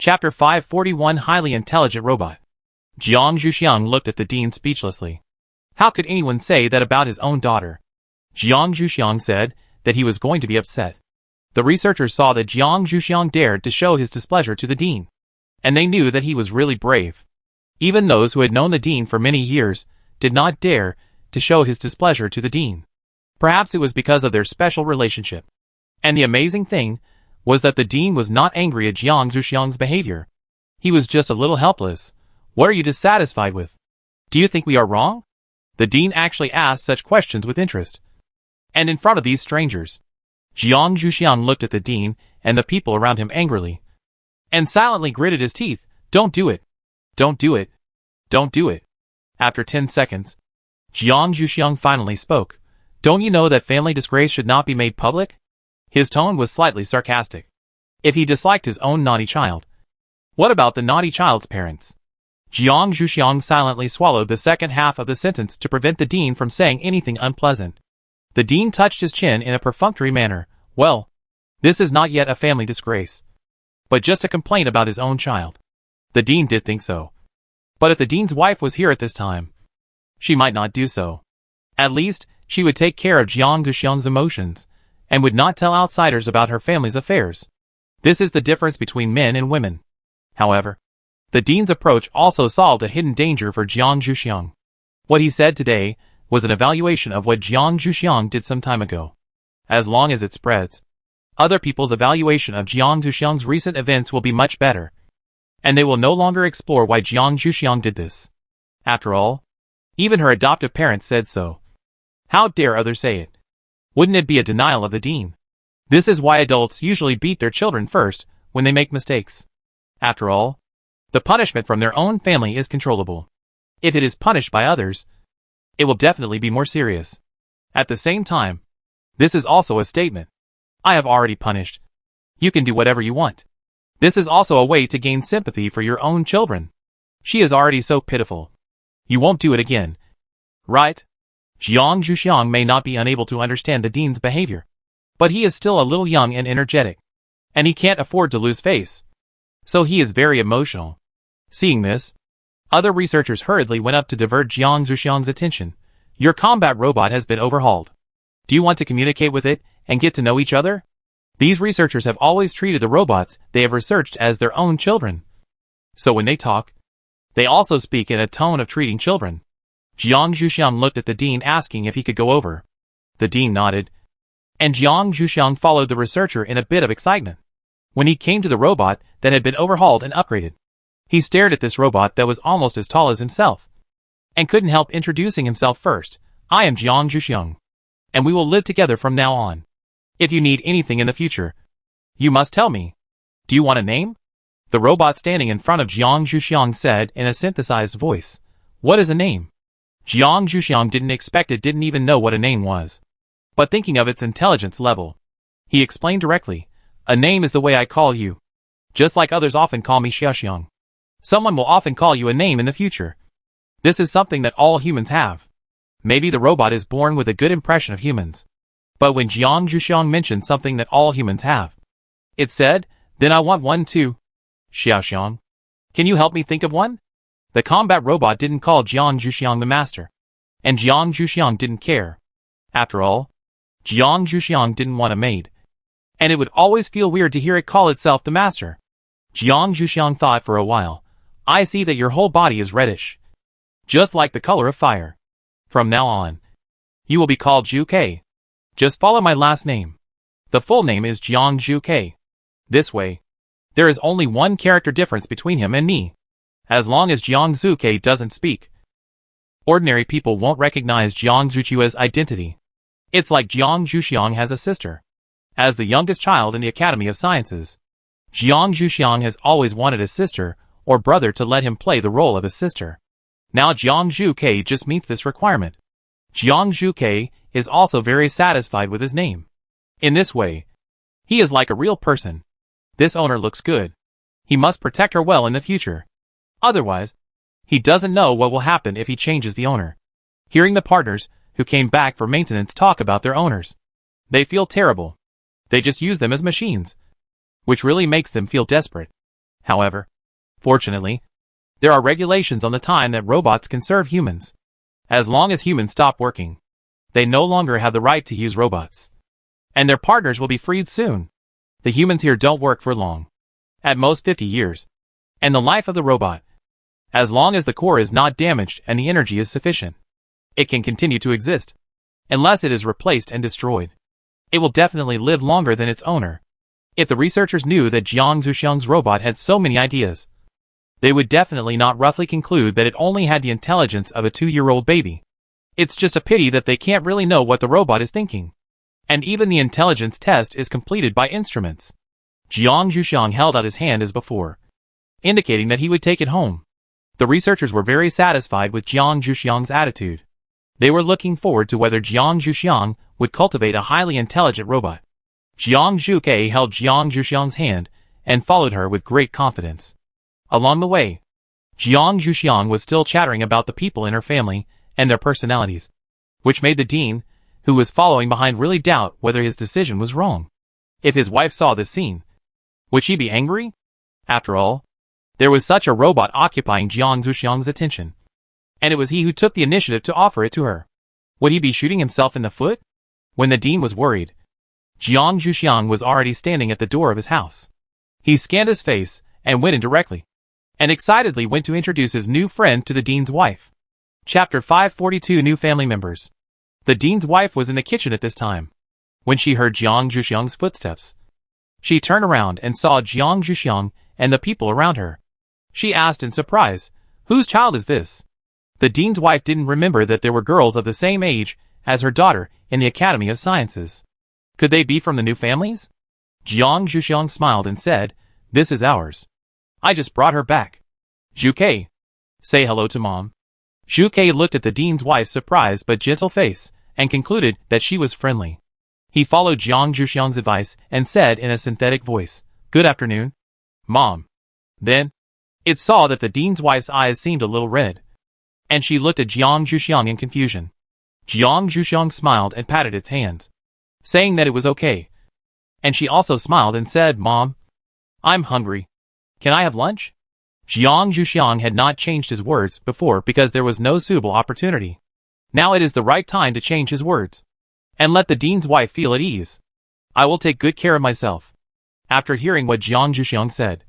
Chapter 541 Highly Intelligent Robot. Jiang Zhuxiang looked at the dean speechlessly. How could anyone say that about his own daughter? Jiang Zhuxiang said that he was going to be upset. The researchers saw that Jiang Zhuxiang dared to show his displeasure to the dean, and they knew that he was really brave. Even those who had known the dean for many years did not dare to show his displeasure to the dean. Perhaps it was because of their special relationship. And the amazing thing was that the dean was not angry at Jiang Zhuxiang's behavior. He was just a little helpless. What are you dissatisfied with? Do you think we are wrong? The dean actually asked such questions with interest. And in front of these strangers, Jiang Zhuxiang looked at the dean and the people around him angrily, and silently gritted his teeth. Don't do it. Don't do it. Don't do it. After 10 seconds, Jiang Zhuxiang finally spoke. Don't you know that family disgrace should not be made public? His tone was slightly sarcastic. If he disliked his own naughty child, what about the naughty child's parents? Jiang Zhuxiang silently swallowed the second half of the sentence to prevent the dean from saying anything unpleasant. The dean touched his chin in a perfunctory manner. Well, this is not yet a family disgrace, but just a complaint about his own child. The dean did think so. But if the dean's wife was here at this time, she might not do so. At least, she would take care of Jiang Zhuxiang's emotions, and would not tell outsiders about her family's affairs. This is the difference between men and women. However, the dean's approach also solved a hidden danger for Jiang Zhuxiang. What he said today was an evaluation of what Jiang Zhuxiang did some time ago. As long as it spreads, other people's evaluation of Jiang Zhuxiang's recent events will be much better, and they will no longer explore why Jiang Zhuxiang did this. After all, even her adoptive parents said so. How dare others say it? Wouldn't it be a denial of the dean? This is why adults usually beat their children first when they make mistakes. After all, the punishment from their own family is controllable. If it is punished by others, it will definitely be more serious. At the same time, this is also a statement. I have already punished. You can do whatever you want. This is also a way to gain sympathy for your own children. She is already so pitiful. You won't do it again, right? Jiang Zhuxiang may not be unable to understand the dean's behavior, but he is still a little young and energetic, and he can't afford to lose face. So he is very emotional. Seeing this, other researchers hurriedly went up to divert Jiang Zhuxiang's attention. Your combat robot has been overhauled. Do you want to communicate with it and get to know each other? These researchers have always treated the robots they have researched as their own children. So when they talk, they also speak in a tone of treating children. Jiang Zhuxiang looked at the dean asking if he could go over. The dean nodded, and Jiang Zhuxiang followed the researcher in a bit of excitement. When he came to the robot that had been overhauled and upgraded, he stared at this robot that was almost as tall as himself, and couldn't help introducing himself first. I am Jiang Zhuxiang, and we will live together from now on. If you need anything in the future, you must tell me. Do you want a name? The robot standing in front of Jiang Zhuxiang said in a synthesized voice. What is a name? Jiang Zhuxiang didn't even know what a name was. But thinking of its intelligence level, he explained directly. A name is the way I call you. Just like others often call me Xiaoxiang. Someone will often call you a name in the future. This is something that all humans have. Maybe the robot is born with a good impression of humans. But when Jiang Zhuxiang mentioned something that all humans have, it said, then I want one too. Xiaoxiang, can you help me think of one? The combat robot didn't call Jiang Zhuxiang the master, and Jiang Zhuxiang didn't care. After all, Jiang Zhuxiang didn't want a maid, and it would always feel weird to hear it call itself the master. Jiang Zhuxiang thought for a while. I see that your whole body is reddish, just like the color of fire. From now on, you will be called Zhu Ke. Just follow my last name. The full name is Jiang Zhu Ke. This way, there is only one character difference between him and me. As long as Jiang Zhu Ke doesn't speak, ordinary people won't recognize Jiang Zhuqiu's identity. It's like Jiang Zhuxiang has a sister. As the youngest child in the Academy of Sciences, Jiang Zhuxiang has always wanted a sister or brother to let him play the role of a sister. Now Jiang Zhu Ke just meets this requirement. Jiang Zhu Ke is also very satisfied with his name. In this way, he is like a real person. This owner looks good. He must protect her well in the future. Otherwise, he doesn't know what will happen if he changes the owner. Hearing the partners who came back for maintenance talk about their owners, they feel terrible. They just use them as machines, which really makes them feel desperate. However, fortunately, there are regulations on the time that robots can serve humans. As long as humans stop working, they no longer have the right to use robots. And their partners will be freed soon. The humans here don't work for long. At most 50 years. And the life of the robot, as long as the core is not damaged and the energy is sufficient, it can continue to exist. Unless it is replaced and destroyed, it will definitely live longer than its owner. If the researchers knew that Jiang Zuxiang's robot had so many ideas, they would definitely not roughly conclude that it only had the intelligence of a 2-year-old baby. It's just a pity that they can't really know what the robot is thinking. And even the intelligence test is completed by instruments. Jiang Zuxiang held out his hand as before, indicating that he would take it home. The researchers were very satisfied with Jiang Zuxiang's attitude. They were looking forward to whether Jiang Zuxiang would cultivate a highly intelligent robot. Jiang Zhuke held Jiang Zuxiang's hand and followed her with great confidence. Along the way, Jiang Zuxiang was still chattering about the people in her family and their personalities, which made the dean, who was following behind, really doubt whether his decision was wrong. If his wife saw this scene, would she be angry? After all, there was such a robot occupying Jiang Zuxiang's attention, and it was he who took the initiative to offer it to her. Would he be shooting himself in the foot? When the dean was worried, Jiang Zuxiang was already standing at the door of his house. He scanned his face and went in directly, and excitedly went to introduce his new friend to the dean's wife. Chapter 542 New Family Members. The dean's wife was in the kitchen at this time. When she heard Jiang Zuxiang's footsteps, she turned around and saw Jiang Zuxiang and the people around her. She asked in surprise, "Whose child is this?" The dean's wife didn't remember that there were girls of the same age as her daughter in the Academy of Sciences. Could they be from the new families? Jiang Zuxiang smiled and said, "This is ours. I just brought her back. Zhuke, say hello to Mom." Zhuke looked at the dean's wife's surprised but gentle face and concluded that she was friendly. He followed Jiang Zuxiang's advice and said in a synthetic voice, "Good afternoon, Mom." Then, it saw that the dean's wife's eyes seemed a little red, and she looked at Jiang Zuxiang in confusion. Jiang Zuxiang smiled and patted its hands, saying that it was okay. And she also smiled and said, "Mom, I'm hungry. Can I have lunch?" Jiang Zuxiang had not changed his words before because there was no suitable opportunity. Now it is the right time to change his words and let the dean's wife feel at ease. "I will take good care of myself." After hearing what Jiang Zuxiang said,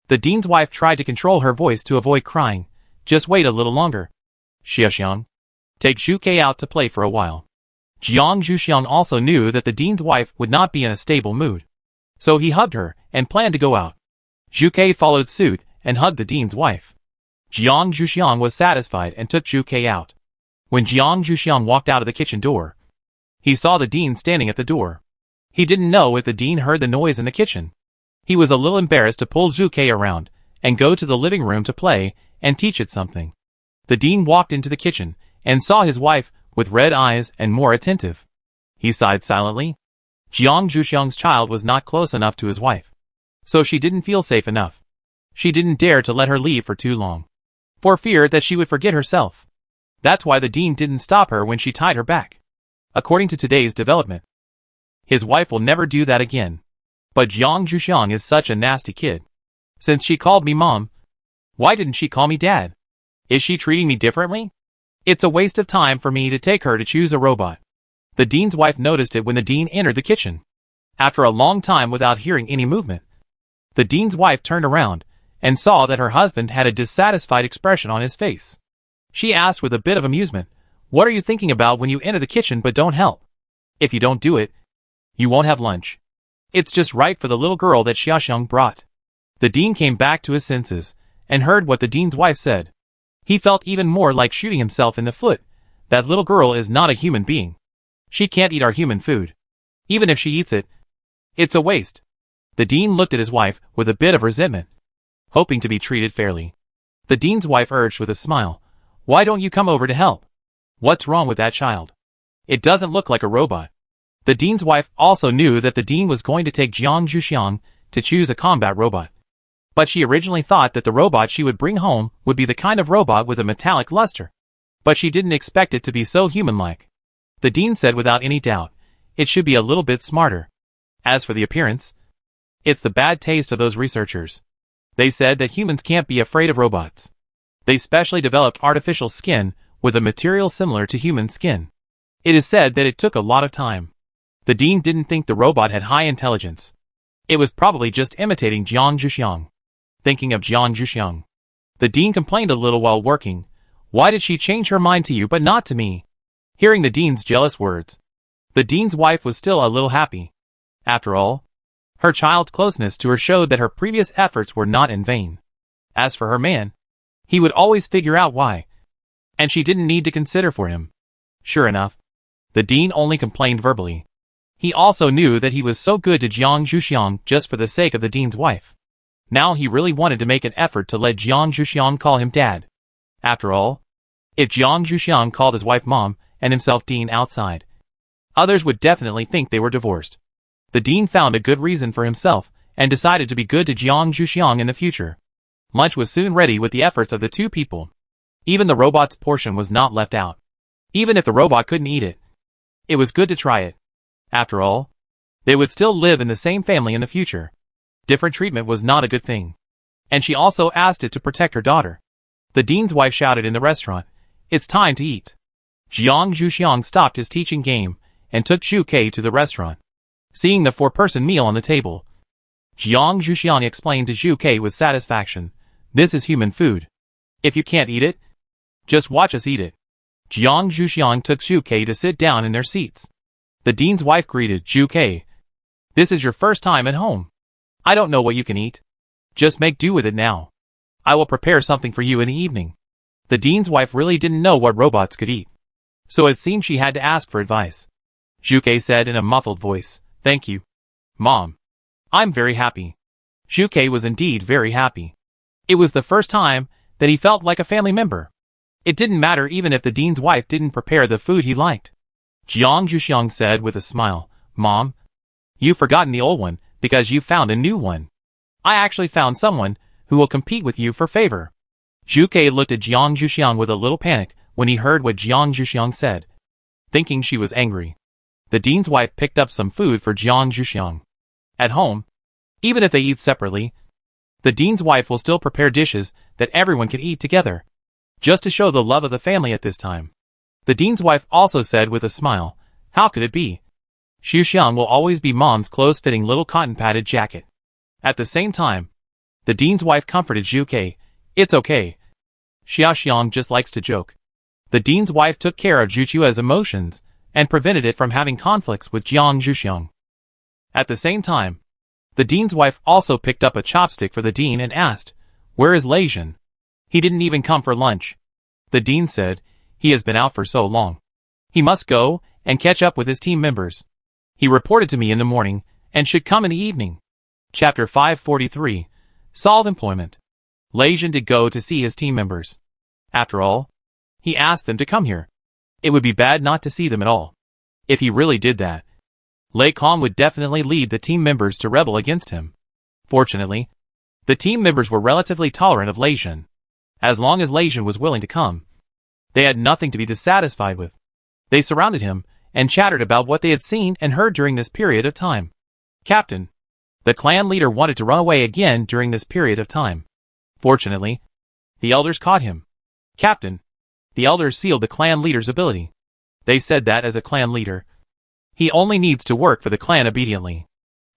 the dean's wife tried to control her voice to avoid crying. "Just wait a little longer. Xiaoxiang, take Zhuke out to play for a while." Jiang Zuxiang also knew that the dean's wife would not be in a stable mood, so he hugged her and planned to go out. Zhuke followed suit and hugged the dean's wife. Jiang Zuxiang was satisfied and took Zhuke out. When Jiang Zuxiang walked out of the kitchen door, he saw the dean standing at the door. He didn't know if the dean heard the noise in the kitchen. He was a little embarrassed to pull Zhuke around and go to the living room to play and teach it something. The dean walked into the kitchen and saw his wife with red eyes and more attentive. He sighed silently. Jiang Zuxiang's child was not close enough to his wife, so she didn't feel safe enough. She didn't dare to let her leave for too long, for fear that she would forget herself. That's why the dean didn't stop her when she tied her back. According to today's development, his wife will never do that again. But Jiang Zuxiang is such a nasty kid. Since she called me Mom, why didn't she call me Dad? Is she treating me differently? It's a waste of time for me to take her to choose a robot. The dean's wife noticed it when the dean entered the kitchen. After a long time without hearing any movement, the dean's wife turned around and saw that her husband had a dissatisfied expression on his face. She asked with a bit of amusement, "What are you thinking about when you enter the kitchen but don't help? If you don't do it, you won't have lunch. It's just right for the little girl that Xiaoxiang brought." The dean came back to his senses and heard what the dean's wife said. He felt even more like shooting himself in the foot. That little girl is not a human being. She can't eat our human food. Even if she eats it, it's a waste. The dean looked at his wife with a bit of resentment, hoping to be treated fairly. The dean's wife urged with a smile, "Why don't you come over to help? What's wrong with that child? It doesn't look like a robot." The dean's wife also knew that the dean was going to take Jiang Zuxiang to choose a combat robot. But she originally thought that the robot she would bring home would be the kind of robot with a metallic luster. But she didn't expect it to be so human-like. The dean said without any doubt, it should be a little bit smarter. As for the appearance, it's the bad taste of those researchers. They said that humans can't be afraid of robots. They specially developed artificial skin with a material similar to human skin. It is said that it took a lot of time. The dean didn't think the robot had high intelligence. It was probably just imitating Jiang Zhuxiang. Thinking of Jiang Zhuxiang, the dean complained a little while working. Why did she change her mind to you but not to me? Hearing the dean's jealous words, the dean's wife was still a little happy. After all, her child's closeness to her showed that her previous efforts were not in vain. As for her man, he would always figure out why, and she didn't need to consider for him. Sure enough, the dean only complained verbally. He also knew that he was so good to Jiang Zhuxiang just for the sake of the dean's wife. Now he really wanted to make an effort to let Jiang Zhuxiang call him dad. After all, if Jiang Zhuxiang called his wife mom and himself dean outside, others would definitely think they were divorced. The dean found a good reason for himself and decided to be good to Jiang Zhuxiang in the future. Lunch was soon ready with the efforts of the two people. Even the robot's portion was not left out. Even if the robot couldn't eat it, it was good to try it. After all, they would still live in the same family in the future. Different treatment was not a good thing. And she also asked it to protect her daughter. The dean's wife shouted in the restaurant, "It's time to eat." Jiang Zhuxiang stopped his teaching game and took Zhu Kei to the restaurant. Seeing the four-person meal on the table, Jiang Zhuxiang explained to Zhu Kei with satisfaction, "This is human food. If you can't eat it, just watch us eat it." Jiang Zhuxiang took Zhu Kei to sit down in their seats. The dean's wife greeted Zhu Kei. "This is your first time at home. I don't know what you can eat. Just make do with it now. I will prepare something for you in the evening." The dean's wife really didn't know what robots could eat, so it seemed she had to ask for advice. Zhu Kei said in a muffled voice, "Thank you, Mom. I'm very happy." Zhu Kei was indeed very happy. It was the first time that he felt like a family member. It didn't matter even if the dean's wife didn't prepare the food he liked. Jiang Zhuxiang said with a smile, "Mom, you've forgotten the old one because you found a new one. I actually found someone who will compete with you for favor." Zhu Kei looked at Jiang Zhuxiang with a little panic when he heard what Jiang Zhuxiang said. Thinking she was angry, the dean's wife picked up some food for Jiang Zhuxiang. At home, even if they eat separately, the dean's wife will still prepare dishes that everyone can eat together, just to show the love of the family at this time. The dean's wife also said with a smile, "How could it be? Zhuxiang will always be Mom's close-fitting little cotton-padded jacket." At the same time, the dean's wife comforted Zhu Kei. "It's okay. Zhuxiang just likes to joke." The dean's wife took care of Zhu Chua's emotions and prevented it from having conflicts with Jiang Zhuxiang. At the same time, the dean's wife also picked up a chopstick for the dean and asked, "Where is Lei Zhen? He didn't even come for lunch." The dean said, "He has been out for so long. He must go and catch up with his team members. He reported to me in the morning and should come in the evening." Chapter 543, Solve Employment. Lei Zhen did go to see his team members. After all, he asked them to come here. It would be bad not to see them at all. If he really did that, Lei Kong would definitely lead the team members to rebel against him. Fortunately, the team members were relatively tolerant of Lei Zhen. As long as Lei Zhen was willing to come, they had nothing to be dissatisfied with. They surrounded him and chattered about what they had seen and heard during this period of time. "Captain, the clan leader wanted to run away again during this period of time. Fortunately, the elders caught him." "Captain, the elders sealed the clan leader's ability. They said that as a clan leader, he only needs to work for the clan obediently.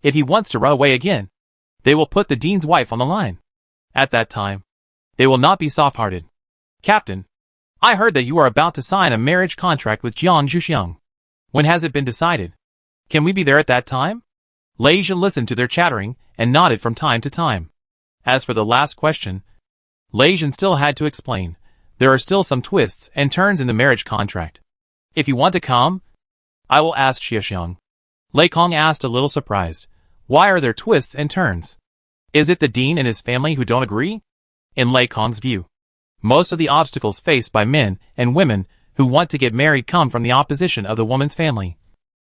If he wants to run away again, they will put the dean's wife on the line. At that time, they will not be soft-hearted." "Captain, I heard that you are about to sign a marriage contract with Jiang Zhuxiang. When has it been decided? Can we be there at that time?" Lei Zhen listened to their chattering and nodded from time to time. As for the last question, Lei Zhen still had to explain. There are still some twists and turns in the marriage contract. "If you want to come, I will ask Zhuxiang." Lei Kong asked a little surprised. "Why are there twists and turns? Is it the dean and his family who don't agree?" In Lei Kong's view, most of the obstacles faced by men and women who want to get married come from the opposition of the woman's family.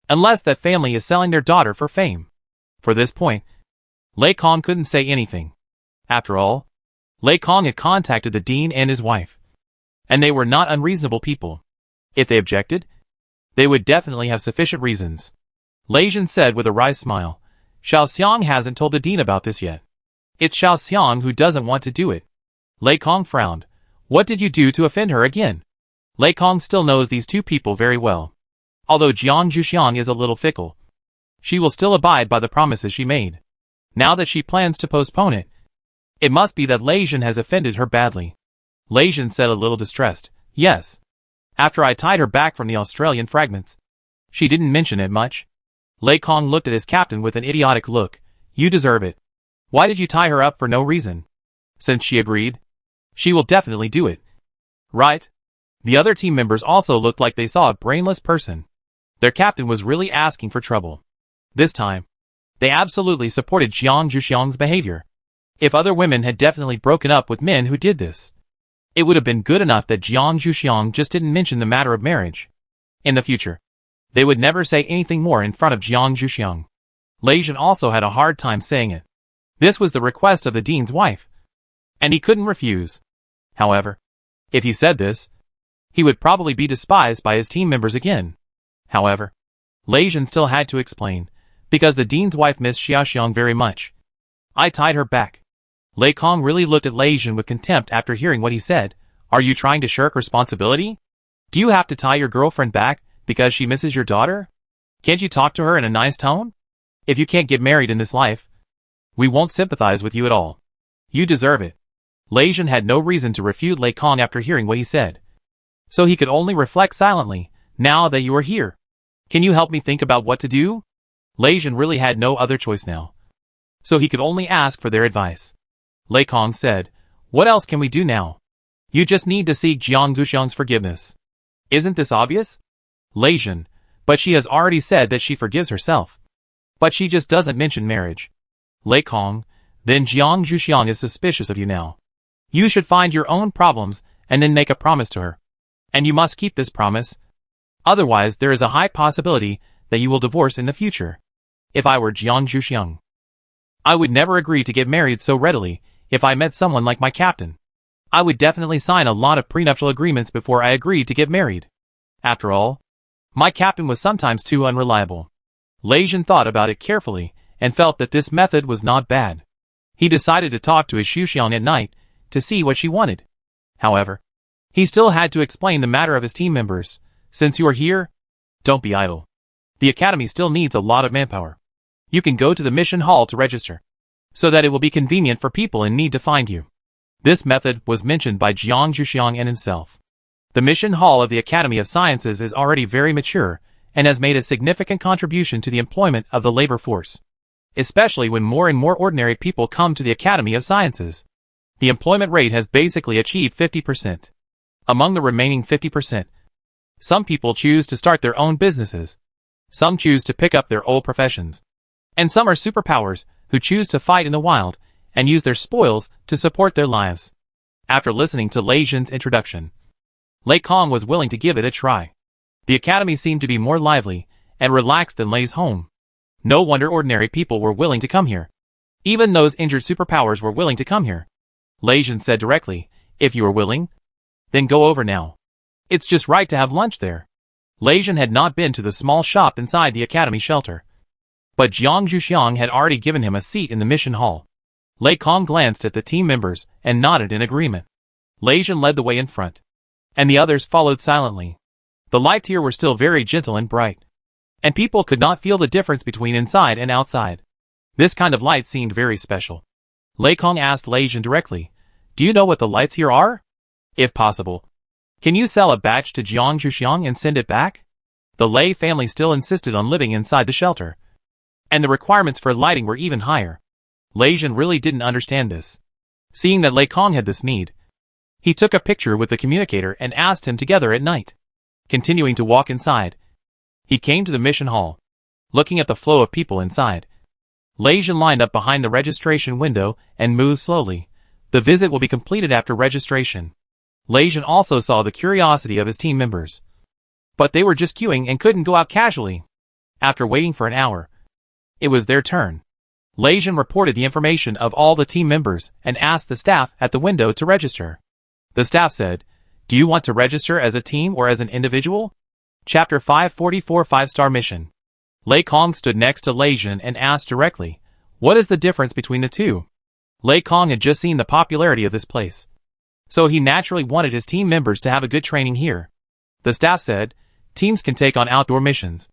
Unless that family is selling their daughter for fame. For this point, Lei Kong couldn't say anything. After all, Lei Kong had contacted the dean and his wife, and they were not unreasonable people. If they objected, they would definitely have sufficient reasons. Lei Zhen said with a wry smile, "Zhuxiang hasn't told the dean about this yet. It's Xiao Xiang who doesn't want to do it. Lei Kong frowned. What did you do to offend her again? Lei Kong still knows these two people very well. Although Jiang Zhuxiang is a little fickle, she will still abide by the promises she made. Now that she plans to postpone it, it must be that Lei Zhen has offended her badly. Lei Zhen said a little distressed. Yes. After I tied her back from the Australian fragments. She didn't mention it much. Lei Kong looked at his captain with an idiotic look. You deserve it. Why did you tie her up for no reason? Since she agreed, she will definitely do it. Right? The other team members also looked like they saw a brainless person. Their captain was really asking for trouble. This time, they absolutely supported Jiang Zhuxiang's behavior. If other women had definitely broken up with men who did this, it would have been good enough that Jiang Zhuxiang just didn't mention the matter of marriage. In the future, they would never say anything more in front of Jiang Zhuxiang. Lei Zhen also had a hard time saying it. This was the request of the dean's wife, and he couldn't refuse. However, if he said this, he would probably be despised by his team members again. However, Lei Zhen still had to explain, because the dean's wife missed Xiaoxiang very much. I tied her back. Lei Kong really looked at Lei Zhen with contempt after hearing what he said. Are you trying to shirk responsibility? Do you have to tie your girlfriend back because she misses your daughter? Can't you talk to her in a nice tone? If you can't get married in this life, we won't sympathize with you at all. You deserve it. Lei Zhen had no reason to refute Lei Kong after hearing what he said, so he could only reflect silently. Now that you are here, can you help me think about what to do? Lei Zhen really had no other choice now, so he could only ask for their advice. Lei Kong said, what else can we do now? You just need to seek Jiang Zhuxiang's forgiveness. Isn't this obvious? Lei Zhen, but she has already said that she forgives herself. But she just doesn't mention marriage. Lei Kong, then Jiang Zhuxiang is suspicious of you now. You should find your own problems and then make a promise to her. And you must keep this promise. Otherwise, there is a high possibility that you will divorce in the future. If I were Jiang Zhuxiang, I would never agree to get married so readily. If I met someone like my captain, I would definitely sign a lot of prenuptial agreements before I agreed to get married. After all, my captain was sometimes too unreliable. Lei Zhen thought about it carefully and felt that this method was not bad. He decided to talk to his Xiaoxiang at night to see what she wanted. However, he still had to explain the matter of his team members. Since you are here, don't be idle. The academy still needs a lot of manpower. You can go to the mission hall to register, so that it will be convenient for people in need to find you. This method was mentioned by Jiang Zhuxiang and himself. The mission hall of the Academy of Sciences is already very mature and has made a significant contribution to the employment of the labor force, especially when more and more ordinary people come to the Academy of Sciences. The employment rate has basically achieved 50%. Among the remaining 50%, some people choose to start their own businesses. Some choose to pick up their old professions. And some are superpowers who choose to fight in the wild and use their spoils to support their lives. After listening to Lei Zhen's introduction, Lei Kong was willing to give it a try. The academy seemed to be more lively and relaxed than Lei's home. No wonder ordinary people were willing to come here. Even those injured superpowers were willing to come here. Lei Zhen said directly, if you are willing, then go over now. It's just right to have lunch there. Lei Zhen had not been to the small shop inside the academy shelter, but Jiang Zhuxiang had already given him a seat in the mission hall. Lei Kong glanced at the team members and nodded in agreement. Lei Zhen led the way in front, and the others followed silently. The lights here were still very gentle and bright, and people could not feel the difference between inside and outside. This kind of light seemed very special. Lei Kong asked Lei Zhen directly, do you know what the lights here are? If possible, can you sell a batch to Jiang Zhuxiang and send it back? The Lei family still insisted on living inside the shelter, and the requirements for lighting were even higher. Lei Zhen really didn't understand this. Seeing that Lei Kong had this need, he took a picture with the communicator and asked him together at night. Continuing to walk inside, he came to the mission hall. Looking at the flow of people inside, Lei Zhen lined up behind the registration window and moved slowly. The visit will be completed after registration. Lei Zhen also saw the curiosity of his team members, but they were just queuing and couldn't go out casually. After waiting for an hour, it was their turn. Lei Zhen reported the information of all the team members and asked the staff at the window to register. The staff said, do you want to register as a team or as an individual? Chapter 544 5-Star Mission. Lei Kong stood next to Lei Zhen and asked directly, what is the difference between the two? Lei Kong had just seen the popularity of this place, so he naturally wanted his team members to have a good training here. The staff said, teams can take on outdoor missions,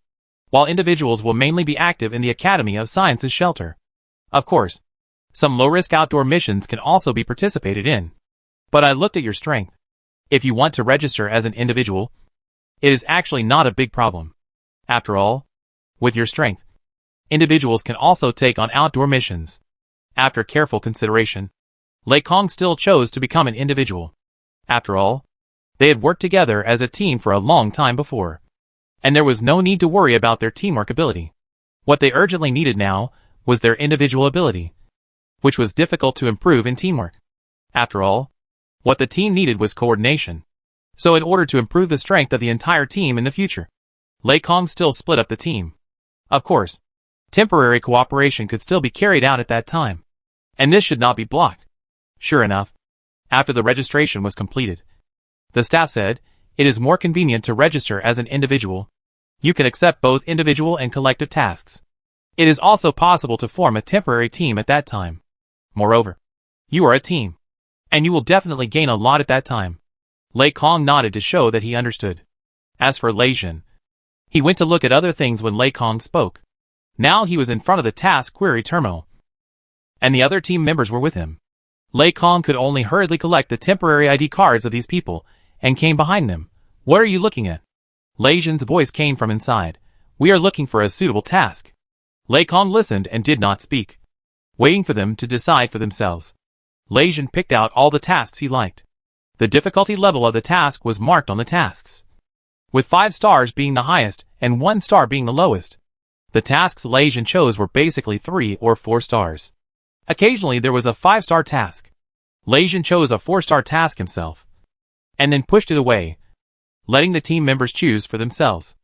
while individuals will mainly be active in the Academy of Sciences shelter. Of course, some low-risk outdoor missions can also be participated in. But I looked at your strength. If you want to register as an individual, it is actually not a big problem. After all, with your strength, individuals can also take on outdoor missions. After careful consideration, Lei Kong still chose to become an individual. After all, they had worked together as a team for a long time before, and there was no need to worry about their teamwork ability. What they urgently needed now was their individual ability, which was difficult to improve in teamwork. After all, what the team needed was coordination. So in order to improve the strength of the entire team in the future, Lei Kong still split up the team. Of course, temporary cooperation could still be carried out at that time, and this should not be blocked. Sure enough, after the registration was completed, the staff said, it is more convenient to register as an individual. You can accept both individual and collective tasks. It is also possible to form a temporary team at that time. Moreover, you are a team, and you will definitely gain a lot at that time. Lei Kong nodded to show that he understood. As for Lei Jin, he went to look at other things when Lei Kong spoke. Now he was in front of the task query terminal, and the other team members were with him. Lei Kong could only hurriedly collect the temporary ID cards of these people, and came behind them. What are you looking at? Lei Jin's voice came from inside. We are looking for a suitable task. Lei Kong listened and did not speak, waiting for them to decide for themselves. Lei Jin picked out all the tasks he liked. The difficulty level of the task was marked on the tasks, with 5 stars being the highest and 1 star being the lowest. The tasks Lei Jin chose were basically 3 or 4 stars. Occasionally there was a 5-star task. Lei Jin chose a 4-star task himself, and then pushed it away, letting the team members choose for themselves.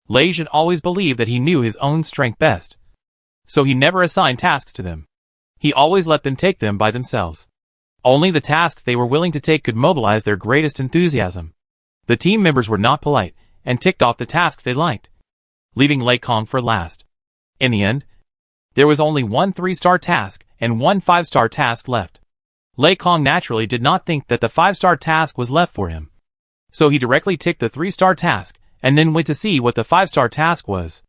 Lei Jin always believed that he knew his own strength best, so he never assigned tasks to them. He always let them take them by themselves. Only the tasks they were willing to take could mobilize their greatest enthusiasm. The team members were not polite, and ticked off the tasks they liked, leaving Lei Kong for last. In the end, there was only 1 3-star task and 1 5-star task left. Lei Kong naturally did not think that the 5-star task was left for him, so he directly ticked the 3-star task, and then went to see what the 5-star task was.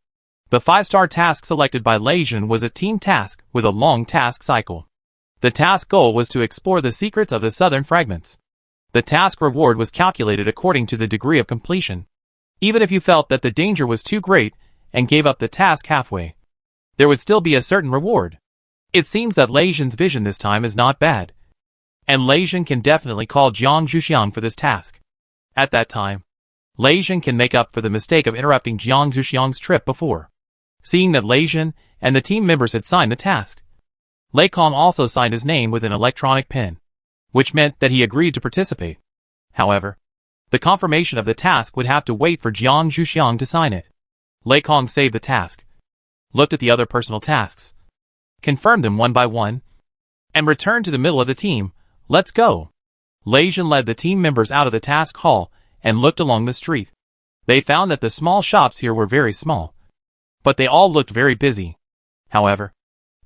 The 5-star task selected by Lei Jin was a team task with a long task cycle. The task goal was to explore the secrets of the southern fragments. The task reward was calculated according to the degree of completion. Even if you felt that the danger was too great and gave up the task halfway, there would still be a certain reward. It seems that Lei Jin's vision this time is not bad, and Lei Jin can definitely call Jiang Zhuxiang for this task. At that time, Lei Jin can make up for the mistake of interrupting Jiang Zhuxiang's trip before. Seeing that Lei Jin and the team members had signed the task, Lei Kong also signed his name with an electronic pen, which meant that he agreed to participate. However, the confirmation of the task would have to wait for Jiang Zhuxiang to sign it. Lei Kong saved the task, looked at the other personal tasks, confirmed them one by one, and returned to the middle of the team. Let's go. Lei Jin led the team members out of the task hall and looked along the street. They found that the small shops here were very small, but they all looked very busy. However,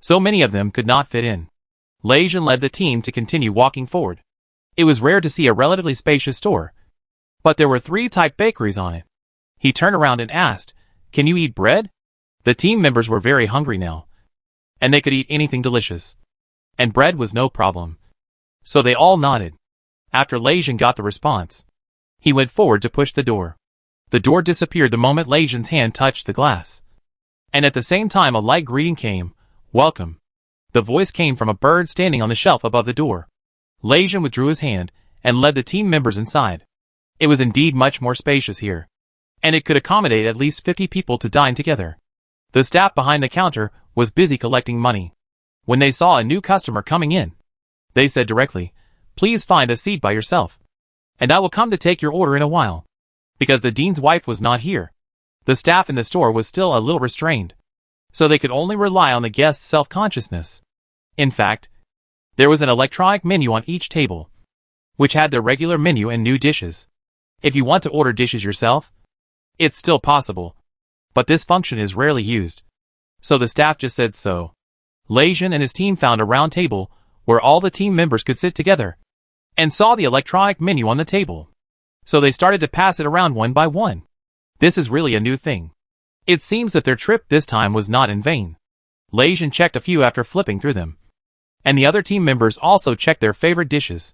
so many of them could not fit in. Lei Jin led the team to continue walking forward. It was rare to see a relatively spacious store, but there were 3 type bakeries on it. He turned around and asked, "Can you eat bread?" The team members were very hungry now, and they could eat anything delicious, and bread was no problem. So they all nodded. After Lei Jin got the response, he went forward to push the door. The door disappeared the moment Lei Jin's hand touched the glass, and at the same time a light greeting came. "Welcome." The voice came from a bird standing on the shelf above the door. Lei Jin withdrew his hand and led the team members inside. It was indeed much more spacious here, and it could accommodate at least 50 people to dine together. The staff behind the counter was busy collecting money. When they saw a new customer coming in, they said directly, "Please find a seat by yourself, and I will come to take your order in a while." Because the dean's wife was not here, the staff in the store was still a little restrained, so they could only rely on the guest's self-consciousness. In fact, there was an electronic menu on each table, which had their regular menu and new dishes. If you want to order dishes yourself, it's still possible, but this function is rarely used, so the staff just said so. Lei Jin and his team found a round table where all the team members could sit together, and saw the electronic menu on the table. So they started to pass it around one by one. This is really a new thing. It seems that their trip this time was not in vain. Lei Jin checked a few after flipping through them, and the other team members also checked their favorite dishes.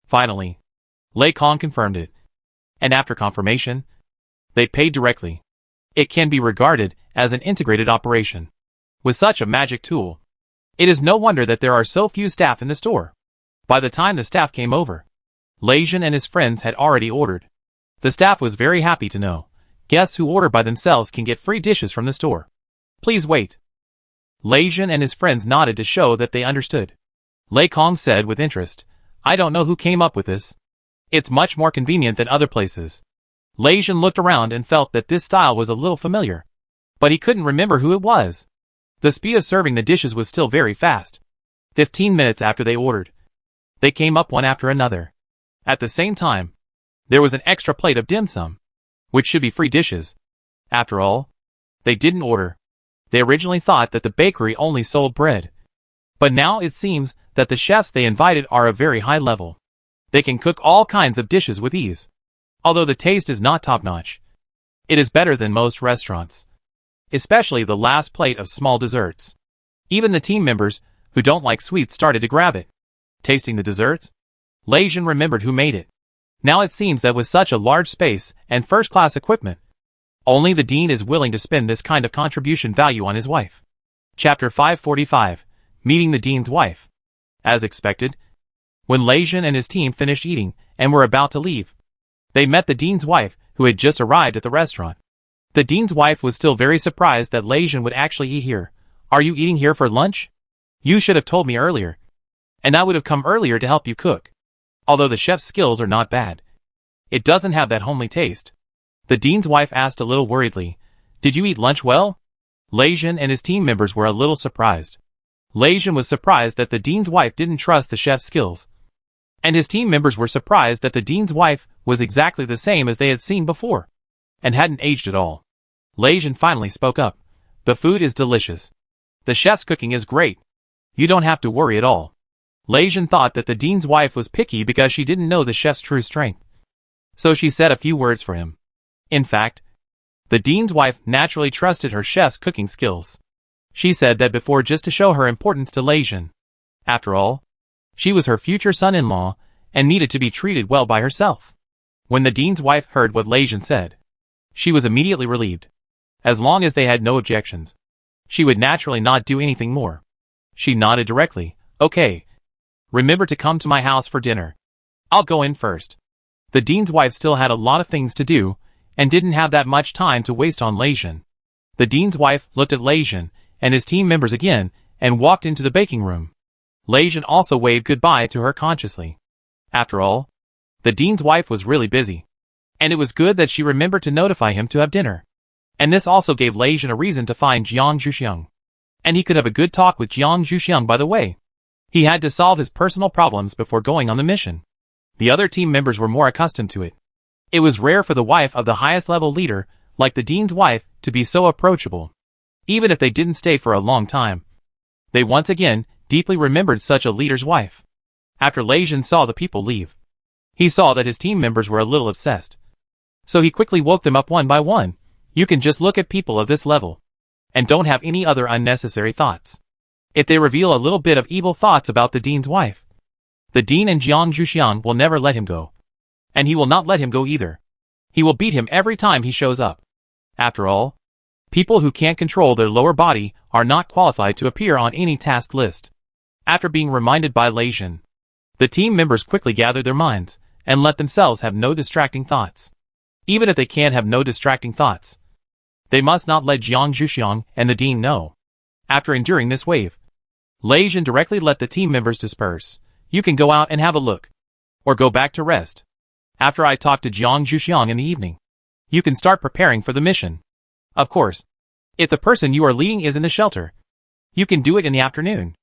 Finally, Lei Kong confirmed it, and after confirmation, they paid directly. It can be regarded as an integrated operation. With such a magic tool, it is no wonder that there are so few staff in the store. By the time the staff came over, Lei Jin and his friends had already ordered. The staff was very happy to know guests who order by themselves can get free dishes from the store. Please wait. Lei Jin and his friends nodded to show that they understood. Lei Kong said with interest, I don't know who came up with this. It's much more convenient than other places. Lei Jin looked around and felt that this style was a little familiar, but he couldn't remember who it was. The speed of serving the dishes was still very fast. 15 minutes after they ordered, they came up one after another. At the same time, there was an extra plate of dim sum, which should be free dishes. After all, they didn't order. They originally thought that the bakery only sold bread. But now it seems that the chefs they invited are of very high level. They can cook all kinds of dishes with ease. Although the taste is not top-notch, it is better than most restaurants. Especially the last plate of small desserts. Even the team members, who don't like sweets, started to grab it. Tasting the desserts, Lei Jin remembered who made it. Now it seems that with such a large space and first-class equipment, only the dean is willing to spend this kind of contribution value on his wife. Chapter 545, Meeting the Dean's Wife. As expected, when Lei Jin and his team finished eating and were about to leave, they met the dean's wife, who had just arrived at the restaurant. The dean's wife was still very surprised that Lei Jin would actually eat here. Are you eating here for lunch? You should have told me earlier, and I would have come earlier to help you cook. Although the chef's skills are not bad, it doesn't have that homely taste. The dean's wife asked a little worriedly, Did you eat lunch well? Lei Jin and his team members were a little surprised. Lei Jin was surprised that the dean's wife didn't trust the chef's skills, and his team members were surprised that the dean's wife was exactly the same as they had seen before, and hadn't aged at all. Lei Jin finally spoke up. The food is delicious. The chef's cooking is great. You don't have to worry at all. Lei Jin thought that the dean's wife was picky because she didn't know the chef's true strength. So she said a few words for him. In fact, the dean's wife naturally trusted her chef's cooking skills. She said that before just to show her importance to Lei Jin. After all, she was her future son-in-law and needed to be treated well by herself. When the dean's wife heard what Lei Jin said, she was immediately relieved. As long as they had no objections, she would naturally not do anything more. She nodded directly. Okay. Remember to come to my house for dinner. I'll go in first. The dean's wife still had a lot of things to do, and didn't have that much time to waste on Lei Jin. The dean's wife looked at Lei Jin and his team members again, and walked into the baking room. Lei Jin also waved goodbye to her consciously. After all, the dean's wife was really busy, and it was good that she remembered to notify him to have dinner. And this also gave Lei Jin a reason to find Jiang Zhuxiang. And he could have a good talk with Jiang Zhuxiang by the way. He had to solve his personal problems before going on the mission. The other team members were more accustomed to it. It was rare for the wife of the highest level leader, like the dean's wife, to be so approachable. Even if they didn't stay for a long time, they once again deeply remembered such a leader's wife. After Lei Jin saw the people leave, he saw that his team members were a little obsessed. So he quickly woke them up one by one. You can just look at people of this level, and don't have any other unnecessary thoughts. If they reveal a little bit of evil thoughts about the dean's wife, the dean and Jiang Zhuxiang will never let him go. And he will not let him go either. He will beat him every time he shows up. After all, people who can't control their lower body are not qualified to appear on any task list. After being reminded by Lei Jin, the team members quickly gathered their minds, and let themselves have no distracting thoughts. Even if they can't have no distracting thoughts, they must not let Jiang Zhuxiang and the dean know. After enduring this wave, Lei Jin directly let the team members disperse. You can go out and have a look, or go back to rest. After I talk to Jiang Zhuxiang in the evening, you can start preparing for the mission. Of course, if the person you are leading is in the shelter, you can do it in the afternoon.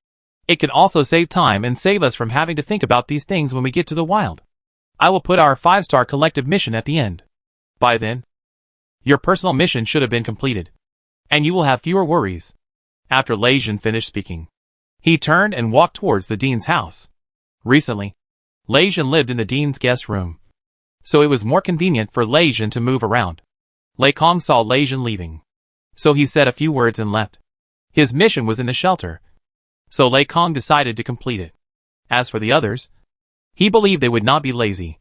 It can also save time and save us from having to think about these things when we get to the wild. I will put our 5-star collective mission at the end. By then, your personal mission should have been completed, and you will have fewer worries. After Lei Jin finished speaking, He turned and walked towards the dean's house. Recently, Lei Jin lived in the dean's guest room, so it was more convenient for Lei Jin to move around. Lei Kong saw Lei Jin leaving, so he said a few words and left. His mission was in the shelter, so Lei Kong decided to complete it. As for the others, he believed they would not be lazy,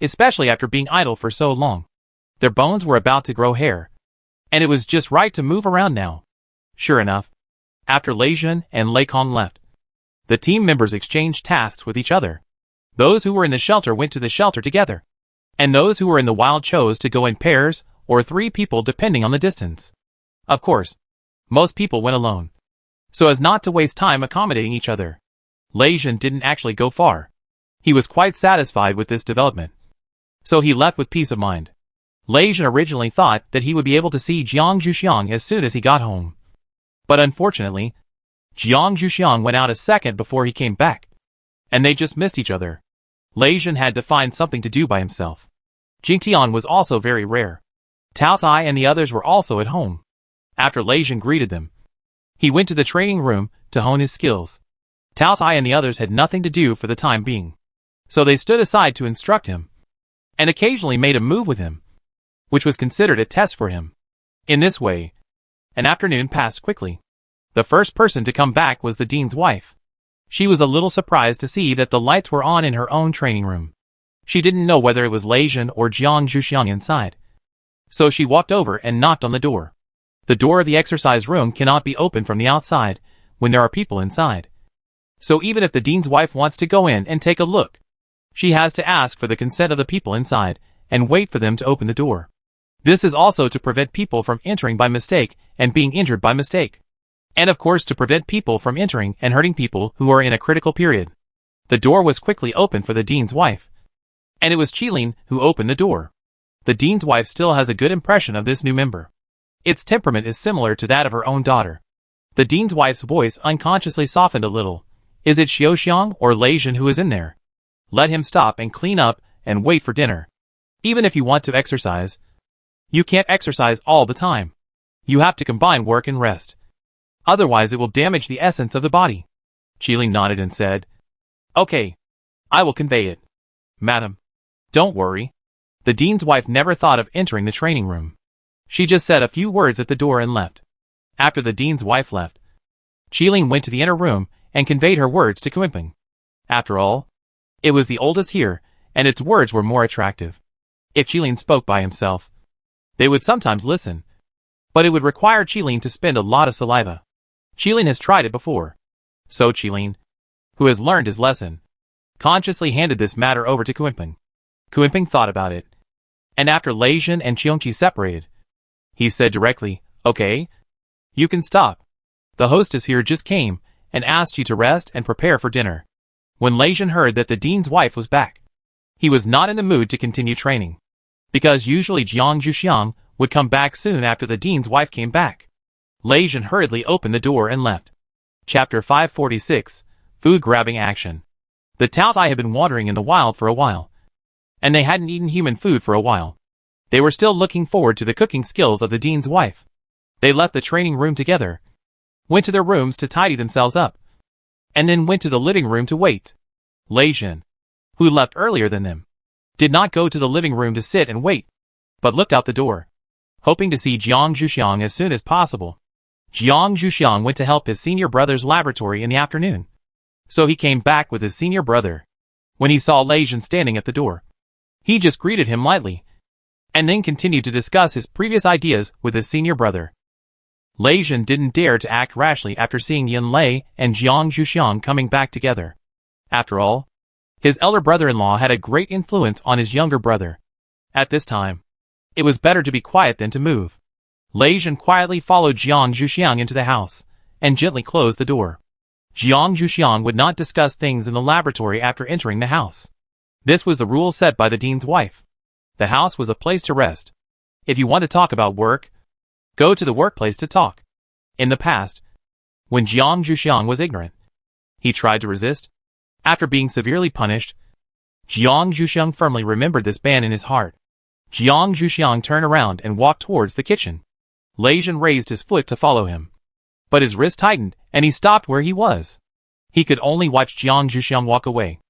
especially after being idle for so long. Their bones were about to grow hair, and it was just right to move around now. Sure enough, after Lei Jin and Lei Kong left, the team members exchanged tasks with each other. Those who were in the shelter went to the shelter together, and those who were in the wild chose to go in pairs or 3 people depending on the distance. Of course, most people went alone, so as not to waste time accommodating each other. Lei Jin didn't actually go far. He was quite satisfied with this development, so he left with peace of mind. Lei Jin originally thought that he would be able to see Jiang Zhuxiang as soon as he got home. But unfortunately, Jiang Zhuxiang went out a second before he came back, and they just missed each other. Lei Jin had to find something to do by himself. Jingtian was also very rare. Tao Tai and the others were also at home. After Lei Jin greeted them, he went to the training room to hone his skills. Tao Tai and the others had nothing to do for the time being, so they stood aside to instruct him, and occasionally made a move with him, which was considered a test for him. In this way, an afternoon passed quickly. The first person to come back was the dean's wife. She was a little surprised to see that the lights were on in her own training room. She didn't know whether it was Lei Jin or Jiang Zhuxiang inside, so she walked over and knocked on the door. The door of the exercise room cannot be opened from the outside when there are people inside. So even if the dean's wife wants to go in and take a look, she has to ask for the consent of the people inside and wait for them to open the door. This is also to prevent people from entering by mistake and being injured by mistake. And of course to prevent people from entering and hurting people who are in a critical period. The door was quickly opened for the dean's wife, and it was Qilin who opened the door. The dean's wife still has a good impression of this new member. Its temperament is similar to that of her own daughter. The dean's wife's voice unconsciously softened a little. Is it Xiaoxiang or Lei Jin who is in there? Let him stop and clean up and wait for dinner. Even if you want to exercise, you can't exercise all the time. You have to combine work and rest. Otherwise it will damage the essence of the body. Qilin nodded and said, Okay, I will convey it. Madam, don't worry. The dean's wife never thought of entering the training room. She just said a few words at the door and left. After the dean's wife left, Qilin went to the inner room and conveyed her words to Qimping. After all, it was the oldest here, and its words were more attractive. If Qilin spoke by himself, they would sometimes listen, but it would require Qilin to spend a lot of saliva. Qilin has tried it before. So Qilin, who has learned his lesson, consciously handed this matter over to Qimping. Qimping thought about it, and after Lei Jin and Qiongqi separated, he said directly, Okay, you can stop. The hostess here just came and asked you to rest and prepare for dinner. When Lei Jin heard that the dean's wife was back, he was not in the mood to continue training, because usually Jiang Zhuxiang would come back soon after the dean's wife came back. Lei Jin hurriedly opened the door and left. Chapter 546, Food-Grabbing Action. The Tao Tai had been wandering in the wild for a while, and they hadn't eaten human food for a while. They were still looking forward to the cooking skills of the dean's wife. They left the training room together, went to their rooms to tidy themselves up, and then went to the living room to wait. Lei Jin, who left earlier than them, did not go to the living room to sit and wait, but looked out the door, hoping to see Jiang Zhuxiang as soon as possible. Jiang Zhuxiang went to help his senior brother's laboratory in the afternoon, so he came back with his senior brother. When he saw Lei Jin standing at the door, he just greeted him lightly, and then continued to discuss his previous ideas with his senior brother. Lei Jin didn't dare to act rashly after seeing Yin Lei and Jiang Zhuxiang coming back together. After all, his elder brother-in-law had a great influence on his younger brother. At this time, it was better to be quiet than to move. Lei Jin quietly followed Jiang Zhuxiang into the house, and gently closed the door. Jiang Zhuxiang would not discuss things in the laboratory after entering the house. This was the rule set by the dean's wife. The house was a place to rest. If you want to talk about work, go to the workplace to talk. In the past, when Jiang Zhuxiang was ignorant, he tried to resist. After being severely punished, Jiang Zhuxiang firmly remembered this ban in his heart. Jiang Zhuxiang turned around and walked towards the kitchen. Lei Jin raised his foot to follow him, but his wrist tightened and he stopped where he was. He could only watch Jiang Zhuxiang walk away.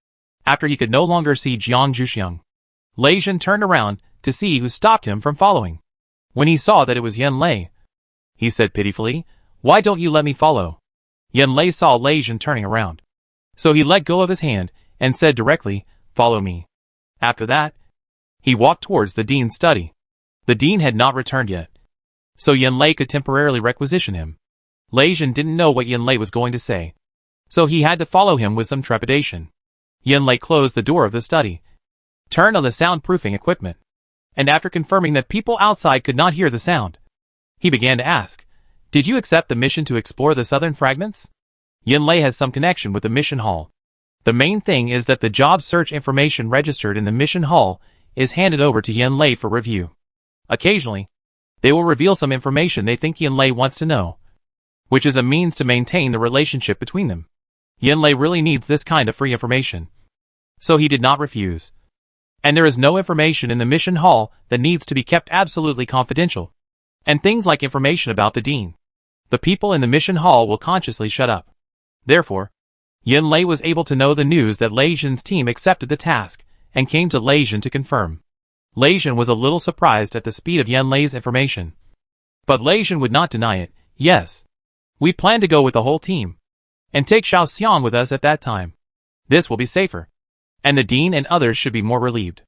After he could no longer see Jiang Zhuxiang, Lei Jin turned around to see who stopped him from following. When he saw that it was Yan Lei, he said pitifully, "Why don't you let me follow?" Yan Lei saw Lei Jin turning around, so he let go of his hand and said directly, "Follow me." After that, he walked towards the dean's study. The dean had not returned yet, so Yan Lei could temporarily requisition him. Lei Jin didn't know what Yan Lei was going to say, so he had to follow him with some trepidation. Yan Lei closed the door of the study, turned on the soundproofing equipment, and after confirming that people outside could not hear the sound, he began to ask, "Did you accept the mission to explore the southern fragments?" Yan Lei has some connection with the mission hall. The main thing is that the job search information registered in the mission hall is handed over to Yan Lei for review. Occasionally, they will reveal some information they think Yan Lei wants to know, which is a means to maintain the relationship between them. Yan Lei really needs this kind of free information, so he did not refuse. And there is no information in the mission hall that needs to be kept absolutely confidential. And things like information about the dean, the people in the mission hall will consciously shut up. Therefore, Yan Lei was able to know the news that Lei Jin's team accepted the task and came to Lei Jin to confirm. Lei Jin was a little surprised at the speed of Yan Lei's information, but Lei Jin would not deny it. "Yes, we plan to go with the whole team and take Xiao Xiang with us at that time. This will be safer, and the dean and others should be more relieved.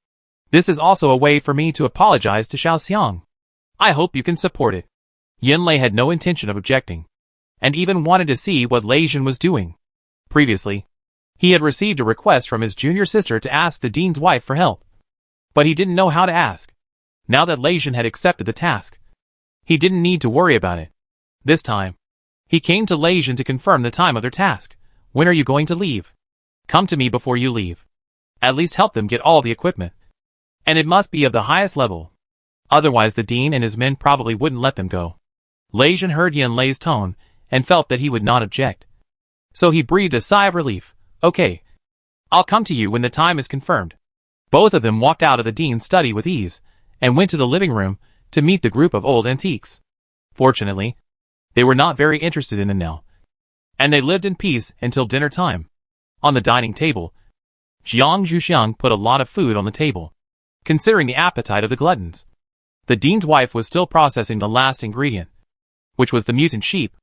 This is also a way for me to apologize to Xiao Xiang. I hope you can support it." Yan Lei had no intention of objecting, and even wanted to see what Lei Jin was doing. Previously, he had received a request from his junior sister to ask the dean's wife for help, but he didn't know how to ask. Now that Lei Jin had accepted the task, he didn't need to worry about it. This time, he came to Lei Jin to confirm the time of their task. "When are you going to leave? Come to me before you leave. At least help them get all the equipment. And it must be of the highest level. Otherwise the dean and his men probably wouldn't let them go." Lei Jin heard Yan Lei's tone and felt that he would not object, so he breathed a sigh of relief. "Okay. I'll come to you when the time is confirmed." Both of them walked out of the dean's study with ease and went to the living room to meet the group of old antiques. Fortunately, they were not very interested in them now, and they lived in peace until dinner time. On the dining table, Jiang Zhuxiang put a lot of food on the table, considering the appetite of the gluttons. The dean's wife was still processing the last ingredient, which was the mutant sheep.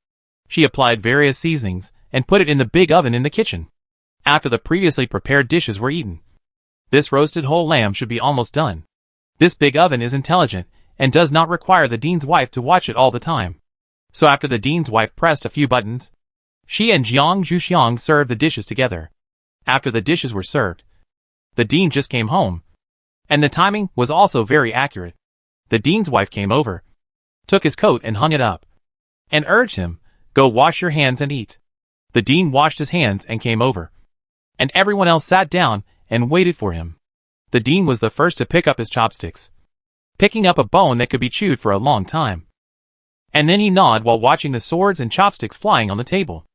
She applied various seasonings and put it in the big oven in the kitchen. After the previously prepared dishes were eaten, this roasted whole lamb should be almost done. This big oven is intelligent and does not require the dean's wife to watch it all the time. So after the dean's wife pressed a few buttons, she and Jiang Zhuxiang served the dishes together. After the dishes were served, the dean just came home, and the timing was also very accurate. The dean's wife came over, took his coat and hung it up, and urged him, "Go wash your hands and eat." The dean washed his hands and came over, and everyone else sat down and waited for him. The dean was the first to pick up his chopsticks, picking up a bone that could be chewed for a long time. And then he gnawed while watching the swords and chopsticks flying on the table.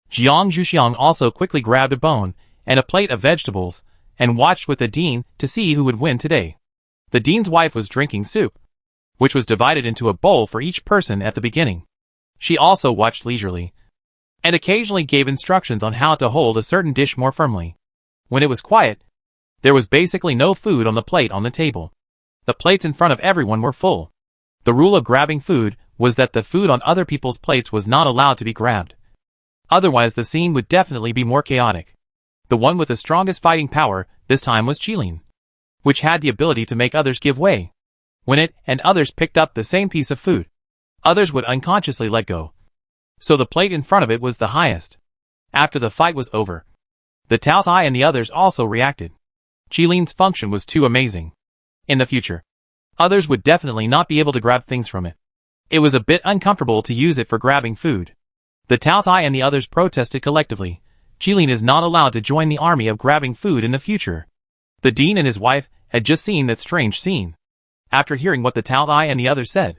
Jiang Zhuxiang also quickly grabbed a bone and a plate of vegetables and watched with the dean to see who would win today. The dean's wife was drinking soup, which was divided into a bowl for each person at the beginning. She also watched leisurely, and occasionally gave instructions on how to hold a certain dish more firmly. When it was quiet, there was basically no food on the plate on the table. The plates in front of everyone were full. The rule of grabbing food was that the food on other people's plates was not allowed to be grabbed. Otherwise the scene would definitely be more chaotic. The one with the strongest fighting power this time was Qilin, which had the ability to make others give way. When it and others picked up the same piece of food, others would unconsciously let go. So the plate in front of it was the highest. After the fight was over, the Tao Tai and the others also reacted. Qilin's function was too amazing. In the future, others would definitely not be able to grab things from it. It was a bit uncomfortable to use it for grabbing food. The Tao Tai and the others protested collectively. Qilin is not allowed to join the army of grabbing food in the future. The dean and his wife had just seen that strange scene. After hearing what the Tao Tai and the others said,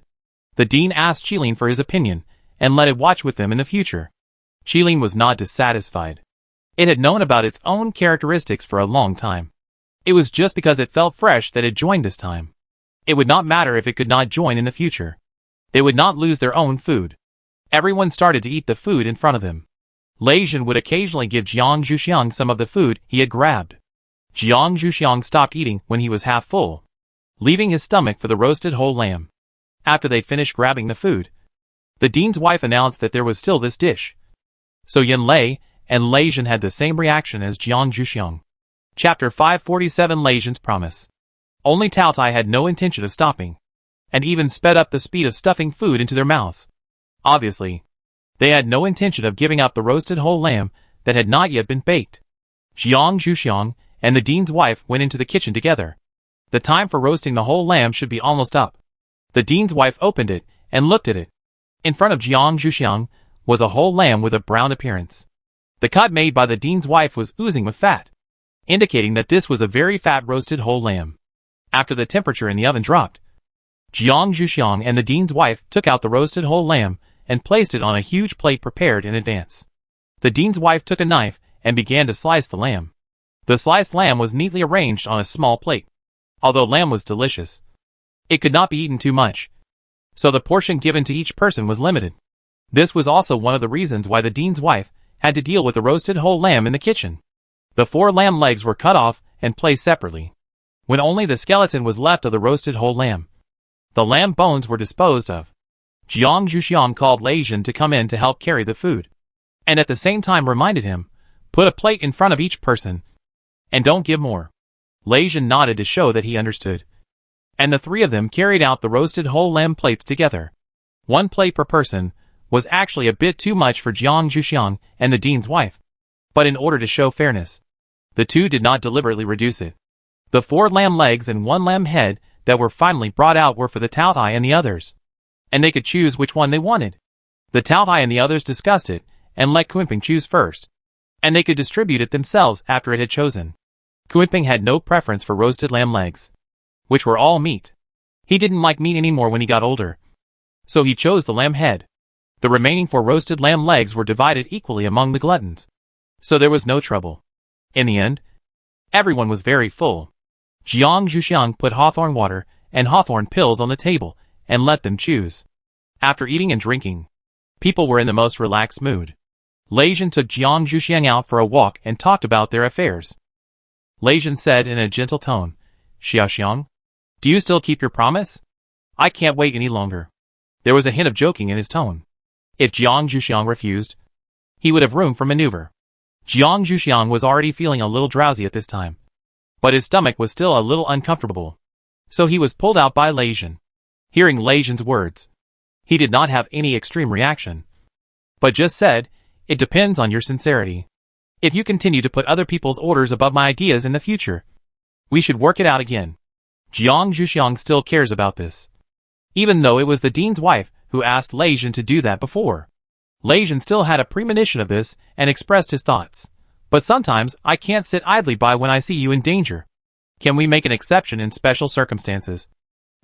the dean asked Qilin for his opinion and let it watch with them in the future. Qilin was not dissatisfied. It had known about its own characteristics for a long time. It was just because it felt fresh that it joined this time. It would not matter if it could not join in the future. They would not lose their own food. Everyone started to eat the food in front of them. Lei Jin would occasionally give Jiang Zhuxiang some of the food he had grabbed. Jiang Zhuxiang stopped eating when he was half full, leaving his stomach for the roasted whole lamb. After they finished grabbing the food, the dean's wife announced that there was still this dish. So Yin Lei and Lei Jin had the same reaction as Jiang Zhuxiang. Chapter 547 Lei Jin's Promise. Only Tao Tai had no intention of stopping, and even sped up the speed of stuffing food into their mouths. Obviously, they had no intention of giving up the roasted whole lamb that had not yet been baked. Jiang Zhuxiang and the dean's wife went into the kitchen together. The time for roasting the whole lamb should be almost up. The dean's wife opened it and looked at it. In front of Jiang Zhuxiang was a whole lamb with a brown appearance. The cut made by the dean's wife was oozing with fat, indicating that this was a very fat roasted whole lamb. After the temperature in the oven dropped, Jiang Zhuxiang and the dean's wife took out the roasted whole lamb and placed it on a huge plate prepared in advance. The dean's wife took a knife and began to slice the lamb. The sliced lamb was neatly arranged on a small plate. Although lamb was delicious, it could not be eaten too much, so the portion given to each person was limited. This was also one of the reasons why the dean's wife had to deal with the roasted whole lamb in the kitchen. The 4 lamb legs were cut off and placed separately, when only the skeleton was left of the roasted whole lamb. The lamb bones were disposed of. Jiang Zhuxiang called Lei Jin to come in to help carry the food, and at the same time reminded him, put a plate in front of each person, and don't give more. Lei Jin nodded to show that he understood, and the 3 of them carried out the roasted whole lamb plates together. 1 plate per person was actually a bit too much for Jiang Zhuxiang and the dean's wife, but in order to show fairness, the 2 did not deliberately reduce it. The 4 lamb legs and 1 lamb head that were finally brought out were for the Tao Tai and the others, and they could choose which one they wanted. The Tao Tai and the others discussed it and let Kunping choose first, and they could distribute it themselves after it had chosen. Kunping had no preference for roasted lamb legs, which were all meat. He didn't like meat anymore when he got older, so he chose the lamb head. The remaining 4 roasted lamb legs were divided equally among the gluttons, so there was no trouble. In the end, everyone was very full. Jiang Zhuxiang put hawthorn water and hawthorn pills on the table and let them choose. After eating and drinking, people were in the most relaxed mood. Lei Jin took Jiang Zhuxiang out for a walk and talked about their affairs. Lei Jin said in a gentle tone, Xiaoxiang, do you still keep your promise? I can't wait any longer. There was a hint of joking in his tone. If Jiang Zhuxiang refused, he would have room for maneuver. Jiang Zhuxiang was already feeling a little drowsy at this time, but his stomach was still a little uncomfortable, so he was pulled out by Lei Jin. Hearing Lei Jin's words, he did not have any extreme reaction, but just said, it depends on your sincerity. If you continue to put other people's orders above my ideas in the future, we should work it out again. Jiang Zhuxiang still cares about this, even though it was the dean's wife who asked Lei Jin to do that before. Lei Jin still had a premonition of this and expressed his thoughts. But sometimes I can't sit idly by when I see you in danger. Can we make an exception in special circumstances,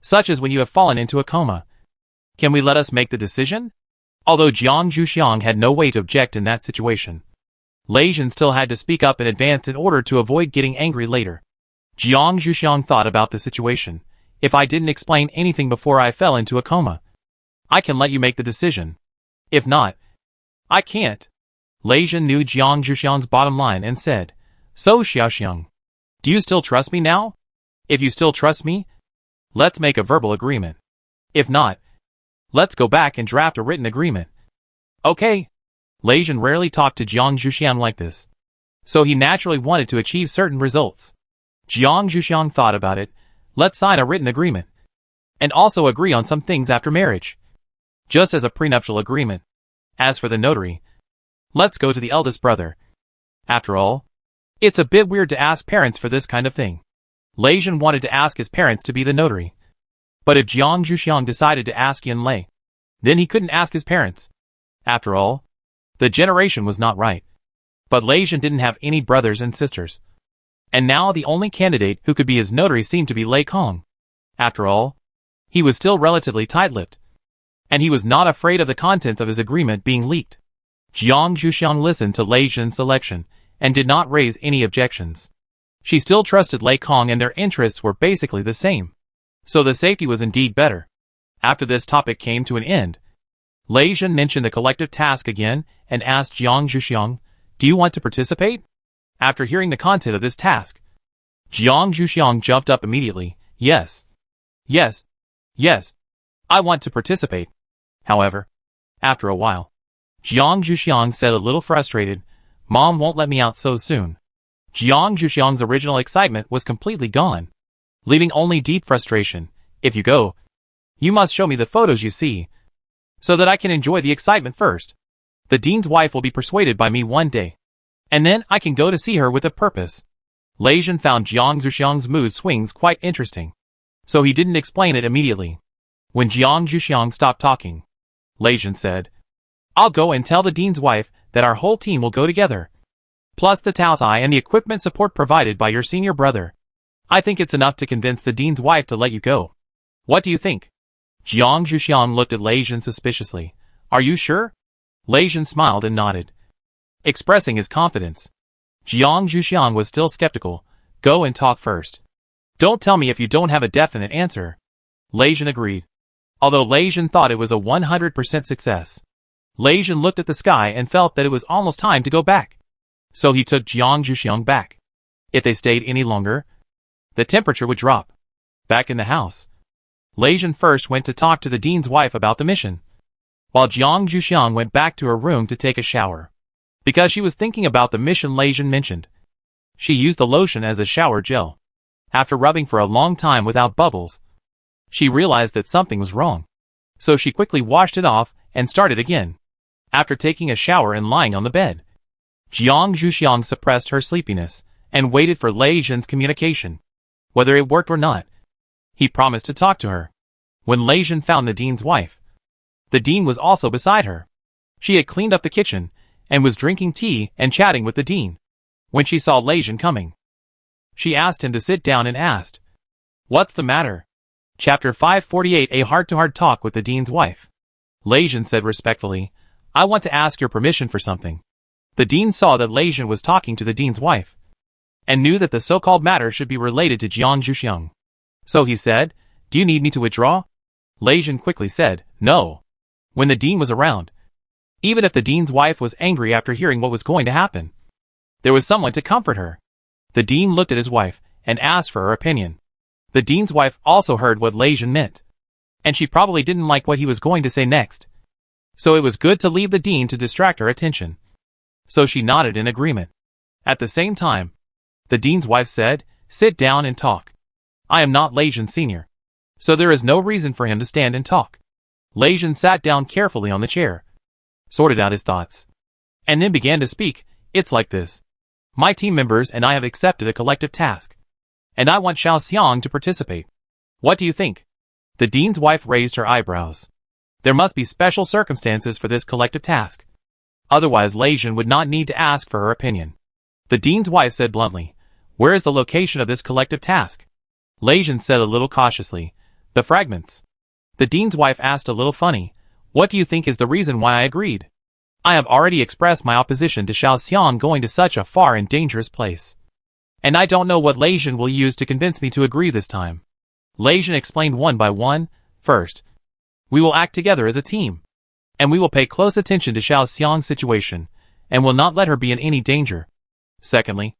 such as when you have fallen into a coma? Can we let us make the decision? Although Jiang Zhuxiang had no way to object in that situation, Lei Jin still had to speak up in advance in order to avoid getting angry later. Jiang Zhuxiang thought about the situation. If I didn't explain anything before I fell into a coma, I can let you make the decision. If not, I can't. Lei Jin knew Jiang Zhuxiang's bottom line and said, so Xiaoxiang, do you still trust me now? If you still trust me, let's make a verbal agreement. If not, let's go back and draft a written agreement. Okay. Lei Jin rarely talked to Jiang Zhuxiang like this, so he naturally wanted to achieve certain results. Jiang Zhuxiang thought about it. Let's sign a written agreement, and also agree on some things after marriage, just as a prenuptial agreement. As for the notary, let's go to the eldest brother. After all, it's a bit weird to ask parents for this kind of thing. Lei Jin wanted to ask his parents to be the notary, but if Jiang Zhuxiang decided to ask Yin Lei, then he couldn't ask his parents. After all, the generation was not right. But Lei Jin didn't have any brothers and sisters, and now the only candidate who could be his notary seemed to be Lei Kong. After all, he was still relatively tight-lipped, and he was not afraid of the contents of his agreement being leaked. Jiang Zhuxiang listened to Lei Jin's selection and did not raise any objections. She still trusted Lei Kong and their interests were basically the same, so the safety was indeed better. After this topic came to an end, Lei Jin mentioned the collective task again and asked Jiang Zhuxiang, "Do you want to participate?" After hearing the content of this task, Jiang Zhuxiang jumped up immediately. Yes. Yes. Yes. I want to participate. However, after a while, Jiang Zhuxiang said a little frustrated, "Mom won't let me out so soon." Jiang Zhuxiang's original excitement was completely gone, leaving only deep frustration. "If you go, you must show me the photos you see, so that I can enjoy the excitement first. The dean's wife will be persuaded by me one day, and then I can go to see her with a purpose." Lei Jin found Jiang Zhuxiang's mood swings quite interesting, so he didn't explain it immediately. When Jiang Zhuxiang stopped talking, Lei Jin said, "I'll go and tell the dean's wife that our whole team will go together, plus the Taotai and the equipment support provided by your senior brother. I think it's enough to convince the dean's wife to let you go. What do you think?" Jiang Zhuxiang looked at Lei Jin suspiciously. "Are you sure?" Lei Jin smiled and nodded, expressing his confidence. Jiang Zhuxiang was still skeptical. "Go and talk first. Don't tell me if you don't have a definite answer." Lei Jin agreed, although Lei Jin thought it was a 100% success. Lei Jin looked at the sky and felt that it was almost time to go back, so he took Jiang Zhuxiang back. If they stayed any longer, the temperature would drop. Back in the house, Lei Jin first went to talk to the dean's wife about the mission, while Jiang Zhuxiang went back to her room to take a shower. Because she was thinking about the mission Lei Jin mentioned, she used the lotion as a shower gel. After rubbing for a long time without bubbles, she realized that something was wrong, so she quickly washed it off and started again. After taking a shower and lying on the bed, Jiang Zhuxiang suppressed her sleepiness and waited for Lei Jin's communication. Whether it worked or not, he promised to talk to her. When Lei Jin found the dean's wife, the dean was also beside her. She had cleaned up the kitchen and was drinking tea and chatting with the dean. When she saw Lei Jin coming, she asked him to sit down and asked, "What's the matter?" Chapter 548, A Heart-to-Heart Talk with the Dean's Wife. Lei Jin said respectfully, "I want to ask your permission for something." The dean saw that Lei Jin was talking to the dean's wife, and knew that the so-called matter should be related to Jiang Zhuxiang. So he said, "Do you need me to withdraw?" Lei Jin quickly said, "No." When the dean was around, even if the dean's wife was angry after hearing what was going to happen, there was someone to comfort her. The dean looked at his wife and asked for her opinion. The dean's wife also heard what Lei Jin meant, and she probably didn't like what he was going to say next. So it was good to leave the dean to distract her attention. So she nodded in agreement. At the same time, the dean's wife said, "Sit down and talk. I am not Lei Jin Sr., so there is no reason for him to stand and talk." Lei Jin sat down carefully on the chair, sorted out his thoughts, and then began to speak. "It's like this. My team members and I have accepted a collective task, and I want Xiao Xiang to participate. What do you think?" The dean's wife raised her eyebrows. There must be special circumstances for this collective task. Otherwise Lei Jin would not need to ask for her opinion. The dean's wife said bluntly, "Where is the location of this collective task?" Lei Jin said a little cautiously, "The fragments." The dean's wife asked a little funny, "What do you think is the reason why I agreed? I have already expressed my opposition to Xiao Xiang going to such a far and dangerous place, and I don't know what Lei Jin will use to convince me to agree this time." Lei Jin explained one by one. "First, we will act together as a team, and we will pay close attention to Xiao Xiang's situation, and will not let her be in any danger. Secondly,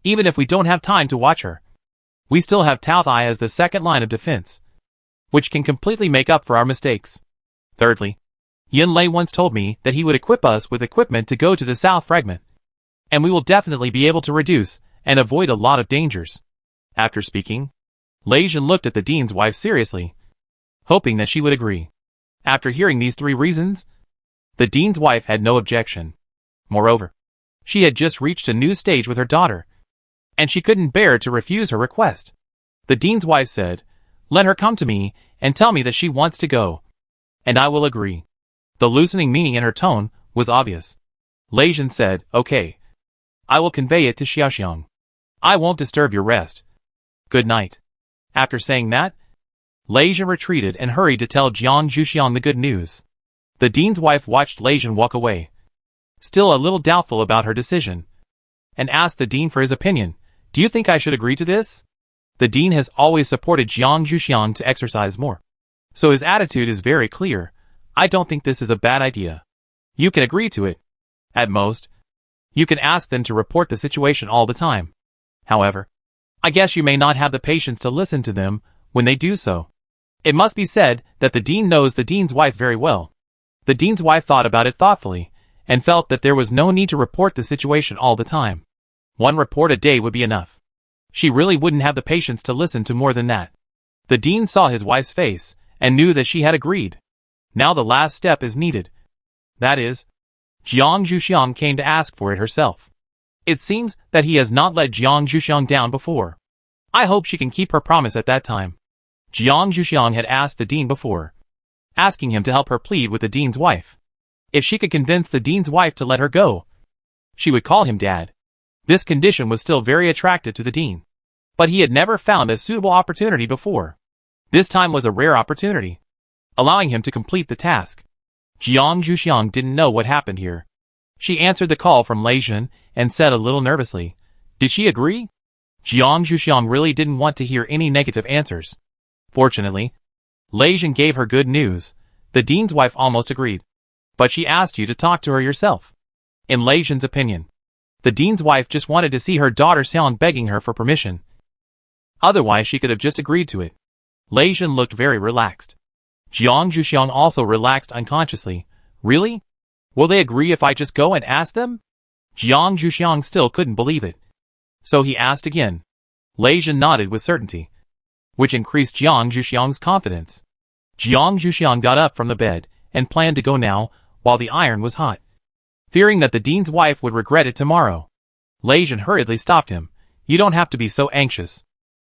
even if we don't have time to watch her, we still have Taotai as the second line of defense, which can completely make up for our mistakes. Thirdly, Yin Lei once told me that he would equip us with equipment to go to the South Fragment, and we will definitely be able to reduce and avoid a lot of dangers." After speaking, Lei Jin looked at the dean's wife seriously, hoping that she would agree. After hearing these three reasons, the dean's wife had no objection. Moreover, she had just reached a new stage with her daughter, and she couldn't bear to refuse her request. The dean's wife said, "Let her come to me and tell me that she wants to go, and I will agree." The loosening meaning in her tone was obvious. Lei Jin said, "Okay. I will convey it to Xiaoxiang. I won't disturb your rest. Good night." After saying that, Lei Jin retreated and hurried to tell Jiang Zhuxiang the good news. The dean's wife watched Lei Jin walk away, still a little doubtful about her decision, and asked the dean for his opinion. "Do you think I should agree to this?" The dean has always supported Jiang Zhuxiang to exercise more, so his attitude is very clear. I don't think this is a bad idea. You can agree to it. At most, you can ask them to report the situation all the time. However, I guess you may not have the patience to listen to them when they do so. It must be said that the dean knows the dean's wife very well. The dean's wife thought about it thoughtfully, and felt that there was no need to report the situation all the time. One report a day would be enough. She really wouldn't have the patience to listen to more than that. The dean saw his wife's face, and knew that she had agreed. Now the last step is needed. That is, Jiang Zhuxiang came to ask for it herself. It seems that he has not let Jiang Zhuxiang down before. I hope she can keep her promise at that time. Jiang Zhuxiang had asked the dean before, asking him to help her plead with the dean's wife. If she could convince the dean's wife to let her go, she would call him dad. This condition was still very attractive to the dean. But he had never found a suitable opportunity before. This time was a rare opportunity, allowing him to complete the task. Jiang Zhuxiang didn't know what happened here. She answered the call from Lei Zhen and said a little nervously, "Did she agree?" Jiang Zhuxiang really didn't want to hear any negative answers. Fortunately, Lei Zhen gave her good news. The dean's wife almost agreed. But she asked you to talk to her yourself. In Lei Zhen's opinion, the dean's wife just wanted to see her daughter Xiang begging her for permission. Otherwise she could have just agreed to it. Lei Zhen looked very relaxed. Jiang Zhuxiang also relaxed unconsciously. Really? Will they agree if I just go and ask them? Jiang Zhuxiang still couldn't believe it. So he asked again. Lei Zhen nodded with certainty, which increased Jiang Zhuxiang's confidence. Jiang Zhuxiang got up from the bed and planned to go now while the iron was hot, fearing that the dean's wife would regret it tomorrow. Lei Zhen hurriedly stopped him. You don't have to be so anxious.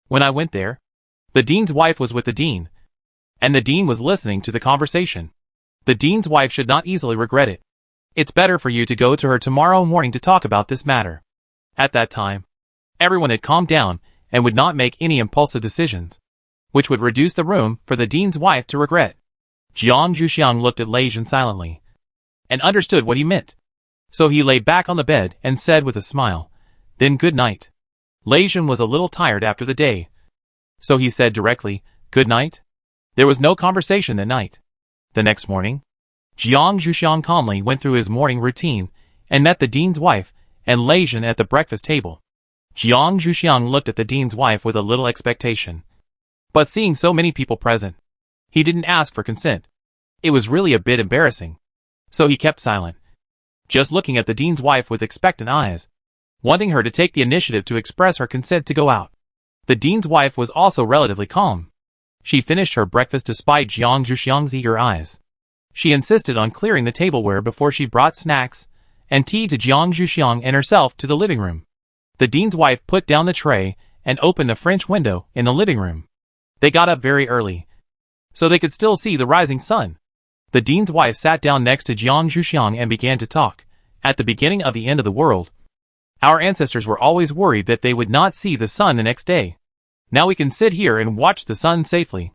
When I went there, the dean's wife was with the dean, and the dean was listening to the conversation. The dean's wife should not easily regret it. It's better for you to go to her tomorrow morning to talk about this matter. At that time, everyone had calmed down and would not make any impulsive decisions, which would reduce the room for the dean's wife to regret. Jiang Zhuxiang looked at Lei Zhen silently, and understood what he meant. So he lay back on the bed and said with a smile, "Then good night." Lei Zhen was a little tired after the day, so he said directly, "Good night." There was no conversation that night. The next morning, Jiang Zhuxiang calmly went through his morning routine and met the dean's wife and Lei Zhen at the breakfast table. Jiang Zhuxiang looked at the dean's wife with a little expectation. But seeing so many people present, he didn't ask for consent. It was really a bit embarrassing. So he kept silent, just looking at the dean's wife with expectant eyes, wanting her to take the initiative to express her consent to go out. The dean's wife was also relatively calm. She finished her breakfast despite Jiang Zhuxiang's eager eyes. She insisted on clearing the tableware before she brought snacks and tea to Jiang Zhuxiang and herself to the living room. The dean's wife put down the tray and opened the French window in the living room. They got up very early, so they could still see the rising sun. The dean's wife sat down next to Jiang Zhuxiang and began to talk. At the beginning of the end of the world, our ancestors were always worried that they would not see the sun the next day. Now we can sit here and watch the sun safely.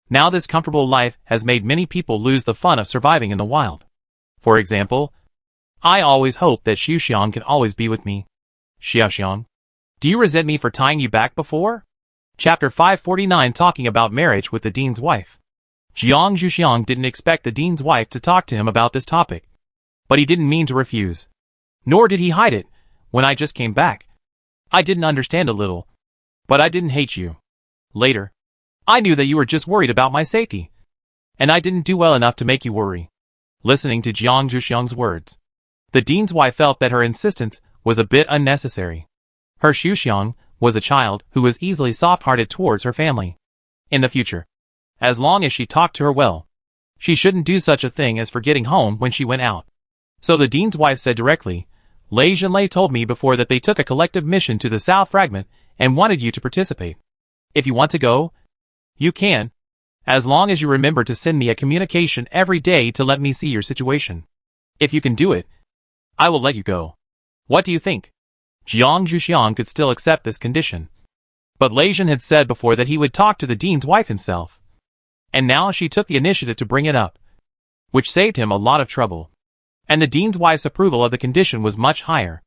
Now this comfortable life has made many people lose the fun of surviving in the wild. For example, I always hope that Xiuxiang can always be with me. Xiaoxiang, do you resent me for tying you back before? Chapter 549, talking about marriage with the dean's wife. Jiang Zhuxiang didn't expect the dean's wife to talk to him about this topic. But he didn't mean to refuse. Nor did he hide it when I just came back. I didn't understand a little, but I didn't hate you. Later, I knew that you were just worried about my safety, and I didn't do well enough to make you worry. Listening to Jiang Zhuxiang's words, the dean's wife felt that her insistence was a bit unnecessary. Her Xiuxiang was a child who was easily soft-hearted towards her family. In the future, as long as she talked to her well, she shouldn't do such a thing as forgetting home when she went out. So the dean's wife said directly, Lei Zhenlei told me before that they took a collective mission to the South Fragment and wanted you to participate. If you want to go, you can, as long as you remember to send me a communication every day to let me see your situation. If you can do it, I will let you go. What do you think? Jiang Zhuxiang could still accept this condition. But Lei Zhen had said before that he would talk to the dean's wife himself. And now she took the initiative to bring it up, which saved him a lot of trouble. And the dean's wife's approval of the condition was much higher.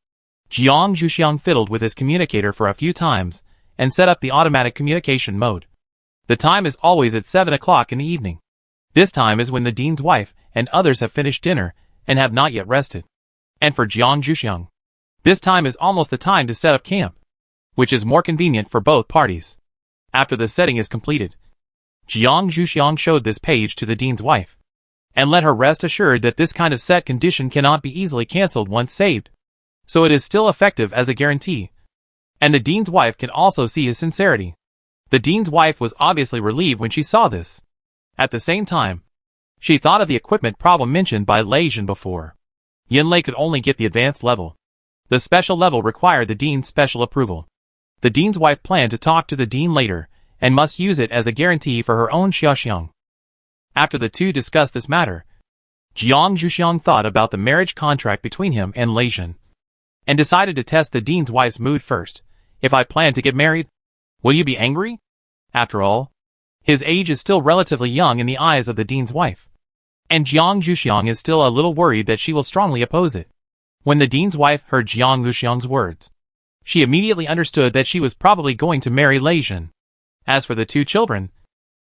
Jiang Zhuxiang fiddled with his communicator for a few times and set up the automatic communication mode. The time is always at 7 o'clock in the evening. This time is when the dean's wife and others have finished dinner and have not yet rested. And for Jiang Zhuxiang, this time is almost the time to set up camp, which is more convenient for both parties. After the setting is completed, Jiang Zhuxiang showed this page to the dean's wife, and let her rest assured that this kind of set condition cannot be easily cancelled once saved, so it is still effective as a guarantee. And the dean's wife can also see his sincerity. The dean's wife was obviously relieved when she saw this. At the same time, she thought of the equipment problem mentioned by Lei Jin before. Yin Lei could only get the advanced level. The special level required the dean's special approval. The dean's wife planned to talk to the dean later, and must use it as a guarantee for her own Xiaoxiang. After the two discussed this matter, Jiang Zhuxiang thought about the marriage contract between him and Lei Jin, and decided to test the dean's wife's mood first. If I plan to get married, will you be angry? After all, his age is still relatively young in the eyes of the dean's wife, and Jiang Zhuxiang is still a little worried that she will strongly oppose it. When the dean's wife heard Jiang Zhuxiang's words, she immediately understood that she was probably going to marry Lei Jin. As for the two children,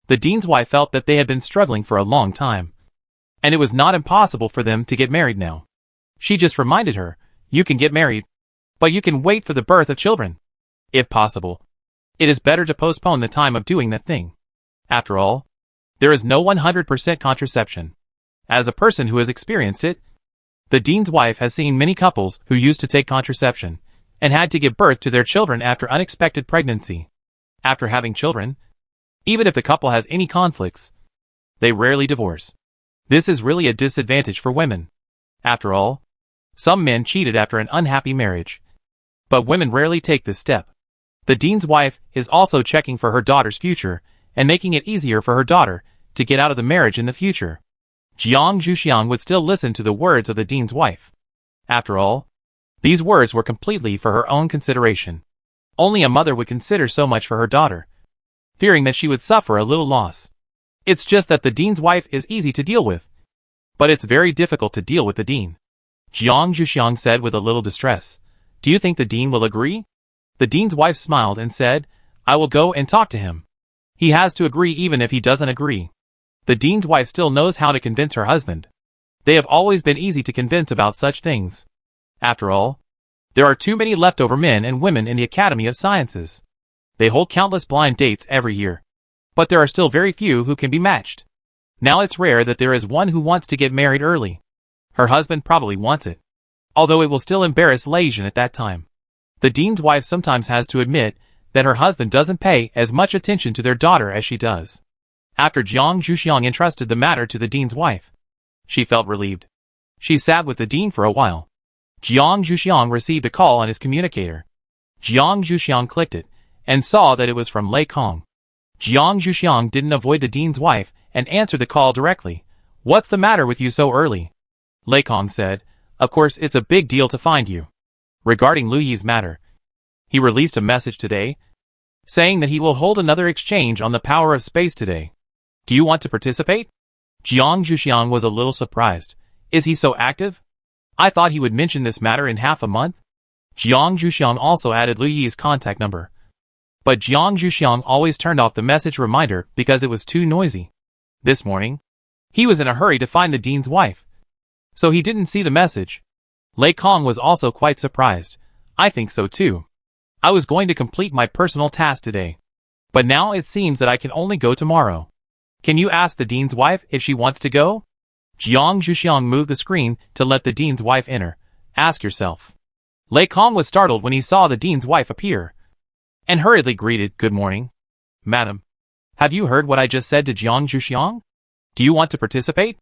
the dean's wife felt that they had been struggling for a long time, and it was not impossible for them to get married now. She just reminded her, you can get married, but you can wait for the birth of children. If possible, it is better to postpone the time of doing that thing. After all, there is no 100% contraception. As a person who has experienced it, the dean's wife has seen many couples who used to take contraception and had to give birth to their children after unexpected pregnancy. After having children, even if the couple has any conflicts, they rarely divorce. This is really a disadvantage for women. After all, some men cheated after an unhappy marriage, but women rarely take this step. The dean's wife is also checking for her daughter's future and making it easier for her daughter to get out of the marriage in the future. Jiang Zhuxiang would still listen to the words of the dean's wife. After all, these words were completely for her own consideration. Only a mother would consider so much for her daughter, fearing that she would suffer a little loss. It's just that the dean's wife is easy to deal with, but it's very difficult to deal with the dean. Jiang Zhuxiang said with a little distress, do you think the dean will agree? The dean's wife smiled and said, I will go and talk to him. He has to agree even if he doesn't agree. The dean's wife still knows how to convince her husband. They have always been easy to convince about such things. After all, there are too many leftover men and women in the Academy of Sciences. They hold countless blind dates every year, but there are still very few who can be matched. Now it's rare that there is one who wants to get married early. Her husband probably wants it, although it will still embarrass Lei Jin at that time. The dean's wife sometimes has to admit that her husband doesn't pay as much attention to their daughter as she does. After Jiang Zhuxiang entrusted the matter to the dean's wife, she felt relieved. She sat with the dean for a while. Jiang Zhuxiang received a call on his communicator. Jiang Zhuxiang clicked it, and saw that it was from Lei Kong. Jiang Zhuxiang didn't avoid the dean's wife, and answered the call directly. What's the matter with you so early? Lei Kong said, of course it's a big deal to find you. Regarding Lu Yi's matter, he released a message today, saying that he will hold another exchange on the power of space today. Do you want to participate? Jiang Zhuxiang was a little surprised. Is he so active? I thought he would mention this matter in half a month. Jiang Zhuxiang also added Lu Yi's contact number. But Jiang Zhuxiang always turned off the message reminder because it was too noisy. This morning, he was in a hurry to find the dean's wife, so he didn't see the message. Lei Kong was also quite surprised. I think so too. I was going to complete my personal task today, but now it seems that I can only go tomorrow. Can you ask the dean's wife if she wants to go? Jiang Zhuxiang moved the screen to let the dean's wife enter. Ask yourself. Lei Kong was startled when he saw the dean's wife appear, and hurriedly greeted, Good morning. Madam, have you heard what I just said to Jiang Zhuxiang? Do you want to participate?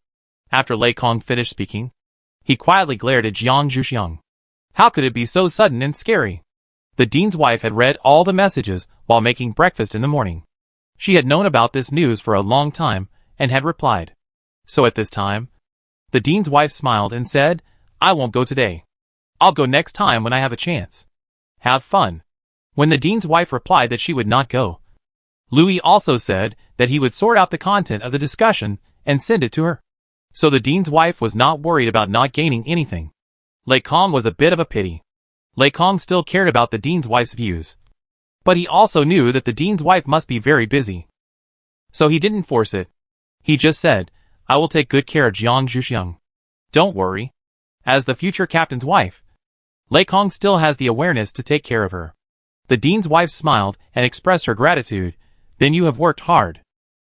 After Lei Kong finished speaking, he quietly glared at Jiang Zhuxiang. How could it be so sudden and scary? The dean's wife had read all the messages while making breakfast in the morning. She had known about this news for a long time, and had replied. So at this time, the dean's wife smiled and said, I won't go today. I'll go next time when I have a chance. Have fun. When the dean's wife replied that she would not go, Louis also said that he would sort out the content of the discussion and send it to her. So the dean's wife was not worried about not gaining anything. Lei Kong was a bit of a pity. Lei Kong still cared about the dean's wife's views, but he also knew that the dean's wife must be very busy. So he didn't force it. He just said, I will take good care of Jiang Zhuxiang. Don't worry. As the future captain's wife, Lei Kong still has the awareness to take care of her. The dean's wife smiled and expressed her gratitude. Then you have worked hard.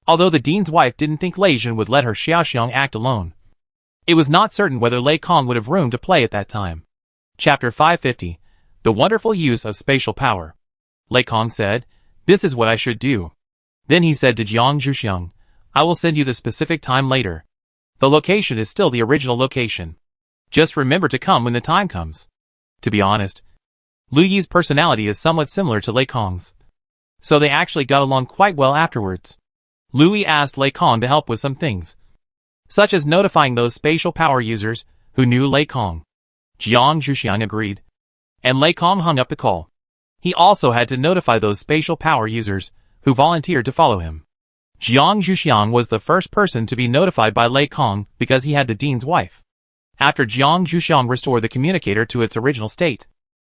Although the dean's wife didn't think Lei Jin would let her Xiaoxiang act alone, it was not certain whether Lei Kong would have room to play at that time. Chapter 550. The Wonderful Use of Spatial Power. Lei Kong said, "This is what I should do." Then he said to Jiang Zhuxiang, "I will send you the specific time later. The location is still the original location. Just remember to come when the time comes." To be honest, Lu Yi's personality is somewhat similar to Lei Kong's, so they actually got along quite well afterwards. Lu Yi asked Lei Kong to help with some things, such as notifying those spatial power users who knew Lei Kong. Jiang Zhuxiang agreed, and Lei Kong hung up the call. He also had to notify those spatial power users who volunteered to follow him. Jiang Zhuxiang was the first person to be notified by Lei Kong because he had the dean's wife. After Jiang Zhuxiang restored the communicator to its original state,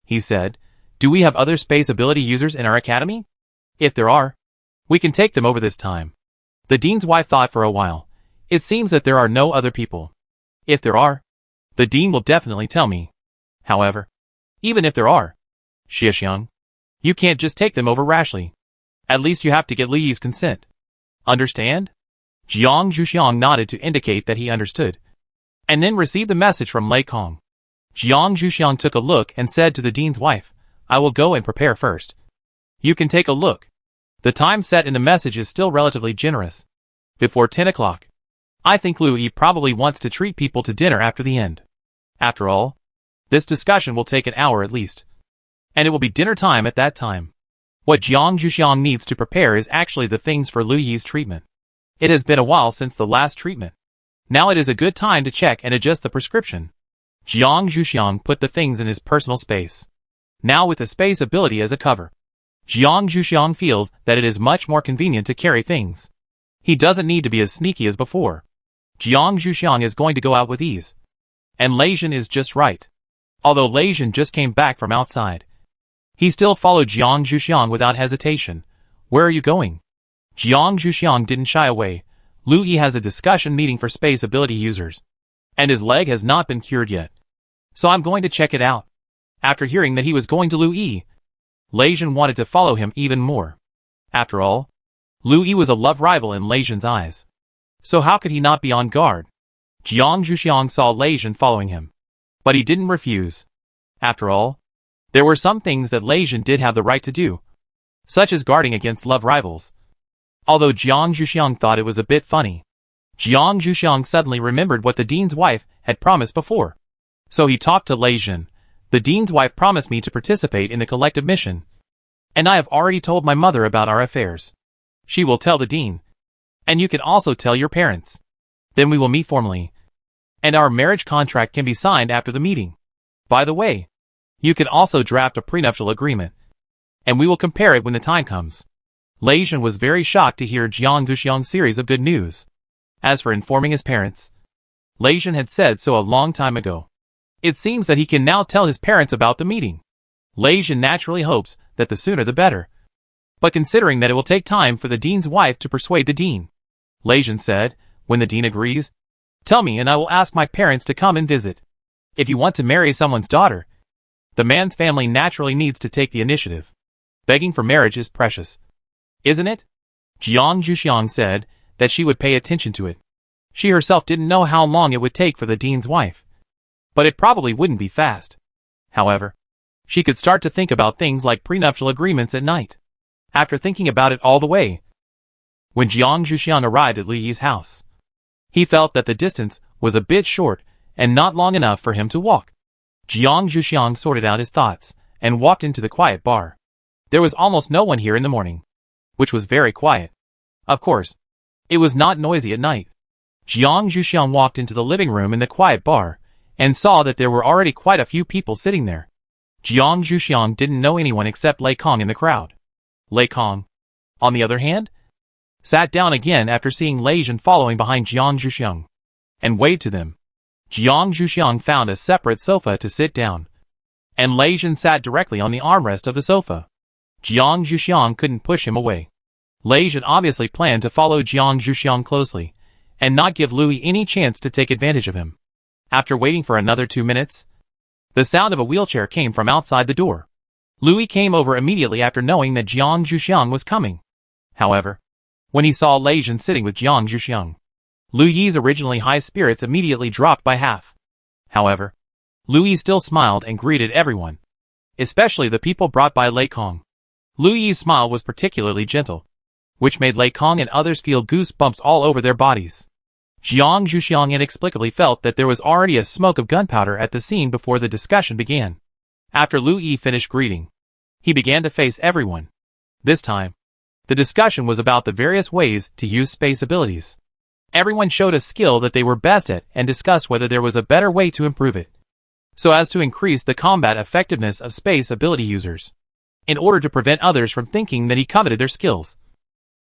he said, "Do we have other space ability users in our academy? If there are, we can take them over this time." The dean's wife thought for a while. "It seems that there are no other people. If there are, the dean will definitely tell me. However, even if there are, Xiaoxiang, you can't just take them over rashly. At least you have to get Li Yi's consent. Understand?" Jiang Zhuxiang nodded to indicate that he understood, and then received the message from Lei Kong. Jiang Zhuxiang took a look and said to the dean's wife, "I will go and prepare first. You can take a look." The time set in the message is still relatively generous. Before 10 o'clock. I think Lu Yi probably wants to treat people to dinner after the end. After all, this discussion will take an hour at least, and it will be dinner time at that time. What Jiang Zhuxiang needs to prepare is actually the things for Lu Yi's treatment. It has been a while since the last treatment. Now it is a good time to check and adjust the prescription. Jiang Zhuxiang put the things in his personal space. Now with the space ability as a cover, Jiang Zhuxiang feels that it is much more convenient to carry things. He doesn't need to be as sneaky as before. Jiang Zhuxiang is going to go out with ease. And Lei Jin is just right. Although Lei Jin just came back from outside, he still followed Jiang Zhuxiang without hesitation. "Where are you going?" Jiang Zhuxiang didn't shy away. Lu Yi has a discussion meeting for space ability users, and his leg has not been cured yet. So I'm going to check it out. After hearing that he was going to Lu Yi, Lei Jin wanted to follow him even more. After all, Lu Yi was a love rival in Lei Jin's eyes. So how could he not be on guard? Jiang Zhuxiang saw Lei Jin following him, but he didn't refuse. After all, there were some things that Lei Jin did have the right to do, such as guarding against love rivals. Although Jiang Zhuxiang thought it was a bit funny, Jiang Zhuxiang suddenly remembered what the dean's wife had promised before. So he talked to Lei Jin. "The dean's wife promised me to participate in the collective mission, and I have already told my mother about our affairs. She will tell the dean, and you can also tell your parents. Then we will meet formally, and our marriage contract can be signed after the meeting. By the way, you can also draft a prenuptial agreement, and we will compare it when the time comes." Lei Jin was very shocked to hear Jiang Zhuxiang's series of good news. As for informing his parents, Lei Jin had said so a long time ago. It seems that he can now tell his parents about the meeting. Lei Jin naturally hopes that the sooner the better. But considering that it will take time for the dean's wife to persuade the dean, Lei Jin said, "When the dean agrees, tell me and I will ask my parents to come and visit. If you want to marry someone's daughter, the man's family naturally needs to take the initiative. Begging for marriage is precious, isn't it?" Jiang Zhuxiang said that she would pay attention to it. She herself didn't know how long it would take for the dean's wife, but it probably wouldn't be fast. However, she could start to think about things like prenuptial agreements at night. After thinking about it all the way, when Jiang Zhuxiang arrived at Lu Yi's house, he felt that the distance was a bit short and not long enough for him to walk. Jiang Zhuxiang sorted out his thoughts and walked into the quiet bar. There was almost no one here in the morning, which was very quiet. Of course, it was not noisy at night. Jiang Zhuxiang walked into the living room in the quiet bar and saw that there were already quite a few people sitting there. Jiang Zhuxiang didn't know anyone except Lei Kong in the crowd. Lei Kong, on the other hand, sat down again after seeing Lei Jin following behind Jiang Zhuxiang, and waved to them. Jiang Zhuxiang found a separate sofa to sit down, and Lei Jin sat directly on the armrest of the sofa. Jiang Zhuxiang couldn't push him away. Lei Jin obviously planned to follow Jiang Zhuxiang closely, and not give Louis any chance to take advantage of him. After waiting for another 2 minutes, the sound of a wheelchair came from outside the door. Louis came over immediately after knowing that Jiang Zhuxiang was coming. However, when he saw Lei Jin sitting with Jiang Zhuxiang, Lu Yi's originally high spirits immediately dropped by half. However, Lu Yi still smiled and greeted everyone, especially the people brought by Lei Kong. Lu Yi's smile was particularly gentle, which made Lei Kong and others feel goosebumps all over their bodies. Jiang Zhuxiang inexplicably felt that there was already a smoke of gunpowder at the scene before the discussion began. After Lu Yi finished greeting, he began to face everyone. This time, the discussion was about the various ways to use space abilities. Everyone showed a skill that they were best at and discussed whether there was a better way to improve it, so as to increase the combat effectiveness of space ability users, in order to prevent others from thinking that he coveted their skills.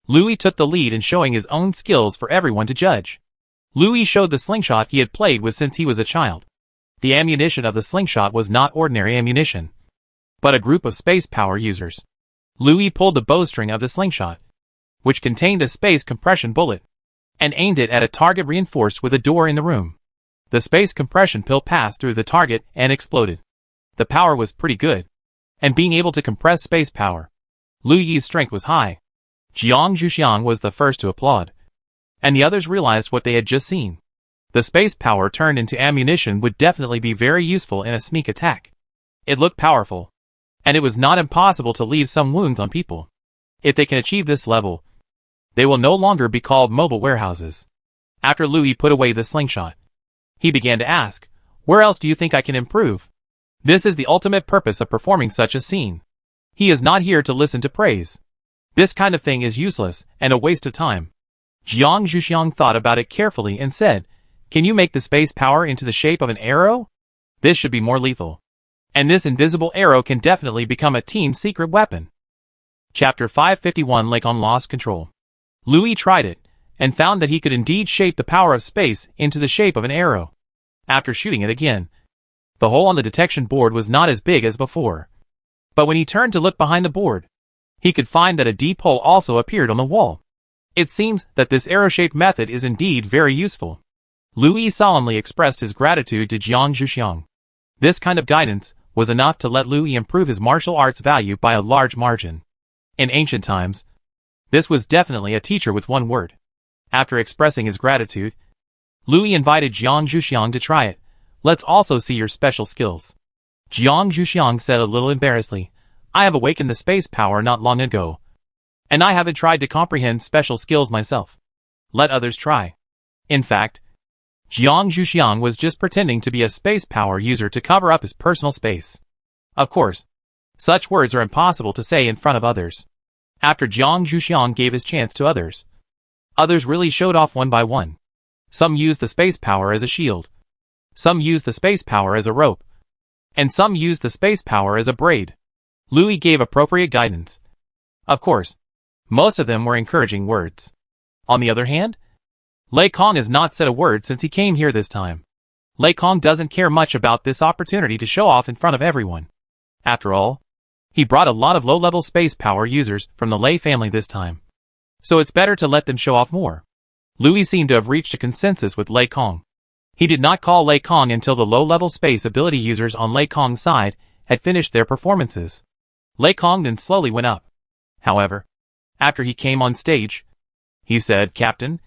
Louis took the lead in showing his own skills for everyone to judge. Louis showed the slingshot he had played with since he was a child. The ammunition of the slingshot was not ordinary ammunition, but a group of space power users. Louis pulled the bowstring of the slingshot, which contained a space compression bullet, and aimed it at a target reinforced with a door in the room. The space compression pill passed through the target and exploded. The power was pretty good, and being able to compress space power, Lu Yi's strength was high. Jiang Zhuxiang was the first to applaud, and the others realized what they had just seen. The space power turned into ammunition would definitely be very useful in a sneak attack. It looked powerful, and it was not impossible to leave some wounds on people. If they can achieve this level, they will no longer be called mobile warehouses. After Louis put away the slingshot, he began to ask, "Where else do you think I can improve?" This is the ultimate purpose of performing such a scene. He is not here to listen to praise. This kind of thing is useless and a waste of time. Jiang Zhuxiang thought about it carefully and said, "Can you make the space power into the shape of an arrow? This should be more lethal. And this invisible arrow can definitely become a team secret weapon." Chapter 551 Lei Kong Lost Control. Louis tried it, and found that he could indeed shape the power of space into the shape of an arrow. After shooting it again, the hole on the detection board was not as big as before. But when he turned to look behind the board, he could find that a deep hole also appeared on the wall. It seems that this arrow-shaped method is indeed very useful. Louis solemnly expressed his gratitude to Jiang Zhuxiang. This kind of guidance was enough to let Louis improve his martial arts value by a large margin. In ancient times, this was definitely a teacher with one word. After expressing his gratitude, Louis invited Jiang Zhuxiang to try it. "Let's also see your special skills." Jiang Zhuxiang said a little embarrassedly, "I have awakened the space power not long ago, and I haven't tried to comprehend special skills myself. Let others try." In fact, Jiang Zhuxiang was just pretending to be a space power user to cover up his personal space. Of course, such words are impossible to say in front of others. After Jiang Zhuxiang gave his chance to others, others really showed off one by one. Some used the space power as a shield, some used the space power as a rope, and some used the space power as a braid. Louis gave appropriate guidance. Of course, most of them were encouraging words. On the other hand, Lei Kong has not said a word since he came here this time. Lei Kong doesn't care much about this opportunity to show off in front of everyone. After all, he brought a lot of low-level space power users from the Lei family this time, so it's better to let them show off more. Louis seemed to have reached a consensus with Lei Kong. He did not call Lei Kong until the low-level space ability users on Lei Kong's side had finished their performances. Lei Kong then slowly went up. However, after he came on stage, he said, "Captain,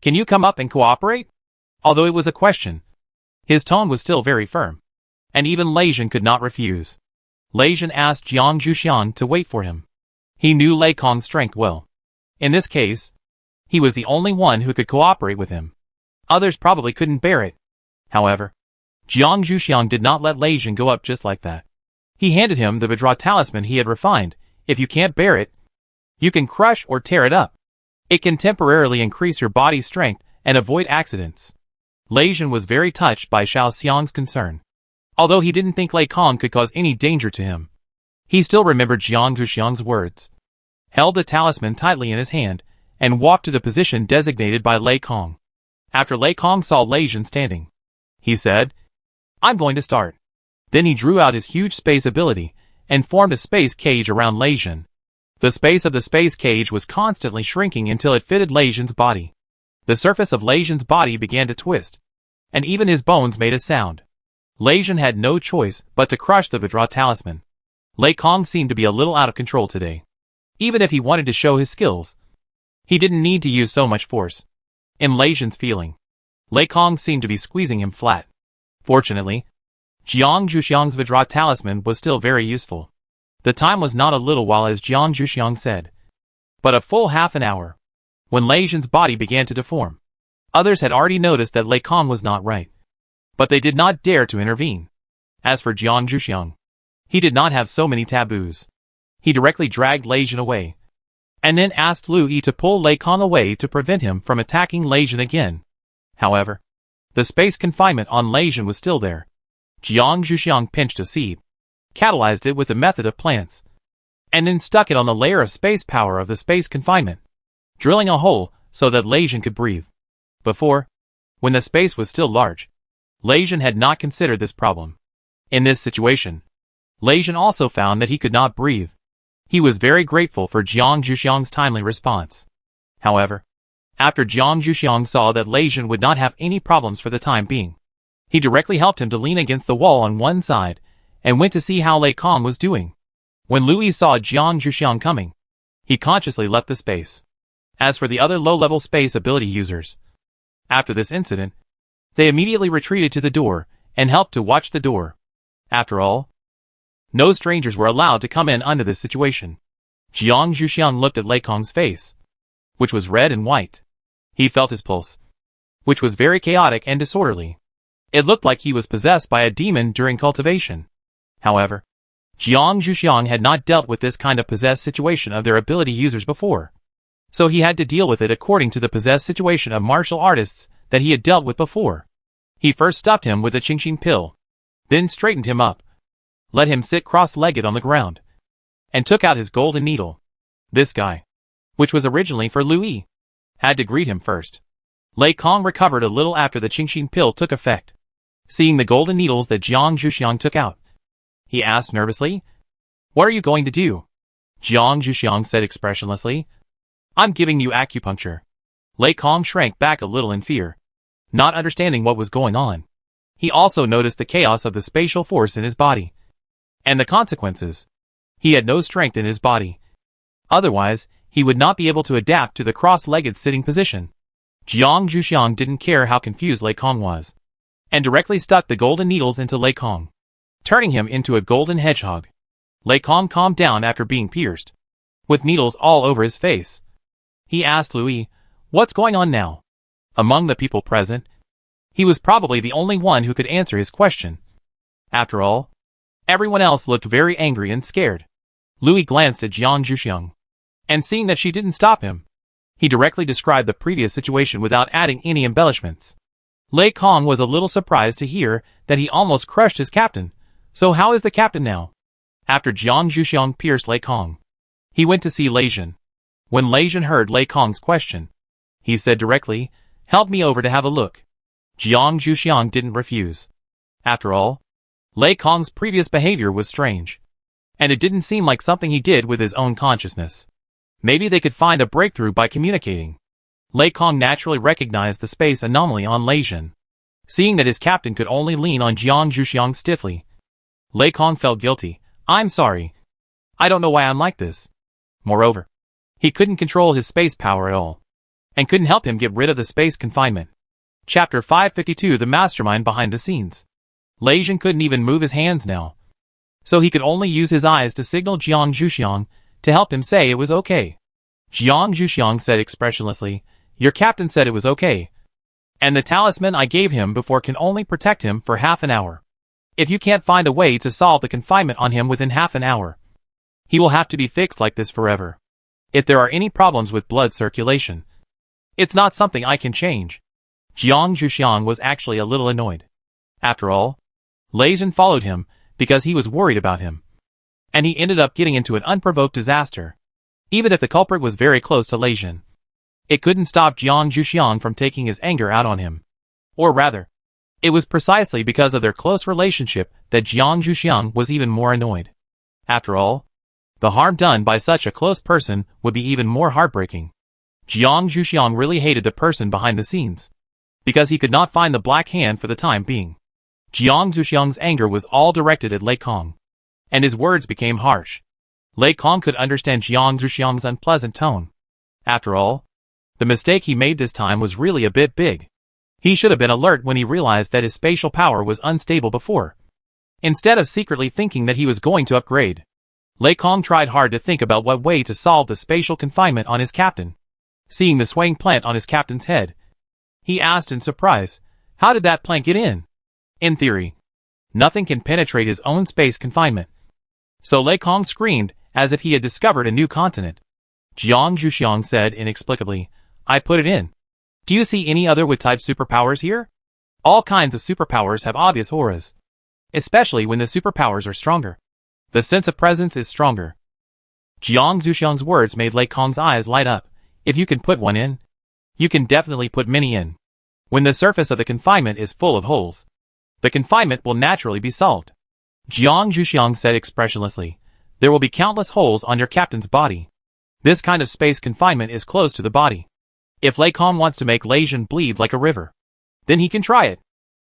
can you come up and cooperate?" Although it was a question, his tone was still very firm, and even Lei Jin could not refuse. Lei Jin asked Jiang Zhuxiang to wait for him. He knew Lei Kong's strength well. In this case, he was the only one who could cooperate with him. Others probably couldn't bear it. However, Jiang Zhuxiang did not let Lei Jin go up just like that. He handed him the Vidra talisman he had refined. "If you can't bear it, you can crush or tear it up. It can temporarily increase your body's strength and avoid accidents." Lei Jin was very touched by Xiao Xiang's concern. Although he didn't think Lei Kong could cause any danger to him, he still remembered Jiang Zhuxiang's words, held the talisman tightly in his hand, and walked to the position designated by Lei Kong. After Lei Kong saw Lei Jin standing, he said, "I'm going to start." Then he drew out his huge space ability, and formed a space cage around Lei Jin. The space of the space cage was constantly shrinking until it fitted Lei Jin's body. The surface of Lei Zhen's body began to twist, and even his bones made a sound. Lei Zhen had no choice but to crush the Vidra talisman. Lei Kong seemed to be a little out of control today. Even if he wanted to show his skills, he didn't need to use so much force. In Lei Zhen's feeling, Lei Kong seemed to be squeezing him flat. Fortunately, Jiang Zhuxiang's Vidra talisman was still very useful. The time was not a little while, as Jiang Zhuxiang said, but a full half an hour. When Lei Zhen's body began to deform, others had already noticed that Lei Kong was not right, but they did not dare to intervene. As for Jiang Zhuxiang, he did not have so many taboos. He directly dragged Lei Zhen away, and then asked Lu Yi to pull Lei Kong away to prevent him from attacking Lei Zhen again. However, the space confinement on Lei Zhen was still there. Jiang Zhuxiang pinched a seed, catalyzed it with the method of plants, and then stuck it on the layer of space power of the space confinement, drilling a hole so that Lei Zhen could breathe. Before, when the space was still large, Lei Zhen had not considered this problem. In this situation, Lei Zhen also found that he could not breathe. He was very grateful for Jiang Zhuxiang's timely response. However, after Jiang Zhuxiang saw that Lei Zhen would not have any problems for the time being, he directly helped him to lean against the wall on one side and went to see how Lei Kong was doing. When Lu Yi saw Jiang Zhuxiang coming, he consciously left the space. As for the other low-level space ability users, after this incident, they immediately retreated to the door and helped to watch the door. After all, no strangers were allowed to come in under this situation. Jiang Zhuxiang looked at Lei Kong's face, which was red and white. He felt his pulse, which was very chaotic and disorderly. It looked like he was possessed by a demon during cultivation. However, Jiang Zhuxiang had not dealt with this kind of possessed situation of their ability users before, so he had to deal with it according to the possessed situation of martial artists that he had dealt with before. He first stuffed him with a Qingxing pill, then straightened him up, let him sit cross-legged on the ground, and took out his golden needle. This guy, which was originally for Lu Yi, had to greet him first. Lei Kong recovered a little after the Qingxing pill took effect. Seeing the golden needles that Jiang Zhuxiang took out, he asked nervously, "What are you going to do?" Jiang Zhuxiang said expressionlessly, "I'm giving you acupuncture." Lei Kong shrank back a little in fear, not understanding what was going on. He also noticed the chaos of the spatial force in his body, and the consequences. He had no strength in his body. Otherwise, he would not be able to adapt to the cross-legged sitting position. Jiang Zhuxiang didn't care how confused Lei Kong was, and directly stuck the golden needles into Lei Kong, turning him into a golden hedgehog. Lei Kong calmed down after being pierced, with needles all over his face. He asked Lu Yi, "What's going on now?" Among the people present, he was probably the only one who could answer his question. After all, everyone else looked very angry and scared. Lu Yi glanced at Jiang Zhuxiang, and seeing that she didn't stop him, he directly described the previous situation without adding any embellishments. Lei Kong was a little surprised to hear that he almost crushed his captain. So how is the captain now? After Jiang Zhuxiang pierced Lei Kong, he went to see Lei Zhen. When Lei Zhen heard Lei Kong's question, he said directly, "Help me over to have a look." Jiang Zhuxiang didn't refuse. After all, Lei Kong's previous behavior was strange, and it didn't seem like something he did with his own consciousness. Maybe they could find a breakthrough by communicating. Lei Kong naturally recognized the space anomaly on Lei Zhen. Seeing that his captain could only lean on Jiang Zhuxiang stiffly, Lei Kong felt guilty. "I'm sorry. I don't know why I'm like this." Moreover, he couldn't control his space power at all, and couldn't help him get rid of the space confinement. Chapter 552: The Mastermind Behind the Scenes. Lei Zhen couldn't even move his hands now, so he could only use his eyes to signal Jiang Zhuxiang to help him say it was okay. Jiang Zhuxiang said expressionlessly, "Your captain said it was okay, and the talisman I gave him before can only protect him for half an hour. If you can't find a way to solve the confinement on him within half an hour, he will have to be fixed like this forever. If there are any problems with blood circulation, it's not something I can change." Jiang Zhuxiang was actually a little annoyed. After all, Lei Zhen followed him because he was worried about him, and he ended up getting into an unprovoked disaster. Even if the culprit was very close to Lei Zhen, it couldn't stop Jiang Zhuxiang from taking his anger out on him. Or rather, it was precisely because of their close relationship that Jiang Zhuxiang was even more annoyed. After all, the harm done by such a close person would be even more heartbreaking. Jiang Zhuxiang really hated the person behind the scenes, because he could not find the Black Hand for the time being. Jiang Zhuxiang's anger was all directed at Lei Kong, and his words became harsh. Lei Kong could understand Jiang Zhuxiang's unpleasant tone. After all, the mistake he made this time was really a bit big. He should have been alert when he realized that his spatial power was unstable before. Instead of secretly thinking that he was going to upgrade, Lei Kong tried hard to think about what way to solve the spatial confinement on his captain. Seeing the swaying plant on his captain's head, he asked in surprise, how did that plant get in? In theory, nothing can penetrate his own space confinement. So Lei Kong screamed, as if he had discovered a new continent. Jiang Zhuxiang said inexplicably, I put it in. Do you see any other with-type superpowers here? All kinds of superpowers have obvious auras, especially when the superpowers are stronger. The sense of presence is stronger. Jiang Zhuxiang's words made Lei Kong's eyes light up. If you can put one in, you can definitely put many in. When the surface of the confinement is full of holes, the confinement will naturally be solved. Jiang Zhuxiang said expressionlessly, there will be countless holes on your captain's body. This kind of space confinement is close to the body. If Lei Kong wants to make Lei Jin bleed like a river, then he can try it.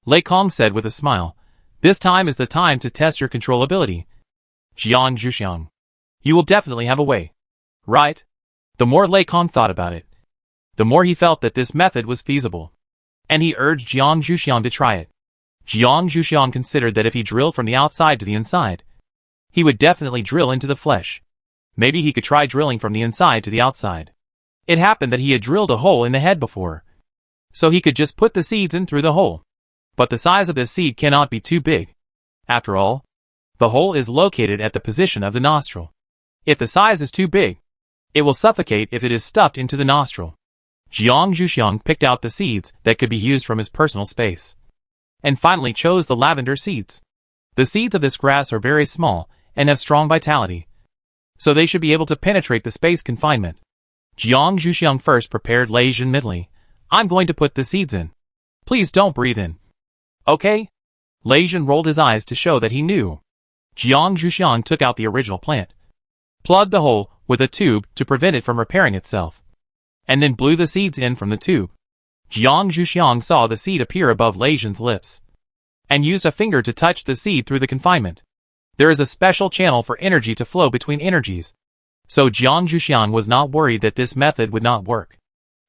Lei Kong said with a smile, this time is the time to test your controllability. Jiang Zhuxiang, you will definitely have a way, right? The more Lei Kong thought about it, the more he felt that this method was feasible, and he urged Jiang Zhuxiang to try it. Jiang Zhuxiang considered that if he drilled from the outside to the inside, he would definitely drill into the flesh. Maybe he could try drilling from the inside to the outside. It happened that he had drilled a hole in the head before, so he could just put the seeds in through the hole. But the size of this seed cannot be too big. After all, the hole is located at the position of the nostril. If the size is too big, it will suffocate if it is stuffed into the nostril. Jiang Zhuxiang picked out the seeds that could be used from his personal space, and finally chose the lavender seeds. The seeds of this grass are very small and have strong vitality, so they should be able to penetrate the space confinement. Jiang Zhuxiang first prepared Lei Jin mentally. I'm going to put the seeds in. Please don't breathe in. Okay? Lei Jin rolled his eyes to show that he knew. Jiang Zhuxiang took out the original plant, plugged the hole with a tube to prevent it from repairing itself, and then blew the seeds in from the tube. Jiang Zhuxiang saw the seed appear above Lei Jin's lips, and used a finger to touch the seed through the confinement. There is a special channel for energy to flow between energies, so Jiang Zhuxiang was not worried that this method would not work.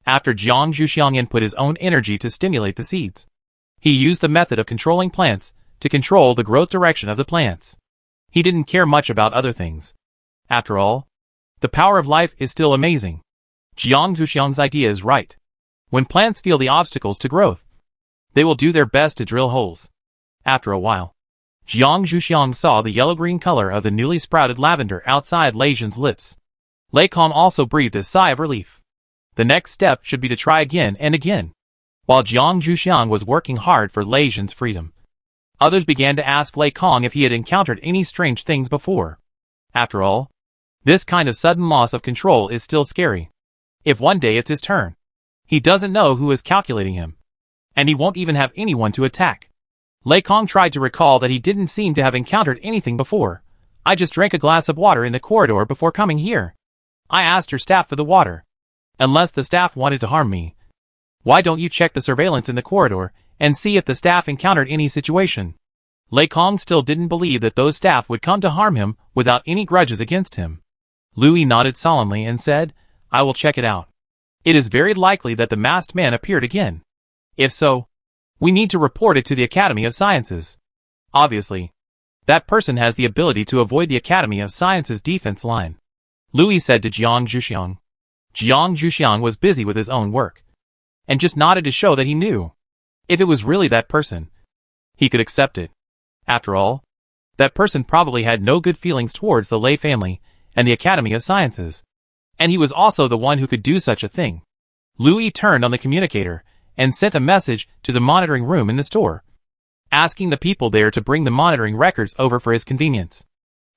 After Jiang Zhuxiang input his own energy to stimulate the seeds, he used the method of controlling plants to control the growth direction of the plants. He didn't care much about other things. After all, the power of life is still amazing. Jiang Zhuxiang's idea is right. When plants feel the obstacles to growth, they will do their best to drill holes. After a while, Jiang Zhuxiang saw the yellow-green color of the newly sprouted lavender outside Lei Jin's lips. Lei Kong also breathed a sigh of relief. The next step should be to try again and again. While Jiang Zhuxiang was working hard for Lei Jin's freedom, others began to ask Lei Kong if he had encountered any strange things before. After all, this kind of sudden loss of control is still scary. If one day it's his turn, he doesn't know who is calculating him, and he won't even have anyone to attack. Lei Kong tried to recall that he didn't seem to have encountered anything before. I just drank a glass of water in the corridor before coming here. I asked your staff for the water. Unless the staff wanted to harm me, why don't you check the surveillance in the corridor and see if the staff encountered any situation? Lei Kong still didn't believe that those staff would come to harm him without any grudges against him. Louis nodded solemnly and said, I will check it out. It is very likely that the masked man appeared again. If so, we need to report it to the Academy of Sciences. Obviously, that person has the ability to avoid the Academy of Sciences' defense line, Louis said to Jiang Zhuxiang. Jiang Zhuxiang was busy with his own work, and just nodded to show that he knew. If it was really that person, he could accept it. After all, that person probably had no good feelings towards the Lei family and the Academy of Sciences, and he was also the one who could do such a thing. Louis turned on the communicator and sent a message to the monitoring room in the store, asking the people there to bring the monitoring records over for his convenience.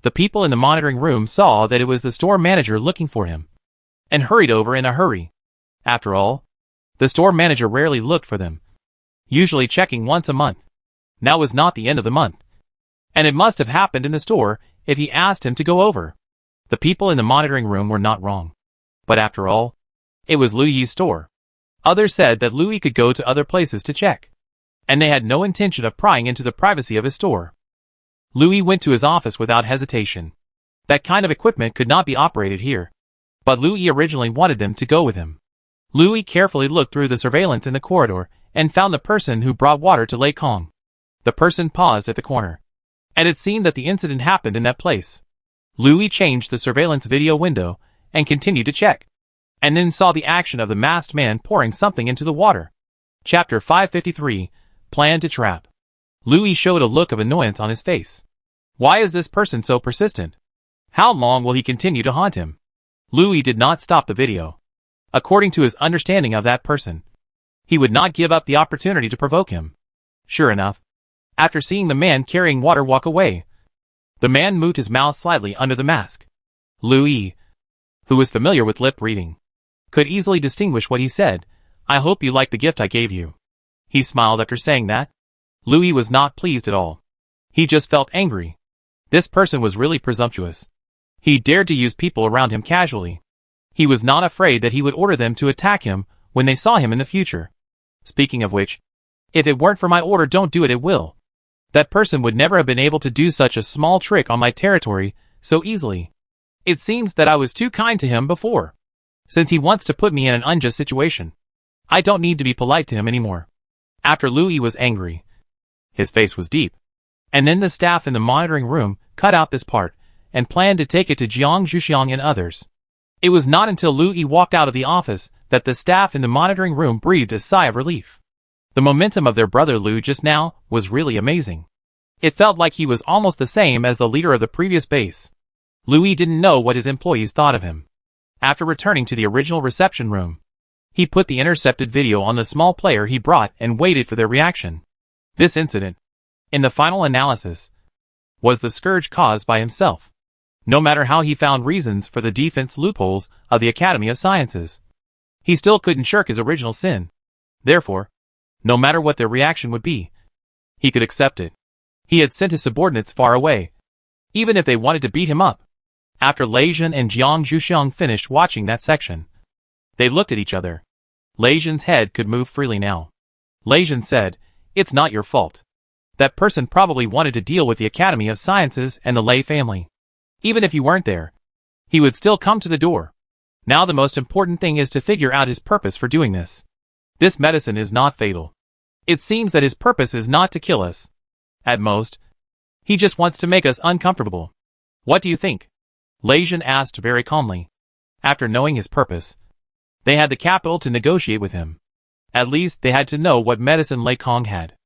The people in the monitoring room saw that it was the store manager looking for him, and hurried over in a hurry. After all, the store manager rarely looked for them, usually checking once a month. Now was not the end of the month, and it must have happened in the store if he asked him to go over. The people in the monitoring room were not wrong. But after all, It was Liu Yi's store. Others said that Liu Yi could go to other places to check, and they had no intention of prying into the privacy of his store. Liu Yi went to his office without hesitation. That kind of equipment could not be operated here. But Liu Yi originally wanted them to go with him. Liu Yi carefully looked through the surveillance in the corridor and found the person who brought water to Lei Kong. The person paused at the corner, and it seemed that the incident happened in that place. Liu Yi changed the surveillance video window and continued to check, and then saw the action of the masked man pouring something into the water. Chapter 553, Plan to Trap. Liu Yi showed a look of annoyance on his face. Why is this person so persistent? How long will he continue to haunt him? Liu Yi did not stop the video. According to his understanding of that person, he would not give up the opportunity to provoke him. Sure enough, after seeing the man carrying water walk away, the man moved his mouth slightly under the mask. Liu Yi, who was familiar with lip reading, could easily distinguish what he said. I hope you like the gift I gave you. He smiled after saying that. Liu Yi was not pleased at all. He just felt angry. This person was really presumptuous. He dared to use people around him casually. He was not afraid that he would order them to attack him when they saw him in the future. Speaking of which, if it weren't for my order, don't do it, it will. That person would never have been able to do such a small trick on my territory so easily. It seems that I was too kind to him before. Since he wants to put me in an unjust situation, I don't need to be polite to him anymore. After Liu Yi was angry, his face was deep. And then the staff in the monitoring room cut out this part and planned to take it to Jiang Zhuxiang and others. It was not until Liu Yi walked out of the office that the staff in the monitoring room breathed a sigh of relief. The momentum of their brother Liu just now was really amazing. It felt like he was almost the same as the leader of the previous base. Liu Yi didn't know what his employees thought of him. After returning to the original reception room, he put the intercepted video on the small player he brought and waited for their reaction. This incident, in the final analysis, was the scourge caused by himself. No matter how he found reasons for the defense loopholes of the Academy of Sciences, he still couldn't shirk his original sin. Therefore, no matter what their reaction would be, he could accept it. He had sent his subordinates far away, even if they wanted to beat him up. After Lei Zhen and Jiang Zhuxiang finished watching that section, they looked at each other. Lei Zhen's head could move freely now. Lei Zhen said, "It's not your fault. That person probably wanted to deal with the Academy of Sciences and the Lei family. Even if you weren't there, he would still come to the door. Now the most important thing is to figure out his purpose for doing this. This medicine is not fatal. It seems that his purpose is not to kill us. At most, he just wants to make us uncomfortable. What do you think?" Lei Zhen asked very calmly. After knowing his purpose, they had the capital to negotiate with him. At least they had to know what medicine Lei Kong had.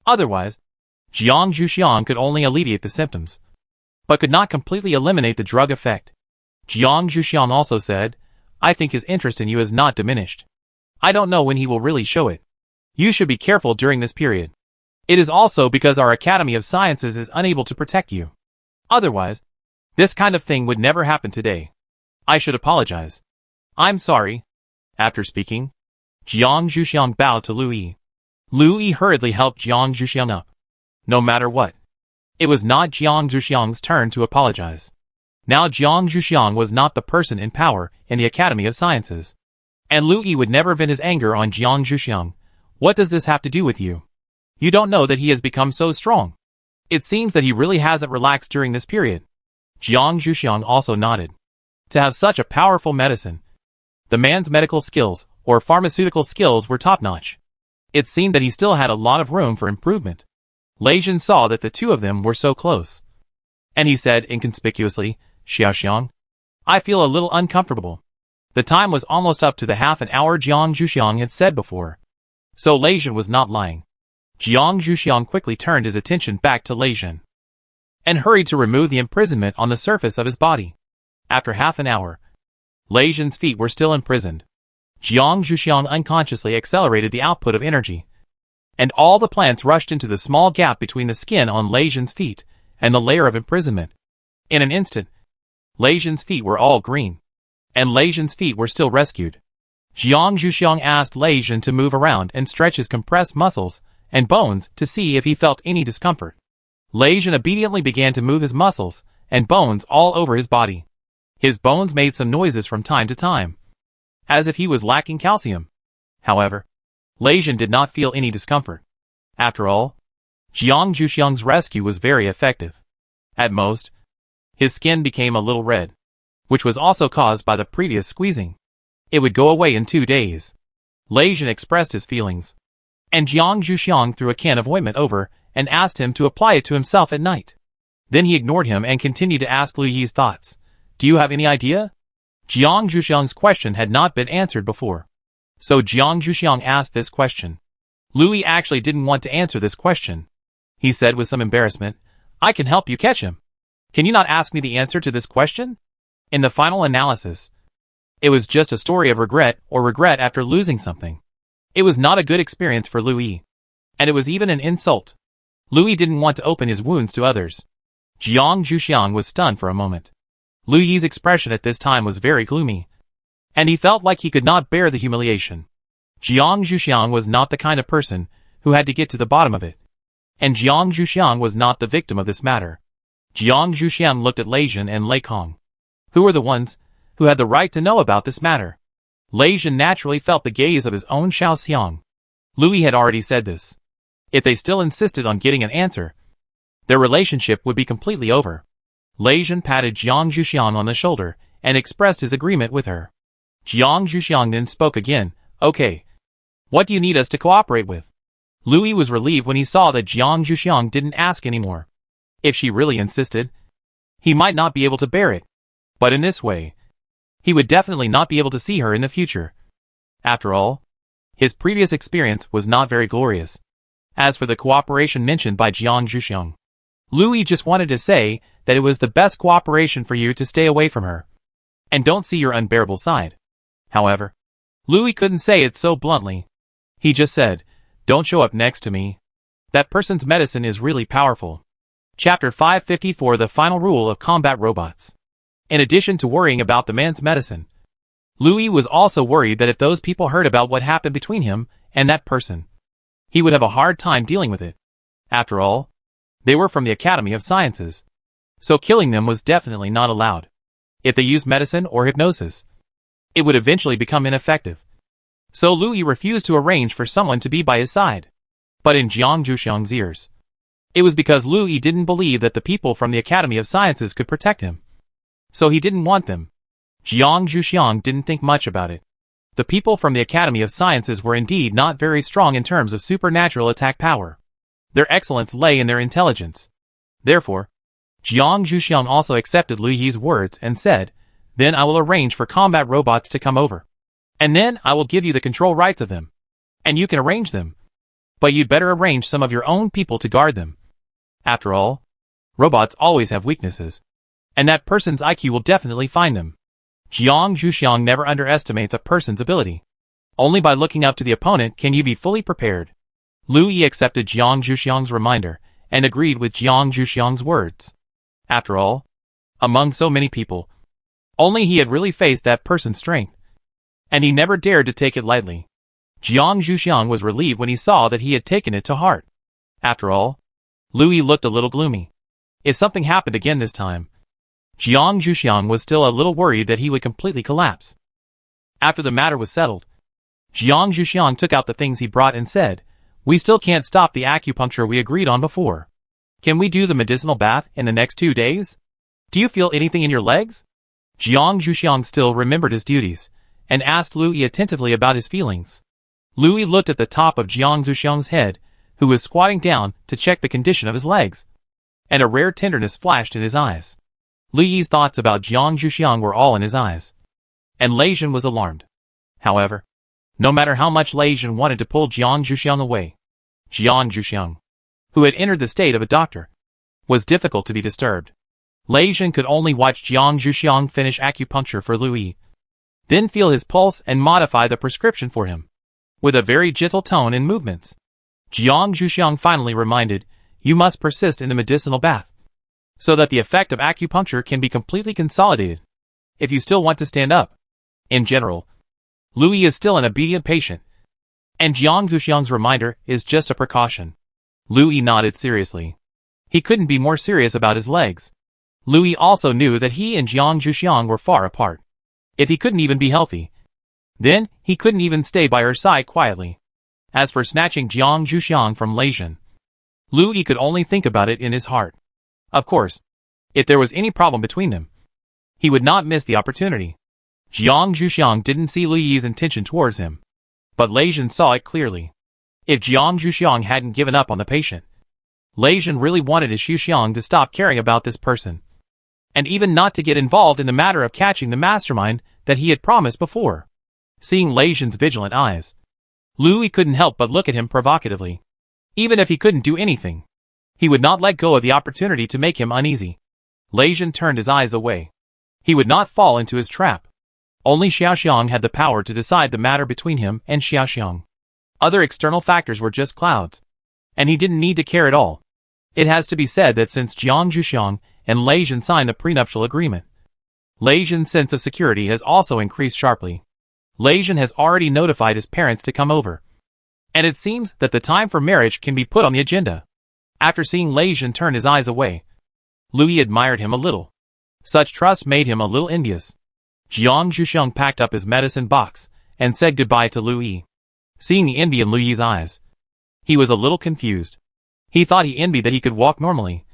Otherwise, Jiang Zhuxiang could only alleviate the symptoms, but could not completely eliminate the drug effect. Jiang Zhuxiang also said, "I think his interest in you is not diminished. I don't know when he will really show it. You should be careful during this period. It is also because our Academy of Sciences is unable to protect you. Otherwise, this kind of thing would never happen today. I should apologize. I'm sorry." After speaking, Jiang Zhuxiang bowed to Liu Yi. Liu Yi hurriedly helped Jiang Zhuxiang up. No matter what, it was not Jiang Zhuxiang's turn to apologize. Now Jiang Zhuxiang was not the person in power in the Academy of Sciences, and Liu Yi would never vent his anger on Jiang Zhuxiang. What does this have to do with you? You don't know that he has become so strong. It seems that he really hasn't relaxed during this period. Jiang Zhuxiang also nodded. To have such a powerful medicine, the man's medical skills or pharmaceutical skills were top-notch. It seemed that he still had a lot of room for improvement. Lei Zhen saw that the two of them were so close, and he said inconspicuously, "Xiaoxiang, I feel a little uncomfortable." The time was almost up to the half an hour Jiang Zhuxiang had said before, so Lei Zhen was not lying. Jiang Zhuxiang quickly turned his attention back to Lei Zhen and hurried to remove the imprisonment on the surface of his body. After half an hour, Lei Zhen's feet were still imprisoned. Jiang Zhuxiang unconsciously accelerated the output of energy, and all the plants rushed into the small gap between the skin on Lei Zhen's feet and the layer of imprisonment. In an instant, Lei Zhen's feet were all green, and Lei Zhen's feet were still rescued. Jiang Zhuxiang asked Lei Zhen to move around and stretch his compressed muscles and bones to see if he felt any discomfort. Lei Zhen obediently began to move his muscles and bones all over his body. His bones made some noises from time to time. as if he was lacking calcium. However, Leijin did not feel any discomfort. After all, Jiang Zhuxiang's rescue was very effective. At most, his skin became a little red, which was also caused by the previous squeezing. It would go away in 2 days. Leijin expressed his feelings, and Jiang Zhuxiang threw a can of ointment over and asked him to apply it to himself at night. Then he ignored him and continued to ask Lu Yi's thoughts. Do you have any idea? Jiang Zhuxiang's question had not been answered before. So Jiang Zhuxiang asked this question. Lu Yi actually didn't want to answer this question. He said with some embarrassment, I can help you catch him. Can you not ask me the answer to this question? In the final analysis, it was just a story of regret after losing something. It was not a good experience for Lu Yi. And it was even an insult. Lu Yi didn't want to open his wounds to others. Jiang Zhuxiang was stunned for a moment. Lu Yi's expression at this time was very gloomy, and he felt like he could not bear the humiliation. Jiang Zhuxiang was not the kind of person who had to get to the bottom of it. And Jiang Zhuxiang was not the victim of this matter. Jiang Zhuxiang looked at Leijin and Lei Kong, who were the ones who had the right to know about this matter. Leijin naturally felt the gaze of his own Xiao Xiang. Lu Yi had already said this. If they still insisted on getting an answer, their relationship would be completely over. Leijin patted Jiang Zhuxiang on the shoulder and expressed his agreement with her. Jiang Zhuxiang then spoke again. Okay. What do you need us to cooperate with? Lu Yi was relieved when he saw that Jiang Zhuxiang didn't ask anymore. If she really insisted, he might not be able to bear it. But in this way, he would definitely not be able to see her in the future. After all, his previous experience was not very glorious. As for the cooperation mentioned by Jiang Zhuxiang, Lu Yi just wanted to say that it was the best cooperation for you to stay away from her, and don't see your unbearable side. However, Lu Yi couldn't say it so bluntly. He just said, don't show up next to me. That person's medicine is really powerful. Chapter 554 The Final Rule of Combat Robots. In addition to worrying about the man's medicine, Lu Yi was also worried that if those people heard about what happened between him and that person, he would have a hard time dealing with it. After all, they were from the Academy of Sciences, so killing them was definitely not allowed. If they used medicine or hypnosis, it would eventually become ineffective. So Lu Yi refused to arrange for someone to be by his side. But in Jiang Zhuxiang's ears, it was because Lu Yi didn't believe that the people from the Academy of Sciences could protect him. So he didn't want them. Jiang Zhuxiang didn't think much about it. The people from the Academy of Sciences were indeed not very strong in terms of supernatural attack power. Their excellence lay in their intelligence. Therefore, Jiang Zhuxiang also accepted Lu Yi's words and said, then I will arrange for combat robots to come over. And then I will give you the control rights of them. And you can arrange them. But you'd better arrange some of your own people to guard them. After all, robots always have weaknesses. And that person's IQ will definitely find them. Jiang Zhuxiang never underestimates a person's ability. Only by looking up to the opponent can you be fully prepared. Lu Yi accepted Jiang Zhuxiang's reminder and agreed with Jiang Zhuxiang's words. After all, among so many people, only he had really faced that person's strength. And he never dared to take it lightly. Jiang Zhuxiang was relieved when he saw that he had taken it to heart. After all, Lu Yi looked a little gloomy. If something happened again this time, Jiang Zhuxiang was still a little worried that he would completely collapse. After the matter was settled, Jiang Zhuxiang took out the things he brought and said, we still can't stop the acupuncture we agreed on before. Can we do the medicinal bath in the next 2 days? Do you feel anything in your legs? Jiang Zhuxiang still remembered his duties, and asked Lu Yi attentively about his feelings. Lu Yi looked at the top of Jiang Zhuxiang's head, who was squatting down to check the condition of his legs. And a rare tenderness flashed in his eyes. Lu Yi's thoughts about Jiang Zhuxiang were all in his eyes. And Leijin was alarmed. However, no matter how much Leijin wanted to pull Jiang Zhuxiang away, Jiang Zhuxiang, who had entered the state of a doctor, was difficult to be disturbed. Leijin could only watch Jiang Zhuxiang finish acupuncture for Lu Yi, then feel his pulse and modify the prescription for him, with a very gentle tone and movements. Jiang Zhuxiang finally reminded, you must persist in the medicinal bath, so that the effect of acupuncture can be completely consolidated, if you still want to stand up. In general, Lu Yi is still an obedient patient, and Jiang Zhuxiang's reminder is just a precaution. Lu Yi nodded seriously. He couldn't be more serious about his legs. Lu Yi also knew that he and Jiang Zhuxiang were far apart. If he couldn't even be healthy, Then, he couldn't even stay by her side quietly. As for snatching Jiang Zhuxiang from Lei Jin, Lu Yi could only think about it in his heart. Of course, if there was any problem between them, he would not miss the opportunity. Jiang Zhuxiang didn't see Lu Yi's intention towards him, but Lei Jin saw it clearly. If Jiang Zhuxiang hadn't given up on the patient, Lei Jin really wanted his Zhuxiang to stop caring about this person, and even not to get involved in the matter of catching the mastermind that he had promised before. Seeing Lei Jin's vigilant eyes, Lu Yi couldn't help but look at him provocatively. Even if he couldn't do anything, he would not let go of the opportunity to make him uneasy. Lei Jin turned his eyes away. He would not fall into his trap. Only Xiaoxiang had the power to decide the matter between him and Xiaoxiang. Other external factors were just clouds, and he didn't need to care at all. It has to be said that since Jiang Zhuxiang and Lei Jin signed the prenuptial agreement, Lei Jin's sense of security has also increased sharply. Lei Jin has already notified his parents to come over, and it seems that the time for marriage can be put on the agenda. After seeing Lei Jin turn his eyes away, Lu Yi admired him a little. Such trust made him a little envious. Jiang Zhuxiang packed up his medicine box and said goodbye to Lu Yi. Seeing the envy in Lu Yi's eyes, he was a little confused. He thought he envied that he could walk normally.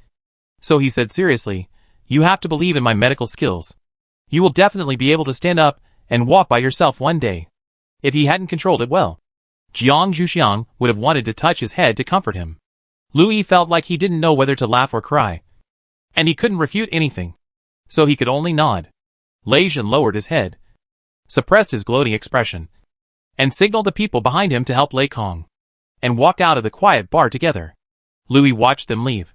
So he said seriously, "You have to believe in my medical skills. You will definitely be able to stand up and walk by yourself one day." If he hadn't controlled it well, Jiang Zhuxiang would have wanted to touch his head to comfort him. Lu Yi felt like he didn't know whether to laugh or cry, and he couldn't refute anything, so he could only nod. Lei Jin lowered his head, suppressed his gloating expression, and signaled the people behind him to help Lei Kong, and walked out of the quiet bar together. Lu Yi watched them leave,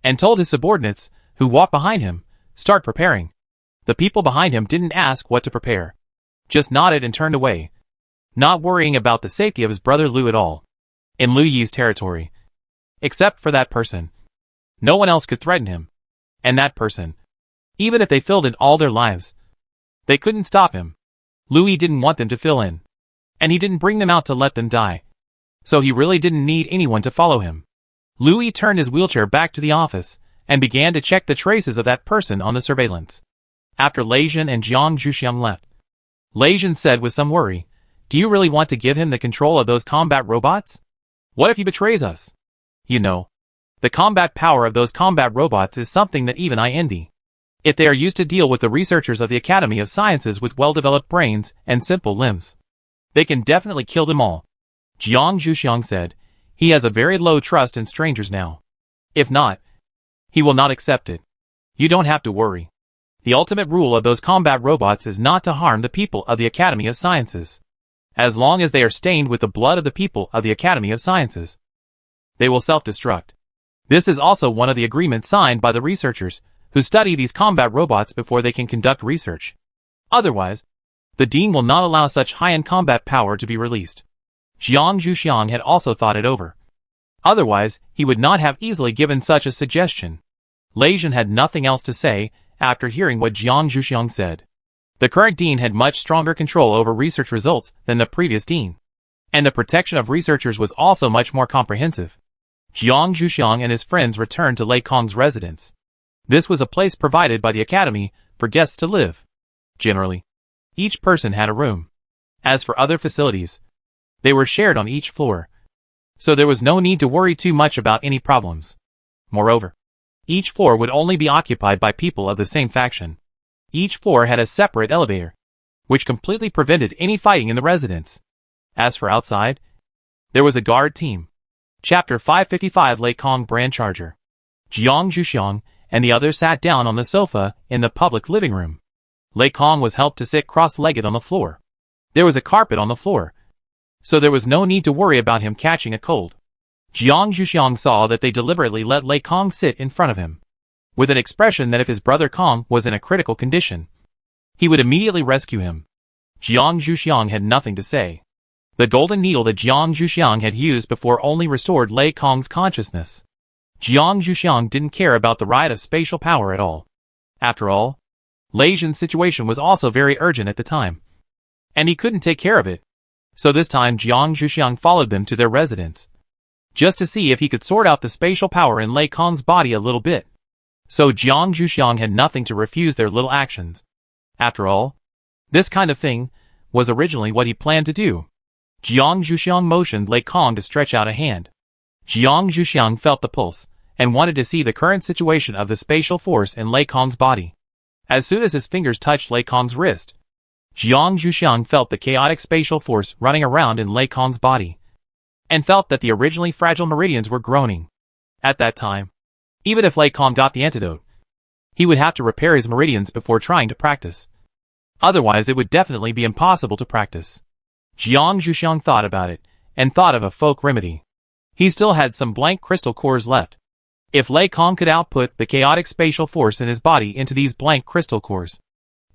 and told his subordinates, who walked behind him, start preparing. The people behind him didn't ask what to prepare, just nodded and turned away, not worrying about the safety of his brother Lu at all. In Lu Yi's territory, except for that person, no one else could threaten him. And that person, even if they filled in all their lives, they couldn't stop him. Lu Yi didn't want them to fill in, and he didn't bring them out to let them die. So he really didn't need anyone to follow him. Lu Yi turned his wheelchair back to the office and began to check the traces of that person on the surveillance. After Lei Jin and Jiang Zhuxiang left, Lei Jin said with some worry, "Do you really want to give him the control of those combat robots? What if he betrays us? You know, the combat power of those combat robots is something that even I envy. If they are used to deal with the researchers of the Academy of Sciences with well-developed brains and simple limbs, they can definitely kill them all." Jiang Zhuxiang said, "He has a very low trust in strangers now. If not, he will not accept it. You don't have to worry. The ultimate rule of those combat robots is not to harm the people of the Academy of Sciences. As long as they are stained with the blood of the people of the Academy of Sciences, they will self-destruct. This is also one of the agreements signed by the researchers who study these combat robots before they can conduct research. Otherwise, the Dean will not allow such high-end combat power to be released." Jiang Zhuxiang had also thought it over. Otherwise, he would not have easily given such a suggestion. Lei Jin had nothing else to say after hearing what Jiang Zhuxiang said. The current Dean had much stronger control over research results than the previous Dean, and the protection of researchers was also much more comprehensive. Jiang Zhuxiang and his friends returned to Lei Kong's residence. This was a place provided by the Academy for guests to live. Generally, each person had a room. As for other facilities, they were shared on each floor, so there was no need to worry too much about any problems. Moreover, each floor would only be occupied by people of the same faction. Each floor had a separate elevator, which completely prevented any fighting in the residence. As for outside, there was a guard team. Chapter 555 Lei Kong Brand Charger. Jiang Zhuxiang and the others sat down on the sofa in the public living room. Lei Kong was helped to sit cross-legged on the floor. There was a carpet on the floor, so there was no need to worry about him catching a cold. Jiang Zhuxiang saw that they deliberately let Lei Kong sit in front of him, with an expression that if his brother Kong was in a critical condition, he would immediately rescue him. Jiang Zhuxiang had nothing to say. The golden needle that Jiang Zhuxiang had used before only restored Lei Kong's consciousness. Jiang Zhuxiang didn't care about the right of spatial power at all. After all, Lei Jin's situation was also very urgent at the time, and he couldn't take care of it. So this time Jiang Zhuxiang followed them to their residence, just to see if he could sort out the spatial power in Lei Kong's body a little bit. So Jiang Zhuxiang had nothing to refuse their little actions. After all, this kind of thing was originally what he planned to do. Jiang Zhuxiang motioned Lei Kong to stretch out a hand. Jiang Zhuxiang felt the pulse, and wanted to see the current situation of the spatial force in Lei Kong's body. As soon as his fingers touched Lei Kong's wrist, Jiang Zhuxiang felt the chaotic spatial force running around in Lei Kong's body, and felt that the originally fragile meridians were groaning. At that time, even if Lei Kong got the antidote, he would have to repair his meridians before trying to practice. Otherwise it would definitely be impossible to practice. Jiang Zhuxiang thought about it, and thought of a folk remedy. He still had some blank crystal cores left. If Lei Kong could output the chaotic spatial force in his body into these blank crystal cores,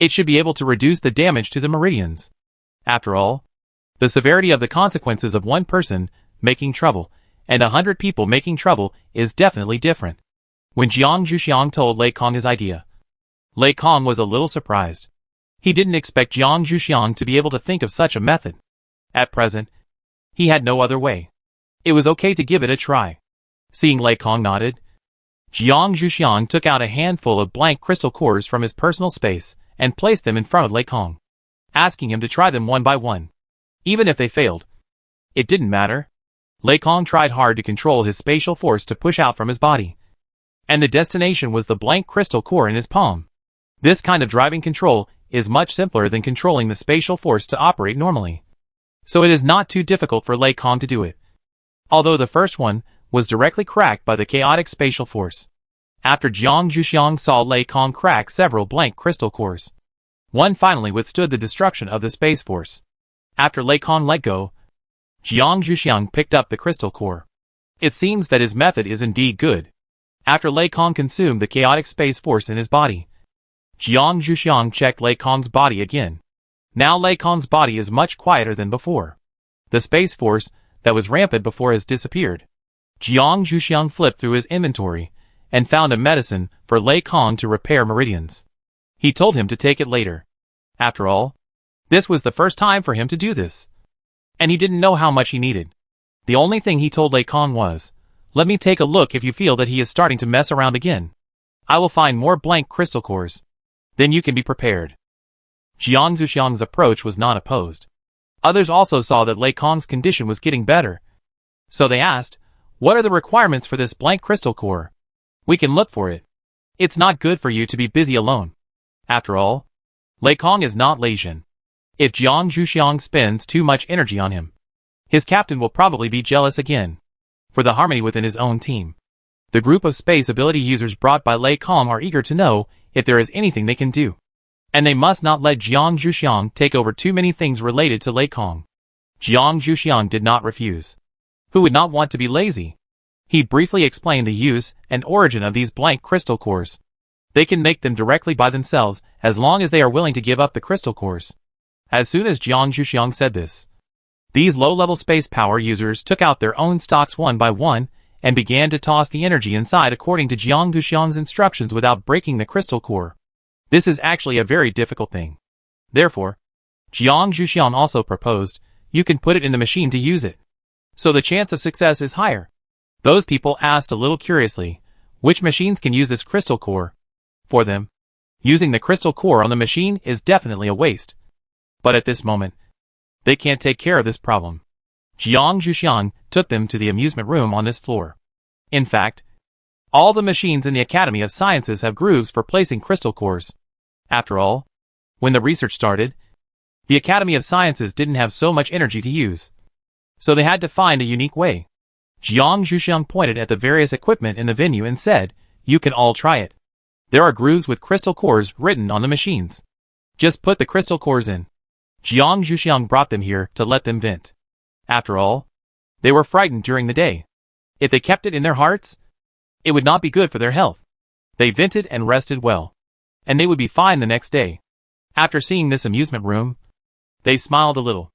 it should be able to reduce the damage to the meridians. After all, the severity of the consequences of one person making trouble and 100 people making trouble is definitely different. When Jiang Zhuxiang told Lei Kong his idea, Lei Kong was a little surprised. He didn't expect Jiang Zhuxiang to be able to think of such a method. At present, he had no other way. It was okay to give it a try. Seeing Lei Kong nodded, Jiang Zhuxiang took out a handful of blank crystal cores from his personal space and placed them in front of Lei Kong, asking him to try them one by one. Even if they failed, it didn't matter. Lei Kong tried hard to control his spatial force to push out from his body, and the destination was the blank crystal core in his palm. This kind of driving control is much simpler than controlling the spatial force to operate normally, so it is not too difficult for Lei Kong to do it. Although the first one was directly cracked by the chaotic spatial force. After Jiang Zhuxiang saw Lei Kong crack several blank crystal cores, one finally withstood the destruction of the space force. After Lei Kong let go, Jiang Zhuxiang picked up the crystal core. It seems that his method is indeed good. After Lei Kong consumed the chaotic space force in his body, Jiang Zhuxiang checked Lei Kong's body again. Now Lei Kong's body is much quieter than before. The space force that was rampant before has disappeared. Jiang Zhuxiang flipped through his inventory and found a medicine for Lei Kong to repair meridians. He told him to take it later. After all, this was the first time for him to do this, and he didn't know how much he needed. The only thing he told Lei Kong was, "Let me take a look if you feel that he is starting to mess around again. I will find more blank crystal cores. Then you can be prepared." Jiang Zhuxiang's approach was not opposed. Others also saw that Lei Kong's condition was getting better, so they asked, "What are the requirements for this blank crystal core? We can look for it. It's not good for you to be busy alone." After all, Lei Kong is not Leishan. If Jiang Zhuxiang spends too much energy on him, his captain will probably be jealous again. For the harmony within his own team, the group of space ability users brought by Lei Kong are eager to know if there is anything they can do. And they must not let Jiang Zhuxiang take over too many things related to Lei Kong. Jiang Zhuxiang did not refuse. Who would not want to be lazy? He briefly explained the use and origin of these blank crystal cores. They can make them directly by themselves as long as they are willing to give up the crystal cores. As soon as Jiang Zhuxiang said this, these low-level space power users took out their own stocks one by one and began to toss the energy inside according to Jiang Zhuxiang's instructions without breaking the crystal core. This is actually a very difficult thing. Therefore, Jiang Zhuxiang also proposed, you can put it in the machine to use it, so the chance of success is higher. Those people asked a little curiously, which machines can use this crystal core? For them, using the crystal core on the machine is definitely a waste. But at this moment, they can't take care of this problem. Jiang Zhuxiang took them to the amusement room on this floor. In fact, all the machines in the Academy of Sciences have grooves for placing crystal cores. After all, when the research started, the Academy of Sciences didn't have so much energy to use, so they had to find a unique way. Jiang Zhuxiang pointed at the various equipment in the venue and said, "You can all try it. There are grooves with crystal cores written on the machines. Just put the crystal cores in." Jiang Zhuxiang brought them here to let them vent. After all, they were frightened during the day. If they kept it in their hearts, it would not be good for their health. They vented and rested well, and they would be fine the next day. After seeing this amusement room, they smiled a little.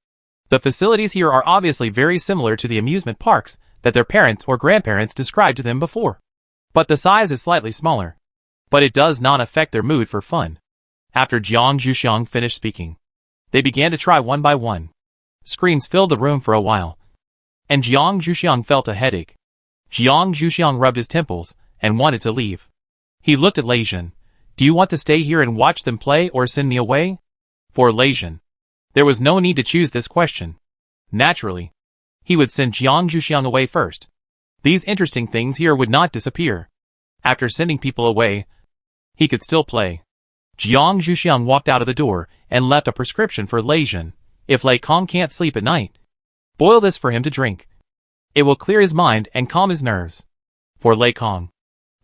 The facilities here are obviously very similar to the amusement parks that their parents or grandparents described to them before. But the size is slightly smaller. But it does not affect their mood for fun. After Jiang Zhuxiang finished speaking, they began to try one by one. Screams filled the room for a while, and Jiang Zhuxiang felt a headache. Jiang Zhuxiang rubbed his temples and wanted to leave. He looked at Leishan. "Do you want to stay here and watch them play or send me away?" For Leishan, There was no need to choose this question. Naturally, he would send Jiang Zhuxiang away first. These interesting things here would not disappear. After sending people away, he could still play. Jiang Zhuxiang walked out of the door and left a prescription for Lei Jin. If Lei Kong can't sleep at night, boil this for him to drink. It will clear his mind and calm his nerves. For Lei Kong,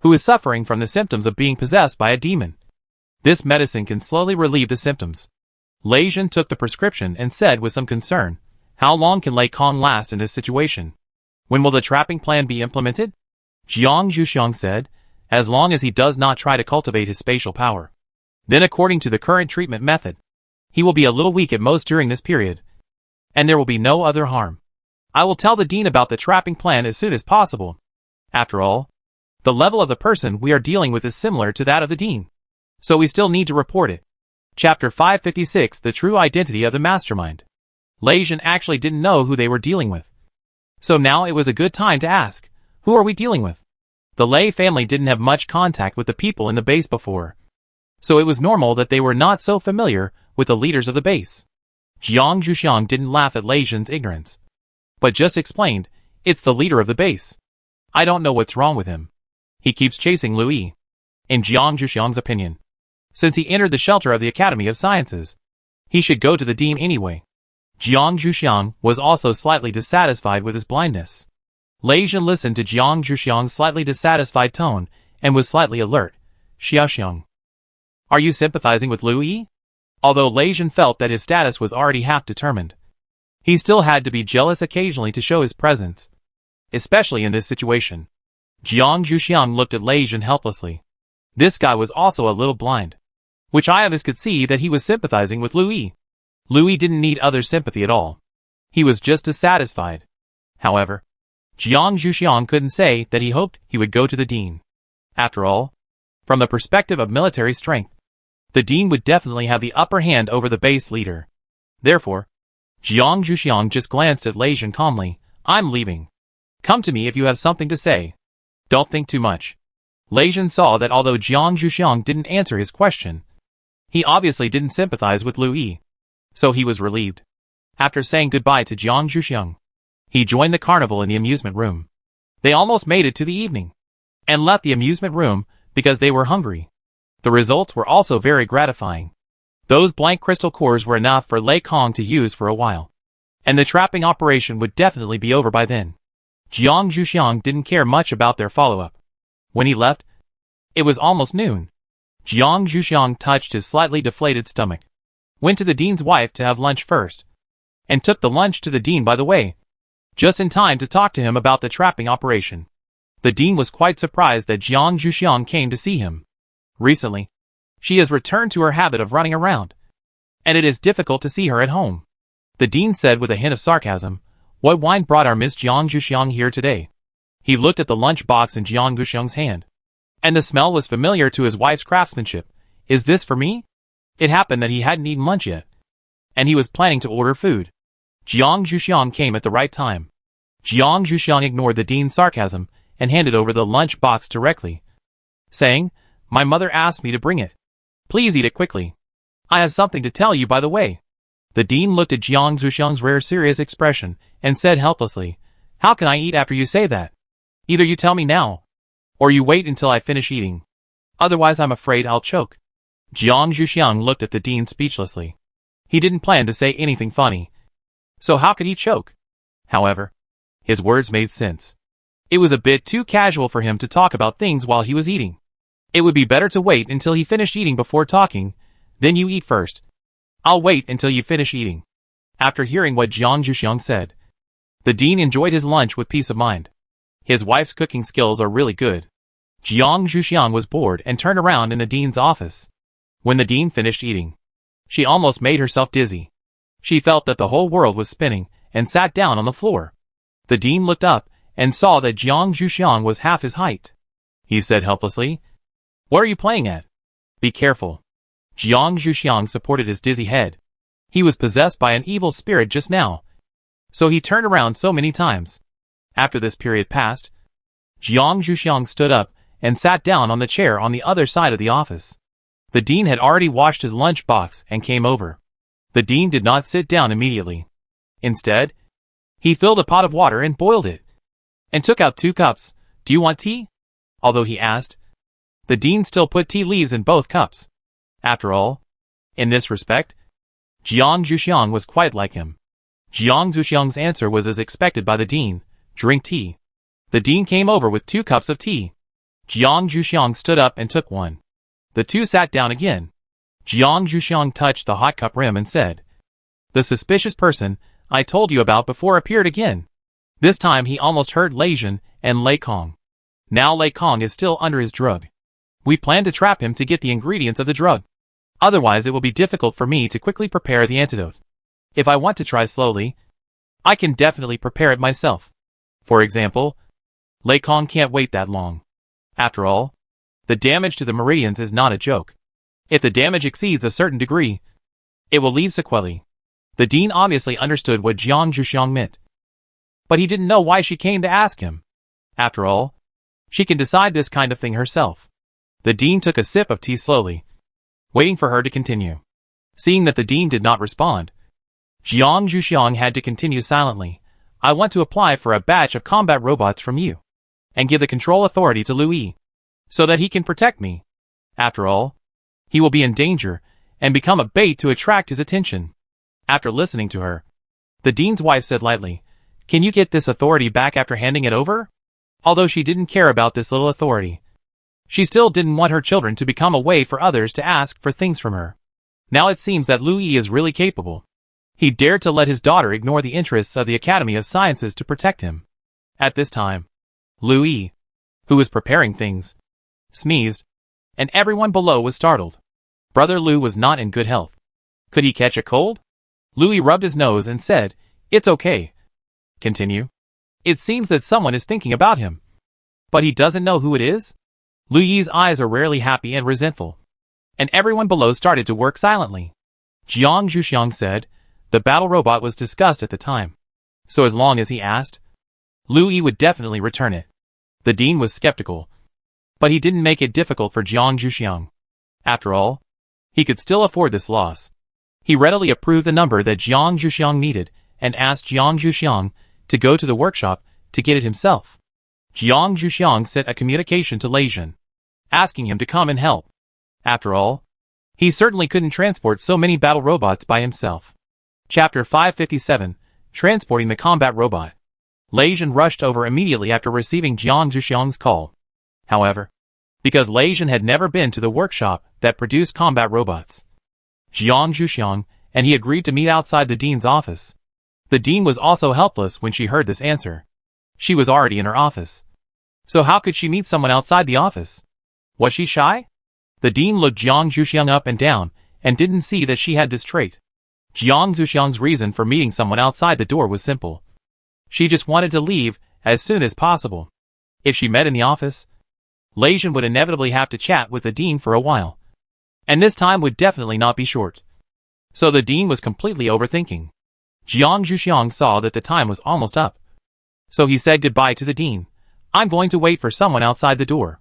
who is suffering from the symptoms of being possessed by a demon, this medicine can slowly relieve the symptoms. Lei Jin took the prescription and said with some concern, "How long can Lei Kong last in this situation? When will the trapping plan be implemented?" Jiang Zhuxiang said, "As long as he does not try to cultivate his spatial power. Then according to the current treatment method, he will be a little weak at most during this period, and there will be no other harm. I will tell the dean about the trapping plan as soon as possible. After all, the level of the person we are dealing with is similar to that of the dean, so we still need to report it." Chapter 556, The True Identity of the Mastermind. Lei Jin actually didn't know who they were dealing with. So now it was a good time to ask, who are we dealing with? The Lei family didn't have much contact with the people in the base before, so it was normal that they were not so familiar with the leaders of the base. Jiang Zhuxiang didn't laugh at Lei Jin's ignorance, but just explained, "It's the leader of the base. I don't know what's wrong with him. He keeps chasing Lu Yi." In Jiang Zhuxiang's opinion, since he entered the shelter of the Academy of Sciences, he should go to the dean anyway. Jiang Zhuxiang was also slightly dissatisfied with his blindness. Lei Jin listened to Jiang Zhuxiang's slightly dissatisfied tone and was slightly alert. "Xiaoxiang, are you sympathizing with Lu Yi?" Although Lei Jin felt that his status was already half determined, he still had to be jealous occasionally to show his presence, especially in this situation. Jiang Zhuxiang looked at Lei Jin helplessly. This guy was also a little blind, which eye of his could see that he was sympathizing with Lu Yi. Lu Yi didn't need other sympathy at all. He was just dissatisfied. However, Jiang Zhuxiang couldn't say that he hoped he would go to the dean. After all, from the perspective of military strength, the dean would definitely have the upper hand over the base leader. Therefore, Jiang Zhuxiang just glanced at Lei Jin calmly. "I'm leaving. Come to me if you have something to say. Don't think too much." Lei Jin saw that although Jiang Zhuxiang didn't answer his question, he obviously didn't sympathize with Lu Yi, so he was relieved. After saying goodbye to Jiang Zhuxiang, he joined the carnival in the amusement room. They almost made it to the evening, and left the amusement room because they were hungry. The results were also very gratifying. Those blank crystal cores were enough for Lei Kong to use for a while, and the trapping operation would definitely be over by then. Jiang Zhuxiang didn't care much about their follow-up. When he left, it was almost noon. Jiang Zhuxiang touched his slightly deflated stomach, went to the dean's wife to have lunch first, and took the lunch to the dean by the way, just in time to talk to him about the trapping operation. The dean was quite surprised that Jiang Zhuxiang came to see him. Recently, she has returned to her habit of running around, and it is difficult to see her at home. The dean said with a hint of sarcasm, "What wine brought our Miss Jiang Zhuxiang here today?" He looked at the lunch box in Jiang Zhuxiang's hand, and the smell was familiar to his wife's craftsmanship. "Is this for me?" It happened that he hadn't eaten lunch yet, and he was planning to order food. Jiang Zhuxiang came at the right time. Jiang Zhuxiang ignored the dean's sarcasm and handed over the lunch box directly, saying, "My mother asked me to bring it. Please eat it quickly. I have something to tell you by the way." The dean looked at Jiang Zhuxiang's rare serious expression and said helplessly, "How can I eat after you say that? Either you tell me now, or you wait until I finish eating. Otherwise I'm afraid I'll choke." Jiang Zhuxiang looked at the dean speechlessly. He didn't plan to say anything funny, so how could he choke? However, his words made sense. It was a bit too casual for him to talk about things while he was eating. It would be better to wait until he finished eating before talking. "Then you eat first. I'll wait until you finish eating." After hearing what Jiang Zhuxiang said, the dean enjoyed his lunch with peace of mind. His wife's cooking skills are really good. Jiang Zhuxiang was bored and turned around in the dean's office. When the dean finished eating, she almost made herself dizzy. She felt that the whole world was spinning and sat down on the floor. The dean looked up and saw that Jiang Zhuxiang was half his height. He said helplessly, "What are you playing at? Be careful." Jiang Zhuxiang supported his dizzy head. He was possessed by an evil spirit just now, so he turned around so many times. After this period passed, Jiang Zhuxiang stood up and sat down on the chair on the other side of the office. The dean had already washed his lunch box and came over. The dean did not sit down immediately. Instead, he filled a pot of water and boiled it, and took out 2 cups. "Do you want tea?" Although he asked, the dean still put tea leaves in both cups. After all, in this respect, Jiang Zhuxiang was quite like him. Jiang Zhuxiang's answer was as expected by the dean: "Drink tea." The dean came over with 2 cups of tea. Jiang Zhuxiang stood up and took one. The two sat down again. Jiang Zhuxiang touched the hot cup rim and said, "The suspicious person I told you about before appeared again." This time he almost hurt Lei Jin and Lei Kong. Now Lei Kong is still under his drug. We plan to trap him to get the ingredients of the drug. Otherwise it will be difficult for me to quickly prepare the antidote. If I want to try slowly, I can definitely prepare it myself. For example, Lei Kong can't wait that long. After all, the damage to the meridians is not a joke. If the damage exceeds a certain degree, it will leave sequelae. The dean obviously understood what Jiang Zhuxiang meant, but he didn't know why she came to ask him. After all, she can decide this kind of thing herself. The dean took a sip of tea slowly, waiting for her to continue. Seeing that the dean did not respond, Jiang Zhuxiang had to continue silently. "I want to apply for a batch of combat robots from you, and give the control authority to Louis, so that he can protect me. After all, he will be in danger, and become a bait to attract his attention." After listening to her, the dean's wife said lightly, "Can you get this authority back after handing it over?" Although she didn't care about this little authority, she still didn't want her children to become a way for others to ask for things from her. Now it seems that Louis is really capable. He dared to let his daughter ignore the interests of the Academy of Sciences to protect him. At this time, Louis, who was preparing things, sneezed, and everyone below was startled. Brother Lou was not in good health. Could he catch a cold? Louis rubbed his nose and said, "It's okay." Continue. "It seems that someone is thinking about him, but he doesn't know who it is." Louis's eyes are rarely happy and resentful, and everyone below started to work silently. Jiang Zhuxiang said, "The battle robot was discussed at the time, so as long as he asked, Louis would definitely return it." The dean was skeptical, but he didn't make it difficult for Jiang Zhuxiang. After all, he could still afford this loss. He readily approved the number that Jiang Zhuxiang needed, and asked Jiang Zhuxiang to go to the workshop to get it himself. Jiang Zhuxiang sent a communication to Lei Jin, asking him to come and help. After all, he certainly couldn't transport so many battle robots by himself. Chapter 557, Transporting the Combat Robot. Lei Jin rushed over immediately after receiving Jiang Zhuxiang's call. However, because Lei Jin had never been to the workshop that produced combat robots, Jiang Zhuxiang and he agreed to meet outside the dean's office. The dean was also helpless when she heard this answer. She was already in her office, so how could she meet someone outside the office? Was she shy? The dean looked Jiang Zhuxiang up and down, and didn't see that she had this trait. Jiang Zhuxiang's reason for meeting someone outside the door was simple. She just wanted to leave as soon as possible. If she met in the office, Lei Jin would inevitably have to chat with the dean for a while, and this time would definitely not be short. So the dean was completely overthinking. Jiang Zhuxiang saw that the time was almost up, so he said goodbye to the dean. "I'm going to wait for someone outside the door.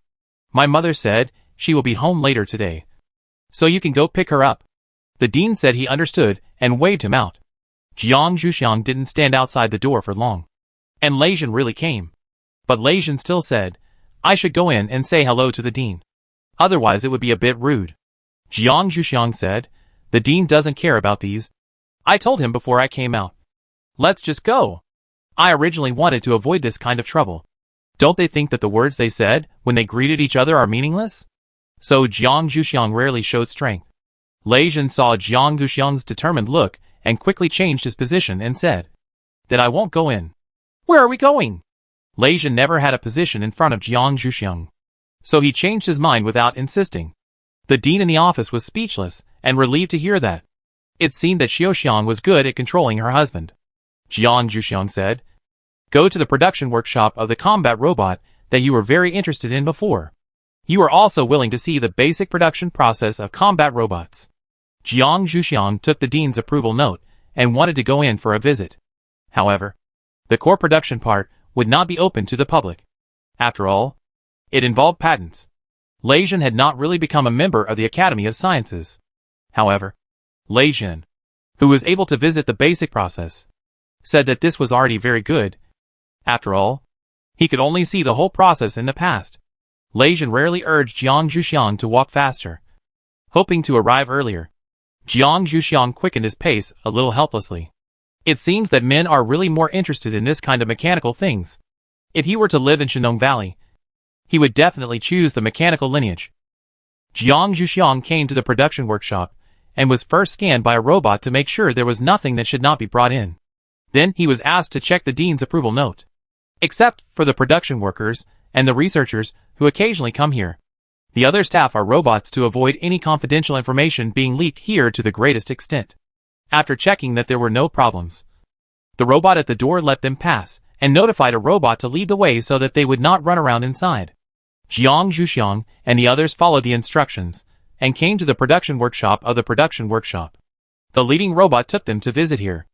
My mother said she will be home later today, so you can go pick her up." The dean said he understood and waved him out. Jiang Zhuxiang didn't stand outside the door for long, and Lei Jin really came. But Lei Jin still said, "I should go in and say hello to the dean. Otherwise it would be a bit rude." Jiang Zhuxiang said, "The dean doesn't care about these. I told him before I came out. Let's just go. I originally wanted to avoid this kind of trouble. Don't they think that the words they said when they greeted each other are meaningless?" So Jiang Zhuxiang rarely showed strength. Lei Jin saw Jiang Zhuxiang's determined look and quickly changed his position and said, "That I won't go in." "Where are we going?" Lei Jin never had a position in front of Jiang Zhuxiang, so he changed his mind without insisting. The dean in the office was speechless and relieved to hear that. It seemed that Xiaoxiang was good at controlling her husband. Jiang Zhuxiang said, "Go to the production workshop of the combat robot that you were very interested in before. You are also willing to see the basic production process of combat robots." Jiang Zhuxiang took the dean's approval note and wanted to go in for a visit. However, the core production part would not be open to the public. After all, it involved patents. Lei Jin had not really become a member of the Academy of Sciences. However, Lei Jin, who was able to visit the basic process, said that this was already very good. After all, he could only see the whole process in the past. Lei Jin rarely urged Jiang Zhuxiang to walk faster, hoping to arrive earlier. Jiang Zhuxiang quickened his pace a little helplessly. It seems that men are really more interested in this kind of mechanical things. If he were to live in Shenong Valley, he would definitely choose the mechanical lineage. Jiang Zhuxiang came to the production workshop and was first scanned by a robot to make sure there was nothing that should not be brought in. Then he was asked to check the dean's approval note. Except for the production workers and the researchers who occasionally come here, the other staff are robots to avoid any confidential information being leaked here to the greatest extent. After checking that there were no problems, the robot at the door let them pass and notified a robot to lead the way so that they would not run around inside. Jiang Zhuxiang and the others followed the instructions and came to the production workshop of the production workshop. The leading robot took them to visit here.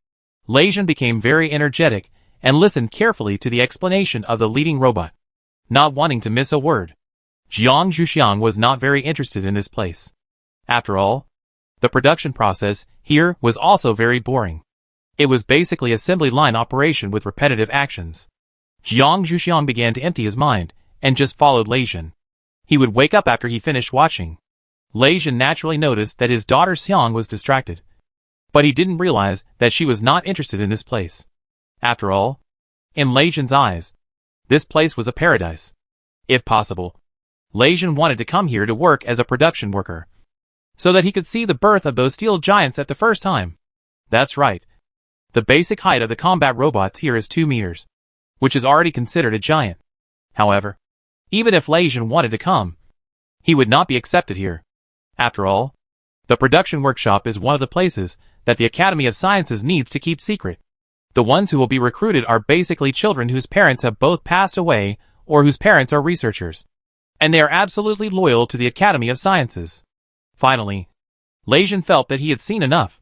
Lei Jin became very energetic and listened carefully to the explanation of the leading robot, not wanting to miss a word. Jiang Zhuxiang was not very interested in this place. After all, the production process here was also very boring. It was basically assembly line operation with repetitive actions. Jiang Zhuxiang began to empty his mind and just followed Lei Jin. He would wake up after he finished watching. Lei Jin naturally noticed that his daughter Xiang was distracted, but he didn't realize that she was not interested in this place. After all, in Lei Jin's eyes, this place was a paradise. If possible, Lei Jin wanted to come here to work as a production worker, so that he could see the birth of those steel giants at the first time. That's right. The basic height of the combat robots here is 2 meters, which is already considered a giant. However, even if Lei Jin wanted to come, he would not be accepted here. After all, the production workshop is one of the places that the Academy of Sciences needs to keep secret. The ones who will be recruited are basically children whose parents have both passed away or whose parents are researchers, and they are absolutely loyal to the Academy of Sciences. Finally, Lei Jin felt that he had seen enough,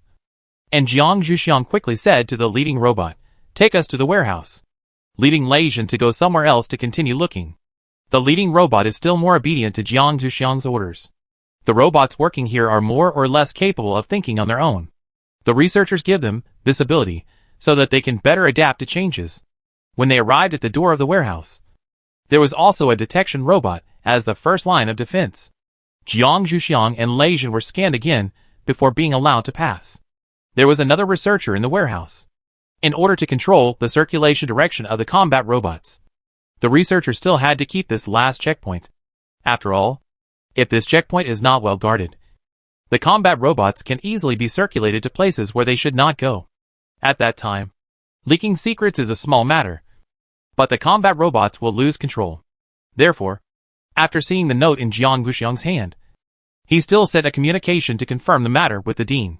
and Jiang Zhuxiang quickly said to the leading robot, "Take us to the warehouse," leading Lei Jin to go somewhere else to continue looking. The leading robot is still more obedient to Jiang Zhuxiang's orders. The robots working here are more or less capable of thinking on their own. The researchers give them this ability so that they can better adapt to changes. When they arrived at the door of the warehouse, there was also a detection robot as the first line of defense. Jiang Zhuxiang and Lei Jin were scanned again before being allowed to pass. There was another researcher in the warehouse. In order to control the circulation direction of the combat robots, the researcher still had to keep this last checkpoint. After all, if this checkpoint is not well guarded, the combat robots can easily be circulated to places where they should not go. At that time, leaking secrets is a small matter, but the combat robots will lose control. Therefore, after seeing the note in Jiang Zhuxiang's hand, he still sent a communication to confirm the matter with the dean.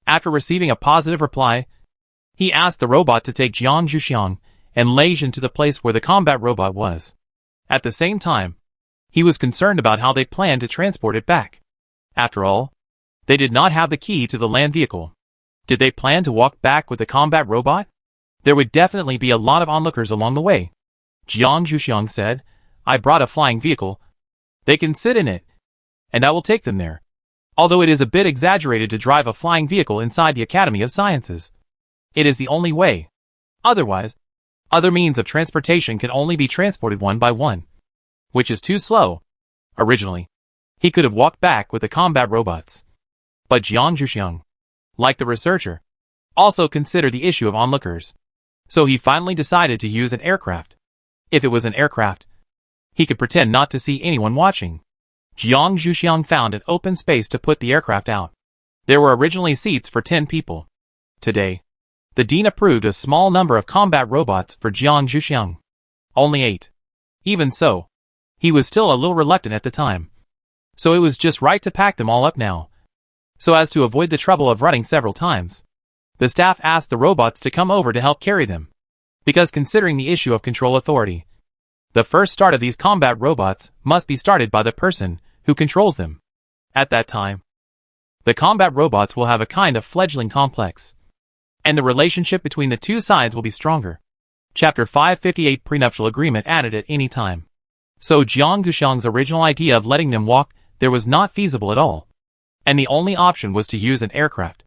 After receiving a positive reply, he asked the robot to take Jiang Zhuxiang and Lei Jin to the place where the combat robot was. At the same time, he was concerned about how they planned to transport it back. After all, they did not have the key to the land vehicle. Did they plan to walk back with the combat robot? There would definitely be a lot of onlookers along the way. Jiang Zhuxiang said, "I brought a flying vehicle. They can sit in it, and I will take them there." Although it is a bit exaggerated to drive a flying vehicle inside the Academy of Sciences, it is the only way. Otherwise, other means of transportation can only be transported one by one, which is too slow. Originally, he could have walked back with the combat robots. But Jiang Zhuxiang, like the researcher, also considered the issue of onlookers. So he finally decided to use an aircraft. If it was an aircraft, he could pretend not to see anyone watching. Jiang Zhuxiang found an open space to put the aircraft out. There were originally seats for 10 people. Today, the dean approved a small number of combat robots for Jiang Zhuxiang. Only 8. Even so, he was still a little reluctant at the time. So it was just right to pack them all up now, so as to avoid the trouble of running several times. The staff asked the robots to come over to help carry them, because considering the issue of control authority, the first start of these combat robots must be started by the person who controls them. At that time, the combat robots will have a kind of fledgling complex, and the relationship between the two sides will be stronger. Chapter 558 Prenuptial Agreement added at any time. So Jiang Zhuxiang's original idea of letting them walk there was not feasible at all, and the only option was to use an aircraft.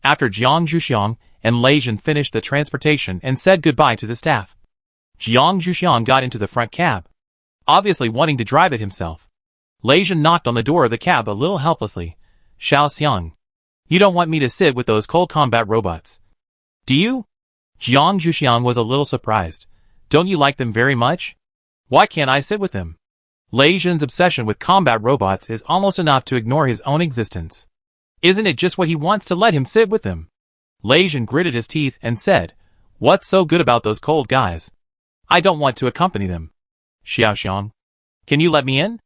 After Jiang Zhuxiang and Lei Jin finished the transportation and said goodbye to the staff, Jiang Zhuxiang got into the front cab, obviously wanting to drive it himself. Lei Jin knocked on the door of the cab a little helplessly. Xiao Xiang, you don't want me to sit with those cold combat robots, do you? Jiang Zhuxiang was a little surprised. Don't you like them very much? Why can't I sit with them? Lei Jin's obsession with combat robots is almost enough to ignore his own existence. Isn't it just what he wants to let him sit with them? Lei Jin gritted his teeth and said, what's so good about those cold guys? I don't want to accompany them. Xiao Xiang, can you let me in?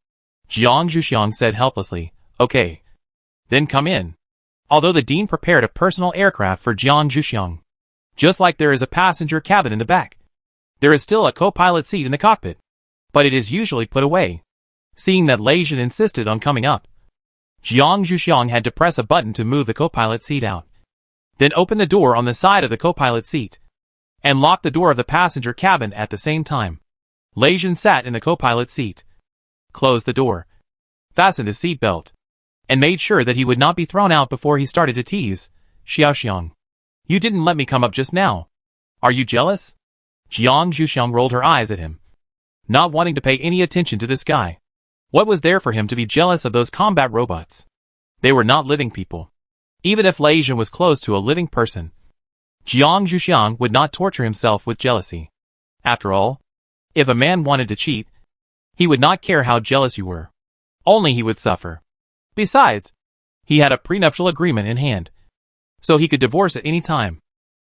Jiang Zhuxiang said helplessly, okay. Then come in. Although the dean prepared a personal aircraft for Jiang Zhuxiang, just like there is a passenger cabin in the back, there is still a co-pilot seat in the cockpit, but it is usually put away. Seeing that Lei Jin insisted on coming up, Jiang Zhuxiang had to press a button to move the co-pilot seat out, then open the door on the side of the co-pilot seat, and lock the door of the passenger cabin at the same time. Lei Jin sat in the co-pilot seat, closed the door, fastened his seat belt, and made sure that he would not be thrown out before he started to tease. Xiao Xiang, you didn't let me come up just now. Are you jealous? Jiang Zhuxiang rolled her eyes at him, not wanting to pay any attention to this guy. What was there for him to be jealous of those combat robots? They were not living people. Even if Lei Jin was close to a living person, Jiang Zhuxiang would not torture himself with jealousy. After all, if a man wanted to cheat, he would not care how jealous you were. Only he would suffer. Besides, he had a prenuptial agreement in hand, so he could divorce at any time.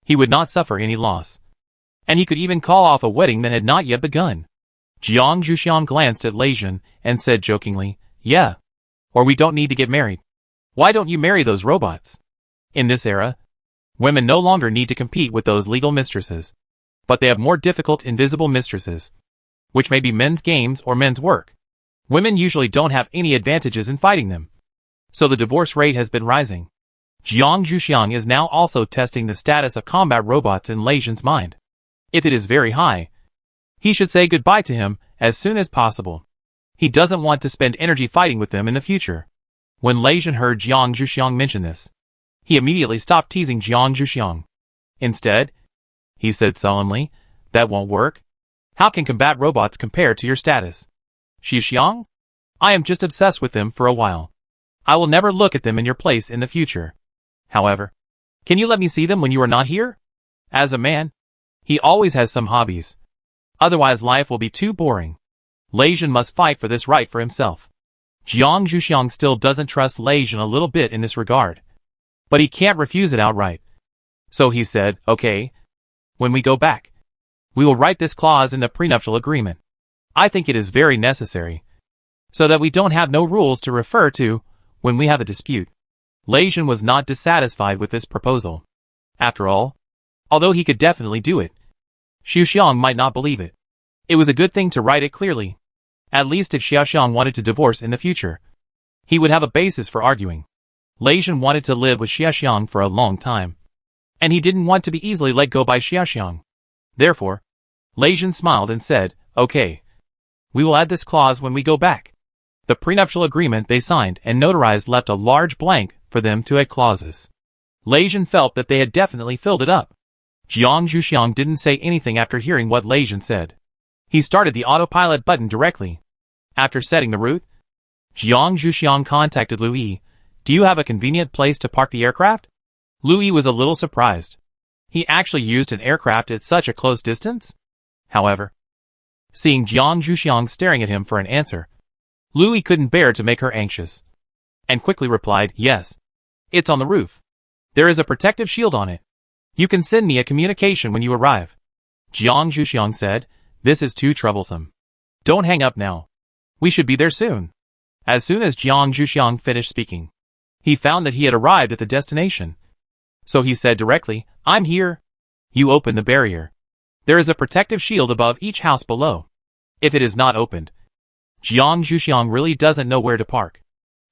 He would not suffer any loss. And he could even call off a wedding that had not yet begun. Jiang Zhuxiang glanced at Lei Jin and said jokingly, yeah. Or we don't need to get married. Why don't you marry those robots? In this era, women no longer need to compete with those legal mistresses, but they have more difficult invisible mistresses, which may be men's games or men's work. Women usually don't have any advantages in fighting them, so the divorce rate has been rising. Jiang Zhuxiang is now also testing the status of combat robots in Lei Jin's mind. If it is very high, he should say goodbye to him as soon as possible. He doesn't want to spend energy fighting with them in the future. When Lei Jin heard Jiang Zhuxiang mention this, he immediately stopped teasing Jiang Zhuxiang. Instead, he said sullenly, that won't work. How can combat robots compare to your status? Zhuxiang? I am just obsessed with them for a while. I will never look at them in your place in the future. However, can you let me see them when you are not here? As a man, he always has some hobbies. Otherwise life will be too boring. Lei Jin must fight for this right for himself. Jiang Zhuxiang still doesn't trust Lei Jin a little bit in this regard, but he can't refuse it outright. So he said, okay. When we go back, we will write this clause in the prenuptial agreement. I think it is very necessary, so that we don't have no rules to refer to when we have a dispute. Lei Jin was not dissatisfied with this proposal. After all, although he could definitely do it, Zhuxiang might not believe it. It was a good thing to write it clearly. At least if Zhuxiang wanted to divorce in the future, he would have a basis for arguing. Lei Jin wanted to live with Zhuxiang for a long time, and he didn't want to be easily let go by Zhuxiang. Therefore, Lei Jin smiled and said, okay. We will add this clause when we go back. The prenuptial agreement they signed and notarized left a large blank for them to add clauses. Lei Jin felt that they had definitely filled it up. Jiang Zhuxiang didn't say anything after hearing what Lei Jin said. He started the autopilot button directly. After setting the route, Jiang Zhuxiang contacted Lu Yi. Do you have a convenient place to park the aircraft? Lu Yi was a little surprised. He actually used an aircraft at such a close distance? However, seeing Jiang Zhuxiang staring at him for an answer, Lu Yi couldn't bear to make her anxious, and quickly replied, yes. It's on the roof. There is a protective shield on it. You can send me a communication when you arrive. Jiang Zhuxiang said, this is too troublesome. Don't hang up now. We should be there soon. As soon as Jiang Zhuxiang finished speaking, he found that he had arrived at the destination. So he said directly, I'm here. You open the barrier. There is a protective shield above each house below. If it is not opened, Jiang Zhuxiang really doesn't know where to park.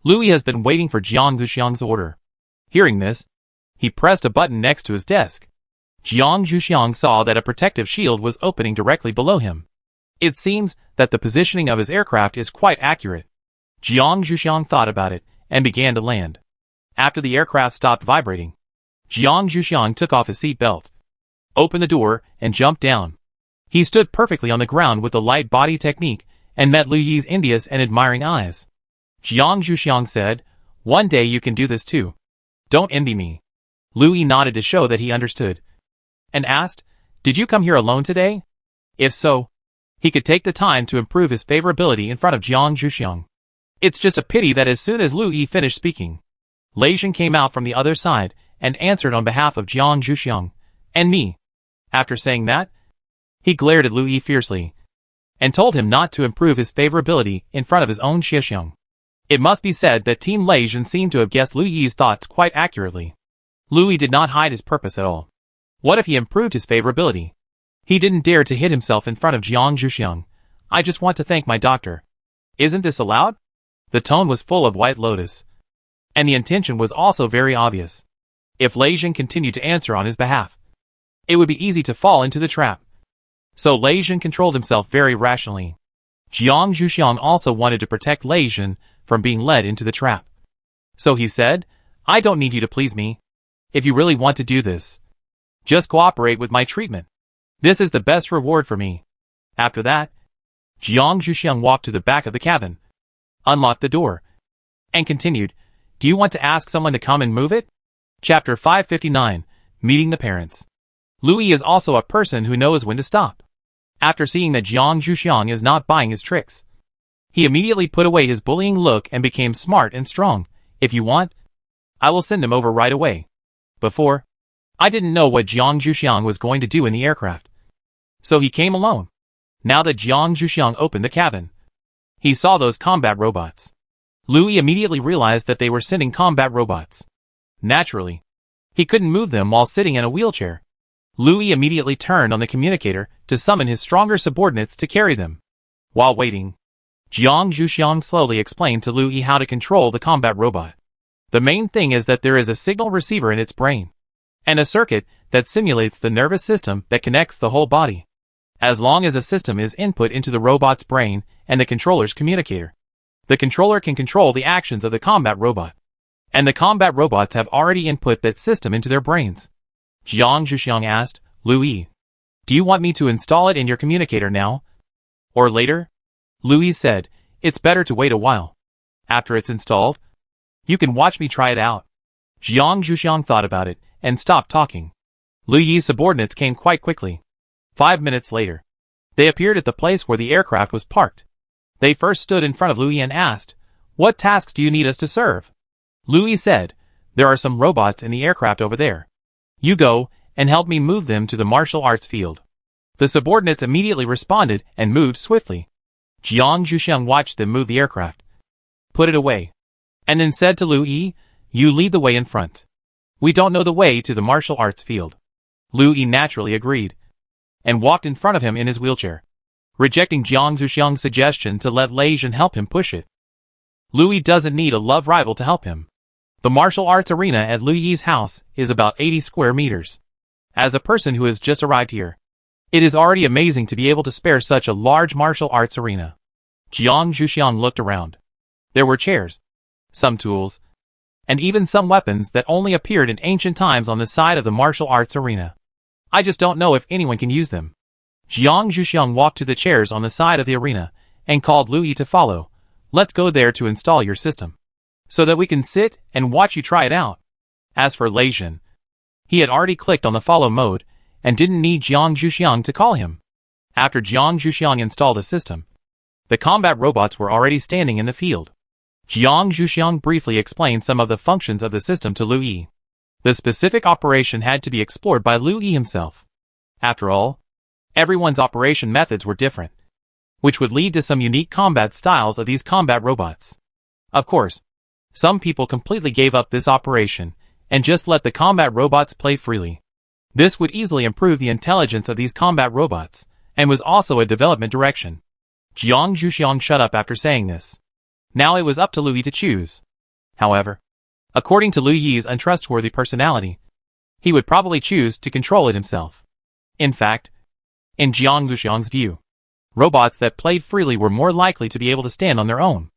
Lu Yi has been waiting for Jiang Zhuxiang's order. Hearing this, he pressed a button next to his desk. Jiang Zhuxiang saw that a protective shield was opening directly below him. It seems that the positioning of his aircraft is quite accurate. Jiang Zhuxiang thought about it and began to land. After the aircraft stopped vibrating, Jiang Zhuxiang took off his seat belt, opened the door, and jumped down. He stood perfectly on the ground with the light body technique and met Lu Yi's envious and admiring eyes. Jiang Zhuxiang said, "One day you can do this too. Don't envy me." Lu Yi nodded to show that he understood, and asked, "Did you come here alone today?" If so, he could take the time to improve his favorability in front of Jiang Zhuxiang. It's just a pity that as soon as Lu Yi finished speaking, Lei Jin came out from the other side and answered on behalf of Jiang Zhuxiang, and me. After saying that, he glared at Lu Yi fiercely, and told him not to improve his favorability in front of his own Xiaxiang. It must be said that Team Lei Jin seemed to have guessed Lu Yi's thoughts quite accurately. Lu Yi did not hide his purpose at all. What if he improved his favorability? He didn't dare to hit himself in front of Jiang Zhuxiang. "I just want to thank my doctor. Isn't this allowed?" The tone was full of White Lotus, and the intention was also very obvious. If Lei Jin continued to answer on his behalf, it would be easy to fall into the trap. So Lei Jin controlled himself very rationally. Jiang Zhuxiang also wanted to protect Lei Jin from being led into the trap. So he said, "I don't need you to please me. If you really want to do this, just cooperate with my treatment. This is the best reward for me." After that, Jiang Zhuxiang walked to the back of the cabin, unlocked the door, and continued, "Do you want to ask someone to come and move it?" Chapter 559, Meeting the Parents. Lu Yi is also a person who knows when to stop. After seeing that Jiang Zhuxiang is not buying his tricks, he immediately put away his bullying look and became smart and strong. "If you want, I will send him over right away. Before, I didn't know what Jiang Zhuxiang was going to do in the aircraft, so he came alone." Now that Jiang Zhuxiang opened the cabin, he saw those combat robots. Lu Yi immediately realized that they were sending combat robots. Naturally, he couldn't move them while sitting in a wheelchair. Lu Yi immediately turned on the communicator to summon his stronger subordinates to carry them. While waiting, Jiang Zhuxiang slowly explained to Lu Yi how to control the combat robot. The main thing is that there is a signal receiver in its brain, and a circuit that simulates the nervous system that connects the whole body. As long as a system is input into the robot's brain and the controller's communicator, the controller can control the actions of the combat robot. And the combat robots have already input that system into their brains. Jiang Zhuxiang asked, "Lu Yi, do you want me to install it in your communicator now? Or later?" Lu Yi said, "It's better to wait a while. After it's installed, you can watch me try it out." Jiang Zhuxiang thought about it and stopped talking. Lu Yi's subordinates came quite quickly. 5 minutes later, they appeared at the place where the aircraft was parked. They first stood in front of Lu Yi and asked, "What tasks do you need us to serve?" Lu Yi said, "There are some robots in the aircraft over there. You go and help me move them to the martial arts field." The subordinates immediately responded and moved swiftly. Jiang Zhuxiang watched them move the aircraft, put it away, and then said to Lu Yi, "You lead the way in front. We don't know the way to the martial arts field." Lu Yi naturally agreed, and walked in front of him in his wheelchair, rejecting Jiang Zhuxiang's suggestion to let Lei Jin help him push it. Lu Yi doesn't need a love rival to help him. The martial arts arena at Lu Yi's house is about 80 square meters. As a person who has just arrived here, it is already amazing to be able to spare such a large martial arts arena. Jiang Zhuxiang looked around. There were chairs, some tools, and even some weapons that only appeared in ancient times on the side of the martial arts arena. "I just don't know if anyone can use them." Jiang Zhuxiang walked to the chairs on the side of the arena and called Lu Yi to follow. "Let's go there to install your system, so that we can sit and watch you try it out." As for Lei Jin, he had already clicked on the follow mode and didn't need Jiang Zhuxiang to call him. After Jiang Zhuxiang installed the system, the combat robots were already standing in the field. Jiang Zhuxiang briefly explained some of the functions of the system to Lu Yi. The specific operation had to be explored by Lu Yi himself. After all, everyone's operation methods were different, which would lead to some unique combat styles of these combat robots. Of course, some people completely gave up this operation and just let the combat robots play freely. This would easily improve the intelligence of these combat robots, and was also a development direction. Jiang Zhuxiang shut up after saying this. Now it was up to Lu Yi to choose. However, according to Lu Yi's untrustworthy personality, he would probably choose to control it himself. In fact, in Jiang Zhuxiang's view, robots that played freely were more likely to be able to stand on their own.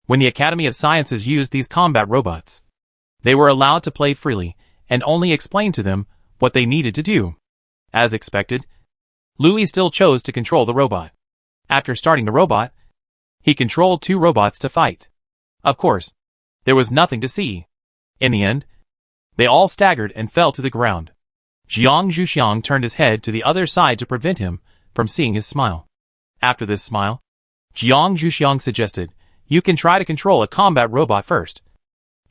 When the Academy of Sciences used these combat robots, they were allowed to play freely, and only explained to them what they needed to do. As expected, Louis still chose to control the robot. After starting the robot, he controlled 2 robots to fight. Of course, there was nothing to see. In the end, they all staggered and fell to the ground. Jiang Zhuxiang turned his head to the other side to prevent him from seeing his smile. After this smile, Jiang Zhuxiang suggested, "You can try to control a combat robot first,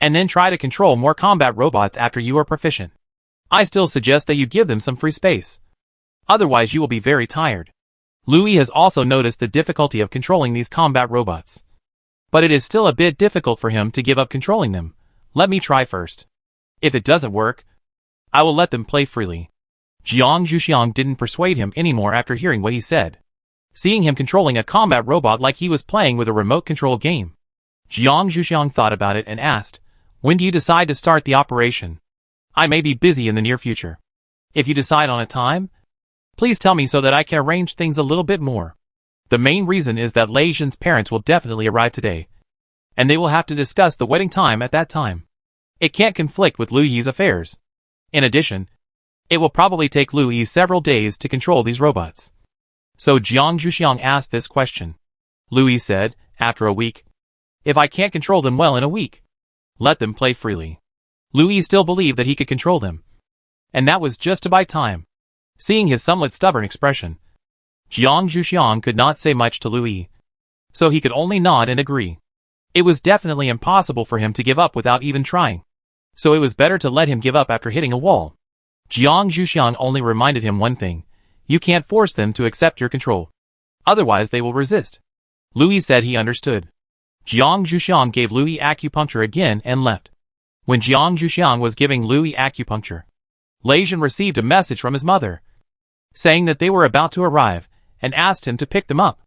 and then try to control more combat robots after you are proficient. I still suggest that you give them some free space. Otherwise you will be very tired." Louis has also noticed the difficulty of controlling these combat robots. But it is still a bit difficult for him to give up controlling them. "Let me try first. If it doesn't work, I will let them play freely." Jiang Zhuxiang didn't persuade him anymore after hearing what he said. Seeing him controlling a combat robot like he was playing with a remote control game, Jiang Zhuxiang thought about it and asked, "When do you decide to start the operation? I may be busy in the near future. If you decide on a time, please tell me so that I can arrange things a little bit more." The main reason is that Lei Zhen's parents will definitely arrive today, and they will have to discuss the wedding time at that time. It can't conflict with Lu Yi's affairs. In addition, it will probably take Lu Yi several days to control these robots. So Jiang Zhuxiang asked this question. Lu Yi said, "After a week. If I can't control them well in a week, let them play freely." Lu Yi still believed that he could control them, and that was just to buy time. Seeing his somewhat stubborn expression, Jiang Zhuxiang could not say much to Lu Yi, so he could only nod and agree. It was definitely impossible for him to give up without even trying, so it was better to let him give up after hitting a wall. Jiang Zhuxiang only reminded him one thing: you can't force them to accept your control. Otherwise they will resist. Lu Yi said he understood. Jiang Zhuxiang gave Lu Yi acupuncture again and left. When Jiang Zhuxiang was giving Lu Yi acupuncture, Lei Zhen received a message from his mother, saying that they were about to arrive, and asked him to pick them up.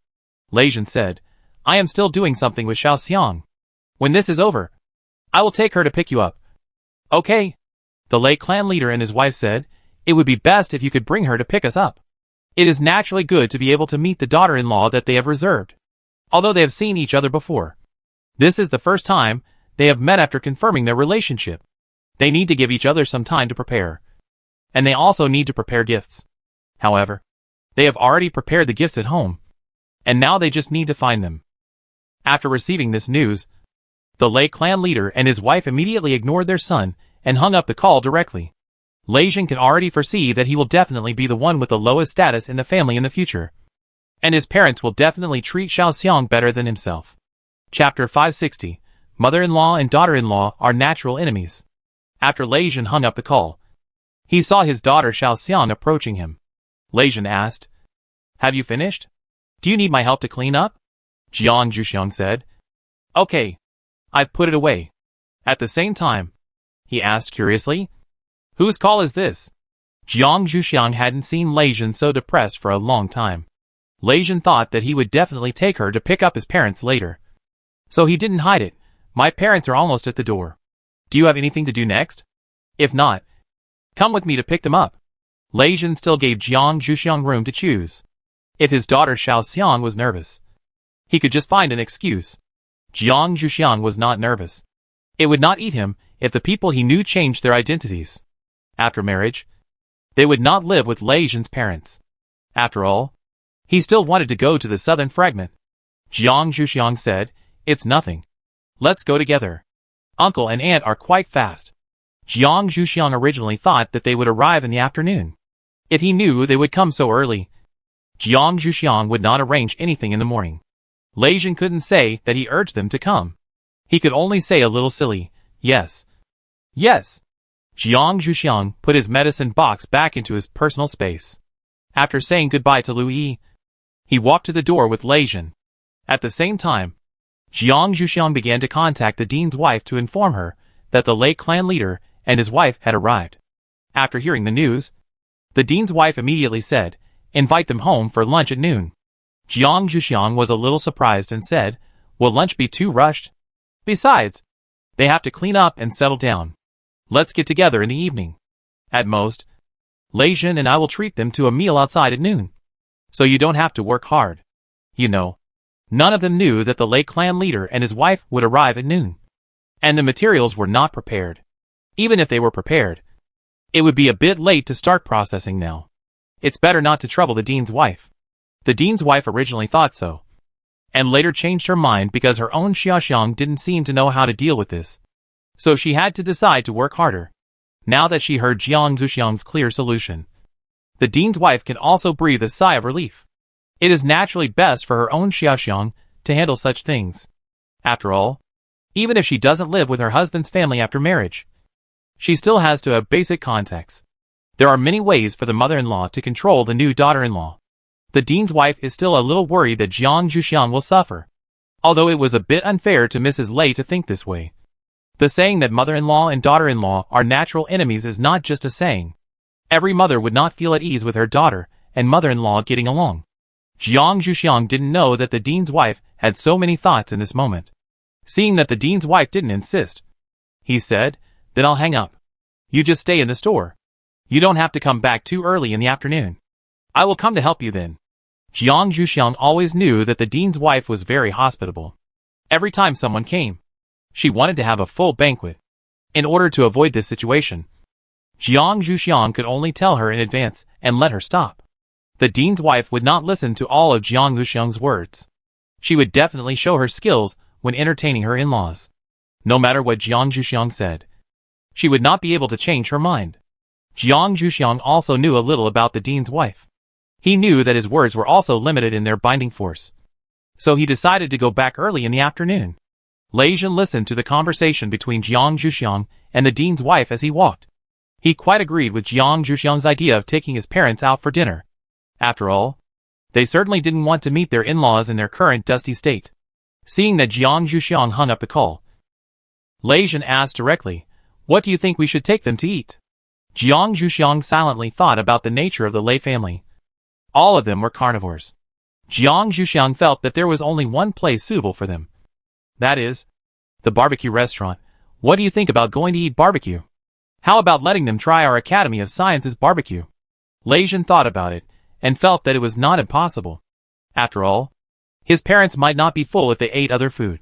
Lei Zhen said, "I am still doing something with Xiao Xiang. When this is over, I will take her to pick you up." "Okay." The Lei clan leader and his wife said, "It would be best if you could bring her to pick us up. It is naturally good to be able to meet the daughter-in-law that they have reserved, although they have seen each other before. This is the first time they have met after confirming their relationship. They need to give each other some time to prepare, and they also need to prepare gifts. However, they have already prepared the gifts at home, and now they just need to find them." After receiving this news, the Lei clan leader and his wife immediately ignored their son and hung up the call directly. Lei Zhen can already foresee that he will definitely be the one with the lowest status in the family in the future, and his parents will definitely treat Xiao Xiang better than himself. Chapter 560. Mother-in-law and daughter-in-law are natural enemies. After Lei Zhen hung up the call, he saw his daughter Xiao Xiang approaching him. Lei Zhen asked, "Have you finished? Do you need my help to clean up?" Jiang Zhuxiang said, "Okay. I've put it away." At the same time, he asked curiously, "Whose call is this?" Jiang Zhuxiang hadn't seen Lei Zhen so depressed for a long time. Lei Zhen thought that he would definitely take her to pick up his parents later, so he didn't hide it. "My parents are almost at the door. Do you have anything to do next? If not, come with me to pick them up." Lei Zhen still gave Jiang Zhuxiang room to choose. If his daughter Xiao Xiang was nervous, he could just find an excuse. Jiang Zhuxiang was not nervous. It would not eat him if the people he knew changed their identities. After marriage, they would not live with Lei Zhen's parents. After all, he still wanted to go to the southern fragment. Jiang Zhuxiang said, "It's nothing. Let's go together. Uncle and aunt are quite fast." Jiang Zhuxiang originally thought that they would arrive in the afternoon. If he knew they would come so early, Jiang Zhuxiang would not arrange anything in the morning. Lei Zhen couldn't say that he urged them to come. He could only say a little silly, "Yes. Yes." Jiang Zhuxiang put his medicine box back into his personal space. After saying goodbye to Lu Yi, he walked to the door with Lei Zhen. At the same time, Jiang Zhuxiang began to contact the dean's wife to inform her that the Lei clan leader and his wife had arrived. After hearing the news, the dean's wife immediately said, "Invite them home for lunch at noon." Jiang Zhuxiang was a little surprised and said, "Will lunch be too rushed? Besides, they have to clean up and settle down. Let's get together in the evening. At most, Lei Zhen and I will treat them to a meal outside at noon, so you don't have to work hard." You know, none of them knew that the Lei clan leader and his wife would arrive at noon, and the materials were not prepared. Even if they were prepared, It would be a bit late to start processing now. It's better not to trouble the dean's wife. The dean's wife originally thought so, and later changed her mind because her own Xiaoxiang didn't seem to know how to deal with this. So she had to decide to work harder. Now that she heard Jiang Zuxiang's clear solution, the dean's wife can also breathe a sigh of relief. It is naturally best for her own Xiaoxiang to handle such things. After all, even if she doesn't live with her husband's family after marriage, she still has to have basic contacts. There are many ways for the mother-in-law to control the new daughter-in-law. The dean's wife is still a little worried that Jiang Zuxiang will suffer, although it was a bit unfair to Mrs. Lei to think this way. The saying that mother-in-law and daughter-in-law are natural enemies is not just a saying. Every mother would not feel at ease with her daughter and mother-in-law getting along. Jiang Zuxiang didn't know that the dean's wife had so many thoughts in this moment. Seeing that the dean's wife didn't insist, he said, "Then I'll hang up. You just stay in the store. You don't have to come back too early in the afternoon. I will come to help you then." Jiang Zuxiang always knew that the dean's wife was very hospitable. Every time someone came, she wanted to have a full banquet. In order to avoid this situation, Jiang Zuxiang could only tell her in advance and let her stop. The dean's wife would not listen to all of Jiang Zuxiang's words. She would definitely show her skills when entertaining her in-laws. No matter what Jiang Zuxiang said, she would not be able to change her mind. Jiang Zuxiang also knew a little about the dean's wife. He knew that his words were also limited in their binding force. So he decided to go back early in the afternoon. Lei Jun listened to the conversation between Jiang Zuxiang and the dean's wife as he walked. He quite agreed with Jiang Zuxiang's idea of taking his parents out for dinner. After all, they certainly didn't want to meet their in-laws in their current dusty state. Seeing that Jiang Zuxiang hung up the call, Lei Jun asked directly, "What do you think we should take them to eat?" Jiang Zuxiang silently thought about the nature of the Lei family. All of them were carnivores. Jiang Zuxiang felt that there was only one place suitable for them. That is, the barbecue restaurant. "What do you think about going to eat barbecue? How about letting them try our Academy of Sciences barbecue?" Lei Jun thought about it, and felt that it was not impossible. After all, his parents might not be full if they ate other food.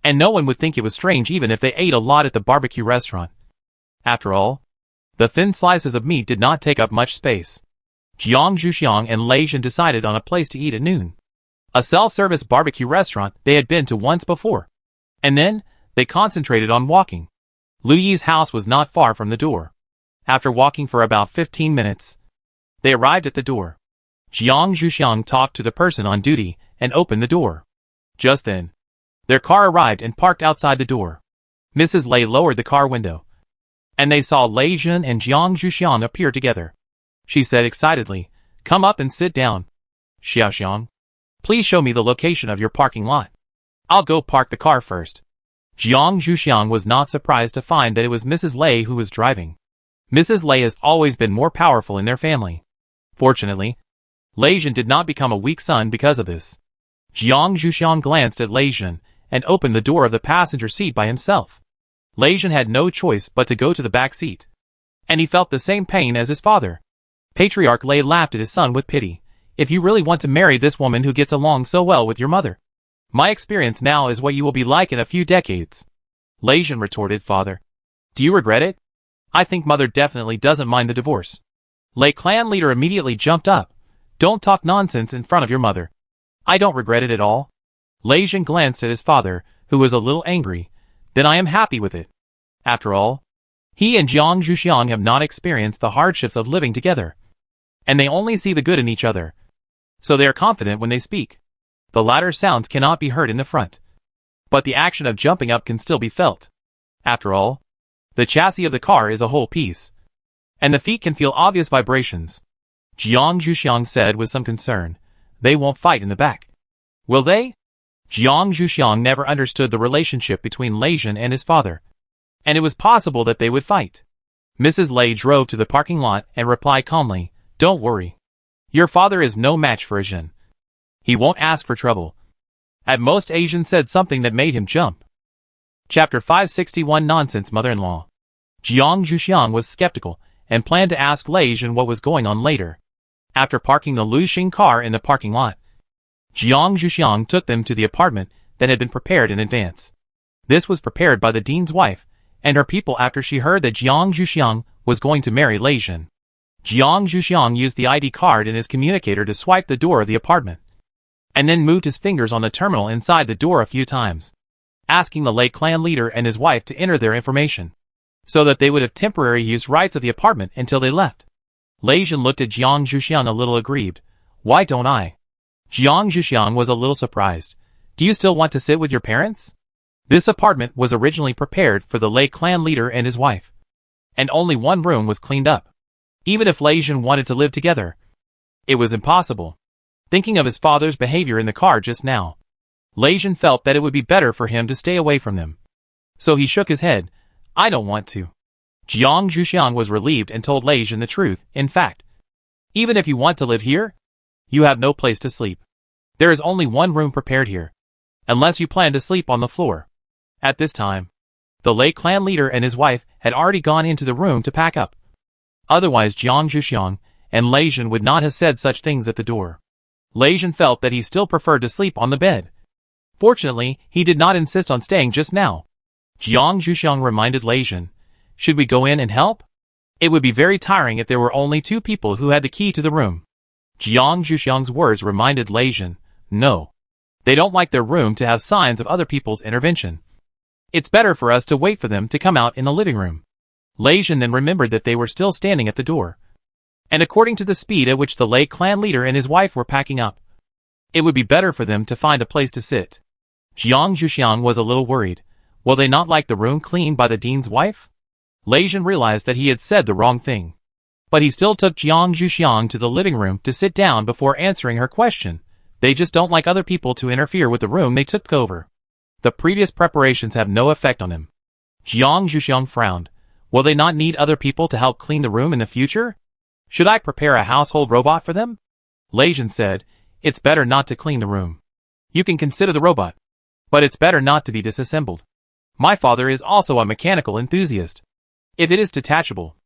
And no one would think it was strange even if they ate a lot at the barbecue restaurant. After all, the thin slices of meat did not take up much space. Jiang Zuxiang and Lei Jun decided on a place to eat at noon. A self-service barbecue restaurant they had been to once before. And then, they concentrated on walking. Lu Yi's house was not far from the door. After walking for about 15 minutes, they arrived at the door. Jiang Zuxiang talked to the person on duty and opened the door. Just then, their car arrived and parked outside the door. Mrs. Lei lowered the car window, and they saw Lei Jun and Jiang Zuxiang appear together. She said excitedly, "Come up and sit down. Xiaoxiang, please show me the location of your parking lot. I'll go park the car first." Jiang Zuxiang was not surprised to find that it was Mrs. Lei who was driving. Mrs. Lei has always been more powerful in their family. Fortunately, Lei Jun did not become a weak son because of this. Jiang Zuxiang glanced at Lei Jun and opened the door of the passenger seat by himself. Lei Jun had no choice but to go to the back seat. And he felt the same pain as his father. Patriarch Lei laughed at his son with pity. "If you really want to marry this woman who gets along so well with your mother, my experience now is what you will be like in a few decades." Lei Jun retorted, "Father, do you regret it? I think mother definitely doesn't mind the divorce." Lei clan leader immediately jumped up. "Don't talk nonsense in front of your mother. I don't regret it at all." Lei Jun glanced at his father, who was a little angry. "Then I am happy with it. After all, he and Jiang Zuxiang have not experienced the hardships of living together, and they only see the good in each other. So they are confident when they speak. The latter sounds cannot be heard in the front, but the action of jumping up can still be felt. After all, the chassis of the car is a whole piece, and the feet can feel obvious vibrations." Jiang Zuxiang said with some concern, "They won't fight in the back, will they?" Jiang Zuxiang never understood the relationship between Lei Jun and his father, and it was possible that they would fight. Mrs. Lei drove to the parking lot and replied calmly, "Don't worry. Your father is no match for a Jun. He won't ask for trouble." At most, Asian said something that made him jump. Chapter 561 Nonsense Mother-in-Law. Jiang Zuxiang was skeptical and planned to ask Lei Jun what was going on later. After parking the Lu Xing car in the parking lot, Jiang Zuxiang took them to the apartment that had been prepared in advance. This was prepared by the dean's wife and her people after she heard that Jiang Zuxiang was going to marry Lei Jin. Jiang Zhuxiang used the ID card in his communicator to swipe the door of the apartment, and then moved his fingers on the terminal inside the door a few times, asking the Lei clan leader and his wife to enter their information, so that they would have temporary use rights of the apartment until they left. Lei Jin looked at Jiang Zhuxiang a little aggrieved. Why don't I? Jiang Zhuxiang was a little surprised. Do you still want to sit with your parents? This apartment was originally prepared for the Lei clan leader and his wife, and only one room was cleaned up. Even if Lei Jin wanted to live together, it was impossible. Thinking of his father's behavior in the car just now, Lei Jin felt that it would be better for him to stay away from them. So he shook his head. I don't want to. Jiang Zhuxiang was relieved and told Lei Jin the truth. In fact, even if you want to live here, you have no place to sleep. There is only one room prepared here, unless you plan to sleep on the floor. At this time, the Lei clan leader and his wife had already gone into the room to pack up. Otherwise Jiang Zhuxiang and Lei Jin would not have said such things at the door. Lei Jin felt that he still preferred to sleep on the bed. Fortunately, he did not insist on staying just now. Jiang Zhuxiang reminded Lei Jin, should we go in and help? It would be very tiring if there were only two people who had the key to the room. Jiang Zhuxiang's words reminded Lei Jin, no. They don't like their room to have signs of other people's intervention. It's better for us to wait for them to come out in the living room. Lei Jin then remembered that they were still standing at the door, and according to the speed at which the Lei clan leader and his wife were packing up, it would be better for them to find a place to sit. Jiang Zhuxiang was a little worried. Will they not like the room cleaned by the dean's wife? Lei Jin realized that he had said the wrong thing, but he still took Jiang Zhuxiang to the living room to sit down before answering her question. They just don't like other people to interfere with the room they took over. The previous preparations have no effect on him. Jiang Zhuxiang frowned. Will they not need other people to help clean the room in the future? Should I prepare a household robot for them? Lei Jin said, it's better not to clean the room. You can consider the robot, but it's better not to be disassembled. My father is also a mechanical enthusiast. If it is detachable,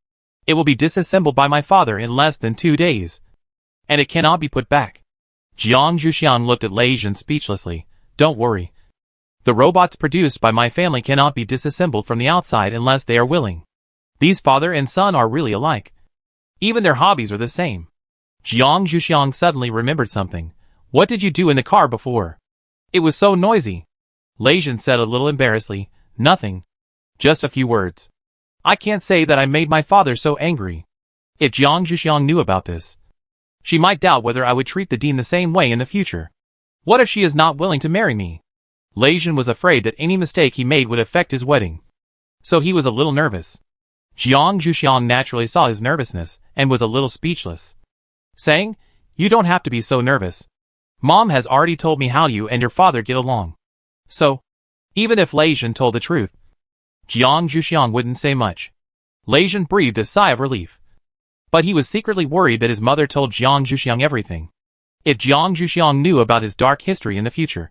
it will be disassembled by my father in less than 2 days, and it cannot be put back. Jiang Zhuxiang looked at Lei Jin speechlessly. Don't worry. The robots produced by my family cannot be disassembled from the outside unless they are willing. These father and son are really alike. Even their hobbies are the same. Jiang Zhuxiang suddenly remembered something. What did you do in the car before? It was so noisy. Lei Jin said a little embarrassedly. Nothing. Just a few words. I can't say that I made my father so angry. If Jiang Zhuxiang knew about this, she might doubt whether I would treat the dean the same way in the future. What if she is not willing to marry me? Lei Jin was afraid that any mistake he made would affect his wedding, so he was a little nervous. Jiang Zhuxiang naturally saw his nervousness and was a little speechless, saying, you don't have to be so nervous. Mom has already told me how you and your father get along. So, even if Lei Jin told the truth, Jiang Zhuxiang wouldn't say much. Lei Jin breathed a sigh of relief, but he was secretly worried that his mother told Jiang Zhuxiang everything. If Jiang Zhuxiang knew about his dark history in the future,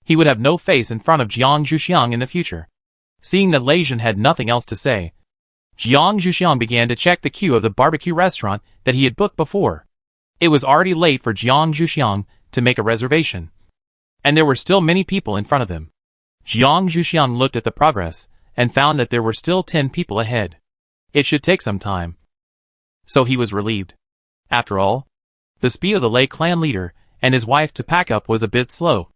he would have no face in front of Jiang Zhuxiang in the future. Seeing that Lei Jin had nothing else to say, Jiang Zhuxiang began to check the queue of the barbecue restaurant that he had booked before. It was already late for Jiang Zhuxiang to make a reservation, and there were still many people in front of him. Jiang Zhuxiang looked at the progress and found that there were still 10 people ahead. It should take some time. So he was relieved. After all, the speed of the Lei clan leader and his wife to pack up was a bit slow.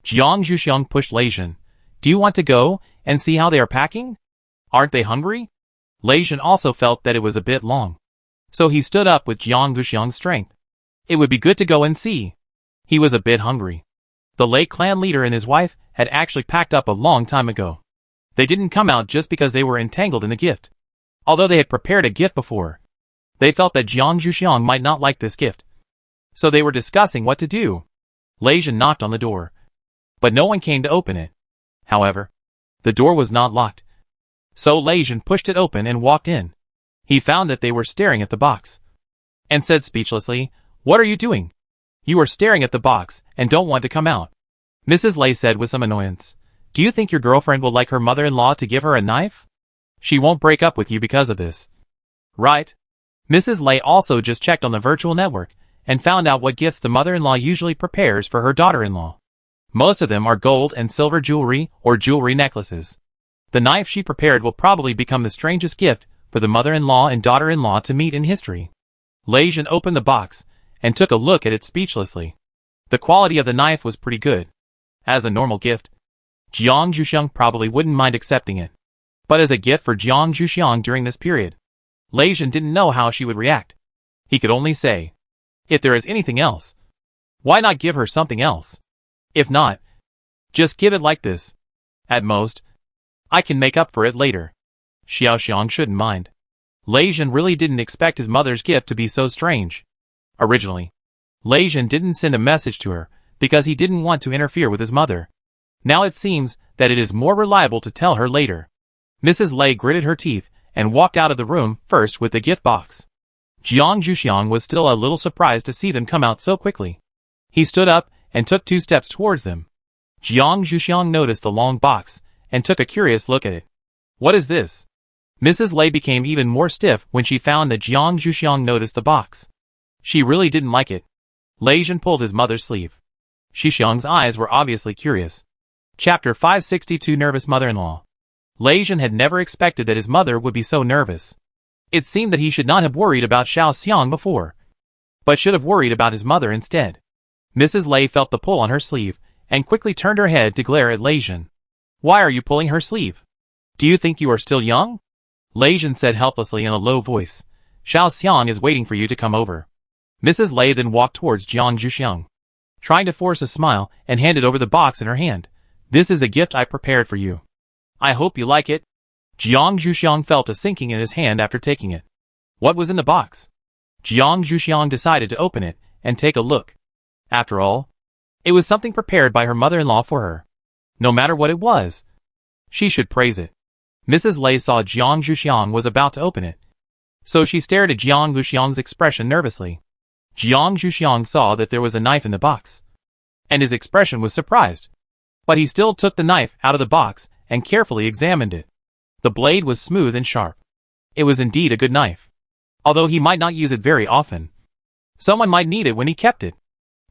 Jiang Zhuxiang pushed Lei Jin. Do you want to go and see how they are packing? Aren't they hungry? Lei Jin also felt that it was a bit long, so he stood up with Jiang Zhuxiang's strength. It would be good to go and see. He was a bit hungry. The Lei clan leader and his wife had actually packed up a long time ago. They didn't come out just because they were entangled in the gift. Although they had prepared a gift before, they felt that Jiang Zhuxiang might not like this gift, so they were discussing what to do. Lei Jin knocked on the door, but no one came to open it. However, the door was not locked, so Lei Jin pushed it open and walked in. He found that they were staring at the box, and said speechlessly, what are you doing? You are staring at the box and don't want to come out. Mrs. Lei said with some annoyance. Do you think your girlfriend will like her mother-in-law to give her a knife? She won't break up with you because of this. Right? Mrs. Lei also just checked on the virtual network and found out what gifts the mother-in-law usually prepares for her daughter-in-law. Most of them are gold and silver jewelry or jewelry necklaces. The knife she prepared will probably become the strangest gift for the mother-in-law and daughter-in-law to meet in history. Lei Jin opened the box and took a look at it speechlessly. The quality of the knife was pretty good. As a normal gift, Jiang Zhuxiang probably wouldn't mind accepting it. But as a gift for Jiang Zhuxiang during this period, Lei Jin didn't know how she would react. He could only say, if there is anything else, why not give her something else? If not, just give it like this. At most, I can make up for it later. Xiao Xiang shouldn't mind. Lei Jin really didn't expect his mother's gift to be so strange. Originally, Lei Jin didn't send a message to her because he didn't want to interfere with his mother. Now it seems that it is more reliable to tell her later. Mrs. Lei gritted her teeth and walked out of the room first with the gift box. Jiang Zhuxiang was still a little surprised to see them come out so quickly. He stood up and took 2 steps towards them. Jiang Zhuxiang noticed the long box and took a curious look at it. What is this? Mrs. Lei became even more stiff when she found that Jiang Zhuxiang noticed the box. She really didn't like it. Lei Jin pulled his mother's sleeve. Zhuxiang's eyes were obviously curious. Chapter 562 Nervous Mother-in-Law. Lei Jin had never expected that his mother would be so nervous. It seemed that he should not have worried about Xiao Xiang before, but should have worried about his mother instead. Mrs. Lei felt the pull on her sleeve and quickly turned her head to glare at Lei Jin. Why are you pulling her sleeve? Do you think you are still young? Lei Jin said helplessly in a low voice. Xiao Xiang is waiting for you to come over. Mrs. Lei then walked towards Jiang Zhuxiang, trying to force a smile, and handed over the box in her hand. This is a gift I prepared for you. I hope you like it. Jiang Zhuxiang felt a sinking in his hand after taking it. What was in the box? Jiang Zhuxiang decided to open it and take a look. After all, it was something prepared by her mother-in-law for her. No matter what it was, she should praise it. Mrs. Lei saw Jiang Zhuxiang was about to open it, so she stared at Jiang Zhuxiang's expression nervously. Jiang Zhuxiang saw that there was a knife in the box, and his expression was surprised. But he still took the knife out of the box and carefully examined it. The blade was smooth and sharp. It was indeed a good knife. Although he might not use it very often, someone might need it when he kept it.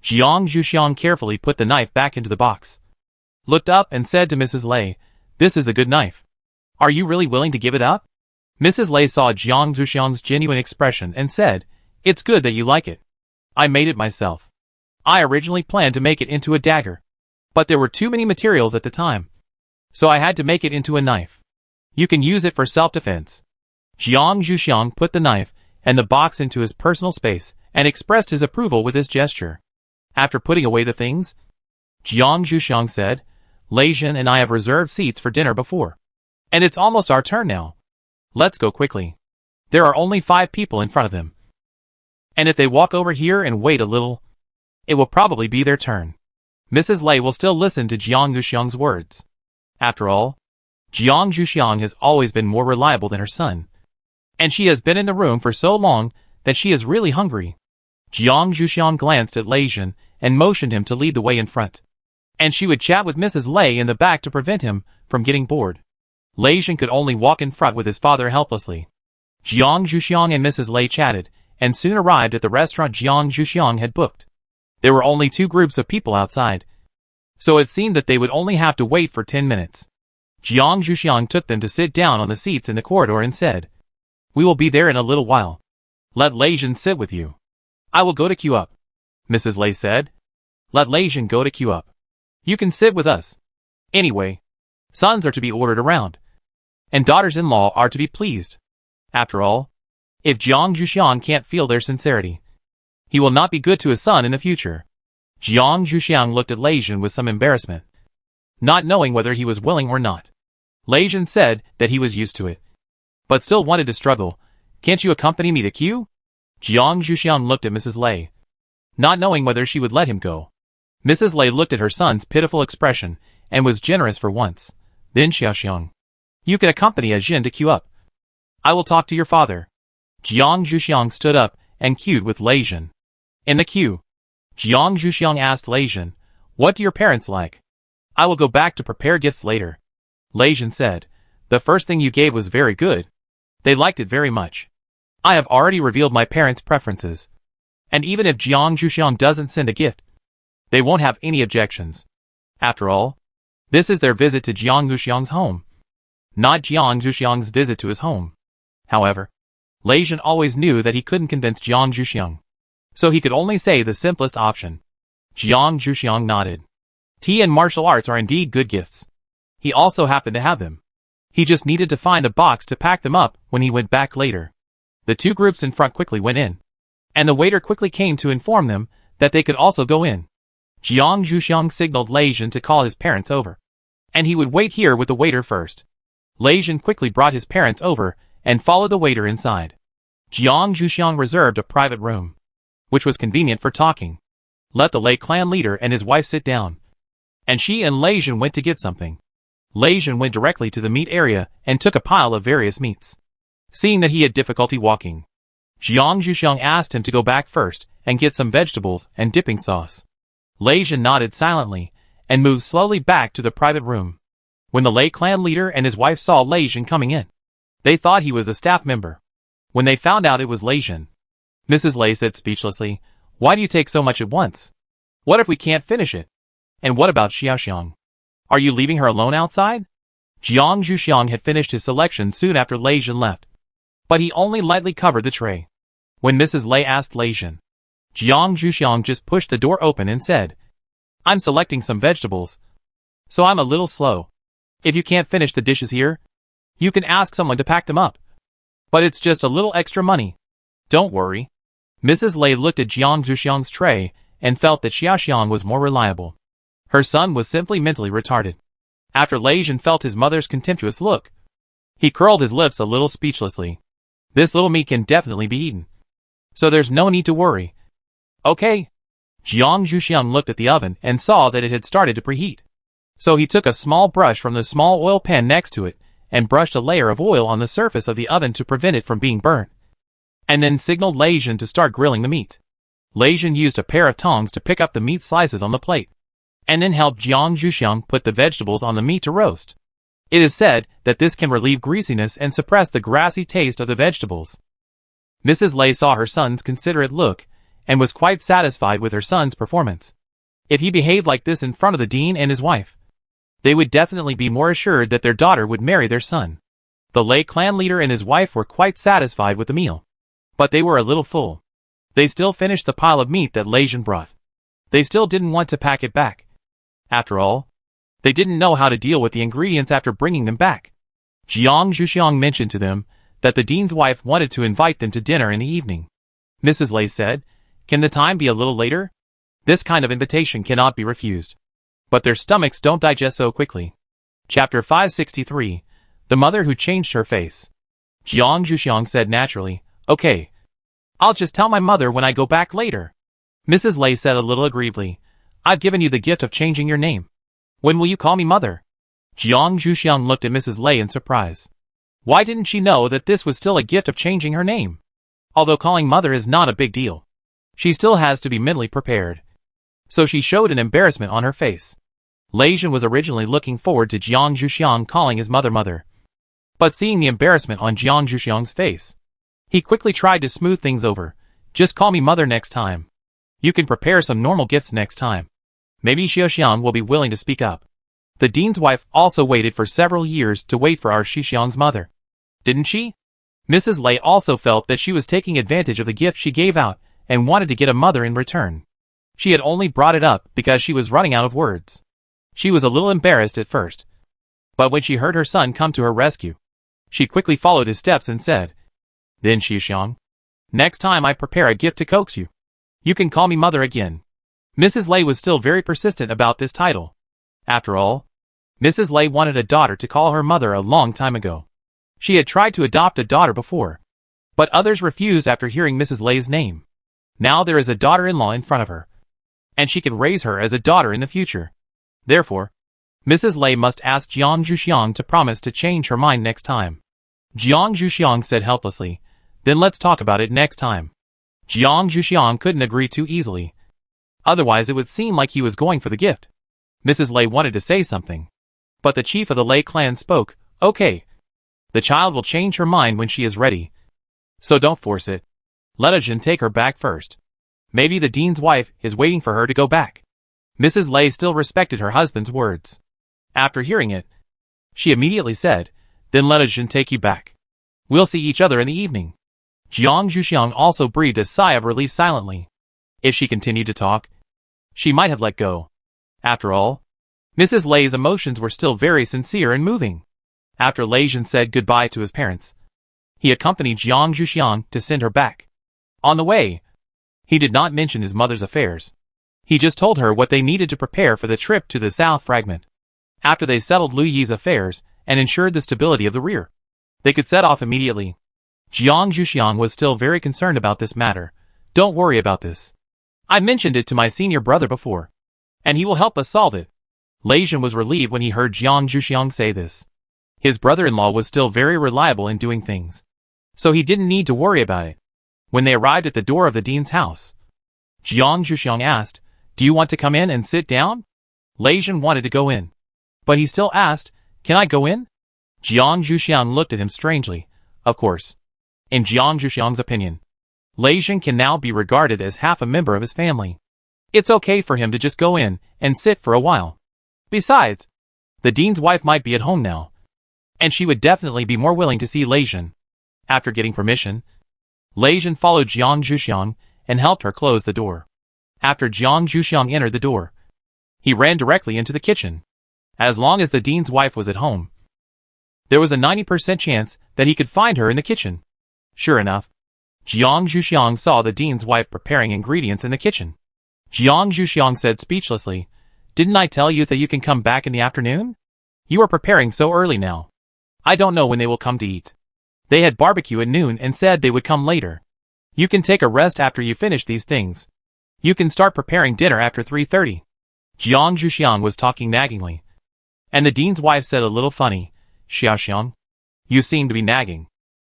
Jiang Zhuxiang carefully put the knife back into the box, looked up and said to Mrs. Lei, "This is a good knife. Are you really willing to give it up?" Mrs. Lei saw Jiang Zhuxiang's genuine expression and said, "It's good that you like it. I made it myself. I originally planned to make it into a dagger, but there were too many materials at the time, so I had to make it into a knife. You can use it for self-defense." Jiang Zhuxiang put the knife and the box into his personal space and expressed his approval with this gesture. After putting away the things, Jiang Zhuxiang said, "Lei Jin and I have reserved seats for dinner before, and it's almost our turn now. Let's go quickly. There are only 5 people in front of them, and if they walk over here and wait a little, it will probably be their turn." Mrs. Lei will still listen to Jiang Zhuxiang's words. After all, Jiang Zhuxiang has always been more reliable than her son, and she has been in the room for so long that she is really hungry. Jiang Zhuxiang glanced at Lei Jin and motioned him to lead the way in front, and she would chat with Mrs. Lei in the back to prevent him from getting bored. Lei Jin could only walk in front with his father helplessly. Jiang Zhuxiang and Mrs. Lei chatted, and soon arrived at the restaurant Jiang Zhuxiang had booked. There were only 2 groups of people outside, so it seemed that they would only have to wait for 10 minutes. Jiang Zhuxiang took them to sit down on the seats in the corridor and said, "We will be there in a little while. Let Lei Jin sit with you. I will go to queue up." Mrs. Lei said, "Let Lei Jin go to queue up. You can sit with us. Anyway, sons are to be ordered around, and daughters-in-law are to be pleased. After all, if Jiang Zhuxiang can't feel their sincerity, he will not be good to his son in the future." Jiang Zhuxiang looked at Lei Jin with some embarrassment, not knowing whether he was willing or not. Lei Jin said that he was used to it, but still wanted to struggle. "Can't you accompany me to queue?" Jiang Zhuxiang looked at Mrs. Lei, not knowing whether she would let him go. Mrs. Lei looked at her son's pitiful expression and was generous for once. Then Xiao Xiang, "You can accompany Jin to queue up. I will talk to your father." Jiang Zhuxiang stood up and queued with Lei Jin. In the queue, Jiang Zhuxiang asked Lei Jin, "What do your parents like?" "I will go back to prepare gifts later." Lei Jin said, "The first thing you gave was very good. They liked it very much. I have already revealed my parents' preferences, and even if Jiang Zhuxiang doesn't send a gift, they won't have any objections. After all, this is their visit to Jiang Zhuxiang's home, not Jiang Zhuxiang's visit to his home." However, Lei Jin always knew that he couldn't convince Jiang Zhuxiang, so he could only say the simplest option. Jiang Zhuxiang nodded. Tea and martial arts are indeed good gifts. He also happened to have them. He just needed to find a box to pack them up when he went back later. The two groups in front quickly went in, and the waiter quickly came to inform them that they could also go in. Jiang Zhuxiang signaled Lei Jin to call his parents over, and he would wait here with the waiter first. Lei Jin quickly brought his parents over and followed the waiter inside. Jiang Zhuxiang reserved a private room, which was convenient for talking. Let the Lei clan leader and his wife sit down, and she and Lei Jin went to get something. Lei Jin went directly to the meat area and took a pile of various meats. Seeing that he had difficulty walking, Jiang Zhuxiang asked him to go back first and get some vegetables and dipping sauce. Lei Jin nodded silently and moved slowly back to the private room. When the Lei clan leader and his wife saw Lei Jin coming in, they thought he was a staff member. When they found out it was Lei Jin, Mrs. Lei said speechlessly, "Why do you take so much at once? What if we can't finish it? And what about Xiaoxiang? Are you leaving her alone outside?" Jiang Zhuxiang had finished his selection soon after Lei Jin left, but he only lightly covered the tray. When Mrs. Lei asked Lei Jin, Jiang Zhuxiang just pushed the door open and said, "I'm selecting some vegetables, so I'm a little slow. If you can't finish the dishes here, you can ask someone to pack them up. But it's just a little extra money. Don't worry." Mrs. Lei looked at Jiang Zhuxiang's tray and felt that Xiaoxiang was more reliable. Her son was simply mentally retarded. After Lei Jin felt his mother's contemptuous look, he curled his lips a little speechlessly. This little meat can definitely be eaten, so there's no need to worry. Okay. Jiang Zhuxiang looked at the oven and saw that it had started to preheat. So he took a small brush from the small oil pan next to it and brushed a layer of oil on the surface of the oven to prevent it from being burnt, and then signaled Lei Jin to start grilling the meat. Lei Jin used a pair of tongs to pick up the meat slices on the plate, and then helped Jiang Zhuxiang put the vegetables on the meat to roast. It is said that this can relieve greasiness and suppress the grassy taste of the vegetables. Mrs. Lei saw her son's considerate look and was quite satisfied with her son's performance. If he behaved like this in front of the dean and his wife, they would definitely be more assured that their daughter would marry their son. The Lei clan leader and his wife were quite satisfied with the meal, but they were a little full. They still finished the pile of meat that Lei Jin brought. They still didn't want to pack it back. After all, they didn't know how to deal with the ingredients after bringing them back. Jiang Zhuxiang mentioned to them that the dean's wife wanted to invite them to dinner in the evening. Mrs. Lei said, "Can the time be a little later? This kind of invitation cannot be refused." But their stomachs don't digest so quickly. Chapter 563, The Mother Who Changed Her Face. Jiang Zhuxiang said naturally, "Okay. I'll just tell my mother when I go back later." Mrs. Lei said a little aggrievedly, "I've given you the gift of changing your name. When will you call me mother?" Jiang Zhuxiang looked at Mrs. Lei in surprise. Why didn't she know that this was still a gift of changing her name? Although calling mother is not a big deal, she still has to be mentally prepared. So she showed an embarrassment on her face. Lei Jin was originally looking forward to Jiang Zhuxiang calling his mother mother. But seeing the embarrassment on Jiang Zhuxiang's face, he quickly tried to smooth things over. "Just call me mother next time. You can prepare some normal gifts next time. Maybe Xiaoxiang will be willing to speak up." The dean's wife also waited for several years to wait for our Xiaoxiang's mother. Didn't she? Mrs. Lei also felt that she was taking advantage of the gift she gave out and wanted to get a mother in return. She had only brought it up because she was running out of words. She was a little embarrassed at first, but when she heard her son come to her rescue, she quickly followed his steps and said, "Then Xiaoxiang, next time I prepare a gift to coax you, you can call me mother again." Mrs. Lei was still very persistent about this title. After all, Mrs. Lei wanted a daughter to call her mother a long time ago. She had tried to adopt a daughter before, but others refused after hearing Mrs. Lei's name. Now there is a daughter-in-law in front of her, and she can raise her as a daughter in the future. Therefore, Mrs. Lei must ask Jiang Zhuxiang to promise to change her mind next time. Jiang Zhuxiang said helplessly, "Then let's talk about it next time." Jiang Zhuxiang couldn't agree too easily. Otherwise it would seem like he was going for the gift. Mrs. Lei wanted to say something, but the chief of the Lei clan spoke, "Okay. The child will change her mind when she is ready. So don't force it. Let Ajin take her back first. Maybe the dean's wife is waiting for her to go back." Mrs. Lei still respected her husband's words. After hearing it, she immediately said, "Then let Ajin take you back." We'll see each other in the evening. Jiang Zhuxiang also breathed a sigh of relief silently. If she continued to talk, she might have let go. After all, Mrs. Lei's emotions were still very sincere and moving. After Lei Jin said goodbye to his parents, he accompanied Jiang Zhuxiang to send her back. On the way, he did not mention his mother's affairs. He just told her what they needed to prepare for the trip to the South Fragment. After they settled Lu Yi's affairs and ensured the stability of the rear, they could set off immediately. Jiang Zhuxiang was still very concerned about this matter. Don't worry about this. I mentioned it to my senior brother before, and he will help us solve it. Lei Jin was relieved when he heard Jiang Zhuxiang say this. His brother-in-law was still very reliable in doing things, so he didn't need to worry about it. When they arrived at the door of the dean's house, Jiang Zhuxiang asked, "Do you want to come in and sit down?" Lei Jin wanted to go in, but he still asked, "Can I go in?" Jiang Zhuxiang looked at him strangely. Of course, in Jiang Zhuxiang's opinion, Lei Jin can now be regarded as half a member of his family. It's okay for him to just go in and sit for a while. Besides, the dean's wife might be at home now, and she would definitely be more willing to see Lei Jin. After getting permission, Lei Jin followed Jiang Zhuxiang and helped her close the door. After Jiang Zhuxiang entered the door, he ran directly into the kitchen. As long as the dean's wife was at home, there was a 90% chance that he could find her in the kitchen. Sure enough, Jiang Zhuxiang saw the dean's wife preparing ingredients in the kitchen. Jiang Zhuxiang said speechlessly, "Didn't I tell you that you can come back in the afternoon? You are preparing so early now. I don't know when they will come to eat. They had barbecue at noon and said they would come later. You can take a rest after you finish these things. You can start preparing dinner after 3:30. Jiang Zhuxiang was talking naggingly, and the dean's wife said a little funny, "Xiaoxiang, you seem to be nagging.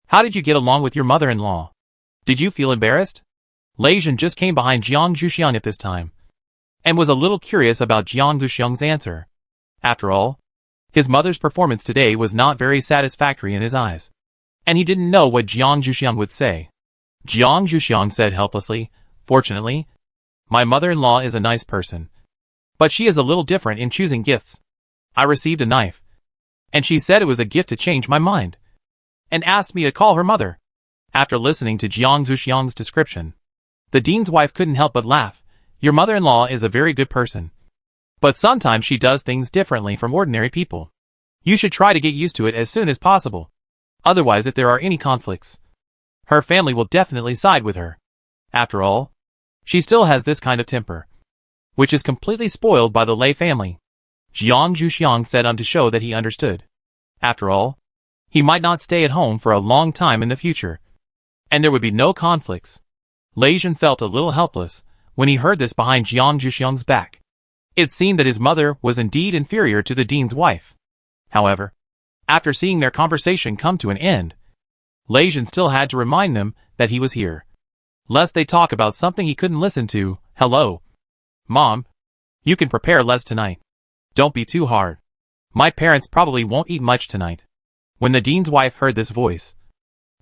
How did you get along with your mother-in-law? Did you feel embarrassed?" Lei Jin just came behind Jiang Zhuxiang at this time, and was a little curious about Jiang Zhuxiang's answer. After all, his mother's performance today was not very satisfactory in his eyes, and he didn't know what Jiang Zhuxiang would say. Jiang Zhuxiang said helplessly, "Fortunately, my mother-in-law is a nice person, but she is a little different in choosing gifts. I received a knife, and she said it was a gift to change my mind, and asked me to call her mother." After listening to Jiang Zhuxiang's description, the dean's wife couldn't help but laugh. "Your mother-in-law is a very good person, but sometimes she does things differently from ordinary people. You should try to get used to it as soon as possible. Otherwise, if there are any conflicts, her family will definitely side with her. After all, she still has this kind of temper, which is completely spoiled by the Lei family." Jiang Zhuxiang said to show that he understood. After all, he might not stay at home for a long time in the future, and there would be no conflicts. Lei Jin felt a little helpless when he heard this behind Jiang Zhuxiang's back. It seemed that his mother was indeed inferior to the dean's wife. However, after seeing their conversation come to an end, Lei Jin still had to remind them that he was here, lest they talk about something he couldn't listen to. "Hello, Mom. You can prepare less tonight. Don't be too hard. My parents probably won't eat much tonight." When the dean's wife heard this voice,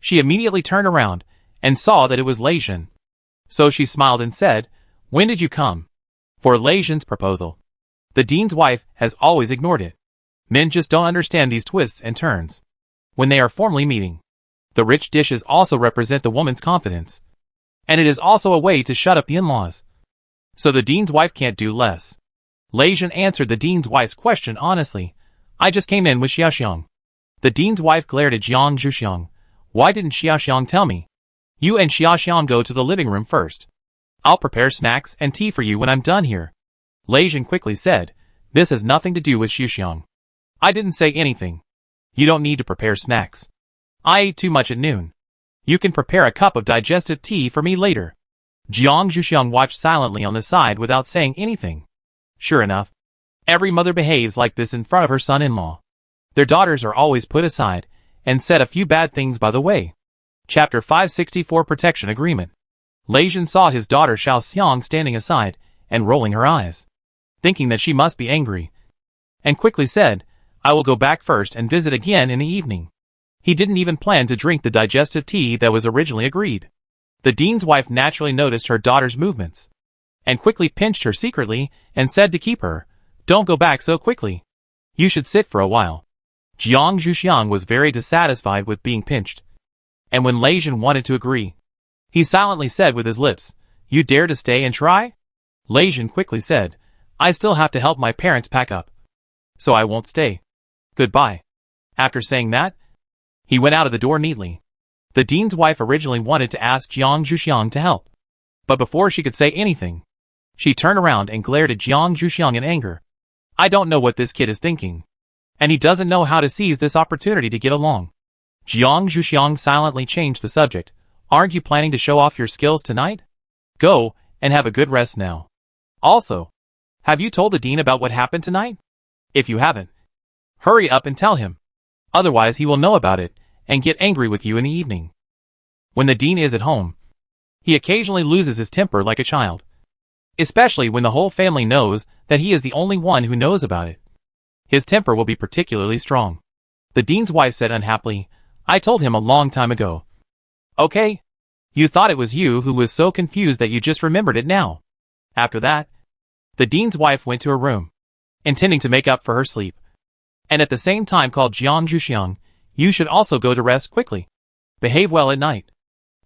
she immediately turned around and saw that it was Lei Jin. So she smiled and said, "When did you come?" For Lei Jin's proposal, the dean's wife has always ignored it. Men just don't understand these twists and turns. When they are formally meeting, the rich dishes also represent the woman's confidence, and it is also a way to shut up the in-laws. So the dean's wife can't do less. Lei Jin answered the dean's wife's question honestly. "I just came in with Xiaoxiang." The dean's wife glared at Jiang Zhuxiang. "Why didn't Xiaoxiang tell me? You and Xiaoxiang go to the living room first. I'll prepare snacks and tea for you when I'm done here." Lei Jin quickly said, "This has nothing to do with Xiaoxiang. I didn't say anything. You don't need to prepare snacks. I ate too much at noon. You can prepare a cup of digestive tea for me later." Jiang Zhuxiang watched silently on the side without saying anything. Sure enough, every mother behaves like this in front of her son-in-law. Their daughters are always put aside and said a few bad things by the way. Chapter 564 Protection Agreement. Lei Jin saw his daughter Xiaoxiang standing aside and rolling her eyes, thinking that she must be angry, and quickly said, "I will go back first and visit again in the evening." He didn't even plan to drink the digestive tea that was originally agreed. The dean's wife naturally noticed her daughter's movements, and quickly pinched her secretly and said to keep her, "Don't go back so quickly. You should sit for a while." Jiang Zhuxiang was very dissatisfied with being pinched. And when Lei Jin wanted to agree, he silently said with his lips, "You dare to stay and try?" Lei Jin quickly said, "I still have to help my parents pack up, so I won't stay. Goodbye." After saying that, he went out of the door neatly. The dean's wife originally wanted to ask Jiang Zhuxiang to help, but before she could say anything, she turned around and glared at Jiang Zhuxiang in anger. "I don't know what this kid is thinking, and he doesn't know how to seize this opportunity to get along." Jiang Zhuxiang silently changed the subject. "Aren't you planning to show off your skills tonight? Go, and have a good rest now. Also, have you told the dean about what happened tonight? If you haven't, hurry up and tell him. Otherwise he will know about it, and get angry with you in the evening." When the dean is at home, he occasionally loses his temper like a child, especially when the whole family knows that he is the only one who knows about it. His temper will be particularly strong. The dean's wife said unhappily, "I told him a long time ago." "Okay. You thought it was you who was so confused that you just remembered it now." After that, the dean's wife went to her room, intending to make up for her sleep, and at the same time called Jiang Zhuxiang, "You should also go to rest quickly. Behave well at night.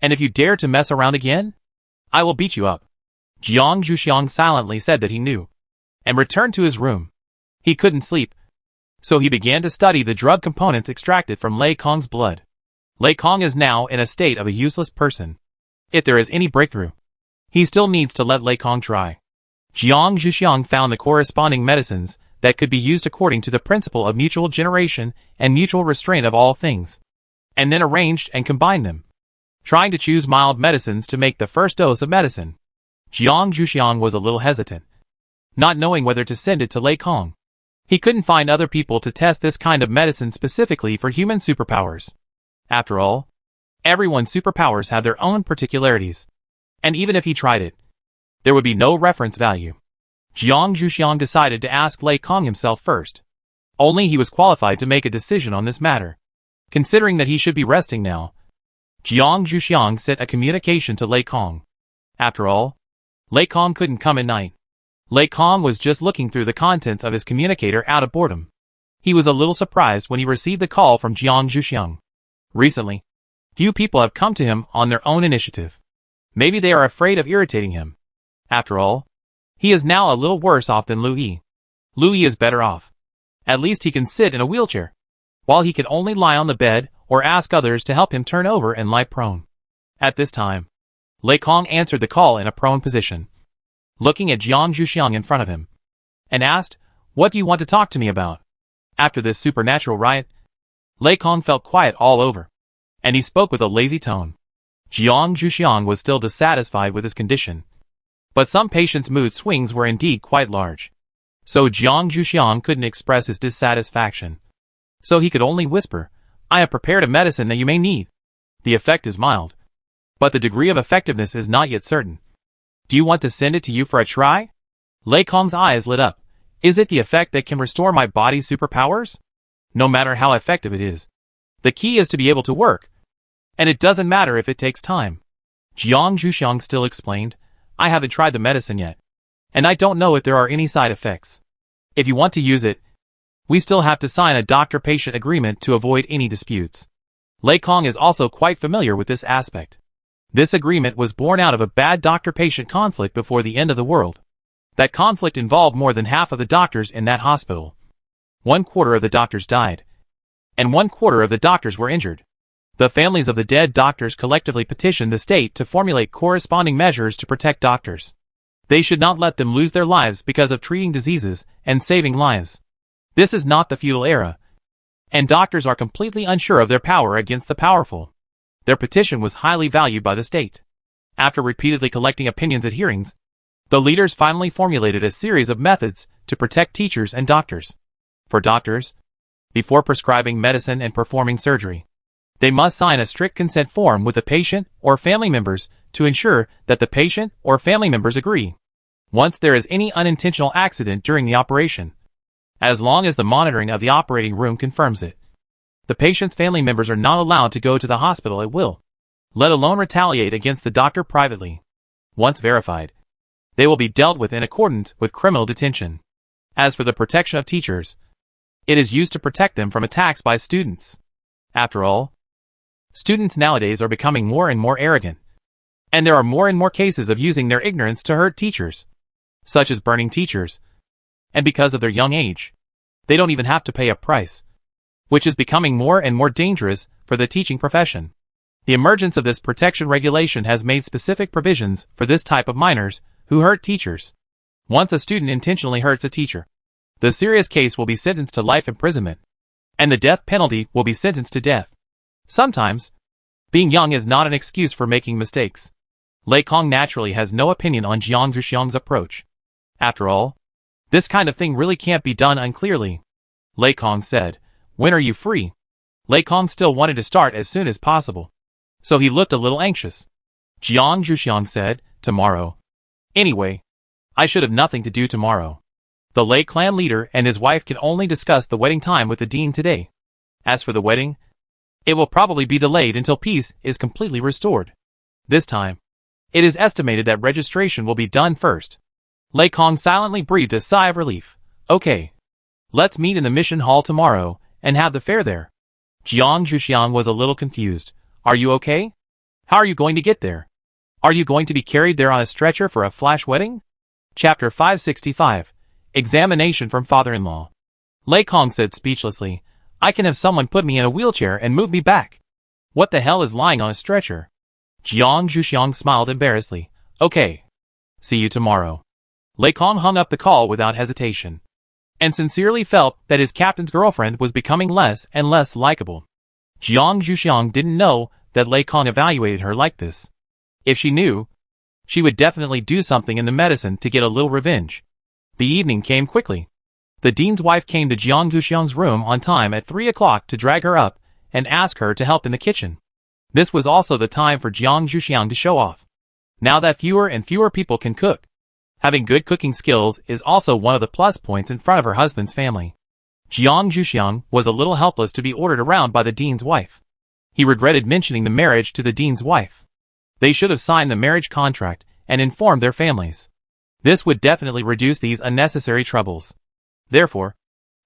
And if you dare to mess around again, I will beat you up." Jiang Zhuxiang silently said that he knew, and returned to his room. He couldn't sleep, so he began to study the drug components extracted from Lei Kong's blood. Lei Kong is now in a state of a useless person. If there is any breakthrough, he still needs to let Lei Kong try. Jiang Zhuxiang found the corresponding medicines that could be used according to the principle of mutual generation and mutual restraint of all things, and then arranged and combined them, trying to choose mild medicines to make the first dose of medicine. Jiang Zhuxiang was a little hesitant, not knowing whether to send it to Lei Kong. He couldn't find other people to test this kind of medicine specifically for human superpowers. After all, everyone's superpowers have their own particularities, and even if he tried it, there would be no reference value. Jiang Zhuxiang decided to ask Lei Kong himself first. Only he was qualified to make a decision on this matter. Considering that he should be resting now, Jiang Zhuxiang sent a communication to Lei Kong. After all, Lei Kong couldn't come at night. Lei Kong was just looking through the contents of his communicator out of boredom. He was a little surprised when he received the call from Jiang Zhuxiang. Recently, few people have come to him on their own initiative. Maybe they are afraid of irritating him. After all, he is now a little worse off than Lu Yi. Lu Yi is better off. At least he can sit in a wheelchair, while he can only lie on the bed or ask others to help him turn over and lie prone. At this time, Lei Kong answered the call in a prone position, looking at Jiang Zhuxiang in front of him, and asked, "What do you want to talk to me about?" After this supernatural riot, Lei Kong felt quiet all over, and he spoke with a lazy tone. Jiang Zhuxiang was still dissatisfied with his condition, but some patients' mood swings were indeed quite large, so Jiang Zhuxiang couldn't express his dissatisfaction. So he could only whisper, "I have prepared a medicine that you may need. The effect is mild, but the degree of effectiveness is not yet certain. Do you want to send it to you for a try?" Lei Kong's eyes lit up. "Is it the effect that can restore my body's superpowers? No matter how effective it is, the key is to be able to work, and it doesn't matter if it takes time." Jiang Zhuxiang still explained, "I haven't tried the medicine yet, and I don't know if there are any side effects. If you want to use it, we still have to sign a doctor-patient agreement to avoid any disputes." Lei Kong is also quite familiar with this aspect. This agreement was born out of a bad doctor-patient conflict before the end of the world. That conflict involved more than half of the doctors in that hospital. 1/4 of the doctors died, and 1/4 of the doctors were injured. The families of the dead doctors collectively petitioned the state to formulate corresponding measures to protect doctors. They should not let them lose their lives because of treating diseases and saving lives. This is not the feudal era, and doctors are completely unsure of their power against the powerful. Their petition was highly valued by the state. After repeatedly collecting opinions at hearings, the leaders finally formulated a series of methods to protect teachers and doctors. For doctors, before prescribing medicine and performing surgery, they must sign a strict consent form with the patient or family members to ensure that the patient or family members agree. Once there is any unintentional accident during the operation, as long as the monitoring of the operating room confirms it, the patient's family members are not allowed to go to the hospital at will, let alone retaliate against the doctor privately. Once verified, they will be dealt with in accordance with criminal detention. As for the protection of teachers, it is used to protect them from attacks by students. After all, Students nowadays are becoming more and more arrogant. And there are more and more cases of using their ignorance to hurt teachers, such as burning teachers. And because of their young age, they don't even have to pay a price, which is becoming more and more dangerous for the teaching profession. The emergence of this protection regulation has made specific provisions for this type of minors who hurt teachers. Once a student intentionally hurts a teacher, the serious case will be sentenced to life imprisonment, and the death penalty will be sentenced to death. Sometimes, being young is not an excuse for making mistakes. Lei Kong naturally has no opinion on Jiang Zhuxiang's approach. After all, this kind of thing really can't be done unclearly. Lei Kong said, "When are you free?" Lei Kong still wanted to start as soon as possible, so he looked a little anxious. Jiang Zhuxiang said, "Tomorrow. Anyway, I should have nothing to do tomorrow. The Lei clan leader and his wife can only discuss the wedding time with the dean today. As for the wedding, it will probably be delayed until peace is completely restored. This time, it is estimated that registration will be done first." Lei Kong silently breathed a sigh of relief. "Okay. Let's meet in the mission hall tomorrow and have the fair there." Jiang Zhuxiang was a little confused. "Are you okay? How are you going to get there? Are you going to be carried there on a stretcher for a flash wedding?" Chapter 565. Examination from Father-in-Law. Lei Kong said speechlessly, "I can have someone put me in a wheelchair and move me back. What the hell is lying on a stretcher?" Jiang Zhuxiang smiled embarrassedly. "Okay. See you tomorrow." Lei Kong hung up the call without hesitation, and sincerely felt that his captain's girlfriend was becoming less and less likable. Jiang Zhuxiang didn't know that Lei Kong evaluated her like this. If she knew, she would definitely do something in the medicine to get a little revenge. The evening came quickly. The dean's wife came to Jiang Zhuxiang's room on time at 3 o'clock to drag her up and ask her to help in the kitchen. This was also the time for Jiang Zhuxiang to show off. Now that fewer and fewer people can cook, having good cooking skills is also one of the plus points in front of her husband's family. Jiang Zhuxiang was a little helpless to be ordered around by the dean's wife. He regretted mentioning the marriage to the dean's wife. They should have signed the marriage contract and informed their families. This would definitely reduce these unnecessary troubles. Therefore,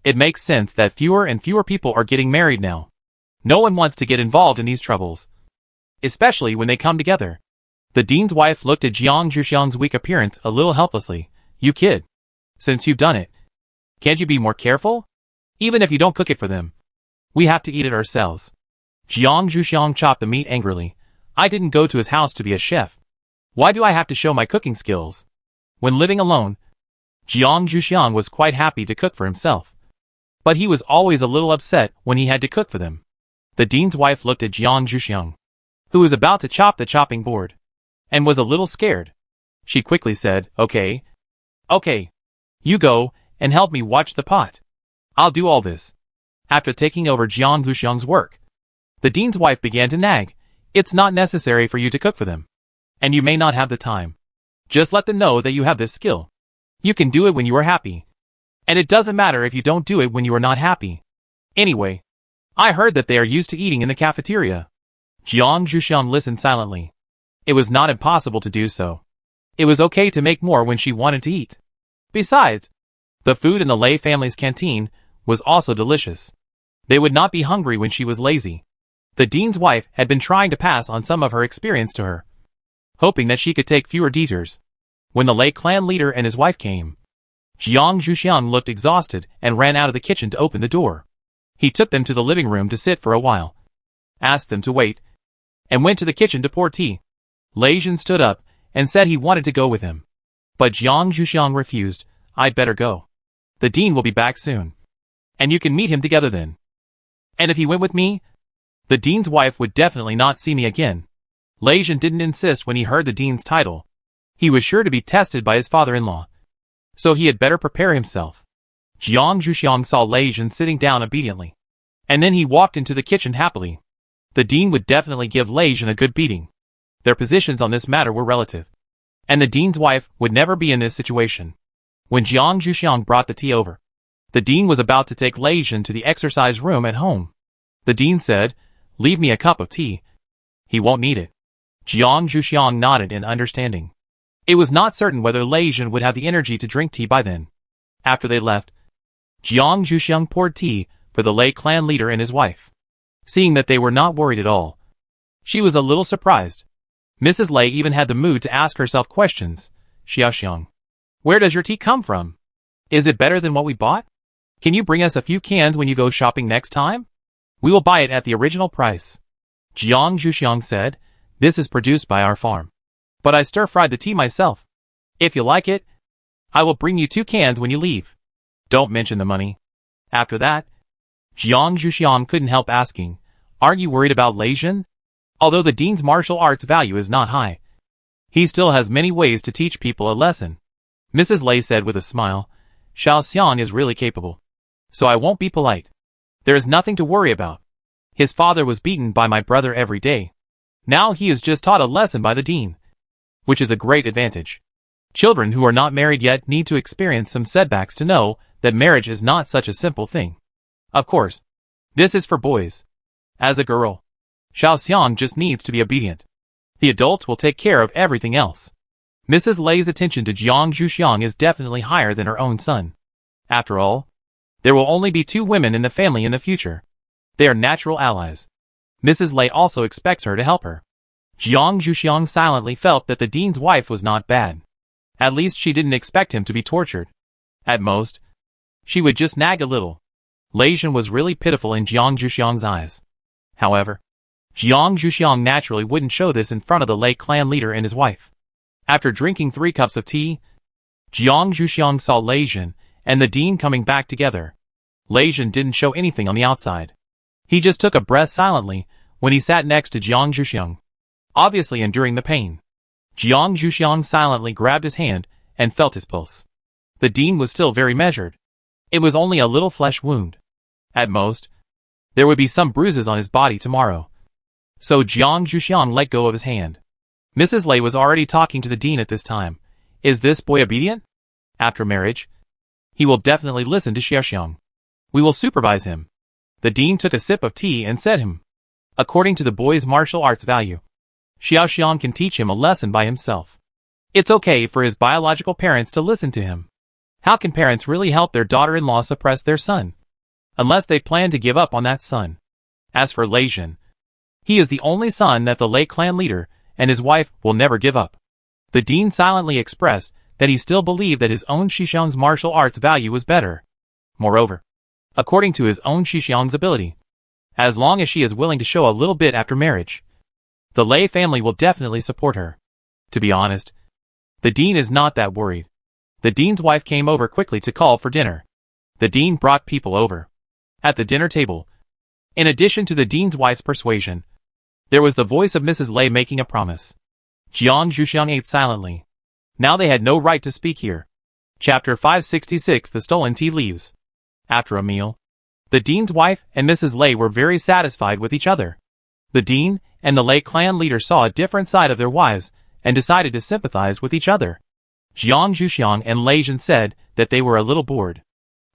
it makes sense that fewer and fewer people are getting married now. No one wants to get involved in these troubles, especially when they come together. The dean's wife looked at Jiang Zhuxiang's weak appearance a little helplessly. "You kid. Since you've done it, can't you be more careful? Even if you don't cook it for them, we have to eat it ourselves." Jiang Zhuxiang chopped the meat angrily. "I didn't go to his house to be a chef. Why do I have to show my cooking skills?" When living alone, Jiang Zhuxiang was quite happy to cook for himself, but he was always a little upset when he had to cook for them. The dean's wife looked at Jiang Zhuxiang, who was about to chop the chopping board, and was a little scared. She quickly said, Okay, you go and help me watch the pot. I'll do all this." After taking over Jiang Zhuxiang's work, the dean's wife began to nag. "It's not necessary for you to cook for them, and you may not have the time. Just let them know that you have this skill. You can do it when you are happy, and it doesn't matter if you don't do it when you are not happy. Anyway, I heard that they are used to eating in the cafeteria." Jiang Zhuxiang listened silently. It was not impossible to do so. It was okay to make more when she wanted to eat. Besides, the food in the Lei family's canteen was also delicious. They would not be hungry when she was lazy. The dean's wife had been trying to pass on some of her experience to her, hoping that she could take fewer detours. When the Lei clan leader and his wife came, Jiang Zhuxiang looked exhausted and ran out of the kitchen to open the door. He took them to the living room to sit for a while, asked them to wait, and went to the kitchen to pour tea. Lei Jin stood up and said he wanted to go with him, but Jiang Zhuxiang refused. "I'd better go. The dean will be back soon, and you can meet him together then. And if he went with me, the dean's wife would definitely not see me again." Lei Jin didn't insist when he heard the dean's title. He was sure to be tested by his father-in-law, so he had better prepare himself. Jiang Zhuxiang saw Lei Jin sitting down obediently, and then he walked into the kitchen happily. The dean would definitely give Lei Jin a good beating. Their positions on this matter were relative, and the dean's wife would never be in this situation. When Jiang Zhuxiang brought the tea over, the dean was about to take Lei Jin to the exercise room at home. The dean said, "Leave me a cup of tea." "He won't need it." Jiang Zhuxiang nodded in understanding. It was not certain whether Lei Jin would have the energy to drink tea by then. After they left, Jiang Zhuxiang poured tea for the Lei clan leader and his wife. Seeing that they were not worried at all, She was a little surprised. Mrs. Lei even had the mood to ask herself questions. Xiaoxiang, where does your tea come from? Is it better than what we bought? Can you bring us a few cans when you go shopping next time? We will buy it at the original price. Jiang Zhuxiang said, this is produced by our farm. But I stir-fried the tea myself. If you like it, I will bring you 2 cans when you leave. Don't mention the money. After that, Jiang Zhuxiang couldn't help asking, aren't you worried about Lei Zhen? Although the dean's martial arts value is not high, he still has many ways to teach people a lesson. Mrs. Lei said with a smile, Xiaoxiang is really capable. So I won't be polite. There is nothing to worry about. His father was beaten by my brother every day. Now he is just taught a lesson by the dean, which is a great advantage. Children who are not married yet need to experience some setbacks to know that marriage is not such a simple thing. Of course, this is for boys. As a girl, Xiaoxiang just needs to be obedient. The adults will take care of everything else. Mrs. Lei's attention to Jiang Zhuxiang is definitely higher than her own son. After all, there will only be 2 women in the family in the future. They are natural allies. Mrs. Lei also expects her to help her. Jiang Zhuxiang silently felt that the dean's wife was not bad. At least she didn't expect him to be tortured. At most, she would just nag a little. Lei Zhen was really pitiful in Jiang Zhuxiang's eyes. However, Jiang Zhuxiang naturally wouldn't show this in front of the Lei clan leader and his wife. After drinking 3 cups of tea, Jiang Zhuxiang saw Lei Zhen and the dean coming back together. Lei Zhen didn't show anything on the outside. He just took a breath silently when he sat next to Jiang Zhuxiang, obviously enduring the pain. Jiang Zhuxiang silently grabbed his hand and felt his pulse. The dean was still very measured. It was only a little flesh wound. At most, there would be some bruises on his body tomorrow. So Jiang Zhuxiang let go of his hand. Mrs. Lei was already talking to the dean at this time. Is this boy obedient? After marriage, he will definitely listen to Xiaoxiang. We will supervise him. The dean took a sip of tea and said him, according to the boy's martial arts value, Xiaoxiang can teach him a lesson by himself. It's okay for his biological parents to listen to him. How can parents really help their daughter-in-law suppress their son? Unless they plan to give up on that son. As for Lei Zhen, he is the only son that the Lei clan leader and his wife will never give up. The dean silently expressed that he still believed that his own Xiaoxiang's martial arts value was better. Moreover, according to his own Xiaoxiang's ability, as long as she is willing to show a little bit after marriage, the Lei family will definitely support her. To be honest, the dean is not that worried. The dean's wife came over quickly to call for dinner. The dean brought people over. At the dinner table, in addition to the dean's wife's persuasion, there was the voice of Mrs. Lei making a promise. Jiang Zhuxiang ate silently. Now they had no right to speak here. Chapter 566 The Stolen Tea Leaves. After a meal, the dean's wife and Mrs. Lei were very satisfied with each other. The dean and the Lei clan leader saw a different side of their wives and decided to sympathize with each other. Jiang Zhuxiang and Lei Zhen said that they were a little bored.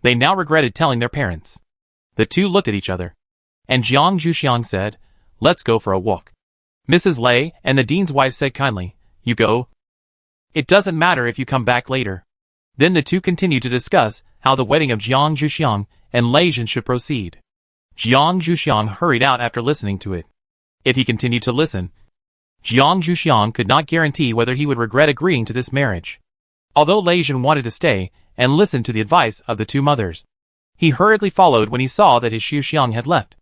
They now regretted telling their parents. The two looked at each other, and Jiang Zhuxiang said, let's go for a walk. Mrs. Lei and the dean's wife said kindly, you go? It doesn't matter if you come back later. Then the two continued to discuss how the wedding of Jiang Zhuxiang and Lei Zhen should proceed. Jiang Zhuxiang hurried out after listening to it. If he continued to listen, Jiang Zhuxiang could not guarantee whether he would regret agreeing to this marriage. Although Lei Zhen wanted to stay and listen to the advice of the two mothers, he hurriedly followed when he saw that his Xiaoxiang had left.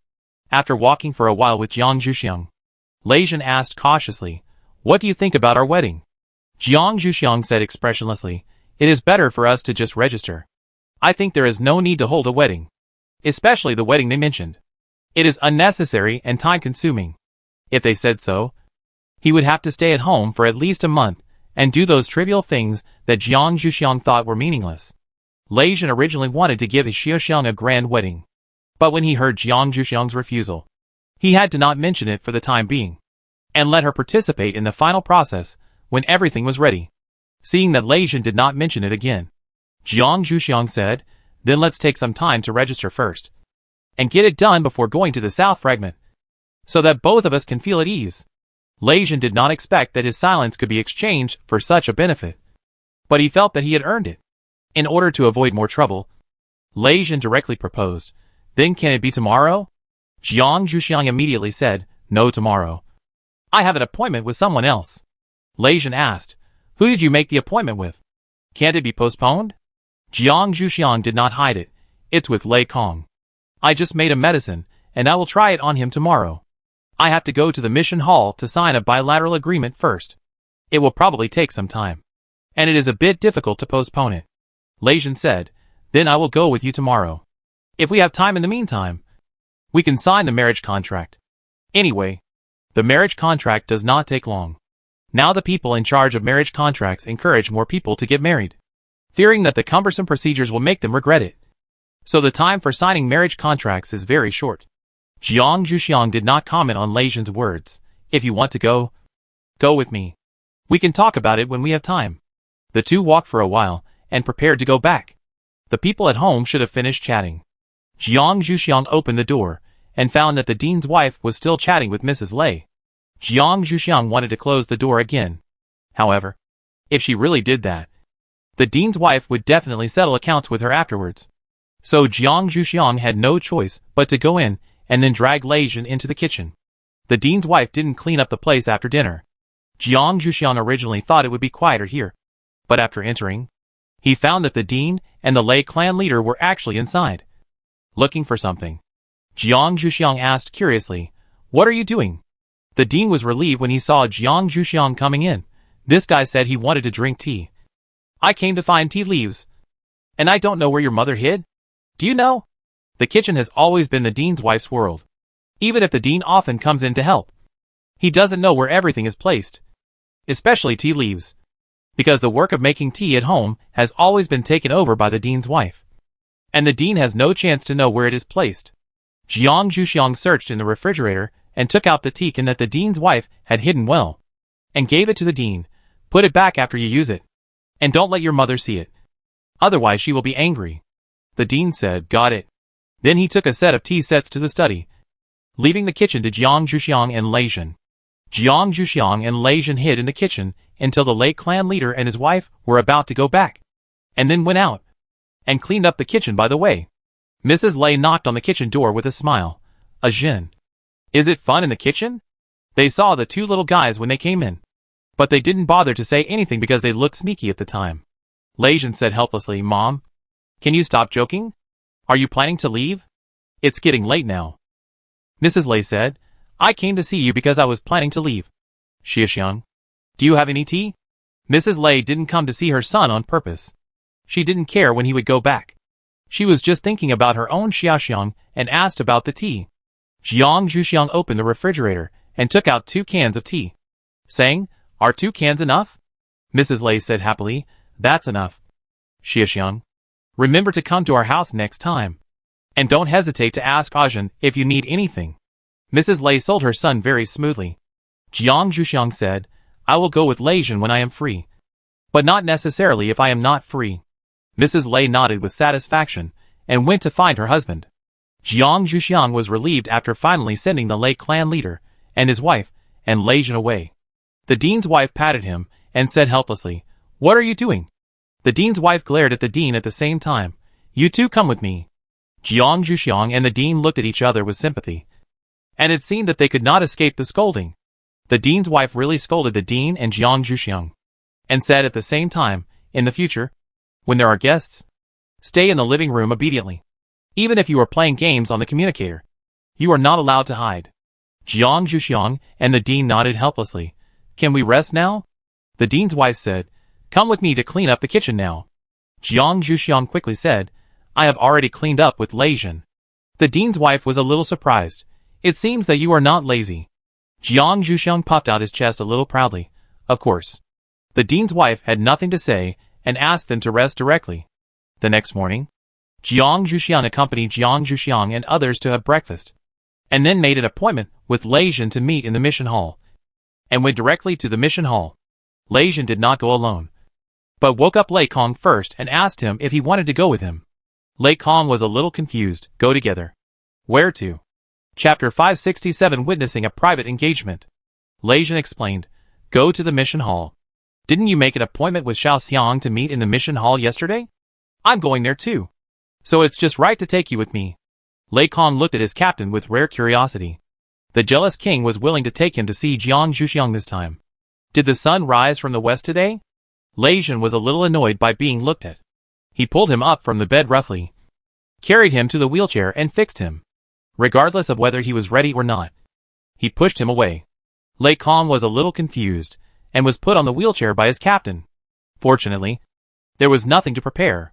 After walking for a while with Jiang Zhuxiang, Lei Zhen asked cautiously, what do you think about our wedding? Jiang Zhuxiang said expressionlessly, it is better for us to just register. I think there is no need to hold a wedding. Especially the wedding they mentioned. It is unnecessary and time-consuming. If they said so, he would have to stay at home for at least a month and do those trivial things that Jiang Zhuxiang thought were meaningless. Lei Zhen originally wanted to give his Xiaoxiang a grand wedding. But when he heard Jiang Zhuxiang's refusal, he had to not mention it for the time being, and let her participate in the final process when everything was ready. Seeing that Lei Zhen did not mention it again, Jiang Zhuxiang said, then let's take some time to register first, and get it done before going to the South Fragment, so that both of us can feel at ease. Lei Zhen did not expect that his silence could be exchanged for such a benefit, but he felt that he had earned it. In order to avoid more trouble, Lei Zhen directly proposed, then can it be tomorrow? Jiang Zhuxiang immediately said, no tomorrow. I have an appointment with someone else. Lei Jin asked. Who did you make the appointment with? Can't it be postponed? Jiang Zhuxiang did not hide it. It's with Lei Kong. I just made a medicine, and I will try it on him tomorrow. I have to go to the mission hall to sign a bilateral agreement first. It will probably take some time. And it is a bit difficult to postpone it. Lei Jin said, then I will go with you tomorrow. If we have time in the meantime, we can sign the marriage contract. Anyway, the marriage contract does not take long. Now the people in charge of marriage contracts encourage more people to get married, fearing that the cumbersome procedures will make them regret it. So the time for signing marriage contracts is very short. Jiang Zhuxiang did not comment on Lei Jin's words. If you want to go, go with me. We can talk about it when we have time. The two walked for a while and prepared to go back. The people at home should have finished chatting. Jiang Zhuxiang opened the door and found that the dean's wife was still chatting with Mrs. Lei. Jiang Zhuxiang wanted to close the door again. However, if she really did that, the dean's wife would definitely settle accounts with her afterwards. So Jiang Zhuxiang had no choice but to go in and then drag Lei Jin into the kitchen. The dean's wife didn't clean up the place after dinner. Jiang Zhuxiang originally thought it would be quieter here, but after entering, he found that the dean and the Lei clan leader were actually inside, looking for something. Jiang Zhuxiang asked curiously, "What are you doing?" The dean was relieved when he saw Jiang Zhuxiang coming in. This guy said he wanted to drink tea. "I came to find tea leaves. And I don't know where your mother hid. Do you know? The kitchen has always been the dean's wife's world. Even if the dean often comes in to help, he doesn't know where everything is placed. Especially tea leaves. Because the work of making tea at home has always been taken over by the dean's wife. And the dean has no chance to know where it is placed." Jiang Zhuxiang searched in the refrigerator and took out the tea can that the dean's wife had hidden well, and gave it to the dean. "Put it back after you use it. And don't let your mother see it. Otherwise she will be angry." The dean said, "Got it." Then he took a set of tea sets to the study, leaving the kitchen to Jiang Zhuxiang and Lei Jin. Jiang Zhuxiang and Lei Jin hid in the kitchen until the Lei clan leader and his wife were about to go back, and then went out and cleaned up the kitchen by the way. Mrs. Lei knocked on the kitchen door with a smile. "Jin. Is it fun in the kitchen?" They saw the two little guys when they came in, but they didn't bother to say anything because they looked sneaky at the time. Lei Jin said helplessly, "Mom, can you stop joking? Are you planning to leave? It's getting late now." Mrs. Lei said, "I came to see you because I was planning to leave." "Xiaxiang, do you have any tea?" Mrs. Lei didn't come to see her son on purpose. She didn't care when he would go back. She was just thinking about her own Xiaxiang and asked about the tea. Jiang Zhuxiang opened the refrigerator and took out 2 cans of tea, saying, "Are 2 cans enough?" Mrs. Lei said happily, "That's enough." "Xiaxiang, remember to come to our house next time. And don't hesitate to ask Ajin if you need anything." Mrs. Lei sold her son very smoothly. Jiang Zhuxiang said, "I will go with Lei Jin when I am free. But not necessarily if I am not free." Mrs. Lei nodded with satisfaction and went to find her husband. Jiang Zhuxiang was relieved after finally sending the Lei clan leader and his wife and Lei Jin away. The dean's wife patted him and said helplessly, "What are you doing?" The dean's wife glared at the dean at the same time. "You two come with me." Jiang Zhuxiang and the dean looked at each other with sympathy, and it seemed that they could not escape the scolding. The dean's wife really scolded the dean and Jiang Zhuxiang, and said at the same time, "In the future, when there are guests, stay in the living room obediently. Even if you are playing games on the communicator, you are not allowed to hide." Jiang Zhuxiang and the dean nodded helplessly. "Can we rest now?" The dean's wife said, "Come with me to clean up the kitchen now." Jiang Zhuxiang quickly said, "I have already cleaned up with Lei Jin." The dean's wife was a little surprised. "It seems that you are not lazy." Jiang Zhuxiang puffed out his chest a little proudly. Of course. The dean's wife had nothing to say and asked them to rest directly. The next morning, Jiang Zhuxiang accompanied Jiang Zhuxiang and others to have breakfast, and then made an appointment with Lei Jin to meet in the mission hall, and went directly to the mission hall. Lei Jin did not go alone, but woke up Lei Kong first and asked him if he wanted to go with him. Lei Kong was a little confused. "Go together. Where to?" Chapter 567 Witnessing a Private Engagement. Lei Jin explained, "Go to the mission hall. Didn't you make an appointment with Xiao Xiang to meet in the mission hall yesterday? I'm going there too. So it's just right to take you with me." Lei Kong looked at his captain with rare curiosity. The jealous king was willing to take him to see Jiang Zhuxiang this time. Did the sun rise from the west today? Lei Jin was a little annoyed by being looked at. He pulled him up from the bed roughly, carried him to the wheelchair and fixed him. Regardless of whether he was ready or not, he pushed him away. Lei Kong was a little confused, and was put on the wheelchair by his captain. Fortunately, there was nothing to prepare.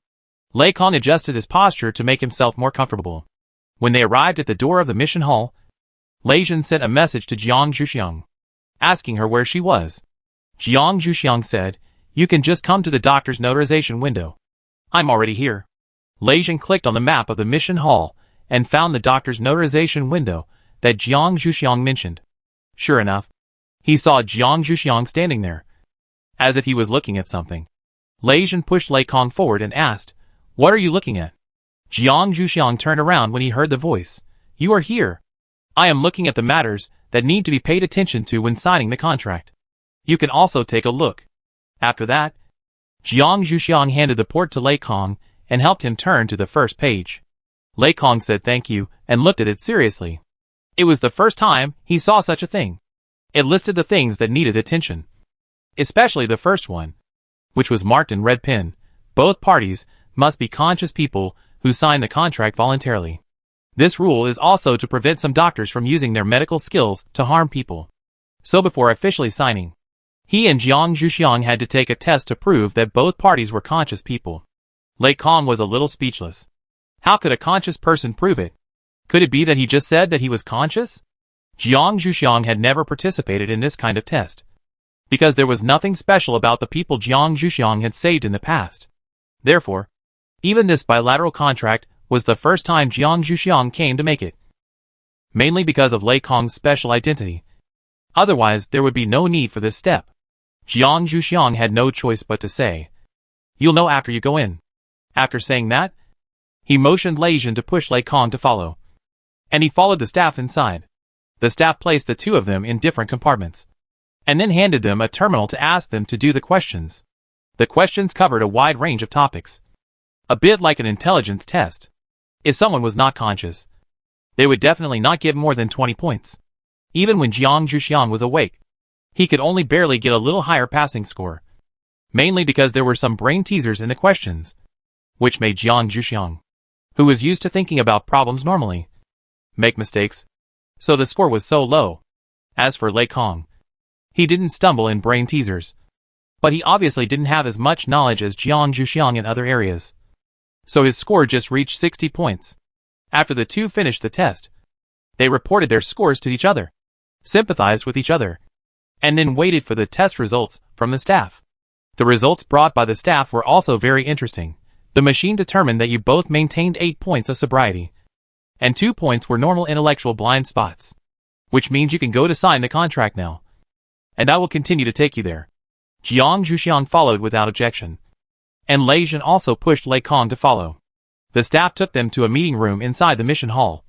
Lei Kong adjusted his posture to make himself more comfortable. When they arrived at the door of the mission hall, Lei Jin sent a message to Jiang Zhuxiang, asking her where she was. Jiang Zhuxiang said, "You can just come to the doctor's notarization window. I'm already here." Lei Jin clicked on the map of the mission hall, and found the doctor's notarization window that Jiang Zhuxiang mentioned. Sure enough, he saw Jiang Zhuxiang standing there, as if he was looking at something. Lei Jin pushed Lei Kong forward and asked, "What are you looking at?" Jiang Zhuxiang turned around when he heard the voice. "You are here. I am looking at the matters that need to be paid attention to when signing the contract. You can also take a look." After that, Jiang Zhuxiang handed the port to Lei Kong and helped him turn to the first page. Lei Kong said thank you and looked at it seriously. It was the first time he saw such a thing. It listed the things that needed attention, especially the first one, which was marked in red pen. Both parties must be conscious people who sign the contract voluntarily. This rule is also to prevent some doctors from using their medical skills to harm people. So before officially signing, he and Jiang Zhuxiang had to take a test to prove that both parties were conscious people. Lei Kong was a little speechless. How could a conscious person prove it? Could it be that he just said that he was conscious? Jiang Zhuxiang had never participated in this kind of test, because there was nothing special about the people Jiang Zhuxiang had saved in the past. Therefore, even this bilateral contract was the first time Jiang Zhuxiang came to make it. Mainly because of Lei Kong's special identity. Otherwise, there would be no need for this step. Jiang Zhuxiang had no choice but to say, "You'll know after you go in." After saying that, he motioned Lei Jin to push Lei Kong to follow. And he followed the staff inside. The staff placed the two of them in different compartments, and then handed them a terminal to ask them to do the questions. The questions covered a wide range of topics. A bit like an intelligence test. If someone was not conscious, they would definitely not get more than 20 points. Even when Jiang Zhuxiang was awake, he could only barely get a little higher passing score. Mainly because there were some brain teasers in the questions, which made Jiang Zhuxiang, who was used to thinking about problems normally, make mistakes. So the score was so low. As for Lei Kong, he didn't stumble in brain teasers, but he obviously didn't have as much knowledge as Jiang Zhuxiang in other areas. So his score just reached 60 points. After the two finished the test, they reported their scores to each other, sympathized with each other, and then waited for the test results from the staff. The results brought by the staff were also very interesting. The machine determined that you both maintained 8 points of sobriety, and 2 points were normal intellectual blind spots, which means you can go to sign the contract now, and I will continue to take you there. Jiang Zhuxiang followed without objection, and Lei Jin also pushed Lei Kong to follow. The staff took them to a meeting room inside the mission hall,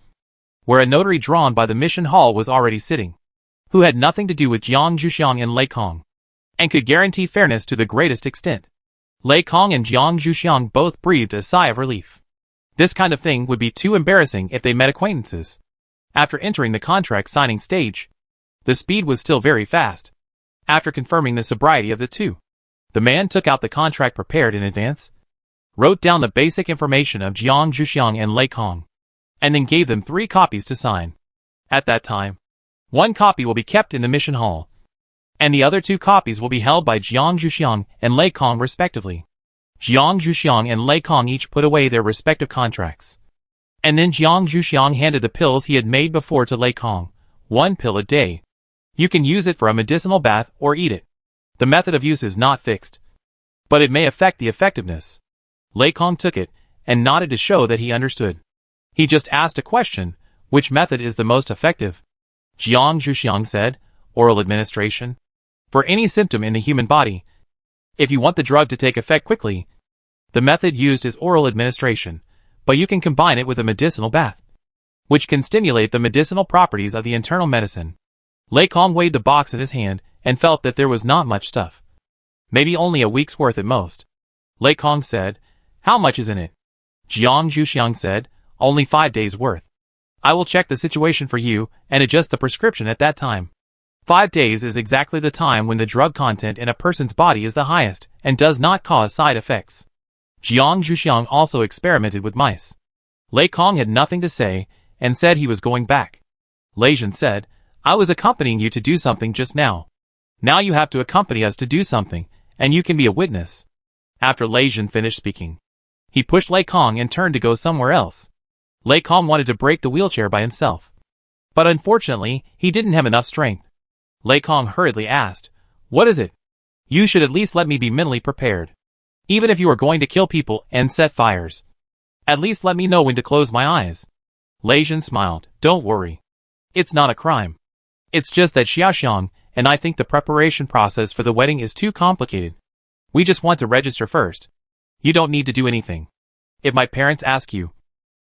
where a notary drawn by the mission hall was already sitting, who had nothing to do with Jiang Zhuxiang and Lei Kong, and could guarantee fairness to the greatest extent. Lei Kong and Jiang Zhuxiang both breathed a sigh of relief. This kind of thing would be too embarrassing if they met acquaintances. After entering the contract signing stage, the speed was still very fast. After confirming the sobriety of the two, the man took out the contract prepared in advance, wrote down the basic information of Jiang Zhuxiang and Lei Kong, and then gave them 3 copies to sign. At that time, 1 copy will be kept in the mission hall, and the other 2 copies will be held by Jiang Zhuxiang and Lei Kong respectively. Jiang Zhuxiang and Lei Kong each put away their respective contracts. And then Jiang Zhuxiang handed the pills he had made before to Lei Kong. 1 pill a day. You can use it for a medicinal bath or eat it. The method of use is not fixed, but it may affect the effectiveness. Lei Kong took it and nodded to show that he understood. He just asked a question, which method is the most effective? Jiang Zhuxiang said, oral administration. For any symptom in the human body, if you want the drug to take effect quickly, the method used is oral administration, but you can combine it with a medicinal bath, which can stimulate the medicinal properties of the internal medicine. Lei Kong weighed the box in his hand and felt that there was not much stuff. Maybe only a week's worth at most. Lei Kong said, "How much is in it?" Jiang Zhuxiang said, "Only 5 days worth." I will check the situation for you and adjust the prescription at that time. 5 days is exactly the time when the drug content in a person's body is the highest and does not cause side effects. Jiang Zhuxiang also experimented with mice. Lei Kong had nothing to say and said he was going back. Lei Jin said, I was accompanying you to do something just now. Now you have to accompany us to do something, and you can be a witness. After Lei Jin finished speaking, he pushed Lei Kong and turned to go somewhere else. Lei Kong wanted to break the wheelchair by himself. But unfortunately, he didn't have enough strength. Lei Kong hurriedly asked, What is it? You should at least let me be mentally prepared. Even if you are going to kill people and set fires. At least let me know when to close my eyes. Lei Jin smiled. Don't worry. It's not a crime. It's just that Xiaoxiang and I think the preparation process for the wedding is too complicated. We just want to register first. You don't need to do anything. If my parents ask you,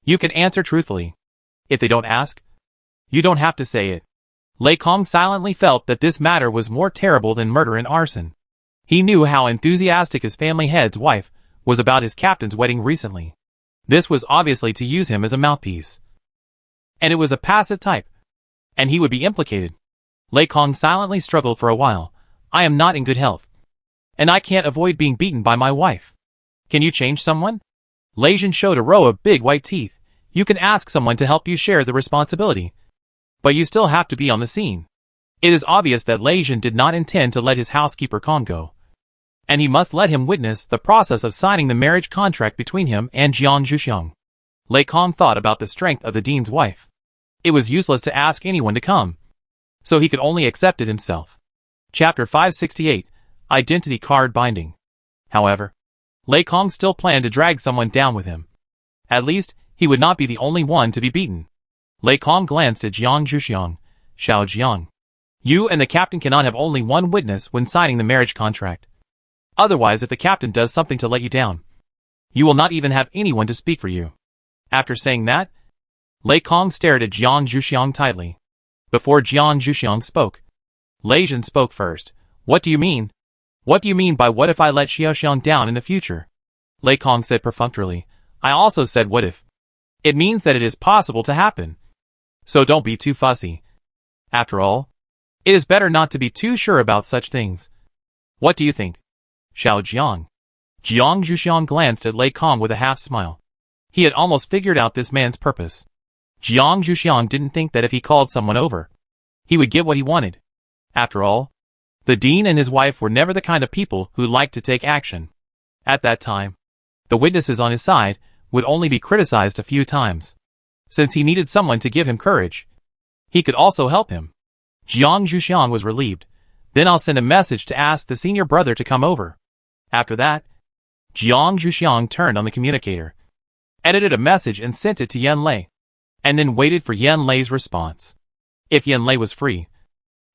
you can answer truthfully. If they don't ask, you don't have to say it. Lei Kong silently felt that this matter was more terrible than murder and arson. He knew how enthusiastic his family head's wife was about his captain's wedding recently. This was obviously to use him as a mouthpiece. And it was a passive type. And he would be implicated. Lei Kong silently struggled for a while. I am not in good health. And I can't avoid being beaten by my wife. Can you change someone? Lei Jin showed a row of big white teeth. You can ask someone to help you share the responsibility. But you still have to be on the scene. It is obvious that Lei Jin did not intend to let his housekeeper Kong go. And he must let him witness the process of signing the marriage contract between him and Jiang Zhuxiang. Lei Kong thought about the strength of the dean's wife. It was useless to ask anyone to come. So he could only accept it himself. Chapter 568, Identity Card Binding. However, Lei Kong still planned to drag someone down with him. At least, he would not be the only one to be beaten. Lei Kong glanced at Jiang Zhuxiang. Xiao Jiang. You and the captain cannot have only one witness when signing the marriage contract. Otherwise, if the captain does something to let you down, you will not even have anyone to speak for you. After saying that, Lei Kong stared at Jiang Zhuxiang tightly. Before Jiang Zhuxiang spoke, Lei Jin spoke first. What do you mean? What do you mean by what if I let Xiaoxiang down in the future? Lei Kong said perfunctorily. I also said what if. It means that it is possible to happen. So don't be too fussy. After all, it is better not to be too sure about such things. What do you think? Xiao Jiang. Jiang Zhuxiang glanced at Lei Kong with a half smile. He had almost figured out this man's purpose. Jiang Zhuxiang didn't think that if he called someone over, he would get what he wanted. After all, the dean and his wife were never the kind of people who liked to take action. At that time, the witnesses on his side would only be criticized a few times. Since he needed someone to give him courage, he could also help him. Jiang Zhuxiang was relieved. Then I'll send a message to ask the senior brother to come over. After that, Jiang Zhuxiang turned on the communicator, edited a message and sent it to Yan Lei, and then waited for Yan Lei's response. If Yan Lei was free,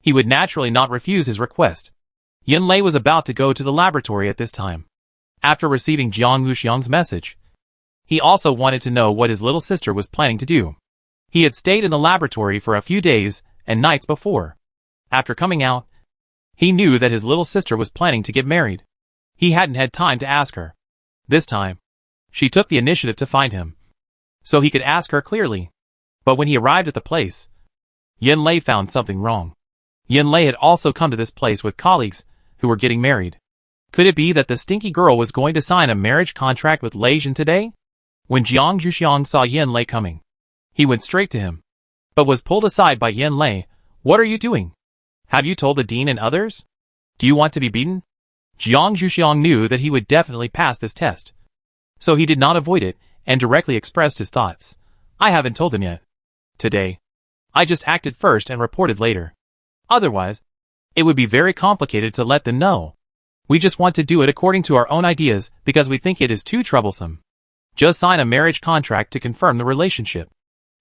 he would naturally not refuse his request. Yan Lei was about to go to the laboratory at this time. After receiving Jiang Zhuxiang's message, he also wanted to know what his little sister was planning to do. He had stayed in the laboratory for a few days and nights before. After coming out, he knew that his little sister was planning to get married. He hadn't had time to ask her. This time, she took the initiative to find him, so he could ask her clearly. But when he arrived at the place, Yan Lei found something wrong. Yan Lei had also come to this place with colleagues who were getting married. Could it be that the stinky girl was going to sign a marriage contract with Lei Jin today? When Jiang Zhuxiang saw Yan Lei coming, he went straight to him, but was pulled aside by Yan Lei. What are you doing? Have you told the dean and others? Do you want to be beaten? Jiang Zhuxiang knew that he would definitely pass this test, so he did not avoid it and directly expressed his thoughts. I haven't told them yet. Today, I just acted first and reported later. Otherwise, it would be very complicated to let them know. We just want to do it according to our own ideas because we think it is too troublesome. Just sign a marriage contract to confirm the relationship.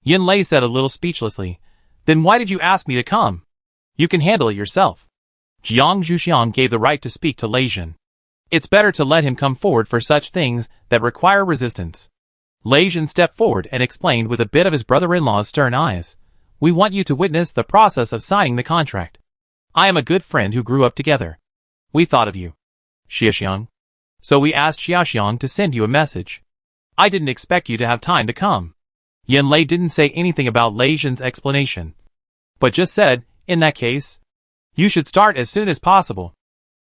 Yan Lei said a little speechlessly. Then why did you ask me to come? You can handle it yourself. Jiang Zhuxiang gave the right to speak to Lei Jin. It's better to let him come forward for such things that require resistance. Lei Jin stepped forward and explained with a bit of his brother-in-law's stern eyes. We want you to witness the process of signing the contract. I am a good friend who grew up together. We thought of you, Xiaoxiang. So we asked Xiaoxiang to send you a message. I didn't expect you to have time to come. Yin Lei didn't say anything about Lei Zhen's explanation, but just said, in that case, you should start as soon as possible.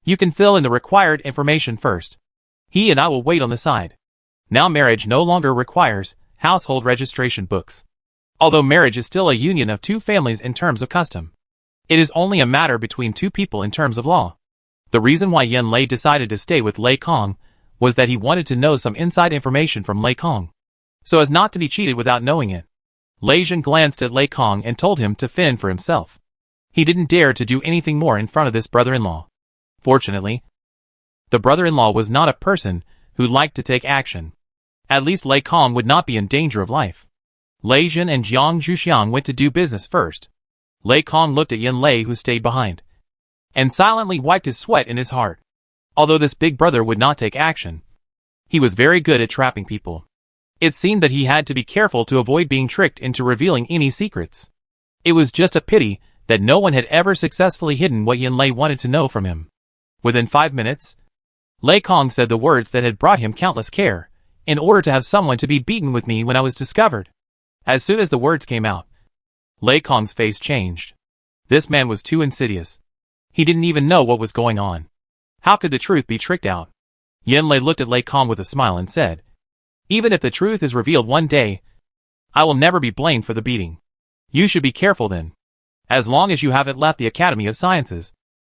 You can fill in the required information first. He and I will wait on the side. Now marriage no longer requires household registration books. Although marriage is still a union of two families in terms of custom, it is only a matter between two people in terms of law. The reason why Yin Lei decided to stay with Lei Kong was that he wanted to know some inside information from Lei Kong, so as not to be cheated without knowing it. Lei Zhen glanced at Lei Kong and told him to fend for himself. He didn't dare to do anything more in front of this brother-in-law. Fortunately, the brother-in-law was not a person who liked to take action. At least Lei Kong would not be in danger of life. Lei Zhen and Jiang Zhuxiang went to do business first. Lei Kong looked at Yin Lei, who stayed behind, and silently wiped his sweat in his heart. Although this big brother would not take action, he was very good at trapping people. It seemed that he had to be careful to avoid being tricked into revealing any secrets. It was just a pity that no one had ever successfully hidden what Yin Lei wanted to know from him. Within 5 minutes, Lei Kong said the words that had brought him countless care, in order to have someone to be beaten with me when I was discovered. As soon as the words came out, Lei Kong's face changed. This man was too insidious. He didn't even know what was going on. How could the truth be tricked out? Yin Lei looked at Lei Kong with a smile and said, even if the truth is revealed one day, I will never be blamed for the beating. You should be careful then. As long as you haven't left the Academy of Sciences,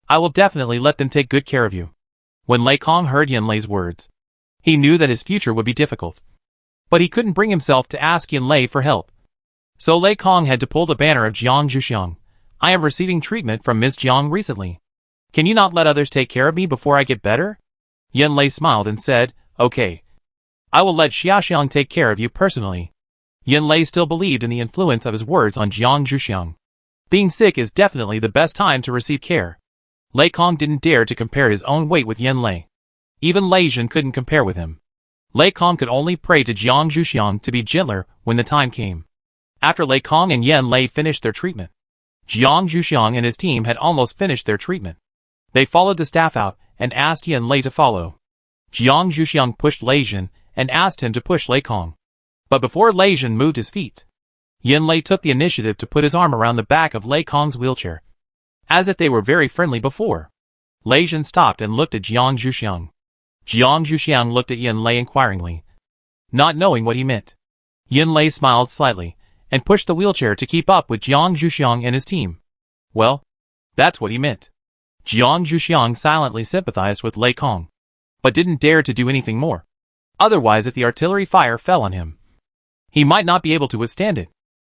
I will definitely let them take good care of you. When Lei Kong heard Yin Lei's words, he knew that his future would be difficult. But he couldn't bring himself to ask Yin Lei for help. So Lei Kong had to pull the banner of Jiang Zhuxiang. I am receiving treatment from Ms. Jiang recently. Can you not let others take care of me before I get better? Yin Lei smiled and said, okay. I will let Xiaoxiang take care of you personally. Yin Lei still believed in the influence of his words on Jiang Zhuxiang. Being sick is definitely the best time to receive care. Lei Kong didn't dare to compare his own weight with Yin Lei. Even Lei Zhen couldn't compare with him. Lei Kong could only pray to Jiang Zhuxiang to be gentler when the time came. After Lei Kong and Yin Lei finished their treatment, Jiang Zhuxiang and his team had almost finished their treatment. They followed the staff out and asked Yin Lei to follow. Jiang Zhuxiang pushed Lei Zhen and asked him to push Lei Kong. But before Lei Zhen moved his feet, Yin Lei took the initiative to put his arm around the back of Lei Kong's wheelchair, as if they were very friendly before. Lei Zhen stopped and looked at Jiang Zhuxiang. Jiang Zhuxiang looked at Yin Lei inquiringly, not knowing what he meant. Yin Lei smiled slightly and pushed the wheelchair to keep up with Jiang Zhuxiang and his team. Well, that's what he meant. Jiang Zhuxiang silently sympathized with Lei Kong, but didn't dare to do anything more. Otherwise, if the artillery fire fell on him, he might not be able to withstand it.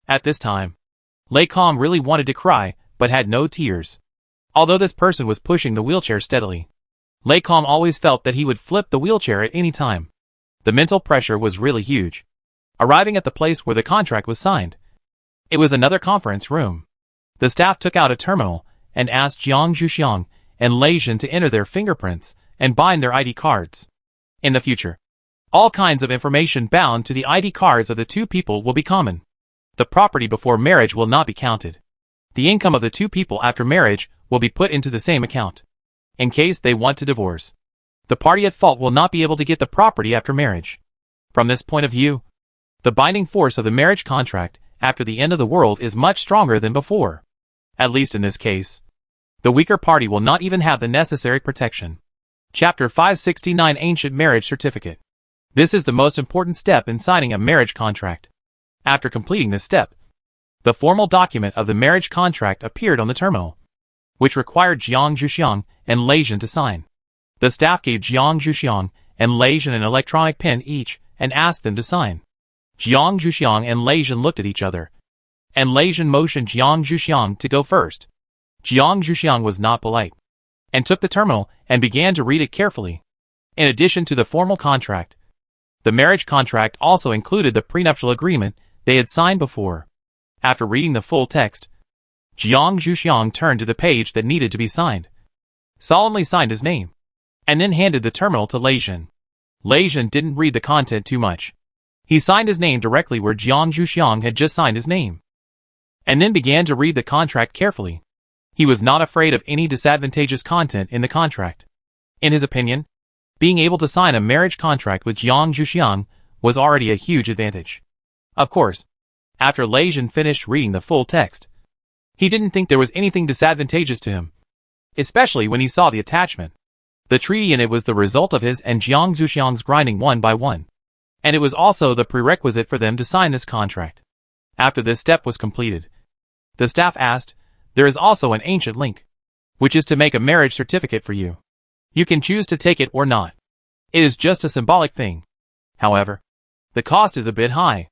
At this time, Lei Kong really wanted to cry, but had no tears. Although this person was pushing the wheelchair steadily, Lei Kong always felt that he would flip the wheelchair at any time. The mental pressure was really huge. Arriving at the place where the contract was signed, it was another conference room. The staff took out a terminal and asked Jiang Zhuxiang and Lei Zhen to enter their fingerprints and bind their ID cards. In the future, all kinds of information bound to the ID cards of the two people will be common. The property before marriage will not be counted. The income of the two people after marriage will be put into the same account. In case they want to divorce, the party at fault will not be able to get the property after marriage. From this point of view, the binding force of the marriage contract after the end of the world is much stronger than before. At least in this case, the weaker party will not even have the necessary protection. Chapter 569 Ancient Marriage Certificate. This is the most important step in signing a marriage contract. After completing this step, the formal document of the marriage contract appeared on the terminal, which required Jiang Zhuxiang and Lei Zhen to sign. The staff gave Jiang Zhuxiang and Lei Zhen an electronic pen each and asked them to sign. Jiang Zhuxiang and Lei Zhen looked at each other, and Lei Zhen motioned Jiang Zhuxiang to go first. Jiang Zhuxiang was not polite, and took the terminal and began to read it carefully. In addition to the formal contract, the marriage contract also included the prenuptial agreement they had signed before. After reading the full text, Jiang Zhuxiang turned to the page that needed to be signed, solemnly signed his name, and then handed the terminal to Lei Zhen. Lei Zhen didn't read the content too much. He signed his name directly where Jiang Zhuxiang had just signed his name, and then began to read the contract carefully. He was not afraid of any disadvantageous content in the contract. In his opinion, being able to sign a marriage contract with Jiang Zhuxiang was already a huge advantage. Of course, After Lei Jin finished reading the full text, he didn't think there was anything disadvantageous to him, especially when he saw the attachment. The treaty in it was the result of his and Jiang Zhuxiang's grinding one by one, and it was also the prerequisite for them to sign this contract. After this step was completed, the staff asked, "There is also an ancient link, which is to make a marriage certificate for you. You can choose to take it or not. It is just a symbolic thing. However, the cost is a bit high.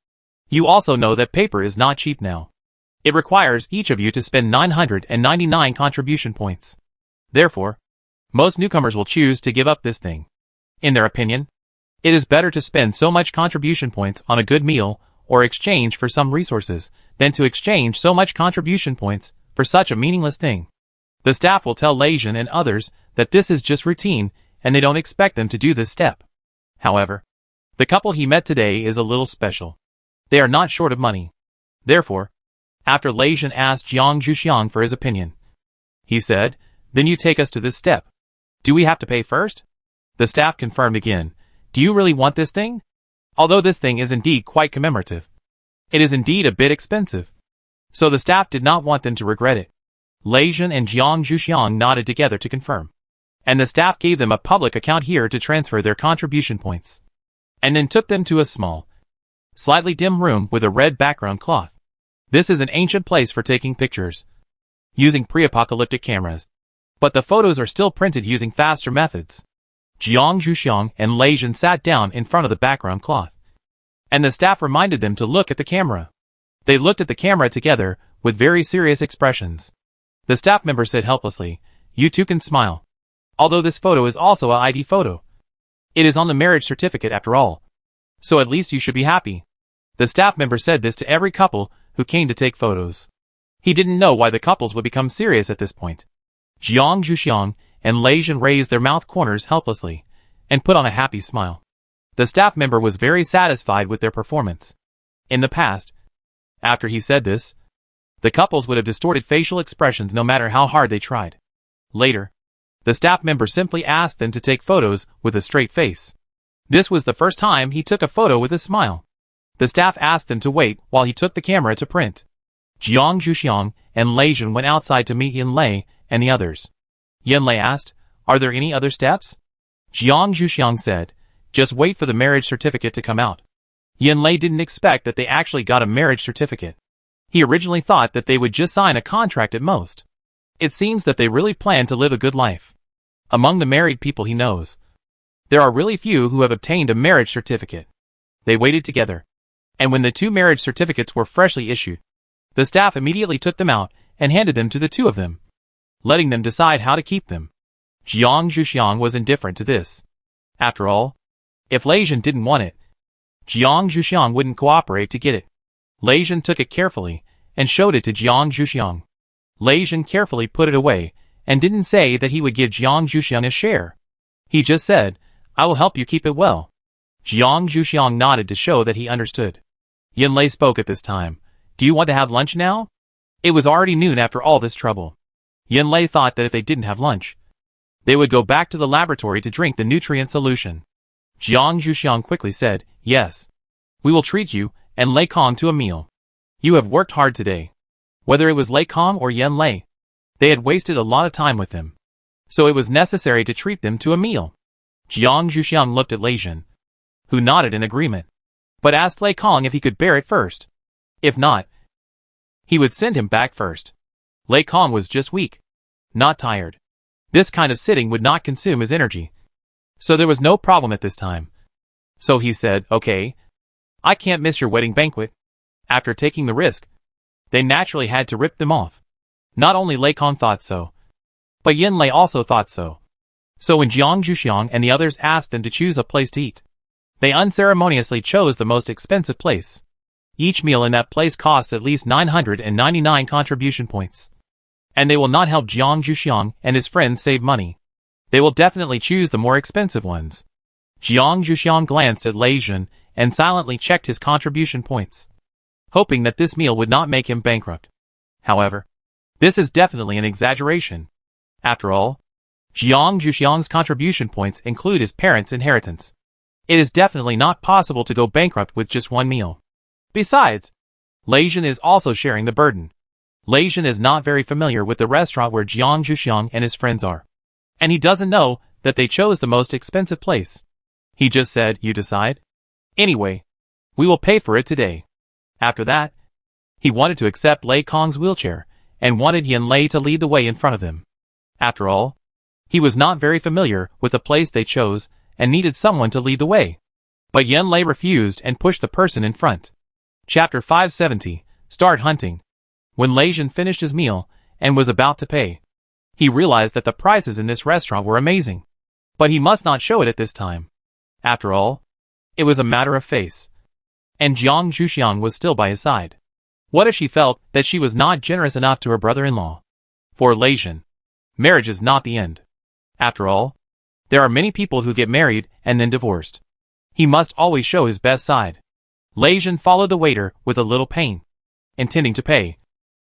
You also know that paper is not cheap now. It requires each of you to spend 999 contribution points. Therefore, most newcomers will choose to give up this thing. In their opinion, it is better to spend so much contribution points on a good meal or exchange for some resources than to exchange so much contribution points for such a meaningless thing. The staff will tell Lei Jin and others that this is just routine and they don't expect them to do this step. However, the couple he met today is a little special. They are not short of money. Therefore, after Lei Jin asked Jiang Zhuxiang for his opinion, he said, "Then you take us to this step. Do we have to pay first?" The staff confirmed again, "Do you really want this thing? Although this thing is indeed quite commemorative, it is indeed a bit expensive." So the staff did not want them to regret it. Lei Jin and Jiang Zhuxiang nodded together to confirm, and the staff gave them a public account here to transfer their contribution points, and then took them to a small, slightly dim room with a red background cloth. This is an ancient place for taking pictures, using pre-apocalyptic cameras, but the photos are still printed using faster methods. Jiang Zhuxiang and Lei Jin sat down in front of the background cloth, and the staff reminded them to look at the camera. They looked at the camera together with very serious expressions. The staff member said helplessly, "You two can smile. Although this photo is also a ID photo. It is on the marriage certificate after all. So at least you should be happy." The staff member said this to every couple who came to take photos. He didn't know why the couples would become serious at this point. Jiang Zhuxiang and Lei Jin raised their mouth corners helplessly and put on a happy smile. The staff member was very satisfied with their performance. In the past, after he said this, the couples would have distorted facial expressions no matter how hard they tried. Later, the staff member simply asked them to take photos with a straight face. This was the first time he took a photo with a smile. The staff asked them to wait while he took the camera to print. Jiang Zhuxiang and Lei Jin went outside to meet Yan Lei and the others. Yan Lei asked, "Are there any other steps?" Jiang Zhuxiang said, "Just wait for the marriage certificate to come out." Yan Lei didn't expect that they actually got a marriage certificate. He originally thought that they would just sign a contract at most. It seems that they really plan to live a good life. Among the married people he knows, there are really few who have obtained a marriage certificate. They waited together, and when the two marriage certificates were freshly issued, the staff immediately took them out and handed them to the two of them, letting them decide how to keep them. Jiang Zhuxiang was indifferent to this. After all, if Lei Jin didn't want it, Jiang Zhuxiang wouldn't cooperate to get it. Lei Jin took it carefully and showed it to Jiang Zhuxiang. Lei Jin carefully put it away and didn't say that he would give Jiang Zhuxiang a share. He just said, "I will help you keep it well." Jiang Zhuxiang nodded to show that he understood. Yan Lei spoke at this time. "Do you want to have lunch now?" It was already noon after all this trouble. Yan Lei thought that if they didn't have lunch, they would go back to the laboratory to drink the nutrient solution. Jiang Zhuxiang quickly said, "Yes. We will treat you and Lei Kong to a meal. You have worked hard today." Whether it was Lei Kong or Yan Lei, they had wasted a lot of time with them, so it was necessary to treat them to a meal. Jiang Zhuxiang looked at Lei Jin, who nodded in agreement, but asked Lei Kong if he could bear it first. If not, he would send him back first. Lei Kong was just weak, not tired. This kind of sitting would not consume his energy, so there was no problem at this time. So he said, "Okay, I can't miss your wedding banquet." After taking the risk, they naturally had to rip them off. Not only Lei Kong thought so, but Yan Lei also thought so. So when Jiang Zhuxiang and the others asked them to choose a place to eat, they unceremoniously chose the most expensive place. Each meal in that place costs at least 999 contribution points. And they will not help Jiang Zhuxiang and his friends save money. They will definitely choose the more expensive ones. Jiang Zhuxiang glanced at Lei Jin and silently checked his contribution points, hoping that this meal would not make him bankrupt. However, this is definitely an exaggeration. After all, Jiang Zhuxiang's contribution points include his parents' inheritance. It is definitely not possible to go bankrupt with just one meal. Besides, Lei Jin is also sharing the burden. Lei Jin is not very familiar with the restaurant where Jiang Zhuxiang and his friends are. And he doesn't know that they chose the most expensive place. He just said, "You decide? Anyway, we will pay for it today." After that, he wanted to accept Lei Kong's wheelchair, and wanted Yin Lei to lead the way in front of him. After all, he was not very familiar with the place they chose, and needed someone to lead the way. But Yin Lei refused and pushed the person in front. Chapter 570, Start Hunting. When Lei Jin finished his meal, and was about to pay, he realized that the prices in this restaurant were amazing. But he must not show it at this time. After all, it was a matter of face. And Jiang Zhuxiang was still by his side. What if she felt that she was not generous enough to her brother-in-law? For Lei Jin, marriage is not the end. After all, there are many people who get married and then divorced. He must always show his best side. Lei Jin followed the waiter with a little pain, intending to pay.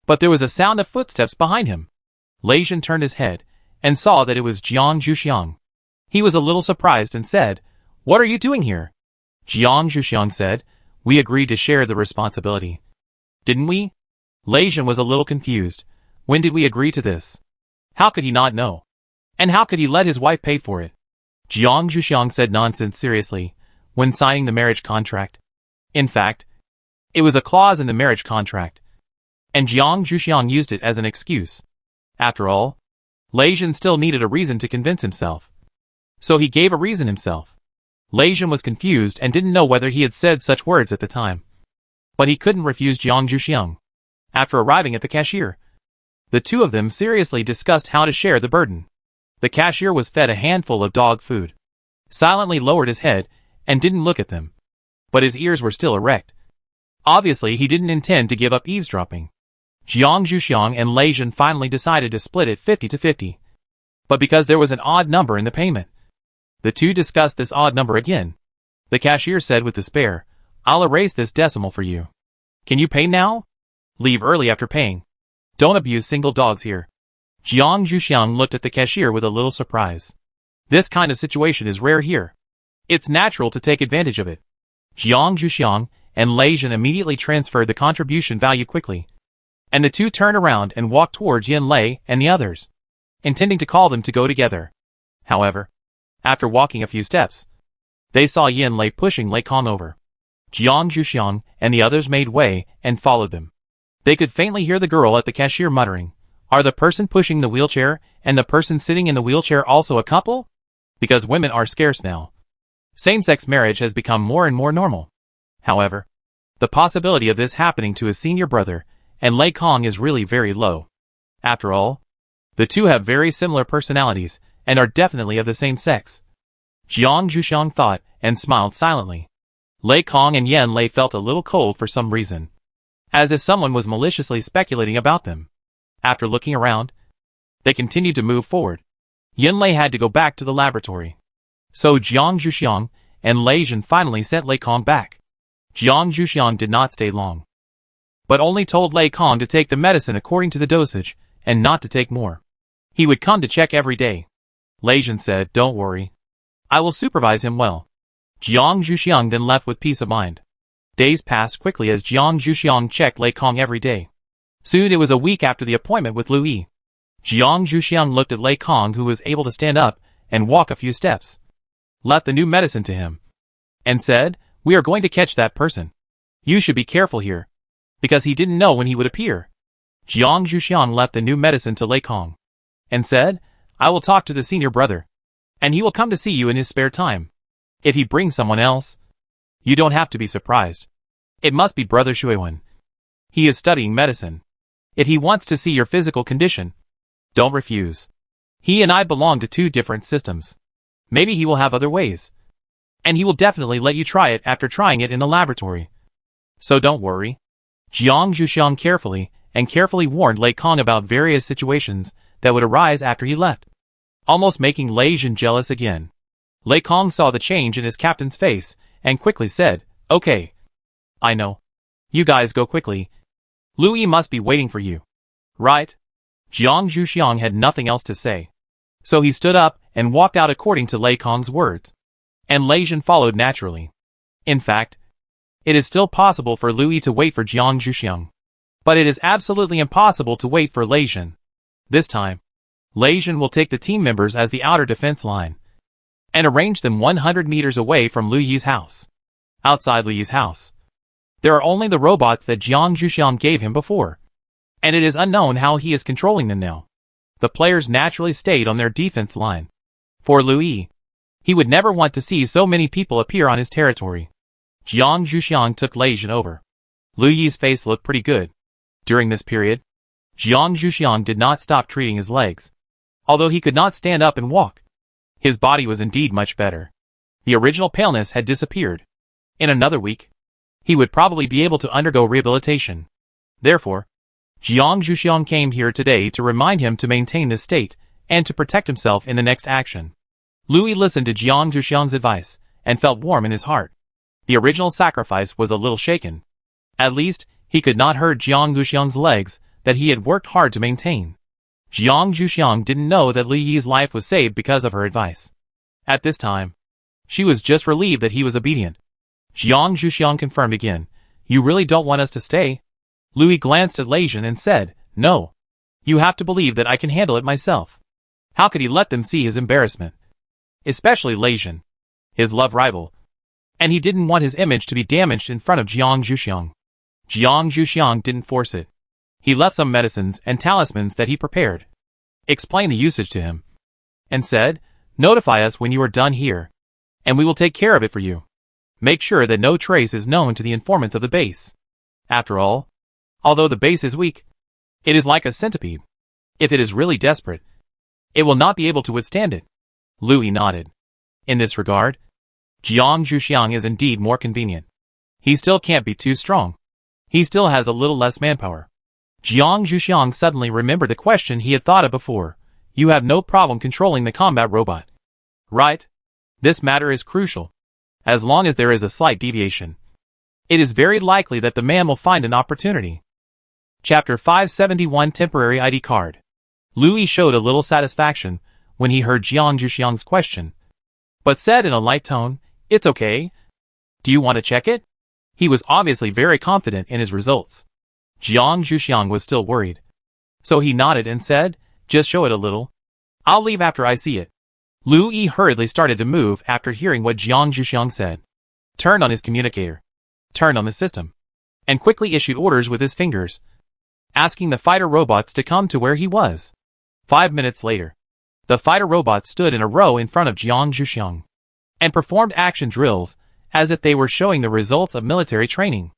But there was a sound of footsteps behind him. Lei Jin turned his head, and saw that it was Jiang Zhuxiang. He was a little surprised and said, "What are you doing here?" Jiang Zhuxiang said, "We agreed to share the responsibility. Didn't we?" Lei Jin was a little confused. When did we agree to this? How could he not know? And how could he let his wife pay for it? Jiang Zhuxiang said nonsense seriously, when signing the marriage contract. In fact, it was a clause in the marriage contract. And Jiang Zhuxiang used it as an excuse. After all, Lei Jin still needed a reason to convince himself. So he gave a reason himself. Lei Jin was confused and didn't know whether he had said such words at the time. But he couldn't refuse Jiang Zhuxiang. After arriving at the cashier, the two of them seriously discussed how to share the burden. The cashier was fed a handful of dog food, silently lowered his head, and didn't look at them. But his ears were still erect. Obviously he didn't intend to give up eavesdropping. Jiang Zhuxiang and Lei Jin finally decided to split it 50-50. But because there was an odd number in the payment, the two discussed this odd number again. The cashier said with despair, "I'll erase this decimal for you. Can you pay now? Leave early after paying. Don't abuse single dogs here." Jiang Zhuxiang looked at the cashier with a little surprise. This kind of situation is rare here. It's natural to take advantage of it. Jiang Zhuxiang and Lei Jin immediately transferred the contribution value quickly. And the two turned around and walked towards Yin Lei and the others, intending to call them to go together. However, after walking a few steps, they saw Yin Lei pushing Lei Kong over. Jiang Zhuxiang and the others made way and followed them. They could faintly hear the girl at the cashier muttering, "Are the person pushing the wheelchair and the person sitting in the wheelchair also a couple?" Because women are scarce now. Same-sex marriage has become more and more normal. However, the possibility of this happening to his senior brother and Lei Kong is really very low. After all, the two have very similar personalities and are definitely of the same sex. Jiang Zhuxiang thought and smiled silently. Lei Kong and Yin Lei felt a little cold for some reason, as if someone was maliciously speculating about them. After looking around, they continued to move forward. Yin Lei had to go back to the laboratory. So Jiang Zhuxiang and Lei Jin finally sent Lei Kong back. Jiang Zhuxiang did not stay long, but only told Lei Kong to take the medicine according to the dosage, and not to take more. He would come to check every day. Lei Jin said, "Don't worry. I will supervise him well." Jiang Zhuxiang then left with peace of mind. Days passed quickly as Jiang Zhuxiang checked Lei Kong every day. Soon it was a week after the appointment with Lu Yi. Jiang Zhuxiang looked at Lei Kong, who was able to stand up and walk a few steps, left the new medicine to him, and said, "We are going to catch that person. You should be careful here," because he didn't know when he would appear. Jiang Zhuxiang left the new medicine to Lei Kong, and said, "I will talk to the senior brother, and he will come to see you in his spare time. If he brings someone else, you don't have to be surprised. It must be Brother Shuiwen. He is studying medicine. If he wants to see your physical condition, don't refuse. He and I belong to two different systems. Maybe he will have other ways. And he will definitely let you try it after trying it in the laboratory. So don't worry." Jiang Zhuxiang carefully warned Lei Kong about various situations that would arise after he left, almost making Lei Jin jealous again. Lei Kong saw the change in his captain's face and quickly said, "Okay. I know. You guys go quickly. Lu Yi must be waiting for you. Right?" Jiang Zhuxiang had nothing else to say, so he stood up and walked out according to Lei Kong's words. And Lei Jin followed naturally. In fact, It is still possible for Lu Yi to wait for Jiang Zhuxiang. But it is absolutely impossible to wait for Lei Jin. This time, Lei Jin will take the team members as the outer defense line and arrange them 100 meters away from Lu Yi's house. Outside Lu Yi's house, there are only the robots that Jiang Zhuxiang gave him before, and it is unknown how he is controlling them now. The players naturally stayed on their defense line. For Lu Yi, he would never want to see so many people appear on his territory. Jiang Zhuxiang took Lei Jin over. Lu Yi's face looked pretty good. During this period, Jiang Zhuxiang did not stop treating his legs. Although he could not stand up and walk, his body was indeed much better. The original paleness had disappeared. In another week, he would probably be able to undergo rehabilitation. Therefore, Jiang Zhuxiang came here today to remind him to maintain this state and to protect himself in the next action. Lu Yi listened to Jiang Zhuxiang's advice and felt warm in his heart. The original sacrifice was a little shaken. At least, he could not hurt Jiang Zhuxiang's legs that he had worked hard to maintain. Jiang Zhuxiang didn't know that Lu Yi's life was saved because of her advice. At this time, she was just relieved that he was obedient. Jiang Zhuxiang confirmed again, "You really don't want us to stay?" Lu Yi glanced at Lei Jin and said, "No. You have to believe that I can handle it myself." How could he let them see his embarrassment? Especially Lei Jin, his love rival. And he didn't want his image to be damaged in front of Jiang Zhuxiang. Jiang Zhuxiang didn't force it. He left some medicines and talismans that he prepared, explained the usage to him, and said, "Notify us when you are done here, and we will take care of it for you. Make sure that no trace is known to the informants of the base. After all, although the base is weak, it is like a centipede. If it is really desperate, it will not be able to withstand it." Lu Yi nodded. In this regard, Jiang Zhuxiang is indeed more convenient. He still can't be too strong. He still has a little less manpower. Jiang Zhuxiang suddenly remembered the question he had thought of before. You have no problem controlling the combat robot, right? This matter is crucial. As long as there is a slight deviation, it is very likely that the man will find an opportunity. Chapter 571 Temporary ID Card. Lu Yi showed a little satisfaction when he heard Jiang Zhuxiang's question, but said in a light tone, "It's okay. Do you want to check it?" He was obviously very confident in his results. Jiang Zhuxiang was still worried, so he nodded and said, "Just show it a little. I'll leave after I see it." Lu Yi hurriedly started to move after hearing what Jiang Zhuxiang said. Turned on his communicator, turned on the system, and quickly issued orders with his fingers, asking the fighter robots to come to where he was. 5 minutes later, the fighter robots stood in a row in front of Jiang Zhuxiang and performed action drills as if they were showing the results of military training.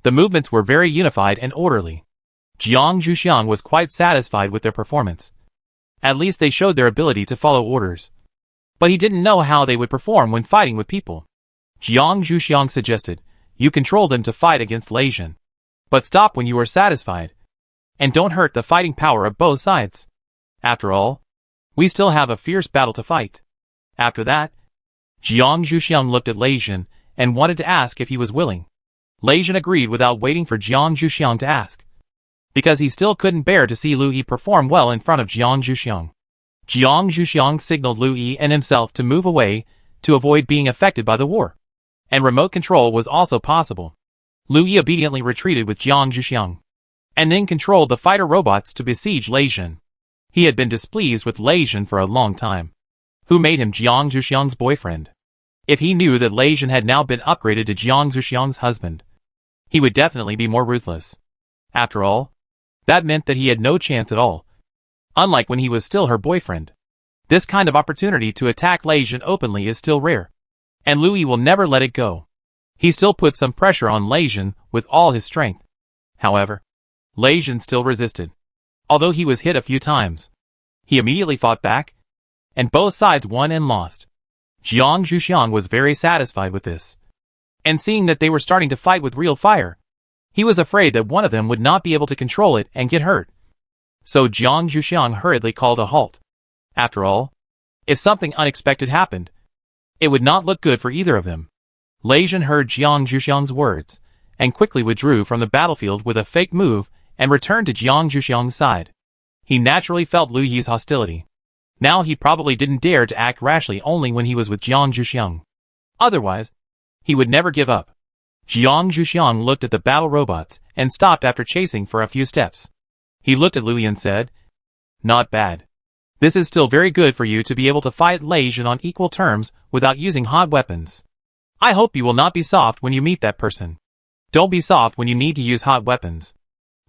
The movements were very unified and orderly. Jiang Zhuxiang was quite satisfied with their performance. At least they showed their ability to follow orders. But he didn't know how they would perform when fighting with people. Jiang Zhuxiang suggested, "You control them to fight against Lei Jin. But stop when you are satisfied. And don't hurt the fighting power of both sides. After all, we still have a fierce battle to fight." After that, Jiang Zhuxiang looked at Lei Jin and wanted to ask if he was willing. Lei Jin agreed without waiting for Jiang Zhuxiang to ask, because he still couldn't bear to see Lu Yi perform well in front of Jiang Zhuxiang. Jiang Zhuxiang signaled Lu Yi and himself to move away to avoid being affected by the war, and remote control was also possible. Lu Yi obediently retreated with Jiang Zhuxiang, and then controlled the fighter robots to besiege Lei Jin. He had been displeased with Lei Jin for a long time, who made him Jiang Zhuxiang's boyfriend. If he knew that Lei Jin had now been upgraded to Jiang Zhuxiang's husband, he would definitely be more ruthless. After all, that meant that he had no chance at all. Unlike when he was still her boyfriend, this kind of opportunity to attack Lei Jin openly is still rare, and Lu Yi will never let it go. He still put some pressure on Lei Jin with all his strength. However, Lei Jin still resisted. Although he was hit a few times, he immediately fought back, and both sides won and lost. Jiang Zhuxiang was very satisfied with this. And seeing that they were starting to fight with real fire, he was afraid that one of them would not be able to control it and get hurt. So Jiang Zhuxiang hurriedly called a halt. After all, if something unexpected happened, it would not look good for either of them. Lei Jin heard Jiang Zhuxiang's words, and quickly withdrew from the battlefield with a fake move and returned to Jiang Zhuxiang's side. He naturally felt Lu Yi's hostility. Now he probably didn't dare to act rashly only when he was with Jiang Zhuxiang. Otherwise, he would never give up. Jiang Zhuxiang looked at the battle robots and stopped after chasing for a few steps. He looked at Lui and said, "Not bad. This is still very good for you to be able to fight Lei Jin on equal terms without using hot weapons. I hope you will not be soft when you meet that person. Don't be soft when you need to use hot weapons.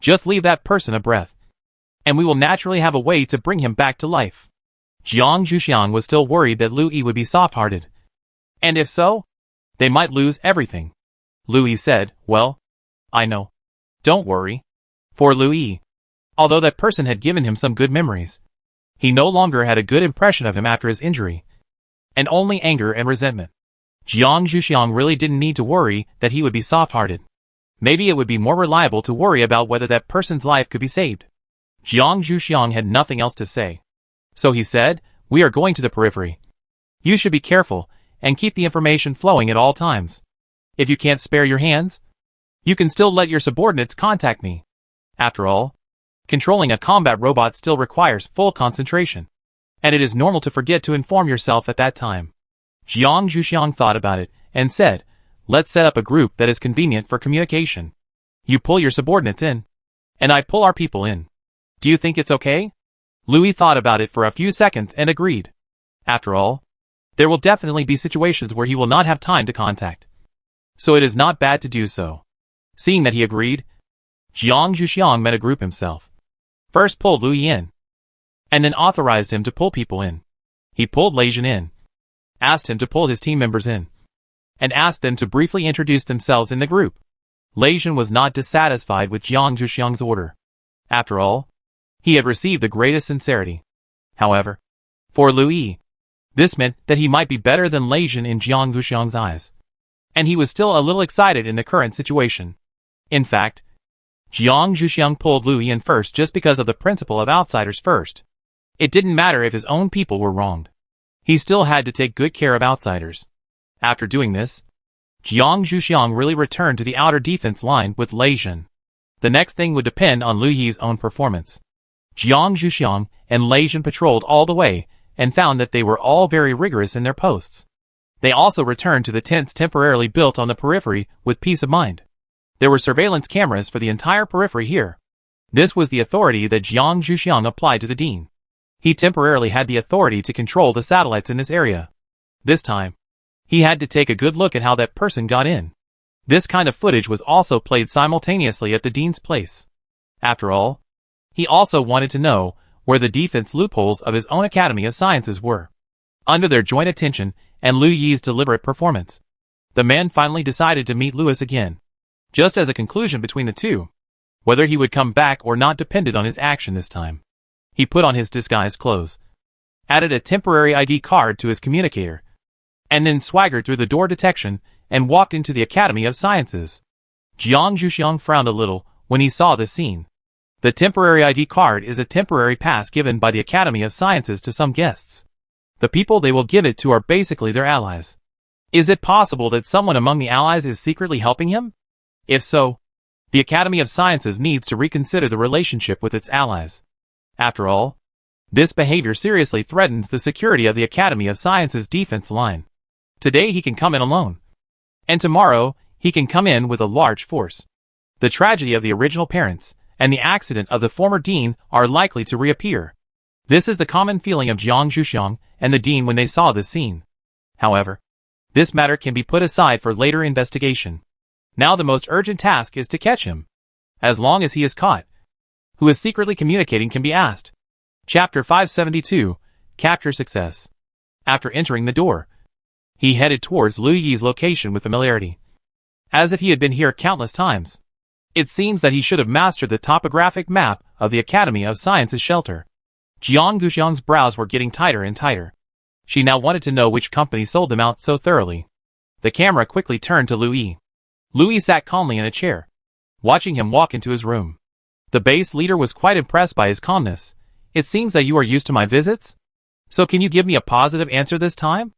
Just leave that person a breath, and we will naturally have a way to bring him back to life." Jiang Zhuxiang was still worried that Lu Yi would be soft-hearted. And if so, they might lose everything. Lu Yi said, "Well, I know. Don't worry." For Lu Yi, although that person had given him some good memories, he no longer had a good impression of him after his injury, and only anger and resentment. Jiang Zhuxiang really didn't need to worry that he would be soft-hearted. Maybe it would be more reliable to worry about whether that person's life could be saved. Jiang Zhuxiang had nothing else to say. So he said, "We are going to the periphery. You should be careful and keep the information flowing at all times. If you can't spare your hands, you can still let your subordinates contact me. After all, controlling a combat robot still requires full concentration, and it is normal to forget to inform yourself at that time." Jiang Zhuxiang thought about it and said, "Let's set up a group that is convenient for communication. You pull your subordinates in, and I pull our people in. Do you think it's okay?" Louis thought about it for a few seconds and agreed. After all, there will definitely be situations where he will not have time to contact, so it is not bad to do so. Seeing that he agreed, Jiang Zhuxiang met a group himself. First pulled Louis in, and then authorized him to pull people in. He pulled Lei Jin in, asked him to pull his team members in, and asked them to briefly introduce themselves in the group. Lei Jin was not dissatisfied with Jiang Zhuxiang's order. After all, he had received the greatest sincerity. However, for Louis, this meant that he might be better than Lei Jin in Jiang Zhuxiang's eyes, and he was still a little excited in the current situation. In fact, Jiang Zhuxiang pulled Louis in first just because of the principle of outsiders first. It didn't matter if his own people were wronged. He still had to take good care of outsiders. After doing this, Jiang Zhuxiang really returned to the outer defense line with Lei Jin. The next thing would depend on Lu Yi's own performance. Jiang Zhuxiang and Lei Jin patrolled all the way and found that they were all very rigorous in their posts. They also returned to the tents temporarily built on the periphery with peace of mind. There were surveillance cameras for the entire periphery here. This was the authority that Jiang Zhuxiang applied to the Dean. He temporarily had the authority to control the satellites in this area. This time, he had to take a good look at how that person got in. This kind of footage was also played simultaneously at the Dean's place. After all, he also wanted to know where the defense loopholes of his own Academy of Sciences were. Under their joint attention and Lu Yi's deliberate performance, the man finally decided to meet Louis again. Just as a conclusion between the two, whether he would come back or not depended on his action this time. He put on his disguised clothes, added a temporary ID card to his communicator, and then swaggered through the door detection and walked into the Academy of Sciences. Jiang Zhuxiang frowned a little when he saw this scene. The temporary ID card is a temporary pass given by the Academy of Sciences to some guests. The people they will give it to are basically their allies. Is it possible that someone among the allies is secretly helping him? If so, the Academy of Sciences needs to reconsider the relationship with its allies. After all, this behavior seriously threatens the security of the Academy of Sciences defense line. Today he can come in alone, and tomorrow he can come in with a large force. The tragedy of the original parents and the accident of the former dean are likely to reappear. This is the common feeling of Jiang Zhuxiang and the dean when they saw this scene. However, this matter can be put aside for later investigation. Now the most urgent task is to catch him. As long as he is caught, who is secretly communicating can be asked. Chapter 572, Capture Success. After entering the door, he headed towards Lu Yi's location with familiarity, as if he had been here countless times. It seems that he should have mastered the topographic map of the Academy of Sciences shelter. Jiang Zhuxiang's brows were getting tighter and tighter. She now wanted to know which company sold them out so thoroughly. The camera quickly turned to Lu Yi. Lu Yi sat calmly in a chair, watching him walk into his room. The base leader was quite impressed by his calmness. It seems that you are used to my visits? So can you give me a positive answer this time?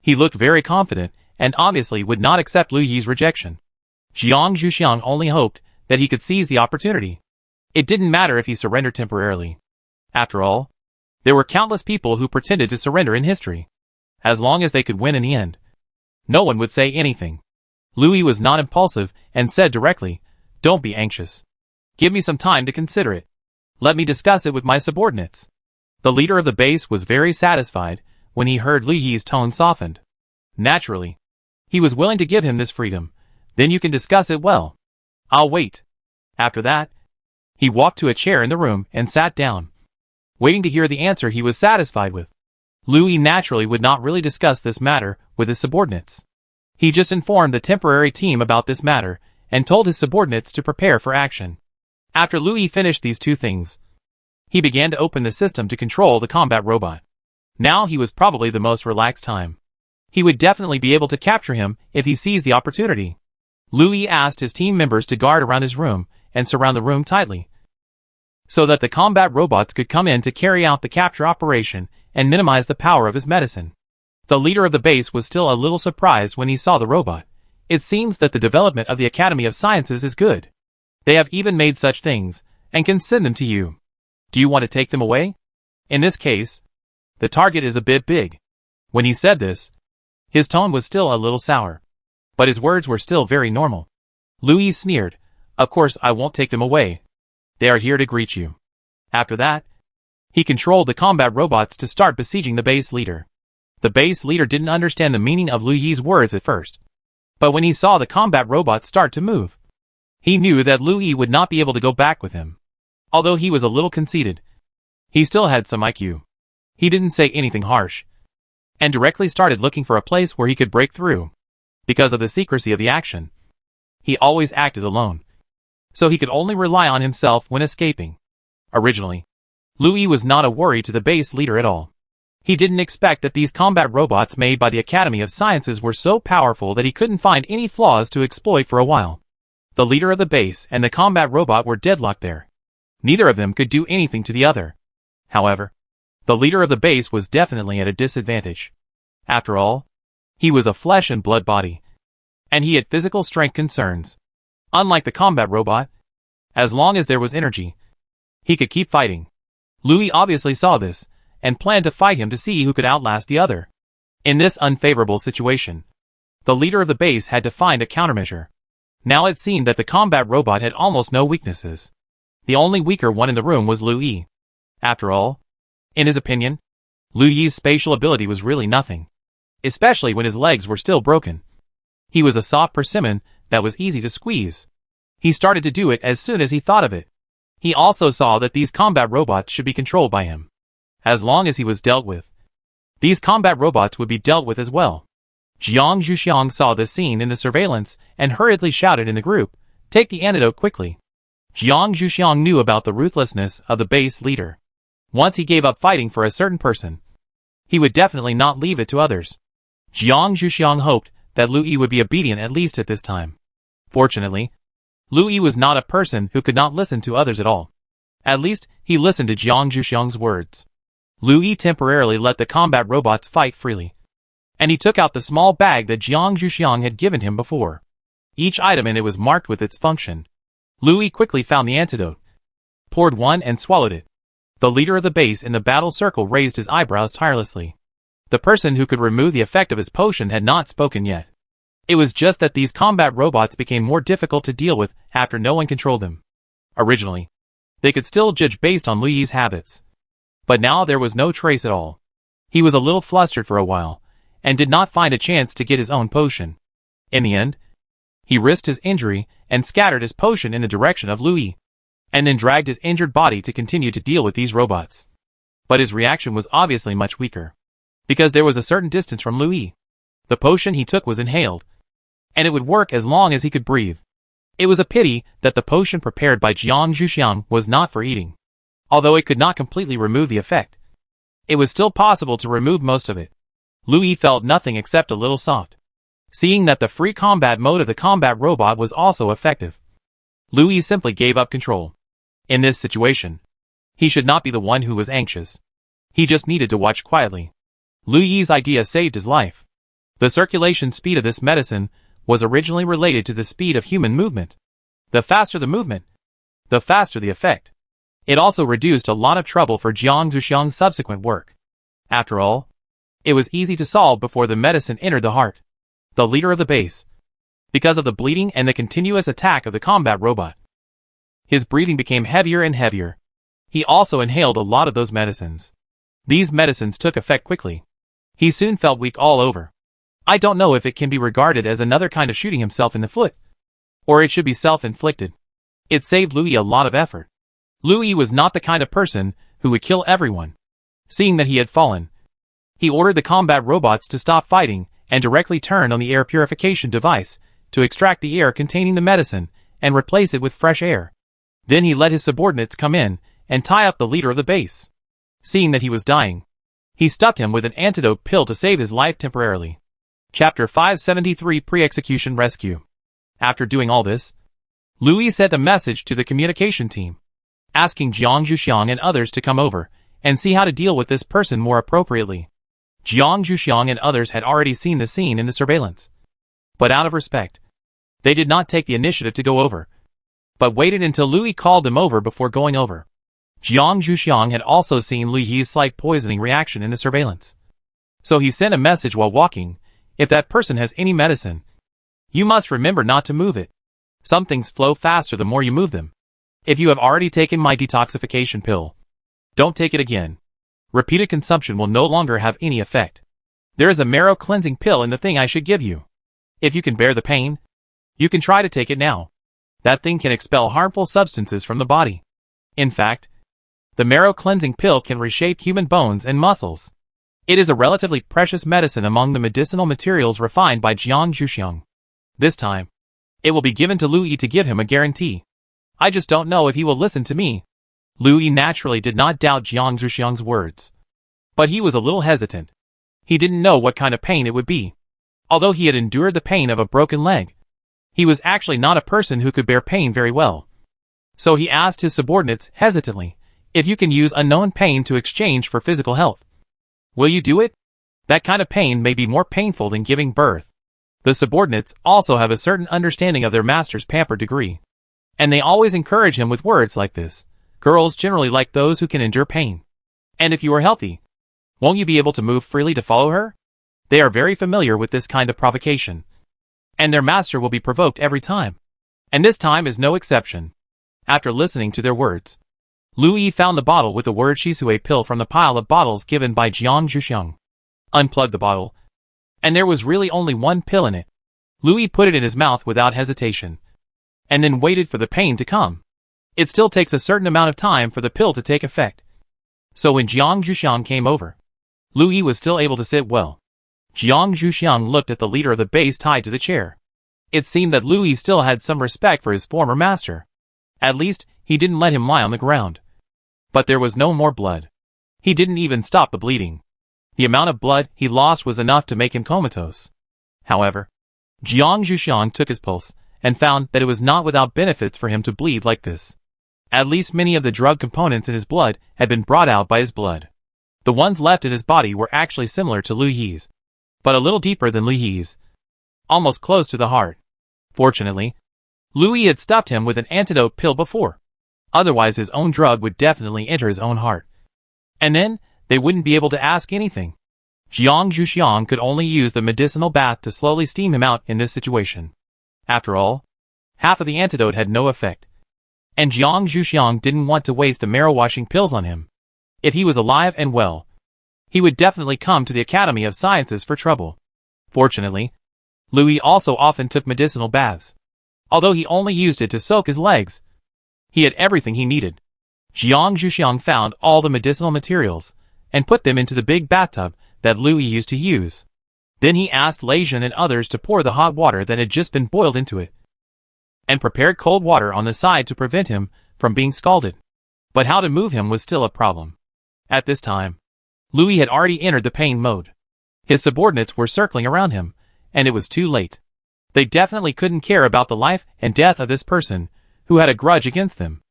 He looked very confident, and obviously would not accept Lu Yi's rejection. Jiang Zhuxiang only hoped that he could seize the opportunity. It didn't matter if he surrendered temporarily. After all, there were countless people who pretended to surrender in history. As long as they could win in the end, no one would say anything. Louis was not impulsive and said directly, "Don't be anxious. Give me some time to consider it. Let me discuss it with my subordinates." The leader of the base was very satisfied when he heard Liu Yi's tone softened. Naturally, he was willing to give him this freedom. "Then you can discuss it well. I'll wait." After that, he walked to a chair in the room and sat down, waiting to hear the answer he was satisfied with. Louis naturally would not really discuss this matter with his subordinates. He just informed the temporary team about this matter and told his subordinates to prepare for action. After Louis finished these two things, he began to open the system to control the combat robot. Now he was probably the most relaxed time. He would definitely be able to capture him if he sees the opportunity. Louis asked his team members to guard around his room and surround the room tightly, so that the combat robots could come in to carry out the capture operation and minimize the power of his medicine. The leader of the base was still a little surprised when he saw the robot. It seems that the development of the Academy of Sciences is good. They have even made such things, and can send them to you. Do you want to take them away? In this case, the target is a bit big. When he said this, his tone was still a little sour, but his words were still very normal. Louis sneered, "Of course I won't take them away. They are here to greet you." After that, he controlled the combat robots to start besieging the base leader. The base leader didn't understand the meaning of Liu Yi's words at first, but when he saw the combat robots start to move, he knew that Liu Yi would not be able to go back with him. Although he was a little conceited, he still had some IQ. He didn't say anything harsh, and directly started looking for a place where he could break through. Because of the secrecy of the action, he always acted alone, so he could only rely on himself when escaping. Originally, Louis was not a worry to the base leader at all. He didn't expect that these combat robots made by the Academy of Sciences were so powerful that he couldn't find any flaws to exploit for a while. The leader of the base and the combat robot were deadlocked there. Neither of them could do anything to the other. However, the leader of the base was definitely at a disadvantage. After all, he was a flesh and blood body, and he had physical strength concerns. Unlike the combat robot, as long as there was energy, he could keep fighting. Louis obviously saw this, and planned to fight him to see who could outlast the other. In this unfavorable situation, the leader of the base had to find a countermeasure. Now it seemed that the combat robot had almost no weaknesses. The only weaker one in the room was Liu Yi. After all, in his opinion, Liu Yi's spatial ability was really nothing, especially when his legs were still broken. He was a soft persimmon that was easy to squeeze. He started to do it as soon as he thought of it. He also saw that these combat robots should be controlled by him. As long as he was dealt with, these combat robots would be dealt with as well. Jiang Zhuxiang saw this scene in the surveillance and hurriedly shouted in the group, "Take the antidote quickly." Jiang Zhuxiang knew about the ruthlessness of the base leader. Once he gave up fighting for a certain person, he would definitely not leave it to others. Jiang Zhuxiang hoped that Liu Yi would be obedient at least at this time. Fortunately, Liu Yi was not a person who could not listen to others at all. At least, he listened to Jiang Zhuxiang's words. Liu Yi temporarily let the combat robots fight freely, and he took out the small bag that Jiang Zhuxiang had given him before. Each item in it was marked with its function. Liu Yi quickly found the antidote, poured one and swallowed it. The leader of the base in the battle circle raised his eyebrows tirelessly. The person who could remove the effect of his potion had not spoken yet. It was just that these combat robots became more difficult to deal with after no one controlled them. Originally, they could still judge based on Liu Yi's habits, but now there was no trace at all. He was a little flustered for a while, and did not find a chance to get his own potion. In the end, he risked his injury and scattered his potion in the direction of Liu Yi, and then dragged his injured body to continue to deal with these robots. But his reaction was obviously much weaker, because there was a certain distance from Liu Yi. The potion he took was inhaled, and it would work as long as he could breathe. It was a pity that the potion prepared by Jiang Zhuxiang was not for eating. Although it could not completely remove the effect, it was still possible to remove most of it. Liu Yi felt nothing except a little soft, seeing that the free combat mode of the combat robot was also effective. Liu Yi simply gave up control. In this situation, he should not be the one who was anxious. He just needed to watch quietly. Liu Yi's idea saved his life. The circulation speed of this medicine was originally related to the speed of human movement. The faster the movement, the faster the effect. It also reduced a lot of trouble for Jiang Zhuxiang's subsequent work. After all, it was easy to solve before the medicine entered the heart. The leader of the base, because of the bleeding and the continuous attack of the combat robot. His breathing became heavier and heavier. He also inhaled a lot of those medicines. These medicines took effect quickly. He soon felt weak all over. I don't know if it can be regarded as another kind of shooting himself in the foot, or it should be self-inflicted. It saved Louis a lot of effort. Louis was not the kind of person who would kill everyone. Seeing that he had fallen, he ordered the combat robots to stop fighting and directly turn on the air purification device to extract the air containing the medicine and replace it with fresh air. Then he let his subordinates come in and tie up the leader of the base. Seeing that he was dying, he stuffed him with an antidote pill to save his life temporarily. Chapter 573 Pre-Execution Rescue. After doing all this, Louis sent a message to the communication team, asking Jiang Zhuxiang and others to come over and see how to deal with this person more appropriately. Jiang Zhuxiang and others had already seen the scene in the surveillance, but out of respect, they did not take the initiative to go over, but waited until Louis called them over before going over. Jiang Zhuxiang had also seen Li Yi's slight poisoning reaction in the surveillance, so he sent a message while walking, if that person has any medicine, you must remember not to move it. Some things flow faster the more you move them. If you have already taken my detoxification pill, don't take it again. Repeated consumption will no longer have any effect. There is a marrow cleansing pill in the thing I should give you. If you can bear the pain, you can try to take it now. That thing can expel harmful substances from the body. In fact, the marrow cleansing pill can reshape human bones and muscles. It is a relatively precious medicine among the medicinal materials refined by Jiang Zhuxiang. This time, it will be given to Louis to give him a guarantee. I just don't know if he will listen to me. Louis naturally did not doubt Jiang Zhuxiang's words, but he was a little hesitant. He didn't know what kind of pain it would be. Although he had endured the pain of a broken leg, he was actually not a person who could bear pain very well. So he asked his subordinates hesitantly if you can use unknown pain to exchange for physical health. Will you do it? That kind of pain may be more painful than giving birth. The subordinates also have a certain understanding of their master's pampered degree, and they always encourage him with words like this. Girls generally like those who can endure pain. And if you are healthy, won't you be able to move freely to follow her? They are very familiar with this kind of provocation, and their master will be provoked every time. And this time is no exception. After listening to their words, Louis found the bottle with the word Shisui pill from the pile of bottles given by Jiang Zhuxiang. Unplugged the bottle, and there was really only one pill in it. Louis put it in his mouth without hesitation, and then waited for the pain to come. It still takes a certain amount of time for the pill to take effect. So when Jiang Zhuxiang came over, Louis was still able to sit well. Jiang Zhuxiang looked at the leader of the base tied to the chair. It seemed that Louis still had some respect for his former master. At least, he didn't let him lie on the ground. But there was no more blood. He didn't even stop the bleeding. The amount of blood he lost was enough to make him comatose. However, Jiang Zhuxiang took his pulse and found that it was not without benefits for him to bleed like this. At least many of the drug components in his blood had been brought out by his blood. The ones left in his body were actually similar to Lu Yi's, but a little deeper than Lu Yi's, almost close to the heart. Fortunately, Louis had stuffed him with an antidote pill before. Otherwise his own drug would definitely enter his own heart. And then, they wouldn't be able to ask anything. Jiang Zhuxiang could only use the medicinal bath to slowly steam him out in this situation. After all, half of the antidote had no effect. And Jiang Zhuxiang didn't want to waste the marrow-washing pills on him. If he was alive and well, he would definitely come to the Academy of Sciences for trouble. Fortunately, Louis also often took medicinal baths. Although he only used it to soak his legs, he had everything he needed. Jiang Zhuxiang found all the medicinal materials and put them into the big bathtub that Louis used to use. Then he asked Leijun and others to pour the hot water that had just been boiled into it, and prepared cold water on the side to prevent him from being scalded. But how to move him was still a problem. At this time, Louis had already entered the pain mode. His subordinates were circling around him, and it was too late. They definitely couldn't care about the life and death of this person who had a grudge against them.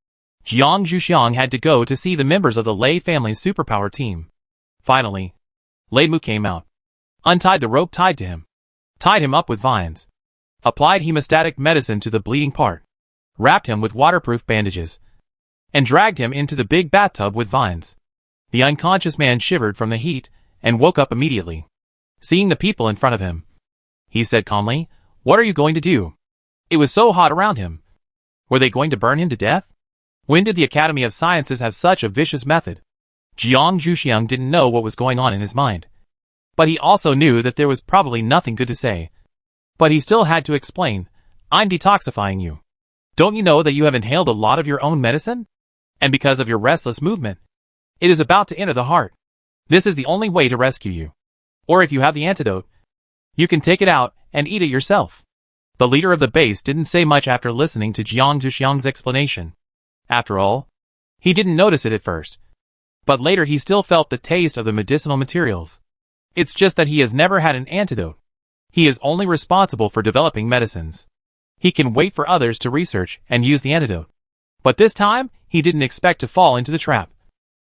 Jiang Zhuxiang had to go to see the members of the Lei family's superpower team. Finally, Lei Mu came out, untied the rope tied to him, tied him up with vines, applied hemostatic medicine to the bleeding part, wrapped him with waterproof bandages, and dragged him into the big bathtub with vines. The unconscious man shivered from the heat and woke up immediately. Seeing the people in front of him, he said calmly, What are you going to do? It was so hot around him. Were they going to burn him to death? When did the Academy of Sciences have such a vicious method? Jiang Zhuxiang didn't know what was going on in his mind. But he also knew that there was probably nothing good to say. But he still had to explain, I'm detoxifying you. Don't you know that you have inhaled a lot of your own medicine? And because of your restless movement, it is about to enter the heart. This is the only way to rescue you. Or if you have the antidote, you can take it out and eat it yourself. The leader of the base didn't say much after listening to Jiang Zhuxiang's explanation. After all, he didn't notice it at first. But later he still felt the taste of the medicinal materials. It's just that he has never had an antidote. He is only responsible for developing medicines. He can wait for others to research and use the antidote. But this time, he didn't expect to fall into the trap.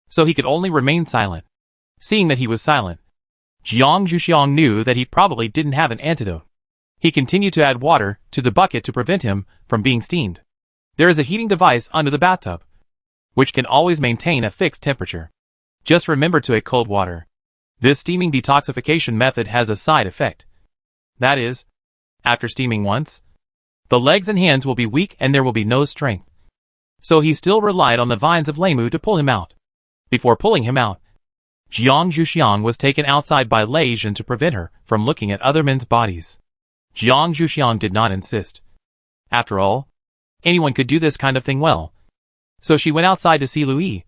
So he could only remain silent. Seeing that he was silent, Jiang Zhuxiang knew that he probably didn't have an antidote. He continued to add water to the bucket to prevent him from being steamed. There is a heating device under the bathtub, which can always maintain a fixed temperature. Just remember to add cold water. This steaming detoxification method has a side effect. That is, after steaming once, the legs and hands will be weak and there will be no strength. So he still relied on the vines of Leimu to pull him out. Before pulling him out, Jiang Zhuxiang was taken outside by Lei Jin to prevent her from looking at other men's bodies. Jiang Zhuxiang did not insist. After all, anyone could do this kind of thing well. So she went outside to see Lui.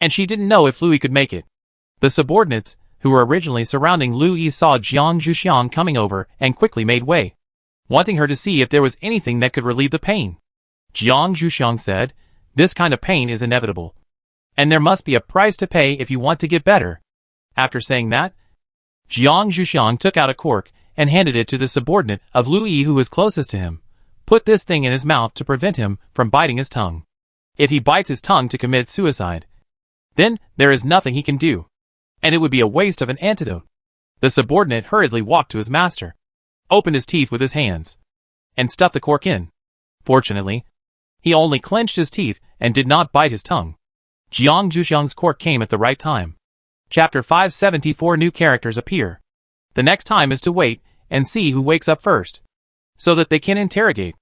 And she didn't know if Lui could make it. The subordinates, who were originally surrounding Lui, saw Jiang Zhuxiang coming over and quickly made way, wanting her to see if there was anything that could relieve the pain. Jiang Zhuxiang said, this kind of pain is inevitable. And there must be a price to pay if you want to get better. After saying that, Jiang Zhuxiang took out a cork and handed it to the subordinate of Lui who was closest to him. Put this thing in his mouth to prevent him from biting his tongue. If he bites his tongue to commit suicide, then there is nothing he can do. And it would be a waste of an antidote. The subordinate hurriedly walked to his master, opened his teeth with his hands, and stuffed the cork in. Fortunately, he only clenched his teeth and did not bite his tongue. Jiang Zhuxiang's cork came at the right time. Chapter 574 New characters appear. The next time is to wait and see who wakes up first, so that they can interrogate.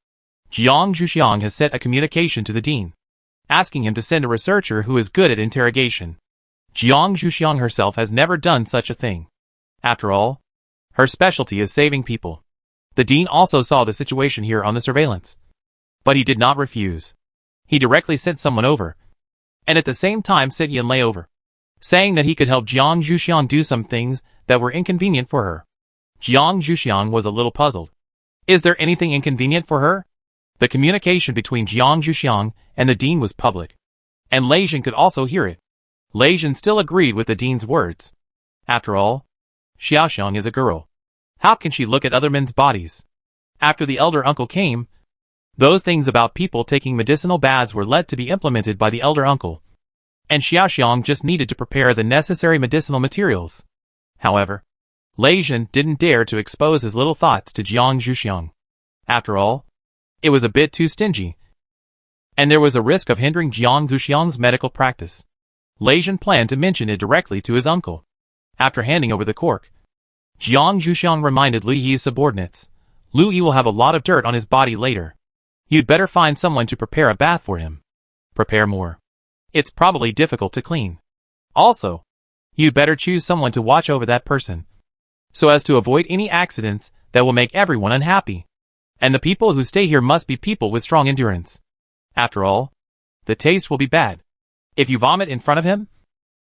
Jiang Zhuxiang has sent a communication to the dean, asking him to send a researcher who is good at interrogation. Jiang Zhuxiang herself has never done such a thing. After all, her specialty is saving people. The dean also saw the situation here on the surveillance. But he did not refuse. He directly sent someone over, and at the same time sent Yan Lei over, saying that he could help Jiang Zhuxiang do some things that were inconvenient for her. Jiang Zhuxiang was a little puzzled. Is there anything inconvenient for her? The communication between Jiang Zhuxiang and the dean was public, and Lei Jin could also hear it. Lei Jin still agreed with the dean's words. After all, Xiaoxiang is a girl. How can she look at other men's bodies? After the elder uncle came, those things about people taking medicinal baths were let to be implemented by the elder uncle, and Xiaoxiang just needed to prepare the necessary medicinal materials. However, Lei Jin didn't dare to expose his little thoughts to Jiang Zhuxiang. After all, it was a bit too stingy, and there was a risk of hindering Jiang Zhuxiang's medical practice. Lei Jin planned to mention it directly to his uncle. After handing over the cork, Jiang Zhuxiang reminded Lu Yi's subordinates, Lu Yi will have a lot of dirt on his body later. You'd better find someone to prepare a bath for him. Prepare more. It's probably difficult to clean. Also, you'd better choose someone to watch over that person, so as to avoid any accidents that will make everyone unhappy. And the people who stay here must be people with strong endurance. After all, the taste will be bad. If you vomit in front of him,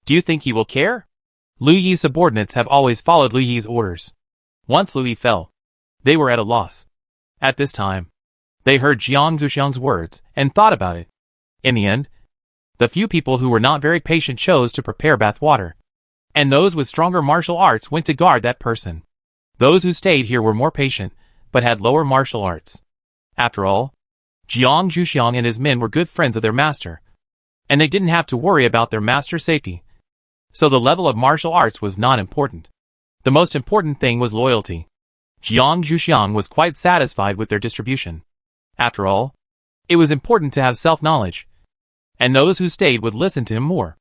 do you think he will care? Lu Yi's subordinates have always followed Lu Yi's orders. Once Lu Yi fell, they were at a loss. At this time, they heard Jiang Zhuxiang's words and thought about it. In the end, the few people who were not very patient chose to prepare bath water, and those with stronger martial arts went to guard that person. Those who stayed here were more patient, but had lower martial arts. After all, Jiang Zhuxiang and his men were good friends of their master, and they didn't have to worry about their master's safety. So the level of martial arts was not important. The most important thing was loyalty. Jiang Zhuxiang was quite satisfied with their distribution. After all, it was important to have self-knowledge, and those who stayed would listen to him more.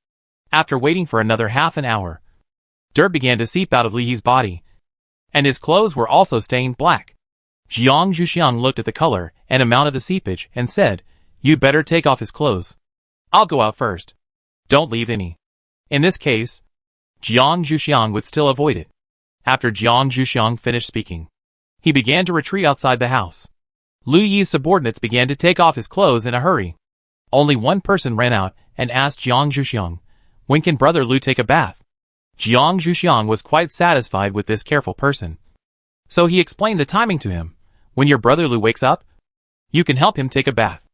After waiting for another half an hour, dirt began to seep out of Li Yi's body, and his clothes were also stained black. Jiang Zhuxiang looked at the color and amount of the seepage and said, "You'd better take off his clothes. I'll go out first. Don't leave any." In this case, Jiang Zhuxiang would still avoid it. After Jiang Zhuxiang finished speaking, he began to retreat outside the house. Lu Yi's subordinates began to take off his clothes in a hurry. Only one person ran out and asked Jiang Zhuxiang, "When can Brother Lu take a bath?" Jiang Zhuxiang was quite satisfied with this careful person. So he explained the timing to him. When your Brother Lu wakes up, you can help him take a bath.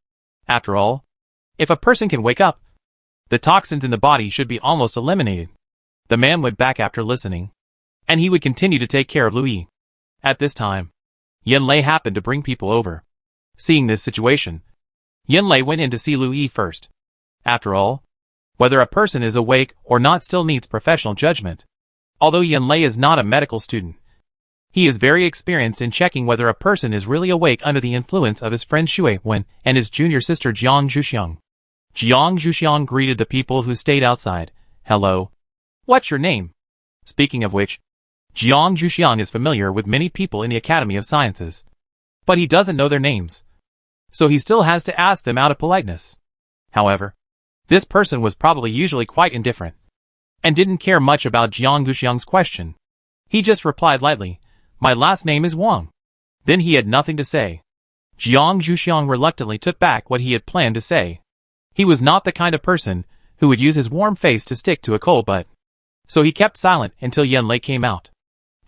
After all, if a person can wake up, the toxins in the body should be almost eliminated. The man went back after listening, and he would continue to take care of Lu Yi. At this time, Yan Lei happened to bring people over. Seeing this situation, Yan Lei went in to see Lu Yi first. After all, whether a person is awake or not still needs professional judgment. Although Yan Lei is not a medical student, he is very experienced in checking whether a person is really awake under the influence of his friend Xue Wen and his junior sister Jiang Zhuxiang. Jiang Zhuxiang greeted the people who stayed outside. "Hello. What's your name?" Speaking of which, Jiang Zhuxiang is familiar with many people in the Academy of Sciences, but he doesn't know their names, so he still has to ask them out of politeness. However, this person was probably usually quite indifferent, and didn't care much about Jiang Zhuxiang's question. He just replied lightly, "My last name is Wang." Then he had nothing to say. Jiang Zhuxiang reluctantly took back what he had planned to say. He was not the kind of person who would use his warm face to stick to a cold butt. So he kept silent until Yan Lei came out.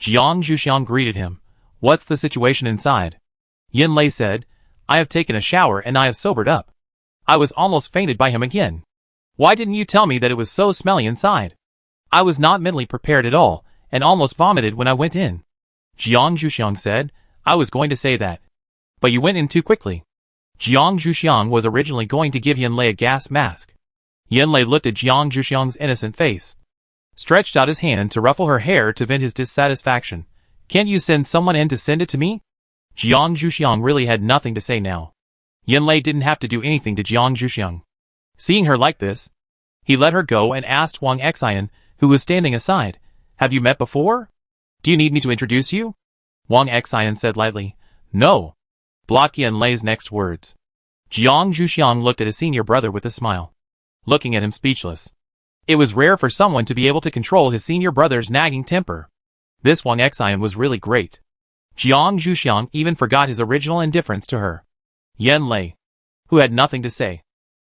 Jiang Zhuxiang greeted him. "What's the situation inside?" Yan Lei said, "I have taken a shower and I have sobered up. I was almost fainted by him again. Why didn't you tell me that it was so smelly inside? I was not mentally prepared at all and almost vomited when I went in." Jiang Zhuxiang said, "I was going to say that, but you went in too quickly." Jiang Zhuxiang was originally going to give Yan Lei a gas mask. Yan Lei looked at Jiang Zhuxiang's innocent face, stretched out his hand to ruffle her hair to vent his dissatisfaction. "Can't you send someone in to send it to me?" Jiang Zhuxiang really had nothing to say now. Yan Lei didn't have to do anything to Jiang Zhuxiang. Seeing her like this, he let her go and asked Wang Xian, who was standing aside, "Have you met before? Do you need me to introduce you?" Wang Xian said lightly, "No." Blocked Yan Lei's next words. Jiang Zhuxiang looked at his senior brother with a smile, looking at him speechless. It was rare for someone to be able to control his senior brother's nagging temper. This Wang Xian was really great. Jiang Zhuxiang even forgot his original indifference to her. Yan Lei, who had nothing to say,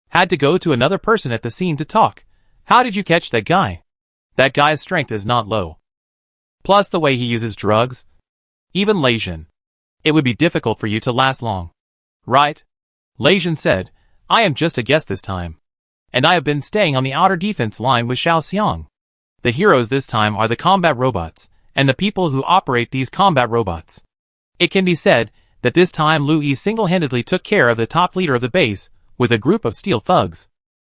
had to go to another person at the scene to talk. "How did you catch that guy? That guy's strength is not low. Plus the way he uses drugs. Even Lei Jin. It would be difficult for you to last long. Right?" Lei Jin said, "I am just a guest this time, and I have been staying on the outer defense line with Xiao Xiang. The heroes this time are the combat robots, and the people who operate these combat robots. It can be said that this time Lu Yi single-handedly took care of the top leader of the base with a group of steel thugs.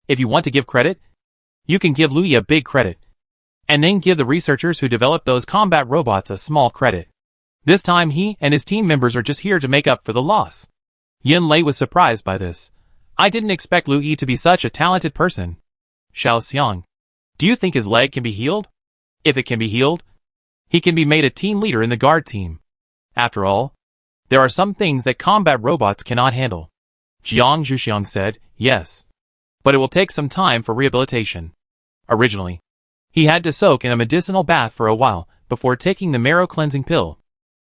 If you want to give credit, you can give Lu Yi a big credit, and then give the researchers who developed those combat robots a small credit. This time he and his team members are just here to make up for the loss." Yan Lei was surprised by this. "I didn't expect Lu Yi to be such a talented person." "Xiao Xiang, do you think his leg can be healed? If it can be healed, he can be made a team leader in the guard team. After all, there are some things that combat robots cannot handle." Jiang Zhuxiang said, "Yes. But it will take some time for rehabilitation. Originally, he had to soak in a medicinal bath for a while before taking the marrow cleansing pill.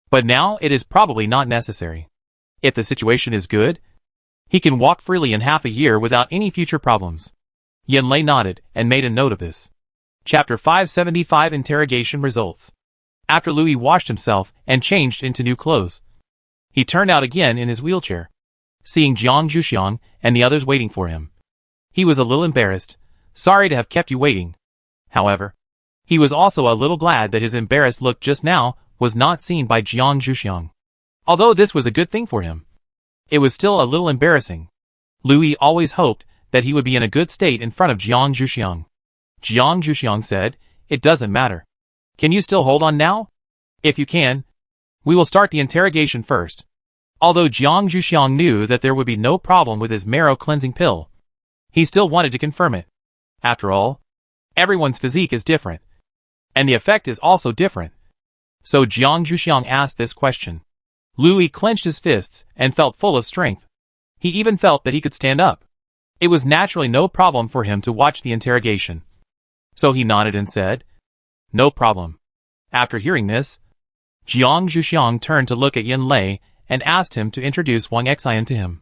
But now it is probably not necessary. If the situation is good, he can walk freely in half a year without any future problems." Yan Lei nodded and made a note of this. Chapter 575 Interrogation Results. After Lu Yi washed himself and changed into new clothes, he turned out again in his wheelchair. Seeing Jiang Zhuxiang and the others waiting for him, he was a little embarrassed. "Sorry to have kept you waiting." However, he was also a little glad that his embarrassed look just now was not seen by Jiang Zhuxiang. Although this was a good thing for him, it was still a little embarrassing. Lu Yi always hoped that he would be in a good state in front of Jiang Zhuxiang. Jiang Zhuxiang said, "It doesn't matter. Can you still hold on now? If you can, we will start the interrogation first." Although Jiang Zhuxiang knew that there would be no problem with his marrow cleansing pill, he still wanted to confirm it. After all, everyone's physique is different, and the effect is also different. So Jiang Zhuxiang asked this question. Louis clenched his fists and felt full of strength. He even felt that he could stand up. It was naturally no problem for him to watch the interrogation. So he nodded and said, "No problem." After hearing this, Jiang Zhuxiang turned to look at Yin Lei and asked him to introduce Wang Xian to him.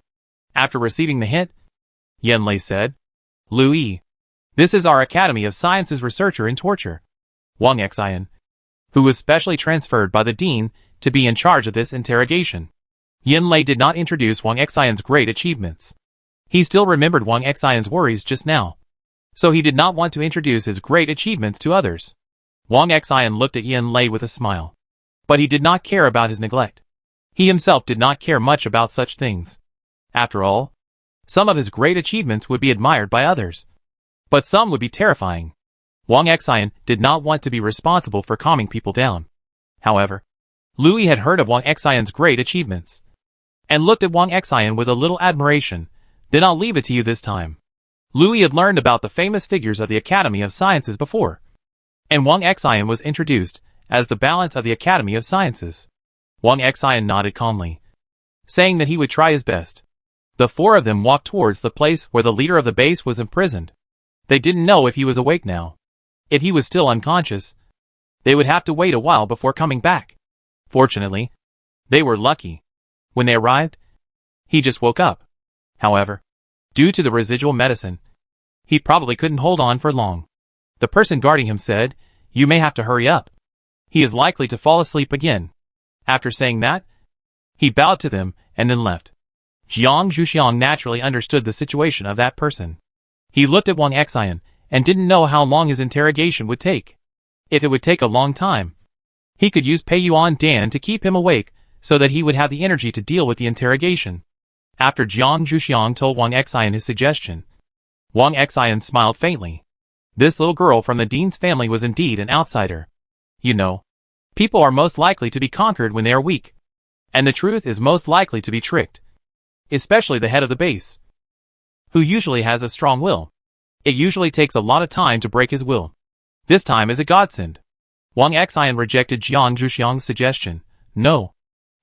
After receiving the hint, Yin Lei said, "Louis, this is our Academy of Sciences researcher in torture, Wang Xian, who was specially transferred by the dean to be in charge of this interrogation." Yin Lei did not introduce Wang Xian's great achievements. He still remembered Wang Xian's worries just now, so he did not want to introduce his great achievements to others. Wang Xian looked at Yin Lei with a smile, but he did not care about his neglect. He himself did not care much about such things. After all, some of his great achievements would be admired by others, but some would be terrifying. Wang Xian did not want to be responsible for calming people down. However, Louis had heard of Wang Xian's great achievements, and looked at Wang Xian with a little admiration. "Then I'll leave it to you this time." Louis had learned about the famous figures of the Academy of Sciences before, and Wang Xian was introduced as the balance of the Academy of Sciences. Wang Xian nodded calmly, saying that he would try his best. The four of them walked towards the place where the leader of the base was imprisoned. They didn't know if he was awake now. If he was still unconscious, they would have to wait a while before coming back. Fortunately, they were lucky. When they arrived, he just woke up. However, due to the residual medicine, he probably couldn't hold on for long. The person guarding him said, "You may have to hurry up. He is likely to fall asleep again." After saying that, he bowed to them and then left. Jiang Zhuxiang naturally understood the situation of that person. He looked at Wang Xian and didn't know how long his interrogation would take. If it would take a long time, he could use Pei Yuan Dan to keep him awake so that he would have the energy to deal with the interrogation. After Jiang Zhuxiang told Wang Xian his suggestion, Wang Xian smiled faintly. This little girl from the dean's family was indeed an outsider. You know, people are most likely to be conquered when they are weak, and the truth is most likely to be tricked. Especially the head of the base, who usually has a strong will. It usually takes a lot of time to break his will. This time is a godsend. Wang Xian rejected Jiang Zhuxiang's suggestion. "No.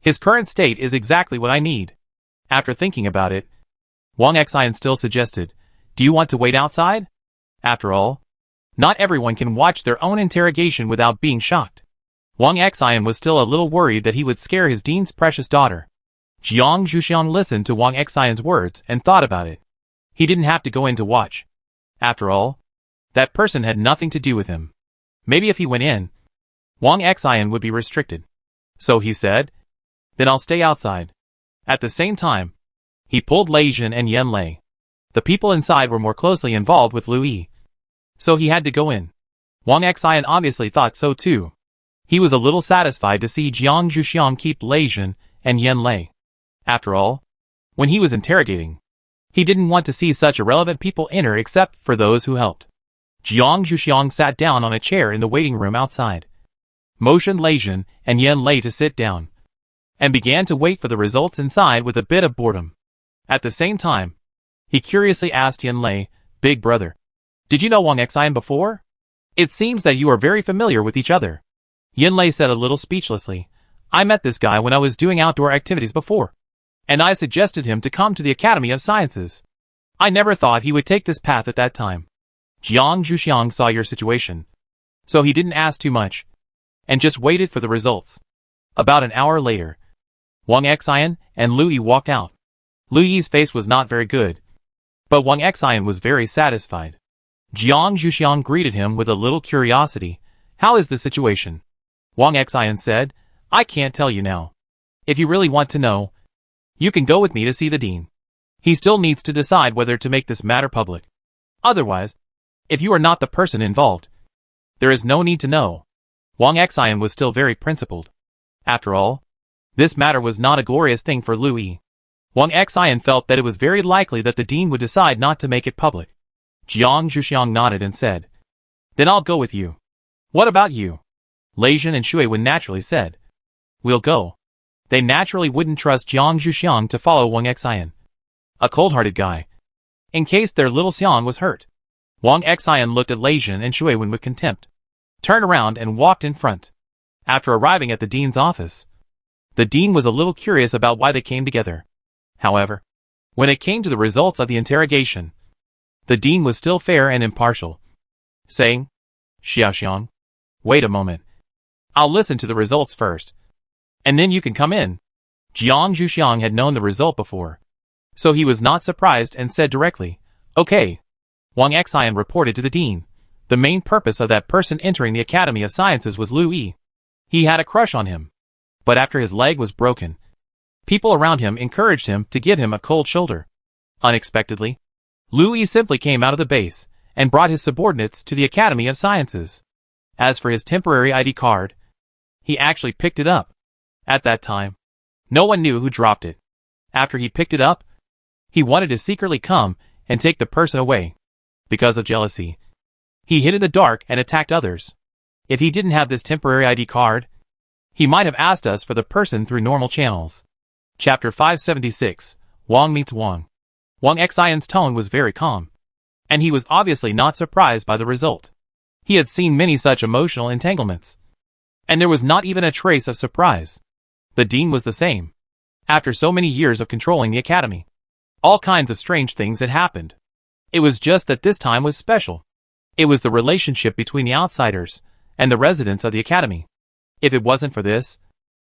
His current state is exactly what I need." After thinking about it, Wang Xian still suggested, "Do you want to wait outside?" After all, not everyone can watch their own interrogation without being shocked. Wang Xian was still a little worried that he would scare his dean's precious daughter. Jiang Zhuxiang listened to Wang Xian's words and thought about it. He didn't have to go in to watch. After all, that person had nothing to do with him. Maybe if he went in, Wang Xian would be restricted. So he said, "Then I'll stay outside." At the same time, he pulled Lei Jin and Yin Lei. The people inside were more closely involved with Louis, so he had to go in. Wang Xian obviously thought so too. He was a little satisfied to see Jiang Zhuxiang keep Lei Jin and Yin Lei. After all, when he was interrogating, he didn't want to see such irrelevant people enter except for those who helped. Jiang Zhuxiang sat down on a chair in the waiting room outside, motioned Lei Jin and Yin Lei to sit down, and began to wait for the results inside with a bit of boredom. At the same time, he curiously asked Yin Lei, "Big brother, did you know Wang Xian before? It seems that you are very familiar with each other." Yin Lei said a little speechlessly, "I met this guy when I was doing outdoor activities before, and I suggested him to come to the Academy of Sciences. I never thought he would take this path at that time." Jiang Zhuxiang saw your situation, so he didn't ask too much, and just waited for the results. About an hour later, Wang Xian and Louis walked out. Louis's face was not very good, but Wang Xian was very satisfied. Jiang Zhuxiang greeted him with a little curiosity. "How is the situation?" Wang Xian said, "I can't tell you now. If you really want to know, you can go with me to see the dean. He still needs to decide whether to make this matter public. Otherwise, if you are not the person involved, there is no need to know." Wang Xian was still very principled. After all, this matter was not a glorious thing for Louis. Wang Xian felt that it was very likely that the dean would decide not to make it public. Jiang Zhuxiang nodded and said, "Then I'll go with you." "What about you?" Lei Jin and Shui Wen naturally said, "We'll go." They naturally wouldn't trust Jiang Zhuxiang to follow Wang Xian, a cold-hearted guy, in case their little Xiang was hurt. Wang Xian looked at Lei Jin and Shui Wen with contempt, turned around and walked in front. After arriving at the dean's office, The dean was a little curious about why they came together. However, when it came to the results of the interrogation, the dean was still fair and impartial, saying, Xiaoxiang, wait a moment. I'll listen to the results first, and then you can come in. Jiang Zhuxiang had known the result before, so he was not surprised and said directly, okay. Wang Xian reported to the dean. The main purpose of that person entering the Academy of Sciences was Lu Yi. He had a crush on him, but after his leg was broken, people around him encouraged him to give him a cold shoulder. Unexpectedly, Lu Yi simply came out of the base and brought his subordinates to the Academy of Sciences. As for his temporary ID card, he actually picked it up. At that time, no one knew who dropped it. After he picked it up, he wanted to secretly come and take the person away. Because of jealousy, he hid in the dark and attacked others. If he didn't have this temporary ID card, he might have asked us for the person through normal channels. Chapter 576, Wang meets Wang. Wang Xian's tone was very calm, and he was obviously not surprised by the result. He had seen many such emotional entanglements, and there was not even a trace of surprise. The dean was the same. After so many years of controlling the academy, all kinds of strange things had happened. It was just that this time was special. It was the relationship between the outsiders and the residents of the academy. If it wasn't for this,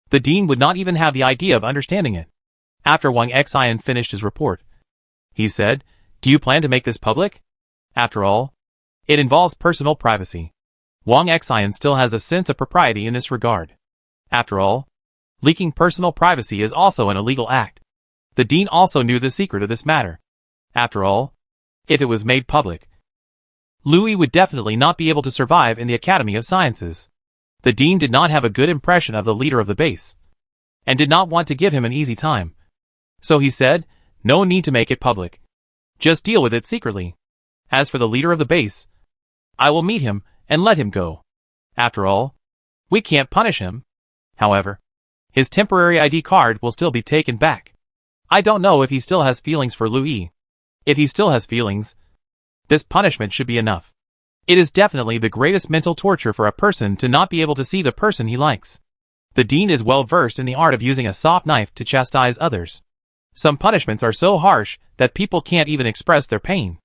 the dean would not even have the idea of understanding it. After Wang Xian finished his report, he said, do you plan to make this public? After all, it involves personal privacy. Wang Xian still has a sense of propriety in this regard. After all, leaking personal privacy is also an illegal act. The dean also knew the secret of this matter. After all, if it was made public, Lu Yi would definitely not be able to survive in the Academy of Sciences. The dean did not have a good impression of the leader of the base, and did not want to give him an easy time. So he said, no need to make it public. Just deal with it secretly. As for the leader of the base, I will meet him and let him go. After all, we can't punish him. However, his temporary ID card will still be taken back. I don't know if he still has feelings for Lu Yi. If he still has feelings, this punishment should be enough. It is definitely the greatest mental torture for a person to not be able to see the person he likes. The dean is well versed in the art of using a soft knife to chastise others. Some punishments are so harsh that people can't even express their pain.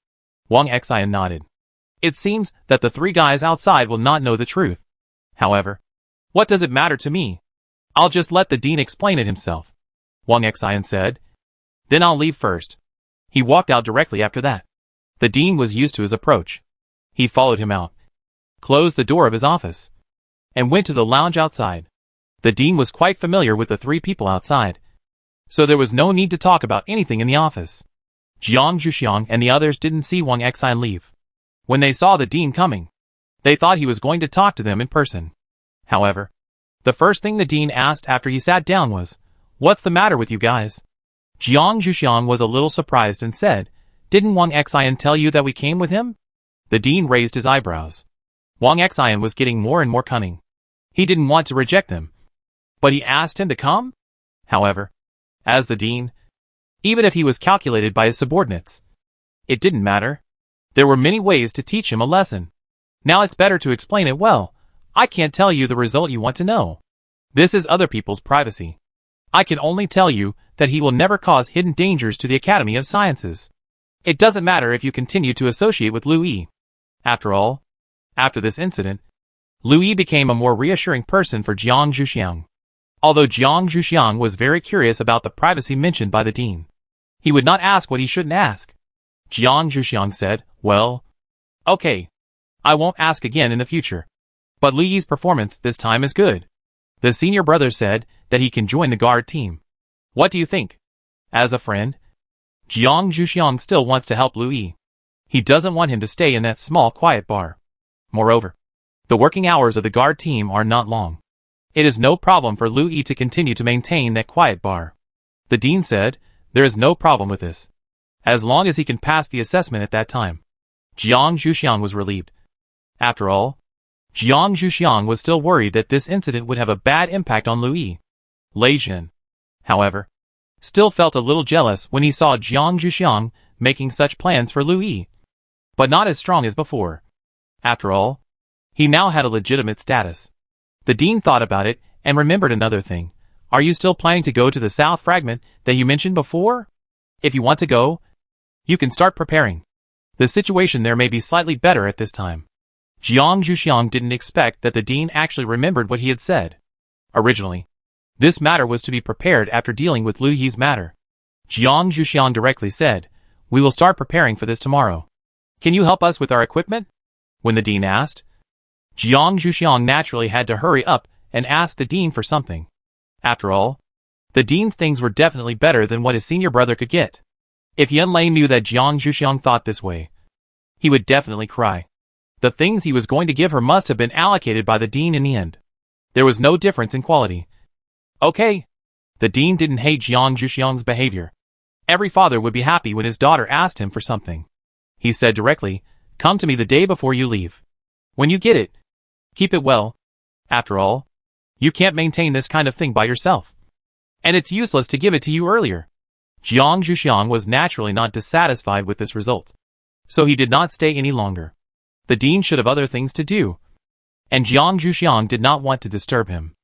Wang Xian nodded. It seems that the three guys outside will not know the truth. However, what does it matter to me? I'll just let the dean explain it himself. Wang Xian said. Then I'll leave first. He walked out directly after that. The dean was used to his approach. He followed him out, closed the door of his office, and went to the lounge outside. The dean was quite familiar with the three people outside, so there was no need to talk about anything in the office. Jiang Zhuxiang and the others didn't see Wang Xian leave. When they saw the dean coming, they thought he was going to talk to them in person. However, the first thing the dean asked after he sat down was, what's the matter with you guys? Jiang Zhuxiang was a little surprised and said, didn't Wang Xian tell you that we came with him? The dean raised his eyebrows. Wang Xian was getting more and more cunning. He didn't want to reject them, but he asked him to come? However, as the dean, even if he was calculated by his subordinates, it didn't matter. There were many ways to teach him a lesson. Now it's better to explain it well. I can't tell you the result you want to know. This is other people's privacy. I can only tell you that he will never cause hidden dangers to the Academy of Sciences. It doesn't matter if you continue to associate with Lu Yi. After all, after this incident, Lu Yi became a more reassuring person for Jiang Zhuxiang. Although Jiang Zhuxiang was very curious about the privacy mentioned by the dean, he would not ask what he shouldn't ask. Jiang Zhuxiang said, well, okay, I won't ask again in the future. But Lu Yi's performance this time is good. The senior brother said that he can join the guard team. What do you think? As a friend, Jiang Zhuxiang still wants to help Lu Yi. He doesn't want him to stay in that small quiet bar. Moreover, the working hours of the guard team are not long. It is no problem for Lu Yi to continue to maintain that quiet bar. The dean said, there is no problem with this, as long as he can pass the assessment at that time. Jiang Zhuxiang was relieved. After all, Jiang Zhuxiang was still worried that this incident would have a bad impact on Lu Yi. Lei Jin, however, still felt a little jealous when he saw Jiang Zhuxiang making such plans for Lu Yi, but not as strong as before. After all, he now had a legitimate status. The dean thought about it and remembered another thing. Are you still planning to go to the South Fragment that you mentioned before? If you want to go, you can start preparing. The situation there may be slightly better at this time. Jiang Zhuxiang didn't expect that the dean actually remembered what he had said. Originally, this matter was to be prepared after dealing with Lu Yi's matter. Jiang Zhuxiang directly said, "We will start preparing for this tomorrow. Can you help us with our equipment?" When the dean asked, Jiang Zhuxiang naturally had to hurry up and ask the dean for something. After all, the dean's things were definitely better than what his senior brother could get. If Yanlei knew that Jiang Zhuxiang thought this way, he would definitely cry. The things he was going to give her must have been allocated by the dean in the end. There was no difference in quality. Okay. The dean didn't hate Jiang Zhuxiang's behavior. Every father would be happy when his daughter asked him for something. He said directly, "Come to me the day before you leave. When you get it, keep it well. After all, you can't maintain this kind of thing by yourself. And it's useless to give it to you earlier." Jiang Zhuxiang was naturally not dissatisfied with this result. So he did not stay any longer. The dean should have other things to do. And Jiang Zhuxiang did not want to disturb him.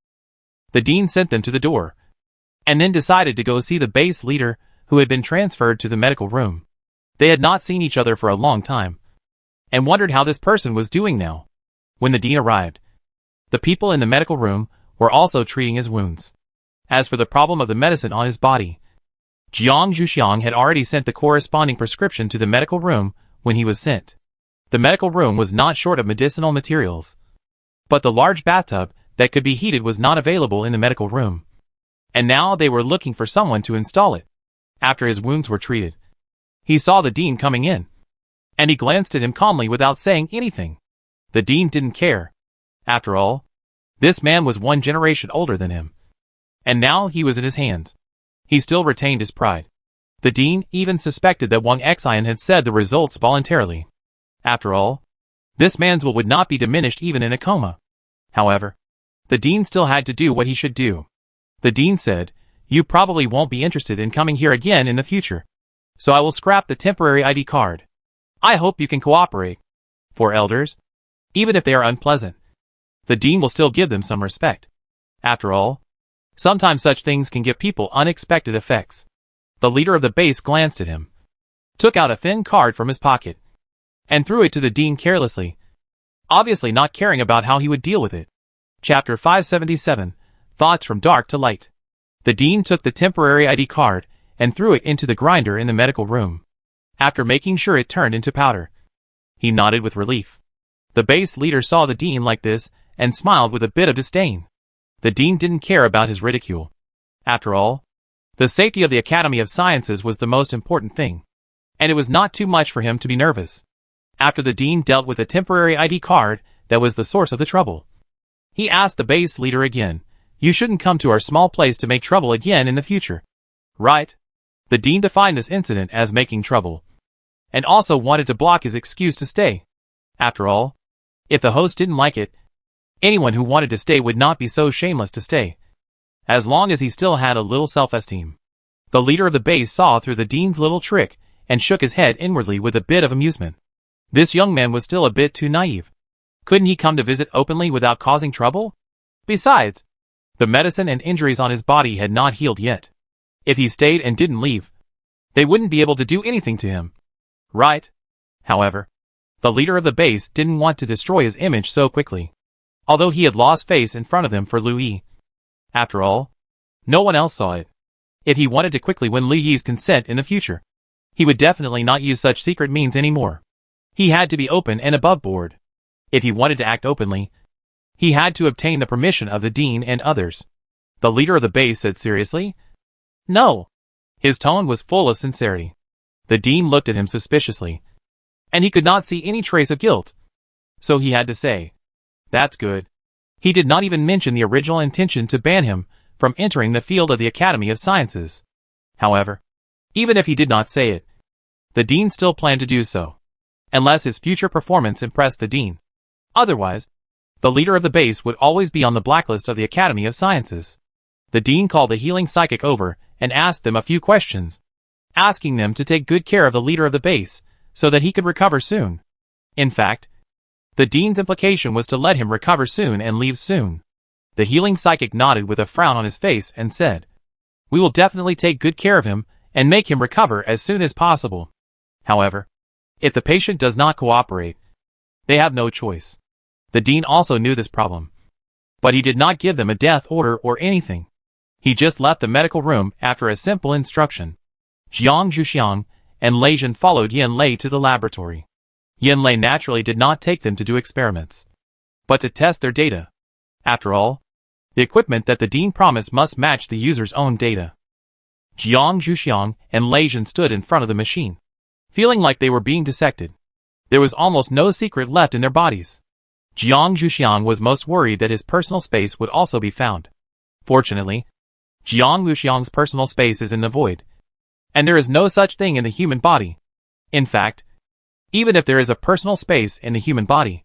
The dean sent them to the door. And then decided to go see the base leader who had been transferred to the medical room. They had not seen each other for a long time. And wondered how this person was doing now. When the dean arrived, the people in the medical room were also treating his wounds. As for the problem of the medicine on his body, Jiang Zhuxiang had already sent the corresponding prescription to the medical room when he was sent. The medical room was not short of medicinal materials. But the large bathtub that could be heated was not available in the medical room. And now they were looking for someone to install it. After his wounds were treated, he saw the dean coming in. And he glanced at him calmly without saying anything. The dean didn't care. After all, this man was 1 generation older than him. And now he was in his hands. He still retained his pride. The dean even suspected that Wang Xian had said the results voluntarily. After all, this man's will would not be diminished even in a coma. However, the dean still had to do what he should do. The dean said, "You probably won't be interested in coming here again in the future. So I will scrap the temporary ID card. I hope you can cooperate. For elders, even if they are unpleasant, the dean will still give them some respect. After all, sometimes such things can give people unexpected effects." The leader of the base glanced at him, took out a thin card from his pocket, and threw it to the dean carelessly, obviously not caring about how he would deal with it. Chapter 577, Thoughts from Dark to Light. The dean took the temporary ID card and threw it into the grinder in the medical room. After making sure it turned into powder, he nodded with relief. The base leader saw the dean like this and smiled with a bit of disdain. The dean didn't care about his ridicule. After all, the safety of the Academy of Sciences was the most important thing, and it was not too much for him to be nervous. After the dean dealt with the temporary ID card that was the source of the trouble, he asked the base leader again, "You shouldn't come to our small place to make trouble again in the future, right?" The dean defined this incident as making trouble, and also wanted to block his excuse to stay. After all, if the host didn't like it, anyone who wanted to stay would not be so shameless to stay, as long as he still had a little self-esteem. The leader of the base saw through the dean's little trick and shook his head inwardly with a bit of amusement. This young man was still a bit too naive. Couldn't he come to visit openly without causing trouble? Besides, the medicine and injuries on his body had not healed yet. If he stayed and didn't leave, they wouldn't be able to do anything to him. Right? However, the leader of the base didn't want to destroy his image so quickly, although he had lost face in front of them for Lu Yi. After all, no one else saw it. If he wanted to quickly win Lu Yi's consent in the future, he would definitely not use such secret means anymore. He had to be open and above board. If he wanted to act openly, he had to obtain the permission of the dean and others. The leader of the base said seriously, "No." His tone was full of sincerity. The dean looked at him suspiciously, and he could not see any trace of guilt. So he had to say, "That's good." He did not even mention the original intention to ban him from entering the field of the Academy of Sciences. However, even if he did not say it, the dean still planned to do so, unless his future performance impressed the dean. Otherwise, the leader of the base would always be on the blacklist of the Academy of Sciences. The dean called the healing psychic over and asked them a few questions, asking them to take good care of the leader of the base so that he could recover soon. In fact, the dean's implication was to let him recover soon and leave soon. The healing psychic nodded with a frown on his face and said, "We will definitely take good care of him and make him recover as soon as possible. However, if the patient does not cooperate, they have no choice." The dean also knew this problem, but he did not give them a death order or anything. He just left the medical room after a simple instruction. Jiang Zhuxiang and Lei Zhen followed Yan Lei to the laboratory. Yan Lei naturally did not take them to do experiments, but to test their data. After all, the equipment that the dean promised must match the user's own data. Jiang Zhuxiang and Lei Zhen stood in front of the machine, feeling like they were being dissected. There was almost no secret left in their bodies. Jiang Zhuxiang was most worried that his personal space would also be found. Fortunately, Jiang Zhuxiang's personal space is in the void, and there is no such thing in the human body. In fact, even if there is a personal space in the human body,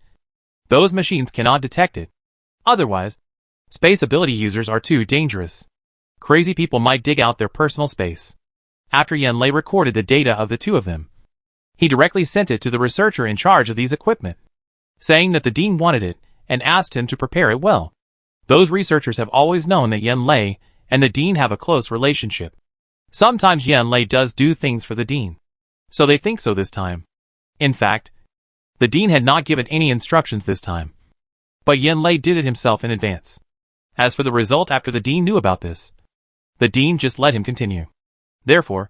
those machines cannot detect it. Otherwise, space ability users are too dangerous. Crazy people might dig out their personal space. After Yan Lei recorded the data of the two of them, he directly sent it to the researcher in charge of these equipment, saying that the dean wanted it and asked him to prepare it well. Those researchers have always known that Yan Lei and the dean have a close relationship. Sometimes Yan Lei does do things for the dean, so they think so this time. In fact, the dean had not given any instructions this time, but Yan Lei did it himself in advance. As for the result after the dean knew about this, the dean just let him continue. Therefore,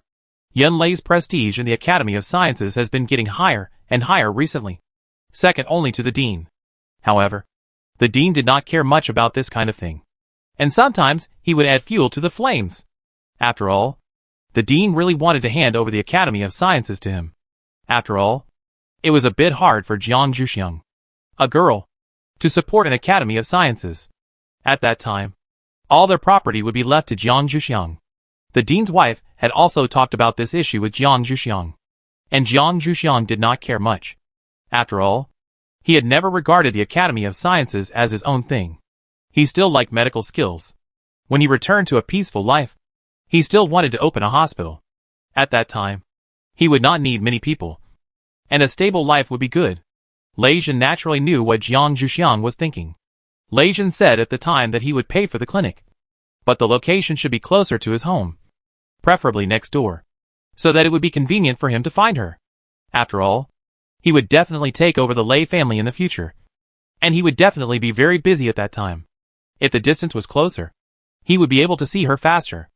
Yan Lei's prestige in the Academy of Sciences has been getting higher and higher recently, second only to the dean. However, the dean did not care much about this kind of thing, and sometimes he would add fuel to the flames. After all, the dean really wanted to hand over the Academy of Sciences to him. After all, it was a bit hard for Jiang Zhuxiang, a girl, to support an Academy of Sciences. At that time, all their property would be left to Jiang Zhuxiang. The dean's wife had also talked about this issue with Jiang Zhuxiang, and Jiang Zhuxiang did not care much. After all, he had never regarded the Academy of Sciences as his own thing. He still liked medical skills. When he returned to a peaceful life, he still wanted to open a hospital. At that time, he would not need many people, and a stable life would be good. Lei Zhen naturally knew what Jiang Zhuxiang was thinking. Lei Zhen said at the time that he would pay for the clinic, but the location should be closer to his home, preferably next door, so that it would be convenient for him to find her. After all, he would definitely take over the Lei family in the future, and he would definitely be very busy at that time. If the distance was closer, he would be able to see her faster.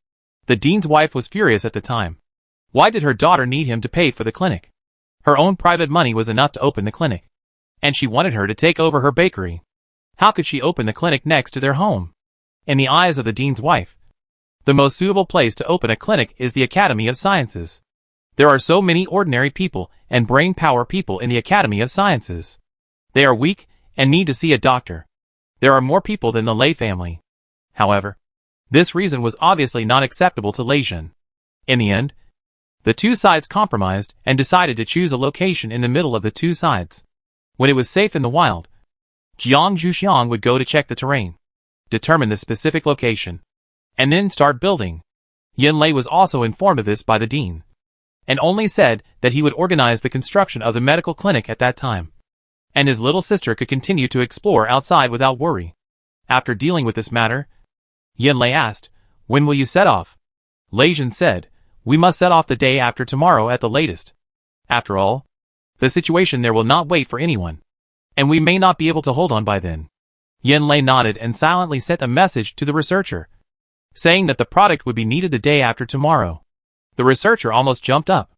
The dean's wife was furious at the time. Why did her daughter need him to pay for the clinic? Her own private money was enough to open the clinic, and she wanted her to take over her bakery. How could she open the clinic next to their home? In the eyes of the dean's wife, the most suitable place to open a clinic is the Academy of Sciences. There are so many ordinary people and brain power people in the Academy of Sciences. They are weak and need to see a doctor. There are more people than the Lei family. However, this reason was obviously not acceptable to Lei Zhen. In the end, the two sides compromised and decided to choose a location in the middle of the two sides. When it was safe in the wild, Jiang Zhuxiang would go to check the terrain, determine the specific location, and then start building. Yan Lei was also informed of this by the dean, and only said that he would organize the construction of the medical clinic at that time, and his little sister could continue to explore outside without worry. After dealing with this matter, Yan Lei asked, "When will you set off?" Lei Zhen said, "We must set off the day after tomorrow at the latest. After all, the situation there will not wait for anyone, and we may not be able to hold on by then." Yan Lei nodded and silently sent a message to the researcher, saying that the product would be needed the day after tomorrow. The researcher almost jumped up.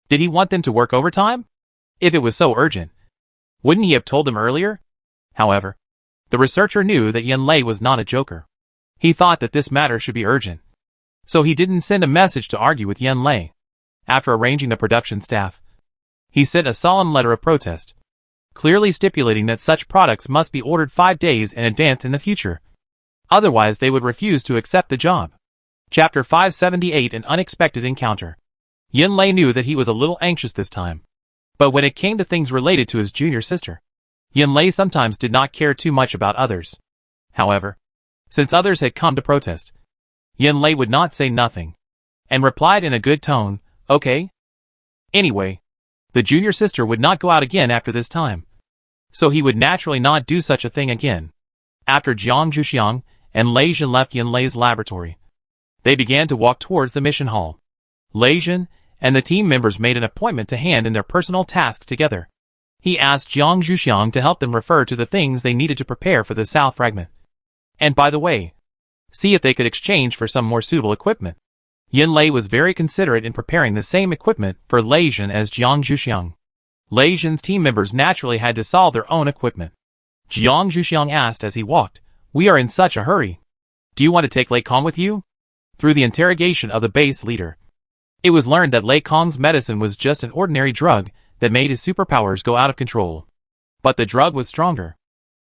Did he want them to work overtime? If it was so urgent, wouldn't he have told them earlier? However, the researcher knew that Yan Lei was not a joker. He thought that this matter should be urgent, so he didn't send a message to argue with Yan Lei. After arranging the production staff, he sent a solemn letter of protest, clearly stipulating that such products must be ordered 5 days in advance in the future. Otherwise they would refuse to accept the job. Chapter 578 An Unexpected Encounter. Yan Lei knew that he was a little anxious this time, but when it came to things related to his junior sister, Yan Lei sometimes did not care too much about others. However, since others had come to protest, Yan Lei would not say nothing, and replied in a good tone, "Okay." Anyway, the junior sister would not go out again after this time, so he would naturally not do such a thing again. After Jiang Zhuxiang and Lei Jin left Yin Lei's laboratory. They began to walk towards the mission hall. Lei Jin and the team members made an appointment to hand in their personal tasks together. He asked Jiang Zhuxiang to help them refer to the things they needed to prepare for the South fragment. And by the way, see if they could exchange for some more suitable equipment. Yin Lei was very considerate in preparing the same equipment for Lei Jin as Jiang Zhuxiang. Lei Jin's team members naturally had to solve their own equipment. Jiang Zhuxiang asked as he walked, "We are in such a hurry. Do you want to take Lei Kong with you?" Through the interrogation of the base leader, it was learned that Lei Kong's medicine was just an ordinary drug that made his superpowers go out of control. But the drug was stronger.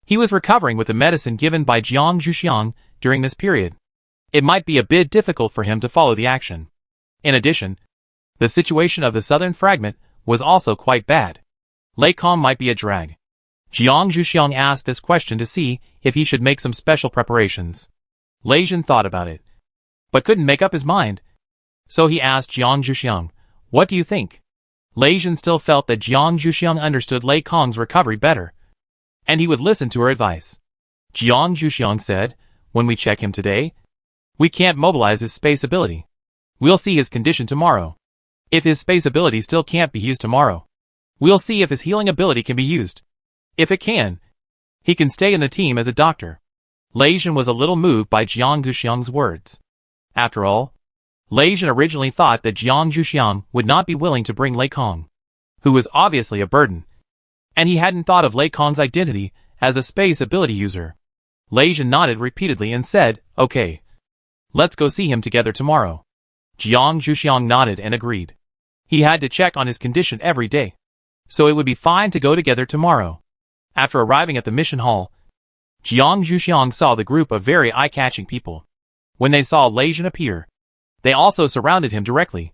He was recovering with the medicine given by Jiang Zhuxiang during this period. It might be a bit difficult for him to follow the action. In addition, the situation of the southern fragment was also quite bad. Lei Kong might be a drag. Jiang Zhuxiang asked this question to see if he should make some special preparations. Lei Jin thought about it, but couldn't make up his mind. So he asked Jiang Zhuxiang, "What do you think?" Lei Jin still felt that Jiang Zhuxiang understood Lei Kong's recovery better, and he would listen to her advice. Jiang Zhuxiang said, "When we check him today, we can't mobilize his space ability. We'll see his condition tomorrow. If his space ability still can't be used tomorrow, we'll see if his healing ability can be used. If it can, he can stay in the team as a doctor." Lei Jin was a little moved by Jiang Zhuxiang's words. After all, Lei Jin originally thought that Jiang Zhuxiang would not be willing to bring Lei Kong, who was obviously a burden, and he hadn't thought of Lei Kong's identity as a space ability user. Lei Jin nodded repeatedly and said, "Okay. Let's go see him together tomorrow." Jiang Zhuxiang nodded and agreed. He had to check on his condition every day, so it would be fine to go together tomorrow. After arriving at the mission hall, Jiang Zhuxiang saw the group of very eye-catching people. When they saw Lei Jin appear, they also surrounded him directly,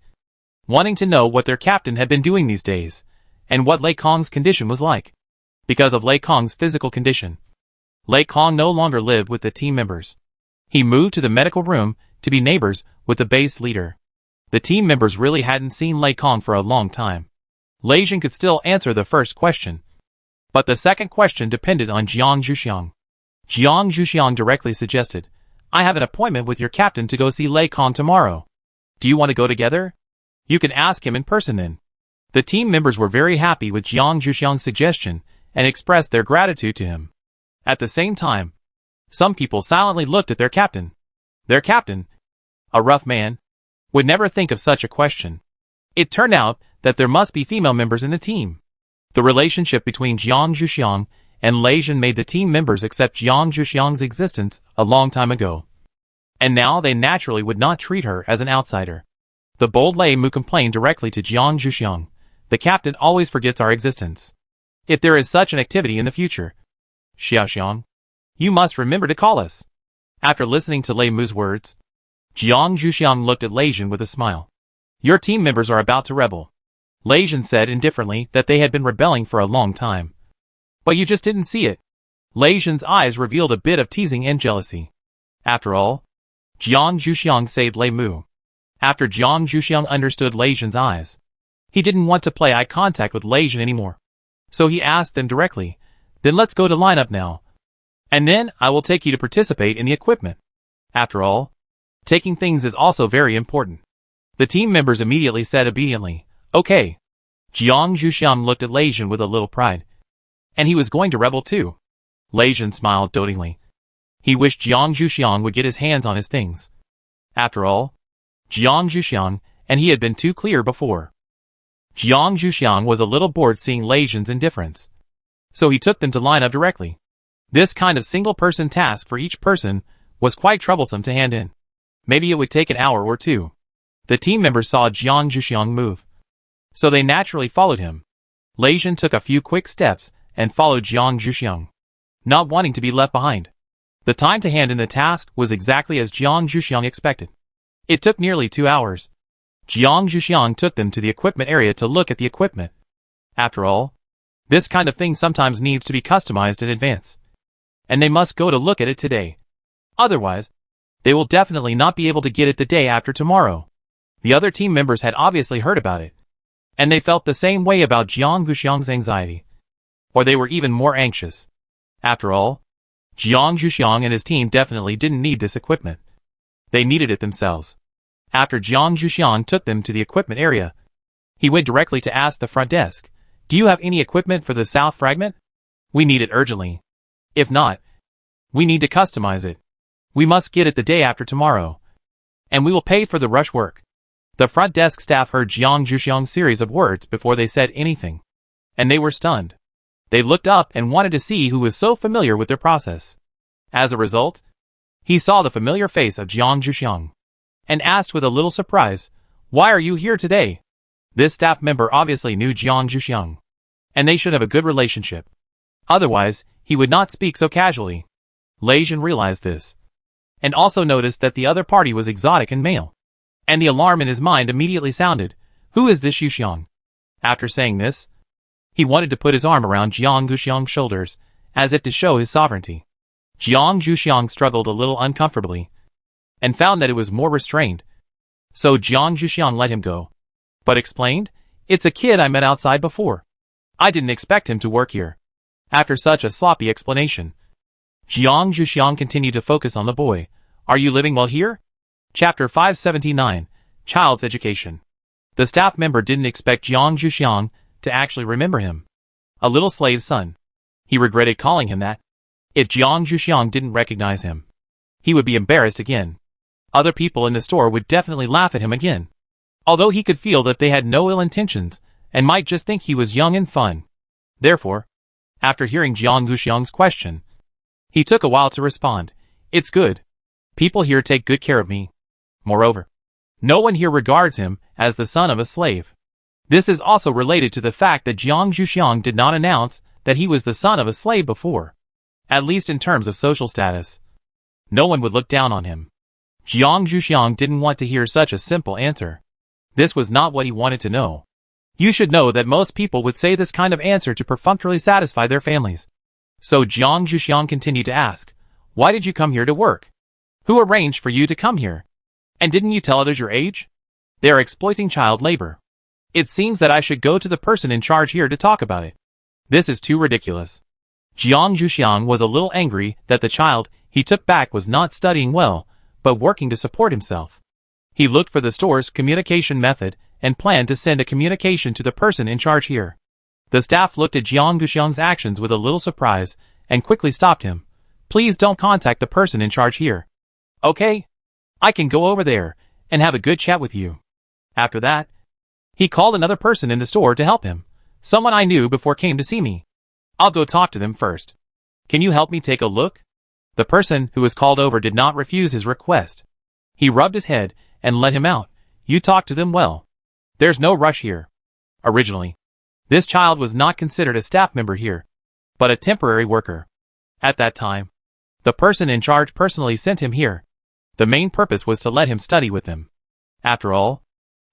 wanting to know what their captain had been doing these days, and what Lei Kong's condition was like. Because of Lei Kong's physical condition, Lei Kong no longer lived with the team members. He moved to the medical room to be neighbors with the base leader. The team members really hadn't seen Lei Kong for a long time. Lei Jin could still answer the first question, but the second question depended on Jiang Zhuxiang. Jiang Zhuxiang directly suggested, "I have an appointment with your captain to go see Lei Kong tomorrow. Do you want to go together? You can ask him in person then." The team members were very happy with Jiang Zhuxiang's suggestion and expressed their gratitude to him. At the same time, some people silently looked at their captain. Their captain, a rough man, would never think of such a question. It turned out that there must be female members in the team. The relationship between Jiang Zhuxiang and Lei Jin made the team members accept Jiang Zhuxiang's existence a long time ago. And now they naturally would not treat her as an outsider. The bold Lei Mu complained directly to Jiang Zhuxiang, "The captain always forgets our existence. If there is such an activity in the future, Xiaoxiang, you must remember to call us." After listening to Lei Mu's words, Jiang Zhuxiang looked at Lei Jin with a smile. "Your team members are about to rebel." Lei Jin said indifferently that they had been rebelling for a long time. "But you just didn't see it." Lei Jin's eyes revealed a bit of teasing and jealousy. After all, Jiang Zhuxiang saved Lei Mu. After Jiang Zhuxiang understood Lei Jin's eyes, he didn't want to play eye contact with Lei Jin anymore. So he asked them directly, "Then let's go to line up now. And then I will take you to participate in the equipment." After all, taking things is also very important. The team members immediately said obediently, "Okay." Jiang Zhuxiang looked at Lei Jin with a little pride. And he was going to rebel too. Lei Jin smiled dotingly. He wished Jiang Zhuxiang would get his hands on his things. After all, Jiang Zhuxiang and he had been too clear before. Jiang Zhuxiang was a little bored seeing Lei Jin's indifference, so he took them to line up directly. This kind of single-person task for each person was quite troublesome to hand in. Maybe it would take an hour or two. The team members saw Jiang Zhuxiang move, so they naturally followed him. Lei Jin took a few quick steps and followed Jiang Zhuxiang, not wanting to be left behind. The time to hand in the task was exactly as Jiang Zhuxiang expected. It took nearly 2 hours. Jiang Zhuxiang took them to the equipment area to look at the equipment. After all, this kind of thing sometimes needs to be customized in advance, and they must go to look at it today. Otherwise, they will definitely not be able to get it the day after tomorrow. The other team members had obviously heard about it, and they felt the same way about Jiang Zhuxiang's anxiety, or they were even more anxious. After all, Jiang Zhuxiang and his team definitely didn't need this equipment. They needed it themselves. After Jiang Zhuxiang took them to the equipment area, he went directly to ask the front desk, "Do you have any equipment for the south fragment? We need it urgently. If not, we need to customize it. We must get it the day after tomorrow. And we will pay for the rush work." The front desk staff heard Jiang Zhuxiang's series of words before they said anything. And they were stunned. They looked up and wanted to see who was so familiar with their process. As a result, he saw the familiar face of Jiang Zhuxiang and asked with a little surprise, "Why are you here today?" This staff member obviously knew Jiang Zhuxiang, and they should have a good relationship. Otherwise, he would not speak so casually. Lei Jin realized this, and also noticed that the other party was exotic and male. And the alarm in his mind immediately sounded, "Who is this Zhuxiang?" After saying this, he wanted to put his arm around Jiang Zhuxiang's shoulders, as if to show his sovereignty. Jiang Zhuxiang struggled a little uncomfortably, and found that it was more restrained. So Jiang Zhuxiang let him go, but explained, "It's a kid I met outside before. I didn't expect him to work here." After such a sloppy explanation, Jiang Zhuxiang continued to focus on the boy. "Are you living well here?" Chapter 579, Child's Education. The staff member didn't expect Jiang Zhuxiang to actually remember him. A little slave's son. He regretted calling him that. If Jiang Zhuxiang didn't recognize him, he would be embarrassed again. Other people in the store would definitely laugh at him again. Although he could feel that they had no ill intentions, and might just think he was young and fun. Therefore, after hearing Jiang Zhuxiang's question, he took a while to respond. "It's good. People here take good care of me. Moreover, no one here regards him as the son of a slave." This is also related to the fact that Jiang Zhuxiang did not announce that he was the son of a slave before. At least in terms of social status, no one would look down on him. Jiang Zhuxiang didn't want to hear such a simple answer. This was not what he wanted to know. You should know that most people would say this kind of answer to perfunctorily satisfy their families. So Jiang Zhuxiang continued to ask, "Why did you come here to work? Who arranged for you to come here? And didn't you tell others your age? They are exploiting child labor. It seems that I should go to the person in charge here to talk about it. This is too ridiculous." Jiang Zhuxiang was a little angry that the child he took back was not studying well, but working to support himself. He looked for the store's communication method and planned to send a communication to the person in charge here. The staff looked at Jiang Zhuxiang's actions with a little surprise and quickly stopped him. "Please don't contact the person in charge here. Okay? I can go over there and have a good chat with you." After that, he called another person in the store to help him. "Someone I knew before came to see me. I'll go talk to them first. Can you help me take a look?" The person who was called over did not refuse his request. He rubbed his head and let him out. "You talk to them well. There's no rush here." Originally, this child was not considered a staff member here, but a temporary worker. At that time, the person in charge personally sent him here. The main purpose was to let him study with them. After all,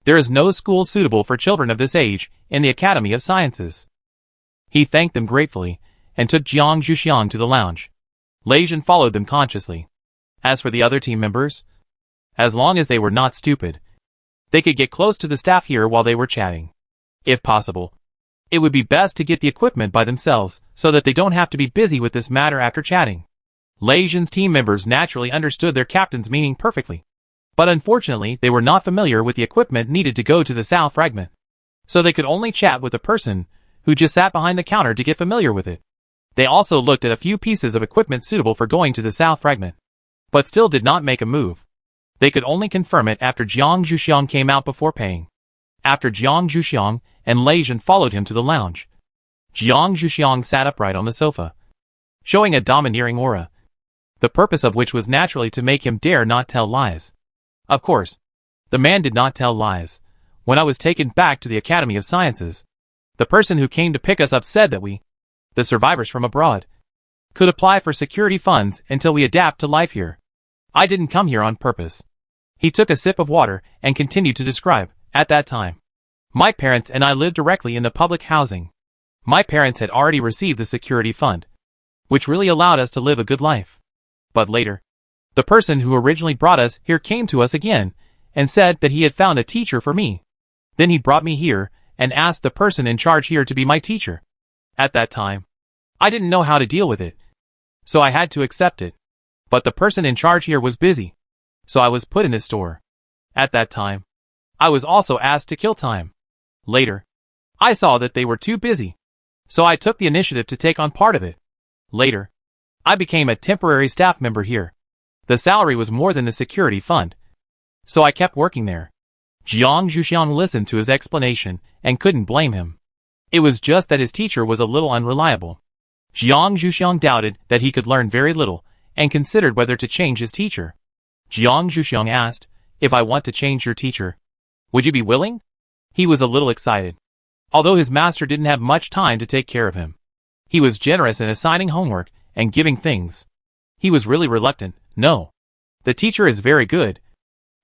there is no school suitable for children of this age in the Academy of Sciences. He thanked them gratefully and took Jiang Zhuxiang to the lounge. Lei Jin followed them consciously. As for the other team members, as long as they were not stupid, they could get close to the staff here while they were chatting. If possible, it would be best to get the equipment by themselves so that they don't have to be busy with this matter after chatting. Lei Jin's team members naturally understood their captain's meaning perfectly. But unfortunately, they were not familiar with the equipment needed to go to the south fragment. So they could only chat with the person who just sat behind the counter to get familiar with it. They also looked at a few pieces of equipment suitable for going to the south fragment, but still did not make a move. They could only confirm it after Jiang Zhuxiang came out before paying. After Jiang Zhuxiang and Lei Jin followed him to the lounge, Jiang Zhuxiang sat upright on the sofa, showing a domineering aura, the purpose of which was naturally to make him dare not tell lies. Of course, the man did not tell lies. "When I was taken back to the Academy of Sciences, the person who came to pick us up said that we, the survivors from abroad, could apply for security funds until we adapt to life here. I didn't come here on purpose." He took a sip of water and continued to describe, "At that time, my parents and I lived directly in the public housing. My parents had already received the security fund, which really allowed us to live a good life. But later, the person who originally brought us here came to us again and said that he had found a teacher for me. Then he brought me here and asked the person in charge here to be my teacher. At that time, I didn't know how to deal with it. so I had to accept it. But the person in charge here was busy, so I was put in his store. At that time, I was also asked to kill time. Later, I saw that they were too busy, so I took the initiative to take on part of it. Later, I became a temporary staff member here. The salary was more than the security fund, so I kept working there. Jiang Zhuxiang listened to his explanation and couldn't blame him. It was just that his teacher was a little unreliable. Jiang Zhuxiang doubted that he could learn very little and considered whether to change his teacher. Jiang Zhuxiang asked, "If I want to change your teacher, would you be willing?" He was a little excited. Although his master didn't have much time to take care of him, he was generous in assigning homework and giving things. He was really reluctant. "No. The teacher is very good,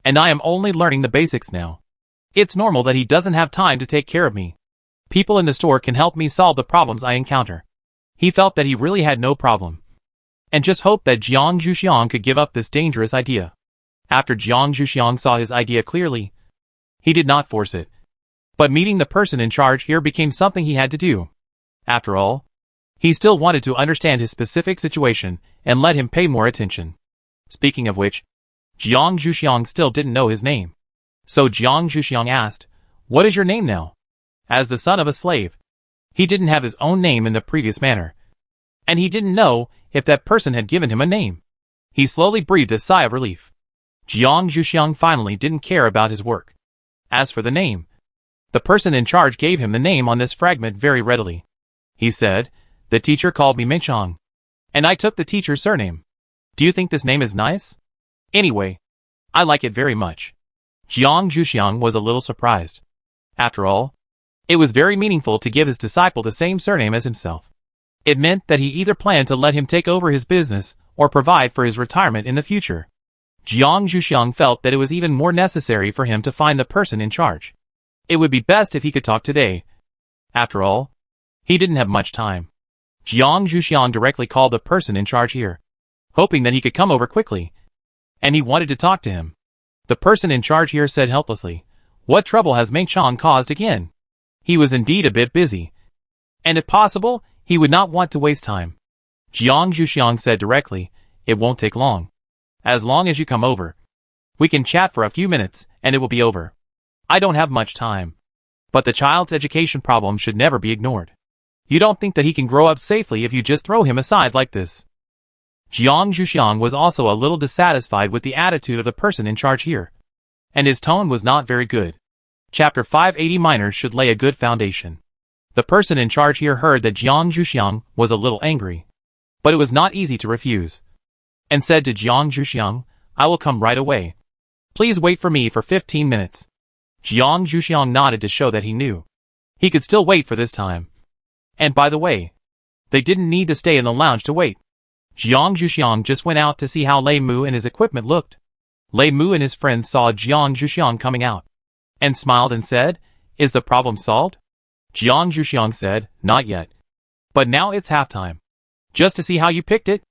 and I am only learning the basics now. It's normal that he doesn't have time to take care of me. People in the store can help me solve the problems I encounter." He felt that he really had no problem, and just hoped that Jiang Zhuxiang could give up this dangerous idea. After Jiang Zhuxiang saw his idea clearly, he did not force it. But meeting the person in charge here became something he had to do. After all, he still wanted to understand his specific situation and let him pay more attention. Speaking of which, Jiang Zhuxiang still didn't know his name. So Jiang Zhuxiang asked, "What is your name now?" As the son of a slave, he didn't have his own name in the previous manner, and he didn't know if that person had given him a name. He slowly breathed a sigh of relief. Jiang Zhuxiang finally didn't care about his work. As for the name, the person in charge gave him the name on this fragment very readily. He said, "The teacher called me Mengchang, and I took the teacher's surname. Do you think this name is nice? Anyway, I like it very much." Jiang Zhuxiang was a little surprised. After all, it was very meaningful to give his disciple the same surname as himself. It meant that he either planned to let him take over his business or provide for his retirement in the future. Jiang Zhuxiang felt that it was even more necessary for him to find the person in charge. It would be best if he could talk today. After all, he didn't have much time. Jiang Zhuxiang directly called the person in charge here, hoping that he could come over quickly, and he wanted to talk to him. The person in charge here said helplessly, "What trouble has Mengchang caused again?" He was indeed a bit busy, and if possible, he would not want to waste time. Jiang Zhuxiang said directly, "It won't take long. As long as you come over, we can chat for a few minutes, and it will be over. I don't have much time. But the child's education problem should never be ignored. You don't think that he can grow up safely if you just throw him aside like this?" Jiang Zhuxiang was also a little dissatisfied with the attitude of the person in charge here, and his tone was not very good. Chapter 580 Minors should lay a good foundation. The person in charge here heard that Jiang Zhuxiang was a little angry, but it was not easy to refuse, and said to Jiang Zhuxiang, "I will come right away. Please wait for me for 15 minutes. Jiang Zhuxiang nodded to show that he knew he could still wait for this time. And by the way, they didn't need to stay in the lounge to wait. Jiang Zhuxiang just went out to see how Lei Mu and his equipment looked. Lei Mu and his friends saw Jiang Zhuxiang coming out, and smiled and said, "Is the problem solved?" Jiang Zhuxiang said, "Not yet. But now it's halftime. Just to see how you picked it.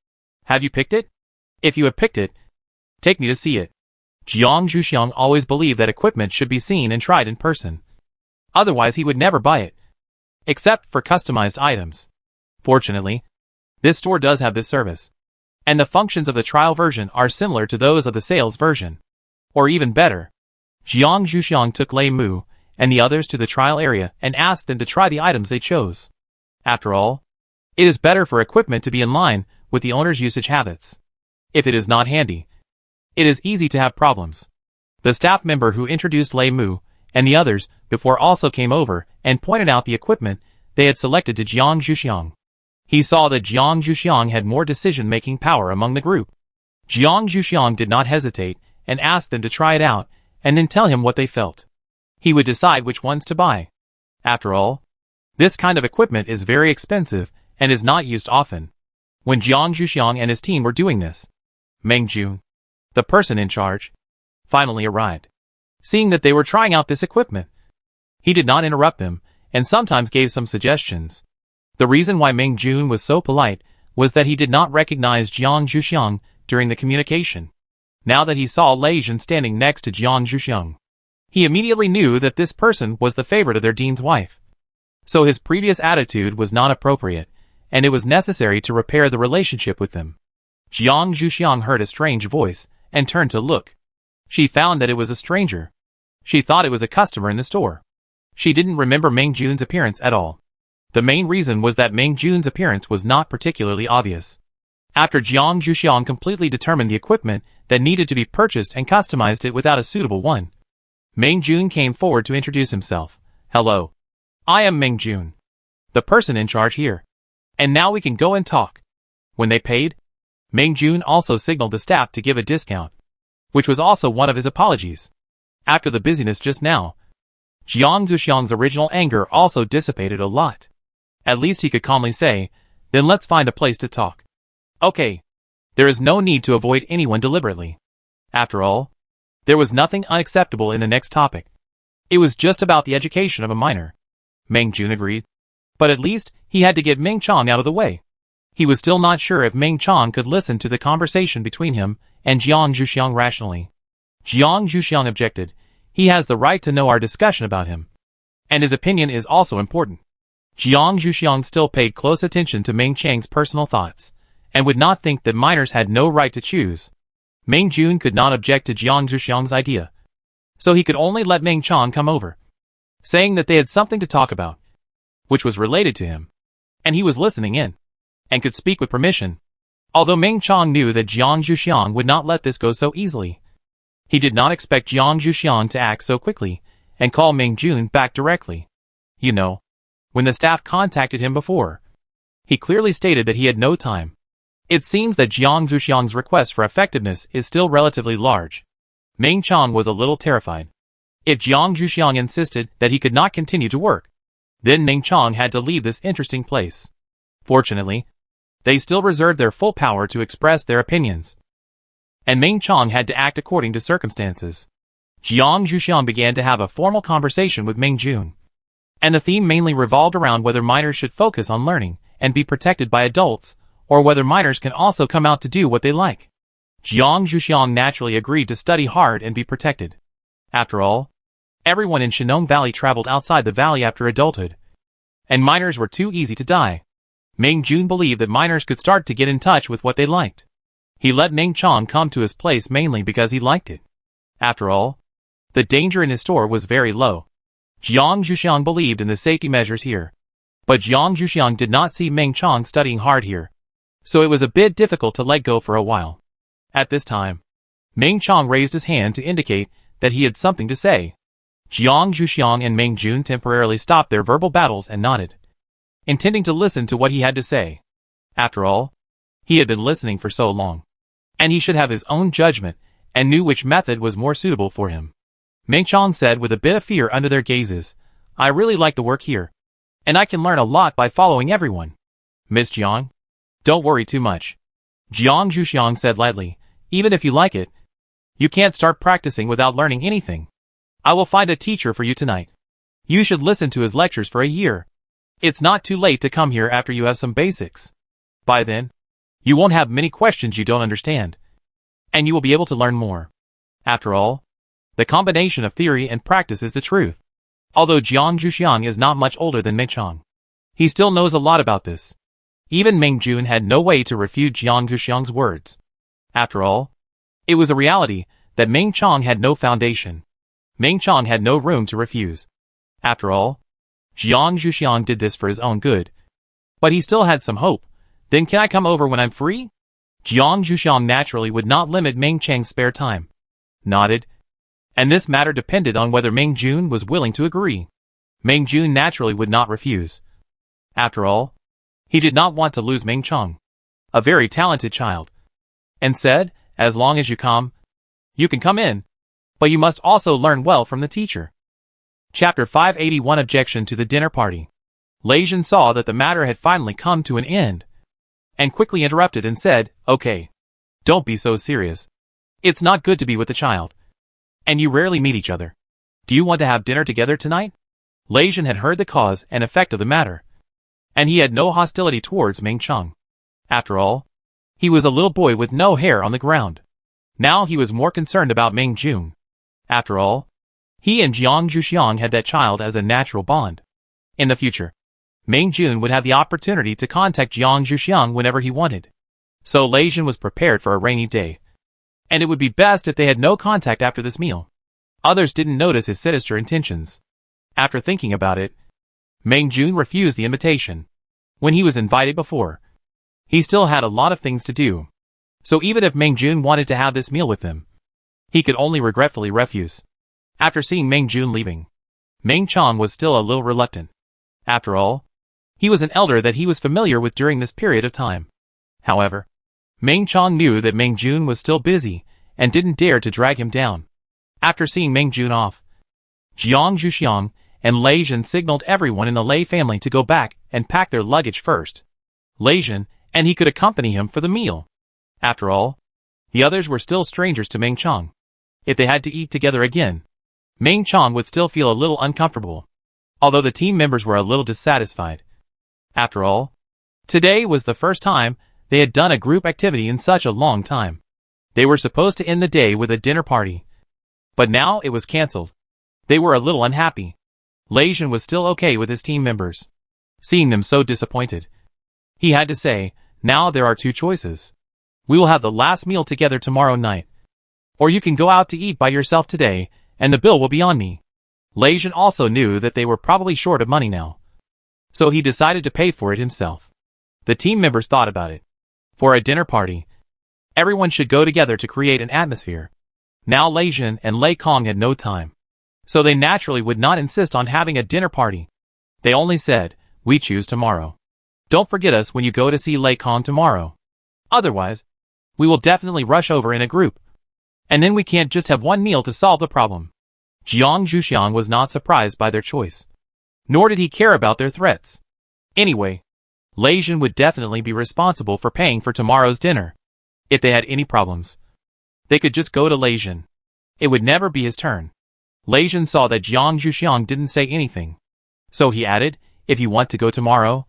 Have you picked it? If you have picked it, take me to see it." Jiang Zhuxiang always believed that equipment should be seen and tried in person. Otherwise he would never buy it, except for customized items. Fortunately, this store does have this service, and the functions of the trial version are similar to those of the sales version, or even better. Jiang Zhuxiang took Lei Mu and the others to the trial area and asked them to try the items they chose. After all, it is better for equipment to be in line with the owner's usage habits. If it is not handy, it is easy to have problems. The staff member who introduced Lei Mu and the others before also came over and pointed out the equipment they had selected to Jiang Zhuxiang. He saw that Jiang Zhuxiang had more decision-making power among the group. Jiang Zhuxiang did not hesitate and asked them to try it out and then tell him what they felt. He would decide which ones to buy. After all, this kind of equipment is very expensive and is not used often. When Jiang Zhuxiang and his team were doing this, Meng Jun, the person in charge, finally arrived. Seeing that they were trying out this equipment, he did not interrupt them and sometimes gave some suggestions. The reason why Meng Jun was so polite was that he did not recognize Jiang Zhuxiang during the communication. Now that he saw Lei Jun standing next to Jiang Zhuxiang, he immediately knew that this person was the favorite of their dean's wife. So his previous attitude was not appropriate, and it was necessary to repair the relationship with them. Jiang Zhuxiang heard a strange voice, and turned to look. She found that it was a stranger. She thought it was a customer in the store. She didn't remember Meng Jun's appearance at all. The main reason was that Meng Jun's appearance was not particularly obvious. After Jiang Zhuxiang completely determined the equipment that needed to be purchased and customized it without a suitable one, Meng Jun came forward to introduce himself. Hello. I am Meng Jun, the person in charge here. And now we can go and talk. When they paid, Meng Jun also signaled the staff to give a discount, which was also one of his apologies. After the busyness just now, Jiang Zhuxiang's original anger also dissipated a lot. At least he could calmly say, then let's find a place to talk. Okay. There is no need to avoid anyone deliberately. After all, there was nothing unacceptable in the next topic. It was just about the education of a minor. Meng Jun agreed. But at least he had to get Meng Chong out of the way. He was still not sure if Meng Chong could listen to the conversation between him and Jiang Zhuxiang rationally. Jiang Zhuxiang objected. He has the right to know our discussion about him. And his opinion is also important. Jiang Zhuxiang still paid close attention to Meng Chang's personal thoughts, and would not think that minors had no right to choose. Meng Jun could not object to Jiang Zhuxiang's idea, so he could only let Meng Chong come over, saying that they had something to talk about, which was related to him, and he was listening in, and could speak with permission. Although Meng Chong knew that Jiang Zhuxiang would not let this go so easily, he did not expect Jiang Zhuxiang to act so quickly and call Meng Jun back directly. You know, when the staff contacted him before, he clearly stated that he had no time. It seems that Jiang Zhuxiang's request for effectiveness is still relatively large. Meng Chong was a little terrified. If Jiang Zhuxiang insisted that he could not continue to work, then Meng Chong had to leave this interesting place. Fortunately, they still reserved their full power to express their opinions, and Meng Chong had to act according to circumstances. Jiang Zhuxiang began to have a formal conversation with Meng Jun, and the theme mainly revolved around whether minors should focus on learning and be protected by adults, or whether minors can also come out to do what they like. Jiang Zhuxiang naturally agreed to study hard and be protected. After all, everyone in Shinong Valley traveled outside the valley after adulthood, and minors were too easy to die. Meng Jun believed that minors could start to get in touch with what they liked. He let Meng Chong come to his place mainly because he liked it. After all, the danger in his store was very low. Jiang Zhuxiang believed in the safety measures here, but Jiang Zhuxiang did not see Meng Chong studying hard here, so it was a bit difficult to let go for a while. At this time, Meng Chong raised his hand to indicate that he had something to say. Jiang Zhuxiang and Meng Jun temporarily stopped their verbal battles and nodded, intending to listen to what he had to say. After all, he had been listening for so long, and he should have his own judgment and knew which method was more suitable for him. Meng Chong said with a bit of fear under their gazes, I really like the work here, and I can learn a lot by following everyone. Miss Jiang, don't worry too much. Jiang Zhuxiang said lightly, even if you like it, you can't start practicing without learning anything. I will find a teacher for you tonight. You should listen to his lectures for a year. It's not too late to come here after you have some basics. By then, you won't have many questions you don't understand, and you will be able to learn more. After all, the combination of theory and practice is the truth. Although Jiang Zhuxiang is not much older than Meng Chong, he still knows a lot about this. Even Meng Jun had no way to refute Jiang Zhuxiang's words. After all, it was a reality that Meng Chong had no foundation. Meng Chong had no room to refuse. After all, Jiang Zhuxiang did this for his own good. But he still had some hope. Then can I come over when I'm free? Jiang Zhuxiang naturally would not limit Meng Chang's spare time. Nodded. And this matter depended on whether Meng Jun was willing to agree. Meng Jun naturally would not refuse. After all, he did not want to lose Meng Chong, a very talented child, and said, as long as you come, you can come in, but you must also learn well from the teacher. Chapter 581 Objection to the Dinner Party. Lei Jin saw that the matter had finally come to an end, and quickly interrupted and said, okay, don't be so serious. It's not good to be with the child, and you rarely meet each other. Do you want to have dinner together tonight? Lei Jin had heard the cause and effect of the matter, and he had no hostility towards Meng Chong. After all, he was a little boy with no hair on the ground. Now he was more concerned about Meng Jun. After all, he and Jiang Zhuxiang had that child as a natural bond. In the future, Meng Jun would have the opportunity to contact Jiang Zhuxiang whenever he wanted. So Lei Jin was prepared for a rainy day. And it would be best if they had no contact after this meal. Others didn't notice his sinister intentions. After thinking about it, Meng Jun refused the invitation. When he was invited before, he still had a lot of things to do. So even if Meng Jun wanted to have this meal with them, he could only regretfully refuse. After seeing Meng Jun leaving, Meng Chong was still a little reluctant. After all, he was an elder that he was familiar with during this period of time. However, Meng Chong knew that Meng Jun was still busy and didn't dare to drag him down. After seeing Meng Jun off, Jiang Zhuxiang and Lei Jin signaled everyone in the Lei family to go back and pack their luggage first. Lei Jin and he could accompany him for the meal. After all, the others were still strangers to Meng Chong. If they had to eat together again, Meng Chong would still feel a little uncomfortable, although the team members were a little dissatisfied. After all, today was the first time they had done a group activity in such a long time. They were supposed to end the day with a dinner party, but now it was cancelled. They were a little unhappy. Lei Jin was still okay with his team members. Seeing them so disappointed, he had to say, now there are two choices. We will have the last meal together tomorrow night. Or you can go out to eat by yourself today, and the bill will be on me. Lei Jin also knew that they were probably short of money now, so he decided to pay for it himself. The team members thought about it. For a dinner party, everyone should go together to create an atmosphere. Now Lei Jin and Lei Kong had no time, so they naturally would not insist on having a dinner party. They only said, we choose tomorrow. Don't forget us when you go to see Lei Kong tomorrow. Otherwise, we will definitely rush over in a group. And then we can't just have one meal to solve the problem. Jiang Zhuxiang was not surprised by their choice, nor did he care about their threats. Anyway, Lei Jin would definitely be responsible for paying for tomorrow's dinner. If they had any problems, they could just go to Lei Jin. It would never be his turn. Lei Jin saw that Jiang Zhuxiang didn't say anything, so he added, if you want to go tomorrow,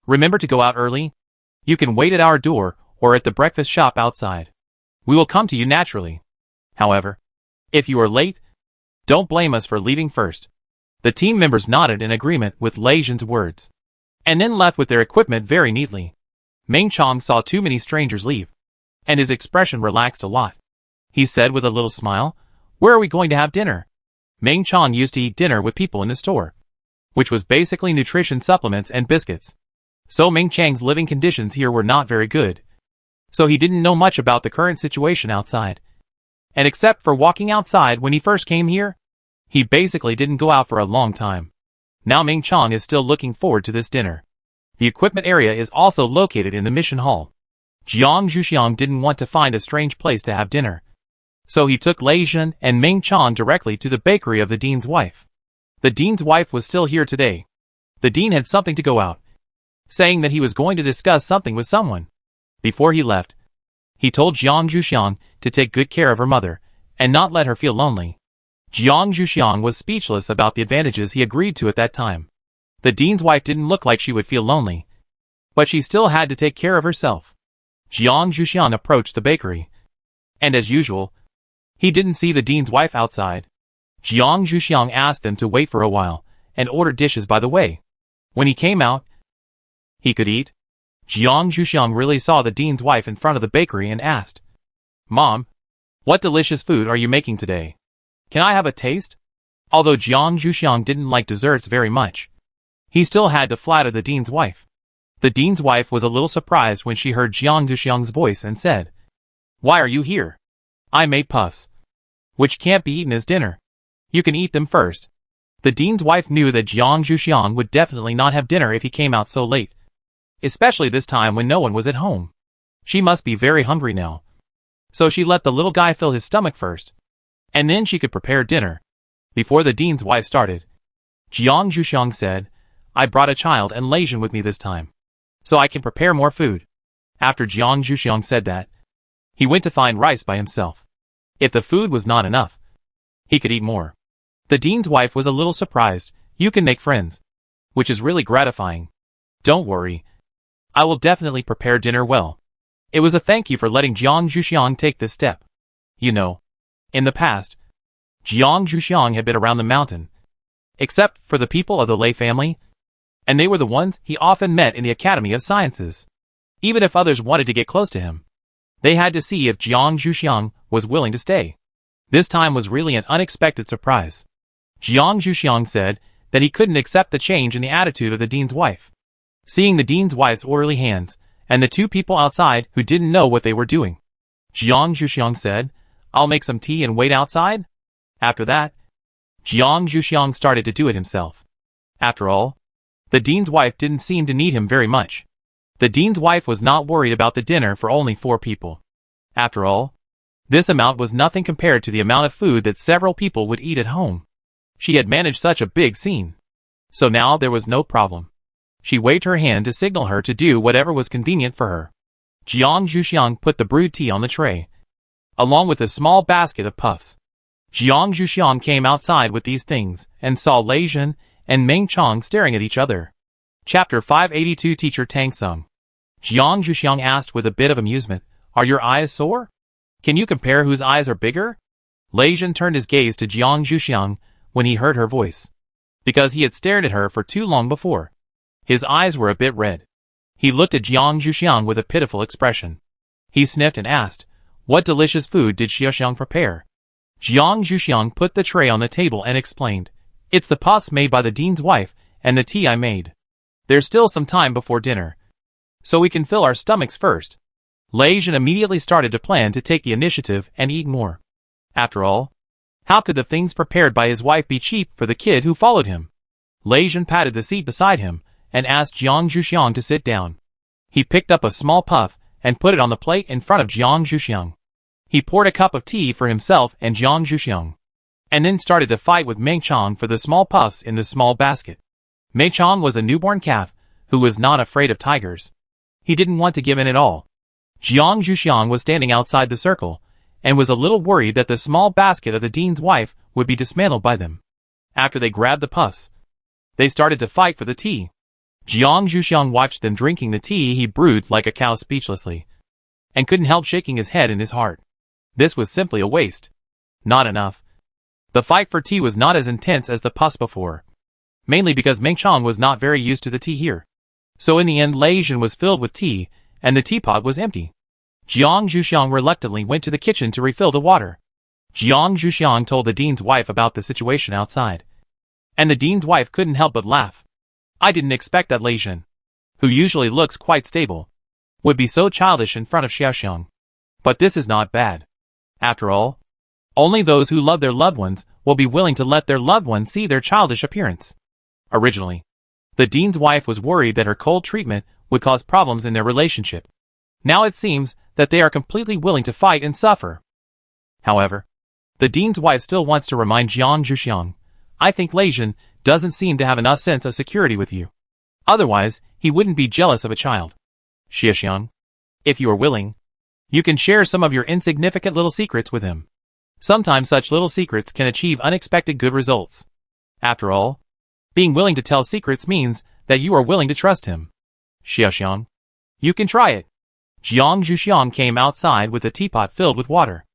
remember to go out early. You can wait at our door or at the breakfast shop outside. We will come to you naturally. However, if you are late, don't blame us for leaving first. The team members nodded in agreement with Lei Jin's words, and then left with their equipment very neatly. Meng Chong saw too many strangers leave, and his expression relaxed a lot. He said with a little smile, where are we going to have dinner? Meng Chong used to eat dinner with people in the store, which was basically nutrition supplements and biscuits. So Meng Chang's living conditions here were not very good. So he didn't know much about the current situation outside. And except for walking outside when he first came here, he basically didn't go out for a long time. Now Meng Chong is still looking forward to this dinner. The equipment area is also located in the mission hall. Jiang Zhuxiang didn't want to find a strange place to have dinner, so he took Lei Jin and Meng Chong directly to the bakery of the dean's wife. The dean's wife was still here today. The dean had something to go out, saying that he was going to discuss something with someone. Before he left, he told Jiang Zhuxiang to take good care of her mother and not let her feel lonely. Jiang Zhuxiang was speechless about the advantages he agreed to at that time. The dean's wife didn't look like she would feel lonely, but she still had to take care of herself. Jiang Zhuxiang approached the bakery, and as usual, he didn't see the dean's wife outside. Jiang Zhuxiang asked them to wait for a while and order dishes by the way. When he came out, he could eat. Jiang Zhuxiang really saw the dean's wife in front of the bakery and asked, Mom, what delicious food are you making today? Can I have a taste? Although Jiang Zhuxiang didn't like desserts very much, he still had to flatter the dean's wife. The dean's wife was a little surprised when she heard Jiang Zhuxiang's voice and said, Why are you here? I made puffs, which can't be eaten as dinner. You can eat them first. The dean's wife knew that Jiang Zhuxiang would definitely not have dinner if he came out so late, especially this time when no one was at home. She must be very hungry now. So she let the little guy fill his stomach first, and then she could prepare dinner. Before the dean's wife started, Jiang Zhuxiang said, I brought a child and Lei Jin with me this time, so I can prepare more food. After Jiang Zhuxiang said that, he went to find rice by himself. If the food was not enough, he could eat more. The dean's wife was a little surprised. You can make friends, which is really gratifying. Don't worry. I will definitely prepare dinner well. It was a thank you for letting Jiang Zhuxiang take this step. You know, in the past, Jiang Zhuxiang had been around the mountain. Except for the people of the Lei family, and they were the ones he often met in the Academy of Sciences. Even if others wanted to get close to him, they had to see if Jiang Zhuxiang was willing to stay. This time was really an unexpected surprise. Jiang Zhuxiang said that he couldn't accept the change in the attitude of the dean's wife. Seeing the dean's wife's orderly hands, and the two people outside who didn't know what they were doing, Jiang Zhuxiang said, "I'll make some tea and wait outside." After that, Jiang Zhuxiang started to do it himself. After all, the dean's wife didn't seem to need him very much. The dean's wife was not worried about the dinner for only 4 people. After all, this amount was nothing compared to the amount of food that several people would eat at home. She had managed such a big scene. So now there was no problem. She waved her hand to signal her to do whatever was convenient for her. Jiang Zhuxiang put the brewed tea on the tray, along with a small basket of puffs. Jiang Zhuxiang came outside with these things, and saw Lei Zhen and Meng Chong staring at each other. Chapter 582 Teacher Tang Sung. Jiang Zhuxiang asked with a bit of amusement, "Are your eyes sore? Can you compare whose eyes are bigger?" Lei Zhen turned his gaze to Jiang Zhuxiang when he heard her voice, because he had stared at her for too long before. His eyes were a bit red. He looked at Jiang Zhuxiang with a pitiful expression. He sniffed and asked, "What delicious food did Xiaoxiang prepare?" Jiang Zhuxiang put the tray on the table and explained, "It's the puffs made by the dean's wife, and the tea I made. There's still some time before dinner, so we can fill our stomachs first." Lei Zhen immediately started to plan to take the initiative and eat more. After all, how could the things prepared by his wife be cheap for the kid who followed him? Lei Zhen patted the seat beside him and asked Jiang Zhuxiang to sit down. He picked up a small puff and put it on the plate in front of Jiang Zhuxiang. He poured a cup of tea for himself and Jiang Zhuxiang, and then started to fight with Meng Chong for the small puffs in the small basket. Meng Chong was a newborn calf who was not afraid of tigers. He didn't want to give in at all. Jiang Zhuxiang was standing outside the circle, and was a little worried that the small basket of the dean's wife would be dismantled by them. After they grabbed the puffs, they started to fight for the tea. Jiang Zhuxiang watched them drinking the tea he brewed like a cow speechlessly, and couldn't help shaking his head in his heart. This was simply a waste. Not enough. The fight for tea was not as intense as the puffs before, mainly because Meng Chong was not very used to the tea here. So in the end, Lei Zhen was filled with tea, and the teapot was empty. Jiang Zhuxiang reluctantly went to the kitchen to refill the water. Jiang Zhuxiang told the dean's wife about the situation outside, and the dean's wife couldn't help but laugh. "I didn't expect that Lei Zhen, who usually looks quite stable, would be so childish in front of Xiaoxiang. But this is not bad. After all, only those who love their loved ones will be willing to let their loved ones see their childish appearance." Originally, the dean's wife was worried that her cold treatment would cause problems in their relationship. Now it seems that they are completely willing to fight and suffer. However, the dean's wife still wants to remind Jiang Zhuxiang, "I think Lei Zhen doesn't seem to have enough sense of security with you. Otherwise, he wouldn't be jealous of a child. Xiaoxiang, if you are willing, you can share some of your insignificant little secrets with him. Sometimes such little secrets can achieve unexpected good results. After all, being willing to tell secrets means that you are willing to trust him. Xiaoxiang, you can try it." Jiang Zhuxiang came outside with a teapot filled with water.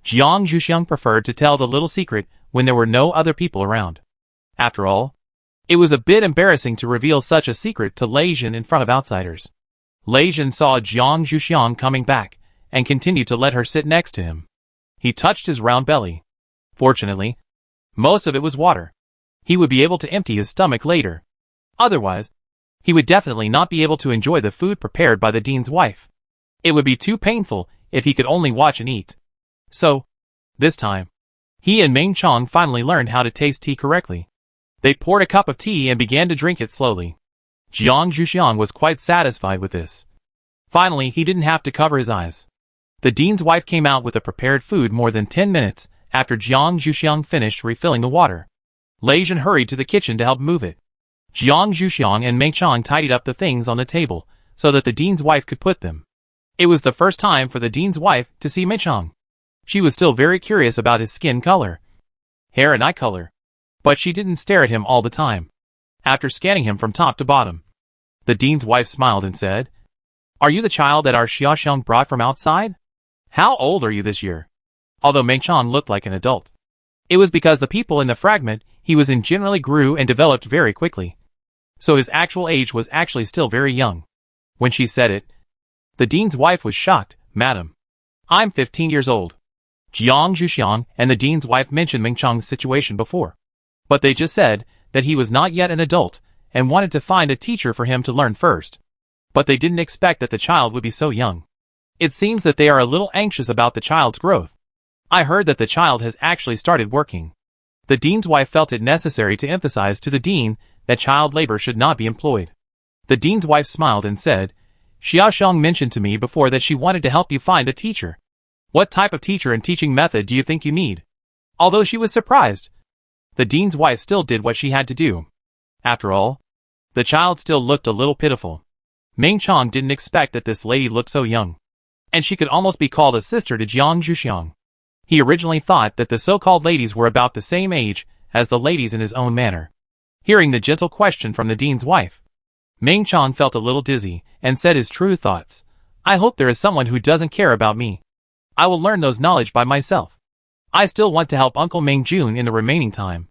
Jiang Zhuxiang preferred to tell the little secret when there were no other people around. After all, it was a bit embarrassing to reveal such a secret to Lei Zhen in front of outsiders. Lei Zhen saw Jiang Zhuxiang coming back, and continued to let her sit next to him. He touched his round belly. Fortunately, most of it was water. He would be able to empty his stomach later. Otherwise, he would definitely not be able to enjoy the food prepared by the dean's wife. It would be too painful if he could only watch and eat. So, this time, he and Meng Chong finally learned how to taste tea correctly. They poured a cup of tea and began to drink it slowly. Jiang Zhuxiang was quite satisfied with this. Finally, he didn't have to cover his eyes. The dean's wife came out with the prepared food more than 10 minutes after Jiang Zhuxiang finished refilling the water. Lei Zhen hurried to the kitchen to help move it. Jiang Zhuxiang and Meng Chong tidied up the things on the table so that the dean's wife could put them. It was the first time for the dean's wife to see Meng Chong. She was still very curious about his skin color, hair and eye color, but she didn't stare at him all the time. After scanning him from top to bottom, the dean's wife smiled and said, "Are you the child that our Xiaoxiang brought from outside? How old are you this year?" Although Meng Chong looked like an adult, it was because the people in the fragment he was in generally grew and developed very quickly. so his actual age was actually still very young. When she said it, the dean's wife was shocked. "Madam, I'm 15 years old." Jiang Zhuxiang and the dean's wife mentioned Ming Chang's situation before, but they just said that he was not yet an adult and wanted to find a teacher for him to learn first. But they didn't expect that the child would be so young. It seems that they are a little anxious about the child's growth. I heard that the child has actually started working. The dean's wife felt it necessary to emphasize to the dean that child labor should not be employed. The dean's wife smiled and said, "Xiaoxiang mentioned to me before that she wanted to help you find a teacher. What type of teacher and teaching method do you think you need?" Although she was surprised, the dean's wife still did what she had to do. After all, the child still looked a little pitiful. Ming Chang didn't expect that this lady looked so young, and she could almost be called a sister to Jiang Zhuxiang. He originally thought that the so-called ladies were about the same age as the ladies in his own manner. Hearing the gentle question from the dean's wife, Ming Chang felt a little dizzy and said his true thoughts. "I hope there is someone who doesn't care about me. I will learn those knowledge by myself. I still want to help Uncle Ming Jun in the remaining time."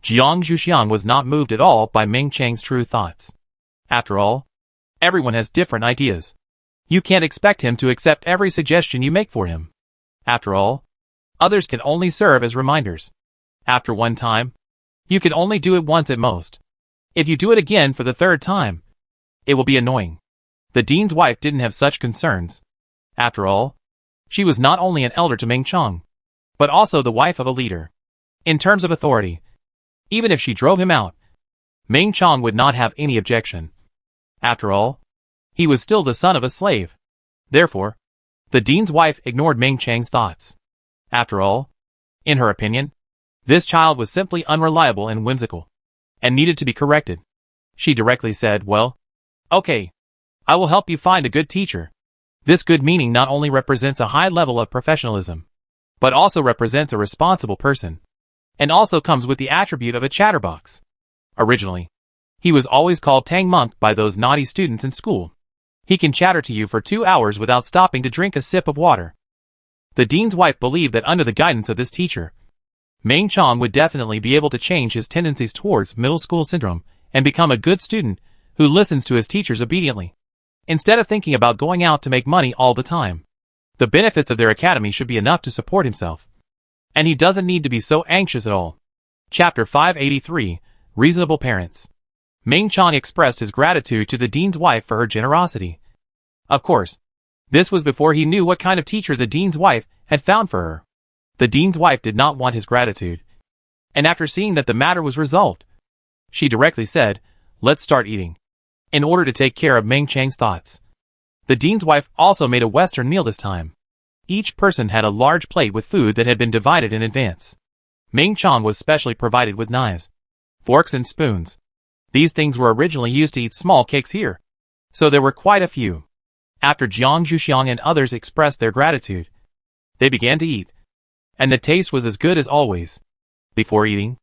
Jiang Zhuxiang was not moved at all by Ming Chang's true thoughts. After all, everyone has different ideas. You can't expect him to accept every suggestion you make for him. After all, others can only serve as reminders. After one time, you can only do it once at most. If you do it again for the third time, it will be annoying. The dean's wife didn't have such concerns. After all, she was not only an elder to Ming Chang, but also the wife of a leader. In terms of authority, even if she drove him out, Ming Chang would not have any objection. After all, he was still the son of a slave. Therefore, the dean's wife ignored Ming Chang's thoughts. After all, in her opinion, this child was simply unreliable and whimsical, and needed to be corrected. She directly said, "Well, okay, I will help you find a good teacher." This good meaning not only represents a high level of professionalism, but also represents a responsible person, and also comes with the attribute of a chatterbox. Originally, he was always called Tang Monk by those naughty students in school. He can chatter to you for 2 hours without stopping to drink a sip of water. The dean's wife believed that under the guidance of this teacher, Ming Chang would definitely be able to change his tendencies towards middle school syndrome and become a good student who listens to his teachers obediently, instead of thinking about going out to make money all the time. The benefits of their academy should be enough to support himself, and he doesn't need to be so anxious at all. Chapter 583, Reasonable Parents. Ming Chang expressed his gratitude to the dean's wife for her generosity. Of course, this was before he knew what kind of teacher the dean's wife had found for her. The dean's wife did not want his gratitude, and after seeing that the matter was resolved, she directly said, "Let's start eating," in order to take care of Ming Chang's thoughts. The dean's wife also made a Western meal this time. Each person had a large plate with food that had been divided in advance. Ming Chang was specially provided with knives, forks and spoons. These things were originally used to eat small cakes here, so there were quite a few. After Jiang Zhuxiang and others expressed their gratitude, they began to eat, and the taste was as good as always. Before eating,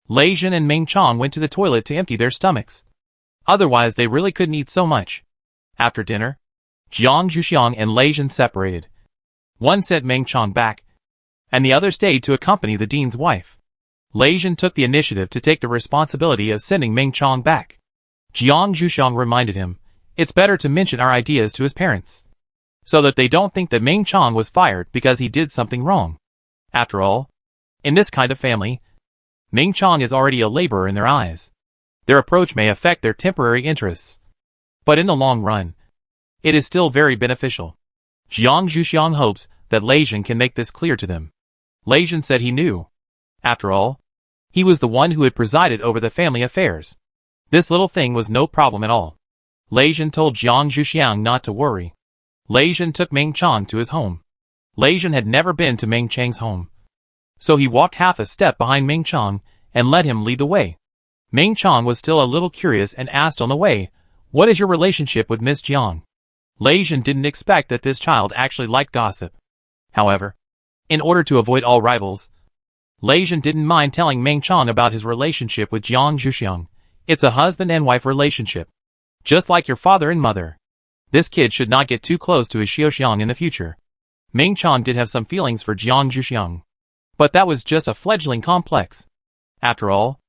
Lei Jin and Ming Chang went to the toilet to empty their stomachs. Otherwise they really couldn't eat so much. After dinner, Jiang Zhuxiang and Lei Jin separated. One sent Ming Chang back, and the other stayed to accompany the dean's wife. Lei Jin took the initiative to take the responsibility of sending Ming Chang back. Jiang Zhuxiang reminded him, "It's better to mention our ideas to his parents, so that they don't think that Ming Chang was fired because he did something wrong. After all, in this kind of family, Ming Chang is already a laborer in their eyes. Their approach may affect their temporary interests, but in the long run, it is still very beneficial." Jiang Zhuxiang hopes that Lei Jin can make this clear to them. Lei Jin said he knew. After all, he was the one who had presided over the family affairs. This little thing was no problem at all. Lei Jin told Jiang Zhuxiang not to worry. Lei Jin took Ming Chang to his home. Lei Jin had never been to Ming Chang's home, so he walked half a step behind Ming Chang and let him lead the way. Ming Chang was still a little curious and asked on the way, "What is your relationship with Miss Jiang?" Lei Jin didn't expect that this child actually liked gossip. However, in order to avoid all rivals, Lei Jin didn't mind telling Ming Chang about his relationship with Jiang Zhuxiang. "It's a husband and wife relationship, just like your father and mother. This kid should not get too close to his Xiaoxiang in the future." Ming Chang did have some feelings for Jiang Zhuxiang, but that was just a fledgling complex. After all,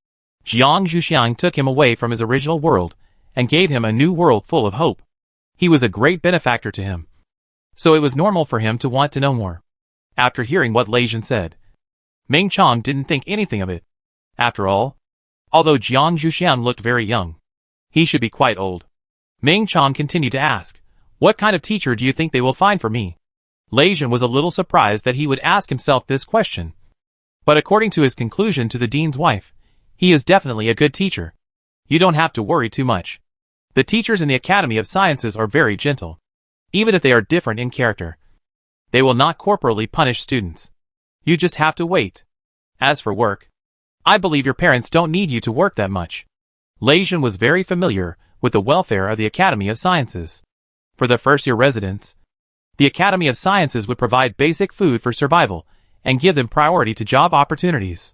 Jiang Zhuxiang took him away from his original world and gave him a new world full of hope. He was a great benefactor to him, so it was normal for him to want to know more. After hearing what Lei Jin said, Meng Chang didn't think anything of it. After all, although Jiang Zhuxiang looked very young, he should be quite old. Meng Chang continued to ask, "What kind of teacher do you think they will find for me?" Lei Jin was a little surprised that he would ask himself this question. But according to his conclusion to the dean's wife, he is definitely a good teacher. You don't have to worry too much. The teachers in the Academy of Sciences are very gentle. Even if they are different in character, they will not corporally punish students. You just have to wait. As for work, I believe your parents don't need you to work that much. Lei Jin was very familiar with the welfare of the Academy of Sciences. For the first-year residents, the Academy of Sciences would provide basic food for survival and give them priority to job opportunities.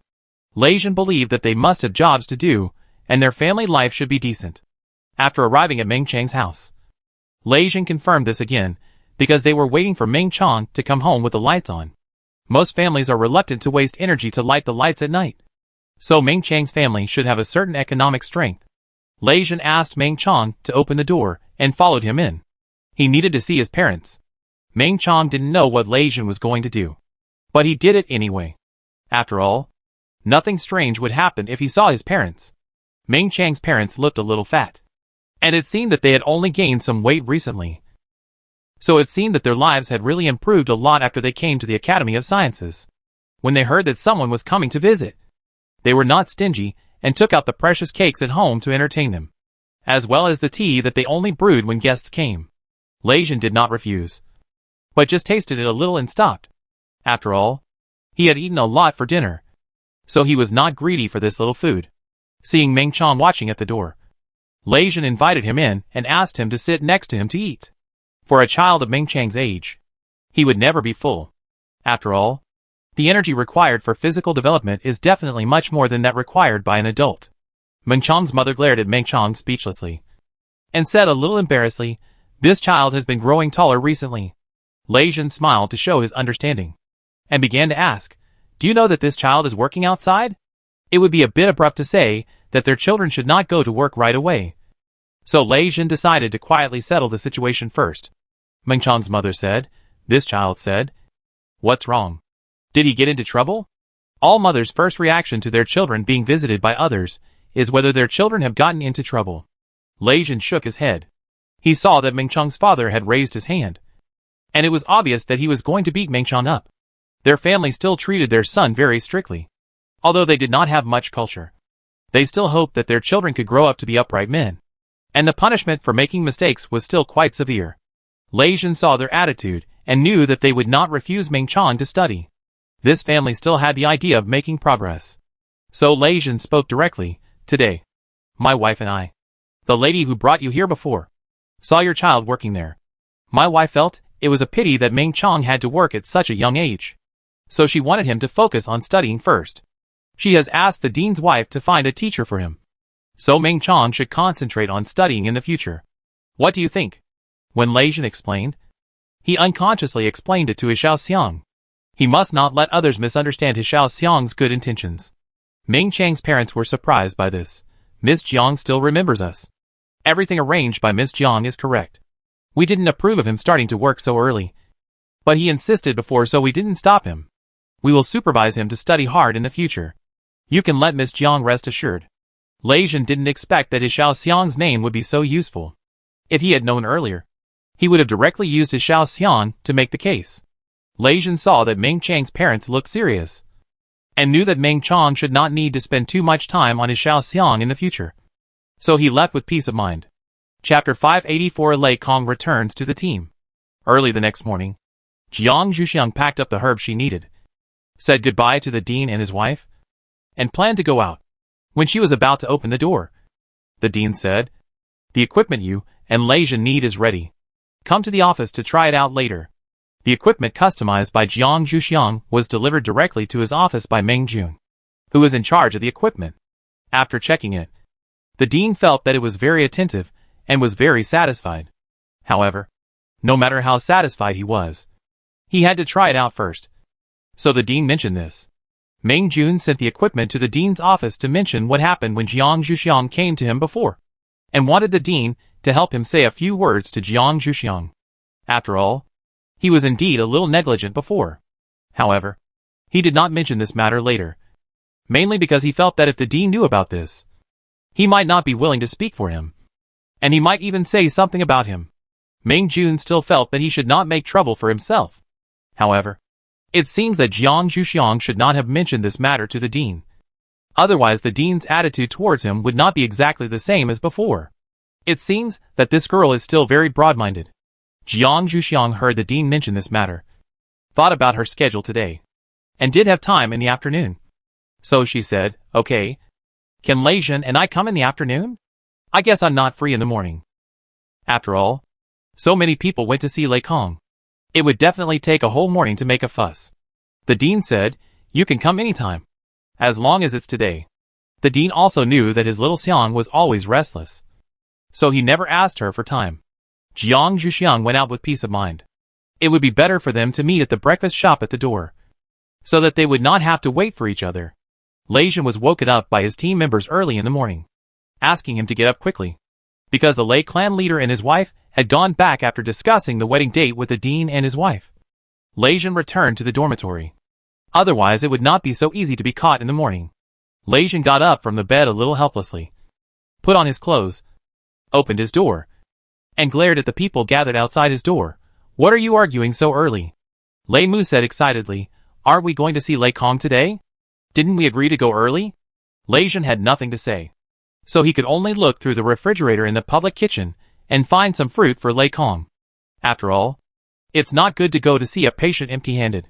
Lei Jin believed that they must have jobs to do, and their family life should be decent. After arriving at Meng Chang's house, Lei Jin confirmed this again, because they were waiting for Meng Chang to come home with the lights on. Most families are reluctant to waste energy to light the lights at night. So Meng Chang's family should have a certain economic strength. Lei Jin asked Meng Chang to open the door and followed him in. He needed to see his parents. Meng Chang didn't know what Lei Jin was going to do, but he did it anyway. After all, nothing strange would happen if he saw his parents. Meng Chang's parents looked a little fat, and it seemed that they had only gained some weight recently. So it seemed that their lives had really improved a lot after they came to the Academy of Sciences. When they heard that someone was coming to visit, they were not stingy and took out the precious cakes at home to entertain them, as well as the tea that they only brewed when guests came. Lei Jin did not refuse, but just tasted it a little and stopped. After all, he had eaten a lot for dinner, so he was not greedy for this little food. Seeing Meng Chang watching at the door, Lei Jin invited him in and asked him to sit next to him to eat. For a child of Meng Chang's age, he would never be full. After all, the energy required for physical development is definitely much more than that required by an adult. Meng Chang's mother glared at Meng Chang speechlessly, and said a little embarrassedly, "This child has been growing taller recently." Lei Jin smiled to show his understanding, and began to ask, "Do you know that this child is working outside?" It would be a bit abrupt to say that their children should not go to work right away. So Lei Jin decided to quietly settle the situation first. Meng Chang's mother said, "This child said, what's wrong? Did he get into trouble?" All mothers' first reaction to their children being visited by others is whether their children have gotten into trouble. Lei Jin shook his head. He saw that Meng Chang's father had raised his hand, and it was obvious that he was going to beat Meng Chang up. Their family still treated their son very strictly. Although they did not have much culture, they still hoped that their children could grow up to be upright men, and the punishment for making mistakes was still quite severe. Lei Jin saw their attitude and knew that they would not refuse Meng Chang to study. This family still had the idea of making progress. So Lei Jin spoke directly, "Today, my wife and I, the lady who brought you here before, saw your child working there. My wife felt it was a pity that Meng Chang had to work at such a young age, so she wanted him to focus on studying first. She has asked the dean's wife to find a teacher for him, so Meng Chang should concentrate on studying in the future. What do you think?" When Lei Jin explained, he unconsciously explained it to his Xiaoxiang. He must not let others misunderstand his Xiaoxiang's good intentions. Meng Chang's parents were surprised by this. "Miss Jiang still remembers us. Everything arranged by Miss Jiang is correct. We didn't approve of him starting to work so early, but he insisted before, so we didn't stop him. We will supervise him to study hard in the future. You can let Miss Jiang rest assured." Lei Jin didn't expect that his Xiaoxiang's name would be so useful. If he had known earlier, he would have directly used his Xiaoxiang to make the case. Lei Jin saw that Meng Chang's parents looked serious, and knew that Meng Chang should not need to spend too much time on his Xiaoxiang in the future. So he left with peace of mind. Chapter 584. Lei Kong returns to the team. Early the next morning, Jiang Zhuxiang packed up the herbs she needed, said goodbye to the dean and his wife, and planned to go out. When she was about to open the door, the dean said, "The equipment you and Lei Jin need is ready. Come to the office to try it out later." The equipment customized by Jiang Zhuxiang was delivered directly to his office by Meng Jun, who was in charge of the equipment. After checking it, the dean felt that it was very attentive and was very satisfied. However, no matter how satisfied he was, he had to try it out first. So the dean mentioned this. Ming Jun sent the equipment to the dean's office to mention what happened when Jiang Zhuxiang came to him before, and wanted the dean to help him say a few words to Jiang Zhuxiang. After all, he was indeed a little negligent before. However, he did not mention this matter later, mainly because he felt that if the dean knew about this, he might not be willing to speak for him, and he might even say something about him. Ming Jun still felt that he should not make trouble for himself. However, it seems that Jiang Zhuxiang should not have mentioned this matter to the dean. Otherwise the dean's attitude towards him would not be exactly the same as before. It seems that this girl is still very broad-minded. Jiang Zhuxiang heard the dean mention this matter, thought about her schedule today, and did have time in the afternoon. So she said, "Okay, can Lei Jin and I come in the afternoon? I guess I'm not free in the morning." After all, so many people went to see Lei Kong. It would definitely take a whole morning to make a fuss. The dean said, "You can come anytime, as long as it's today." The dean also knew that his little Xiang was always restless, so he never asked her for time. Jiang Zhuxiang went out with peace of mind. It would be better for them to meet at the breakfast shop at the door, so that they would not have to wait for each other. Lei Jin was woken up by his team members early in the morning, asking him to get up quickly, because the Lei clan leader and his wife had gone back after discussing the wedding date with the dean and his wife. Lei Jin returned to the dormitory. Otherwise it would not be so easy to be caught in the morning. Lei Jin got up from the bed a little helplessly, put on his clothes, opened his door, and glared at the people gathered outside his door. "What are you arguing so early?" Lei Mu said excitedly. "Aren't we going to see Lei Kong today? Didn't we agree to go early?" Lei Jin had nothing to say, so he could only look through the refrigerator in the public kitchen and find some fruit for Lei Kong. After all, it's not good to go to see a patient empty-handed.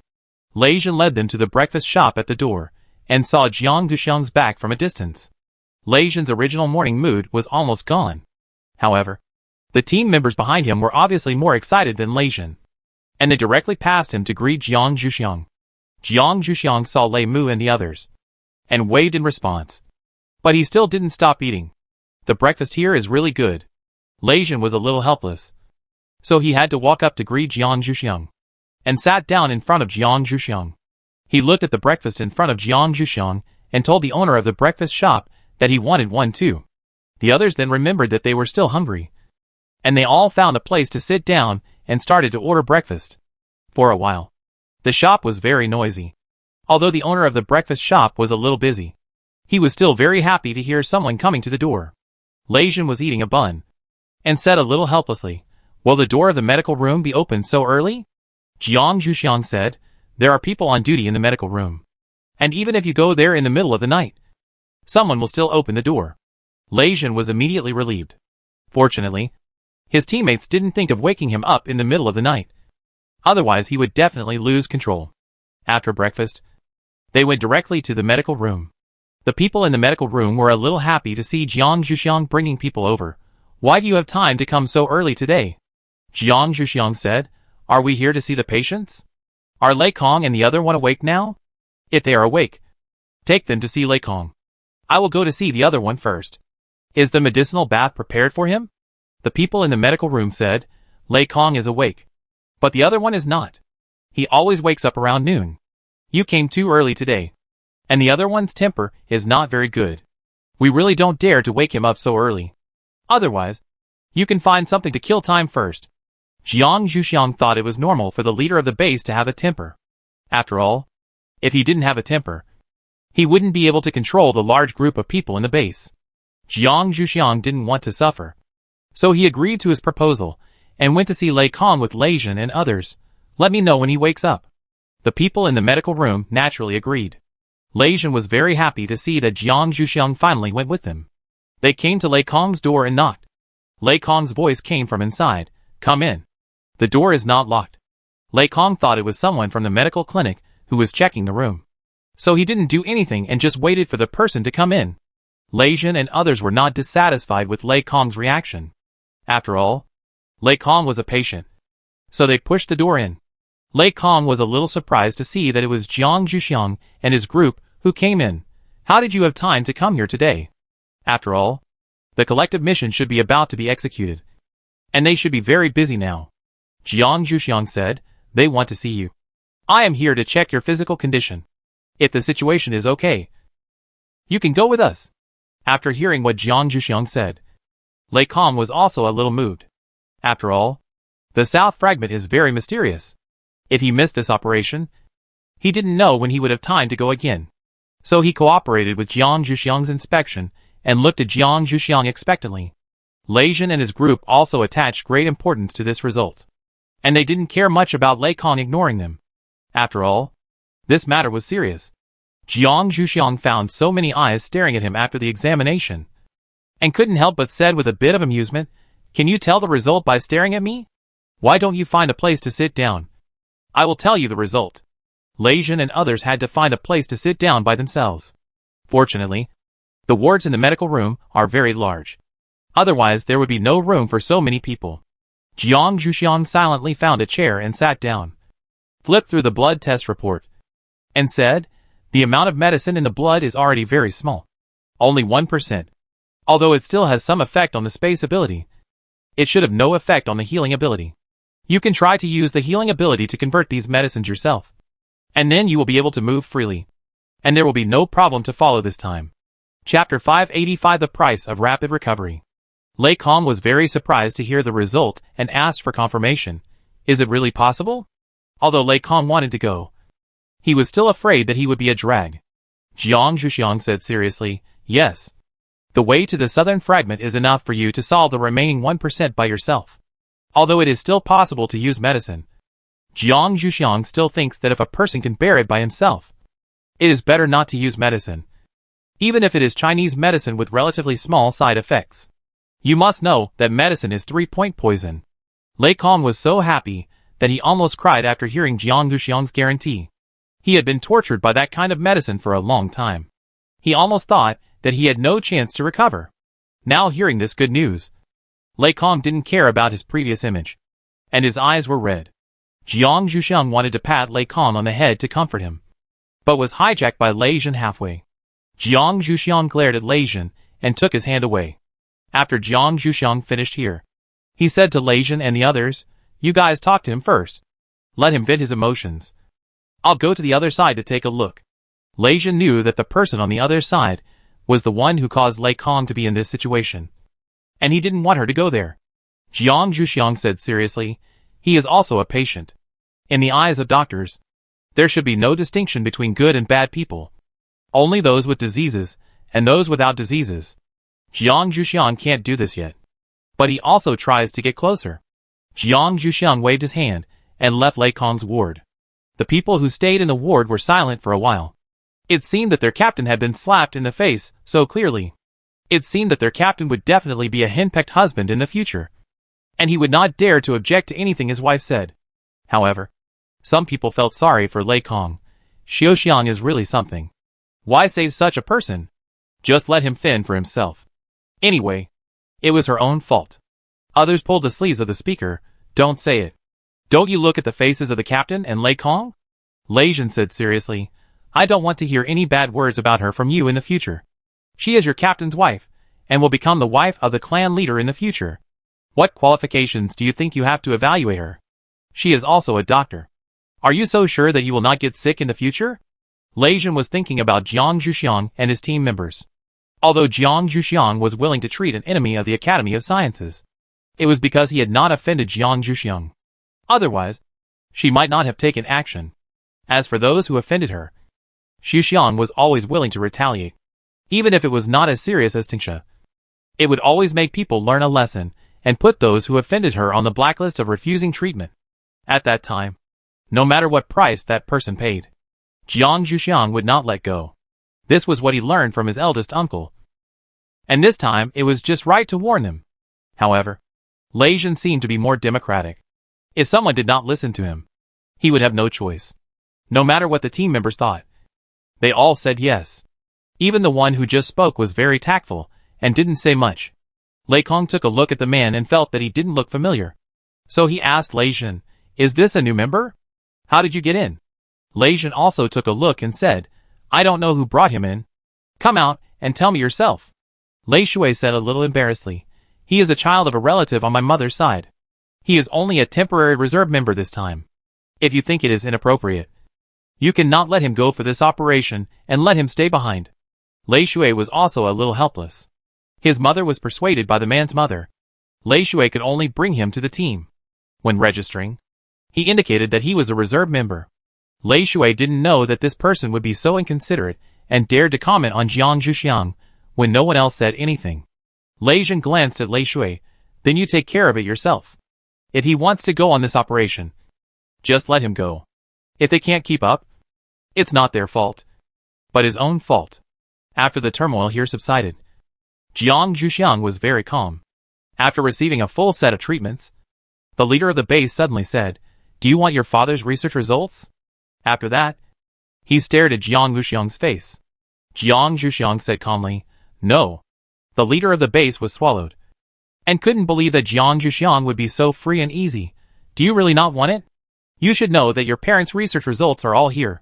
Lei Jin led them to the breakfast shop at the door, and saw Jiang Zhuxiang's back from a distance. Lei Jin's original morning mood was almost gone. However, the team members behind him were obviously more excited than Lei Jin, and they directly passed him to greet Jiang Zhuxiang. Jiang Zhuxiang saw Lei Mu and the others, and waved in response. But he still didn't stop eating. "The breakfast here is really good." Lei Jin was a little helpless, so he had to walk up to greet Jiang Zhuxiang, and sat down in front of Jiang Zhuxiang. He looked at the breakfast in front of Jiang Zhuxiang, and told the owner of the breakfast shop that he wanted one too. The others then remembered that they were still hungry, and they all found a place to sit down and started to order breakfast. For a while, the shop was very noisy. Although the owner of the breakfast shop was a little busy, he was still very happy to hear someone coming to the door. Lei Jin was eating a bun, and said a little helplessly, "Will the door of the medical room be open so early?" Jiang Zhuxiang said, "There are people on duty in the medical room, and even if you go there in the middle of the night, someone will still open the door." Lei Jin was immediately relieved. Fortunately, his teammates didn't think of waking him up in the middle of the night. Otherwise he would definitely lose control. After breakfast, they went directly to the medical room. The people in the medical room were a little happy to see Jiang Zhuxiang bringing people over. "Why do you have time to come so early today?" Jiang Zhuxiang said, "Are we here to see the patients? Are Lei Kong and the other one awake now? If they are awake, take them to see Lei Kong. I will go to see the other one first. Is the medicinal bath prepared for him?" The people in the medical room said, "Lei Kong is awake, but the other one is not. He always wakes up around noon. You came too early today, and the other one's temper is not very good. We really don't dare to wake him up so early. Otherwise, you can find something to kill time first." Jiang Zhuxiang thought it was normal for the leader of the base to have a temper. After all, if he didn't have a temper, he wouldn't be able to control the large group of people in the base. Jiang Zhuxiang didn't want to suffer, so he agreed to his proposal, and went to see Lei Kong with Lei Jin and others. "Let me know when he wakes up." The people in the medical room naturally agreed. Lei Jin was very happy to see that Jiang Zhuxiang finally went with them. They came to Lei Kong's door and knocked. Lei Kong's voice came from inside, "Come in. The door is not locked." Lei Kong thought it was someone from the medical clinic who was checking the room, so he didn't do anything and just waited for the person to come in. Lei Jin and others were not dissatisfied with Lei Kong's reaction. After all, Lei Kong was a patient, so they pushed the door in. Lei Kong was a little surprised to see that it was Jiang Zhuxiang and his group who came in. "How did you have time to come here today? After all, the collective mission should be about to be executed, and they should be very busy now." Jiang Zhuxiang said, "They want to see you. I am here to check your physical condition." If the situation is okay, you can go with us. After hearing what Jiang Zhuxiang said, Lei Kong was also a little moved. After all, the South Fragment is very mysterious. If he missed this operation, he didn't know when he would have time to go again. So he cooperated with Jiang Zhuxiang's inspection and looked at Jiang Zhuxiang expectantly. Lei Zhen and his group also attached great importance to this result, and they didn't care much about Lei Kong ignoring them. After all, this matter was serious. Jiang Zhuxiang found so many eyes staring at him after the examination, and couldn't help but said with a bit of amusement, "Can you tell the result by staring at me? Why don't you find a place to sit down? I will tell you the result." Lei Zhen and others had to find a place to sit down by themselves. Fortunately, the wards in the medical room are very large. Otherwise there would be no room for so many people. Jiang Zhuxiang silently found a chair and sat down, flipped through the blood test report, and said, "The amount of medicine in the blood is already very small. Only 1%. Although it still has some effect on the space ability, it should have no effect on the healing ability. You can try to use the healing ability to convert these medicines yourself, and then you will be able to move freely, and there will be no problem to follow this time." Chapter 585 The Price of Rapid Recovery. Lei Kong was very surprised to hear the result and asked for confirmation. Is it really possible? Although Lei Kong wanted to go, he was still afraid that he would be a drag. Jiang Zhuxiang said seriously, "Yes. The way to the southern fragment is enough for you to solve the remaining 1% by yourself. Although it is still possible to use medicine, Jiang Zhuxiang still thinks that if a person can bear it by himself, it is better not to use medicine, even if it is Chinese medicine with relatively small side effects. You must know that medicine is 3-point poison." Lei Kong was so happy that he almost cried after hearing Jiang Zhuxiang's guarantee. He had been tortured by that kind of medicine for a long time. He almost thought that he had no chance to recover. Now hearing this good news, Lei Kong didn't care about his previous image, and his eyes were red. Jiang Zhuxiang wanted to pat Lei Kong on the head to comfort him, but was hijacked by Lei Zhen halfway. Jiang Zhuxiang glared at Lei Zhen and took his hand away. After Jiang Zhuxiang finished here, he said to Lei Zhen and the others, "You guys talk to him first. Let him vent his emotions. I'll go to the other side to take a look." Lei Zhen knew that the person on the other side was the one who caused Lei Kong to be in this situation, and he didn't want her to go there. Jiang Zhuxiang said seriously, "He is also a patient. In the eyes of doctors, there should be no distinction between good and bad people. Only those with diseases and those without diseases." Jiang Zhuxiang can't do this yet, but he also tries to get closer. Jiang Zhuxiang waved his hand and left Lei Kong's ward. The people who stayed in the ward were silent for a while. It seemed that their captain had been slapped in the face so clearly. It seemed that their captain would definitely be a henpecked husband in the future, and he would not dare to object to anything his wife said. However, some people felt sorry for Lei Kong. Xiaoxiang is really something. Why save such a person? Just let him fend for himself. Anyway, it was her own fault. Others pulled the sleeves of the speaker. "Don't say it. Don't you look at the faces of the captain and Lei Kong?" Lei Zhen said seriously, "I don't want to hear any bad words about her from you in the future. She is your captain's wife, and will become the wife of the clan leader in the future. What qualifications do you think you have to evaluate her? She is also a doctor. Are you so sure that you will not get sick in the future?" Lei Zhen was thinking about Jiang Zhuxiang and his team members. Although Jiang Zhuxiang was willing to treat an enemy of the Academy of Sciences, it was because he had not offended Jiang Zhuxiang. Otherwise, she might not have taken action. As for those who offended her, Zhuxiang was always willing to retaliate, even if it was not as serious as Tingsha. It would always make people learn a lesson and put those who offended her on the blacklist of refusing treatment. At that time, no matter what price that person paid, Jiang Zhuxiang would not let go. This was what he learned from his eldest uncle, and this time it was just right to warn them. However, Lei Zhen seemed to be more democratic. If someone did not listen to him, he would have no choice. No matter what the team members thought, they all said yes. Even the one who just spoke was very tactful and didn't say much. Lei Kong took a look at the man and felt that he didn't look familiar. So he asked Lei Zhen, "Is this a new member? How did you get in?" Lei Zhen also took a look and said, "I don't know who brought him in. Come out and tell me yourself." Lei Shui said a little embarrassedly, "He is a child of a relative on my mother's side. He is only a temporary reserve member this time. If you think it is inappropriate, You cannot let him go for this operation and let him stay behind. Lei Shui was also a little helpless. His mother was persuaded by the man's mother. Lei Shui could only bring him to the team. When registering, he indicated that he was a reserve member. Lei Shui didn't know that this person would be so inconsiderate and dared to comment on Jiang Zhuxiang when no one else said anything. Lei Zhen glanced at Lei Shui. Then you take care of it yourself. If he wants to go on this operation, just let him go. If they can't keep up, it's not their fault, but his own fault. After the turmoil here subsided, Jiang Zhuxiang was very calm. After receiving a full set of treatments, the leader of the base suddenly said, "Do you want your father's research results?" After that, he stared at Jiang Zhuxiang's face. Jiang Zhuxiang said calmly, "No." The leader of the base was swallowed, and couldn't believe that Jiang Zhuxiang would be so free and easy. "Do you really not want it? You should know that your parents' research results are all here.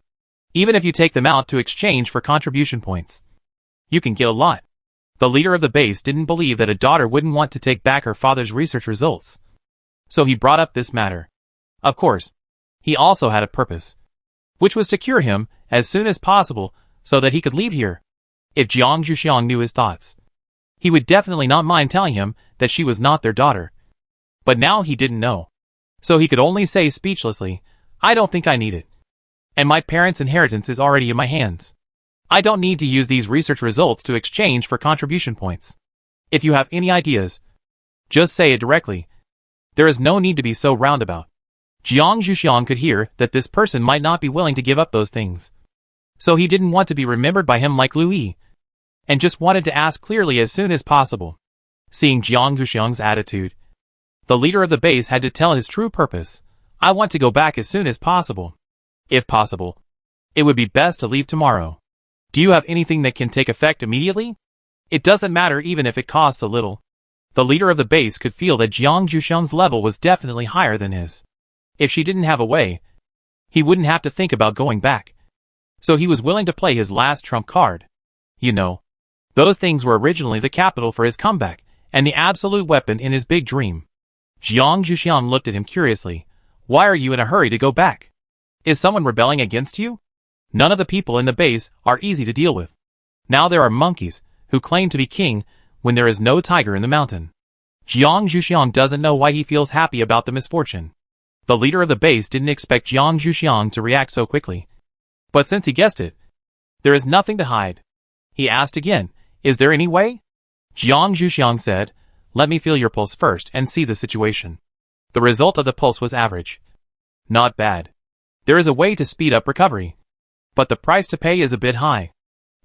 Even if you take them out to exchange for contribution points, you can get a lot." The leader of the base didn't believe that a daughter wouldn't want to take back her father's research results. So he brought up this matter. Of course, he also had a purpose, which was to cure him as soon as possible so that he could leave here. If Jiang Zhuxiang knew his thoughts, he would definitely not mind telling him that she was not their daughter. But now he didn't know. So he could only say speechlessly, "I don't think I need it. And my parents' inheritance is already in my hands. I don't need to use these research results to exchange for contribution points. If you have any ideas, just say it directly. There is no need to be so roundabout." Jiang Zhuxiang could hear that this person might not be willing to give up those things. So he didn't want to be remembered by him like Lu Yi, and just wanted to ask clearly as soon as possible. Seeing Jiang Zhuxiang's attitude, the leader of the base had to tell his true purpose. "I want to go back as soon as possible. If possible, it would be best to leave tomorrow. Do you have anything that can take effect immediately? It doesn't matter even if it costs a little." The leader of the base could feel that Jiang Zhuxiang's level was definitely higher than his. If she didn't have a way, he wouldn't have to think about going back. So he was willing to play his last trump card. You know, those things were originally the capital for his comeback, and the absolute weapon in his big dream. Jiang Zhuxiang looked at him curiously. "Why are you in a hurry to go back? Is someone rebelling against you? None of the people in the base are easy to deal with. Now there are monkeys who claim to be king when there is no tiger in the mountain." Jiang Zhuxiang doesn't know why he feels happy about the misfortune. The leader of the base didn't expect Jiang Zhuxiang to react so quickly. But since he guessed it, there is nothing to hide. He asked again, "Is there any way?" Jiang Zhuxiang said, "Let me feel your pulse first and see the situation." The result of the pulse was average. Not bad. There is a way to speed up recovery, but the price to pay is a bit high.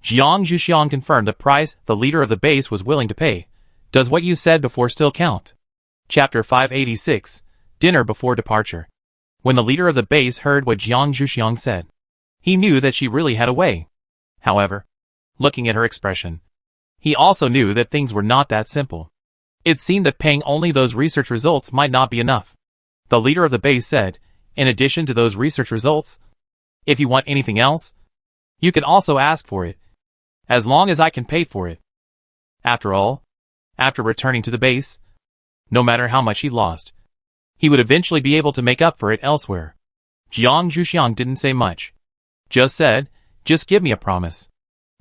Jiang Zhuxiang confirmed the price the leader of the base was willing to pay. Does what you said before still count? Chapter 586, Dinner Before Departure. When the leader of the base heard what Jiang Zhuxiang said, he knew that she really had a way. However, looking at her expression, he also knew that things were not that simple. It seemed that paying only those research results might not be enough. The leader of the base said, "In addition to those research results, if you want anything else, you can also ask for it, as long as I can pay for it." After all, after returning to the base, no matter how much he lost, he would eventually be able to make up for it elsewhere. Jiang Zhuxiang didn't say much. Just said, "Just give me a promise.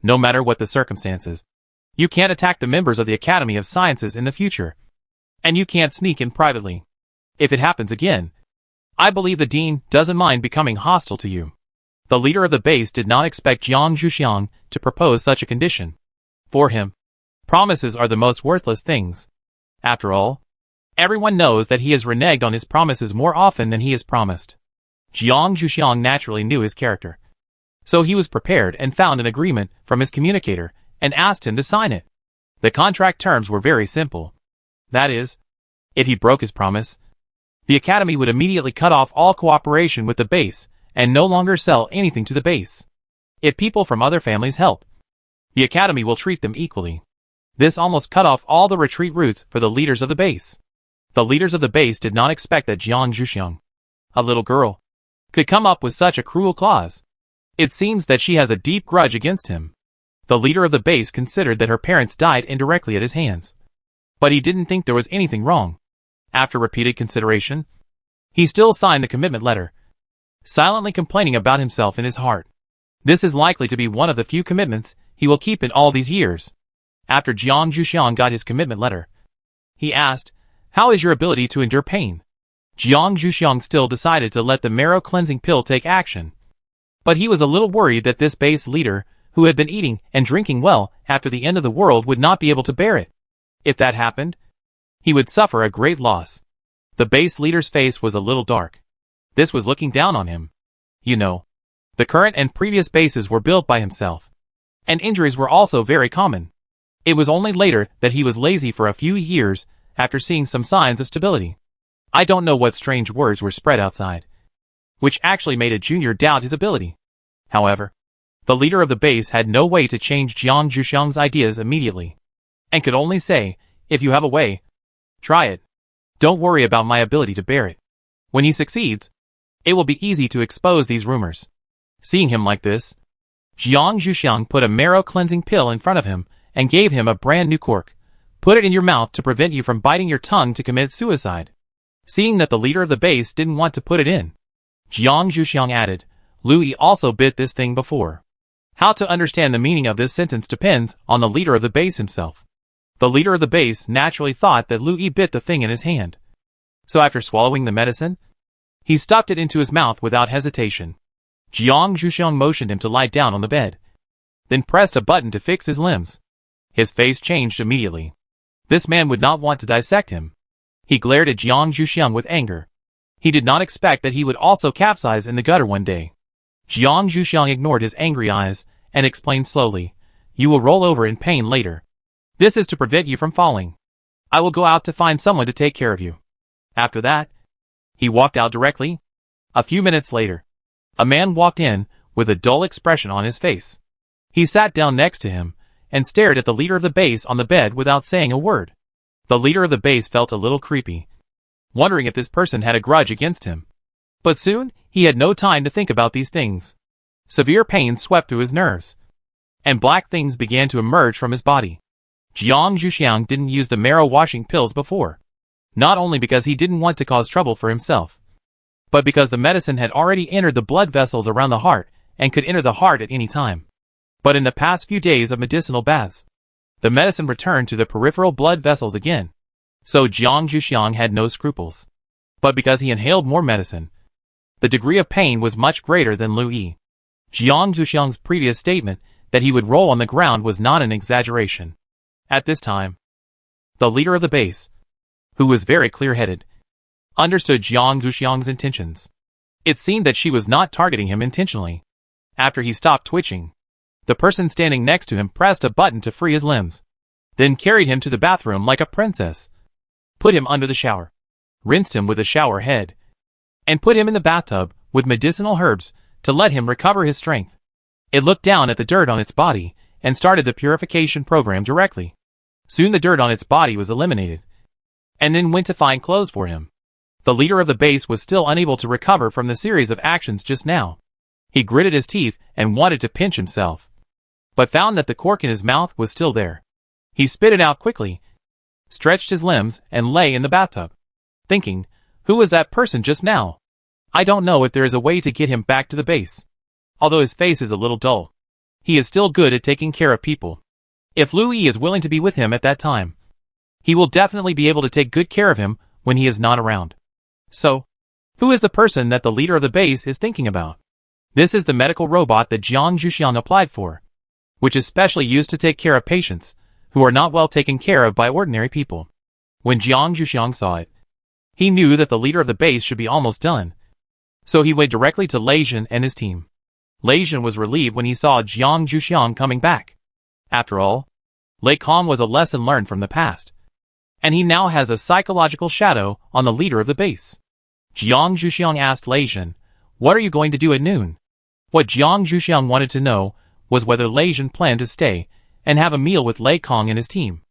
No matter what the circumstances. You can't attack the members of the Academy of Sciences in the future. And you can't sneak in privately. If it happens again, I believe the Dean doesn't mind becoming hostile to you." The leader of the base did not expect Jiang Zhuxiang to propose such a condition. For him, promises are the most worthless things. After all, everyone knows that he has reneged on his promises more often than he has promised. Jiang Zhuxiang naturally knew his character. So he was prepared and found an agreement from his communicator and asked him to sign it. The contract terms were very simple. That is, if he broke his promise, the Academy would immediately cut off all cooperation with the base and no longer sell anything to the base. If people from other families help, the Academy will treat them equally. This almost cut off all the retreat routes for the leaders of the base. The leaders of the base did not expect that Jiang Zhuxiang, a little girl, could come up with such a cruel clause. It seems that she has a deep grudge against him. The leader of the base considered that her parents died indirectly at his hands. But he didn't think there was anything wrong. After repeated consideration, he still signed the commitment letter. silently complaining about himself in his heart. This is likely to be one of the few commitments he will keep in all these years. After Jiang Zhuxiang got his commitment letter, he asked, "How is your ability to endure pain?" Jiang Zhuxiang still decided to let the marrow cleansing pill take action. But he was a little worried that this base leader, who had been eating and drinking well after the end of the world, would not be able to bear it. If that happened, he would suffer a great loss. The base leader's face was a little dark. This was looking down on him. You know, the current and previous bases were built by himself, and injuries were also very common. It was only later that he was lazy for a few years after seeing some signs of stability. I don't know what strange words were spread outside, which actually made a junior doubt his ability. However, the leader of the base had no way to change Jiang Zhuxiang's ideas immediately, and could only say, "If you have a way, try it. Don't worry about my ability to bear it. When he succeeds, it will be easy to expose these rumors." Seeing him like this, Jiang Zhuxiang put a marrow cleansing pill in front of him and gave him a brand new cork. "Put it in your mouth to prevent you from biting your tongue to commit suicide." Seeing that the leader of the base didn't want to put it in, Jiang Zhuxiang added, "Louis also bit this thing before." How to understand the meaning of this sentence depends on the leader of the base himself. The leader of the base naturally thought that Louis bit the thing in his hand. So after swallowing the medicine, he stuffed it into his mouth without hesitation. Jiang Zhuxiang motioned him to lie down on the bed, then pressed a button to fix his limbs. His face changed immediately. This man would not want to dissect him. He glared at Jiang Zhuxiang with anger. He did not expect that he would also capsize in the gutter one day. Jiang Zhuxiang ignored his angry eyes and explained slowly, "You will roll over in pain later. This is to prevent you from falling. I will go out to find someone to take care of you." After that, he walked out directly. A few minutes later, a man walked in with a dull expression on his face. He sat down next to him and stared at the leader of the base on the bed without saying a word. The leader of the base felt a little creepy, wondering if this person had a grudge against him. But soon, he had no time to think about these things. Severe pain swept through his nerves, and black things began to emerge from his body. Jiang Zhuxiang didn't use the marrow washing pills before, not only because he didn't want to cause trouble for himself, but because the medicine had already entered the blood vessels around the heart and could enter the heart at any time. But in the past few days of medicinal baths, the medicine returned to the peripheral blood vessels again. So Jiang Zhuxiang had no scruples. But because he inhaled more medicine, the degree of pain was much greater than Louis. Jiang Zhuxiang's previous statement that he would roll on the ground was not an exaggeration. At this time, the leader of the base, who was very clear-headed, understood Jiang Zhuxiang's intentions. It seemed that she was not targeting him intentionally. After he stopped twitching, the person standing next to him pressed a button to free his limbs, then carried him to the bathroom like a princess, put him under the shower, rinsed him with a shower head, and put him in the bathtub with medicinal herbs to let him recover his strength. It looked down at the dirt on its body and started the purification program directly. Soon the dirt on its body was eliminated, and then went to find clothes for him. The leader of the base was still unable to recover from the series of actions just now. He gritted his teeth and wanted to pinch himself, but found that the cork in his mouth was still there. He spit it out quickly, stretched his limbs, and lay in the bathtub, thinking, who was that person just now? I don't know if there is a way to get him back to the base. Although his face is a little dull, he is still good at taking care of people. If Louis is willing to be with him at that time, he will definitely be able to take good care of him when he is not around. So, who is the person that the leader of the base is thinking about? This is the medical robot that Jiang Zhuxiang applied for, which is specially used to take care of patients who are not well taken care of by ordinary people. When Jiang Zhuxiang saw it, he knew that the leader of the base should be almost done. So he went directly to Lei Jin and his team. Lei Jin was relieved when he saw Jiang Zhuxiang coming back. After all, Lei Kong was a lesson learned from the past, and he now has a psychological shadow on the leader of the base. Jiang Zhuxiang asked Lei Jin, "What are you going to do at noon?" What Jiang Zhuxiang wanted to know was whether Lei Jin planned to stay and have a meal with Lei Kong and his team.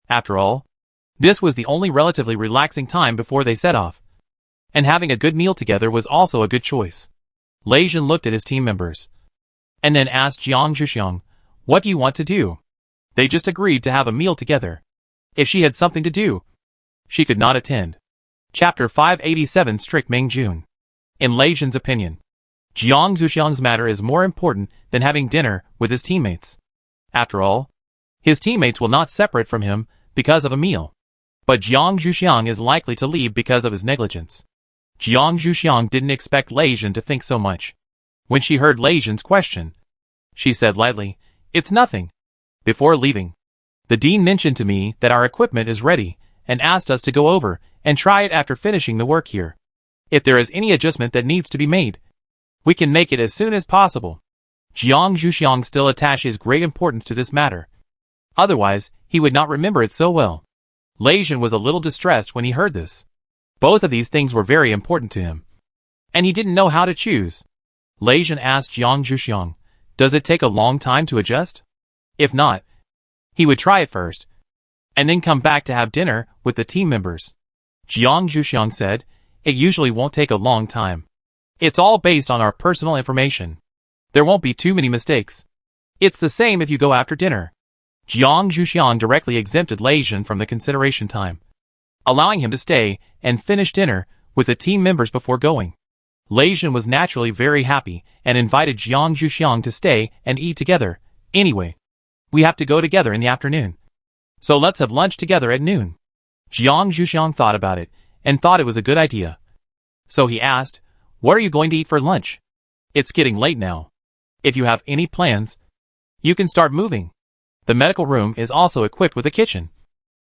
After all, this was the only relatively relaxing time before they set off, and having a good meal together was also a good choice. Lei Jin looked at his team members, and then asked Jiang Zhuxiang, "What do you want to do?" They just agreed to have a meal together. If she had something to do, she could not attend. Chapter 587 Strict Ming Jun. In Lei Jin's opinion, Jiang Zhuxiang's matter is more important than having dinner with his teammates. After all, his teammates will not separate from him because of a meal. But Jiang Zhuxiang is likely to leave because of his negligence. Jiang Zhuxiang didn't expect Lei Jin to think so much. When she heard Lei Jin's question, she said lightly, "It's nothing." Before leaving, the dean mentioned to me that our equipment is ready and asked us to go over and try it after finishing the work here. If there is any adjustment that needs to be made, we can make it as soon as possible. Jiang Zhuxiang still attaches great importance to this matter. Otherwise, he would not remember it so well. Lei Jin was a little distressed when he heard this. Both of these things were very important to him, and he didn't know how to choose. Lei Jin asked Jiang Zhuxiang, "Does it take a long time to adjust?" If not, he would try it first, and then come back to have dinner with the team members. Jiang Zhuxiang said, "It usually won't take a long time. It's all based on our personal information. There won't be too many mistakes. It's the same if you go after dinner." Jiang Zhuxiang directly exempted Lei Jin from the consideration time, allowing him to stay and finish dinner with the team members before going. Lei Jin was naturally very happy and invited Jiang Zhuxiang to stay and eat together. "Anyway, we have to go together in the afternoon, so let's have lunch together at noon." Jiang Zhuxiang thought about it and thought it was a good idea. So he asked, "What are you going to eat for lunch? It's getting late now. If you have any plans, you can start moving. The medical room is also equipped with a kitchen,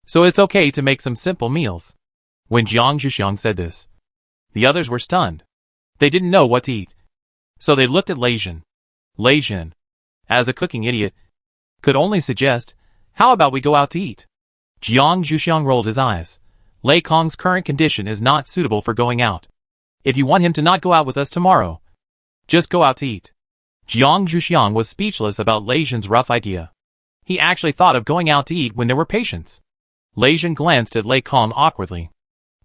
so it's okay to make some simple meals." When Jiang Zhuxiang said this, the others were stunned. They didn't know what to eat, so they looked at Lei Jin. Lei Jin, as a cooking idiot, could only suggest, "How about we go out to eat?" Jiang Zhuxiang rolled his eyes. Lei Kong's current condition is not suitable for going out. If you want him to not go out with us tomorrow, just go out to eat. Jiang Zhuxiang was speechless about Lei Jin's rough idea. He actually thought of going out to eat when there were patients. Lei Jin glanced at Lei Kong awkwardly.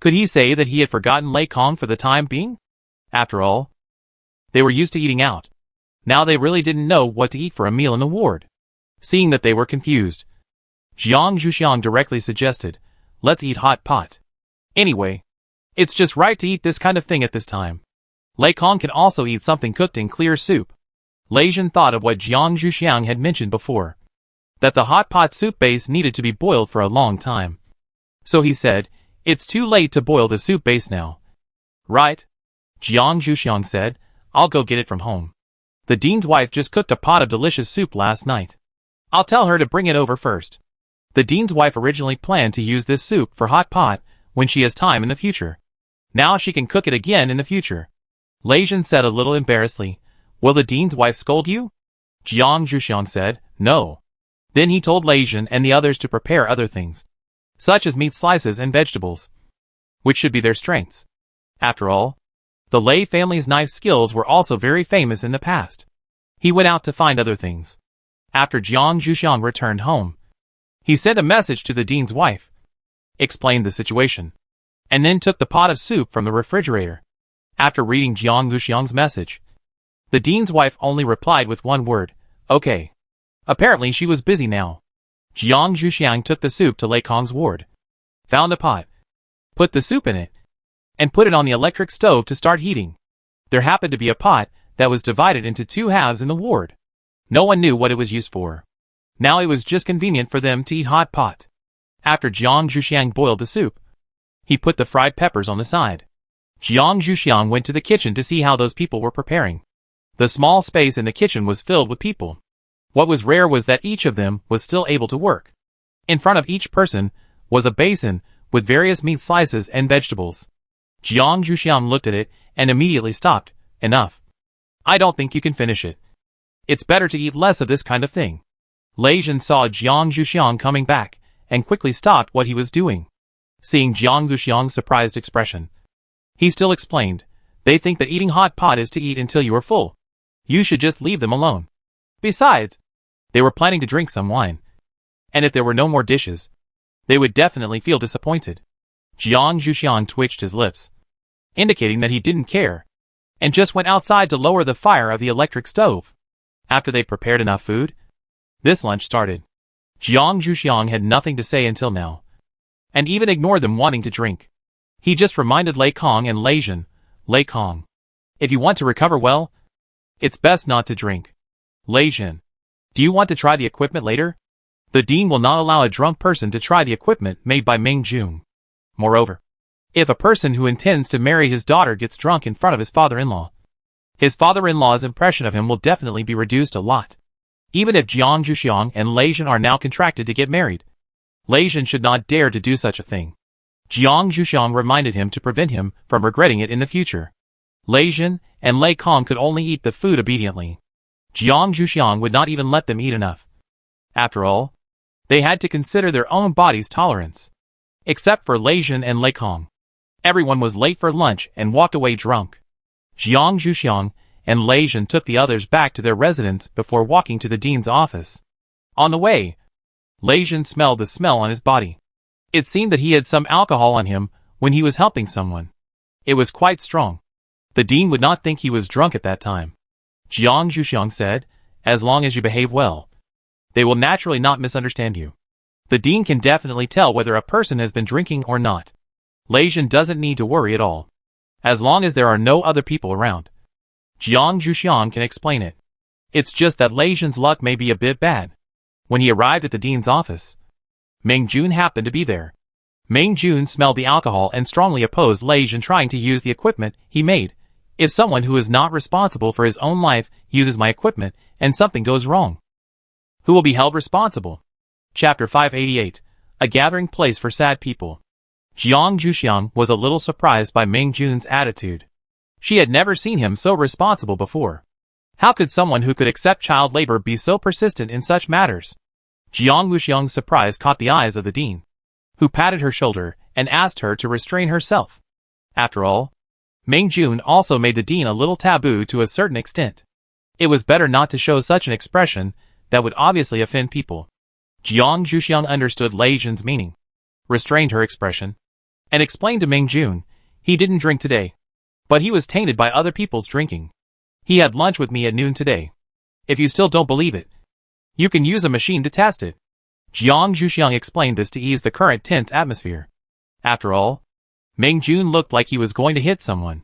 Could he say that he had forgotten Lei Kong for the time being? After all, they were used to eating out. Now they really didn't know what to eat for a meal in the ward. Seeing that they were confused, Jiang Zhuxiang directly suggested, "Let's eat hot pot. Anyway, it's just right to eat this kind of thing at this time. Lei Kong can also eat something cooked in clear soup." Lei Jin thought of what Jiang Zhuxiang had mentioned before, that the hot pot soup base needed to be boiled for a long time. So he said, "It's too late to boil the soup base now." "Right," Jiang Zhuxiang said, "I'll go get it from home. The dean's wife just cooked a pot of delicious soup last night. I'll tell her to bring it over first." The dean's wife originally planned to use this soup for hot pot when she has time in the future. Now she can cook it again in the future. Lei Jin said a little embarrassedly, "Will the dean's wife scold you?" Jiang Zhuxiang said, "No." Then he told Lei Jin and the others to prepare other things, such as meat slices and vegetables, which should be their strengths. After all, the Lei family's knife skills were also very famous in the past. He went out to find other things. After Jiang Zhuxiang returned home, he sent a message to the dean's wife, explained the situation, and then took the pot of soup from the refrigerator. After reading Jiang Zhuxiang's message, the dean's wife only replied with one word, "Okay." Apparently she was busy now. Jiang Zhuxiang took the soup to Lei Kong's ward, found a pot, put the soup in it, and put it on the electric stove to start heating. There happened to be a pot that was divided into two halves in the ward. No one knew what it was used for. Now it was just convenient for them to eat hot pot. After Jiang Zhuxiang boiled the soup, he put the fried peppers on the side. Jiang Zhuxiang went to the kitchen to see how those people were preparing. The small space in the kitchen was filled with people. What was rare was that each of them was still able to work. In front of each person was a basin with various meat slices and vegetables. Jiang Zhuxiang looked at it and immediately stopped. "Enough. I don't think you can finish it. It's better to eat less of this kind of thing." Lei Jin saw Jiang Zhuxiang coming back and quickly stopped what he was doing. Seeing Jiang Zhuxiang's surprised expression, he still explained, "They think that eating hot pot is to eat until you are full. You should just leave them alone." Besides, they were planning to drink some wine, and if there were no more dishes, they would definitely feel disappointed. Jiang Zhuxiang twitched his lips, indicating that he didn't care, and just went outside to lower the fire of the electric stove. After they prepared enough food, this lunch started. Jiang Zhuxiang had nothing to say until now, and even ignored them wanting to drink. He just reminded Lei Kong and Lei Jin, "Lei Kong, if you want to recover well, It's best not to drink. Lei Jin, do you want to try the equipment later? The dean will not allow a drunk person to try the equipment made by Ming Jun. Moreover, if a person who intends to marry his daughter gets drunk in front of his father-in-law's impression of him will definitely be reduced a lot. Even if Jiang Zhuxiang and Lei Jin are now contracted to get married, Lei Jin should not dare to do such a thing. Jiang Zhuxiang reminded him to prevent him from regretting it in the future. Lei Jin and Lei Kong could only eat the food obediently. Jiang Zhuxiang would not even let them eat enough. After all, they had to consider their own body's tolerance. Except for Lei Jin and Lei Kong. Everyone was late for lunch and walked away drunk. Jiang Zhuxiang and Lei Jin took the others back to their residence before walking to the dean's office. On the way, Lei Jin smelled the smell on his body. It seemed that he had some alcohol on him when he was helping someone. It was quite strong. The dean would not think he was drunk at that time. Jiang Zhuxiang said, as long as you behave well, they will naturally not misunderstand you. The dean can definitely tell whether a person has been drinking or not. Lei Jin doesn't need to worry at all. As long as there are no other people around. Jiang Zhuxiang can explain it. It's just that Lei Jin's luck may be a bit bad. When he arrived at the dean's office, Ming Jun happened to be there. Ming Jun smelled the alcohol and strongly opposed Lei Jin trying to use the equipment he made. If someone who is not responsible for his own life uses my equipment and something goes wrong, who will be held responsible? Chapter 588. A gathering place for sad people. Jiang Zhuxiang was a little surprised by Ming Jun's attitude. She had never seen him so responsible before. How could someone who could accept child labor be so persistent in such matters? Jiang Zhuxiang's surprise caught the eyes of the dean, who patted her shoulder and asked her to restrain herself. After all, Ming Jun also made the dean a little taboo to a certain extent. It was better not to show such an expression that would obviously offend people. Jiang Zhuxiang understood Lei Jin's meaning, restrained her expression, and explained to Ming Jun, he didn't drink today, but he was tainted by other people's drinking. He had lunch with me at noon today. If you still don't believe it, you can use a machine to test it. Jiang Zhuxiang explained this to ease the current tense atmosphere. After all, Ming Jun looked like he was going to hit someone.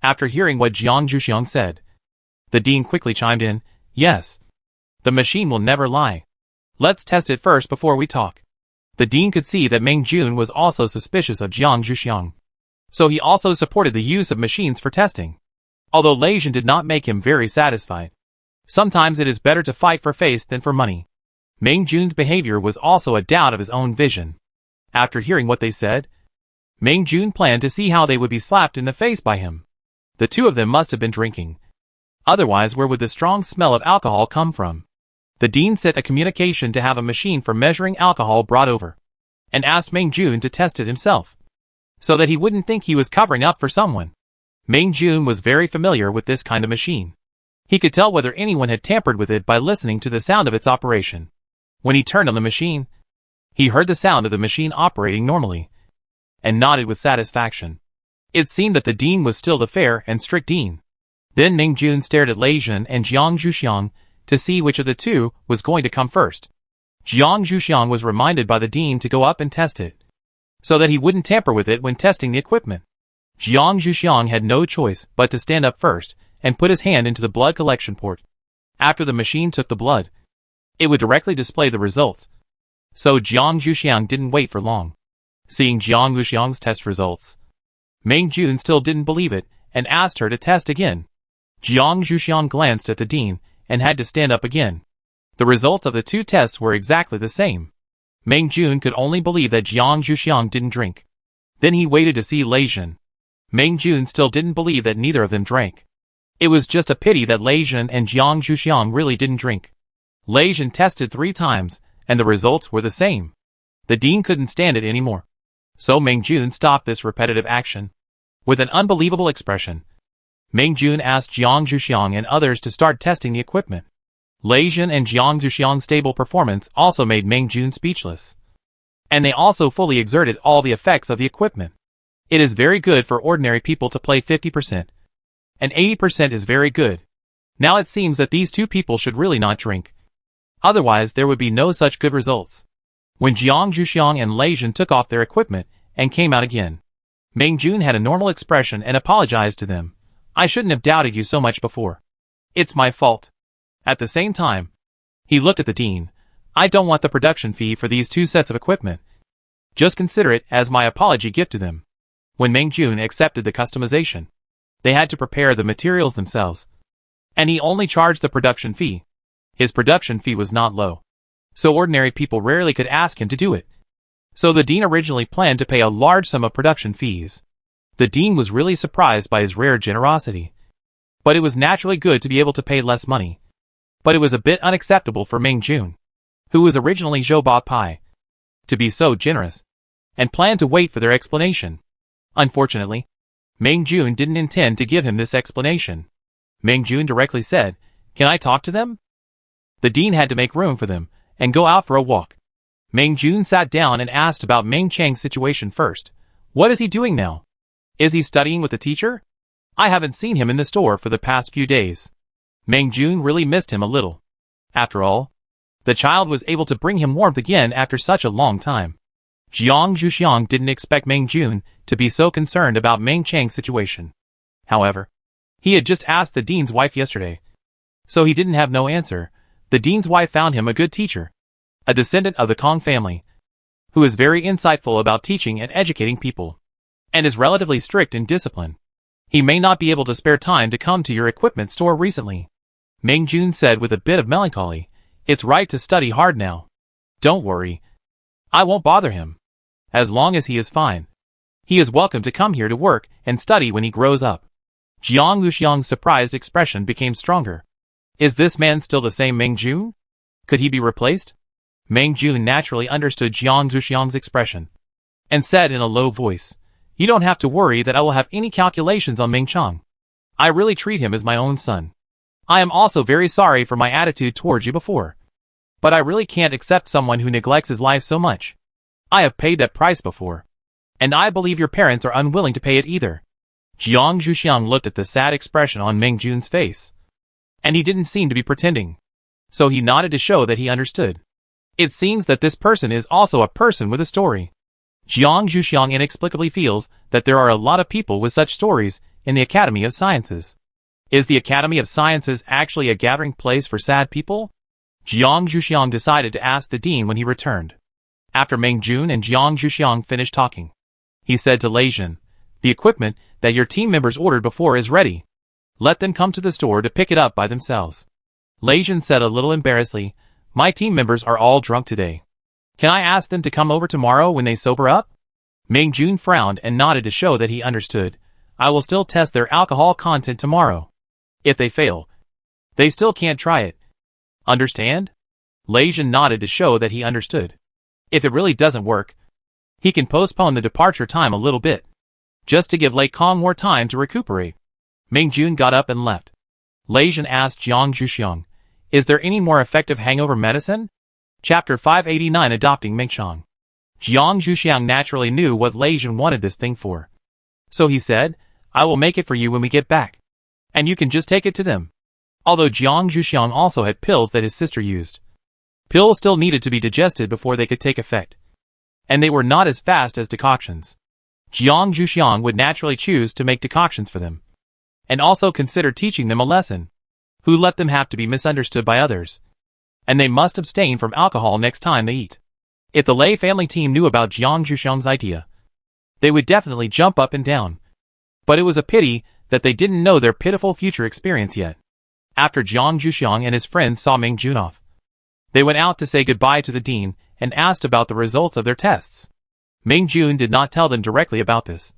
After hearing what Jiang Zhuxiang said, the dean quickly chimed in, yes. The machine will never lie. Let's test it first before we talk. The dean could see that Ming Jun was also suspicious of Jiang Zhuxiang. So he also supported the use of machines for testing. Although Lei Jin did not make him very satisfied. Sometimes it is better to fight for face than for money. Ming Jun's behavior was also a doubt of his own vision. After hearing what they said, Ming Jun planned to see how they would be slapped in the face by him. The two of them must have been drinking. Otherwise, where would the strong smell of alcohol come from? The dean sent a communication to have a machine for measuring alcohol brought over, and asked Ming Jun to test it himself, so that he wouldn't think he was covering up for someone. Ming Jun was very familiar with this kind of machine. He could tell whether anyone had tampered with it by listening to the sound of its operation. When he turned on the machine, he heard the sound of the machine operating normally, and nodded with satisfaction. It seemed that the dean was still the fair and strict dean. Then Ming Jun stared at Lei Jin and Jiang Zhuxiang to see which of the two was going to come first. Jiang Zhuxiang was reminded by the dean to go up and test it, so that he wouldn't tamper with it when testing the equipment. Jiang Zhuxiang had no choice but to stand up first and put his hand into the blood collection port. After the machine took the blood, it would directly display the results. So Jiang Zhuxiang didn't wait for long. Seeing Jiang Zhuxiang's test results, Ming Jun still didn't believe it and asked her to test again. Jiang Zhuxiang glanced at the dean and had to stand up again. The results of the two tests were exactly the same. Ming Jun could only believe that Jiang Zhuxiang didn't drink. Then he waited to see Lei Jin. Ming Jun still didn't believe that neither of them drank. It was just a pity that Lei Jin and Jiang Zhuxiang really didn't drink. Lei Jin tested 3 times, and the results were the same. The dean couldn't stand it anymore. So Ming Jun stopped this repetitive action. With an unbelievable expression, Ming Jun asked Jiang Zhuxiang and others to start testing the equipment. Lei Jin and Jiang Zhuxiang's stable performance also made Ming Jun speechless. And they also fully exerted all the effects of the equipment. It is very good for ordinary people to play 50%. And 80% is very good. Now it seems that these two people should really not drink. Otherwise there would be no such good results. When Jiang Zhuxiang and Lei Jin took off their equipment and came out again, Ming Jun had a normal expression and apologized to them. I shouldn't have doubted you so much before. It's my fault. At the same time, he looked at the dean. I don't want the production fee for these 2 sets of equipment. Just consider it as my apology gift to them. When Mingjun accepted the customization, they had to prepare the materials themselves. And he only charged the production fee. His production fee was not low, so ordinary people rarely could ask him to do it. So the dean originally planned to pay a large sum of production fees. The dean was really surprised by his rare generosity. But it was naturally good to be able to pay less money. But it was a bit unacceptable for Mingjun, who was originally Zhou Pai, to be so generous, and planned to wait for their explanation. Unfortunately, Mingjun didn't intend to give him this explanation. Mingjun directly said, "Can I talk to them?" The dean had to make room for them, and go out for a walk. Mingjun sat down and asked about Ming Chang's situation first. What is he doing now? Is he studying with the teacher? I haven't seen him in the store for the past few days. Mingjun really missed him a little. After all, the child was able to bring him warmth again after such a long time. Jiang Zhuxiang didn't expect Mingjun to be so concerned about Ming Chang's situation. However, he had just asked the dean's wife yesterday, so he didn't have no answer. The dean's wife found him a good teacher, a descendant of the Kong family, who is very insightful about teaching and educating people, and is relatively strict in discipline. He may not be able to spare time to come to your equipment store recently. Mingjun said with a bit of melancholy. It's right to study hard now. Don't worry. I won't bother him. As long as he is fine. He is welcome to come here to work and study when he grows up. Jiang Luxiang's surprised expression became stronger. Is this man still the same Mingjun? Could he be replaced? Mingjun naturally understood Jiang Luxiang's expression, and said in a low voice, "You don't have to worry that I will have any calculations on Ming Chang. I really treat him as my own son. I am also very sorry for my attitude towards you before. But I really can't accept someone who neglects his life so much. I have paid that price before, and I believe your parents are unwilling to pay it either." Jiang Zhuxiang looked at the sad expression on Mingjun's face, and he didn't seem to be pretending, so he nodded to show that he understood. It seems that this person is also a person with a story. Jiang Zhuxiang inexplicably feels that there are a lot of people with such stories in the Academy of Sciences. Is the Academy of Sciences actually a gathering place for sad people? Jiang Zhuxiang decided to ask the dean when he returned. After Mingjun and Jiang Zhuxiang finished talking, he said to Lei Zhen, "The equipment that your team members ordered before is ready. Let them come to the store to pick it up by themselves." Lei Zhen said a little embarrassedly, "My team members are all drunk today. Can I ask them to come over tomorrow when they sober up?" Mingjun frowned and nodded to show that he understood. "I will still test their alcohol content tomorrow. If they fail, they still can't try it. Understand?" Lei Zhen nodded to show that he understood. If it really doesn't work, he can postpone the departure time a little bit, just to give Lei Kong more time to recuperate. Mingjun got up and left. Lei Zhen asked Jiang Zhuxiang, "Is there any more effective hangover medicine?" Chapter 589 Adopting Mingchang. Jiang Zhuxiang naturally knew what Lei Zhen wanted this thing for. So he said, "I will make it for you when we get back, and you can just take it to them." Although Jiang Zhuxiang also had pills that his sister used, pills still needed to be digested before they could take effect, and they were not as fast as decoctions. Jiang Zhuxiang would naturally choose to make decoctions for them, and also consider teaching them a lesson. Who let them have to be misunderstood by others? And they must abstain from alcohol next time they eat. If the Lei family team knew about Jiang Zhuxiang's idea, they would definitely jump up and down. But it was a pity that they didn't know their pitiful future experience yet. After Jiang Zhuxiang and his friends saw Mingjun off, they went out to say goodbye to the dean and asked about the results of their tests. Mingjun did not tell them directly about this,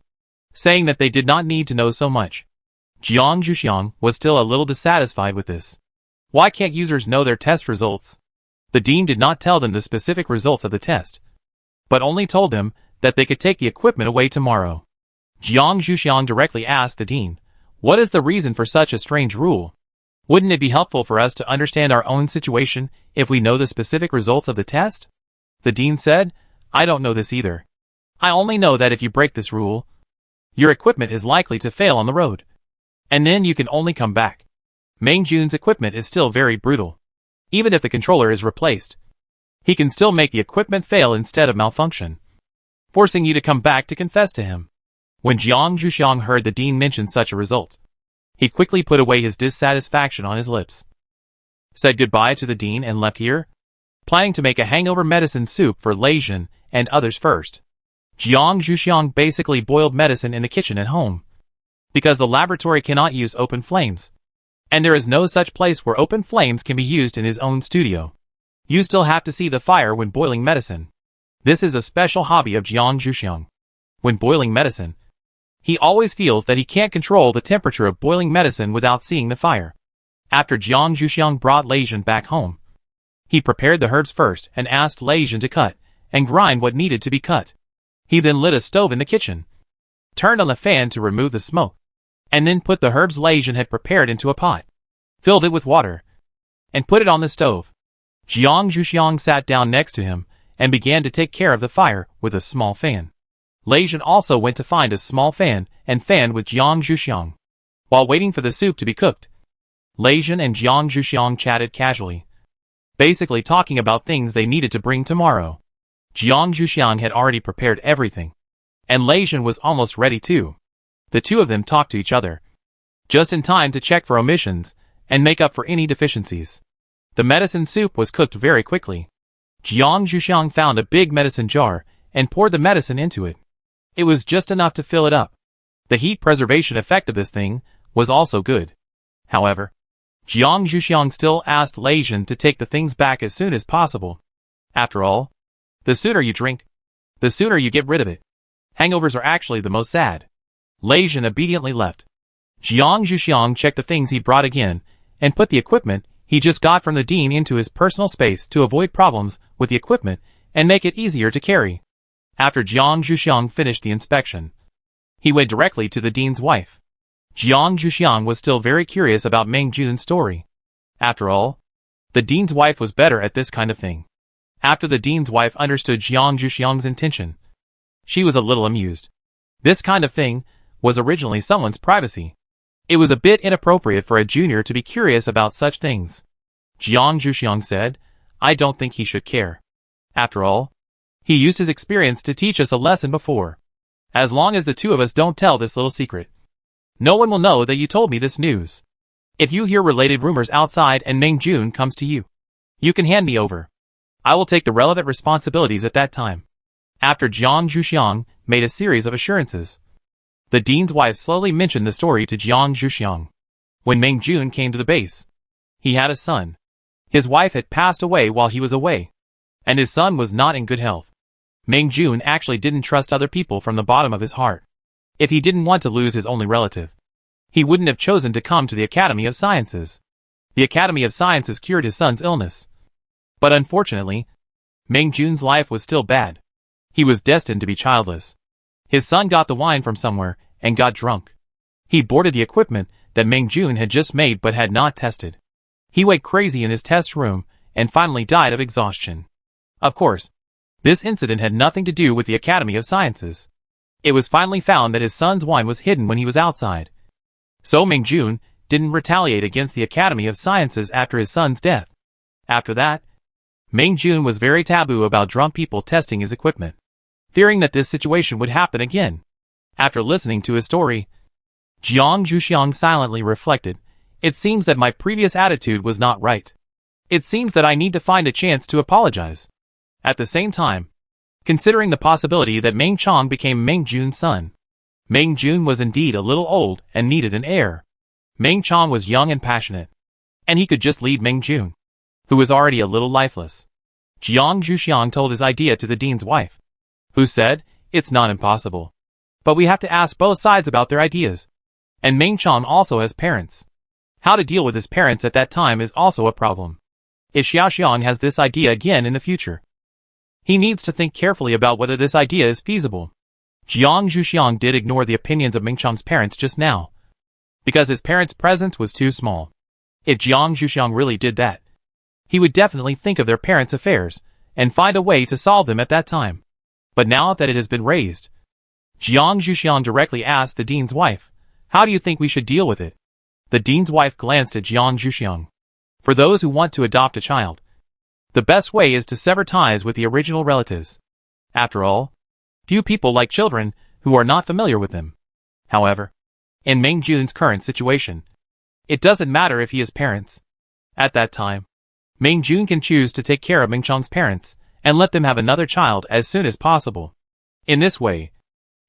saying that they did not need to know so much. Jiang Zhuxiang was still a little dissatisfied with this. Why can't users know their test results? The dean did not tell them the specific results of the test, but only told them that they could take the equipment away tomorrow. Jiang Zhuxiang directly asked the dean, "What is the reason for such a strange rule? Wouldn't it be helpful for us to understand our own situation if we know the specific results of the test?" The dean said, "I don't know this either. I only know that if you break this rule, your equipment is likely to fail on the road, and then you can only come back. Mingjun's equipment is still very brutal. Even if the controller is replaced, he can still make the equipment fail instead of malfunction, forcing you to come back to confess to him." When Jiang Zhuxiang heard the dean mention such a result, He quickly put away his dissatisfaction on his lips, said goodbye to the dean and left here, planning to make a hangover medicine soup for Lei Jin and others first. Jiang Zhuxiang basically boiled medicine in the kitchen at home, because the laboratory cannot use open flames, and there is no such place where open flames can be used in his own studio. You still have to see the fire when boiling medicine. This is a special hobby of Jiang Zhuxiang. When boiling medicine, he always feels that he can't control the temperature of boiling medicine without seeing the fire. After Jiang Zhuxiang brought Lei Jin back home, he prepared the herbs first and asked Lei Jin to cut and grind what needed to be cut. He then lit a stove in the kitchen, turned on the fan to remove the smoke, and then put the herbs Lei Jin had prepared into a pot, filled it with water, and put it on the stove. Jiang Zhuxiang sat down next to him and began to take care of the fire with a small fan. Lei Jin also went to find a small fan and fanned with Jiang Zhuxiang. While waiting for the soup to be cooked, Lei Jin and Jiang Zhuxiang chatted casually, basically talking about things they needed to bring tomorrow. Jiang Zhuxiang had already prepared everything, and Lei Jin was almost ready too. The two of them talked to each other, just in time to check for omissions and make up for any deficiencies. The medicine soup was cooked very quickly. Jiang Zhuxiang found a big medicine jar and poured the medicine into it. It was just enough to fill it up. The heat preservation effect of this thing was also good. However, Jiang Zhuxiang still asked Lei Jin to take the things back as soon as possible. After all, the sooner you drink, the sooner you get rid of it. Hangovers are actually the most sad. Lei Jin obediently left. Jiang Zhuxiang checked the things he brought again and put the equipment he just got from the dean into his personal space to avoid problems with the equipment and make it easier to carry. After Jiang Zhuxiang finished the inspection, he went directly to the dean's wife. Jiang Zhuxiang was still very curious about Meng Jun's story. After all, the dean's wife was better at this kind of thing. After the dean's wife understood Jiang Zhuxiang's intention, she was a little amused. This kind of thing was originally someone's privacy. It was a bit inappropriate for a junior to be curious about such things. Jiang Zhuxiang said, "I don't think he should care. After all, he used his experience to teach us a lesson before. As long as the two of us don't tell this little secret, no one will know that you told me this news. If you hear related rumors outside and Meng Jun comes to you, you can hand me over. I will take the relevant responsibilities at that time." After Jiang Zhuxiang made a series of assurances, the dean's wife slowly mentioned the story to Jiang Zhuxiang. When Meng Jun came to the base, he had a son. His wife had passed away while he was away, and his son was not in good health. Meng Jun actually didn't trust other people from the bottom of his heart. If he didn't want to lose his only relative, he wouldn't have chosen to come to the Academy of Sciences. The Academy of Sciences cured his son's illness. But unfortunately, Meng Jun's life was still bad. He was destined to be childless. His son got the wine from somewhere and got drunk. He boarded the equipment that Meng Jun had just made but had not tested. He went crazy in his test room and finally died of exhaustion. Of course, this incident had nothing to do with the Academy of Sciences. It was finally found that his son's wine was hidden when he was outside. So Meng Jun didn't retaliate against the Academy of Sciences after his son's death. After that, Meng Jun was very taboo about drunk people testing his equipment, fearing that this situation would happen again. After listening to his story, Jiang Zhuxiang silently reflected, "It seems that my previous attitude was not right. It seems that I need to find a chance to apologize." At the same time, considering the possibility that Meng Chong became Meng Jun's son, Meng Jun was indeed a little old and needed an heir. Meng Chong was young and passionate, and he could just lead Meng Jun, who was already a little lifeless. Jiang Zhuxiang told his idea to the dean's wife, who said, "It's not impossible, but we have to ask both sides about their ideas. And Meng Chong also has parents. How to deal with his parents at that time is also a problem. If Xiaoxiang has this idea again in the future, he needs to think carefully about whether this idea is feasible." Jiang Zhuxiang did ignore the opinions of Meng Chong's parents just now, because his parents' presence was too small. If Jiang Zhuxiang really did that, he would definitely think of their parents' affairs and find a way to solve them at that time. But now that it has been raised, Jiang Zhuxiang directly asked the dean's wife, "How do you think we should deal with it?" The dean's wife glanced at Jiang Zhuxiang. For those who want to adopt a child, the best way is to sever ties with the original relatives. After all, few people like children who are not familiar with them. However, in Meng Jun's current situation, It doesn't matter if he has parents. At that time, Ming Jun can choose to take care of Ming Chang's parents and let them have another child as soon as possible. In this way,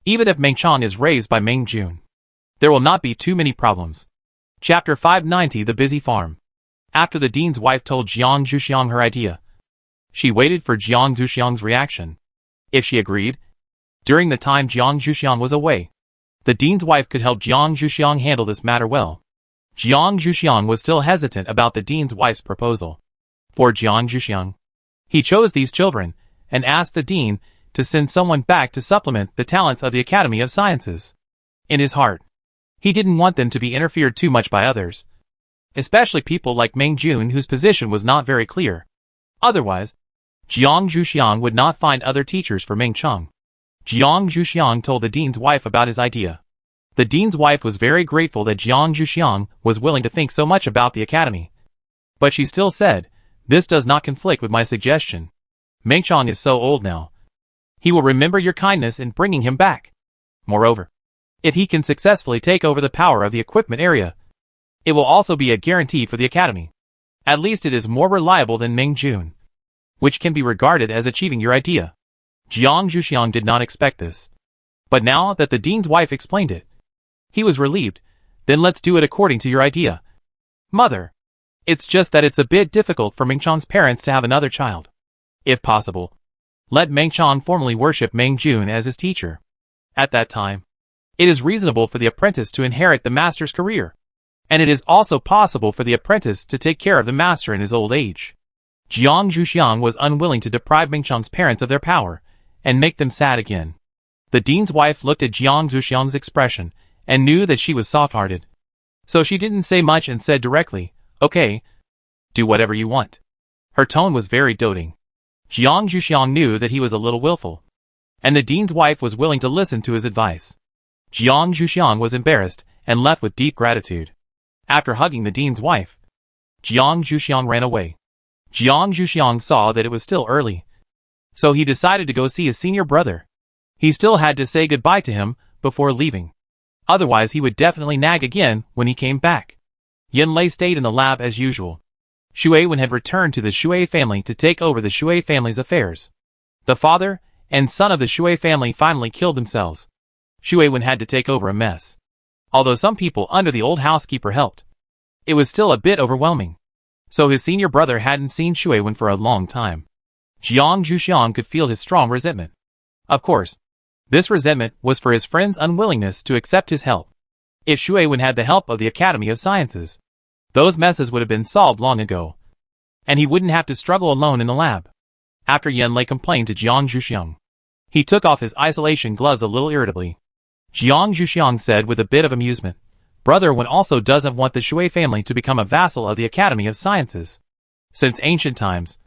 even if Ming Chang is raised by Ming Jun, there will not be too many problems. Chapter 590 The Busy Farm. After the dean's wife told Jiang Zhuxiang her idea, she waited for Jiang Zhuxiang's reaction. If she agreed, during the time Jiang Zhuxiang was away, the dean's wife could help Jiang Zhuxiang handle this matter well. Jiang Zhuxiang was still hesitant about the dean's wife's proposal. For Jiang Zhuxiang, he chose these children and asked the dean to send someone back to supplement the talents of the Academy of Sciences. In his heart, he didn't want them to be interfered too much by others, especially people like Ming Jun whose position was not very clear. Otherwise, Jiang Zhuxiang would not find other teachers for Ming Chang. Jiang Zhuxiang told the dean's wife about his idea. The dean's wife was very grateful that Jiang Zhuxiang was willing to think so much about the academy. But she still said, "This does not conflict with my suggestion. Ming Chang is so old now. He will remember your kindness in bringing him back. Moreover, if he can successfully take over the power of the equipment area, it will also be a guarantee for the academy. At least it is more reliable than Ming Jun, which can be regarded as achieving your idea." Jiang Zhuxiang did not expect this. But now that the dean's wife explained it, he was relieved. "Then let's do it according to your idea, Mother. It's just that it's a bit difficult for Ming Chang's parents to have another child. If possible, let Ming Chang formally worship Ming Jun as his teacher. At that time, it is reasonable for the apprentice to inherit the master's career, and it is also possible for the apprentice to take care of the master in his old age." Jiang Zhuxiang was unwilling to deprive Ming Chang's parents of their power and make them sad again. The dean's wife looked at Jiang Zhuxiang's expression and knew that she was soft-hearted. So she didn't say much and said directly, "Okay, do whatever you want." Her tone was very doting. Jiang Zhuxiang knew that he was a little willful, and the dean's wife was willing to listen to his advice. Jiang Zhuxiang was embarrassed and left with deep gratitude. After hugging the dean's wife, Jiang Zhuxiang ran away. Jiang Zhuxiang saw that it was still early, so he decided to go see his senior brother. He still had to say goodbye to him before leaving. Otherwise he would definitely nag again when he came back. Yan Lei stayed in the lab as usual. Xue Wen had returned to the Xue family to take over the Xue family's affairs. The father and son of the Xue family finally killed themselves. Xue Wen had to take over a mess. Although some people under the old housekeeper helped, it was still a bit overwhelming. So his senior brother hadn't seen Xue Wen for a long time. Jiang Zhuxiang could feel his strong resentment. Of course, this resentment was for his friend's unwillingness to accept his help. If Xue Wen had the help of the Academy of Sciences, those messes would have been solved long ago, and he wouldn't have to struggle alone in the lab. After Yan Lei complained to Jiang Zhuxiang, he took off his isolation gloves a little irritably. Jiang Zhuxiang said with a bit of amusement, "Brother Wen also doesn't want the Xue family to become a vassal of the Academy of Sciences. Since ancient times,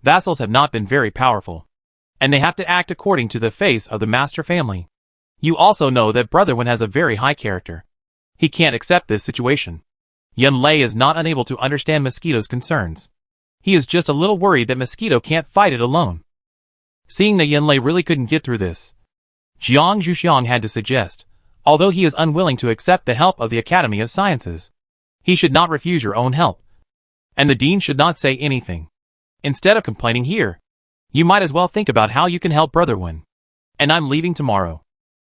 vassals have not been very powerful, and they have to act according to the face of the master family. You also know that Brother Wen has a very high character. He can't accept this situation." Yan Lei is not unable to understand Mosquito's concerns. He is just a little worried that Mosquito can't fight it alone. Seeing that Yan Lei really couldn't get through this, Jiang Zhuxiang had to suggest, although he is unwilling to accept the help of the Academy of Sciences, he should not refuse your own help. And the dean should not say anything. Instead of complaining here, you might as well think about how you can help Brother Wen. And I'm leaving tomorrow,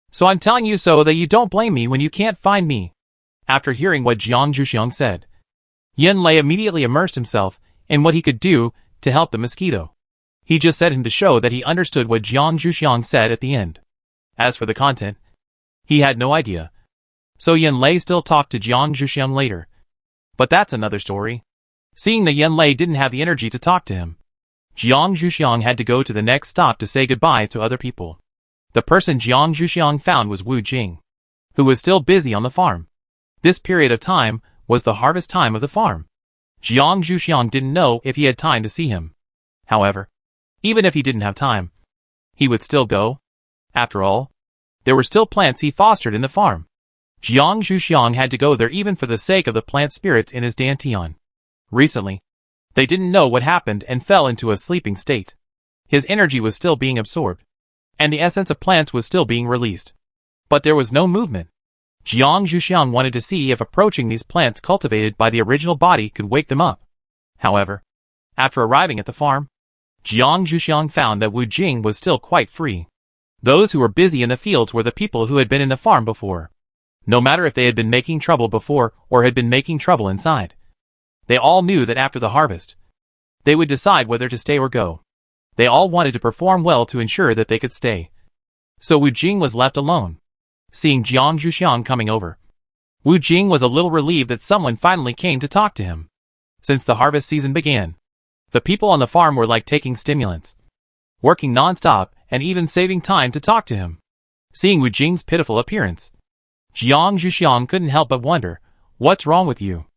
so I'm telling you so that you don't blame me when you can't find me. After hearing what Jiang Zhuxiang said, Yan Lei immediately immersed himself in what he could do to help the Mosquito. He just said him to show that he understood what Jiang Zhuxiang said at the end. As for the content, he had no idea. So Yan Lei still talked to Jiang Zhuxiang later. But that's another story. Seeing that Yan Lei didn't have the energy to talk to him, Jiang Zhuxiang had to go to the next stop to say goodbye to other people. The person Jiang Zhuxiang found was Wu Jing, who was still busy on the farm. This period of time was the harvest time of the farm. Jiang Zhuxiang didn't know if he had time to see him. However, even if he didn't have time, he would still go. After all, there were still plants he fostered in the farm. Jiang Zhuxiang had to go there even for the sake of the plant spirits in his dantian. Recently, they didn't know what happened and fell into a sleeping state. His energy was still being absorbed, and the essence of plants was still being released. But there was no movement. Jiang Zhuxiang wanted to see if approaching these plants cultivated by the original body could wake them up. However, after arriving at the farm, Jiang Zhuxiang found that Wu Jing was still quite free. Those who were busy in the fields were the people who had been in the farm before. No matter if they had been making trouble before or had been making trouble inside. They all knew that after the harvest, they would decide whether to stay or go. They all wanted to perform well to ensure that they could stay. So Wu Jing was left alone. Seeing Jiang Zhuxiang coming over, Wu Jing was a little relieved that someone finally came to talk to him. Since the harvest season began, the people on the farm were like taking stimulants, working non-stop and even saving time to talk to him. Seeing Wu Jing's pitiful appearance, Jiang Zhuxiang couldn't help but wonder, "What's wrong with you?"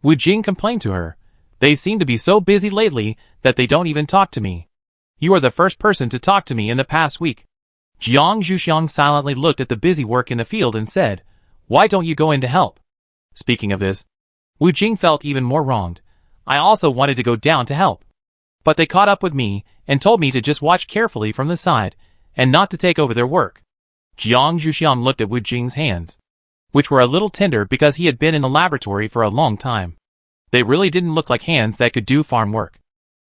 Wu Jing complained to her, "They seem to be so busy lately that they don't even talk to me. You are the first person to talk to me in the past week." Jiang Zhuxiang silently looked at the busy work in the field and said, "Why don't you go in to help?" Speaking of this, Wu Jing felt even more wronged. I also wanted to go down to help. But they caught up with me and told me to just watch carefully from the side and not to take over their work. Jiang Zhuxiang looked at Wu Jing's hands, which were a little tender because he had been in the laboratory for a long time. They really didn't look like hands that could do farm work.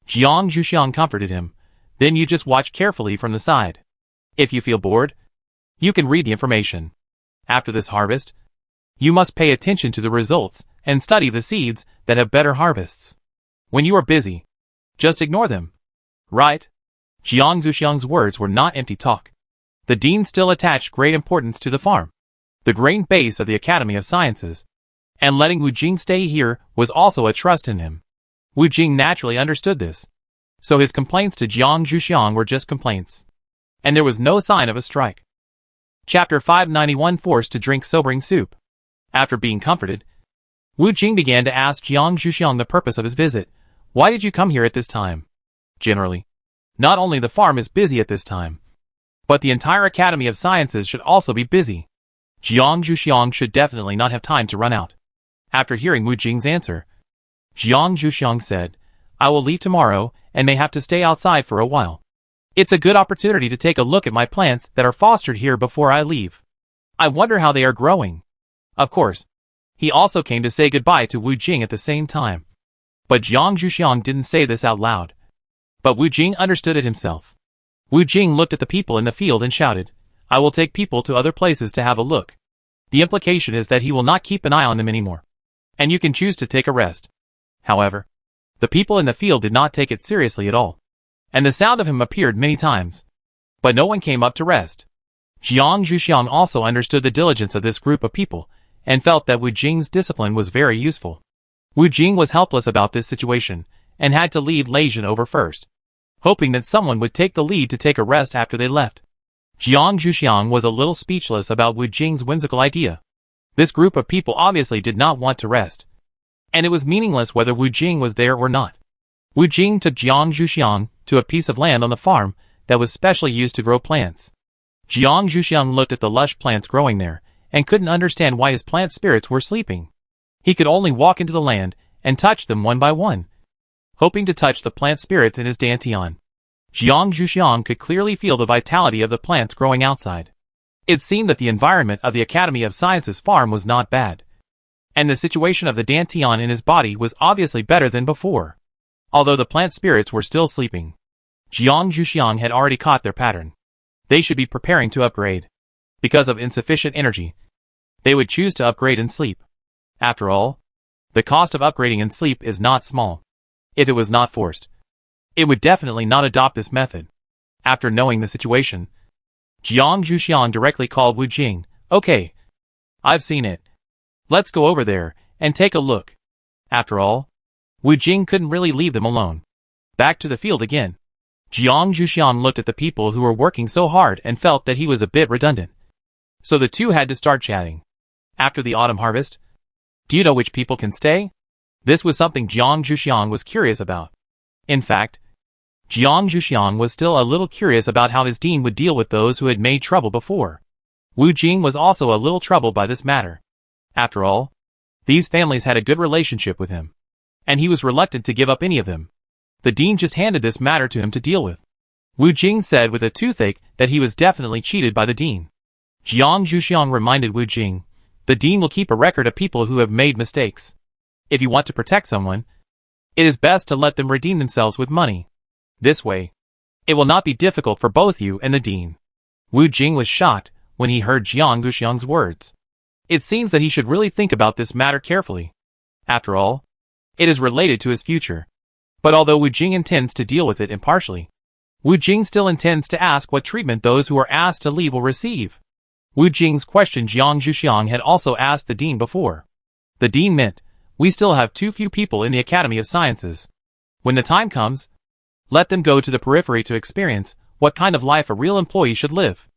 Jiang Zhuxiang comforted him. "Then you just watch carefully from the side. If you feel bored, you can read the information. After this harvest, you must pay attention to the results and study the seeds that have better harvests. When you are busy, just ignore them. Right?" Jiang Zhuxiang's words were not empty talk. The dean still attached great importance to the farm, the grain base of the Academy of Sciences, and letting Wu Jing stay here was also a trust in him. Wu Jing naturally understood this, so his complaints to Jiang Zhuxiang were just complaints, and there was no sign of a strike. Chapter 591 Forced to drink sobering soup. After being comforted, Wu Jing began to ask Jiang Zhuxiang the purpose of his visit. "Why did you come here at this time?" Generally, not only the farm is busy at this time, but the entire Academy of Sciences should also be busy. Jiang Zhuxiang should definitely not have time to run out. After hearing Wu Jing's answer, Jiang Zhuxiang said, "I will leave tomorrow and may have to stay outside for a while. It's a good opportunity to take a look at my plants that are fostered here before I leave. I wonder how they are growing." Of course, he also came to say goodbye to Wu Jing at the same time. But Jiang Zhuxiang didn't say this out loud. But Wu Jing understood it himself. Wu Jing looked at the people in the field and shouted, "I will take people to other places to have a look." The implication is that he will not keep an eye on them anymore, and you can choose to take a rest. However, the people in the field did not take it seriously at all, and the sound of him appeared many times, but no one came up to rest. Jiang Zhuxiang also understood the diligence of this group of people, and felt that Wu Jing's discipline was very useful. Wu Jing was helpless about this situation, and had to leave Lei Jin over first, hoping that someone would take the lead to take a rest after they left. Jiang Zhuxiang was a little speechless about Wu Jing's whimsical idea. This group of people obviously did not want to rest, and it was meaningless whether Wu Jing was there or not. Wu Jing took Jiang Zhuxiang to a piece of land on the farm that was specially used to grow plants. Jiang Zhuxiang looked at the lush plants growing there, and couldn't understand why his plant spirits were sleeping. He could only walk into the land and touch them one by one, hoping to touch the plant spirits in his dantian. Jiang Zhuxiang could clearly feel the vitality of the plants growing outside. It seemed that the environment of the Academy of Sciences farm was not bad, and the situation of the dantian in his body was obviously better than before. Although the plant spirits were still sleeping, Jiang Zhuxiang had already caught their pattern. They should be preparing to upgrade. Because of insufficient energy, they would choose to upgrade and sleep. After all, the cost of upgrading and sleep is not small. If it was not forced, it would definitely not adopt this method. After knowing the situation, Jiang Zhuxiang directly called Wu Jing. "Okay, I've seen it. Let's go over there and take a look." After all, Wu Jing couldn't really leave them alone. Back to the field again. Jiang Zhuxiang looked at the people who were working so hard and felt that he was a bit redundant. So the two had to start chatting. After the autumn harvest, do you know which people can stay? This was something Jiang Zhuxiang was curious about. In fact, Jiang Zhuxiang was still a little curious about how his dean would deal with those who had made trouble before. Wu Jing was also a little troubled by this matter. After all, these families had a good relationship with him, and he was reluctant to give up any of them. The dean just handed this matter to him to deal with. Wu Jing said with a toothache that he was definitely cheated by the dean. Jiang Zhuxiang reminded Wu Jing, The dean will keep a record of people who have made mistakes. If you want to protect someone, it is best to let them redeem themselves with money. This way, it will not be difficult for both you and the dean. Wu Jing was shocked when he heard Jiang Guxiang's words. It seems that he should really think about this matter carefully. After all, it is related to his future. But although Wu Jing intends to deal with it impartially, Wu Jing still intends to ask what treatment those who are asked to leave will receive. Wu Jing's question Jiang Guxiang had also asked the dean before. The dean meant, we still have too few people in the Academy of Sciences. When the time comes, let them go to the periphery to experience what kind of life a real employee should live.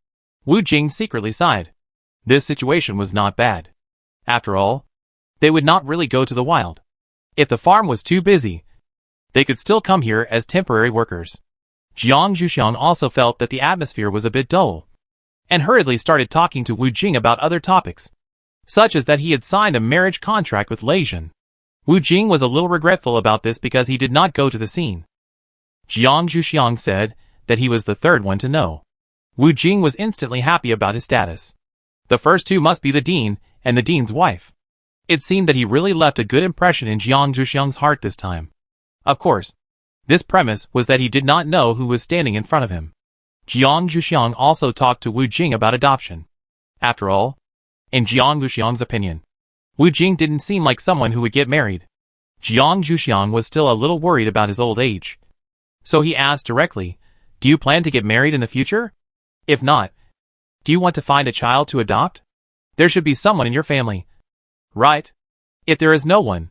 Wu Jing secretly sighed. This situation was not bad. After all, they would not really go to the wild. If the farm was too busy, they could still come here as temporary workers. Jiang Guxiang also felt that the atmosphere was a bit dull, and hurriedly started talking to Wu Jing about other topics, such as that he had signed a marriage contract with Lei Jin. Wu Jing was a little regretful about this because he did not go to the scene. Jiang Guxiang said that he was the third one to know. Wu Jing was instantly happy about his status. The first two must be the dean and the dean's wife. It seemed that he really left a good impression in Jiang Guxiang's heart this time. Of course, this premise was that he did not know who was standing in front of him. Jiang Guxiang also talked to Wu Jing about adoption. After all, in Jiang Guxiang's opinion, Wu Jing didn't seem like someone who would get married. Jiang Guxiang was still a little worried about his old age. So he asked directly, do you plan to get married in the future? If not, do you want to find a child to adopt? There should be someone in your family, right? If there is no one,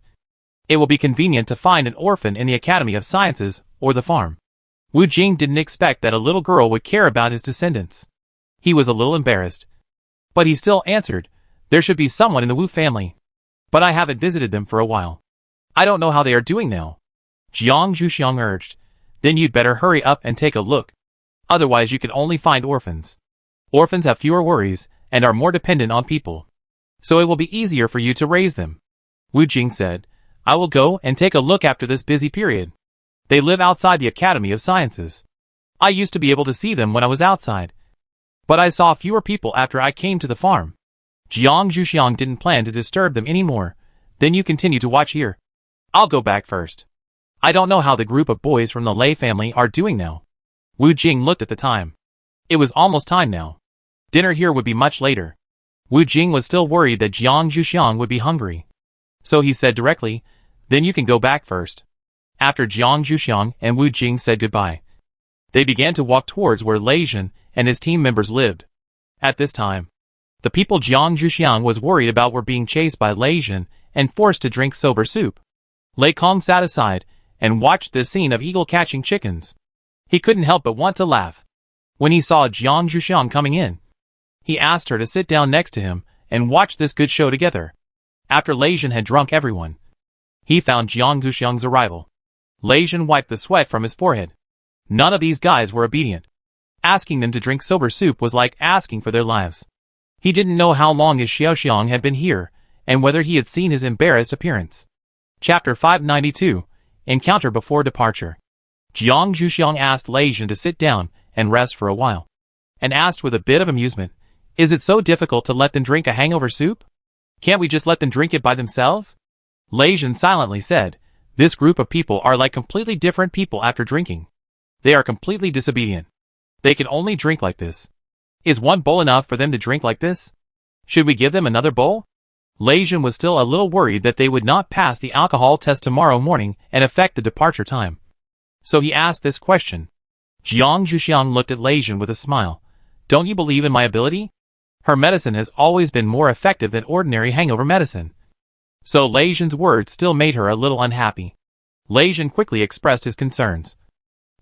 it will be convenient to find an orphan in the Academy of Sciences or the farm. Wu Jing didn't expect that a little girl would care about his descendants. He was a little embarrassed, but he still answered, there should be someone in the Wu family. But I haven't visited them for a while. I don't know how they are doing now. Jiang Guxiang urged, then you'd better hurry up and take a look. Otherwise you can only find orphans. Orphans have fewer worries and are more dependent on people. So it will be easier for you to raise them. Wu Jing said, I will go and take a look after this busy period. They live outside the Academy of Sciences. I used to be able to see them when I was outside. But I saw fewer people after I came to the farm. Jiang Guxiang didn't plan to disturb them anymore. Then you continue to watch here. I'll go back first. I don't know how the group of boys from the Lei family are doing now. Wu Jing looked at the time. It was almost time now. Dinner here would be much later. Wu Jing was still worried that Jiang Guxiang would be hungry. So he said directly, then you can go back first. After Jiang Guxiang and Wu Jing said goodbye, they began to walk towards where Lei Jin and his team members lived. At this time, the people Jiang Guxiang was worried about were being chased by Lei Jin and forced to drink sober soup. Lei Kong sat aside and watched this scene of eagle catching chickens. He couldn't help but want to laugh. When he saw Jiang Guxiang coming in, he asked her to sit down next to him and watch this good show together. After Lei Jin had drunk everyone, he found Jiang Guxiang's arrival. Lei Jin wiped the sweat from his forehead. None of these guys were obedient. Asking them to drink sober soup was like asking for their lives. He didn't know how long his Xiaoxiang had been here, and whether he had seen his embarrassed appearance. Chapter 592, Encounter Before Departure. Jiang Guxiang asked Lei Jin to sit down and rest for a while, and asked with a bit of amusement, is it so difficult to let them drink a hangover soup? Can't we just let them drink it by themselves? Lei Jin silently said, this group of people are like completely different people after drinking. They are completely disobedient. They can only drink like this. Is one bowl enough for them to drink like this? Should we give them another bowl? Lei Jin was still a little worried that they would not pass the alcohol test tomorrow morning and affect the departure time. So he asked this question. Jiang Guxiang looked at Lei Jin with a smile. Don't you believe in my ability? Her medicine has always been more effective than ordinary hangover medicine. So Lei Jin's words still made her a little unhappy. Lei Jin quickly expressed his concerns.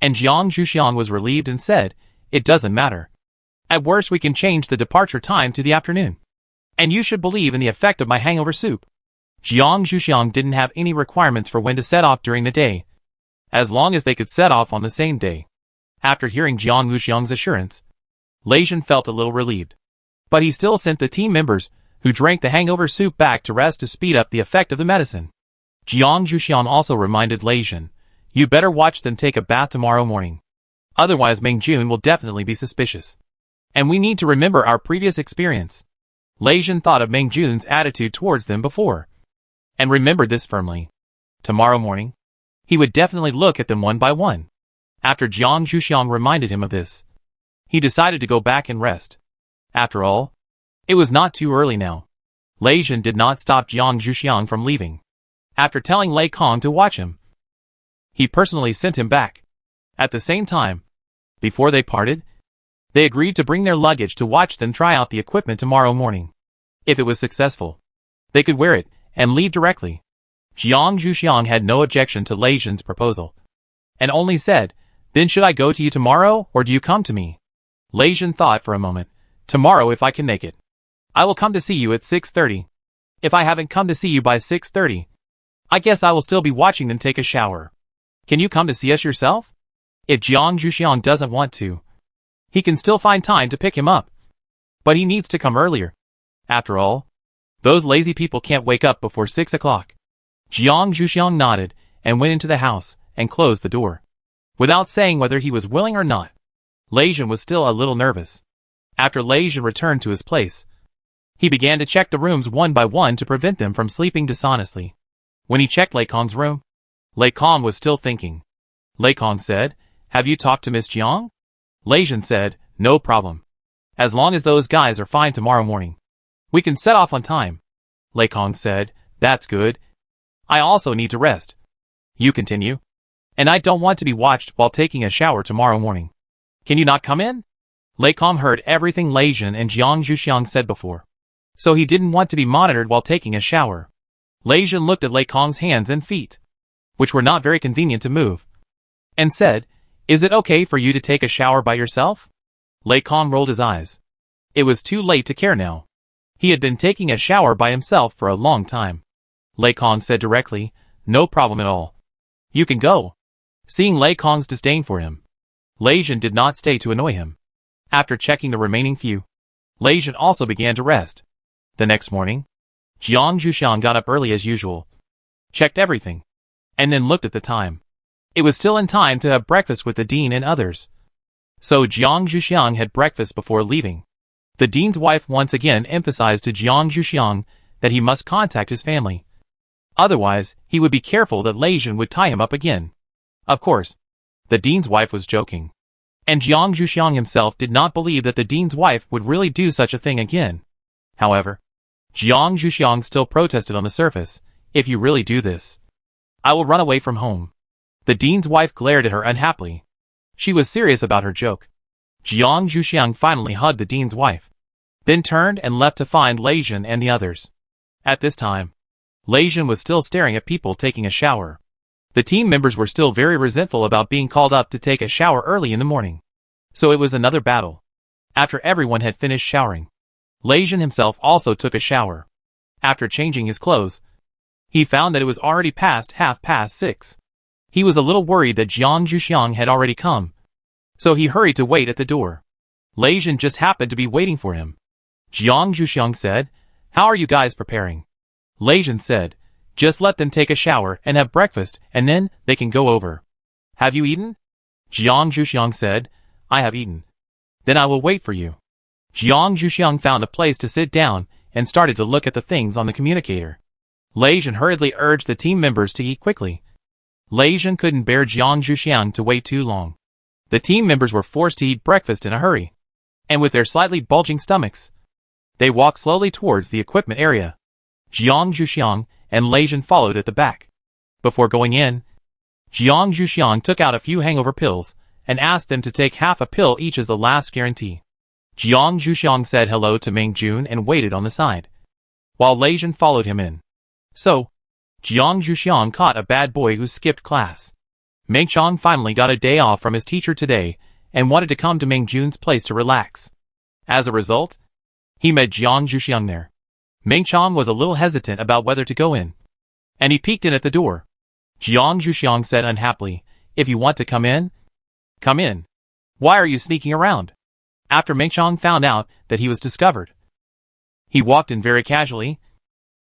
And Jiang Guxiang was relieved and said, it doesn't matter. At worst we can change the departure time to the afternoon. And you should believe in the effect of my hangover soup. Jiang Guxiang didn't have any requirements for when to set off during the day, as long as they could set off on the same day. After hearing Jiang Guxiang's assurance, Lei Jin felt a little relieved. But he still sent the team members who drank the hangover soup back to rest to speed up the effect of the medicine. Jiang Guxiang also reminded Lei Jin, you better watch them take a bath tomorrow morning. Otherwise Meng Jun will definitely be suspicious. And we need to remember our previous experience. Lei Jin thought of Meng Jun's attitude towards them before, and remembered this firmly. Tomorrow morning, he would definitely look at them one by one. After Jiang Zhuxiang reminded him of this, he decided to go back and rest. After all, it was not too early now. Lei Jin did not stop Jiang Zhuxiang from leaving. After telling Lei Kong to watch him, he personally sent him back. At the same time, before they parted, they agreed to bring their luggage to watch them try out the equipment tomorrow morning. If it was successful, they could wear it and leave directly. Jiang Zhuxiang had no objection to Lei Jin's proposal, and only said, "Then should I go to you tomorrow, or do you come to me?" Lei Jin thought for a moment. "Tomorrow if I can make it. I will come to see you at 6:30. If I haven't come to see you by 6:30, I guess I will still be watching them take a shower. Can you come to see us yourself?" If Jiang Zhuxiang doesn't want to, he can still find time to pick him up. But he needs to come earlier. After all, those lazy people can't wake up before 6 o'clock. Jiang Zhuxiang nodded and went into the house and closed the door. Without saying whether he was willing or not, Lei Jin was still a little nervous. After Lei Jin returned to his place, he began to check the rooms one by one to prevent them from sleeping dishonestly. When he checked Lei Kong's room, Lei Kong was still thinking. Lei Kong said, "Have you talked to Miss Jiang?" Lei Jin said, "No problem. As long as those guys are fine tomorrow morning, we can set off on time." Lei Kong said, "That's good. I also need to rest. You continue. And I don't want to be watched while taking a shower tomorrow morning. Can you not come in?" Lei Kong heard everything Lei Jin and Jiang Zhuxiang said before, so he didn't want to be monitored while taking a shower. Lei Jin looked at Lei Kong's hands and feet, which were not very convenient to move, and said, "Is it okay for you to take a shower by yourself?" Lei Kong rolled his eyes. It was too late to care now. He had been taking a shower by himself for a long time. Lei Kong said directly, "No problem at all. You can go." Seeing Lei Kong's disdain for him, Lei Jin did not stay to annoy him. After checking the remaining few, Lei Jin also began to rest. The next morning, Jiang Zhuxiang got up early as usual, checked everything, and then looked at the time. It was still in time to have breakfast with the dean and others. So Jiang Zhuxiang had breakfast before leaving. The dean's wife once again emphasized to Jiang Zhuxiang that he must contact his family. Otherwise, he would be careful that Lei Jin would tie him up again. Of course, the dean's wife was joking, and Jiang Zhuxiang himself did not believe that the dean's wife would really do such a thing again. However, Jiang Zhuxiang still protested on the surface, "If you really do this, I will run away from home." The dean's wife glared at her unhappily. She was serious about her joke. Jiang Zhuxiang finally hugged the dean's wife, then turned and left to find Lei Jin and the others. At this time, Lei Jin was still staring at people taking a shower. The team members were still very resentful about being called up to take a shower early in the morning. So it was another battle. After everyone had finished showering, Lei Jin himself also took a shower. After changing his clothes, he found that it was already past 6:30. He was a little worried that Jiang Zhuxiang had already come, so he hurried to wait at the door. Lei Jin just happened to be waiting for him. Jiang Zhuxiang said, "How are you guys preparing?" Lei Jin said, "Just let them take a shower and have breakfast, and then they can go over." "Have you eaten?" Jiang Zhuxiang said, "I have eaten." "Then I will wait for you." Jiang Zhuxiang found a place to sit down and started to look at the things on the communicator. Lei Jin hurriedly urged the team members to eat quickly. Lei Jin couldn't bear Jiang Zhuxiang to wait too long. The team members were forced to eat breakfast in a hurry, and with their slightly bulging stomachs, they walked slowly towards the equipment area. Jiang Zhuxiang and Lei Jin followed at the back. Before going in, Jiang Zhuxiang took out a few hangover pills and asked them to take half a pill each as the last guarantee. Jiang Zhuxiang said hello to Meng Jun and waited on the side, while Lei Jin followed him in. So, Jiang Zhuxiang caught a bad boy who skipped class. Meng Chong finally got a day off from his teacher today and wanted to come to Meng Jun's place to relax. As a result, he met Jiang Zhuxiang there. Meng Chong was a little hesitant about whether to go in, and he peeked in at the door. Jiang Zhuxiang said unhappily, "If you want to come in, come in. Why are you sneaking around?" After Meng Chong found out that he was discovered, he walked in very casually,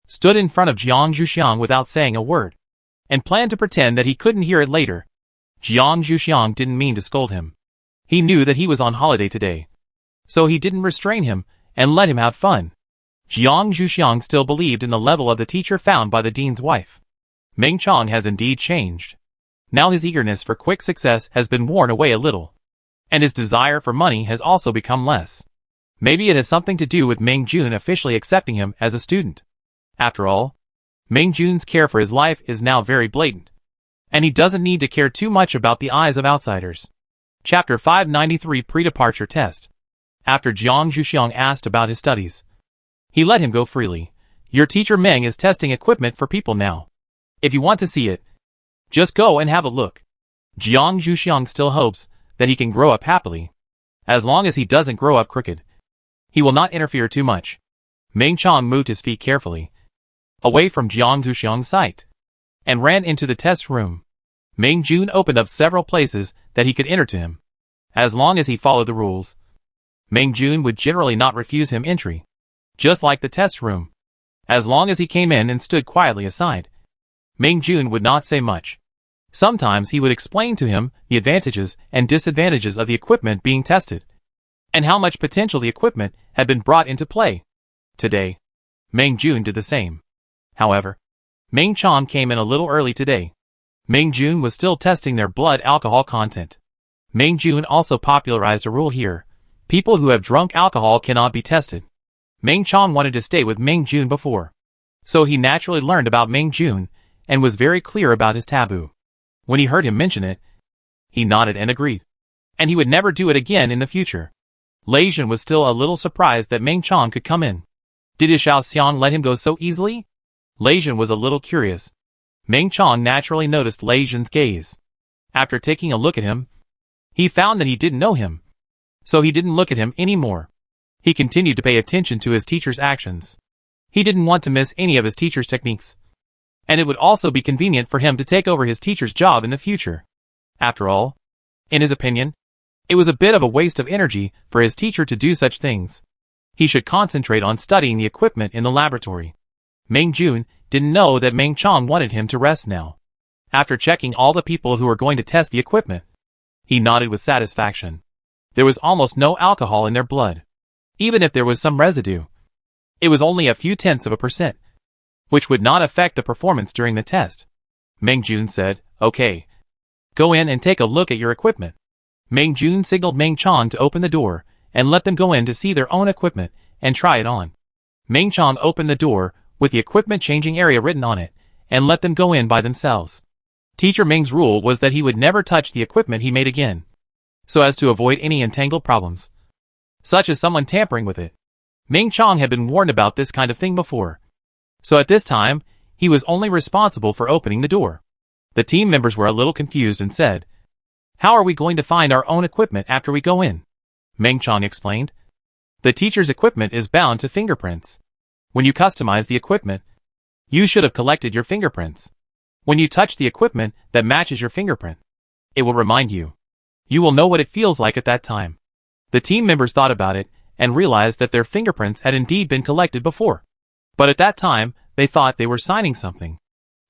stood in front of Jiang Zhuxiang without saying a word, and planned to pretend that he couldn't hear it later. Jiang Zhuxiang didn't mean to scold him. He knew that he was on holiday today, so he didn't restrain him and let him have fun. Jiang Zhuxiang still believed in the level of the teacher found by the dean's wife. Meng Chong has indeed changed. Now his eagerness for quick success has been worn away a little. And his desire for money has also become less. Maybe it has something to do with Meng Jun officially accepting him as a student. After all, Meng Jun's care for his life is now very blatant. And he doesn't need to care too much about the eyes of outsiders. Chapter 593 Pre-Departure Test. After Jiang Zhuxiang asked about his studies, he let him go freely. Your teacher Meng is testing equipment for people now. If you want to see it, just go and have a look. Jiang Zhuxiang still hopes that he can grow up happily. As long as he doesn't grow up crooked, he will not interfere too much. Meng Chong moved his feet carefully away from Jiang Zhuxiang's sight and ran into the test room. Meng Jun opened up several places that he could enter to him. As long as he followed the rules, Meng Jun would generally not refuse him entry. Just like the test room. As long as he came in and stood quietly aside, Meng Jun would not say much. Sometimes he would explain to him the advantages and disadvantages of the equipment being tested, and how much potential the equipment had been brought into play. Today, Meng Jun did the same. However, Meng Chong came in a little early today. Meng Jun was still testing their blood alcohol content. Meng Jun also popularized a rule here. People who have drunk alcohol cannot be tested. Meng Chong wanted to stay with Meng Jun before, so he naturally learned about Meng Jun and was very clear about his taboo. When he heard him mention it, he nodded and agreed, and he would never do it again in the future. Lei Zhen was still a little surprised that Meng Chong could come in. Did his Xiao Xiang let him go so easily? Lei Zhen was a little curious. Meng Chong naturally noticed Lei Zhen's gaze. After taking a look at him, he found that he didn't know him, so he didn't look at him anymore. He continued to pay attention to his teacher's actions. He didn't want to miss any of his teacher's techniques, and it would also be convenient for him to take over his teacher's job in the future. After all, in his opinion, it was a bit of a waste of energy for his teacher to do such things. He should concentrate on studying the equipment in the laboratory. Meng Jun didn't know that Meng Chong wanted him to rest now. After checking all the people who were going to test the equipment, he nodded with satisfaction. There was almost no alcohol in their blood. Even if there was some residue, it was only a few tenths of a %, which would not affect the performance during the test. Meng Jun said, "Okay. Go in and take a look at your equipment." Meng Jun signaled Meng Chong to open the door and let them go in to see their own equipment and try it on. Meng Chong opened the door with the equipment changing area written on it and let them go in by themselves. Teacher Meng's rule was that he would never touch the equipment he made again, so as to avoid any entangled problems, such as someone tampering with it. Meng Chong had been warned about this kind of thing before, so at this time, he was only responsible for opening the door. The team members were a little confused and said, "How are we going to find our own equipment after we go in?" Meng Chong explained. "The teacher's equipment is bound to fingerprints. When you customize the equipment, you should have collected your fingerprints. When you touch the equipment that matches your fingerprint, it will remind you. You will know what it feels like at that time." The team members thought about it and realized that their fingerprints had indeed been collected before. But at that time, they thought they were signing something,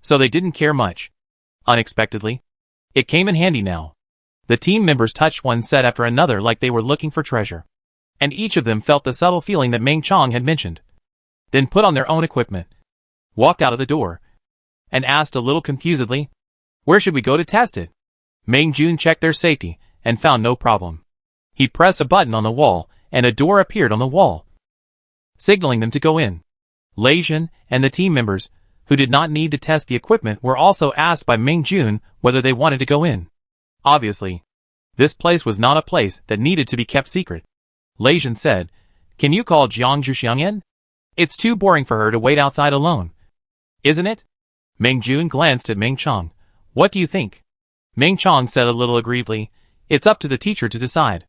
so they didn't care much. Unexpectedly, it came in handy now. The team members touched one set after another like they were looking for treasure, and each of them felt the subtle feeling that Meng Chong had mentioned. Then put on their own equipment, walked out of the door, and asked a little confusedly, "Where should we go to test it?" Meng Jun checked their safety and found no problem. He pressed a button on the wall, and a door appeared on the wall, signaling them to go in. Lei Zhen and the team members, who did not need to test the equipment, were also asked by Meng Jun whether they wanted to go in. Obviously, this place was not a place that needed to be kept secret. Lei Zhen said, "Can you call Jiang Zhuxiang in? It's too boring for her to wait outside alone. Isn't it?" Meng Jun glanced at Meng Chong. "What do you think?" Meng Chong said a little aggrievedly, "It's up to the teacher to decide."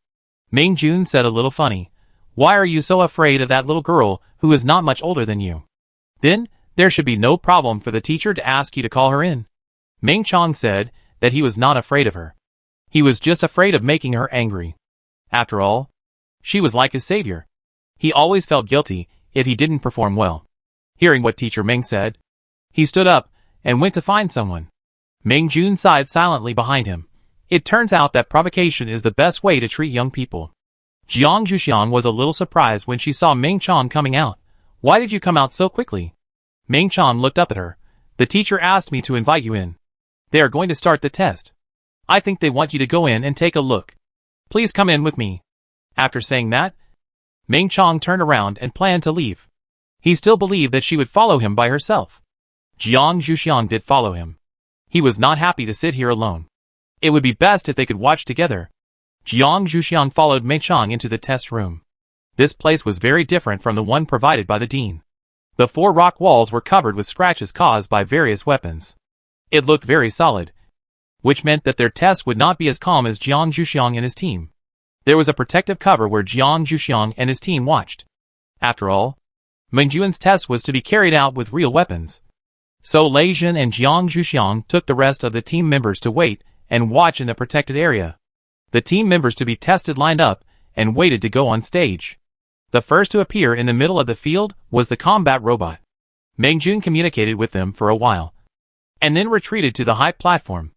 Meng Jun said a little funny, "Why are you so afraid of that little girl who is not much older than you? Then, there should be no problem for the teacher to ask you to call her in." Meng Chong said that he was not afraid of her. He was just afraid of making her angry. After all, she was like his savior. He always felt guilty if he didn't perform well. Hearing what Teacher Meng said, he stood up and went to find someone. Meng Jun sighed silently behind him. It turns out that provocation is the best way to treat young people. Jiang Zhuxiang was a little surprised when she saw Meng Chong coming out. Why did you come out so quickly? Meng Chang looked up at her. The teacher asked me to invite you in. They are going to start the test. I think they want you to go in and take a look. Please come in with me. After saying that, Meng Chang turned around and planned to leave. He still believed that she would follow him by herself. Jiang Zhuxiang did follow him. He was not happy to sit here alone. It would be best if they could watch together. Jiang Zhuxiang followed Meng Chang into the test room. This place was very different from the one provided by the dean. The 4 rock walls were covered with scratches caused by various weapons. It looked very solid, which meant that their test would not be as calm as Jiang Zhuxiang and his team. There was a protective cover where Jiang Zhuxiang and his team watched. After all, Meng Juan's test was to be carried out with real weapons. So Lei Jin and Jiang Zhuxiang took the rest of the team members to wait and watch in the protected area. The team members to be tested lined up and waited to go on stage. The first to appear in the middle of the field was the combat robot. Meng Jun communicated with them for a while, and then retreated to the high platform.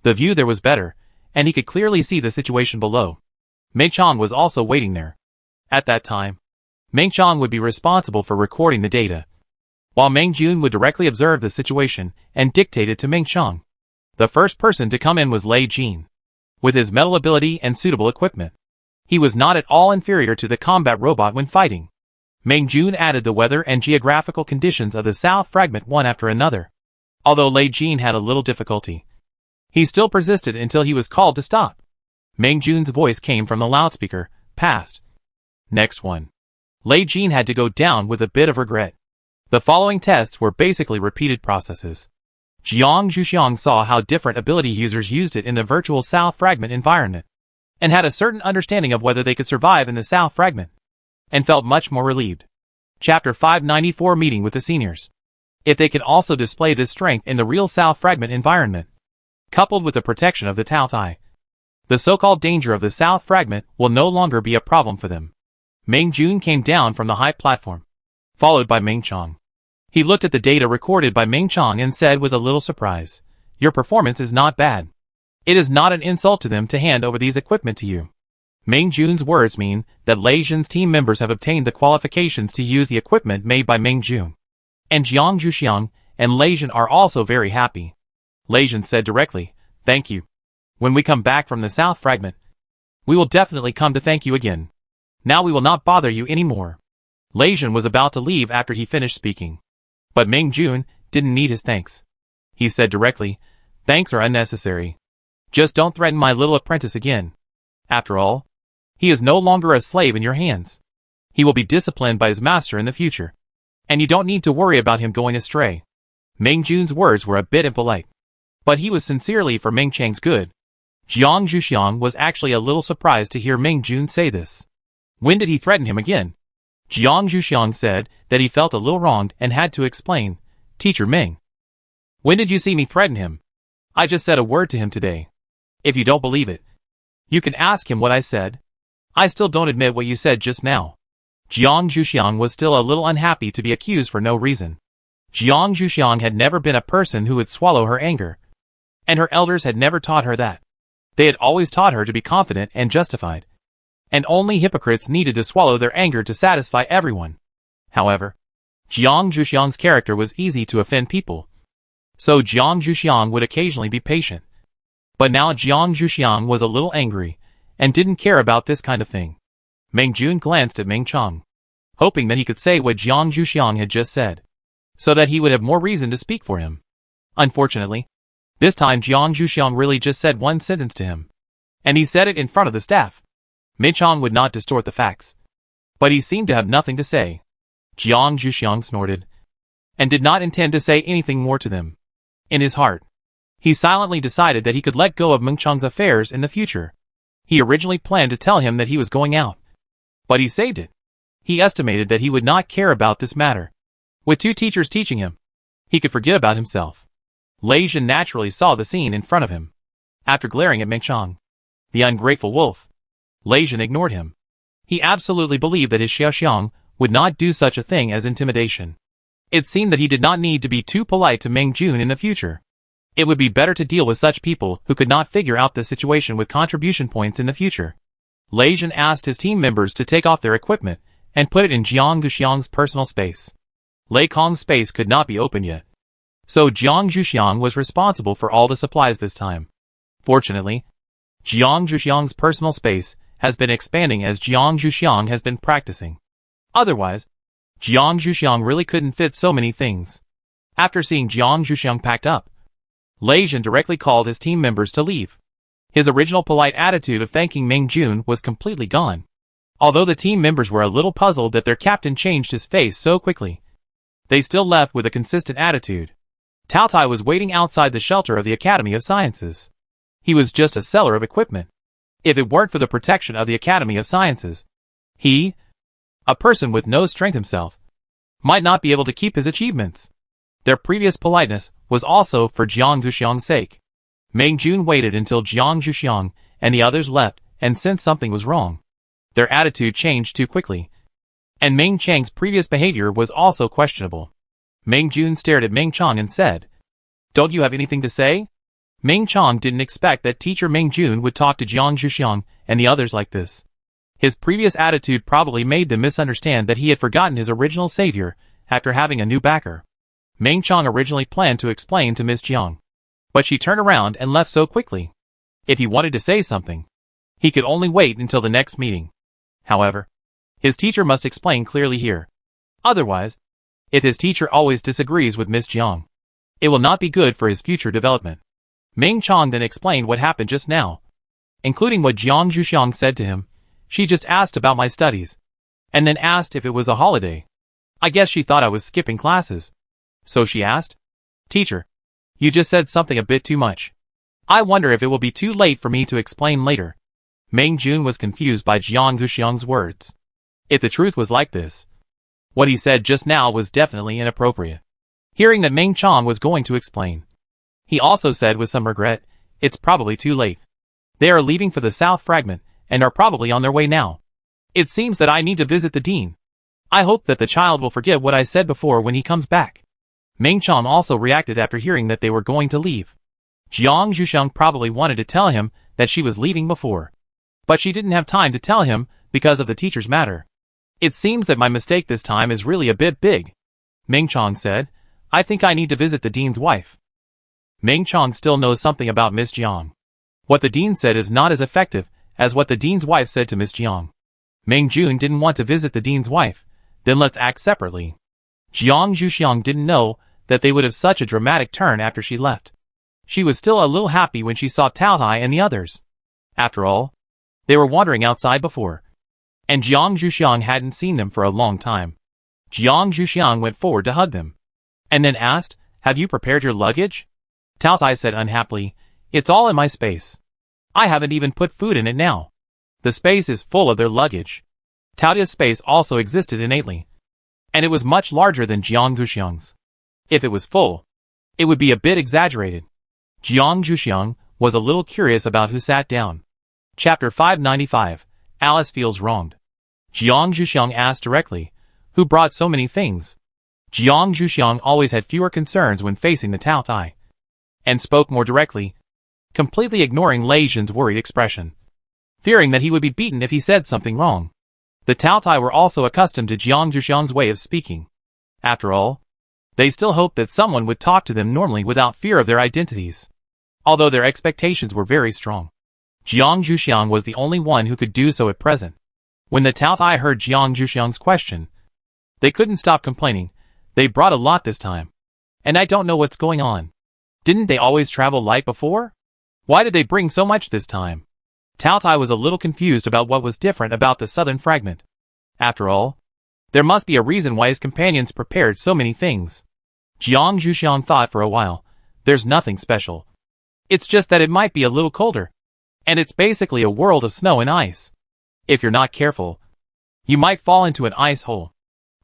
The view there was better, and he could clearly see the situation below. Meng Chang was also waiting there. At that time, Meng Chang would be responsible for recording the data, while Meng Jun would directly observe the situation and dictate it to Meng Chang. The first person to come in was Lei Jin. With his metal ability and suitable equipment, he was not at all inferior to the combat robot when fighting. Meng Jun added the weather and geographical conditions of the South Fragment one after another. Although Lei Jin had a little difficulty, he still persisted until he was called to stop. Meng Jun's voice came from the loudspeaker, "Passed." Next one. Lei Jin had to go down with a bit of regret. The following tests were basically repeated processes. Jiang Zhuxiang saw how different ability users used it in the virtual South Fragment environment, and had a certain understanding of whether they could survive in the South Fragment, and felt much more relieved. Chapter 594 Meeting with the Seniors. If they could also display this strength in the real South Fragment environment, coupled with the protection of the Tao Tai, the so-called danger of the South Fragment will no longer be a problem for them. Meng Jun came down from the high platform, followed by Meng Chang. He looked at the data recorded by Meng Chang and said with a little surprise, "Your performance is not bad. It is not an insult to them to hand over these equipment to you." Meng Jun's words mean that Lei Jin's team members have obtained the qualifications to use the equipment made by Meng Jun. And Jiang Zhuxiang and Lei Jin are also very happy. Lei Jin said directly, "Thank you. When we come back from the South Fragment, we will definitely come to thank you again. Now we will not bother you anymore." Lei Jin was about to leave after he finished speaking, but Meng Jun didn't need his thanks. He said directly, "Thanks are unnecessary. Just don't threaten my little apprentice again. After all, he is no longer a slave in your hands. He will be disciplined by his master in the future, and you don't need to worry about him going astray." Meng Jun's words were a bit impolite, but he was sincerely for Meng Chang's good. Jiang Zhuxiang was actually a little surprised to hear Meng Jun say this. When did he threaten him again? Jiang Zhuxiang said that he felt a little wronged and had to explain, "Teacher Meng, when did you see me threaten him? I just said a word to him today. If you don't believe it, you can ask him what I said. I still don't admit what you said just now." Jiang Zhuxiang was still a little unhappy to be accused for no reason. Jiang Zhuxiang had never been a person who would swallow her anger, and her elders had never taught her that. They had always taught her to be confident and justified, and only hypocrites needed to swallow their anger to satisfy everyone. However, Jiang Zhuxiang's character was easy to offend people, so Jiang Zhuxiang would occasionally be patient. But now Jiang Zhuxiang was a little angry, and didn't care about this kind of thing. Meng Jun glanced at Meng Chang, hoping that he could say what Jiang Zhuxiang had just said, so that he would have more reason to speak for him. Unfortunately, this time Jiang Zhuxiang really just said one sentence to him, and he said it in front of the staff. Meng Chang would not distort the facts, but he seemed to have nothing to say. Jiang Zhuxiang snorted, and did not intend to say anything more to them. In his heart, he silently decided that he could let go of Meng Chang's affairs in the future. He originally planned to tell him that he was going out, but he saved it. He estimated that he would not care about this matter. With 2 teachers teaching him, he could forget about himself. Lei Jin naturally saw the scene in front of him. After glaring at Meng Chang, the ungrateful wolf, Lei Jin ignored him. He absolutely believed that his Xiaoxiang would not do such a thing as intimidation. It seemed that he did not need to be too polite to Meng Jun in the future. It would be better to deal with such people who could not figure out the situation with contribution points in the future. Lei Jin asked his team members to take off their equipment and put it in Jiang Zhuxiang's personal space. Lei Kong's space could not be opened yet. So Jiang Zhuxiang was responsible for all the supplies this time. Fortunately, Jiang Zhuxiang's personal space has been expanding as Jiang Zhuxiang has been practicing. Otherwise, Jiang Zhuxiang really couldn't fit so many things. After seeing Jiang Zhuxiang packed up, Lei Zhen directly called his team members to leave. His original polite attitude of thanking Meng Jun was completely gone. Although the team members were a little puzzled that their captain changed his face so quickly, they still left with a consistent attitude. Tao Tai was waiting outside the shelter of the Academy of Sciences. He was just a seller of equipment. If it weren't for the protection of the Academy of Sciences, he, a person with no strength himself, might not be able to keep his achievements. Their previous politeness was also for Jiang Zhuxiang's sake. Meng Jun waited until Jiang Zhuxiang and the others left and sensed something was wrong. Their attitude changed too quickly. And Meng Chang's previous behavior was also questionable. Meng Jun stared at Meng Chang and said, "Don't you have anything to say?" Meng Chang didn't expect that teacher Meng Jun would talk to Jiang Zhuxiang and the others like this. His previous attitude probably made them misunderstand that he had forgotten his original savior after having a new backer. Meng Chang originally planned to explain to Miss Jiang, but she turned around and left so quickly. If he wanted to say something, he could only wait until the next meeting. However, his teacher must explain clearly here. Otherwise, if his teacher always disagrees with Miss Jiang, it will not be good for his future development. Meng Chang then explained what happened just now, including what Jiang Zhuxiang said to him. She just asked about my studies, and then asked if it was a holiday. I guess she thought I was skipping classes. So she asked, "Teacher, you just said something a bit too much. I wonder if it will be too late for me to explain later." Meng Jun was confused by Jiang Zhuxiang's words. If the truth was like this, what he said just now was definitely inappropriate. Hearing that Meng Chang was going to explain, he also said with some regret, "It's probably too late. They are leaving for the South Fragment and are probably on their way now. It seems that I need to visit the dean. I hope that the child will forget what I said before when he comes back." Meng Chang also reacted after hearing that they were going to leave. Jiang Zhuxiang probably wanted to tell him that she was leaving before, but she didn't have time to tell him because of the teacher's matter. "It seems that my mistake this time is really a bit big," Meng Chang said. "I think I need to visit the dean's wife." Meng Chang still knows something about Miss Jiang. What the dean said is not as effective as what the dean's wife said to Miss Jiang. Meng Jun didn't want to visit the dean's wife, then let's act separately. Jiang Zhuxiang didn't know that they would have such a dramatic turn after she left. She was still a little happy when she saw Tao Tai and the others. After all, they were wandering outside before, and Jiang Zhuxiang hadn't seen them for a long time. Jiang Zhuxiang went forward to hug them, and then asked, "Have you prepared your luggage?" Tao Tai said unhappily, "It's all in my space. I haven't even put food in it now." The space is full of their luggage. Tao Tai's space also existed innately, and it was much larger than Jiang Zhuxiang's. If it was full, it would be a bit exaggerated. Jiang Zhuxiang was a little curious about who sat down. Chapter 595, Alice Feels Wronged. Jiang Zhuxiang asked directly, "Who brought so many things?" Jiang Zhuxiang always had fewer concerns when facing the Tao Tai, and spoke more directly, completely ignoring Lei Zhen's worried expression, fearing that he would be beaten if he said something wrong. The Tao Tai were also accustomed to Jiang Zhuxiang's way of speaking. After all, they still hoped that someone would talk to them normally without fear of their identities, although their expectations were very strong. Jiang Zhuxiang was the only one who could do so at present. When the Tao Tai heard Jiang Zhuxiang's question, they couldn't stop complaining. "They brought a lot this time, and I don't know what's going on. Didn't they always travel light before? Why did they bring so much this time?" Tao Tai was a little confused about what was different about the southern fragment. After all, there must be a reason why his companions prepared so many things. Jiang Zhuxiang thought for a while. There's nothing special. It's just that it might be a little colder, and it's basically a world of snow and ice. If you're not careful, you might fall into an ice hole.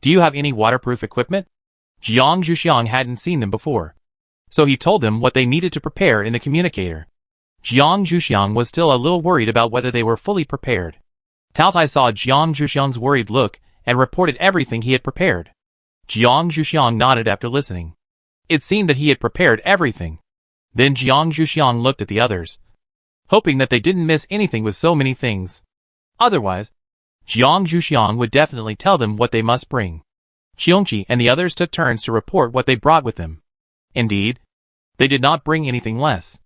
Do you have any waterproof equipment? Jiang Zhuxiang hadn't seen them before, so he told them what they needed to prepare in the communicator. Jiang Zhuxiang was still a little worried about whether they were fully prepared. Tao Tai saw Jiang Zhuxiang's worried look and reported everything he had prepared. Jiang Zhuxiang nodded after listening. It seemed that he had prepared everything. Then Jiang Zhuxiang looked at the others, hoping that they didn't miss anything with so many things. Otherwise, Jiang Zhuxiang would definitely tell them what they must bring. Xiongqi and the others took turns to report what they brought with them. Indeed, they did not bring anything less.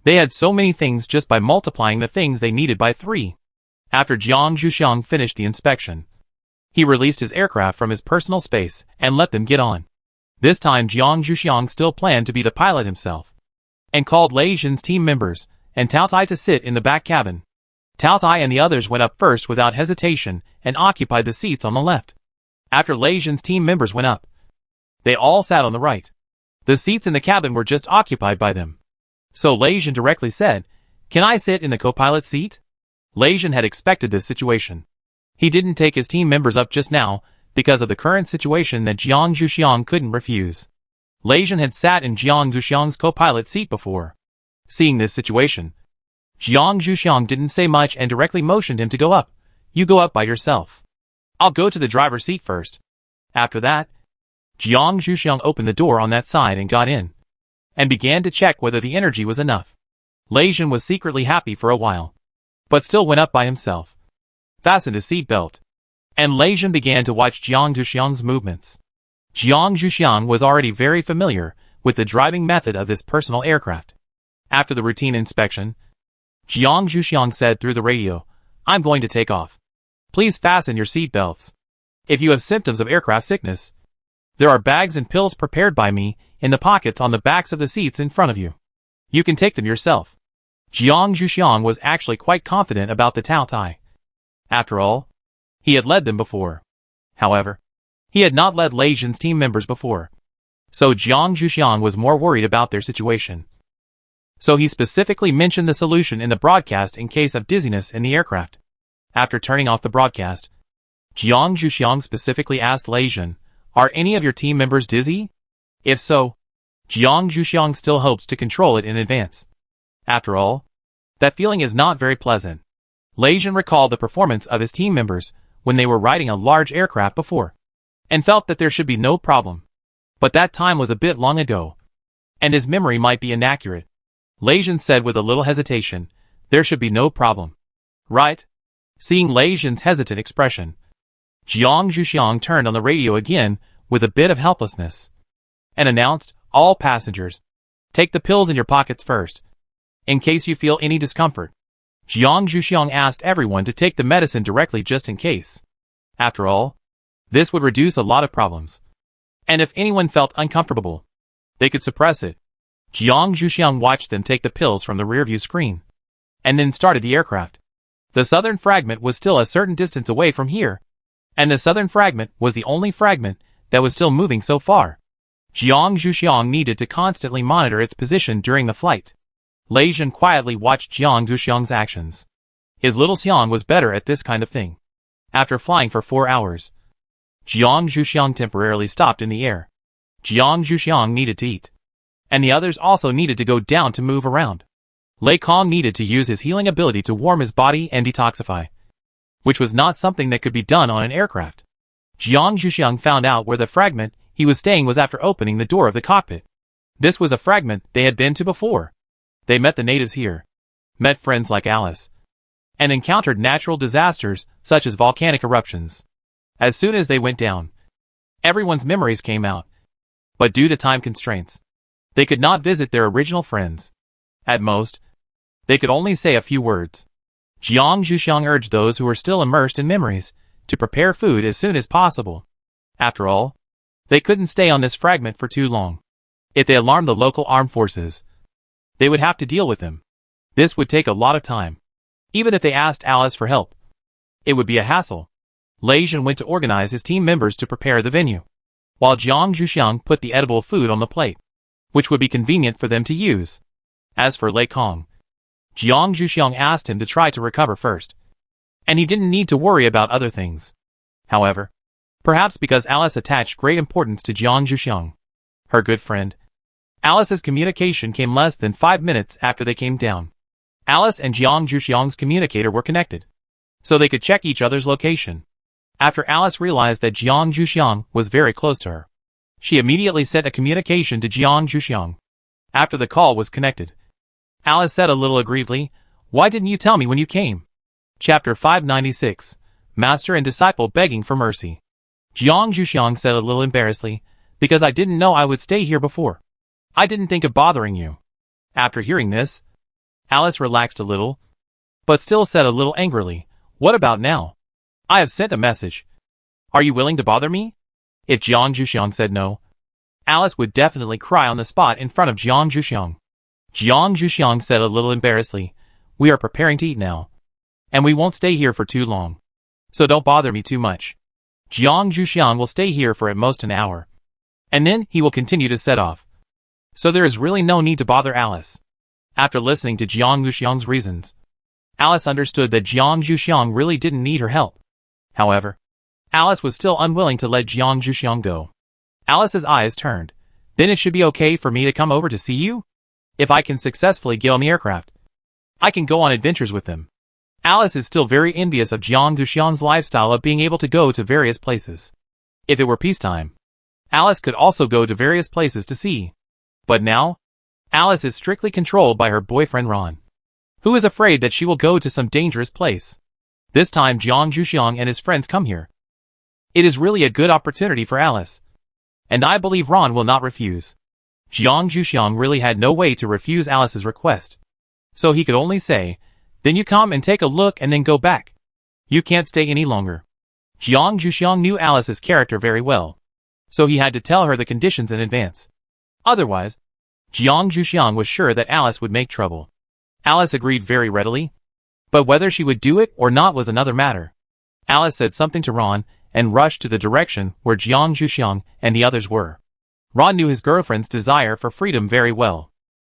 They had so many things just by multiplying the things they needed by 3. After Jiang Zhuxiang finished the inspection, he released his aircraft from his personal space and let them get on. This time Jiang Zhuxiang still planned to be the pilot himself, and called Lei Zhen's team members and Tao Tai to sit in the back cabin. Tao Tai and the others went up first without hesitation and occupied the seats on the left. After Lei Zhen's team members went up, they all sat on the right. The seats in the cabin were just occupied by them. So Lei Zhen directly said, "Can I sit in the co-pilot seat?" Lei Zhen had expected this situation. He didn't take his team members up just now, because of the current situation that Jiang Zhuxiang couldn't refuse. Lei Zhen had sat in Jiang Zhuxiang's co-pilot seat before. Seeing this situation, Jiang Zhuxiang didn't say much and directly motioned him to go up. "You go up by yourself. I'll go to the driver's seat first." After that, Jiang Zhuxiang opened the door on that side and got in, and began to check whether the energy was enough. Lei Zhen was secretly happy for a while, but still went up by himself, fastened his seat belt, and Lei Zhen began to watch Jiang Zhuxiang's movements. Jiang Zhuxiang was already very familiar with the driving method of this personal aircraft. After the routine inspection, Jiang Zhuxiang said through the radio, "I'm going to take off. Please fasten your seat belts. If you have symptoms of aircraft sickness, there are bags and pills prepared by me in the pockets on the backs of the seats in front of you. You can take them yourself." Jiang Zhuxiang was actually quite confident about the Tao Tai. After all, he had led them before. However, he had not led Lei Zhen's team members before, so Jiang Zhuxiang was more worried about their situation. So he specifically mentioned the solution in the broadcast in case of dizziness in the aircraft. After turning off the broadcast, Jiang Zhuxiang specifically asked Lei Zhen, "Are any of your team members dizzy? If so, Jiang Zhuxiang still hopes to control it in advance. After all, that feeling is not very pleasant." Lei Zhen recalled the performance of his team members when they were riding a large aircraft before, and felt that there should be no problem. But that time was a bit long ago, and his memory might be inaccurate. Lei Zhen said with a little hesitation, "There should be no problem. Right?" Seeing Lei Zhen's hesitant expression, Jiang Zhuxiang turned on the radio again with a bit of helplessness, and announced, "All passengers, take the pills in your pockets first, in case you feel any discomfort." Jiang Zhuxiang asked everyone to take the medicine directly just in case. After all, this would reduce a lot of problems. And if anyone felt uncomfortable, they could suppress it. Jiang Zhuxiang watched them take the pills from the rearview screen, and then started the aircraft. The southern fragment was still a certain distance away from here, and the southern fragment was the only fragment that was still moving so far. Jiang Zhuxiang needed to constantly monitor its position during the flight. Lei Zhen quietly watched Jiang Zhuxiang's actions. His little Xiang was better at this kind of thing. After flying for 4 hours, Jiang Zhuxiang temporarily stopped in the air. Jiang Zhuxiang needed to eat, and the others also needed to go down to move around. Lei Kong needed to use his healing ability to warm his body and detoxify, which was not something that could be done on an aircraft. Jiang Zhuxiang found out where the fragment he was staying was after opening the door of the cockpit. This was a fragment they had been to before. They met the natives here, met friends like Alice, and encountered natural disasters such as volcanic eruptions. As soon as they went down, everyone's memories came out, but due to time constraints, they could not visit their original friends. At most, they could only say a few words. Jiang Zhuxiang urged those who were still immersed in memories to prepare food as soon as possible. After all, they couldn't stay on this fragment for too long. If they alarmed the local armed forces, they would have to deal with them. This would take a lot of time. Even if they asked Alice for help, it would be a hassle. Lei Zhen went to organize his team members to prepare the venue, while Jiang Zhuxiang put the edible food on the plate, which would be convenient for them to use. As for Lei Kong, Jiang Zhuxiang asked him to try to recover first, and he didn't need to worry about other things. However, perhaps because Alice attached great importance to Jiang Zhuxiang, her good friend, Alice's communication came less than 5 minutes after they came down. Alice and Jiang Zhuxiang's communicator were connected, so they could check each other's location. After Alice realized that Jiang Zhuxiang was very close to her, she immediately sent a communication to Jiang Zhuxiang. After the call was connected, Alice said a little aggrievedly, "Why didn't you tell me when you came?" Chapter 596, master and disciple begging for mercy. Jiang Zhuxiang said a little embarrassedly, because I didn't know I would stay here before. I didn't think of bothering you. After hearing this, Alice relaxed a little, but still said a little angrily, what about now? I have sent a message. Are you willing to bother me? If Jiang Zhuxiang said no, Alice would definitely cry on the spot in front of Jiang Zhuxiang. Jiang Zhuxiang said a little embarrassedly, we are preparing to eat now, and we won't stay here for too long. So don't bother me too much. Jiang Zhuxiang will stay here for at most an hour, and then he will continue to set off. So there is really no need to bother Alice. After listening to Jiang Zhuxiang's reasons, Alice understood that Jiang Zhuxiang really didn't need her help. However, Alice was still unwilling to let Jiang Zhuxiang go. Alice's eyes turned. Then it should be okay for me to come over to see you? If I can successfully get on the aircraft, I can go on adventures with them. Alice is still very envious of Jiang Zhuxiang's lifestyle of being able to go to various places. If it were peacetime, Alice could also go to various places to see. But now, Alice is strictly controlled by her boyfriend Ron, who is afraid that she will go to some dangerous place. This time Jiang Zhuxiang and his friends come here. It is really a good opportunity for Alice, and I believe Ron will not refuse. Jiang Zhuxiang really had no way to refuse Alice's request, so he could only say, then you come and take a look and then go back. You can't stay any longer. Jiang Zhuxiang knew Alice's character very well, so he had to tell her the conditions in advance. Otherwise, Jiang Zhuxiang was sure that Alice would make trouble. Alice agreed very readily, but whether she would do it or not was another matter. Alice said something to Ron and rushed to the direction where Jiang Zhuxiang and the others were. Ron knew his girlfriend's desire for freedom very well,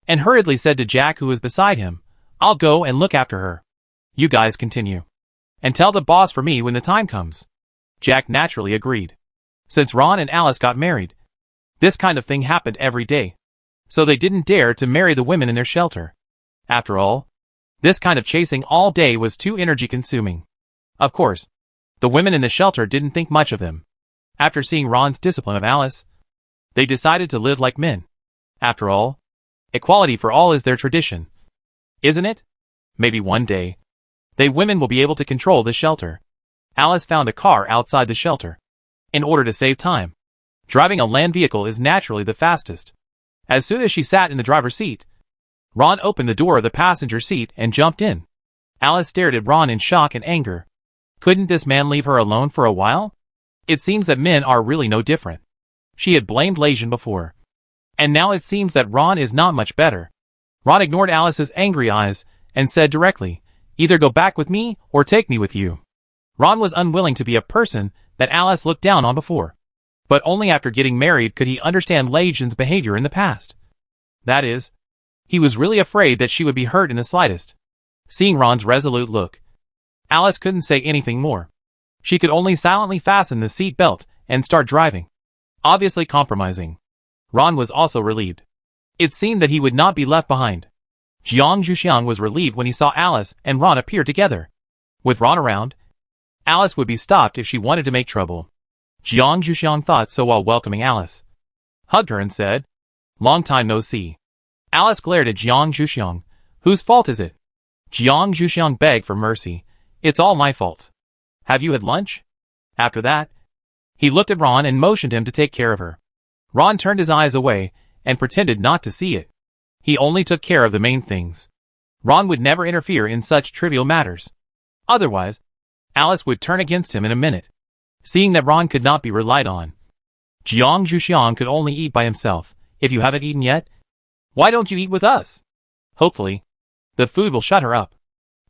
and hurriedly said to Jack, who was beside him, I'll go and look after her. You guys continue, and tell the boss for me when the time comes. Jack naturally agreed. Since Ron and Alice got married, this kind of thing happened every day, so they didn't dare to marry the women in their shelter. After all, this kind of chasing all day was too energy-consuming. Of course, the women in the shelter didn't think much of them. After seeing Ron's discipline of Alice, they decided to live like men. After all, equality for all is their tradition, isn't it? Maybe one day, they women will be able to control the shelter. Alice found a car outside the shelter. In order to save time, driving a land vehicle is naturally the fastest. As soon as she sat in the driver's seat, Ron opened the door of the passenger seat and jumped in. Alice stared at Ron in shock and anger. Couldn't this man leave her alone for a while? It seems that men are really no different. She had blamed Legion before, and now it seems that Ron is not much better. Ron ignored Alice's angry eyes and said directly, either go back with me or take me with you. Ron was unwilling to be a person that Alice looked down on before, but only after getting married could he understand Legion's behavior in the past. That is, he was really afraid that she would be hurt in the slightest. Seeing Ron's resolute look, Alice couldn't say anything more. She could only silently fasten the seat belt and start driving, obviously compromising. Ron was also relieved. It seemed that he would not be left behind. Jiang Zhuxiang was relieved when he saw Alice and Ron appear together. With Ron around, Alice would be stopped if she wanted to make trouble. Jiang Zhuxiang thought so while welcoming Alice, hugged her and said, long time no see. Alice glared at Jiang Zhuxiang. Whose fault is it? Jiang Zhuxiang begged for mercy. It's all my fault. Have you had lunch? After that, he looked at Ron and motioned him to take care of her. Ron turned his eyes away and pretended not to see it. He only took care of the main things. Ron would never interfere in such trivial matters. Otherwise, Alice would turn against him in a minute. Seeing that Ron could not be relied on, Jiang Zhuxiang could only eat by himself. If you haven't eaten yet, why don't you eat with us? Hopefully, the food will shut her up.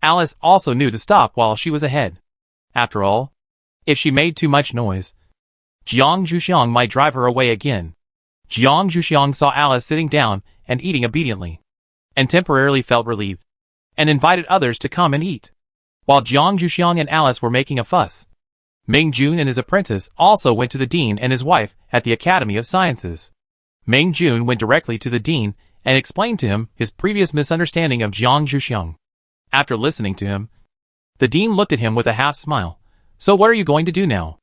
Alice also knew to stop while she was ahead. After all, if she made too much noise, Jiang Zhuxiang might drive her away again. Jiang Zhuxiang saw Alice sitting down and eating obediently, and temporarily felt relieved, and invited others to come and eat. While Jiang Zhuxiang and Alice were making a fuss, Meng Jun and his apprentice also went to the dean and his wife at the Academy of Sciences. Meng Jun went directly to the dean and explained to him his previous misunderstanding of Jiang Zhuxiang. After listening to him, the dean looked at him with a half smile. So what are you going to do now?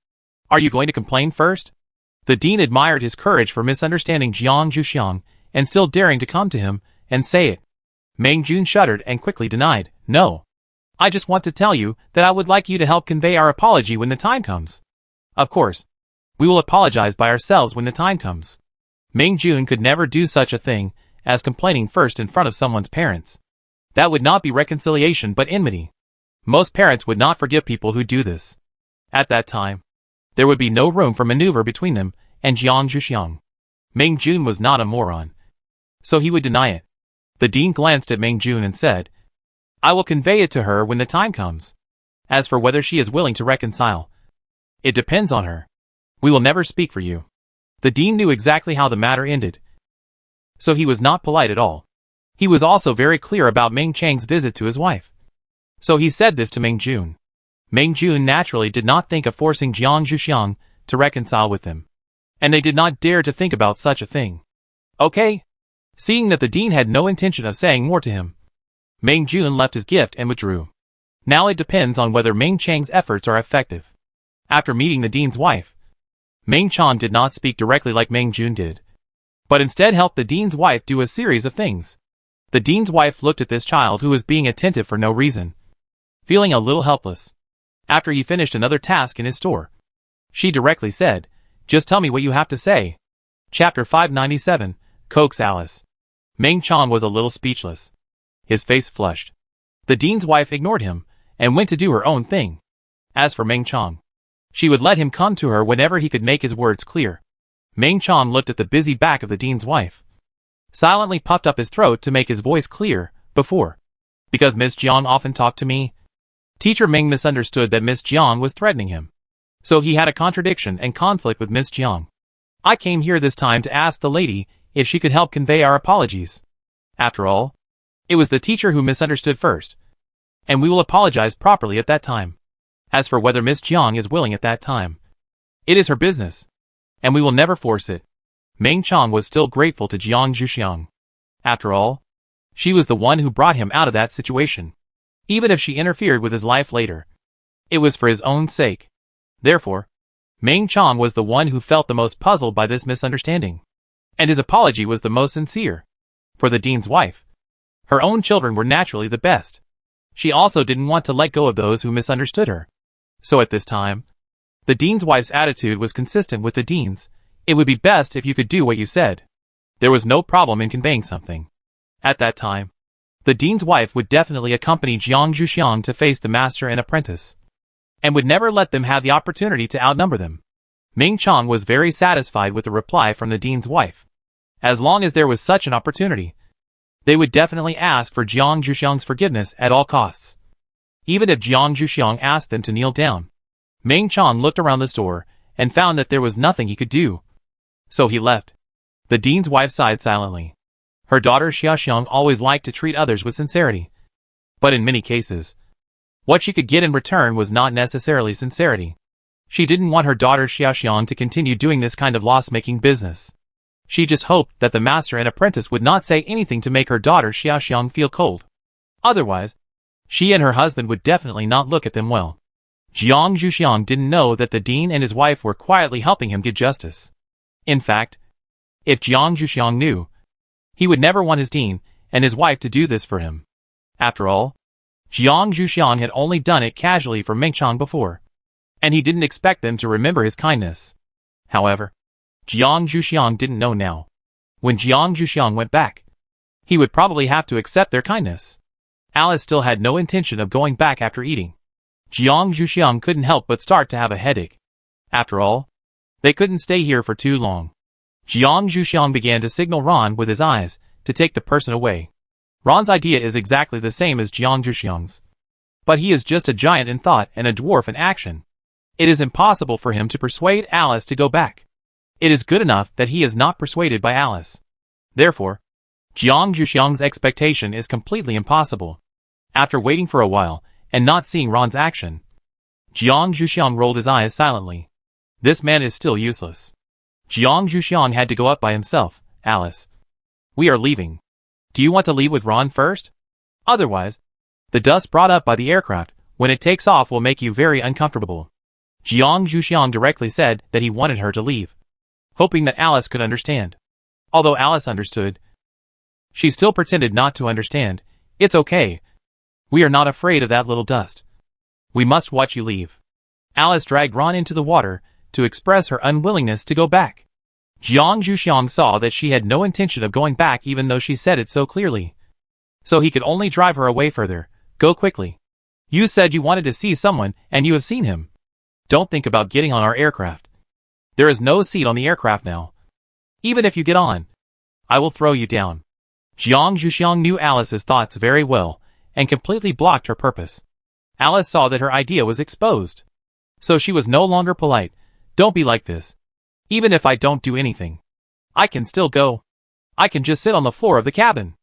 Are you going to complain first? The dean admired his courage for misunderstanding Jiang Zhuxiang and still daring to come to him and say it. Meng Jun shuddered and quickly denied, no. I just want to tell you that I would like you to help convey our apology when the time comes. Of course, we will apologize by ourselves when the time comes. Ming Jun could never do such a thing as complaining first in front of someone's parents. That would not be reconciliation but enmity. Most parents would not forgive people who do this. At that time, there would be no room for maneuver between them and Jiang Zhuxiang. Ming Jun was not a moron, so he would deny it. The dean glanced at Ming Jun and said, I will convey it to her when the time comes. As for whether she is willing to reconcile, it depends on her. We will never speak for you. The dean knew exactly how the matter ended, so he was not polite at all. He was also very clear about Ming Chang's visit to his wife. So he said this to Ming Jun. Ming Jun naturally did not think of forcing Jiang Zhuxiang to reconcile with them, and they did not dare to think about such a thing. Okay? Seeing that the dean had no intention of saying more to him, Ming Jun left his gift and withdrew. Now it depends on whether Ming Chang's efforts are effective. After meeting the dean's wife, Ming Chang did not speak directly like Ming Jun did, but instead helped the dean's wife do a series of things. The dean's wife looked at this child who was being attentive for no reason, feeling a little helpless. After he finished another task in his store, she directly said, Just tell me what you have to say. Chapter 597, Coax Alice. Ming Chang was a little speechless. His face flushed. The dean's wife ignored him and went to do her own thing. As for Ming Chang, she would let him come to her whenever he could make his words clear. Ming Chang looked at the busy back of the dean's wife, silently puffed up his throat to make his voice clear, because Miss Jiang often talked to me. Teacher Ming misunderstood that Miss Jiang was threatening him, so he had a contradiction and conflict with Miss Jiang. I came here this time to ask the lady if she could help convey our apologies. After all, it was the teacher who misunderstood first, and we will apologize properly at that time. As for whether Miss Jiang is willing at that time, it is her business, and we will never force it. Ming Chang was still grateful to Jiang Zhuxiang. After all, she was the one who brought him out of that situation. Even if she interfered with his life later, it was for his own sake. Therefore, Ming Chang was the one who felt the most puzzled by this misunderstanding, and his apology was the most sincere. For the dean's wife, her own children were naturally the best. She also didn't want to let go of those who misunderstood her. So at this time, the dean's wife's attitude was consistent with the dean's. It would be best if you could do what you said. There was no problem in conveying something. At that time, the dean's wife would definitely accompany Jiang Zhuxiang to face the master and apprentice, and would never let them have the opportunity to outnumber them. Ming Chang was very satisfied with the reply from the dean's wife. As long as there was such an opportunity, they would definitely ask for Jiang Zhuxiang's forgiveness at all costs. Even if Jiang Zhuxiang asked them to kneel down, Ming Chang looked around the store and found that there was nothing he could do. So he left. The dean's wife sighed silently. Her daughter Xiaoxiang always liked to treat others with sincerity, but in many cases, what she could get in return was not necessarily sincerity. She didn't want her daughter Xiaoxiang to continue doing this kind of loss-making business. She just hoped that the master and apprentice would not say anything to make her daughter Xiaoxiang feel cold. Otherwise, she and her husband would definitely not look at them well. Jiang Zhuxiang didn't know that the dean and his wife were quietly helping him get justice. In fact, if Jiang Zhuxiang knew, he would never want his dean and his wife to do this for him. After all, Jiang Zhuxiang had only done it casually for Ming Chang before, and he didn't expect them to remember his kindness. However, Jiang Zhuxiang didn't know now. When Jiang Zhuxiang went back, he would probably have to accept their kindness. Alice still had no intention of going back after eating. Jiang Zhuxiang couldn't help but start to have a headache. After all, they couldn't stay here for too long. Jiang Zhuxiang began to signal Ron with his eyes to take the person away. Ron's idea is exactly the same as Jiang Zhuxiang's, but he is just a giant in thought and a dwarf in action. It is impossible for him to persuade Alice to go back. It is good enough that he is not persuaded by Alice. Therefore, Jiang Zhuxiang's expectation is completely impossible. After waiting for a while and not seeing Ron's action, Jiang Zhuxiang rolled his eyes silently. This man is still useless. Jiang Zhuxiang had to go up by himself. Alice, we are leaving. Do you want to leave with Ron first? Otherwise, the dust brought up by the aircraft when it takes off will make you very uncomfortable. Jiang Zhuxiang directly said that he wanted her to leave, hoping that Alice could understand. Although Alice understood, she still pretended not to understand. It's okay. We are not afraid of that little dust. We must watch you leave. Alice dragged Ron into the water to express her unwillingness to go back. Jiang Zhuxiang saw that she had no intention of going back even though she said it so clearly. So he could only drive her away further. Go quickly. You said you wanted to see someone and you have seen him. Don't think about getting on our aircraft. There is no seat on the aircraft now. Even if you get on, I will throw you down. Jiang Zhuxiang knew Alice's thoughts very well and completely blocked her purpose. Alice saw that her idea was exposed. So she was no longer polite. Don't be like this. Even if I don't do anything, I can still go. I can just sit on the floor of the cabin.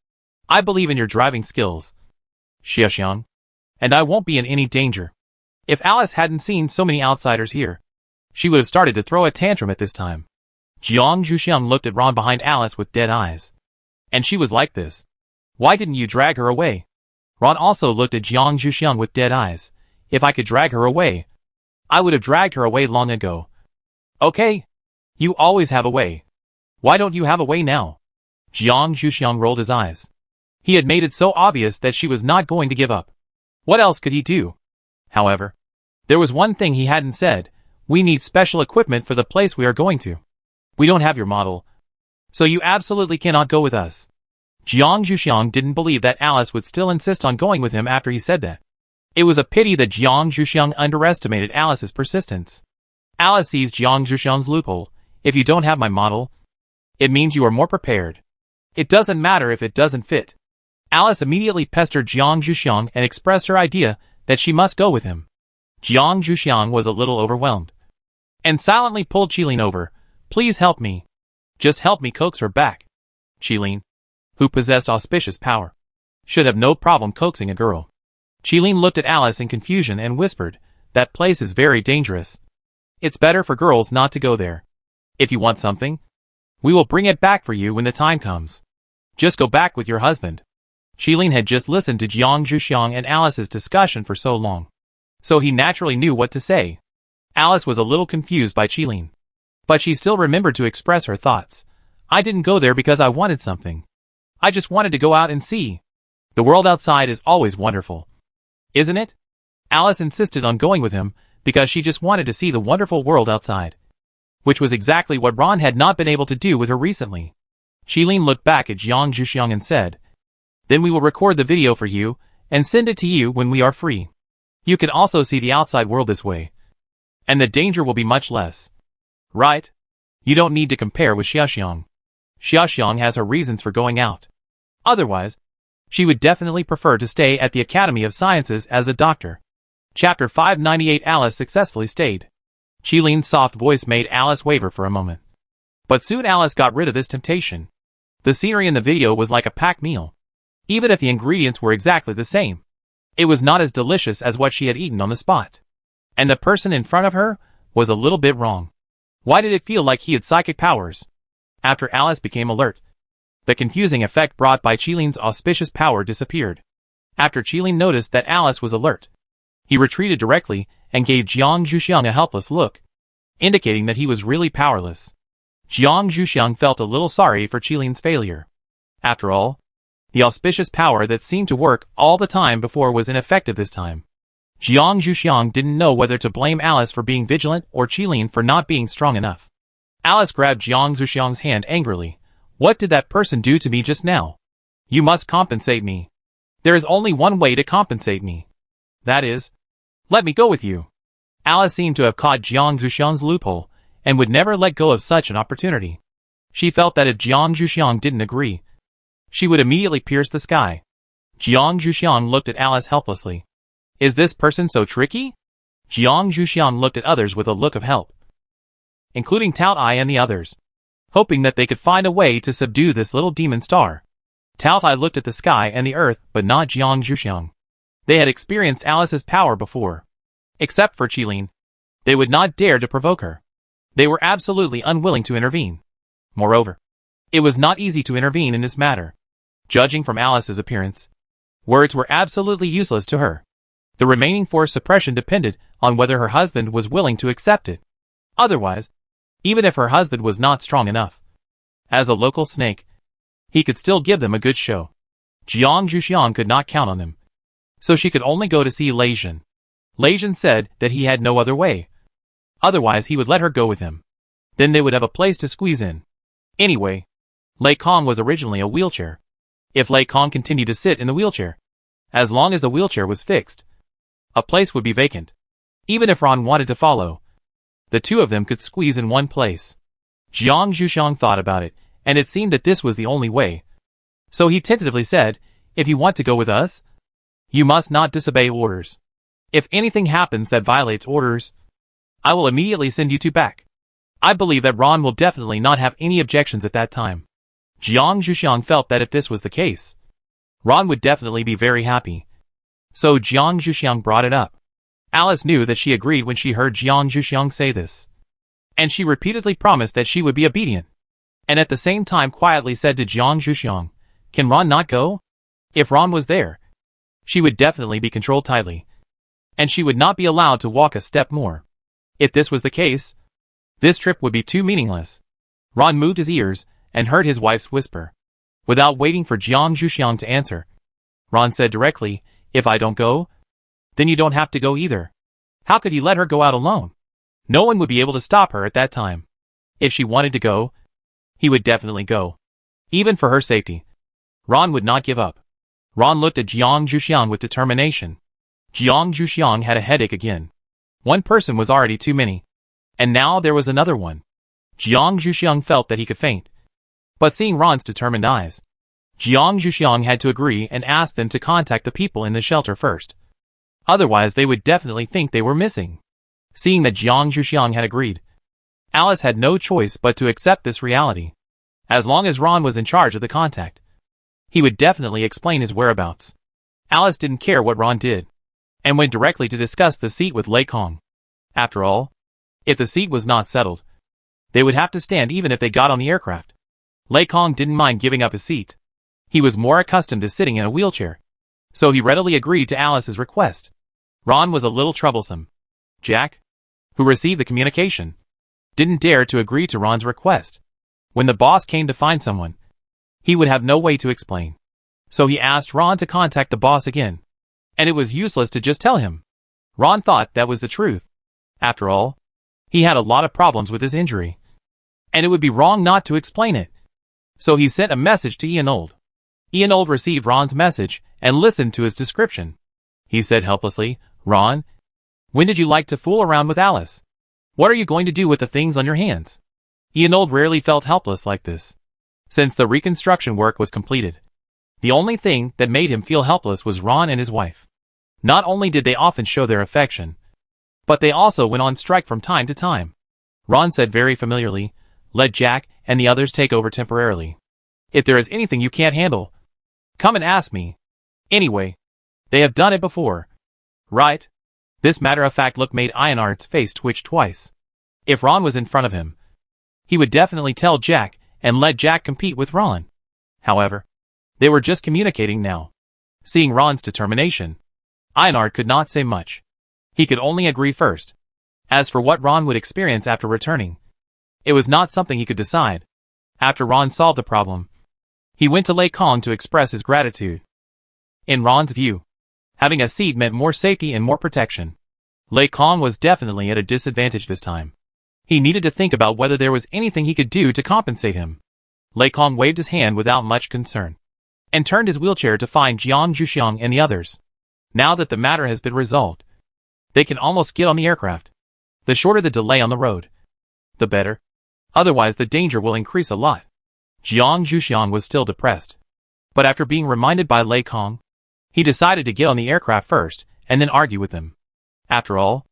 I believe in your driving skills, Xiaoxiang, and I won't be in any danger. If Alice hadn't seen so many outsiders here, she would have started to throw a tantrum at this time. Jiang Zhuxiang looked at Ron behind Alice with dead eyes. And she was like this. Why didn't you drag her away? Ron also looked at Jiang Zhuxiang with dead eyes. If I could drag her away, I would have dragged her away long ago. Okay. You always have a way. Why don't you have a way now? Jiang Zhuxiang rolled his eyes. He had made it so obvious that she was not going to give up. What else could he do? However, there was one thing he hadn't said. We need special equipment for the place we are going to. We don't have your model, so you absolutely cannot go with us. Jiang Zhuxiang didn't believe that Alice would still insist on going with him after he said that. It was a pity that Jiang Zhuxiang underestimated Alice's persistence. Alice sees Jiang Zhuxiang's loophole. If you don't have my model, it means you are more prepared. It doesn't matter if it doesn't fit. Alice immediately pestered Jiang Zhuxiang and expressed her idea that she must go with him. Jiang Zhuxiang was a little overwhelmed and silently pulled Qilin over. Please help me. Just help me coax her back. Qilin, who possessed auspicious power, should have no problem coaxing a girl. Qilin looked at Alice in confusion and whispered, that place is very dangerous. It's better for girls not to go there. If you want something, we will bring it back for you when the time comes. Just go back with your husband. Qilin had just listened to Jiang Zhuxiang and Alice's discussion for so long, so he naturally knew what to say. Alice was a little confused by Qilin, but she still remembered to express her thoughts. I didn't go there because I wanted something. I just wanted to go out and see. The world outside is always wonderful, isn't it? Alice insisted on going with him because she just wanted to see the wonderful world outside, which was exactly what Ron had not been able to do with her recently. Qilin looked back at Jiang Zhuxiang and said, then we will record the video for you and send it to you when we are free. You can also see the outside world this way, and the danger will be much less. Right? You don't need to compare with Xiaoxiang. Xiaoxiang has her reasons for going out. Otherwise, she would definitely prefer to stay at the Academy of Sciences as a doctor. Chapter 598. Alice successfully stayed. Qilin's soft voice made Alice waver for a moment. But soon Alice got rid of this temptation. The scenery in the video was like a packed meal. Even if the ingredients were exactly the same, it was not as delicious as what she had eaten on the spot. And the person in front of her was a little bit wrong. Why did it feel like he had psychic powers? After Alice became alert, the confusing effect brought by Qilin's auspicious power disappeared. After Qilin noticed that Alice was alert, he retreated directly and gave Jiang Zhuxiang a helpless look, indicating that he was really powerless. Jiang Zhuxiang felt a little sorry for Qilin's failure. After all, the auspicious power that seemed to work all the time before was ineffective this time. Jiang Zhuxiang didn't know whether to blame Alice for being vigilant or Qilin for not being strong enough. Alice grabbed Jiang Zhuxiang's hand angrily. What did that person do to me just now? You must compensate me. There is only one way to compensate me. That is, let me go with you. Alice seemed to have caught Jiang Zhuxiang's loophole and would never let go of such an opportunity. She felt that if Jiang Zhuxiang didn't agree, she would immediately pierce the sky. Jiang Zhuxiang looked at Alice helplessly. Is this person so tricky? Jiang Zhuxiang looked at others with a look of help, including Tout Ai and the others, hoping that they could find a way to subdue this little demon star. Tout Ai looked at the sky and the earth, but not Jiang Zhuxiang. They had experienced Alice's power before. Except for Qilin, they would not dare to provoke her. They were absolutely unwilling to intervene. Moreover, it was not easy to intervene in this matter. Judging from Alice's appearance, words were absolutely useless to her. The remaining force suppression depended on whether her husband was willing to accept it. Otherwise, even if her husband was not strong enough, as a local snake, he could still give them a good show. Jiang Zhuxiang could not count on them. so she could only go to see Lei Jin. Lei Jin said that he had no other way. Otherwise he would let her go with him. Then they would have a place to squeeze in. Anyway, Lei Kong was originally a wheelchair. If Lei Kong continued to sit in the wheelchair, as long as the wheelchair was fixed, a place would be vacant. Even if Ron wanted to follow, the two of them could squeeze in one place. Jiang Zhuxiang thought about it, and it seemed that this was the only way. So he tentatively said, "If you want to go with us, you must not disobey orders. If anything happens that violates orders, I will immediately send you two back." I believe that Ron will definitely not have any objections at that time. Jiang Zhuxiang felt that if this was the case, Ron would definitely be very happy. So Jiang Zhuxiang brought it up. Alice knew that she agreed when she heard Jiang Zhuxiang say this. And she repeatedly promised that she would be obedient. And at the same time quietly said to Jiang Zhuxiang, "Can Ron not go?" If Ron was there, she would definitely be controlled tightly. And she would not be allowed to walk a step more. If this was the case, this trip would be too meaningless. Ron moved his ears and heard his wife's whisper. Without waiting for Jiang Zhuxiang to answer, Ron said directly, "If I don't go, then you don't have to go either." How could he let her go out alone? No one would be able to stop her at that time. If she wanted to go, he would definitely go. Even for her safety, Ron would not give up. Ron looked at Jiang Zhuxiang with determination. Jiang Zhuxiang had a headache again. One person was already too many. And now there was another one. Jiang Zhuxiang felt that he could faint. But seeing Ron's determined eyes, Jiang Zhuxiang had to agree and ask them to contact the people in the shelter first. Otherwise they would definitely think they were missing. Seeing that Jiang Zhuxiang had agreed, Alice had no choice but to accept this reality. As long as Ron was in charge of the contact, he would definitely explain his whereabouts. Alice didn't care what Ron did, and went directly to discuss the seat with Lei Kong. After all, if the seat was not settled, they would have to stand even if they got on the aircraft. Lei Kong didn't mind giving up his seat. He was more accustomed to sitting in a wheelchair, so he readily agreed to Alice's request. Ron was a little troublesome. Jack, who received the communication, didn't dare to agree to Ron's request. When the boss came to find someone, he would have no way to explain. So he asked Ron to contact the boss again. And it was useless to just tell him. Ron thought that was the truth. After all, he had a lot of problems with his injury. And it would be wrong not to explain it. So he sent a message to Ianold. Ianold received Ron's message and listened to his description. He said helplessly, "Ron, when did you like to fool around with Alice? What are you going to do with the things on your hands?" Ianold rarely felt helpless like this. Since the reconstruction work was completed, the only thing that made him feel helpless was Ron and his wife. Not only did they often show their affection, but they also went on strike from time to time. Ron said very familiarly, "Let Jack and the others take over temporarily. If there is anything you can't handle, come and ask me. Anyway, they have done it before, right?" This matter-of-fact look made Ionard's face twitch twice. If Ron was in front of him, he would definitely tell Jack and let Jack compete with Ron. However, they were just communicating now. Seeing Ron's determination, Ionard could not say much. He could only agree first. As for what Ron would experience after returning, it was not something he could decide. After Ron solved the problem, he went to Lei Kong to express his gratitude. In Ron's view, having a seat meant more safety and more protection. Lei Kong was definitely at a disadvantage this time. He needed to think about whether there was anything he could do to compensate him. Lei Kong waved his hand without much concern, and turned his wheelchair to find Jiang Zhuxiang and the others. Now that the matter has been resolved, they can almost get on the aircraft. The shorter the delay on the road, the better. Otherwise the danger will increase a lot. Jiang Zhuxiang was still depressed. But after being reminded by Lei Kong, he decided to get on the aircraft first, and then argue with them. After all,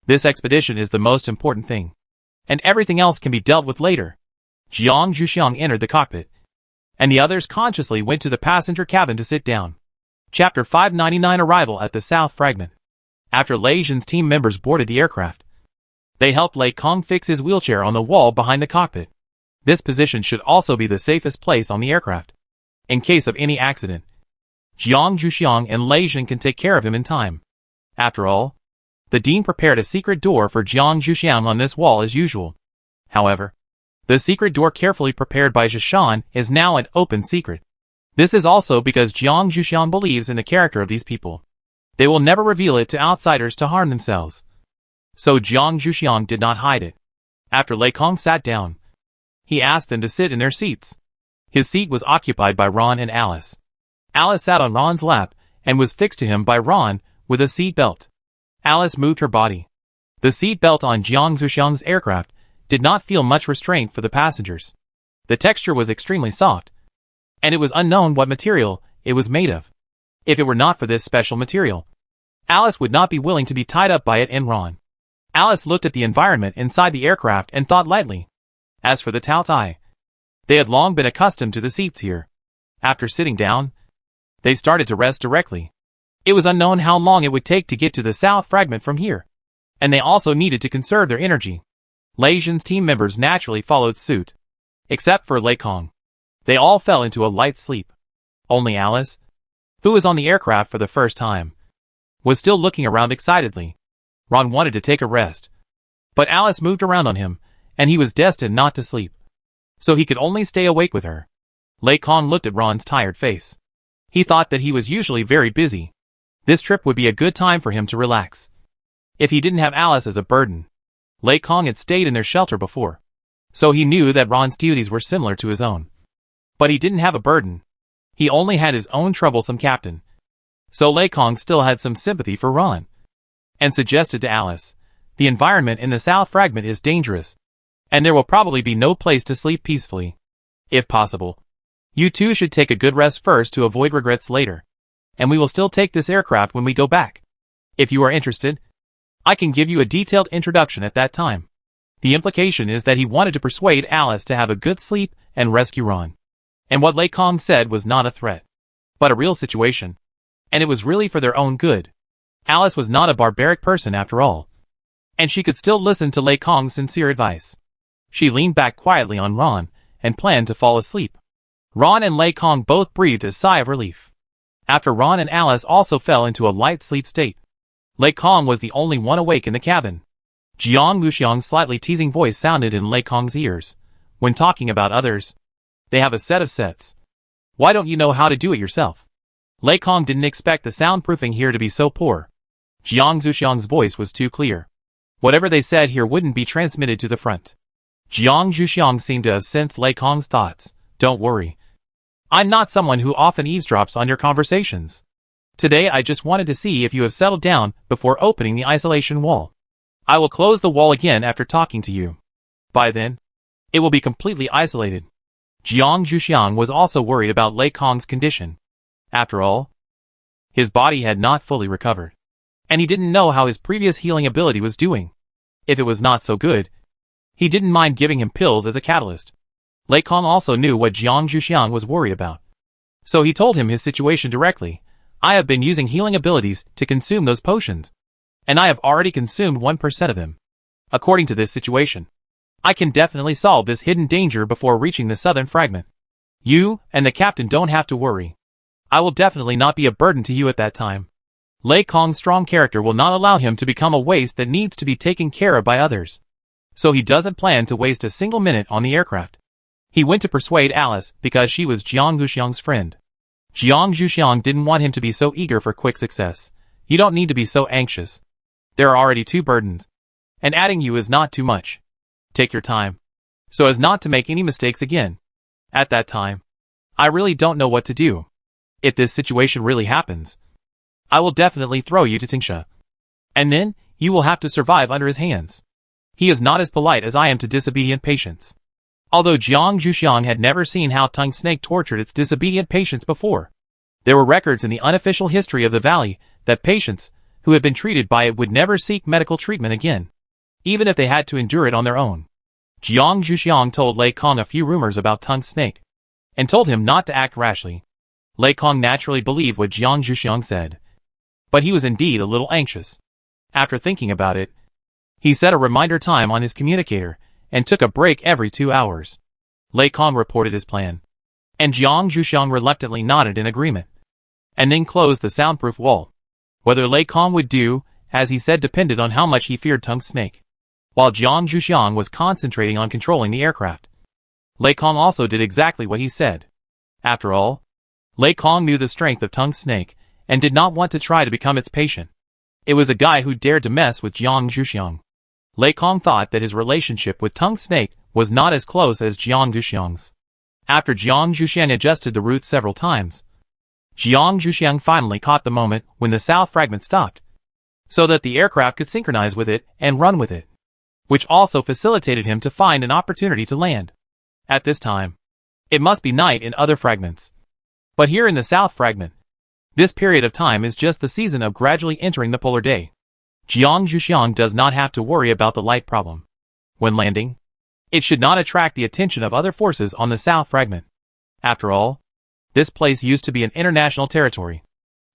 this expedition is the most important thing, and everything else can be dealt with later. Jiang Zhuxiang entered the cockpit, and the others consciously went to the passenger cabin to sit down. Chapter 599 Arrival at the South Fragment. After Lei Jin's team members boarded the aircraft, they helped Lei Kong fix his wheelchair on the wall behind the cockpit. This position should also be the safest place on the aircraft. In case of any accident, Jiang Zhuxiang and Lei Jin can take care of him in time. After all, the Dean prepared a secret door for Jiang Zhuxiang on this wall as usual. However, the secret door carefully prepared by Zhishan is now an open secret. This is also because Jiang Zhuxiang believes in the character of these people. They will never reveal it to outsiders to harm themselves. So Jiang Zhuxiang did not hide it. After Lei Kong sat down, he asked them to sit in their seats. His seat was occupied by Ron and Alice. Alice sat on Ron's lap and was fixed to him by Ron with a seat belt. Alice moved her body. The seat belt on Jiang Zhuxiang's aircraft did not feel much restraint for the passengers. The texture was extremely soft, and it was unknown what material it was made of. If it were not for this special material, Alice would not be willing to be tied up by it and Ron. Alice looked at the environment inside the aircraft and thought lightly. As for the Tao Tai, they had long been accustomed to the seats here. After sitting down, they started to rest directly. It was unknown how long it would take to get to the south fragment from here, and they also needed to conserve their energy. Lei Zhen's team members naturally followed suit. Except for Lei Kong. They all fell into a light sleep. Only Alice, who was on the aircraft for the first time, was still looking around excitedly. Ron wanted to take a rest, but Alice moved around on him, and he was destined not to sleep. So he could only stay awake with her. Lei Kong looked at Ron's tired face. He thought that he was usually very busy. This trip would be a good time for him to relax. If he didn't have Alice as a burden. Lei Kong had stayed in their shelter before, so he knew that Ron's duties were similar to his own. But he didn't have a burden. He only had his own troublesome captain. So Lei Kong still had some sympathy for Ron, and suggested to Alice, the environment in the south fragment is dangerous, and there will probably be no place to sleep peacefully. If possible, you two should take a good rest first to avoid regrets later, and we will still take this aircraft when we go back. If you are interested, I can give you a detailed introduction at that time. The implication is that he wanted to persuade Alice to have a good sleep and rescue Ron. And what Lei Kong said was not a threat, but a real situation, and it was really for their own good. Alice was not a barbaric person after all, and she could still listen to Lei Kong's sincere advice. She leaned back quietly on Ron and planned to fall asleep. Ron and Lei Kong both breathed a sigh of relief. After Ron and Alice also fell into a light sleep state, Lei Kong was the only one awake in the cabin. Jiang Wuxiang's slightly teasing voice sounded in Lei Kong's ears. When talking about others, they have a set of sets. Why don't you know how to do it yourself? Lei Kong didn't expect the soundproofing here to be so poor. Jiang Wuxiang's voice was too clear. Whatever they said here wouldn't be transmitted to the front. Jiang Wuxiang seemed to have sensed Lei Kong's thoughts. Don't worry. I'm not someone who often eavesdrops on your conversations. Today I just wanted to see if you have settled down before opening the isolation wall. I will close the wall again after talking to you. By then, it will be completely isolated. Jiang Zhuxiang was also worried about Lei Kong's condition. After all, his body had not fully recovered, and he didn't know how his previous healing ability was doing. If it was not so good, he didn't mind giving him pills as a catalyst. Lei Kong also knew what Jiang Zhuxiang was worried about, so he told him his situation directly. I have been using healing abilities to consume those potions, and I have already consumed 1% of them. According to this situation, I can definitely solve this hidden danger before reaching the southern fragment. You and the captain don't have to worry. I will definitely not be a burden to you at that time. Lei Kong's strong character will not allow him to become a waste that needs to be taken care of by others. So he doesn't plan to waste a single minute on the aircraft. He went to persuade Alice because she was Jiang Wuxiang's friend. Jiang Zhuxiang didn't want him to be so eager for quick success. You don't need to be so anxious. There are already 2 burdens, and adding you is not too much. Take your time, so as not to make any mistakes again. At that time, I really don't know what to do. If this situation really happens, I will definitely throw you to Tingsha. And then, you will have to survive under his hands. He is not as polite as I am to disobedient patients. Although Jiang Zhuxiang had never seen how Tongue Snake tortured its disobedient patients before, there were records in the unofficial history of the valley that patients who had been treated by it would never seek medical treatment again, even if they had to endure it on their own. Jiang Zhuxiang told Lei Kong a few rumors about Tongue Snake, and told him not to act rashly. Lei Kong naturally believed what Jiang Zhuxiang said, but he was indeed a little anxious. After thinking about it, he set a reminder time on his communicator and took a break every 2 hours. Lei Kong reported his plan, and Jiang Zhuxiang reluctantly nodded in agreement, and then closed the soundproof wall. Whether Lei Kong would do, as he said, depended on how much he feared Tongue Snake. While Jiang Zhuxiang was concentrating on controlling the aircraft, Lei Kong also did exactly what he said. After all, Lei Kong knew the strength of Tongue Snake, and did not want to try to become its patient. It was a guy who dared to mess with Jiang Zhuxiang. Lei Kong thought that his relationship with Tongue Snake was not as close as Jiang Zhuxiang's. After Jiang Zhuxiang adjusted the route several times, Jiang Zhuxiang finally caught the moment when the south fragment stopped, so that the aircraft could synchronize with it and run with it, which also facilitated him to find an opportunity to land. At this time, it must be night in other fragments. But here in the south fragment, this period of time is just the season of gradually entering the polar day. Jiang Zhuxiang does not have to worry about the light problem. When landing, it should not attract the attention of other forces on the south fragment. After all, this place used to be an international territory,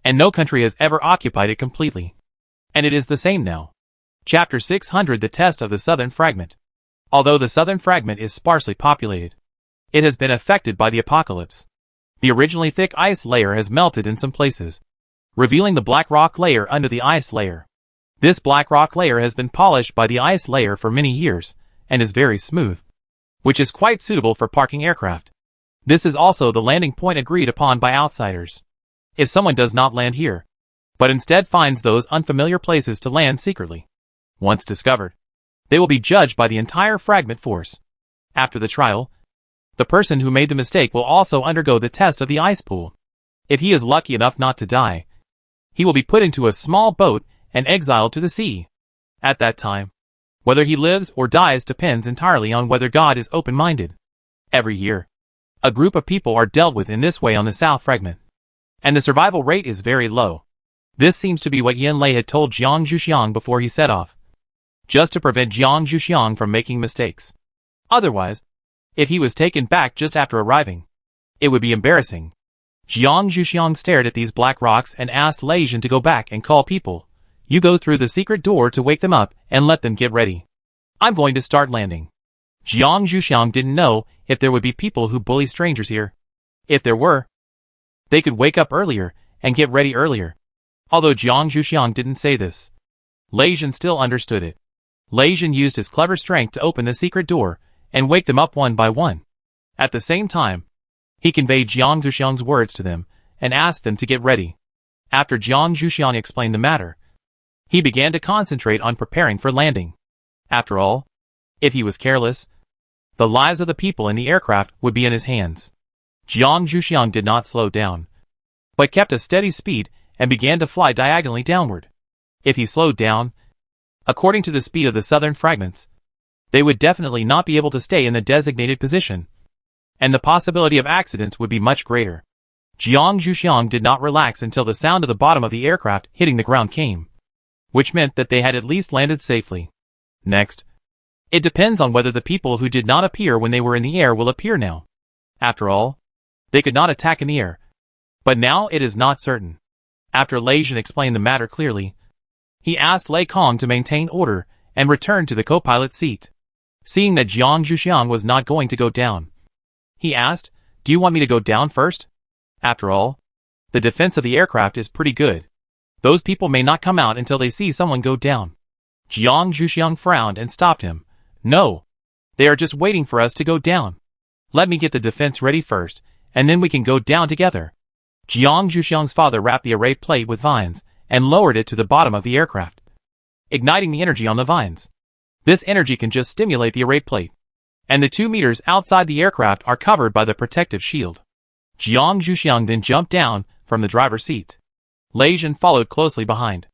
and no country has ever occupied it completely. And it is the same now. Chapter 600: The Test of the Southern Fragment. Although the southern fragment is sparsely populated, it has been affected by the apocalypse. The originally thick ice layer has melted in some places, revealing the black rock layer under the ice layer. This black rock layer has been polished by the ice layer for many years, and is very smooth, which is quite suitable for parking aircraft. This is also the landing point agreed upon by outsiders. If someone does not land here, but instead finds those unfamiliar places to land secretly, once discovered, they will be judged by the entire fragment force. After the trial, the person who made the mistake will also undergo the test of the ice pool. If he is lucky enough not to die, he will be put into a small boat and exiled to the sea. At that time, whether he lives or dies depends entirely on whether God is open-minded. Every year, a group of people are dealt with in this way on the south fragment, and the survival rate is very low. This seems to be what Yin Lei had told Jiang Zhuxiang before he set off, just to prevent Jiang Zhuxiang from making mistakes. Otherwise, if he was taken back just after arriving, it would be embarrassing. Jiang Zhuxiang stared at these black rocks and asked Lei Jin to go back and call people. You go through the secret door to wake them up and let them get ready. I'm going to start landing. Jiang Zhuxiang didn't know if there would be people who bully strangers here. If there were, they could wake up earlier and get ready earlier. Although Jiang Zhuxiang didn't say this, Lei Jin still understood it. Lei Jin used his clever strength to open the secret door and wake them up one by one. At the same time, he conveyed Jiang Zhuxiang's words to them and asked them to get ready. After Jiang Zhuxiang explained the matter, he began to concentrate on preparing for landing. After all, if he was careless, the lives of the people in the aircraft would be in his hands. Jiang Zhuxiang did not slow down, but kept a steady speed and began to fly diagonally downward. If he slowed down, according to the speed of the southern fragments, they would definitely not be able to stay in the designated position, and the possibility of accidents would be much greater. Jiang Zhuxiang did not relax until the sound of the bottom of the aircraft hitting the ground came, which meant that they had at least landed safely. Next, it depends on whether the people who did not appear when they were in the air will appear now. After all, they could not attack in the air, but now it is not certain. After Lei Jin explained the matter clearly, he asked Lei Kong to maintain order and return to the co-pilot seat. Seeing that Jiang Zhuxiang was not going to go down, he asked, "Do you want me to go down first? After all, the defense of the aircraft is pretty good. Those people may not come out until they see someone go down." Jiang Zhuxiang frowned and stopped him. "No. They are just waiting for us to go down. Let me get the defense ready first, and then we can go down together." Jiang Zhuxiang's father wrapped the array plate with vines and lowered it to the bottom of the aircraft, igniting the energy on the vines. This energy can just stimulate the array plate, and the 2 meters outside the aircraft are covered by the protective shield. Jiang Zhuxiang then jumped down from the driver's seat. Lei Jin followed closely behind.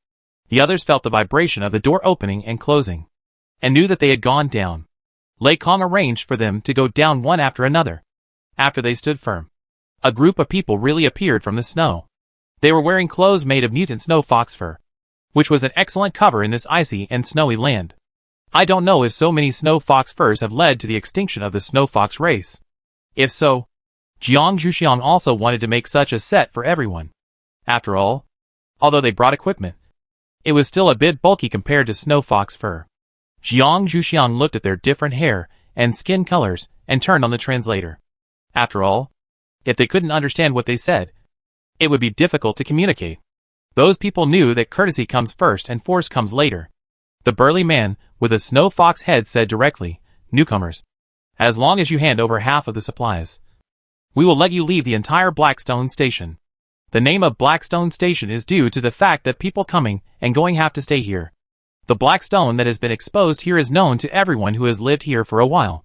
The others felt the vibration of the door opening and closing, and knew that they had gone down. Lei Kong arranged for them to go down one after another. After they stood firm, a group of people really appeared from the snow. They were wearing clothes made of mutant snow fox fur, which was an excellent cover in this icy and snowy land. I don't know if so many snow fox furs have led to the extinction of the snow fox race. If so, Jiang Zhuxiang also wanted to make such a set for everyone. After all, although they brought equipment, it was still a bit bulky compared to snow fox fur. Jiang Zhuxiang looked at their different hair and skin colors and turned on the translator. After all, if they couldn't understand what they said, it would be difficult to communicate. Those people knew that courtesy comes first and force comes later. The burly man with a snow fox head said directly, "Newcomers, as long as you hand over half of the supplies, we will let you leave the entire Blackstone station." The name of Blackstone Station is due to the fact that people coming and going have to stay here. The black stone that has been exposed here is known to everyone who has lived here for a while.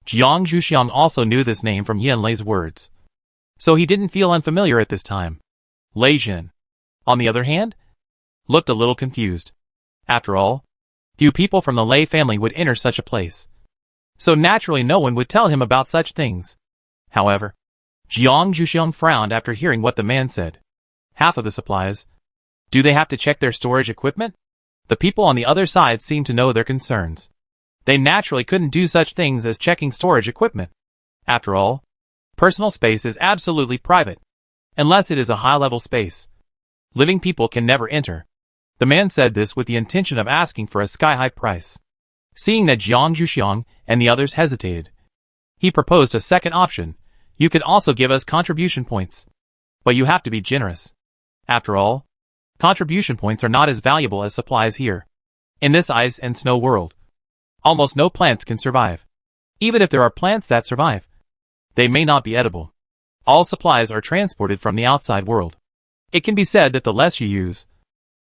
Jiang Zhuxiang also knew this name from Yan Lei's words, so he didn't feel unfamiliar at this time. Lei Jin, on the other hand, looked a little confused. After all, few people from the Lei family would enter such a place, so naturally no one would tell him about such things. However, Jiang Zhuxiang frowned after hearing what the man said. Half of the supplies. Do they have to check their storage equipment? The people on the other side seemed to know their concerns. They naturally couldn't do such things as checking storage equipment. After all, personal space is absolutely private, unless it is a high-level space. Living people can never enter. The man said this with the intention of asking for a sky-high price. Seeing that Jiang Zhuxiang and the others hesitated, he proposed a second option. You could also give us contribution points, but you have to be generous. After all, contribution points are not as valuable as supplies here. In this ice and snow world, almost no plants can survive. Even if there are plants that survive, they may not be edible. All supplies are transported from the outside world. It can be said that the less you use,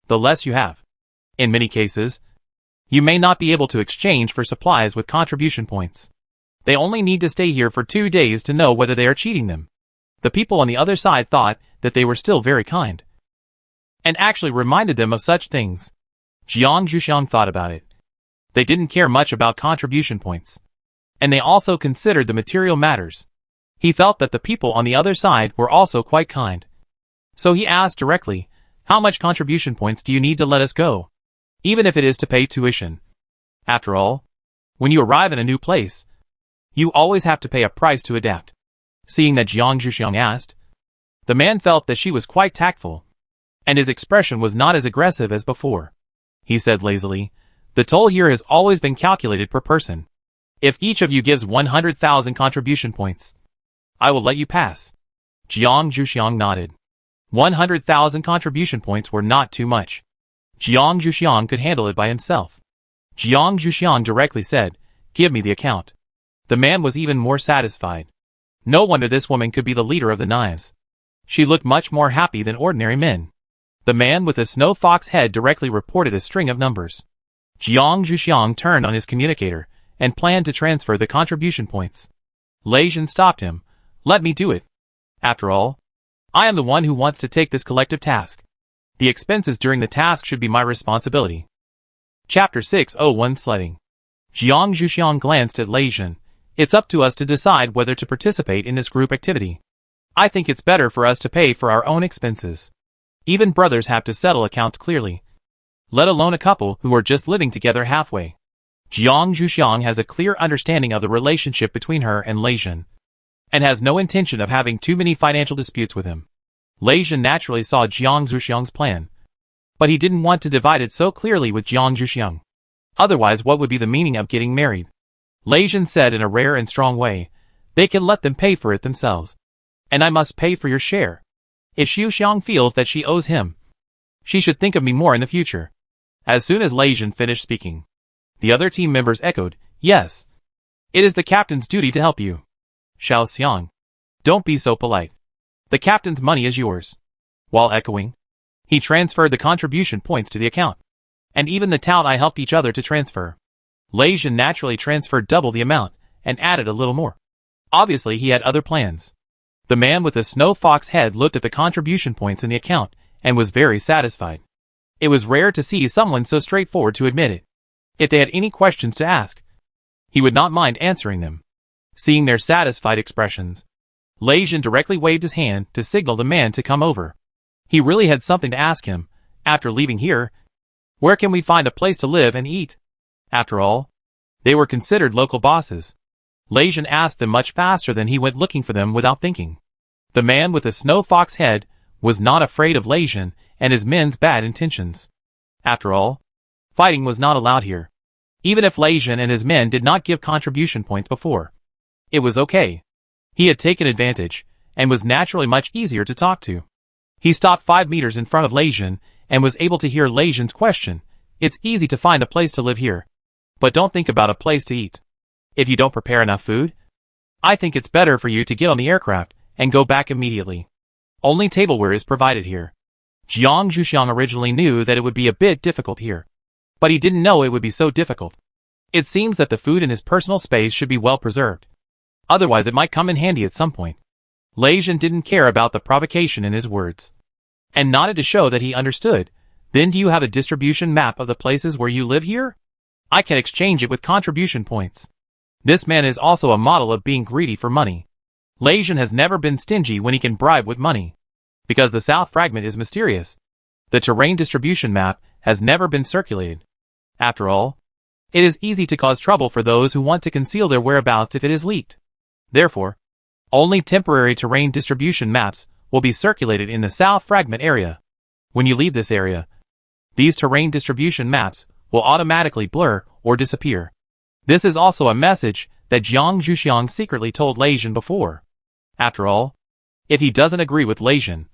the less you have. In many cases, you may not be able to exchange for supplies with contribution points. They only need to stay here for 2 days to know whether they are cheating them. The people on the other side thought that they were still very kind, and actually reminded them of such things. Jiang Zhuxiang thought about it. They didn't care much about contribution points, and they also considered the material matters. He felt that the people on the other side were also quite kind. So he asked directly, how much contribution points do you need to let us go? Even if it is to pay tuition. After all, when you arrive in a new place, you always have to pay a price to adapt. Seeing that Jiang Zhuxiang asked, the man felt that she was quite tactful, and his expression was not as aggressive as before. He said lazily, the toll here has always been calculated per person. If each of you gives 100,000 contribution points, I will let you pass. Jiang Zhuxiang nodded. 100,000 contribution points were not too much. Jiang Zhuxiang could handle it by himself. Jiang Zhuxiang directly said, give me the account. The man was even more satisfied. No wonder this woman could be the leader of the knives. She looked much more happy than ordinary men. The man with the snow fox head directly reported a string of numbers. Jiang Zhuxiang turned on his communicator and planned to transfer the contribution points. Lei Jin stopped him. Let me do it. After all, I am the one who wants to take this collective task. The expenses during the task should be my responsibility. Chapter 601 Sledding. Jiang Zhuxiang glanced at Lei Jin. It's up to us to decide whether to participate in this group activity. I think it's better for us to pay for our own expenses. Even brothers have to settle accounts clearly, let alone a couple who are just living together halfway. Jiang Zhuxiang has a clear understanding of the relationship between her and Lei Jin, and has no intention of having too many financial disputes with him. Lei Jin naturally saw Jiang Zhuxiang's plan, but he didn't want to divide it so clearly with Jiang Zhuxiang. Otherwise, what would be the meaning of getting married? Lei Jin said in a rare and strong way, they can let them pay for it themselves, and I must pay for your share. If Xu Xiang feels that she owes him, she should think of me more in the future. As soon as Lei Jin finished speaking, the other team members echoed, yes. It is the captain's duty to help you. Xiao Xiang, don't be so polite. The captain's money is yours. While echoing, he transferred the contribution points to the account, and even the tout I helped each other to transfer. Lei Jin naturally transferred double the amount, and added a little more. Obviously he had other plans. The man with the snow fox head looked at the contribution points in the account, and was very satisfied. It was rare to see someone so straightforward to admit it. If they had any questions to ask, he would not mind answering them. Seeing their satisfied expressions, Lei Jin directly waved his hand to signal the man to come over. He really had something to ask him. After leaving here, where can we find a place to live and eat? After all, they were considered local bosses. Lei Jin asked them much faster than he went looking for them without thinking. The man with the snow fox head was not afraid of Lei Jin and his men's bad intentions. After all, fighting was not allowed here. Even if Lei Jin and his men did not give contribution points before, it was okay. He had taken advantage, and was naturally much easier to talk to. He stopped 5 meters in front of Lei Jin, and was able to hear Lei Jin's question. It's easy to find a place to live here, but don't think about a place to eat. If you don't prepare enough food, I think it's better for you to get on the aircraft and go back immediately. Only tableware is provided here. Jiang Zhuxiang originally knew that it would be a bit difficult here, but he didn't know it would be so difficult. It seems that the food in his personal space should be well preserved. Otherwise it might come in handy at some point. Lei Jin didn't care about the provocation in his words, and nodded to show that he understood. Then do you have a distribution map of the places where you live here? I can exchange it with contribution points. This man is also a model of being greedy for money. Lei Jin has never been stingy when he can bribe with money. Because the South Fragment is mysterious, the terrain distribution map has never been circulated. After all, it is easy to cause trouble for those who want to conceal their whereabouts if it is leaked. Therefore, only temporary terrain distribution maps will be circulated in the South Fragment area. When you leave this area, these terrain distribution maps will automatically blur or disappear. This is also a message that Jiang Zhuxiang secretly told Lei Jin before. After all, if he doesn't agree with Lei Jin,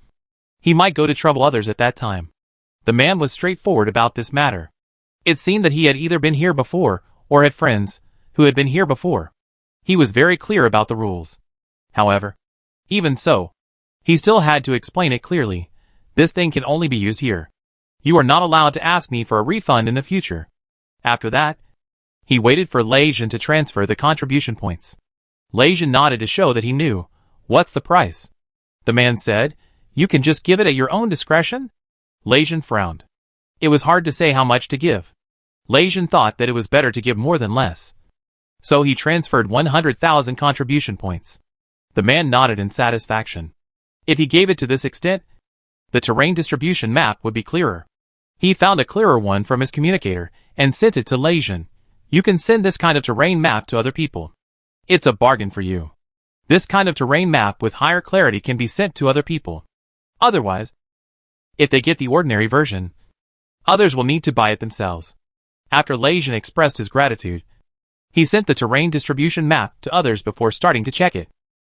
he might go to trouble others at that time. The man was straightforward about this matter. It seemed that he had either been here before or had friends who had been here before. He was very clear about the rules. However, even so, he still had to explain it clearly. This thing can only be used here. You are not allowed to ask me for a refund in the future. After that, he waited for Lei Jin to transfer the contribution points. Lei Jin nodded to show that he knew. What's the price? The man said, you can just give it at your own discretion? Lei Jin frowned. It was hard to say how much to give. Lei Jin thought that it was better to give more than less. So he transferred 100,000 contribution points. The man nodded in satisfaction. If he gave it to this extent, the terrain distribution map would be clearer. He found a clearer one from his communicator and sent it to Lei Jin. You can send this kind of terrain map to other people. It's a bargain for you. This kind of terrain map with higher clarity can be sent to other people. Otherwise, if they get the ordinary version, others will need to buy it themselves. After Lei Jin expressed his gratitude, he sent the terrain distribution map to others before starting to check it.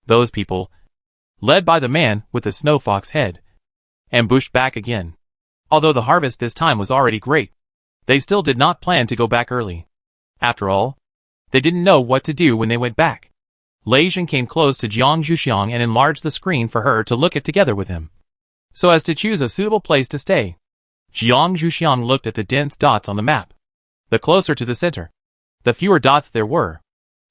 Those people, led by the man with the snow fox head, ambushed back again. Although the harvest this time was already great, they still did not plan to go back early. After all, they didn't know what to do when they went back. Lei Jin came close to Jiang Zhuxiang and enlarged the screen for her to look at together with him, so as to choose a suitable place to stay. Jiang Zhuxiang looked at the dense dots on the map. The closer to the center, the fewer dots there were.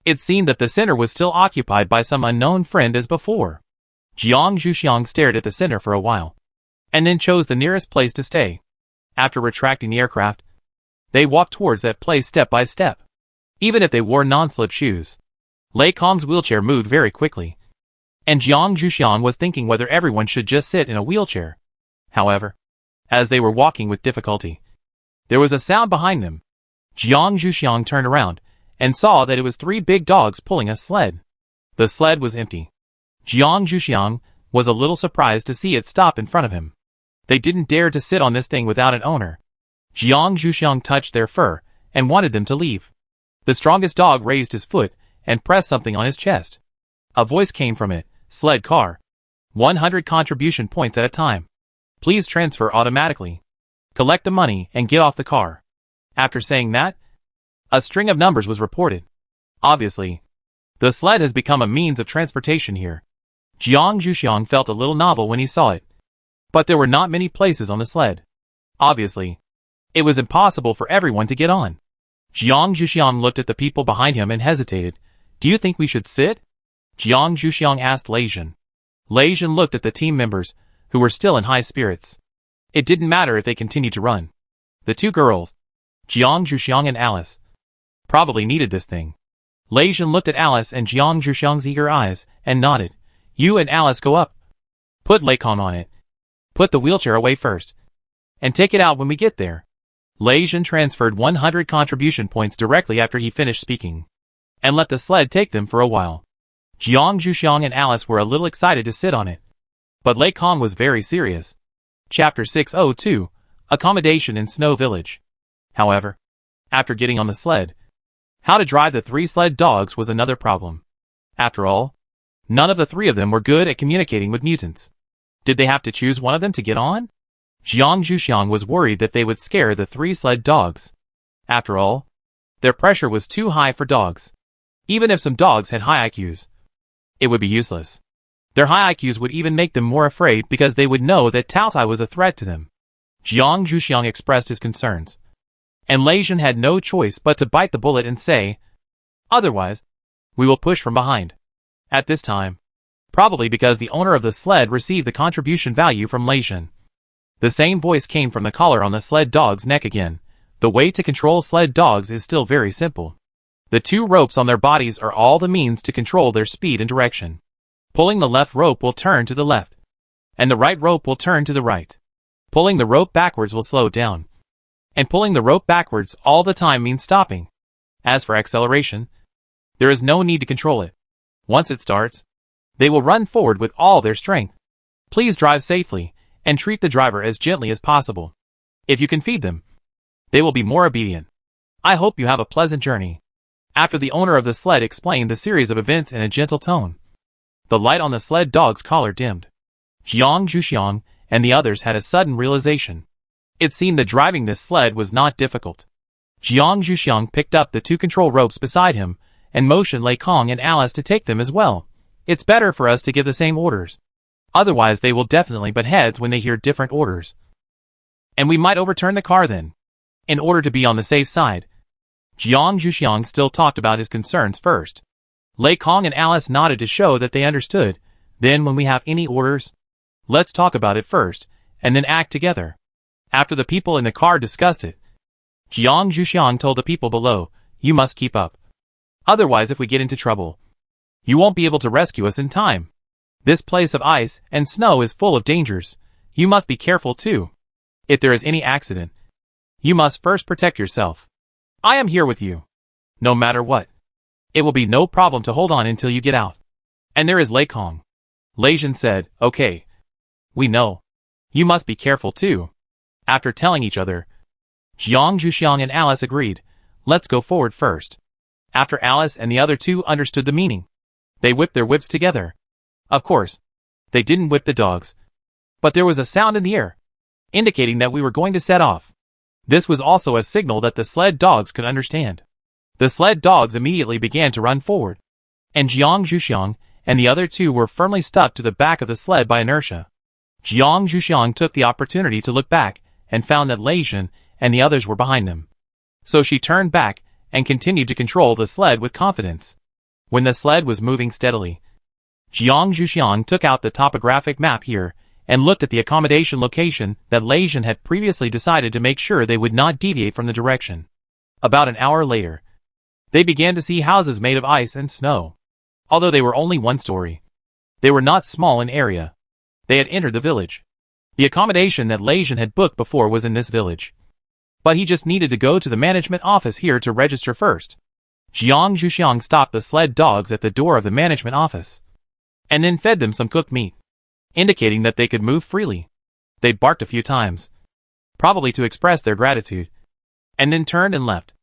It seemed that the center was still occupied by some unknown friend as before. Jiang Zhuxiang stared at the center for a while, and then chose the nearest place to stay. After retracting the aircraft, they walked towards that place step by step. Even if they wore non-slip shoes, Lei Kong's wheelchair moved very quickly, and Jiang Zhuxiang was thinking whether everyone should just sit in a wheelchair. However, as they were walking with difficulty, there was a sound behind them. Jiang Zhuxiang turned around and saw that it was 3 big dogs pulling a sled. The sled was empty. Jiang Zhuxiang was a little surprised to see it stop in front of him. They didn't dare to sit on this thing without an owner. Jiang Zhuxiang touched their fur and wanted them to leave. The strongest dog raised his foot and pressed something on his chest. A voice came from it. Sled car. 100 contribution points at a time. Please transfer automatically. Collect the money and get off the car. After saying that, a string of numbers was reported. Obviously, the sled has become a means of transportation here. Jiang Zhuxiang felt a little novel when he saw it, but there were not many places on the sled. Obviously, it was impossible for everyone to get on. Jiang Zhuxiang looked at the people behind him and hesitated. Do you think we should sit? Jiang Zhuxiang asked Lei Jin. Lei Jin looked at the team members, who were still in high spirits. It didn't matter if they continued to run. The 2 girls, Jiang Zhuxiang and Alice, probably needed this thing. Lei Jin looked at Alice and Jiang Zhuxiang's eager eyes, and nodded. You and Alice go up. Put Lei Kong on it. Put the wheelchair away first, and take it out when we get there. Lei Jin transferred 100 contribution points directly after he finished speaking, and let the sled take them for a while. Jiang Zhuxiang and Alice were a little excited to sit on it, but Lei Kong was very serious. Chapter 602, Accommodation in Snow Village. However, after getting on the sled, how to drive the 3 sled dogs was another problem. After all, none of the 3 of them were good at communicating with mutants. Did they have to choose one of them to get on? Jiang Zhuxiang was worried that they would scare the 3 sled dogs. After all, their pressure was too high for dogs. Even if some dogs had high IQs, it would be useless. Their high IQs would even make them more afraid because they would know that Tao Tai was a threat to them. Jiang Zhuxiang expressed his concerns. And Lei Zhen had no choice but to bite the bullet and say, "Otherwise, we will push from behind." At this time, probably because the owner of the sled received the contribution value from Lei Zhen, the same voice came from the collar on the sled dog's neck again. The way to control sled dogs is still very simple. The 2 ropes on their bodies are all the means to control their speed and direction. Pulling the left rope will turn to the left, and the right rope will turn to the right. Pulling the rope backwards will slow down, and pulling the rope backwards all the time means stopping. As for acceleration, there is no need to control it. Once it starts, they will run forward with all their strength. Please drive safely, and treat the driver as gently as possible. If you can feed them, they will be more obedient. I hope you have a pleasant journey. After the owner of the sled explained the series of events in a gentle tone, the light on the sled dog's collar dimmed. Jiang Zhuxiang and the others had a sudden realization. It seemed that driving this sled was not difficult. Jiang Zhuxiang picked up the 2 control ropes beside him and motioned Lei Kong and Alice to take them as well. It's better for us to give the same orders. Otherwise they will definitely butt heads when they hear different orders. And we might overturn the car then. In order to be on the safe side, Jiang Zhuxiang still talked about his concerns first. Lei Kong and Alice nodded to show that they understood. Then when we have any orders, let's talk about it first, and then act together. After the people in the car discussed it, Jiang Zhuxiang told the people below, "You must keep up. Otherwise if we get into trouble, you won't be able to rescue us in time. This place of ice and snow is full of dangers. You must be careful too. If there is any accident, you must first protect yourself. I am here with you. No matter what. It will be no problem to hold on until you get out." And there is Lei Kong. Lei Zhen said, "Okay. We know. You must be careful too." After telling each other, Jiang Zhuxiang and Alice agreed, "Let's go forward first." After Alice and the other 2 understood the meaning, they whipped their whips together. Of course, they didn't whip the dogs, but there was a sound in the air, indicating that we were going to set off. This was also a signal that the sled dogs could understand. The sled dogs immediately began to run forward, and Jiang Zhuxiang and the other 2 were firmly stuck to the back of the sled by inertia. Jiang Zhuxiang took the opportunity to look back and found that Lei Zhen and the others were behind them. So she turned back and continued to control the sled with confidence. When the sled was moving steadily, Jiang Zhuxiang took out the topographic map here and looked at the accommodation location that Lei Zhen had previously decided to make sure they would not deviate from the direction. About an hour later, they began to see houses made of ice and snow. Although they were only 1 story, they were not small in area. They had entered the village. The accommodation that Lei Zhen had booked before was in this village. But he just needed to go to the management office here to register first. Jiang Zhuxiang stopped the sled dogs at the door of the management office, and then fed them some cooked meat, indicating that they could move freely. They barked a few times, probably to express their gratitude, and then turned and left.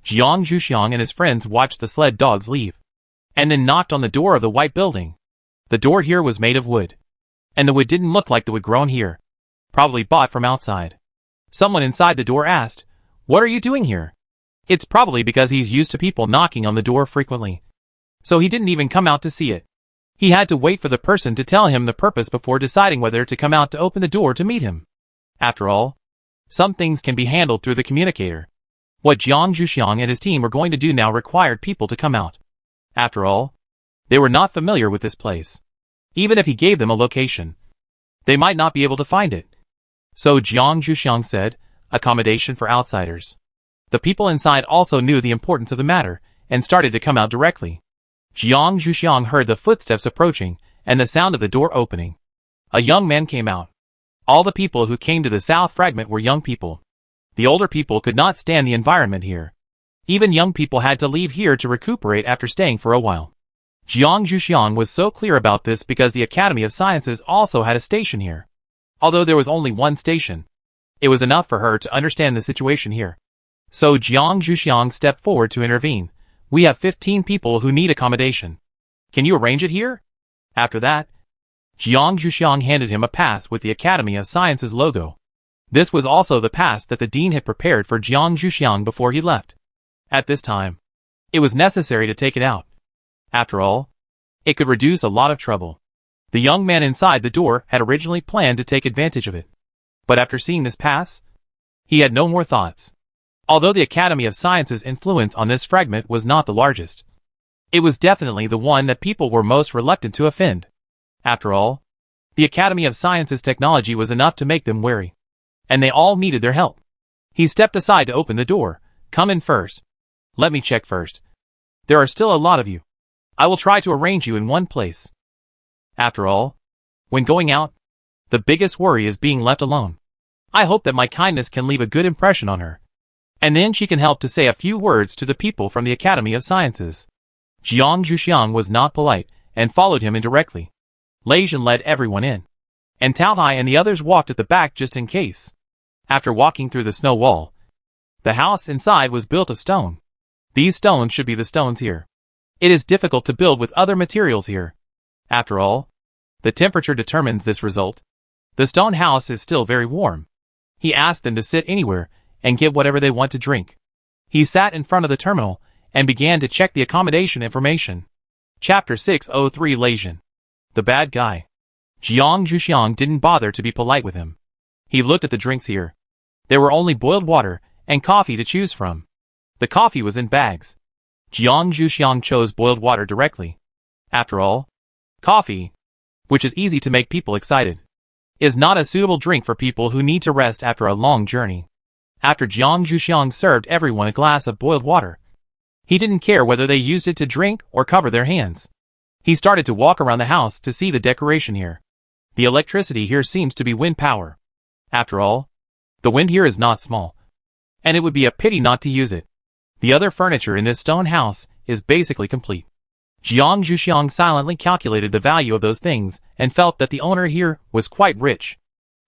Jiang Zhuxiang and his friends watched the sled dogs leave, and then knocked on the door of the white building. The door here was made of wood, and the wood didn't look like the wood grown here, probably bought from outside. Someone inside the door asked, "What are you doing here?" It's probably because he's used to people knocking on the door frequently, so he didn't even come out to see it. He had to wait for the person to tell him the purpose before deciding whether to come out to open the door to meet him. After all, some things can be handled through the communicator. What Jiang Zhuxiang and his team were going to do now required people to come out. After all, they were not familiar with this place. Even if he gave them a location, they might not be able to find it. So Jiang Zhuxiang said, "Accommodation for outsiders." The people inside also knew the importance of the matter, and started to come out directly. Jiang Zhuxiang heard the footsteps approaching, and the sound of the door opening. A young man came out. All the people who came to the South Fragment were young people. The older people could not stand the environment here. Even young people had to leave here to recuperate after staying for a while. Jiang Zhuxiang was so clear about this because the Academy of Sciences also had a station here. Although there was only 1 station, it was enough for her to understand the situation here. So Jiang Zhuxiang stepped forward to intervene. "We have 15 people who need accommodation. Can you arrange it here?" After that, Jiang Zhuxiang handed him a pass with the Academy of Sciences logo. This was also the pass that the dean had prepared for Jiang Zhuxiang before he left. At this time, it was necessary to take it out. After all, it could reduce a lot of trouble. The young man inside the door had originally planned to take advantage of it. But after seeing this pass, he had no more thoughts. Although the Academy of Sciences' influence on this fragment was not the largest, it was definitely the one that people were most reluctant to offend. After all, the Academy of Sciences' technology was enough to make them wary, and they all needed their help. He stepped aside to open the door. Come in first. Let me check first. There are still a lot of you. I will try to arrange you in one place. After all, when going out, the biggest worry is being left alone. I hope that my kindness can leave a good impression on her, and then she can help to say a few words to the people from the Academy of Sciences. Jiang Zhuxiang was not polite, and followed him indirectly. Lei Jin led everyone in, and Tao Hai and the others walked at the back just in case. After walking through the snow wall, the house inside was built of stone. These stones should be the stones here. It is difficult to build with other materials here. After all, the temperature determines this result. The stone house is still very warm. He asked them to sit anywhere and get whatever they want to drink. He sat in front of the terminal and began to check the accommodation information. Chapter 603 Lei Jin, the bad guy. Jiang Zhuxiang didn't bother to be polite with him. He looked at the drinks here. There were only boiled water and coffee to choose from. The coffee was in bags. Jiang Zhuxiang chose boiled water directly. After all, coffee, which is easy to make people excited, is not a suitable drink for people who need to rest after a long journey. After Jiang Zhuxiang served everyone a glass of boiled water, he didn't care whether they used it to drink or cover their hands. He started to walk around the house to see the decoration here. The electricity here seems to be wind power. After all, the wind here is not small, and it would be a pity not to use it. The other furniture in this stone house is basically complete. Jiang Zhuxiang silently calculated the value of those things and felt that the owner here was quite rich.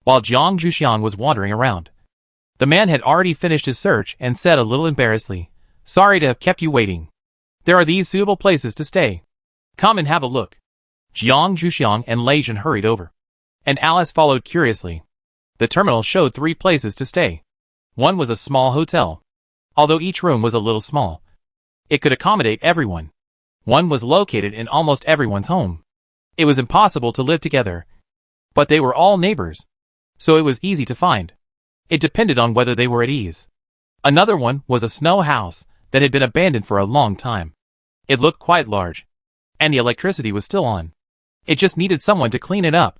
While Jiang Zhuxiang was wandering around, the man had already finished his search and said a little embarrassedly, "Sorry to have kept you waiting. There are these suitable places to stay. Come and have a look." Jiang Zhuxiang and Lei Jin hurried over, and Alice followed curiously. The terminal showed 3 places to stay. One was a small hotel. Although each room was a little small, it could accommodate everyone. One was located in almost everyone's home. It was impossible to live together, but they were all neighbors, so it was easy to find. It depended on whether they were at ease. Another one was a snow house that had been abandoned for a long time. It looked quite large, and the electricity was still on. It just needed someone to clean it up,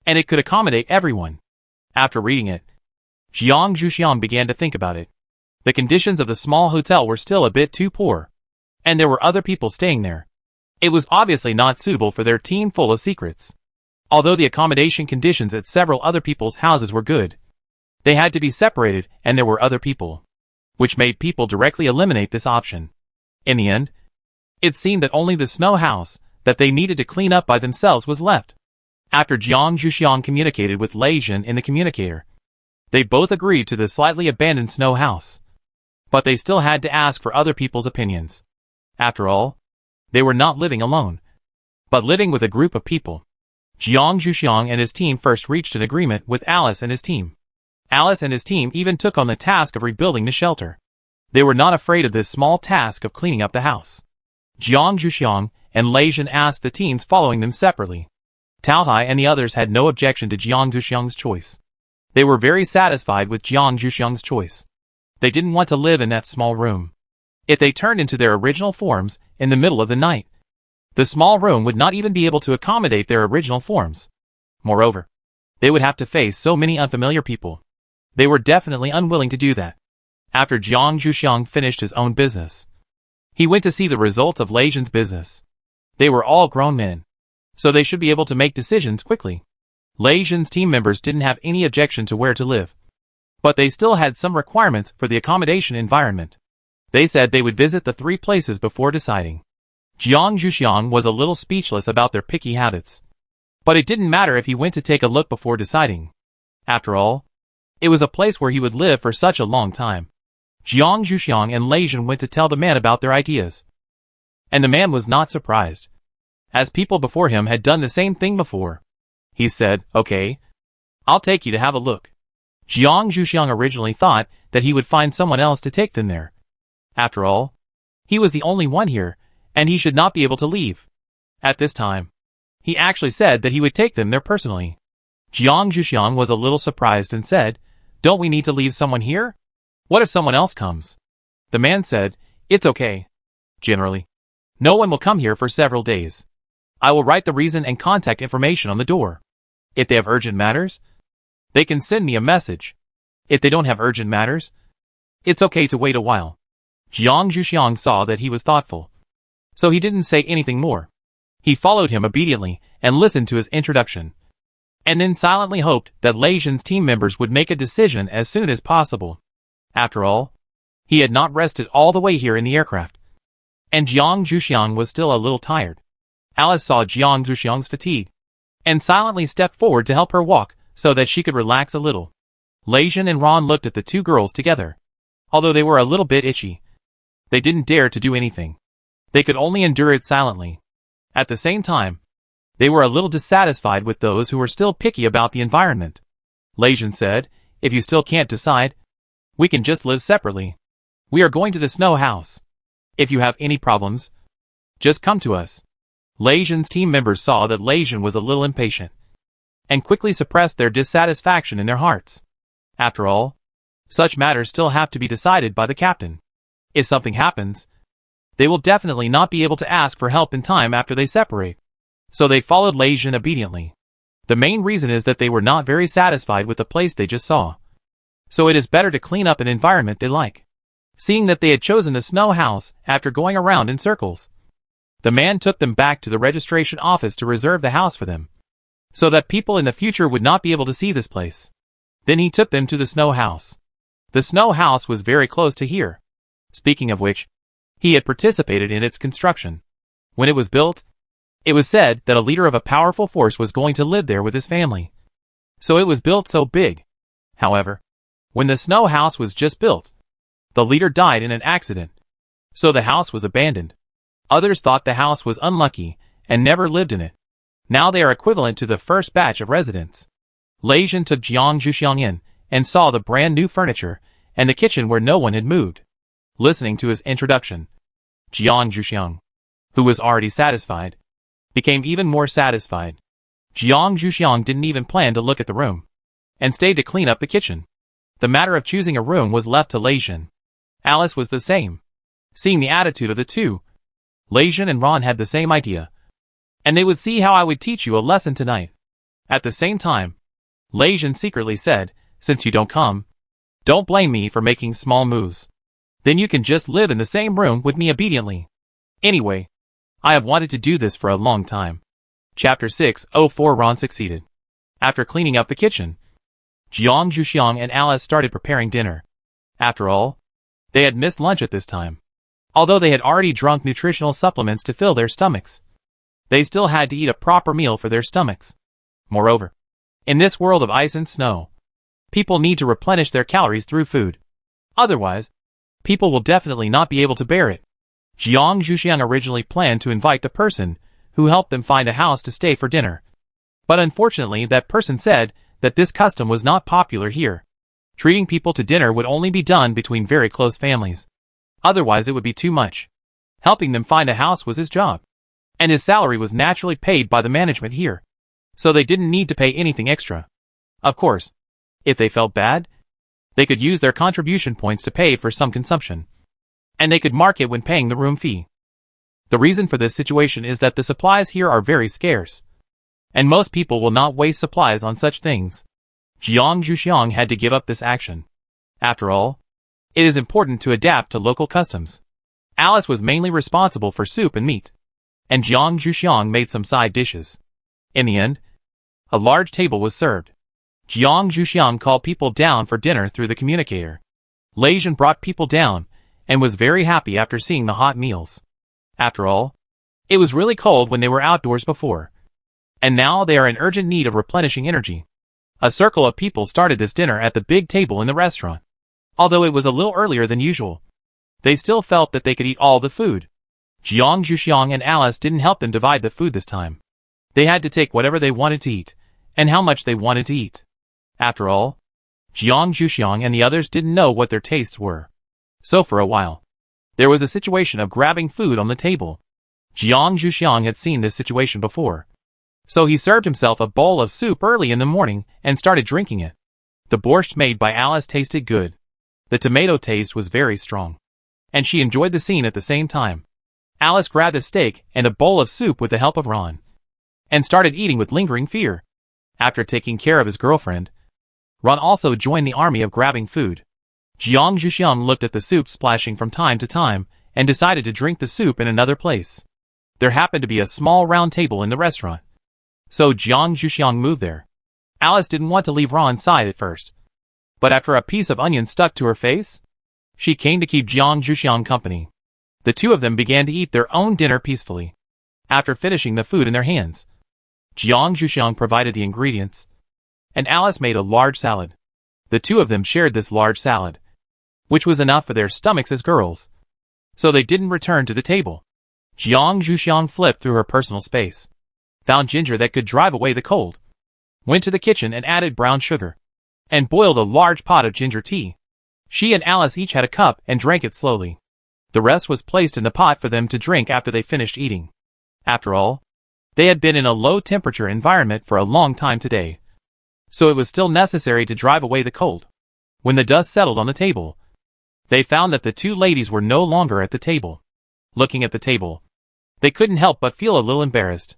and it could accommodate everyone. After reading it, Jiang Zhuxiang began to think about it. The conditions of the small hotel were still a bit too poor, and there were other people staying there. It was obviously not suitable for their team full of secrets. Although the accommodation conditions at several other people's houses were good, they had to be separated and there were other people, which made people directly eliminate this option. In the end, it seemed that only the snow house that they needed to clean up by themselves was left. After Jiang Zhuxiang communicated with Lei Jin in the communicator, they both agreed to the slightly abandoned snow house. But they still had to ask for other people's opinions. After all, they were not living alone, but living with a group of people. Jiang Zhuxiang and his team first reached an agreement with Alice and his team. Alice and his team even took on the task of rebuilding the shelter. They were not afraid of this small task of cleaning up the house. Jiang Zhuxiang and Lei Jin asked the teams following them separately. Tao Hai and the others had no objection to Jiang Zhuxiang's choice. They were very satisfied with Jiang Zhuxiang's choice. They didn't want to live in that small room. If they turned into their original forms in the middle of the night, the small room would not even be able to accommodate their original forms. Moreover, they would have to face so many unfamiliar people. They were definitely unwilling to do that. After Jiang Zhuxiang finished his own business, he went to see the results of Lei Jin's business. They were all grown men, so they should be able to make decisions quickly. Lei Jin's team members didn't have any objection to where to live, but they still had some requirements for the accommodation environment. They said they would visit the 3 places before deciding. Jiang Zhuxiang was a little speechless about their picky habits, but it didn't matter if he went to take a look before deciding. After all, it was a place where he would live for such a long time. Jiang Zhuxiang and Lei Jin went to tell the man about their ideas, and the man was not surprised, as people before him had done the same thing before. He said, "Okay, I'll take you to have a look." Jiang Zhuxiang originally thought that he would find someone else to take them there. After all, he was the only one here, and he should not be able to leave. At this time, He actually said that he would take them there personally. Jiang Zhuxiang was a little surprised and said, "Don't we need to leave someone here? What if someone else comes?" The man said, "It's okay. Generally, no one will come here for several days. I will write the reason and contact information on the door. If they have urgent matters, they can send me a message. If they don't have urgent matters, it's okay to wait a while." Jiang Zhuxiang saw that he was thoughtful, so he didn't say anything more. He followed him obediently and listened to his introduction, and then silently hoped that Lei Zhen's team members would make a decision as soon as possible. After all, he had not rested all the way here in the aircraft, and Jiang Zhuxiang was still a little tired. Alice saw Jiang Zhuxiang's fatigue, and silently stepped forward to help her walk so that she could relax a little. Lei Zhen and Ron looked at the two girls together. Although they were a little bit itchy, they didn't dare to do anything. They could only endure it silently. At the same time, they were a little dissatisfied with those who were still picky about the environment. Lei Zhen said, "If you still can't decide, we can just live separately. We are going to the snow house. If you have any problems, just come to us." Lei Zhen's team members saw that Lei Zhen was a little impatient, and quickly suppressed their dissatisfaction in their hearts. After all, such matters still have to be decided by the captain. If something happens, they will definitely not be able to ask for help in time after they separate. So they followed Lei Zhen obediently. The main reason is that they were not very satisfied with the place they just saw. So it is better to clean up an environment they like. Seeing that they had chosen the snow house after going around in circles, the man took them back to the registration office to reserve the house for them, so that people in the future would not be able to see this place. Then he took them to the snow house. The snow house was very close to here. Speaking of which, he had participated in its construction. When it was built, it was said that a leader of a powerful force was going to live there with his family. So it was built so big. However, when the snow house was just built, the leader died in an accident. So the house was abandoned. Others thought the house was unlucky and never lived in it. Now they are equivalent to the first batch of residents. Lei Zhen took Jiang Zhuxiang in and saw the brand new furniture and the kitchen where no one had moved. Listening to his introduction, Jiang Zhuxiang, who was already satisfied, became even more satisfied. Jiang Zhuxiang didn't even plan to look at the room, and stayed to clean up the kitchen. The matter of choosing a room was left to Lei Zhen. Alice was the same. Seeing the attitude of the two, Lei Zhen and Ron had the same idea, and they would see how I would teach you a lesson tonight. At the same time, Lei Zhen secretly said, "Since you don't come, don't blame me for making small moves. Then you can just live in the same room with me obediently. Anyway, I have wanted to do this for a long time." Chapter 604 Ron succeeded. After cleaning up the kitchen, Jiang Zhuxiang and Alice started preparing dinner. After all, they had missed lunch at this time. Although they had already drunk nutritional supplements to fill their stomachs, they still had to eat a proper meal for their stomachs. Moreover, in this world of ice and snow, people need to replenish their calories through food. Otherwise, people will definitely not be able to bear it. Jiang Zhuxiang originally planned to invite the person who helped them find a house to stay for dinner. But unfortunately, that person said that this custom was not popular here. Treating people to dinner would only be done between very close families. Otherwise it would be too much. Helping them find a house was his job, and his salary was naturally paid by the management here, so they didn't need to pay anything extra. Of course, if they felt bad, they could use their contribution points to pay for some consumption, and they could mark it when paying the room fee. The reason for this situation is that the supplies here are very scarce, and most people will not waste supplies on such things. Jiang Zhuxiang had to give up this action. After all, it is important to adapt to local customs. Alice was mainly responsible for soup and meat, and Jiang Zhuxiang made some side dishes. In the end, a large table was served. Jiang Zhuxiang called people down for dinner through the communicator. Lei Zhen brought people down, and was very happy after seeing the hot meals. After all, it was really cold when they were outdoors before, and now they are in urgent need of replenishing energy. A circle of people started this dinner at the big table in the restaurant. Although it was a little earlier than usual, they still felt that they could eat all the food. Jiang Zhuxiang and Alice didn't help them divide the food this time. They had to take whatever they wanted to eat, and how much they wanted to eat. After all, Jiang Zhuxiang and the others didn't know what their tastes were. So for a while, there was a situation of grabbing food on the table. Jiang Zhuxiang had seen this situation before, So he served himself a bowl of soup early in the morning and started drinking it. The borscht made by Alice tasted good. The tomato taste was very strong. And she enjoyed the scene at the same time. Alice grabbed a steak and a bowl of soup with the help of Ron. And started eating with lingering fear. After taking care of his girlfriend, Ron also joined the army of grabbing food. Jiang Zhuxiang looked at the soup splashing from time to time and decided to drink the soup in another place. There happened to be a small round table in the restaurant. So Jiang Zhuxiang moved there. Alice didn't want to leave Ron's side at first. But after a piece of onion stuck to her face, she came to keep Jiang Zhuxiang company. The two of them began to eat their own dinner peacefully. After finishing the food in their hands, Jiang Zhuxiang provided the ingredients, and Alice made a large salad. The two of them shared this large salad, which was enough for their stomachs as girls. So they didn't return to the table. Jiang Zhuxiang flipped through her personal space, found ginger that could drive away the cold, went to the kitchen and added brown sugar, and boiled a large pot of ginger tea. She and Alice each had a cup and drank it slowly. The rest was placed in the pot for them to drink after they finished eating. After all, they had been in a low-temperature environment for a long time today, so it was still necessary to drive away the cold. When the dust settled on the table, they found that the two ladies were no longer at the table. Looking at the table, they couldn't help but feel a little embarrassed.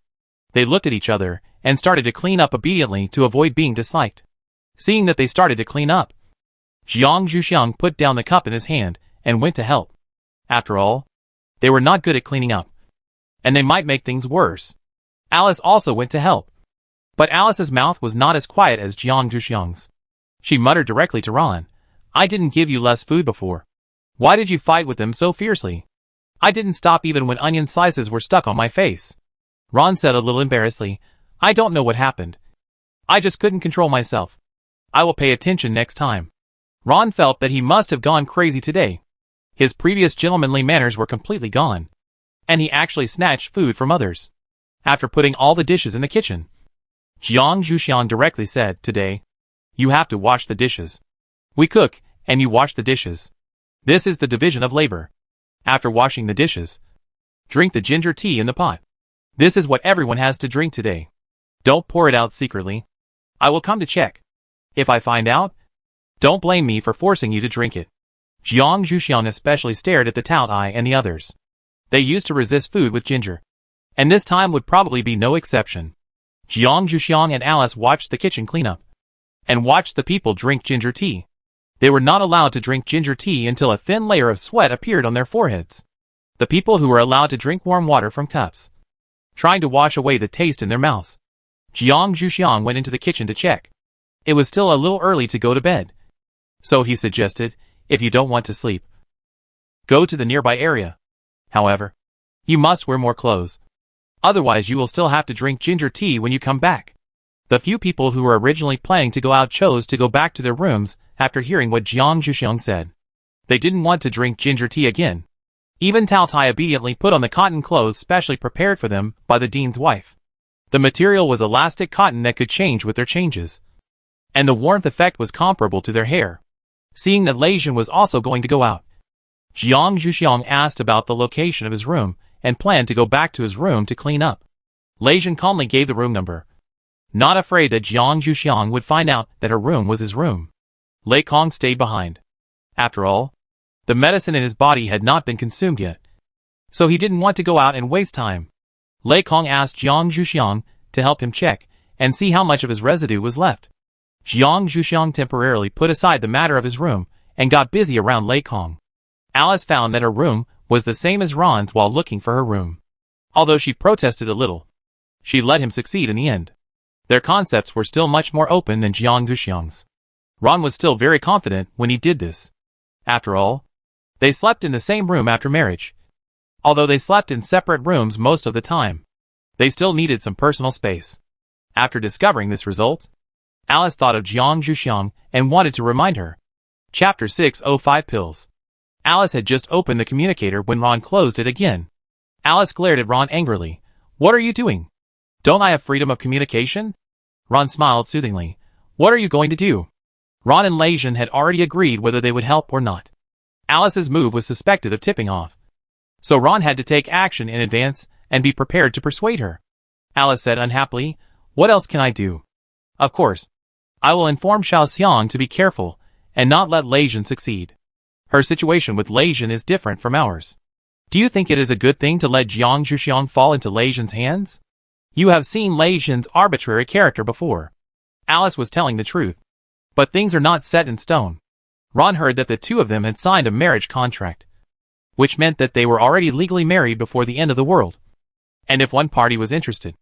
They looked at each other and started to clean up obediently to avoid being disliked. Seeing that they started to clean up, Jiang Zhuxiang put down the cup in his hand and went to help. After all, they were not good at cleaning up, and they might make things worse. Alice also went to help. But Alice's mouth was not as quiet as Jiang Zhuxiang's. She muttered directly to Ron, "I didn't give you less food before. Why did you fight with them so fiercely? I didn't stop even when onion slices were stuck on my face." Ron said a little embarrassedly, "I don't know what happened. I just couldn't control myself. I will pay attention next time." Ron felt that he must have gone crazy today. His previous gentlemanly manners were completely gone, and he actually snatched food from others. After putting all the dishes in the kitchen, Jiang Zhuxiang directly said, "Today, you have to wash the dishes. We cook, and you wash the dishes. This is the division of labor. After washing the dishes, drink the ginger tea in the pot. This is what everyone has to drink today. Don't pour it out secretly. I will come to check. If I find out, don't blame me for forcing you to drink it." Jiang Zhuxiang especially stared at the Taotai and the others. They used to resist food with ginger, and this time would probably be no exception. Jiang Zhuxiang and Alice watched the kitchen clean up, and watched the people drink ginger tea. They were not allowed to drink ginger tea until a thin layer of sweat appeared on their foreheads. The people who were allowed to drink warm water from cups, trying to wash away the taste in their mouths. Jiang Zhuxiang went into the kitchen to check. It was still a little early to go to bed, so he suggested, "If you don't want to sleep, go to the nearby area. However, you must wear more clothes. Otherwise you will still have to drink ginger tea when you come back." The few people who were originally planning to go out chose to go back to their rooms after hearing what Jiang Zhuxiang said. They didn't want to drink ginger tea again. Even Tao Tai obediently put on the cotton clothes specially prepared for them by the dean's wife. The material was elastic cotton that could change with their changes, and the warmth effect was comparable to their hair. Seeing that Lei Jin was also going to go out, Jiang Zhuxiang asked about the location of his room and planned to go back to his room to clean up. Lei Jin calmly gave the room number, not afraid that Jiang Zhuxiang would find out that her room was his room. Lei Kong stayed behind. After all, the medicine in his body had not been consumed yet, so he didn't want to go out and waste time. Lei Kong asked Jiang Zhuxiang to help him check and see how much of his residue was left. Jiang Zhuxiang temporarily put aside the matter of his room and got busy around Lei Kong. Alice found that her room was the same as Ron's while looking for her room. Although she protested a little, she let him succeed in the end. Their concepts were still much more open than Jiang Zhuxiang's. Ron was still very confident when he did this. After all, they slept in the same room after marriage. Although they slept in separate rooms most of the time, they still needed some personal space. After discovering this result, Alice thought of Jiang Zhuxiang and wanted to remind her. Chapter 605 Pills. Alice had just opened the communicator when Ron closed it again. Alice glared at Ron angrily. "What are you doing? Don't I have freedom of communication?" Ron smiled soothingly. "What are you going to do?" Ron and Lei Jin had already agreed whether they would help or not. Alice's move was suspected of tipping off, so Ron had to take action in advance and be prepared to persuade her. Alice said unhappily. What else can I do? Of course. I will inform Xiao Xiang to be careful and not let Lei Jin succeed. Her situation with Lei Jin is different from ours. Do you think it is a good thing to let Jiang Zhuxiang fall into Lei Jin's hands? You have seen Lei Jin's arbitrary character before. Alice was telling the truth. But things are not set in stone. Ron heard that the two of them had signed a marriage contract, which meant that they were already legally married before the end of the world. And if one party was interested,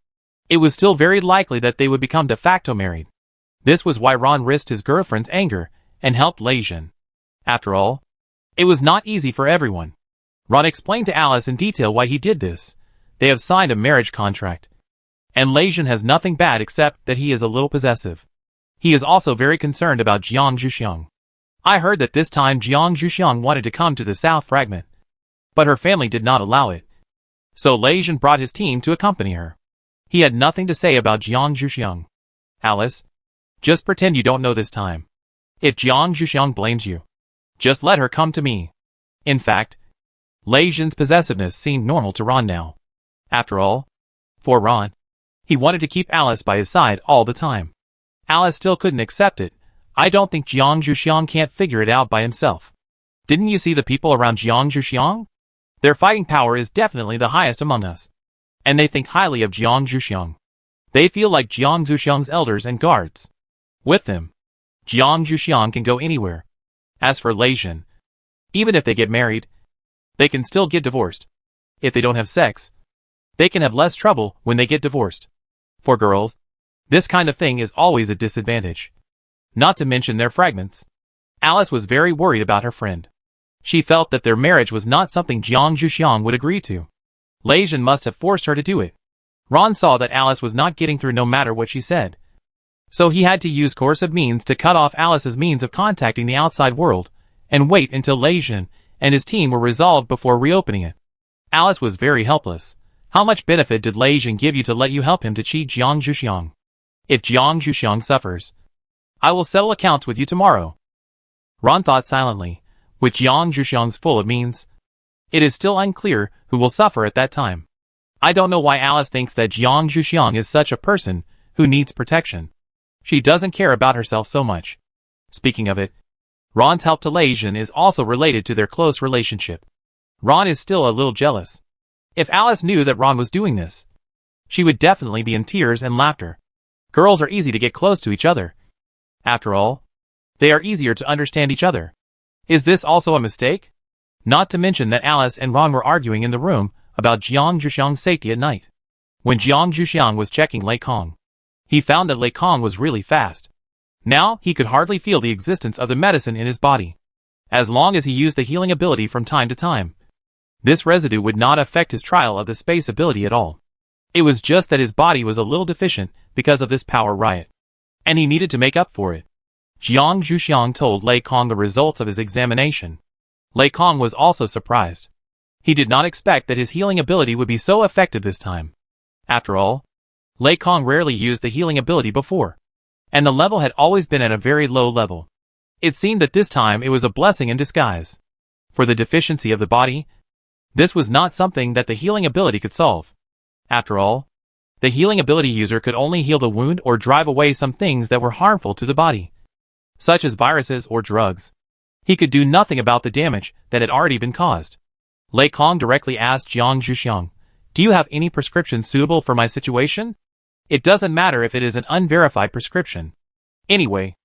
it was still very likely that they would become de facto married. This was why Ron risked his girlfriend's anger and helped Lei Jin. After all, it was not easy for everyone. Ron explained to Alice in detail why he did this. They have signed a marriage contract. And Lei Jin has nothing bad except that he is a little possessive. He is also very concerned about Jiang Zhuxiang. I heard that this time Jiang Zhuxiang wanted to come to the South Fragment, but her family did not allow it. So Lei Jin brought his team to accompany her. He had nothing to say about Jiang Zhuxiang. Alice, just pretend you don't know this time. If Jiang Zhuxiang blames you, just let her come to me. In fact, Lei Jin's possessiveness seemed normal to Ron now. After all, for Ron, he wanted to keep Alice by his side all the time. Alice still couldn't accept it. I don't think Jiang Zhuxiang can't figure it out by himself. Didn't you see the people around Jiang Zhuxiang? Their fighting power is definitely the highest among us. And they think highly of Jiang Zhuxiang. They feel like Jiang Zhuxiang's elders and guards. With them, Jiang Zhuxiang can go anywhere. As for Lei Jin, even if they get married, they can still get divorced. If they don't have sex, they can have less trouble when they get divorced. For girls, this kind of thing is always a disadvantage. Not to mention their fragments. Alice was very worried about her friend. She felt that their marriage was not something Jiang Zhuxiang would agree to. Lei Jin must have forced her to do it. Ron saw that Alice was not getting through no matter what she said. So he had to use coercive means to cut off Alice's means of contacting the outside world, and wait until Lei Jin and his team were resolved before reopening it. Alice was very helpless. How much benefit did Lei Jin give you to let you help him to cheat Jiang Zhuxiang? If Jiang Zhuxiang suffers, I will settle accounts with you tomorrow. Ron thought silently. With Jiang Zhuxiang's full of means, it is still unclear who will suffer at that time. I don't know why Alice thinks that Jiang Zhuxiang is such a person who needs protection. She doesn't care about herself so much. Speaking of it, Ron's help to Lei Jin is also related to their close relationship. Ron is still a little jealous. If Alice knew that Ron was doing this, she would definitely be in tears and laughter. Girls are easy to get close to each other. After all, they are easier to understand each other. Is this also a mistake? Not to mention that Alice and Ron were arguing in the room about Jiang Zhuxiang's safety at night. When Jiang Zhuxiang was checking Lei Kong, he found that Lei Kong was really fast. Now, he could hardly feel the existence of the medicine in his body. As long as he used the healing ability from time to time, this residue would not affect his trial of the space ability at all. It was just that his body was a little deficient because of this power riot, and he needed to make up for it. Jiang Zhuxiang told Lei Kong the results of his examination. Lei Kong was also surprised. He did not expect that his healing ability would be so effective this time. After all, Lei Kong rarely used the healing ability before, and the level had always been at a very low level. It seemed that this time it was a blessing in disguise. For the deficiency of the body, this was not something that the healing ability could solve. After all, the healing ability user could only heal the wound or drive away some things that were harmful to the body, such as viruses or drugs. He could do nothing about the damage that had already been caused. Lei Kong directly asked Jiang Zhuxiang, "Do you have any prescription suitable for my situation? It doesn't matter if it is an unverified prescription. Anyway,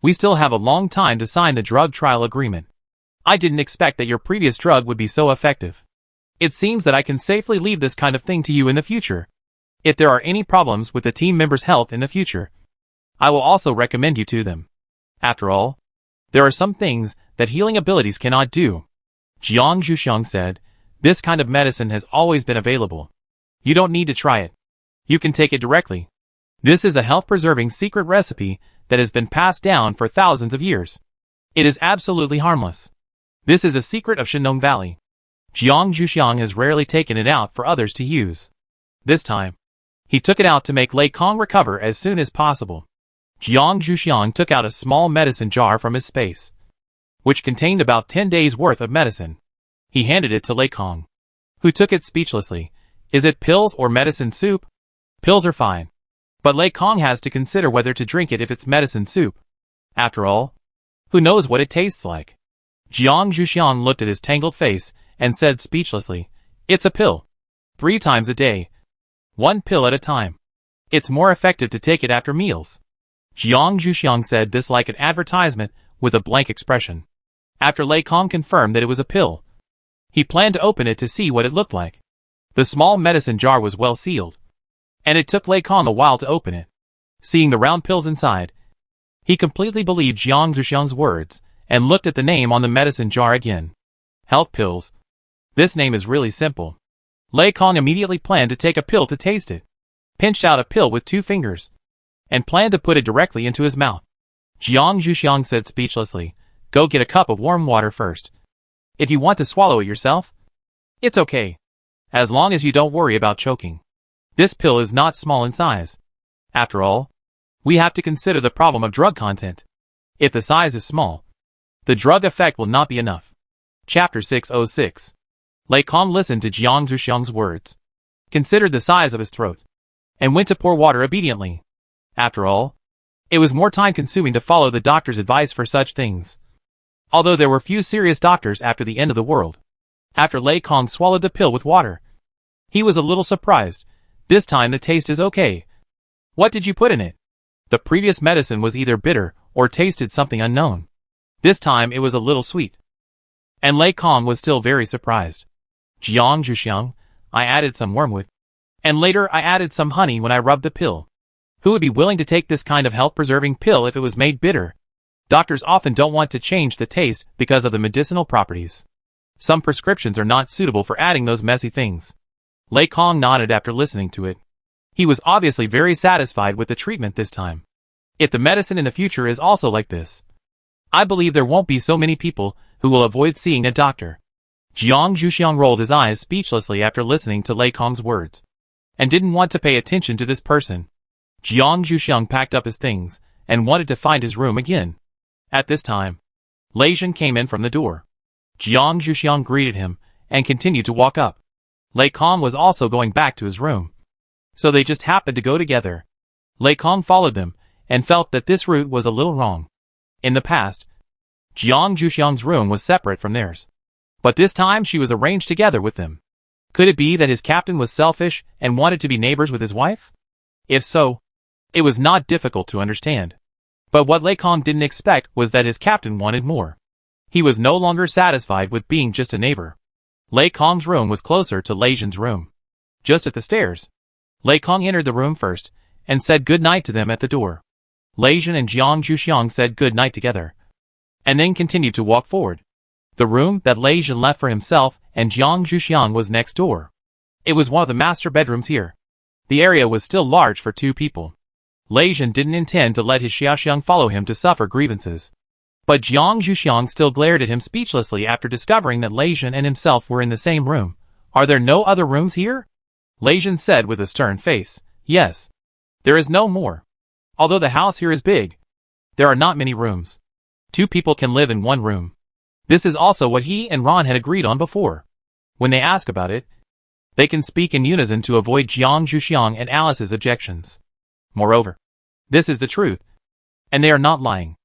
we still have a long time to sign the drug trial agreement. I didn't expect that your previous drug would be so effective. It seems that I can safely leave this kind of thing to you in the future. If there are any problems with the team members' health in the future, I will also recommend you to them. After all, there are some things that healing abilities cannot do." Jiang Zhuxiang said, "This kind of medicine has always been available. You don't need to try it. You can take it directly. This is a health-preserving secret recipe that has been passed down for thousands of years. It is absolutely harmless. This is a secret of Shenong Valley. Jiang Zhuxiang has rarely taken it out for others to use. This time, he took it out to make Lei Kong recover as soon as possible." Jiang Zhuxiang took out a small medicine jar from his space, which contained about 10 days' worth of medicine. He handed it to Lei Kong, who took it speechlessly. "Is it pills or medicine soup?" Pills are fine. But Lei Kong has to consider whether to drink it if it's medicine soup. After all, who knows what it tastes like? Jiang Zhuxiang looked at his tangled face and said speechlessly, "It's a pill. 3 times a day. 1 pill at a time. It's more effective to take it after meals." Jiang Zhuxiang said this like an advertisement with a blank expression. After Lei Kong confirmed that it was a pill, he planned to open it to see what it looked like. The small medicine jar was well sealed, and it took Lei Kong a while to open it. Seeing the round pills inside, he completely believed Jiang Zhuxiang's words and looked at the name on the medicine jar again. Health pills. This name is really simple. Lei Kong immediately planned to take a pill to taste it, pinched out a pill with 2 fingers, and planned to put it directly into his mouth. Jiang Zhuxiang said speechlessly, "Go get a cup of warm water first. If you want to swallow it yourself, it's okay, as long as you don't worry about choking. This pill is not small in size. After all, we have to consider the problem of drug content. If the size is small, the drug effect will not be enough." Chapter 606. Lei Kong listened to Jiang Zhuxiang's words, considered the size of his throat, and went to pour water obediently. After all, it was more time-consuming to follow the doctor's advice for such things. Although there were few serious doctors after the end of the world. After Lei Kong swallowed the pill with water, he was a little surprised. This time the taste is okay. What did you put in it? The previous medicine was either bitter or tasted something unknown. This time it was a little sweet. And Lei Kong was still very surprised. Jiang Zhuxiang, I added some wormwood. And later I added some honey when I rubbed the pill. Who would be willing to take this kind of health-preserving pill if it was made bitter? Doctors often don't want to change the taste because of the medicinal properties. Some prescriptions are not suitable for adding those messy things. Lei Kong nodded after listening to it. He was obviously very satisfied with the treatment this time. If the medicine in the future is also like this, I believe there won't be so many people who will avoid seeing a doctor. Jiang Zhuxiang rolled his eyes speechlessly after listening to Lei Kong's words, and didn't want to pay attention to this person. Jiang Zhuxiang packed up his things and wanted to find his room again. At this time, Lei Zhen came in from the door. Jiang Zhuxiang greeted him and continued to walk up. Lei Kong was also going back to his room, so they just happened to go together. Lei Kong followed them and felt that this route was a little wrong. In the past, Jiang Zhuxiang's room was separate from theirs, but this time she was arranged together with them. Could it be that his captain was selfish and wanted to be neighbors with his wife? If so, it was not difficult to understand. But what Lei Kong didn't expect was that his captain wanted more. He was no longer satisfied with being just a neighbor. Lei Kong's room was closer to Lei Zhen's room, just at the stairs. Lei Kong entered the room first and said good night to them at the door. Lei Zhen and Jiang Zhuxiang said good night together, and then continued to walk forward. The room that Lei Zhen left for himself and Jiang Zhuxiang was next door. It was one of the master bedrooms here. The area was still large for 2 people. Lei Zhen didn't intend to let his Xiaoxiang follow him to suffer grievances. But Jiang Zhuxiang still glared at him speechlessly after discovering that Lei Zhen and himself were in the same room. "Are there no other rooms here?" Lei Zhen said with a stern face. "Yes. There is no more. Although the house here is big, there are not many rooms. 2 people can live in 1 room. This is also what he and Ron had agreed on before. When they ask about it, they can speak in unison to avoid Jiang Zhuxiang and Alice's objections. Moreover, this is the truth, and they are not lying."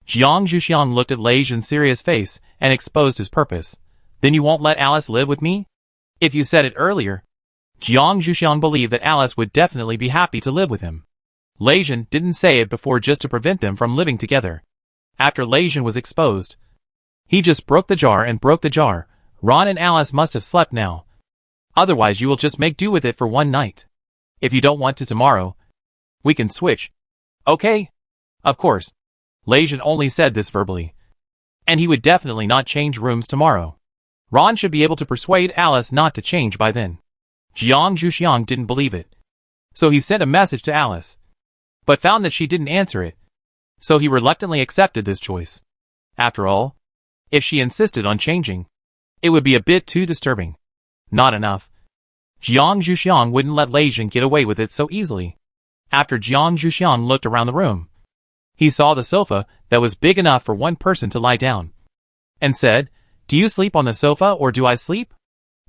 Jiang Zhuxiang looked at Lei Zhen's serious face and exposed his purpose. "Then you won't let Alice live with me? If you said it earlier." Jiang Zhuxiang believed that Alice would definitely be happy to live with him. Lei Zhen didn't say it before just to prevent them from living together. After Lei Zhen was exposed, he just broke the jar and broke the jar. Ron and Alice must have slept now. Otherwise you will just make do with it for 1 night. If you don't want to tomorrow, we can switch. Okay? Of course. Lei Zhen only said this verbally. And he would definitely not change rooms tomorrow. Ron should be able to persuade Alice not to change by then. Jiang Zhuxiang didn't believe it, so he sent a message to Alice, but found that she didn't answer it, so he reluctantly accepted this choice. After all, if she insisted on changing, it would be a bit too disturbing. Not enough. Jiang Zhuxiang wouldn't let Lei Zhen get away with it so easily. After Jiang Zhuxiang looked around the room, he saw the sofa that was big enough for 1 person to lie down, and said, "Do you sleep on the sofa or do I sleep?"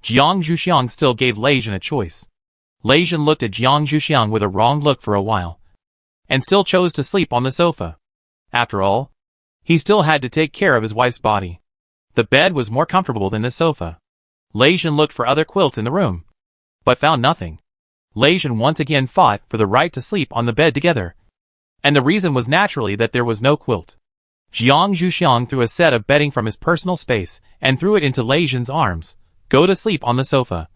Jiang Zhuxiang still gave Lei Zhen a choice. Lei Jin looked at Jiang Zhuxiang with a wrong look for a while, and still chose to sleep on the sofa. After all, he still had to take care of his wife's body. The bed was more comfortable than the sofa. Lei Jin looked for other quilts in the room, but found nothing. Lei Jin once again fought for the right to sleep on the bed together, and the reason was naturally that there was no quilt. Jiang Zhuxiang threw a set of bedding from his personal space and threw it into Lei Jin's arms. Go to sleep on the sofa,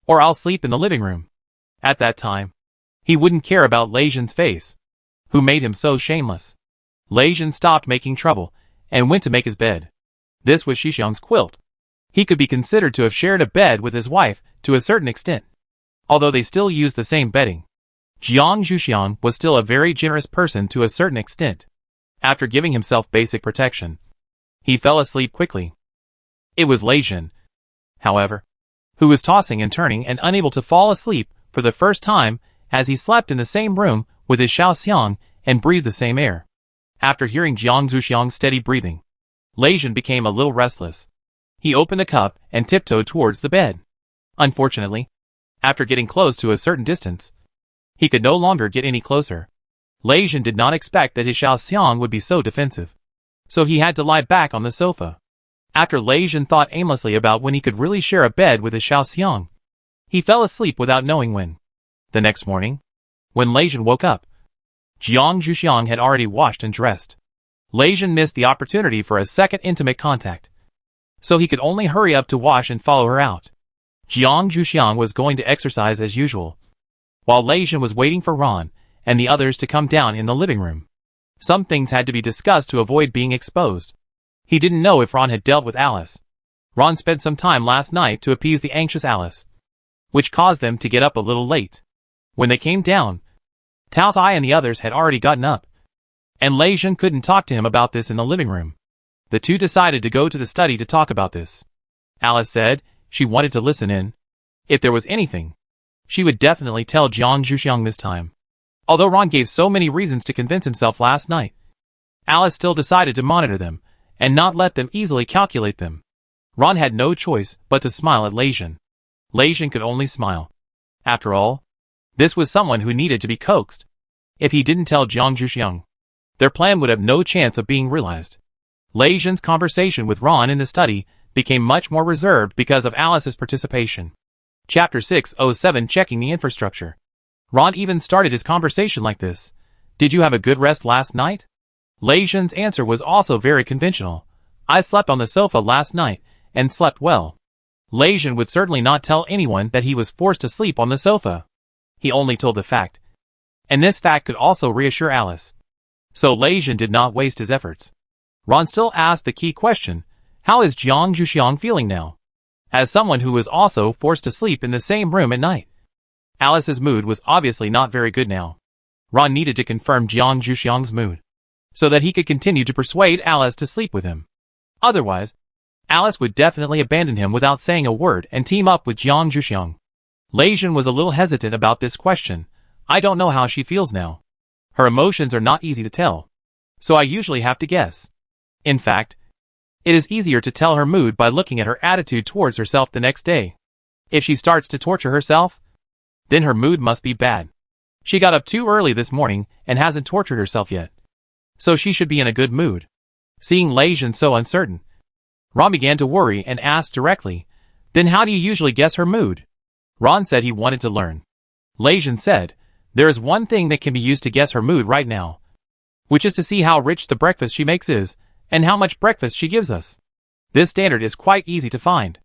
or I'll sleep in the living room. At that time, he wouldn't care about Lei Jin's face, who made him so shameless. Lei Jin stopped making trouble and went to make his bed. This was Zhuxiang's quilt. He could be considered to have shared a bed with his wife to a certain extent, although they still used the same bedding. Jiang Zhuxiang was still a very generous person to a certain extent. After giving himself basic protection, he fell asleep quickly. It was Lei Jin, however, who was tossing and turning and unable to fall asleep for the first time as he slept in the same room with his Xiaoxiang and breathed the same air. After hearing Jiang Zhuxiang's steady breathing, Lei Jin became a little restless. He opened the cup and tiptoed towards the bed. Unfortunately, after getting close to a certain distance, he could no longer get any closer. Lei Jin did not expect that his Xiaoxiang would be so defensive, so he had to lie back on the sofa. After Lei Jin thought aimlessly about when he could really share a bed with his Xiaoxiang, he fell asleep without knowing when. The next morning, when Lei Jin woke up, Jiang Zhuxiang had already washed and dressed. Lei Jin missed the opportunity for a second intimate contact, so he could only hurry up to wash and follow her out. Jiang Zhuxiang was going to exercise as usual, while Lei Jin was waiting for Ron and the others to come down in the living room. Some things had to be discussed to avoid being exposed. He didn't know if Ron had dealt with Alice. Ron spent some time last night to appease the anxious Alice, which caused them to get up a little late. When they came down, Tao Tai and the others had already gotten up, and Lei Jin couldn't talk to him about this in the living room. The two decided to go to the study to talk about this. Alice said she wanted to listen in. If there was anything, she would definitely tell Jiang Zhuxiang this time. Although Ron gave so many reasons to convince himself last night, Alice still decided to monitor them and not let them easily calculate them. Ron had no choice but to smile at Lei Jin. Lei Jin could only smile. After all, this was someone who needed to be coaxed. If he didn't tell Jiang Zhuxiang, their plan would have no chance of being realized. Lei Jin's conversation with Ron in the study became much more reserved because of Alice's participation. Chapter 607 Checking the Infrastructure. Ron even started his conversation like this. Did you have a good rest last night? Lei Jin's answer was also very conventional. I slept on the sofa last night, and slept well. Lei Jin would certainly not tell anyone that he was forced to sleep on the sofa. He only told the fact, and this fact could also reassure Alice. So Lei Jin did not waste his efforts. Ron still asked the key question, how is Jiang Zhuxiang feeling now? As someone who was also forced to sleep in the same room at night. Alice's mood was obviously not very good now. Ron needed to confirm Jiang Zhuxiang's mood, so that he could continue to persuade Alice to sleep with him. Otherwise, Alice would definitely abandon him without saying a word and team up with Jiang Zhuxiang. Lei Jin was a little hesitant about this question. I don't know how she feels now. Her emotions are not easy to tell, so I usually have to guess. In fact, it is easier to tell her mood by looking at her attitude towards herself the next day. If she starts to torture herself, then her mood must be bad. She got up too early this morning and hasn't tortured herself yet, so she should be in a good mood. Seeing Lei Jin so uncertain, Ron began to worry and asked directly, then how do you usually guess her mood? Ron said he wanted to learn. Lei Jin said, there is one thing that can be used to guess her mood right now, which is to see how rich the breakfast she makes is, and how much breakfast she gives us. This standard is quite easy to find.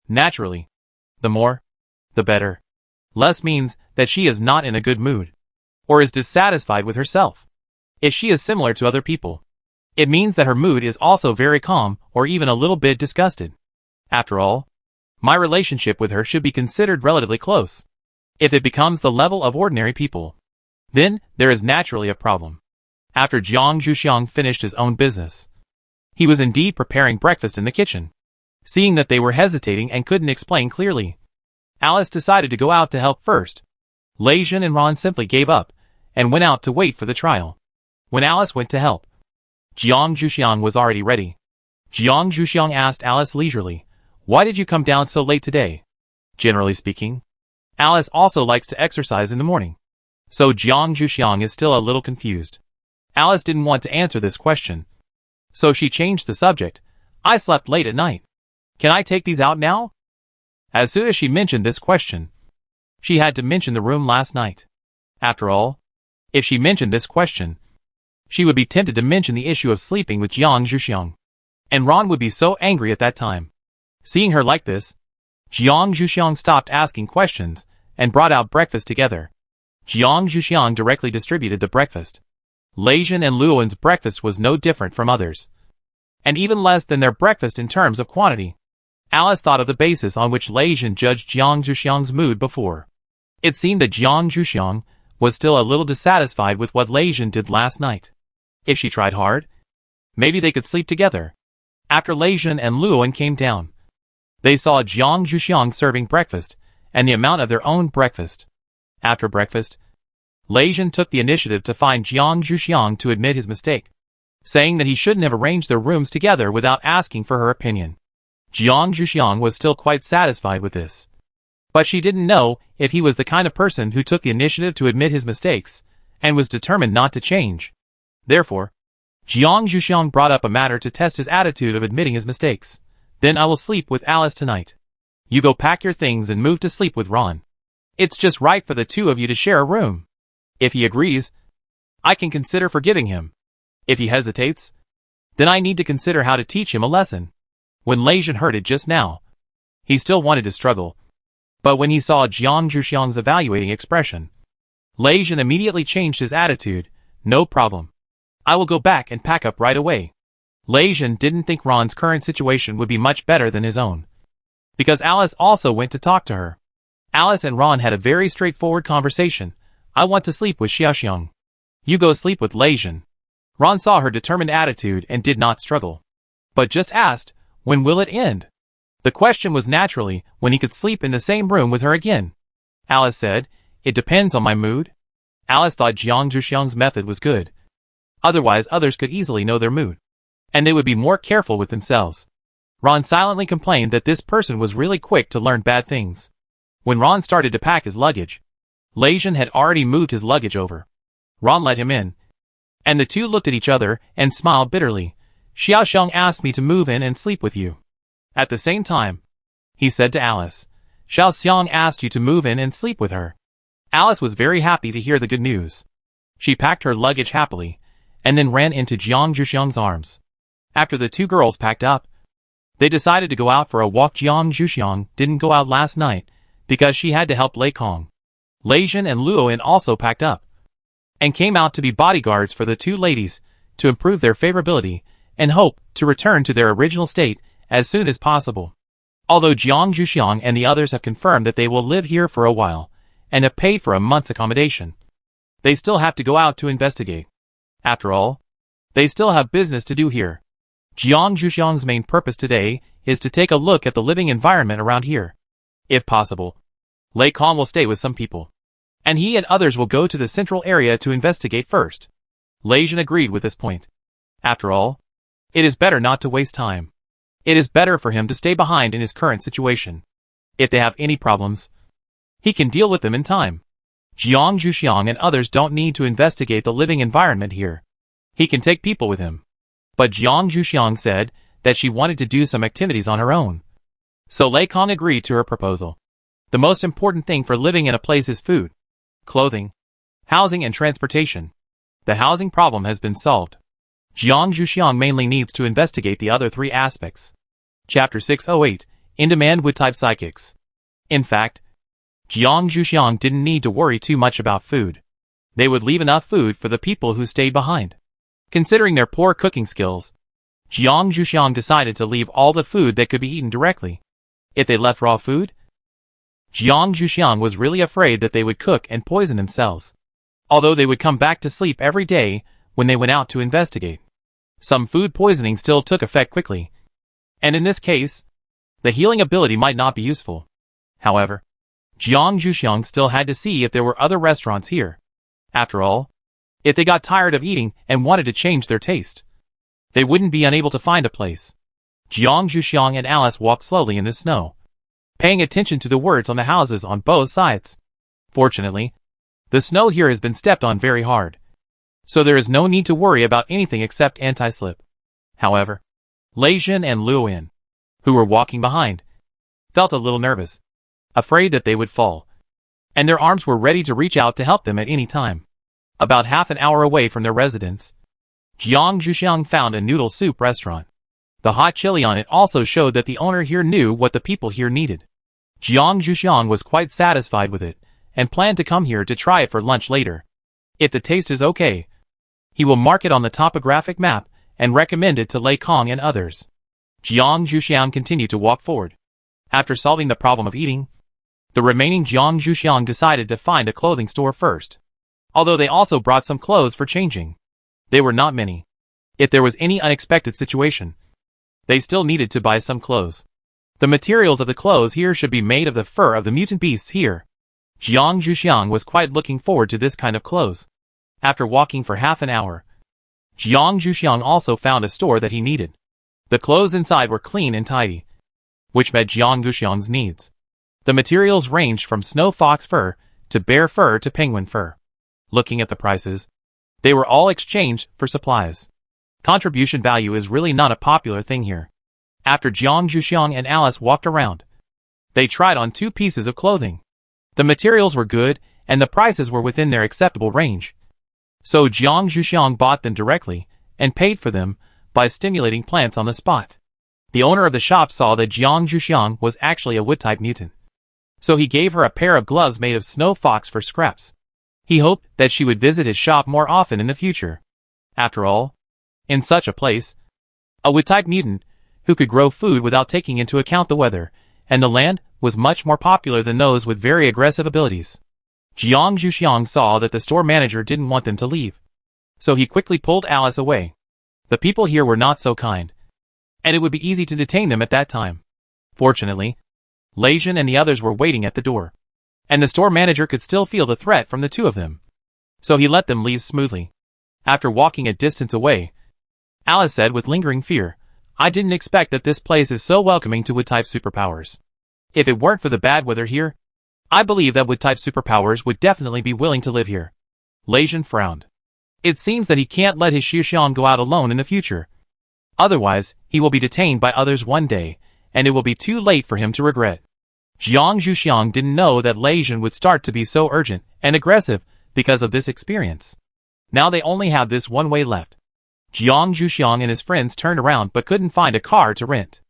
Naturally, the more, the better. Less means that she is not in a good mood, or is dissatisfied with herself. If she is similar to other people, it means that her mood is also very calm or even a little bit disgusted. After all, my relationship with her should be considered relatively close. If it becomes the level of ordinary people, then there is naturally a problem. After Jiang Zhuxiang finished his own business, he was indeed preparing breakfast in the kitchen. Seeing that they were hesitating and couldn't explain clearly, Alice decided to go out to help first. Lei Jin and Ron simply gave up and went out to wait for the trial. When Alice went to help, Jiang Zhuxiang was already ready. Jiang Zhuxiang asked Alice leisurely, why did you come down so late today? Generally speaking, Alice also likes to exercise in the morning. So Jiang Zhuxiang is still a little confused. Alice didn't want to answer this question. So she changed the subject. I slept late at night. Can I take these out now? As soon as she mentioned this question, she had to mention the room last night. After all, if she mentioned this question, she would be tempted to mention the issue of sleeping with Jiang Zhuxiang. And Ron would be so angry at that time. Seeing her like this, Jiang Zhuxiang stopped asking questions and brought out breakfast together. Jiang Zhuxiang directly distributed the breakfast. Leijun and Luowen's breakfast was no different from others, and even less than their breakfast in terms of quantity. Alice thought of the basis on which Leijun judged Jiang Zhuxiang's mood before. It seemed that Jiang Zhuxiang was still a little dissatisfied with what Leijun did last night. If she tried hard, maybe they could sleep together. After Leijun and Luowen came down, they saw Jiang Zhuxiang serving breakfast and the amount of their own breakfast. After breakfast, Leijun took the initiative to find Jiang Zhuxiang to admit his mistake, saying that he shouldn't have arranged their rooms together without asking for her opinion. Jiang Zhuxiang was still quite satisfied with this. But she didn't know if he was the kind of person who took the initiative to admit his mistakes, and was determined not to change. Therefore, Jiang Zhuxiang brought up a matter to test his attitude of admitting his mistakes. Then I will sleep with Alice tonight. You go pack your things and move to sleep with Ron. It's just right for the two of you to share a room. If he agrees, I can consider forgiving him. If he hesitates, then I need to consider how to teach him a lesson. When Leijun heard it just now, he still wanted to struggle. But when he saw Jiang Zhuxiang's evaluating expression, Leijun immediately changed his attitude. No problem. I will go back and pack up right away. Leijun didn't think Ron's current situation would be much better than his own, because Alice also went to talk to her. Alice and Ron had a very straightforward conversation. I want to sleep with Xiaoxiang. You go sleep with Leijun. Ron saw her determined attitude and did not struggle, but just asked, when will it end? The question was naturally when he could sleep in the same room with her again. Alice said, it depends on my mood. Alice thought Jiang Zhuxiang's method was good. Otherwise others could easily know their mood, and they would be more careful with themselves. Ron silently complained that this person was really quick to learn bad things. When Ron started to pack his luggage, Leijun had already moved his luggage over. Ron let him in, and the two looked at each other and smiled bitterly. Xiaoxiang asked me to move in and sleep with you. At the same time, he said to Alice, Xiaoxiang asked you to move in and sleep with her. Alice was very happy to hear the good news. She packed her luggage happily, and then ran into Jiang Zhuxiang's arms. After the two girls packed up, they decided to go out for a walk. Jiang Zhuxiang didn't go out last night because she had to help Lei Kong. Leijun and Luowen also packed up and came out to be bodyguards for the two ladies to improve their favorability and hope to return to their original state as soon as possible. Although Jiang Zhuxiang and the others have confirmed that they will live here for a while and have paid for a month's accommodation, they still have to go out to investigate. After all, they still have business to do here. Jiang Zhuxiang's main purpose today is to take a look at the living environment around here. If possible, Lei Kong will stay with some people, and he and others will go to the central area to investigate first. Leijun agreed with this point. After all, it is better not to waste time. It is better for him to stay behind in his current situation. If they have any problems, he can deal with them in time. Jiang Zhuxiang and others don't need to investigate the living environment here. He can take people with him. But Jiang Zhuxiang said that she wanted to do some activities on her own. So Lei Kong agreed to her proposal. The most important thing for living in a place is food, clothing, housing and transportation. The housing problem has been solved. Jiang Zhuxiang mainly needs to investigate the other three aspects. Chapter 608, In-Demand with Type Psychics. In fact, Jiang Zhuxiang didn't need to worry too much about food. They would leave enough food for the people who stayed behind. Considering their poor cooking skills, Jiang Zhuxiang decided to leave all the food that could be eaten directly. If they left raw food, Jiang Zhuxiang was really afraid that they would cook and poison themselves. Although they would come back to sleep every day when they went out to investigate, some food poisoning still took effect quickly, and in this case, the healing ability might not be useful. However, Jiang Zhuxiang still had to see if there were other restaurants here. After all, if they got tired of eating and wanted to change their taste, they wouldn't be unable to find a place. Jiang Zhuxiang and Alice walked slowly in the snow, paying attention to the words on the houses on both sides. Fortunately, the snow here has been stepped on very hard, so there is no need to worry about anything except anti-slip. However, Lei Jin and Luo Yin, who were walking behind, felt a little nervous, afraid that they would fall, and their arms were ready to reach out to help them at any time. About half an hour away from their residence, Jiang Zhuxiang found a noodle soup restaurant. The hot chili on it also showed that the owner here knew what the people here needed. Jiang Zhuxiang was quite satisfied with it, and planned to come here to try it for lunch later. If the taste is okay, he will mark it on the topographic map and recommend it to Lei Kong and others. Jiang Zhuxiang continued to walk forward. After solving the problem of eating, the remaining Jiang Zhuxiang decided to find a clothing store first. Although they also brought some clothes for changing. They were not many. If there was any unexpected situation, they still needed to buy some clothes. The materials of the clothes here should be made of the fur of the mutant beasts here. Jiang Zhuxiang was quite looking forward to this kind of clothes. After walking for half an hour, Jiang Zhuxiang also found a store that he needed. The clothes inside were clean and tidy, which met Jiang Zhuxiang's needs. The materials ranged from snow fox fur, to bear fur to penguin fur. Looking at the prices, they were all exchanged for supplies. Contribution value is really not a popular thing here. After Jiang Zhuxiang and Alice walked around, they tried on 2 pieces of clothing. The materials were good, and the prices were within their acceptable range. So Jiang Zhuxiang bought them directly, and paid for them, by stimulating plants on the spot. The owner of the shop saw that Jiang Zhuxiang was actually a wood-type mutant. So he gave her a pair of gloves made of snow fox for scraps. He hoped that she would visit his shop more often in the future. After all, in such a place, a wood-type mutant, who could grow food without taking into account the weather, and the land, was much more popular than those with very aggressive abilities. Jiang Zhuxiang saw that the store manager didn't want them to leave, so he quickly pulled Alice away. The people here were not so kind, and it would be easy to detain them at that time. Fortunately, Lei Jin and the others were waiting at the door, and the store manager could still feel the threat from the 2 of them, so he let them leave smoothly. After walking a distance away, Alice said with lingering fear, "I didn't expect that this place is so welcoming to wood-type superpowers. If it weren't for the bad weather here, I believe that wood-type superpowers would definitely be willing to live here." Lei Jin frowned. It seems that he can't let his Xiuxiang go out alone in the future. Otherwise, he will be detained by others one day, and it will be too late for him to regret. Jiang Zhuxiang didn't know that Lei Jin would start to be so urgent and aggressive because of this experience. Now they only have this one way left. Jiang Zhuxiang and his friends turned around but couldn't find a car to rent.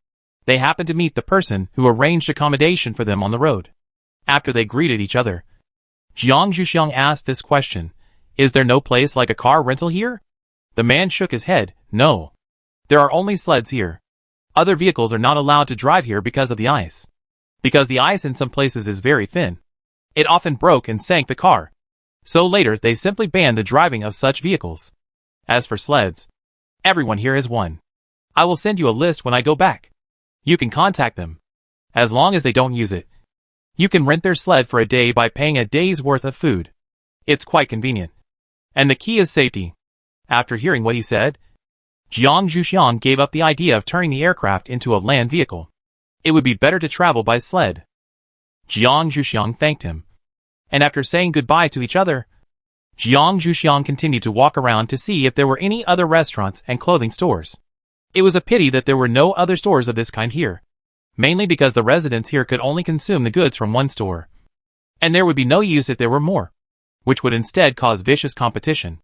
They happened to meet the person who arranged accommodation for them on the road. After they greeted each other, Jiang Zhuxiang asked this question, "Is there no place like a car rental here?" The man shook his head, "No. There are only sleds here. Other vehicles are not allowed to drive here because of the ice. Because the ice in some places is very thin. It often broke and sank the car. So later they simply banned the driving of such vehicles. As for sleds, everyone here has one. I will send you a list when I go back. You can contact them. As long as they don't use it, you can rent their sled for a day by paying a day's worth of food. It's quite convenient. And the key is safety." After hearing what he said, Jiang Zhuxiang gave up the idea of turning the aircraft into a land vehicle. It would be better to travel by sled. Jiang Zhuxiang thanked him, and after saying goodbye to each other, Jiang Zhuxiang continued to walk around to see if there were any other restaurants and clothing stores. It was a pity that there were no other stores of this kind here, mainly because the residents here could only consume the goods from one store, and there would be no use if there were more, which would instead cause vicious competition.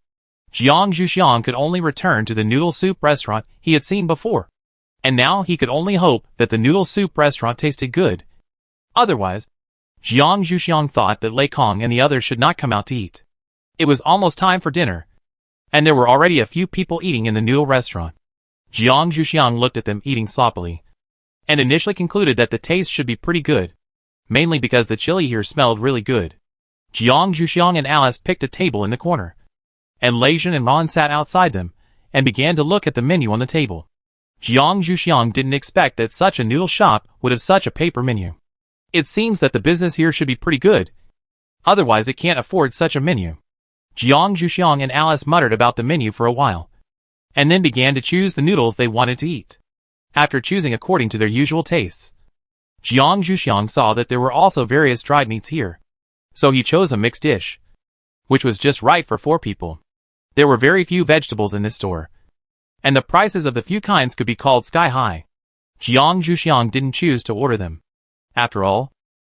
Jiang Zhuxiang could only return to the noodle soup restaurant he had seen before, and now he could only hope that the noodle soup restaurant tasted good. Otherwise, Jiang Zhuxiang thought that Lei Kong and the others should not come out to eat. It was almost time for dinner, and there were already a few people eating in the noodle restaurant. Jiang Zhuxiang looked at them eating sloppily, and initially concluded that the taste should be pretty good, mainly because the chili here smelled really good. Jiang Zhuxiang and Alice picked a table in the corner, and Lei Jin and Ron sat outside them, and began to look at the menu on the table. Jiang Zhuxiang didn't expect that such a noodle shop would have such a paper menu. It seems that the business here should be pretty good, otherwise it can't afford such a menu. Jiang Zhuxiang and Alice muttered about the menu for a while, and then began to choose the noodles they wanted to eat. After choosing according to their usual tastes, Jiang Zhuxiang saw that there were also various dried meats here. So he chose a mixed dish, which was just right for 4 people. There were very few vegetables in this store, and the prices of the few kinds could be called sky high. Jiang Zhuxiang didn't choose to order them. After all,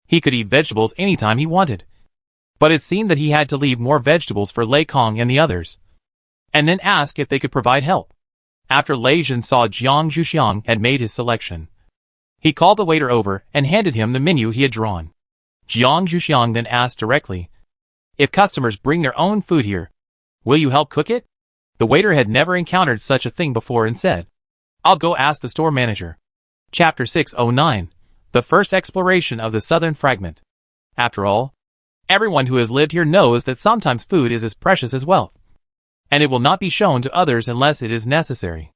he could eat vegetables anytime he wanted. But it seemed that he had to leave more vegetables for Lei Kong and the others, and then ask if they could provide help. After Lei Jin saw Jiang Zhuxiang had made his selection, he called the waiter over and handed him the menu he had drawn. Jiang Zhuxiang then asked directly, "If customers bring their own food here, will you help cook it?" The waiter had never encountered such a thing before and said, "I'll go ask the store manager." Chapter 609. The First Exploration of the Southern Fragment. After all, everyone who has lived here knows that sometimes food is as precious as wealth, and it will not be shown to others unless it is necessary.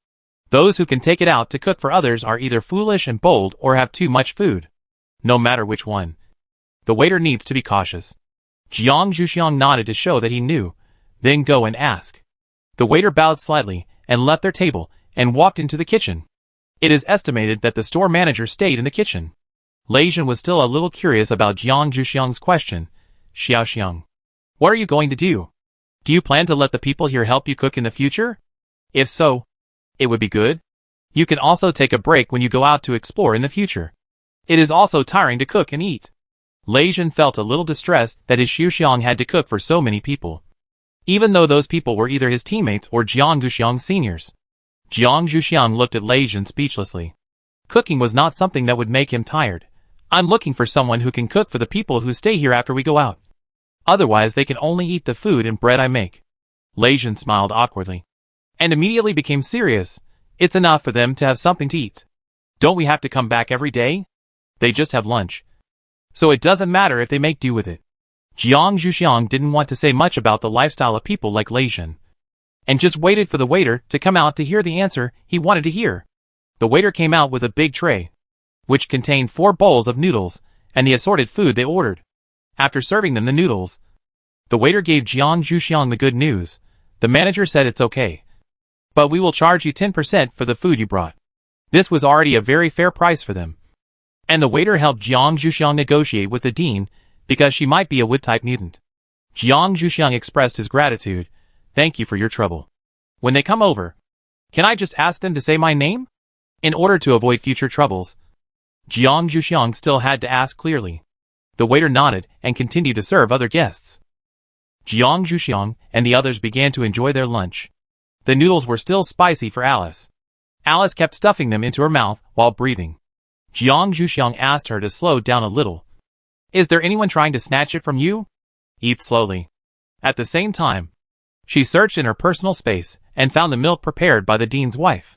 Those who can take it out to cook for others are either foolish and bold or have too much food. No matter which one, the waiter needs to be cautious. Jiang Zhuxiang nodded to show that he knew, then go and ask. The waiter bowed slightly and left their table and walked into the kitchen. It is estimated that the store manager stayed in the kitchen. Lei Jin was still a little curious about Jiang Zhuxiang's question. "Xiaoxiang, what are you going to do? Do you plan to let the people here help you cook in the future? If so, it would be good. You can also take a break when you go out to explore in the future. It is also tiring to cook and eat." Lei Jin felt a little distressed that his Xiaoxiang had to cook for so many people, even though those people were either his teammates or Jiang Zhuxiang's seniors. Jiang Zhuxiang looked at Lei Jin speechlessly. Cooking was not something that would make him tired. "I'm looking for someone who can cook for the people who stay here after we go out. Otherwise they can only eat the food and bread I make." Lei Jin smiled awkwardly, and immediately became serious. "It's enough for them to have something to eat. Don't we have to come back every day? They just have lunch, so it doesn't matter if they make do with it." Jiang Zhuxiang didn't want to say much about the lifestyle of people like Lei Jin, and just waited for the waiter to come out to hear the answer he wanted to hear. The waiter came out with a big tray, which contained 4 bowls of noodles and the assorted food they ordered. After serving them the noodles, the waiter gave Jiang Zhuxiang the good news. The manager said it's okay, but we will charge you 10% for the food you brought. This was already a very fair price for them, and the waiter helped Jiang Zhuxiang negotiate with the dean because she might be a wood-type mutant. Jiang Zhuxiang expressed his gratitude. "Thank you for your trouble. When they come over, can I just ask them to say my name? In order to avoid future troubles." Jiang Zhuxiang still had to ask clearly. The waiter nodded and continued to serve other guests. Jiang Zhuxiang and the others began to enjoy their lunch. The noodles were still spicy for Alice. Alice kept stuffing them into her mouth while breathing. Jiang Zhuxiang asked her to slow down a little. "Is there anyone trying to snatch it from you? Eat slowly." At the same time, she searched in her personal space and found the milk prepared by the dean's wife.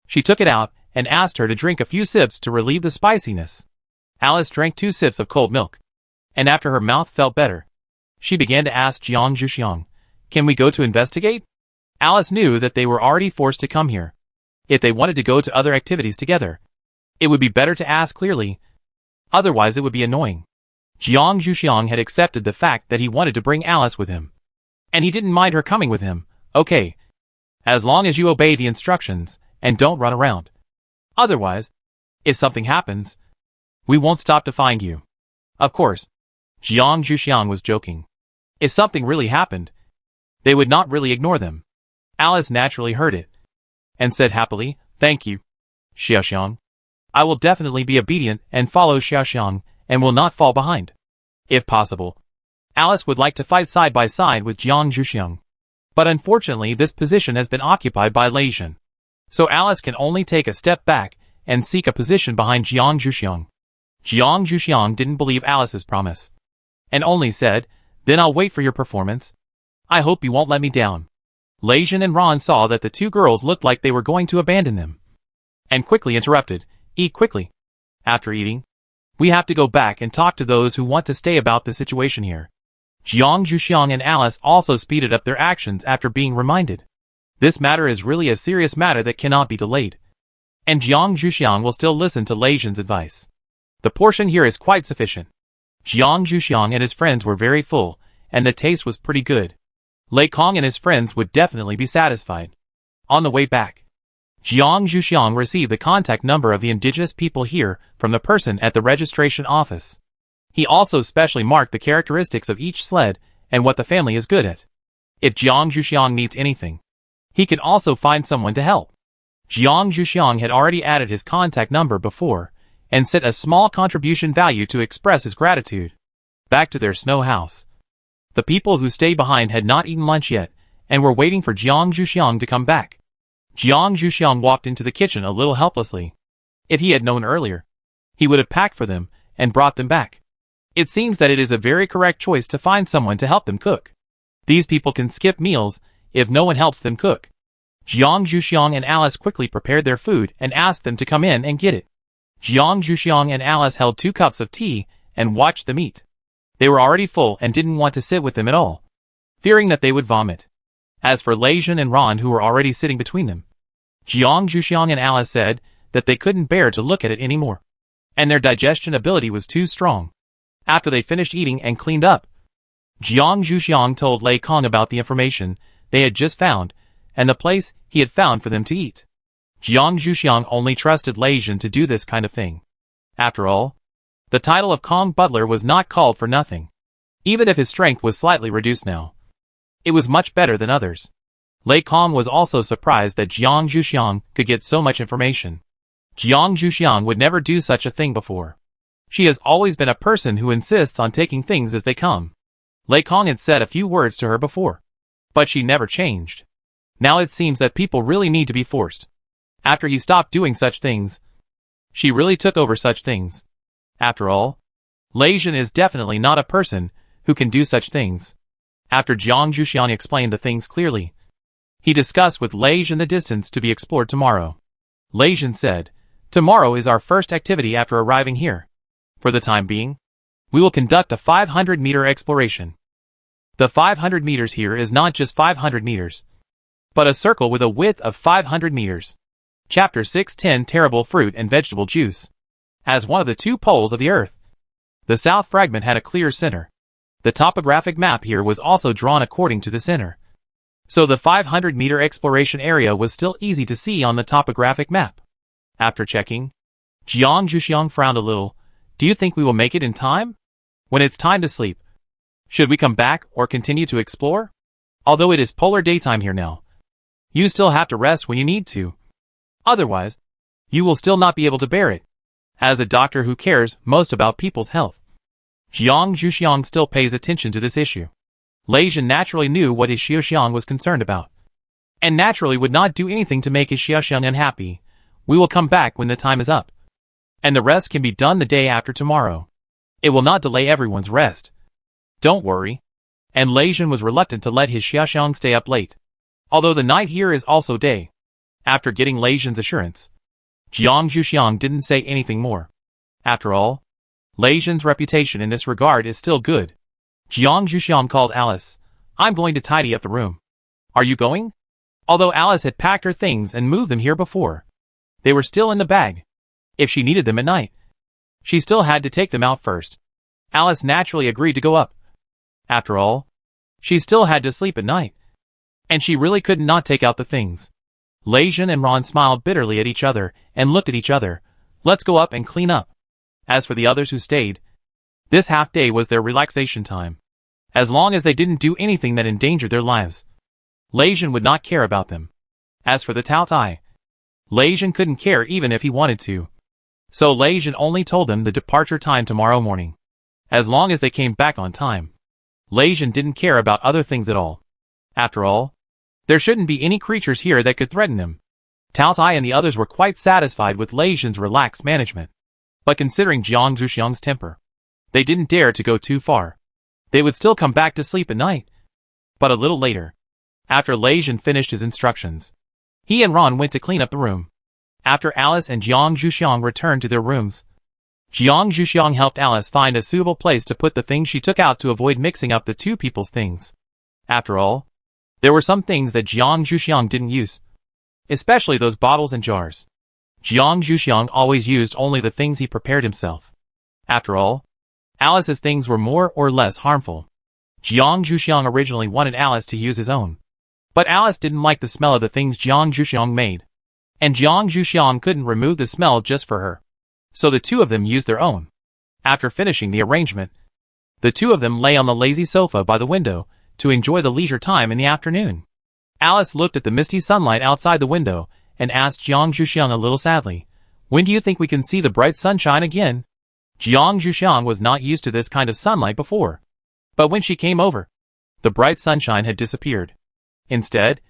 She took it out and asked her to drink a few sips to relieve the spiciness. Alice drank 2 sips of cold milk, and after her mouth felt better, she began to ask Jiang Zhuxiang, "Can we go to investigate?" Alice knew that they were already forced to come here. If they wanted to go to other activities together, it would be better to ask clearly, otherwise it would be annoying. Jiang Zhuxiang had accepted the fact that he wanted to bring Alice with him, and he didn't mind her coming with him. "Okay, as long as you obey the instructions and don't run around. Otherwise, if something happens, we won't stop to find you." Of course, Jiang Zhuxiang was joking. If something really happened, they would not really ignore them. Alice naturally heard it, and said happily, "Thank you, Xiaoxiang. I will definitely be obedient and follow Xiaoxiang and will not fall behind." If possible, Alice would like to fight side by side with Jiang Zhuxiang, but unfortunately this position has been occupied by Lei Jin. So Alice can only take a step back and seek a position behind Jiang Zhuxiang. Jiang Zhuxiang didn't believe Alice's promise, and only said, "Then I'll wait for your performance. I hope you won't let me down." Lei Jin and Ron saw that the 2 girls looked like they were going to abandon them, and quickly interrupted, "Eat quickly. After eating, we have to go back and talk to those who want to stay about the situation here." Jiang Zhuxiang and Alice also speeded up their actions after being reminded. This matter is really a serious matter that cannot be delayed, and Jiang Zhuxiang will still listen to Lei Jin's advice. The portion here is quite sufficient. Jiang Zhuxiang and his friends were very full, and the taste was pretty good. Lei Kong and his friends would definitely be satisfied. On the way back, Jiang Zhuxiang received the contact number of the indigenous people here from the person at the registration office. He also specially marked the characteristics of each sled and what the family is good at. If Jiang Zhuxiang needs anything, he can also find someone to help. Jiang Zhuxiang had already added his contact number before and set a small contribution value to express his gratitude. Back to their snow house. The people who stayed behind had not eaten lunch yet and were waiting for Jiang Zhuxiang to come back. Jiang Zhuxiang walked into the kitchen a little helplessly. If he had known earlier, he would have packed for them and brought them back. It seems that it is a very correct choice to find someone to help them cook. These people can skip meals if no one helps them cook. Jiang Zhuxiang and Alice quickly prepared their food and asked them to come in and get it. Jiang Zhuxiang and Alice held 2 cups of tea and watched them eat. They were already full and didn't want to sit with them at all, fearing that they would vomit. As for Lei Jin and Ron, who were already sitting between them, Jiang Zhuxiang and Alice said that they couldn't bear to look at it anymore, and their digestion ability was too strong. After they finished eating and cleaned up, Jiang Zhuxiang told Lei Kong about the information they had just found and the place he had found for them to eat. Jiang Zhuxiang only trusted Lei Jin to do this kind of thing. After all, the title of Kong Butler was not called for nothing. Even if his strength was slightly reduced now, it was much better than others. Lei Kong was also surprised that Jiang Zhuxiang could get so much information. Jiang Zhuxiang would never do such a thing before. She has always been a person who insists on taking things as they come. Lei Kong had said a few words to her before, but she never changed. Now it seems that people really need to be forced. After he stopped doing such things, she really took over such things. After all, Lei Jin is definitely not a person who can do such things. After Jiang Zhuxiang explained the things clearly, he discussed with Lei Jin the distance to be explored tomorrow. Lei Jin said, "Tomorrow is our first activity after arriving here. For the time being, we will conduct a 500-meter exploration. The 500 meters here is not just 500 meters, but a circle with a width of 500 meters. Chapter 610 Terrible Fruit and Vegetable Juice. As one of the 2 poles of the Earth, the south fragment had a clear center. The topographic map here was also drawn according to the center. So the 500-meter exploration area was still easy to see on the topographic map. After checking, Jiang Zhuxiang frowned a little. Do you think we will make it in time? When it's time to sleep, should we come back or continue to explore? Although it is polar daytime here now, you still have to rest when you need to. Otherwise, you will still not be able to bear it. As a doctor who cares most about people's health, Jiang Zhuxiang still pays attention to this issue. Lei Jin naturally knew what his Xiaoxiang was concerned about, and naturally would not do anything to make his Xiaoxiang unhappy. We will come back when the time is up, and the rest can be done the day after tomorrow. It will not delay everyone's rest. Don't worry. And Lei Jin was reluctant to let his Xiaoxiang stay up late, although the night here is also day. After getting Lei Jin's assurance, Jiang Zhuxiang didn't say anything more. After all, Lei Jin's reputation in this regard is still good. Jiang Zhuxiang called Alice. I'm going to tidy up the room. Are you going? Although Alice had packed her things and moved them here before, they were still in the bag. If she needed them at night, she still had to take them out first. Alice naturally agreed to go up. After all, she still had to sleep at night, and she really could not take out the things. Lei Jin and Ron smiled bitterly at each other and looked at each other. Let's go up and clean up. As for the others who stayed, this half day was their relaxation time. As long as they didn't do anything that endangered their lives, Lei Jin would not care about them. As for the Tao Tai, Lei Jin couldn't care even if he wanted to. So Lei Jin only told them the departure time tomorrow morning. As long as they came back on time, Lei Jin didn't care about other things at all. After all, there shouldn't be any creatures here that could threaten him. Tao Tai and the others were quite satisfied with Lei Jin's relaxed management. But considering Jiang Zhuxiang's temper, they didn't dare to go too far. They would still come back to sleep at night. But a little later, after Lei Jin finished his instructions, he and Ron went to clean up the room. After Alice and Jiang Zhuxiang returned to their rooms, Jiang Zhuxiang helped Alice find a suitable place to put the things she took out to avoid mixing up the 2 people's things. After all, there were some things that Jiang Zhuxiang didn't use, especially those bottles and jars. Jiang Zhuxiang always used only the things he prepared himself. After all, Alice's things were more or less harmful. Jiang Zhuxiang originally wanted Alice to use his own, but Alice didn't like the smell of the things Jiang Zhuxiang made, and Jiang Zhuxiang couldn't remove the smell just for her. So the two of them used their own. After finishing the arrangement, the two of them lay on the lazy sofa by the window to enjoy the leisure time in the afternoon. Alice looked at the misty sunlight outside the window and asked Jiang Zhuxiang a little sadly, "When do you think we can see the bright sunshine again?" Jiang Zhuxiang was not used to this kind of sunlight before. But when she came over, the bright sunshine had disappeared. Instead,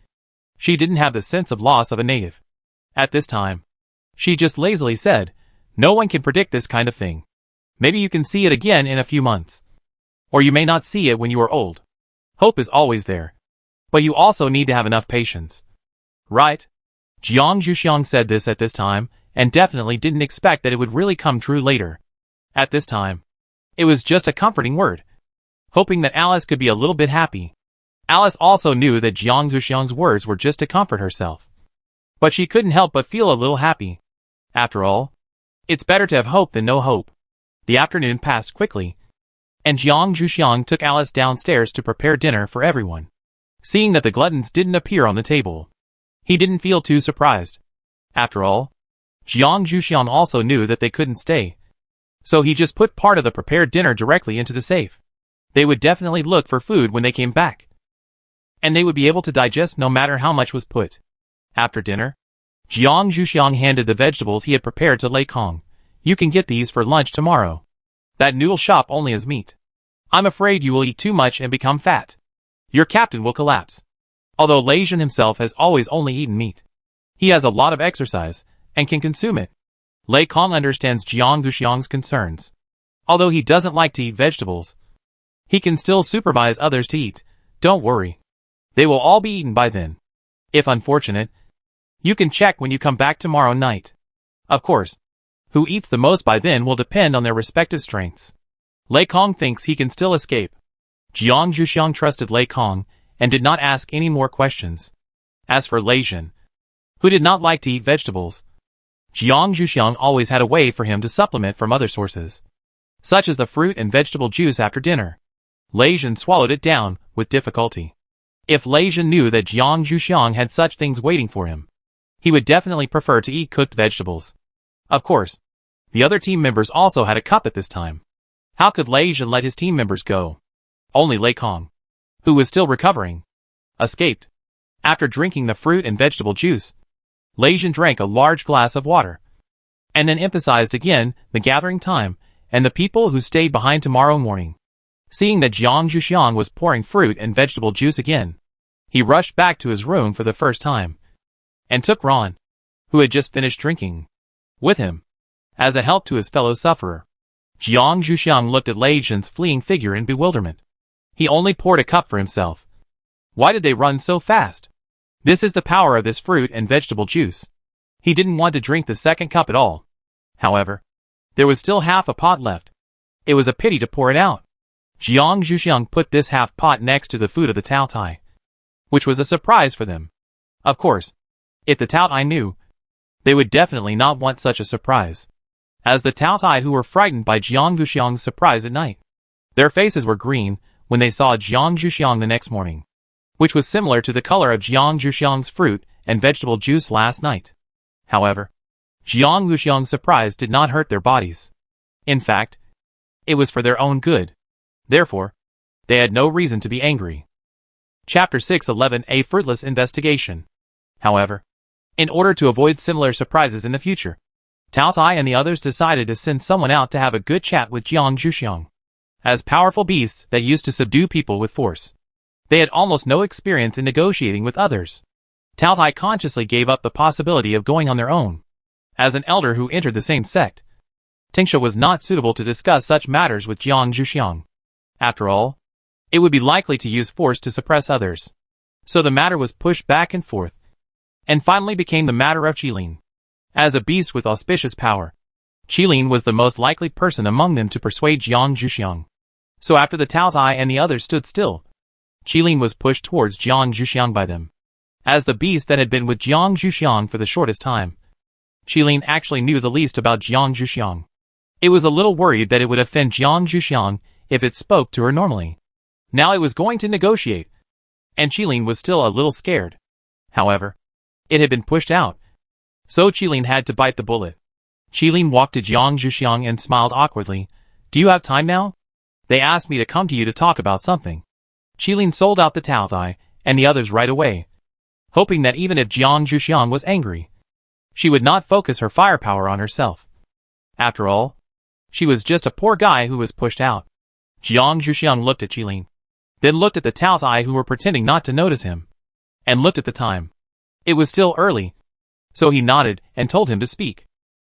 she didn't have the sense of loss of a native. At this time, she just lazily said, "No one can predict this kind of thing. Maybe you can see it again in a few months. Or you may not see it when you are old. Hope is always there. But you also need to have enough patience." Right? Jiang Zhuxiang said this at this time, and definitely didn't expect that it would really come true later. At this time, it was just a comforting word, hoping that Alice could be a little bit happy. Alice also knew that Jiang Zhuxiang's words were just to comfort herself. But she couldn't help but feel a little happy. After all, it's better to have hope than no hope. The afternoon passed quickly, and Jiang Zhuxiang took Alice downstairs to prepare dinner for everyone. Seeing that the gluttons didn't appear on the table, he didn't feel too surprised. After all, Jiang Zhuxiang also knew that they couldn't stay. So he just put part of the prepared dinner directly into the safe. They would definitely look for food when they came back, and they would be able to digest no matter how much was put. After dinner, Jiang Zhuxiang handed the vegetables he had prepared to Lei Kong. "You can get these for lunch tomorrow. That noodle shop only has meat. I'm afraid you will eat too much and become fat. Your captain will collapse." Although Lei Zhen himself has always only eaten meat, he has a lot of exercise and can consume it. Lei Kong understands Jiang Zhuxiang's concerns. Although he doesn't like to eat vegetables, he can still supervise others to eat. "Don't worry. They will all be eaten by then. If unfortunate, you can check when you come back tomorrow night. Of course, who eats the most by then will depend on their respective strengths." Lei Kong thinks he can still escape. Jiang Zhuxiang trusted Lei Kong and did not ask any more questions. As for Lei Zhen, who did not like to eat vegetables, Jiang Zhuxiang always had a way for him to supplement from other sources, such as the fruit and vegetable juice after dinner. Lei Zhen swallowed it down with difficulty. If Lei Zhen knew that Jiang Zhuxiang had such things waiting for him, he would definitely prefer to eat cooked vegetables. Of course, the other team members also had a cup at this time. How could Lei Zhen let his team members go? Only Lei Kong, who was still recovering, escaped. After drinking the fruit and vegetable juice, Lei Zhen drank a large glass of water, and then emphasized again the gathering time and the people who stayed behind tomorrow morning. Seeing that Jiang Zhuxiang was pouring fruit and vegetable juice again, he rushed back to his room for the first time, and took Ron, who had just finished drinking, with him, as a help to his fellow sufferer. Jiang Zhuxiang looked at Lei Zhen's fleeing figure in bewilderment. He only poured a cup for himself. Why did they run so fast? This is the power of this fruit and vegetable juice. He didn't want to drink the second cup at all. However, there was still half a pot left. It was a pity to pour it out. Jiang Zhuxiang put this half pot next to the food of the Tao Tai, which was a surprise for them. Of course, if the Tao Tai knew, they would definitely not want such a surprise, as the Tao Tai who were frightened by Jiang Zhuxiang's surprise at night. Their faces were green when they saw Jiang Zhuxiang the next morning, which was similar to the color of Jiang Zhuxiang's fruit and vegetable juice last night. However, Jiang Zhuxiang's surprise did not hurt their bodies. In fact, it was for their own good. Therefore, they had no reason to be angry. Chapter 611: A Fruitless Investigation. However, in order to avoid similar surprises in the future, Tao Tai and the others decided to send someone out to have a good chat with Jiang Zhuxiang. As powerful beasts that used to subdue people with force, they had almost no experience in negotiating with others. Tao Tai consciously gave up the possibility of going on their own. As an elder who entered the same sect, Tingsha was not suitable to discuss such matters with Jiang Zhuxiang. After all, it would be likely to use force to suppress others. So the matter was pushed back and forth, and finally became the matter of Qilin. As a beast with auspicious power, Qilin was the most likely person among them to persuade Jiang Zhuxiang. So after the Tao Tai and the others stood still, Qilin was pushed towards Jiang Zhuxiang by them. As the beast that had been with Jiang Zhuxiang for the shortest time, Qilin actually knew the least about Jiang Zhuxiang. It was a little worried that it would offend Jiang Zhuxiang if it spoke to her normally. Now it was going to negotiate, and Qilin was still a little scared. However, it had been pushed out, So Qilin had to bite the bullet. Qilin walked to Jiang Zhuxiang and smiled awkwardly. Do you have time now? They asked me to come to you to talk about something. Qilin sold out the Taotai and the others right away, hoping that even if Jiang Zhuxiang was angry, she would not focus her firepower on herself. After all, she was just a poor guy who was pushed out. Jiang Zhuxiang looked at Qilin, then looked at the Taotai who were pretending not to notice him, and looked at the time. It was still early, so he nodded and told him to speak.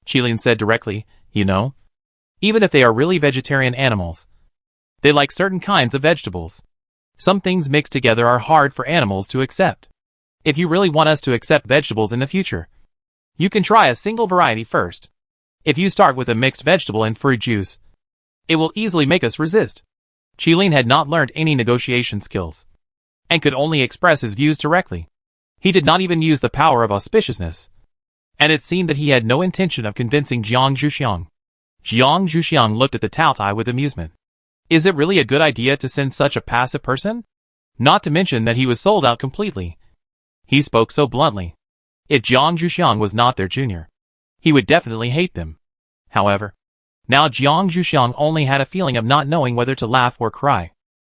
Qilin said directly, you know, even if they are really vegetarian animals, they like certain kinds of vegetables. Some things mixed together are hard for animals to accept. If you really want us to accept vegetables in the future, you can try a single variety first. If you start with a mixed vegetable and fruit juice, it will easily make us resist. Qilin had not learned any negotiation skills, and could only express his views directly. He did not even use the power of auspiciousness, and it seemed that he had no intention of convincing Jiang Zhuxiang. Jiang Zhuxiang looked at the Taotai with amusement. Is it really a good idea to send such a passive person? Not to mention that he was sold out completely. He spoke so bluntly. If Jiang Zhuxiang was not their junior, he would definitely hate them. However, now Jiang Zhuxiang only had a feeling of not knowing whether to laugh or cry.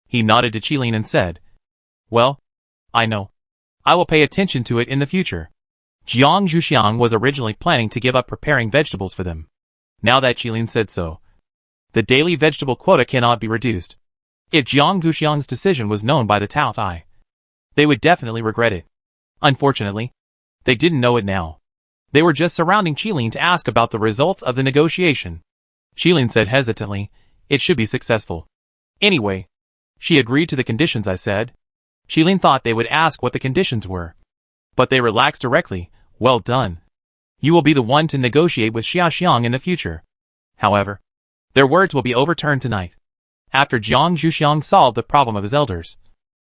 He nodded to Qilin and said, well, I know. I will pay attention to it in the future. Jiang Zhuxiang was originally planning to give up preparing vegetables for them. Now that Qilin said so, the daily vegetable quota cannot be reduced. If Jiang Zhuxiang's decision was known by the Taotai, they would definitely regret it. Unfortunately, they didn't know it now. They were just surrounding Qilin to ask about the results of the negotiation. Qilin said hesitantly, it should be successful. Anyway, she agreed to the conditions I said. Qilin thought they would ask what the conditions were, but they relaxed directly. Well done. You will be the one to negotiate with Xiaoxiang in the future. However, their words will be overturned tonight. After Jiang Zhuxiang solved the problem of his elders,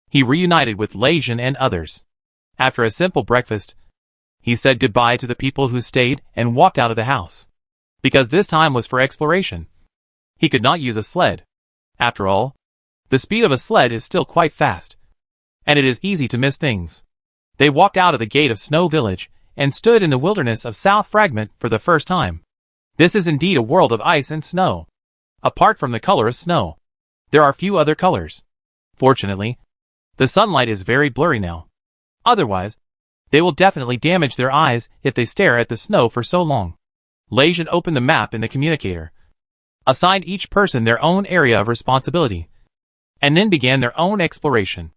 he reunited with Lei Zhen and others. After a simple breakfast, he said goodbye to the people who stayed and walked out of the house. Because this time was for exploration. He could not use a sled. After all, the speed of a sled is still quite fast, and it is easy to miss things. They walked out of the gate of Snow Village and stood in the wilderness of South Fragment for the first time. This is indeed a world of ice and snow. Apart from the color of snow, there are few other colors. Fortunately, the sunlight is very blurry now. Otherwise, they will definitely damage their eyes if they stare at the snow for so long. Lei Zhen opened the map in the communicator, assigned each person their own area of responsibility, and then began their own exploration.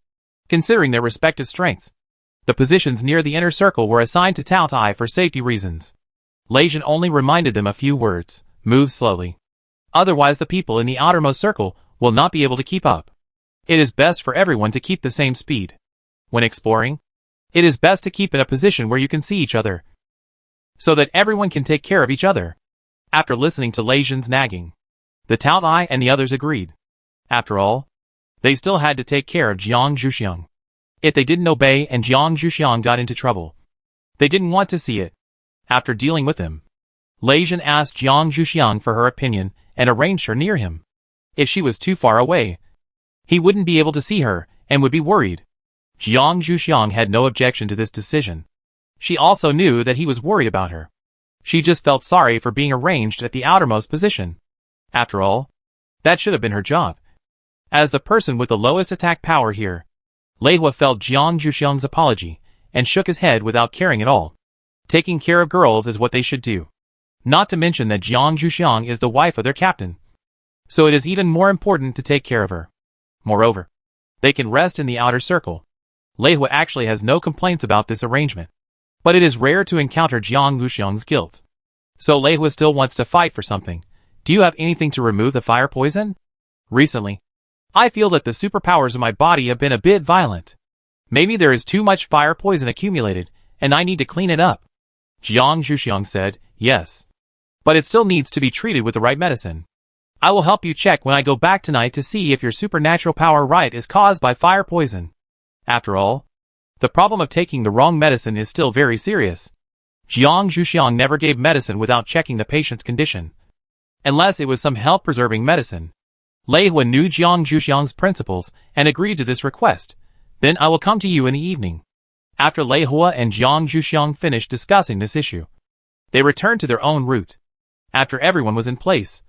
Considering their respective strengths, the positions near the inner circle were assigned to Taotai for safety reasons. Lei Zhen only reminded them a few words, move slowly. Otherwise the people in the outermost circle will not be able to keep up. It is best for everyone to keep the same speed. When exploring, it is best to keep in a position where you can see each other, so that everyone can take care of each other. After listening to Lei Zhen's nagging, the Taotai and the others agreed. After all, they still had to take care of Jiang Zhuxiang. If they didn't obey and Jiang Zhuxiang got into trouble, they didn't want to see it. After dealing with him, Lei Zhen asked Jiang Zhuxiang for her opinion and arranged her near him. If she was too far away, he wouldn't be able to see her and would be worried. Jiang Zhuxiang had no objection to this decision. She also knew that he was worried about her. She just felt sorry for being arranged at the outermost position. After all, that should have been her job. As the person with the lowest attack power here, Lei Hua felt Jiang Zhuxiang's apology and shook his head without caring at all. Taking care of girls is what they should do. Not to mention that Jiang Zhuxiang is the wife of their captain, so it is even more important to take care of her. Moreover, they can rest in the outer circle. Lei Hua actually has no complaints about this arrangement, but it is rare to encounter Jiang Zhuxiang's guilt. So Lei Hua still wants to fight for something. Do you have anything to remove the fire poison? Recently, I feel that the superpowers of my body have been a bit violent. Maybe there is too much fire poison accumulated, and I need to clean it up. Jiang Zhuxiang said, yes. But it still needs to be treated with the right medicine. I will help you check when I go back tonight to see if your supernatural power right is caused by fire poison. After all, the problem of taking the wrong medicine is still very serious. Jiang Zhuxiang never gave medicine without checking the patient's condition, unless it was some health-preserving medicine. Lei Hua knew Jiang Zhuxiang's principles and agreed to this request. Then I will come to you in the evening. After Lei Hua and Jiang Zhuxiang finished discussing this issue, they returned to their own route. After everyone was in place,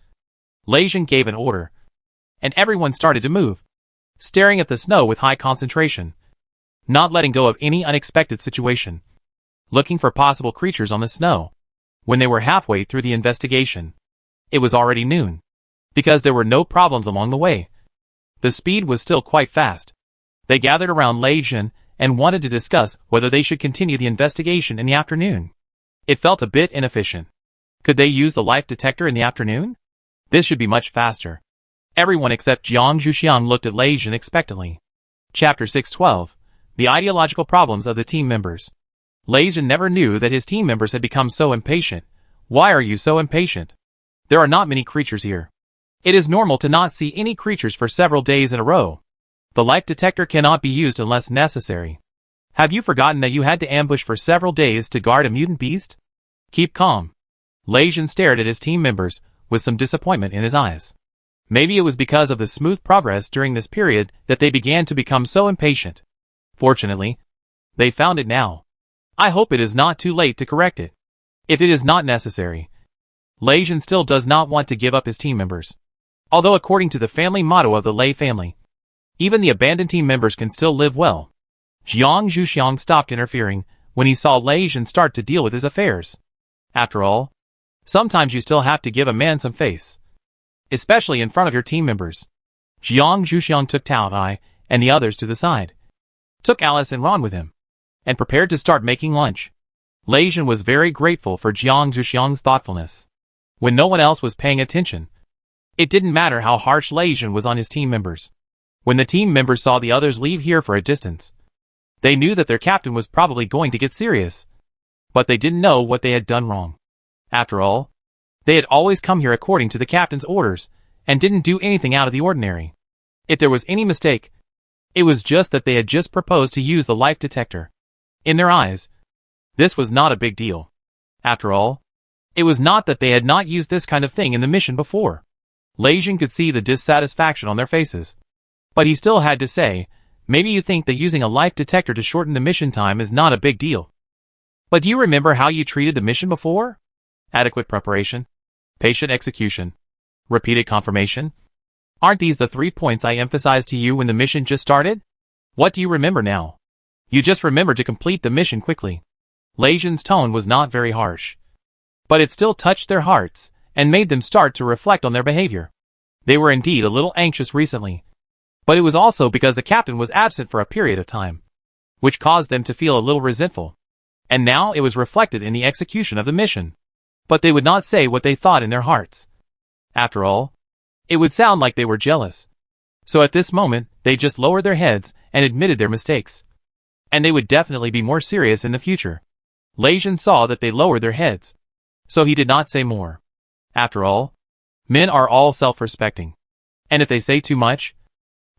Lei Jin gave an order, and everyone started to move, staring at the snow with high concentration, not letting go of any unexpected situation, looking for possible creatures on the snow. When they were halfway through the investigation, it was already noon. Because there were no problems along the way, the speed was still quite fast. They gathered around Lei Jin and wanted to discuss whether they should continue the investigation in the afternoon. It felt a bit inefficient. Could they use the life detector in the afternoon? This should be much faster. Everyone except Jiang Zhuxiang looked at Lei Jin expectantly. Chapter 612. The Ideological Problems of the Team Members. Lei Jin never knew that his team members had become so impatient. Why are you so impatient? There are not many creatures here. It is normal to not see any creatures for several days in a row. The life detector cannot be used unless necessary. Have you forgotten that you had to ambush for several days to guard a mutant beast? Keep calm. Lei Jin stared at his team members with some disappointment in his eyes. Maybe it was because of the smooth progress during this period that they began to become so impatient. Fortunately, they found it now. I hope it is not too late to correct it. If it is not necessary, Lei Jin still does not want to give up his team members. Although according to the family motto of the Lei family, even the abandoned team members can still live well. Jiang Zhuxiang stopped interfering when he saw Lei Jin start to deal with his affairs. After all, sometimes you still have to give a man some face, especially in front of your team members. Jiang Zhuxiang took Tao Ai and the others to the side, took Alice and Ron with him, and prepared to start making lunch. Lei Jin was very grateful for Jiang Zhuxiang's thoughtfulness. When no one else was paying attention, it didn't matter how harsh Lei Jin was on his team members. When the team members saw the others leave here for a distance, they knew that their captain was probably going to get serious. But they didn't know what they had done wrong. After all, they had always come here according to the captain's orders, and didn't do anything out of the ordinary. If there was any mistake, it was just that they had just proposed to use the life detector. In their eyes, this was not a big deal. After all, it was not that they had not used this kind of thing in the mission before. Lei Jin could see the dissatisfaction on their faces. But he still had to say, maybe you think that using a life detector to shorten the mission time is not a big deal. But do you remember how you treated the mission before? Adequate preparation, patient execution, repeated confirmation. Aren't these the 3 points I emphasized to you when the mission just started? What do you remember now? You just remember to complete the mission quickly. Lei Jin's tone was not very harsh, but it still touched their hearts and made them start to reflect on their behavior. They were indeed a little anxious recently, but it was also because the captain was absent for a period of time, which caused them to feel a little resentful. And now it was reflected in the execution of the mission. But they would not say what they thought in their hearts. After all, it would sound like they were jealous. So at this moment, they just lowered their heads and admitted their mistakes. And they would definitely be more serious in the future. Lei Jin saw that they lowered their heads, so he did not say more. After all, men are all self-respecting. And if they say too much,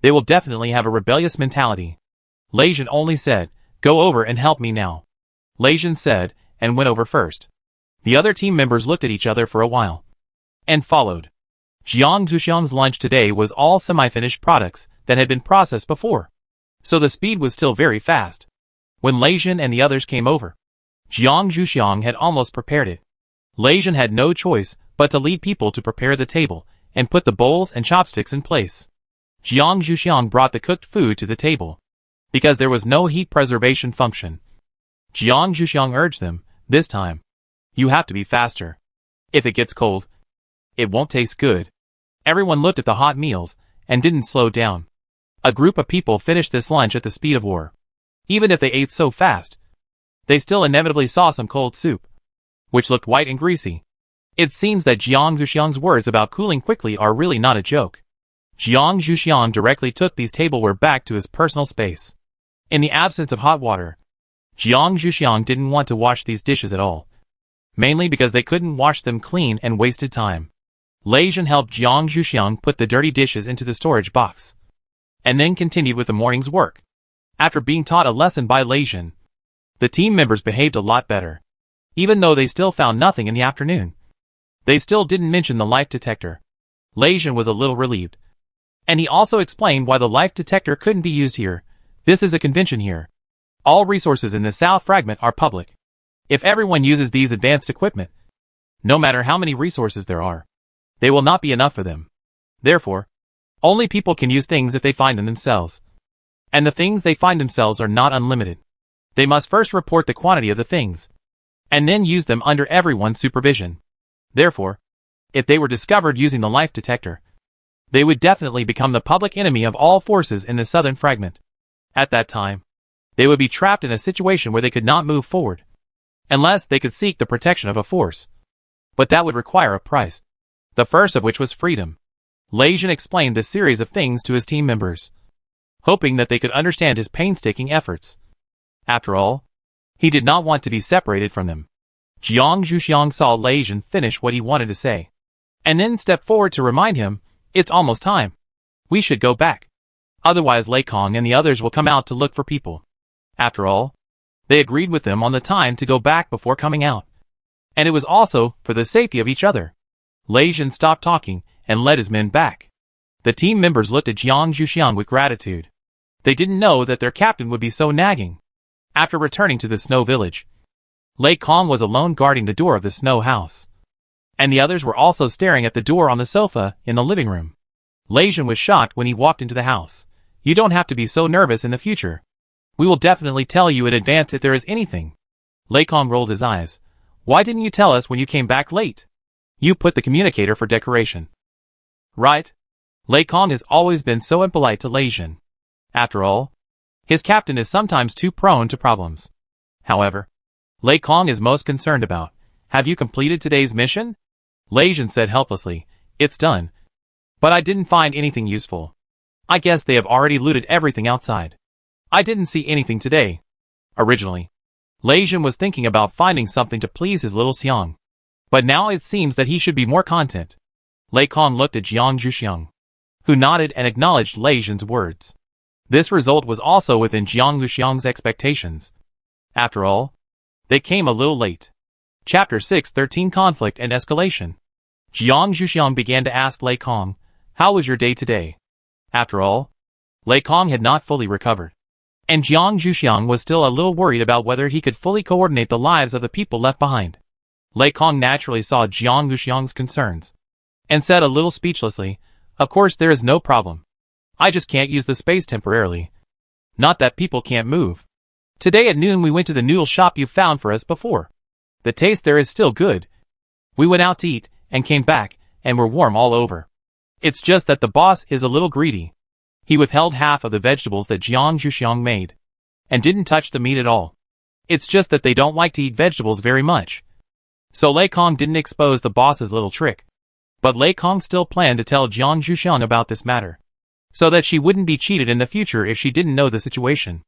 they will definitely have a rebellious mentality. Lei Jin only said, "Go over and help me now." Lei Jin said, and went over first. The other team members looked at each other for a while, and followed. Jiang Zhuxiang's lunch today was all semi-finished products that had been processed before, so the speed was still very fast. When Lei Jin and the others came over, Jiang Zhuxiang had almost prepared it. Lei Jin had no choice but to lead people to prepare the table and put the bowls and chopsticks in place. Jiang Zhuxiang brought the cooked food to the table, because there was no heat preservation function. Jiang Zhuxiang urged them, "This time, you have to be faster. If it gets cold, it won't taste good." Everyone looked at the hot meals and didn't slow down. A group of people finished this lunch at the speed of war. Even if they ate so fast, they still inevitably saw some cold soup, which looked white and greasy. It seems that Jiang Zhuxiang's words about cooling quickly are really not a joke. Jiang Zhuxiang directly took these tableware back to his personal space. In the absence of hot water, Jiang Zhuxiang didn't want to wash these dishes at all, mainly because they couldn't wash them clean and wasted time. Lei Jin helped Jiang Zhuxiang put the dirty dishes into the storage box, and then continued with the morning's work. After being taught a lesson by Lei Jin, the team members behaved a lot better. Even though they still found nothing in the afternoon, they still didn't mention the life detector. Lei Jin was a little relieved. And he also explained why the life detector couldn't be used here. This is a convention here. All resources in the South Fragment are public. If everyone uses these advanced equipment, no matter how many resources there are, they will not be enough for them. Therefore, only people can use things if they find them themselves. And the things they find themselves are not unlimited. They must first report the quantity of the things, and then use them under everyone's supervision. Therefore, if they were discovered using the life detector, they would definitely become the public enemy of all forces in the Southern Fragment. At that time, they would be trapped in a situation where they could not move forward, unless they could seek the protection of a force. But that would require a price, the first of which was freedom. Lei Jin explained this series of things to his team members, hoping that they could understand his painstaking efforts. After all, he did not want to be separated from them. Jiang Zhuxiang saw Lei Jin finish what he wanted to say, and then stepped forward to remind him, "It's almost time. We should go back. Otherwise Lei Kong and the others will come out to look for people." After all, they agreed with them on the time to go back before coming out. And it was also for the safety of each other. Lei Jin stopped talking and led his men back. The team members looked at Jiang Zhuxiang with gratitude. They didn't know that their captain would be so nagging. After returning to the snow village, Lei Kong was alone guarding the door of the snow house, and the others were also staring at the door on the sofa in the living room. Lei Jin was shocked when he walked into the house. "You don't have to be so nervous in the future. We will definitely tell you in advance if there is anything." Lei Kong rolled his eyes. "Why didn't you tell us when you came back late? You put the communicator for decoration, right?" Lei Kong has always been so impolite to Lei Jin. After all, his captain is sometimes too prone to problems. However, Lei Kong is most concerned about, "Have you completed today's mission?" Lei Jin said helplessly, "It's done. But I didn't find anything useful. I guess they have already looted everything outside. I didn't see anything today." Originally, Lei Jin was thinking about finding something to please his little Xiang. But now it seems that he should be more content. Lei Kong looked at Jiang Zhuxiang, who nodded and acknowledged Lei Jin's words. This result was also within Jiang Zhuxiang's expectations. After all, they came a little late. Chapter 6:13 Conflict and Escalation. Jiang Zhuxiang began to ask Lei Kong, "How was your day today?" After all, Lei Kong had not fully recovered, and Jiang Zhuxiang was still a little worried about whether he could fully coordinate the lives of the people left behind. Lei Kong naturally saw Jiang Zhuxiang's concerns, and said a little speechlessly, "Of course there is no problem. I just can't use the space temporarily. Not that people can't move. Today at noon we went to the noodle shop you found for us before. The taste there is still good. We went out to eat, and came back, and were warm all over. It's just that the boss is a little greedy. He withheld half of the vegetables that Jiang Zhuxiang made, and didn't touch the meat at all. It's just that they don't like to eat vegetables very much." So Lei Kong didn't expose the boss's little trick. But Lei Kong still planned to tell Jiang Zhuxiang about this matter, so that she wouldn't be cheated in the future if she didn't know the situation.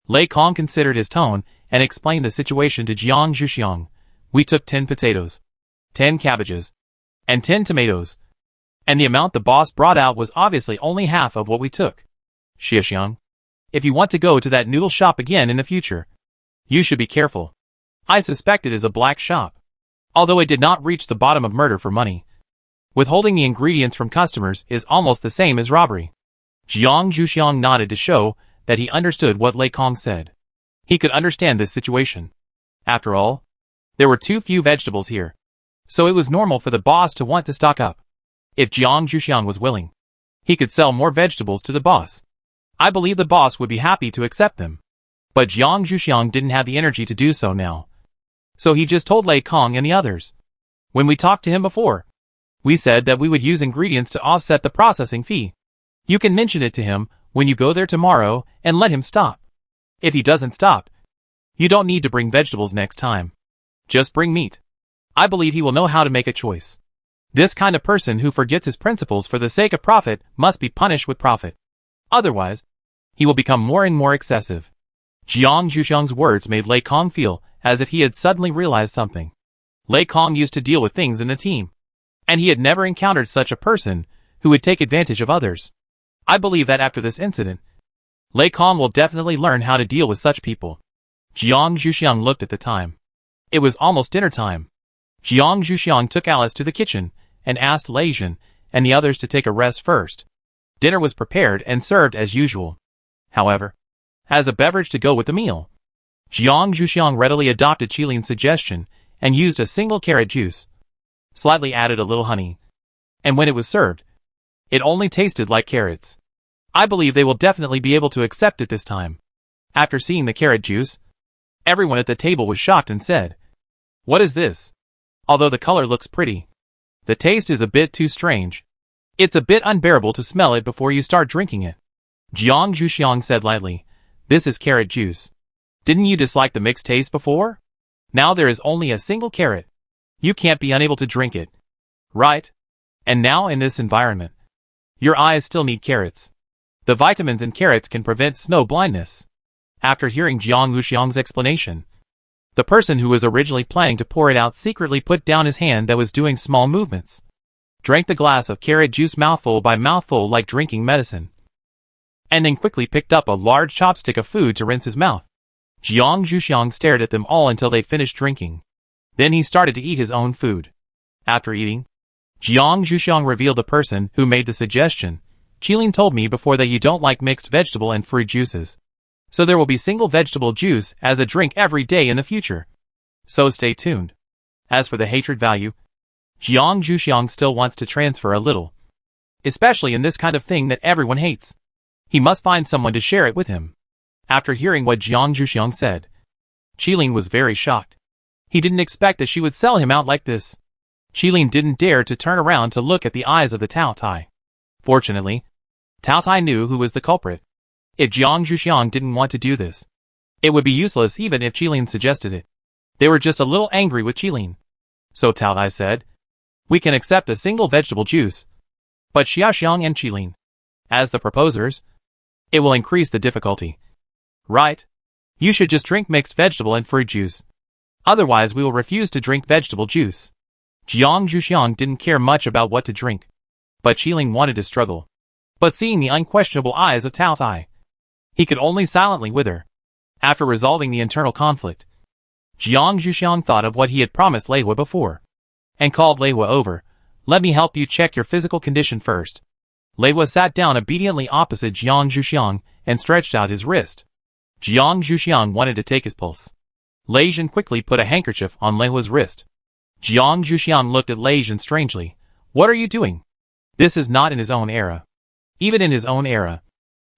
Lei Kong considered his tone, and explained the situation to Jiang Zhuxiang. "We took 10 potatoes, 10 cabbages, and 10 tomatoes. And the amount the boss brought out was obviously only half of what we took. Xiaxiang, if you want to go to that noodle shop again in the future, you should be careful. I suspect it is a black shop. Although it did not reach the bottom of murder for money, withholding the ingredients from customers is almost the same as robbery." Jiang Zhuxiang nodded to show that he understood what Lei Kong said. He could understand this situation. After all, there were too few vegetables here, so it was normal for the boss to want to stock up. If Jiang Zhuxiang was willing, he could sell more vegetables to the boss. I believe the boss would be happy to accept them. But Jiang Zhuxiang didn't have the energy to do so now. So he just told Lei Kong and the others. "When we talked to him before, we said that we would use ingredients to offset the processing fee. You can mention it to him when you go there tomorrow and let him stop. If he doesn't stop, you don't need to bring vegetables next time. Just bring meat. I believe he will know how to make a choice. This kind of person who forgets his principles for the sake of profit must be punished with profit. Otherwise, he will become more and more excessive." Jiang Zhuxiang's words made Lei Kong feel as if he had suddenly realized something. Lei Kong used to deal with things in the team, and he had never encountered such a person who would take advantage of others. I believe that after this incident, Lei Kong will definitely learn how to deal with such people. Jiang Zhuxiang looked at the time. It was almost dinner time. Jiang Zhuxiang took Alice to the kitchen and asked Lei Jin and the others to take a rest first. Dinner was prepared and served as usual. However, as a beverage to go with the meal, Jiang Zhuxiang readily adopted Qilin's suggestion and used a single carrot juice, slightly added a little honey, and when it was served, it only tasted like carrots. I believe they will definitely be able to accept it this time. After seeing the carrot juice, everyone at the table was shocked and said, "What is this? Although the color looks pretty, the taste is a bit too strange. It's a bit unbearable to smell it before you start drinking it." Jiang Zhuxiang said lightly, "This is carrot juice. Didn't you dislike the mixed taste before? Now there is only a single carrot. You can't be unable to drink it, right? And now in this environment, your eyes still need carrots. The vitamins in carrots can prevent snow blindness." After hearing Jiang Zhuxiang's explanation, the person who was originally planning to pour it out secretly put down his hand that was doing small movements, drank the glass of carrot juice mouthful by mouthful like drinking medicine, and then quickly picked up a large chopstick of food to rinse his mouth. Jiang Zhuxiang stared at them all until they finished drinking. Then he started to eat his own food. After eating, Jiang Zhuxiang revealed the person who made the suggestion. "Qilin told me before that you don't like mixed vegetable and fruit juices. So there will be single vegetable juice as a drink every day in the future. So stay tuned." As for the hatred value, Jiang Zhuxiang still wants to transfer a little, especially in this kind of thing that everyone hates. He must find someone to share it with him. After hearing what Jiang Zhuxiang said, Qilin was very shocked. He didn't expect that she would sell him out like this. Qilin didn't dare to turn around to look at the eyes of the Tao Tai. Fortunately, Tao Tai knew who was the culprit. If Jiang Zhuxiang didn't want to do this, it would be useless even if Qilin suggested it. They were just a little angry with Qilin. So Tao Tai said, "We can accept a single vegetable juice, but Xiaoxiang and Qilin, as the proposers, it will increase the difficulty. Right? You should just drink mixed vegetable and fruit juice. Otherwise we will refuse to drink vegetable juice." Jiang Zhuxiang didn't care much about what to drink, but Qilin wanted to struggle. But seeing the unquestionable eyes of Tao Tai, he could only silently wither. After resolving the internal conflict, Jiang Zhuxiang thought of what he had promised Lei Hua before, and called Lei Hua over. "Let me help you check your physical condition first." Lei Hua sat down obediently opposite Jiang Zhuxiang and stretched out his wrist. Jiang Zhuxiang wanted to take his pulse. Lei Zhen quickly put a handkerchief on Lei Hua's wrist. Jiang Zhuxiang looked at Lei Zhen strangely. "What are you doing? This is not in his own era." Even in his own era,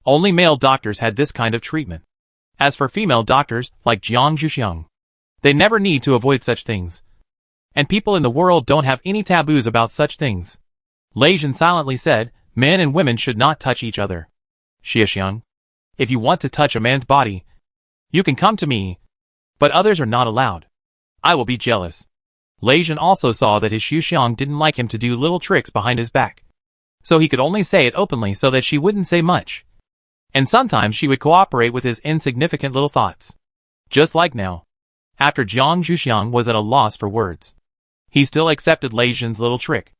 only male doctors had this kind of treatment. As for female doctors, like Jiang Zhuxiang, they never need to avoid such things. And people in the world don't have any taboos about such things. Lei Zhen silently said, "Men and women should not touch each other. Xiaoxiang, if you want to touch a man's body, you can come to me, but others are not allowed. I will be jealous." Lei Zhen also saw that his Xiaoxiang didn't like him to do little tricks behind his back, so he could only say it openly so that she wouldn't say much. And sometimes she would cooperate with his insignificant little thoughts. Just like now. After Jiang Zhuxiang was at a loss for words, he still accepted Lei Zhen's little trick.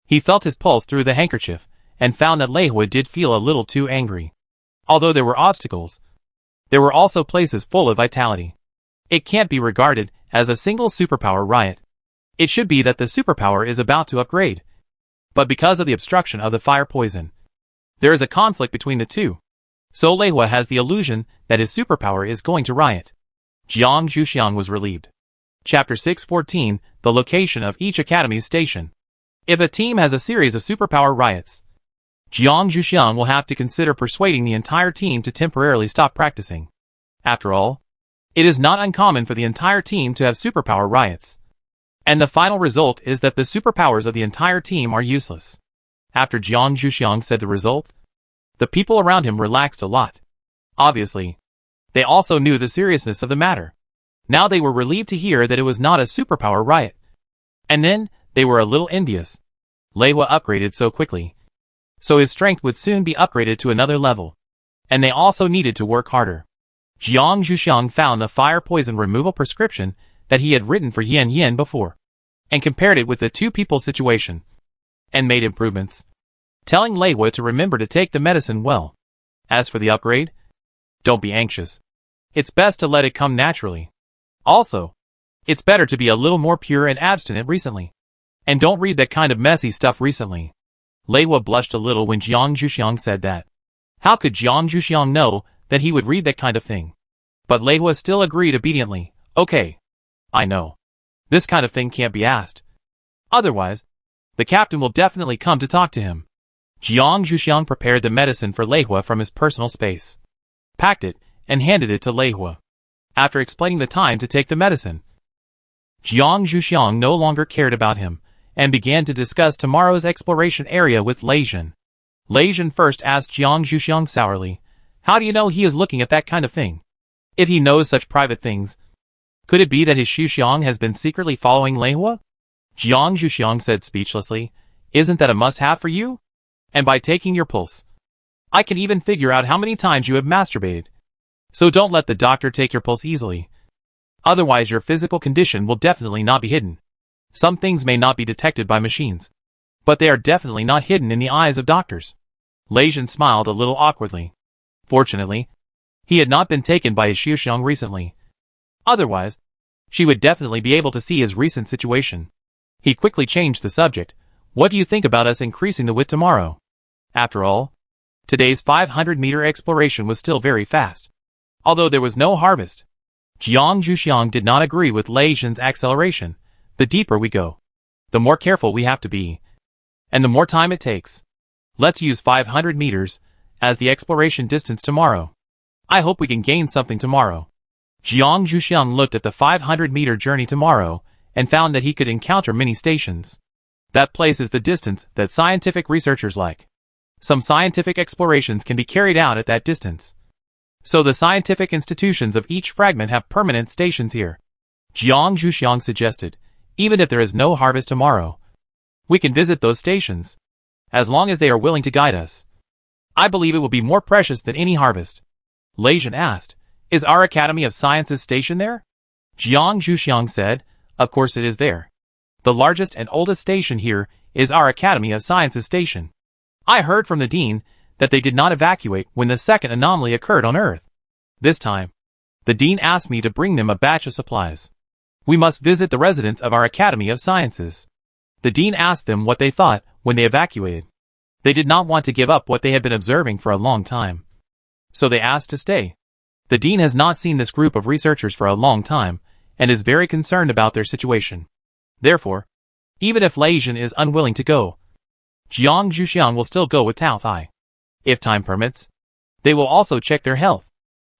He felt his pulse through the handkerchief, and found that Lei Hua did feel a little too angry. Although there were obstacles, there were also places full of vitality. It can't be regarded as a single superpower riot. It should be that the superpower is about to upgrade. But because of the obstruction of the fire poison, there is a conflict between the two. So Lei Hua has the illusion that his superpower is going to riot. Jiang Zhuxiang was relieved. Chapter 614, the location of each academy's station. If a team has a series of superpower riots, Jiang Zhuxiang will have to consider persuading the entire team to temporarily stop practicing. After all, it is not uncommon for the entire team to have superpower riots. And the final result is that the superpowers of the entire team are useless. After Jiang Zhuxiang said the result, the people around him relaxed a lot. Obviously, they also knew the seriousness of the matter. Now they were relieved to hear that it was not a superpower riot. And then, they were a little envious. Lei Hua upgraded so quickly, so his strength would soon be upgraded to another level. And they also needed to work harder. Jiang Zhuxiang found the fire poison removal prescription that he had written for Yan Yan before, and compared it with the two people's situation, and made improvements, telling Lei Hua to remember to take the medicine well. As for the upgrade, don't be anxious. It's best to let it come naturally. Also, it's better to be a little more pure and abstinent recently. And don't read that kind of messy stuff recently. Lei Hua blushed a little when Jiang Zhuxiang said that. How could Jiang Zhuxiang know that he would read that kind of thing? But Leihua still agreed obediently. Okay. I know. This kind of thing can't be asked. Otherwise, the captain will definitely come to talk to him. Jiang Zhuxiang prepared the medicine for Leihua from his personal space, packed it, and handed it to Leihua. After explaining the time to take the medicine, Jiang Zhuxiang no longer cared about him, and began to discuss tomorrow's exploration area with Lei Zhen. Lei Zhen first asked Jiang Zhuxiang sourly, "How do you know he is looking at that kind of thing? If he knows such private things, could it be that his Zhuxiang has been secretly following Leihua?" Jiang Zhuxiang said speechlessly, "Isn't that a must-have for you? And by taking your pulse, I can even figure out how many times you have masturbated. So don't let the doctor take your pulse easily. Otherwise your physical condition will definitely not be hidden. Some things may not be detected by machines, but they are definitely not hidden in the eyes of doctors." Lei Zhen smiled a little awkwardly. Fortunately, he had not been taken by his Zhuxiang recently. Otherwise, she would definitely be able to see his recent situation. He quickly changed the subject. "What do you think about us increasing the width tomorrow? After all, today's 500-meter exploration was still very fast, although there was no harvest." Jiang Zhuxiang did not agree with Lei Zhen's acceleration. "The deeper we go, the more careful we have to be, and the more time it takes. Let's use 500 meters as the exploration distance tomorrow. I hope we can gain something tomorrow." Jiang Zhuxiang looked at the 500-meter journey tomorrow and found that he could encounter many stations. That place is the distance that scientific researchers like. Some scientific explorations can be carried out at that distance. So the scientific institutions of each fragment have permanent stations here. Jiang Zhuxiang suggested, "Even if there is no harvest tomorrow, we can visit those stations, as long as they are willing to guide us. I believe it will be more precious than any harvest." Lei Zhen asked, "Is our Academy of Sciences stationed there?" Jiang Zhuxiang said, "Of course it is there. The largest and oldest station here is our Academy of Sciences station. I heard from the Dean that they did not evacuate when the second anomaly occurred on Earth. This time, the Dean asked me to bring them a batch of supplies. We must visit the residents of our Academy of Sciences." The Dean asked them what they thought when they evacuated. They did not want to give up what they had been observing for a long time, so they asked to stay. The Dean has not seen this group of researchers for a long time, and is very concerned about their situation. Therefore, even if Lei Zhen is unwilling to go, Jiang Zhuxiang will still go with Tao Thai. If time permits, they will also check their health.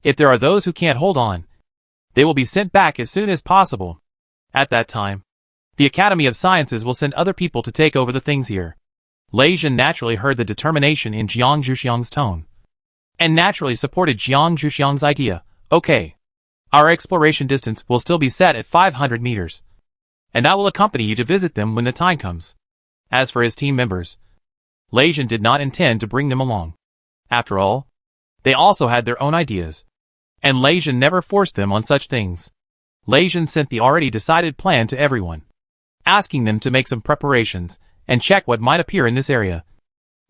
If there are those who can't hold on, they will be sent back as soon as possible. At that time, the Academy of Sciences will send other people to take over the things here. Lei Zhen naturally heard the determination in Jiang Zhuxiang's tone, and naturally supported Jiang Zhuxiang's idea. "Okay. Our exploration distance will still be set at 500 meters, and I will accompany you to visit them when the time comes." As for his team members, Lei Zhen did not intend to bring them along. After all, they also had their own ideas, and Lei Zhen never forced them on such things. Lei Zhen sent the already decided plan to everyone, asking them to make some preparations and check what might appear in this area,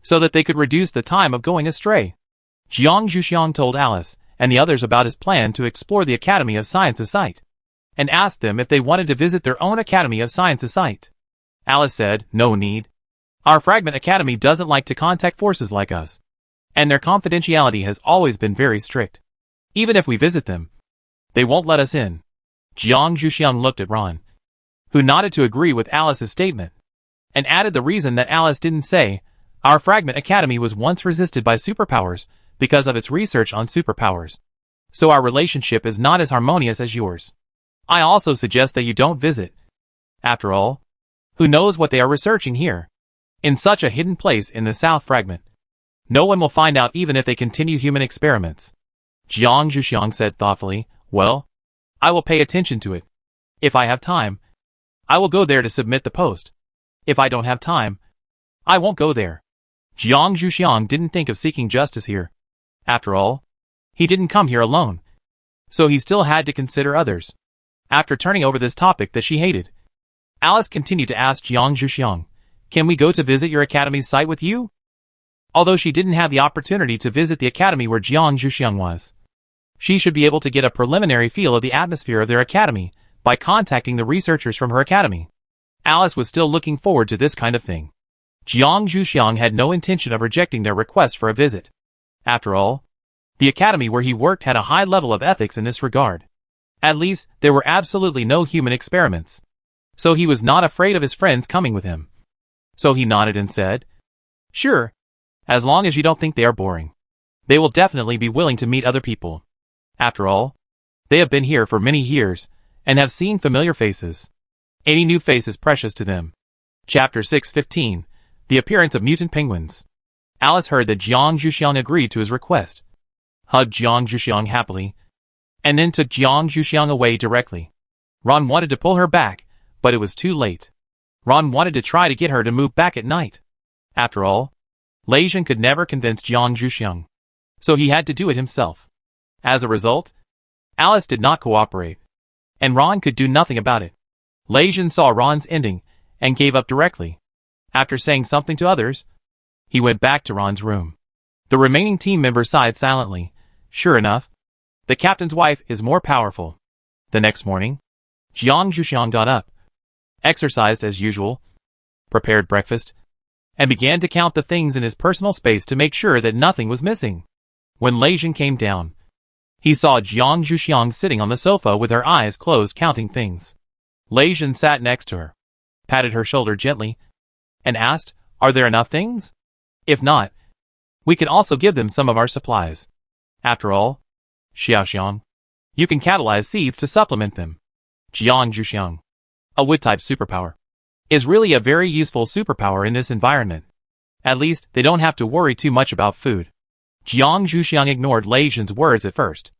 so that they could reduce the time of going astray. Jiang Zhuxiang told Alice and the others about his plan to explore the Academy of Sciences site, and asked them if they wanted to visit their own Academy of Sciences site. Alice said, "No need. Our Fragment Academy doesn't like to contact forces like us, and their confidentiality has always been very strict. Even if we visit them, they won't let us in." Jiang Zhuxiang looked at Ron, who nodded to agree with Alice's statement, and added the reason that Alice didn't say, "Our Fragment Academy was once resisted by superpowers because of its research on superpowers, so our relationship is not as harmonious as yours. I also suggest that you don't visit. After all, who knows what they are researching here, in such a hidden place in the South Fragment. No one will find out even if they continue human experiments." Jiang Zhuxiang said thoughtfully, "Well, I will pay attention to it. If I have time, I will go there to submit the post. If I don't have time, I won't go there." Jiang Zhuxiang didn't think of seeking justice here. After all, he didn't come here alone, so he still had to consider others. After turning over this topic that she hated, Alice continued to ask Jiang Zhuxiang, "Can we go to visit your academy's site with you?" Although she didn't have the opportunity to visit the academy where Jiang Zhuxiang was, she should be able to get a preliminary feel of the atmosphere of their academy by contacting the researchers from her academy. Alice was still looking forward to this kind of thing. Jiang Zhuxiang had no intention of rejecting their request for a visit. After all, The academy where he worked had a high level of ethics in this regard. At least, there were absolutely no human experiments. So he was not afraid of his friends coming with him. So he nodded and said, "Sure. As long as you don't think they are boring. They will definitely be willing to meet other people. After all, they have been here for many years, and have seen familiar faces. Any new face is precious to them." Chapter 6:15. The appearance of mutant penguins. Alice heard that Jiang Zhuxiang agreed to his request, hugged Jiang Zhuxiang happily, and then took Jiang Zhuxiang away directly. Ron wanted to pull her back, but it was too late. Ron wanted to try to get her to move back at night. After all, Lei Jin could never convince Jiang Zhuxiang, so he had to do it himself. As a result, Alice did not cooperate, and Ron could do nothing about it. Lei Jin saw Ron's ending and gave up directly. After saying something to others, he went back to Ron's room. The remaining team members sighed silently. Sure enough, the captain's wife is more powerful. The next morning, Jiang Zhuxiang got up, exercised as usual, prepared breakfast, and began to count the things in his personal space to make sure that nothing was missing. When Lei Jin came down, he saw Jiang Zhuxiang sitting on the sofa with her eyes closed counting things. Lei Jin sat next to her, patted her shoulder gently, and asked, "Are there enough things? If not, we can also give them some of our supplies. After all, Xiaoxiang, you can catalyze seeds to supplement them." Jiang Zhuxiang, a wood-type superpower, is really a very useful superpower in this environment. At least, they don't have to worry too much about food. Jiang Zhuxiang ignored Lei Jin's words at first.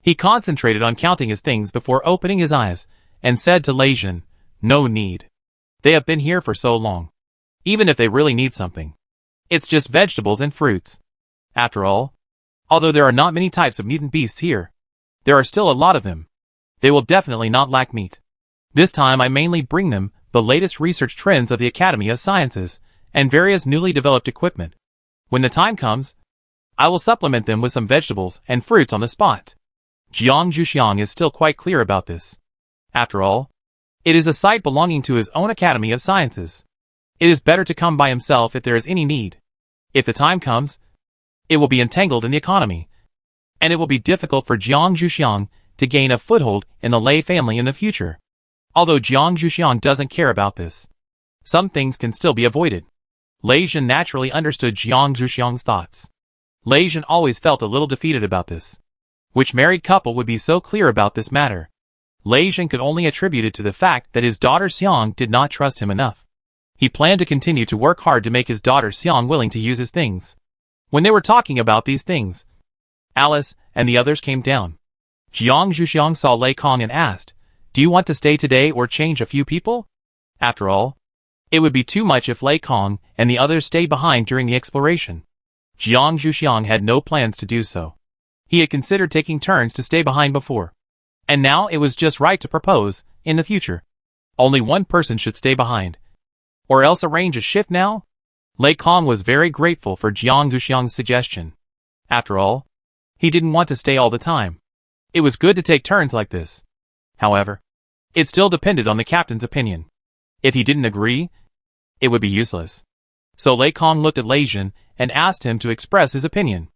He concentrated on counting his things before opening his eyes, and said to Lei Jin, "No need. They have been here for so long. Even if they really need something, it's just vegetables and fruits. After all, although there are not many types of mutant beasts here, there are still a lot of them. They will definitely not lack meat. This time I mainly bring them the latest research trends of the Academy of Sciences, and various newly developed equipment. When the time comes, I will supplement them with some vegetables and fruits on the spot." Jiang Zhuxiang is still quite clear about this. After all, it is a site belonging to his own Academy of Sciences. It is better to come by himself if there is any need. If the time comes, it will be entangled in the economy, and it will be difficult for Jiang Zhuxiang to gain a foothold in the Lei family in the future. Although Jiang Zhuxiang doesn't care about this, some things can still be avoided. Lei Jin naturally understood Jiang Zhuxiang's thoughts. Lei Jin always felt a little defeated about this. Which married couple would be so clear about this matter? Lei Jin could only attribute it to the fact that his daughter Xiang did not trust him enough. He planned to continue to work hard to make his daughter Xiang willing to use his things. When they were talking about these things, Alice and the others came down. Jiang Zhuxiang saw Lei Kong and asked, "Do you want to stay today or change a few people?" After all, it would be too much if Lei Kong and the others stayed behind during the exploration. Jiang Zhuxiang had no plans to do so. He had considered taking turns to stay behind before, and now it was just right to propose, in the future, only one person should stay behind. Or else arrange a shift now? Lei Kong was very grateful for Jiang Zhuxiang's suggestion. After all, he didn't want to stay all the time. It was good to take turns like this. However, it still depended on the captain's opinion. If he didn't agree, it would be useless. So Lei Kong looked at Lei Jin and asked him to express his opinion.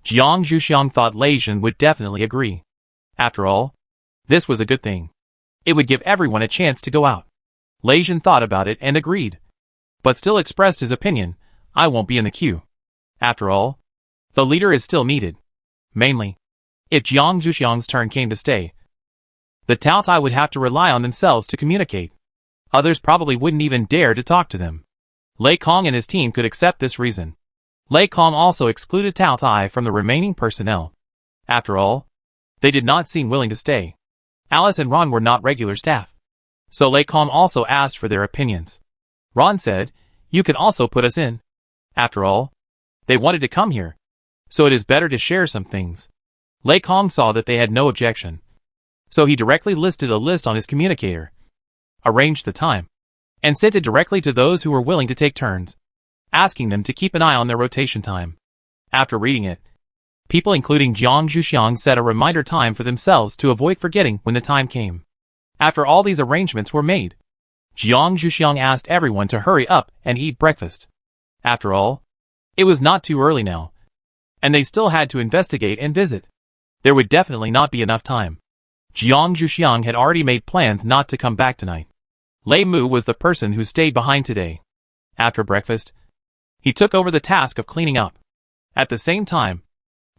Jiang Zhuxiang thought Lei Jin would definitely agree. After all, this was a good thing. It would give everyone a chance to go out. Lei Jin thought about it and agreed, but still expressed his opinion, "I won't be in the queue." After all, the leader is still needed. Mainly, if Jiang Zhuxiang's turn came to stay, the Tao Tai would have to rely on themselves to communicate. Others probably wouldn't even dare to talk to them. Lei Kong and his team could accept this reason. Lei Kong also excluded Tao Tai from the remaining personnel. After all, they did not seem willing to stay. Alice and Ron were not regular staff, so Lei Kong also asked for their opinions. Ron said, "You can also put us in. After all, they wanted to come here, so it is better to share some things." Lei Kong saw that they had no objection, so he directly listed a list on his communicator, arranged the time, and sent it directly to those who were willing to take turns, asking them to keep an eye on their rotation time. After reading it, people including Jiang Zhuxiang set a reminder time for themselves to avoid forgetting when the time came. After all these arrangements were made, Jiang Zhuxiang asked everyone to hurry up and eat breakfast. After all, it was not too early now. and they still had to investigate and visit. There would definitely not be enough time. Jiang Zhuxiang had already made plans not to come back tonight. Lei Mu was the person who stayed behind today. After breakfast, he took over the task of cleaning up. At the same time,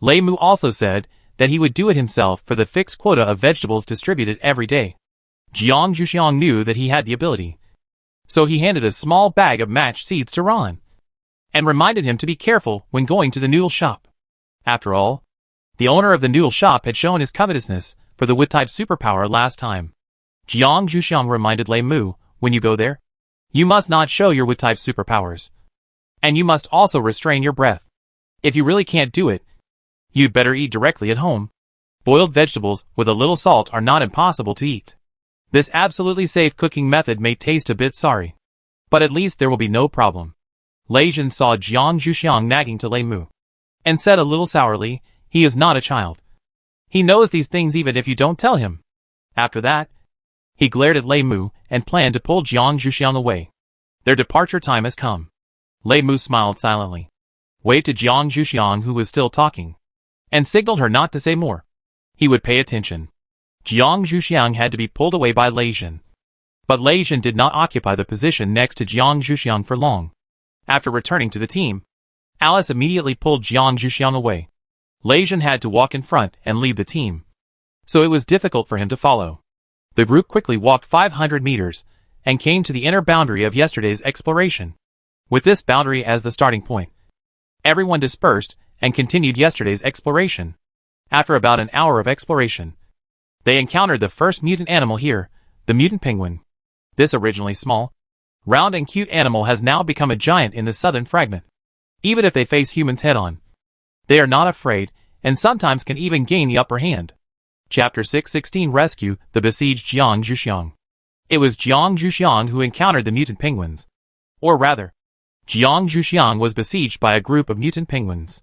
Lei Mu also said that he would do it himself for the fixed quota of vegetables distributed every day. Jiang Zhuxiang knew that he had the ability, so he handed a small bag of match seeds to Ron, and reminded him to be careful when going to the noodle shop. After all, the owner of the noodle shop had shown his covetousness for the wood-type superpower last time. Jiang Zhuxiang reminded Lei Mu, when you go there, you must not show your wood-type superpowers. And you must also restrain your breath. If you really can't do it, you'd better eat directly at home. Boiled vegetables with a little salt are not impossible to eat. This absolutely safe cooking method may taste a bit sorry, but at least there will be no problem. Lei Zhen saw Jiang Zhuxiang nagging to Lei Mu, and said a little sourly, he is not a child. He knows these things even if you don't tell him. After that, he glared at Lei Mu and planned to pull Jiang Zhuxiang away. Their departure time has come. Lei Mu smiled silently, waved to Jiang Zhuxiang who was still talking, and signaled her not to say more. He would pay attention. Jiang Zhuxiang had to be pulled away by Lei Zhen. But Lei Zhen did not occupy the position next to Jiang Zhuxiang for long. After returning to the team, Alice immediately pulled Jiang Zhuxiang away. Lei Zhen had to walk in front and lead the team, so it was difficult for him to follow. The group quickly walked 500 meters and came to the inner boundary of yesterday's exploration. With this boundary as the starting point, everyone dispersed and continued yesterday's exploration. After about an hour of exploration, they encountered the first mutant animal here, the mutant penguin. This originally small, round and cute animal has now become a giant in the southern fragment. Even if they face humans head-on, they are not afraid and sometimes can even gain the upper hand. Chapter 616 Rescue the Besieged Jiang Zhuxiang. It was Jiang Zhuxiang who encountered the mutant penguins. Or rather, Jiang Zhuxiang was besieged by a group of mutant penguins.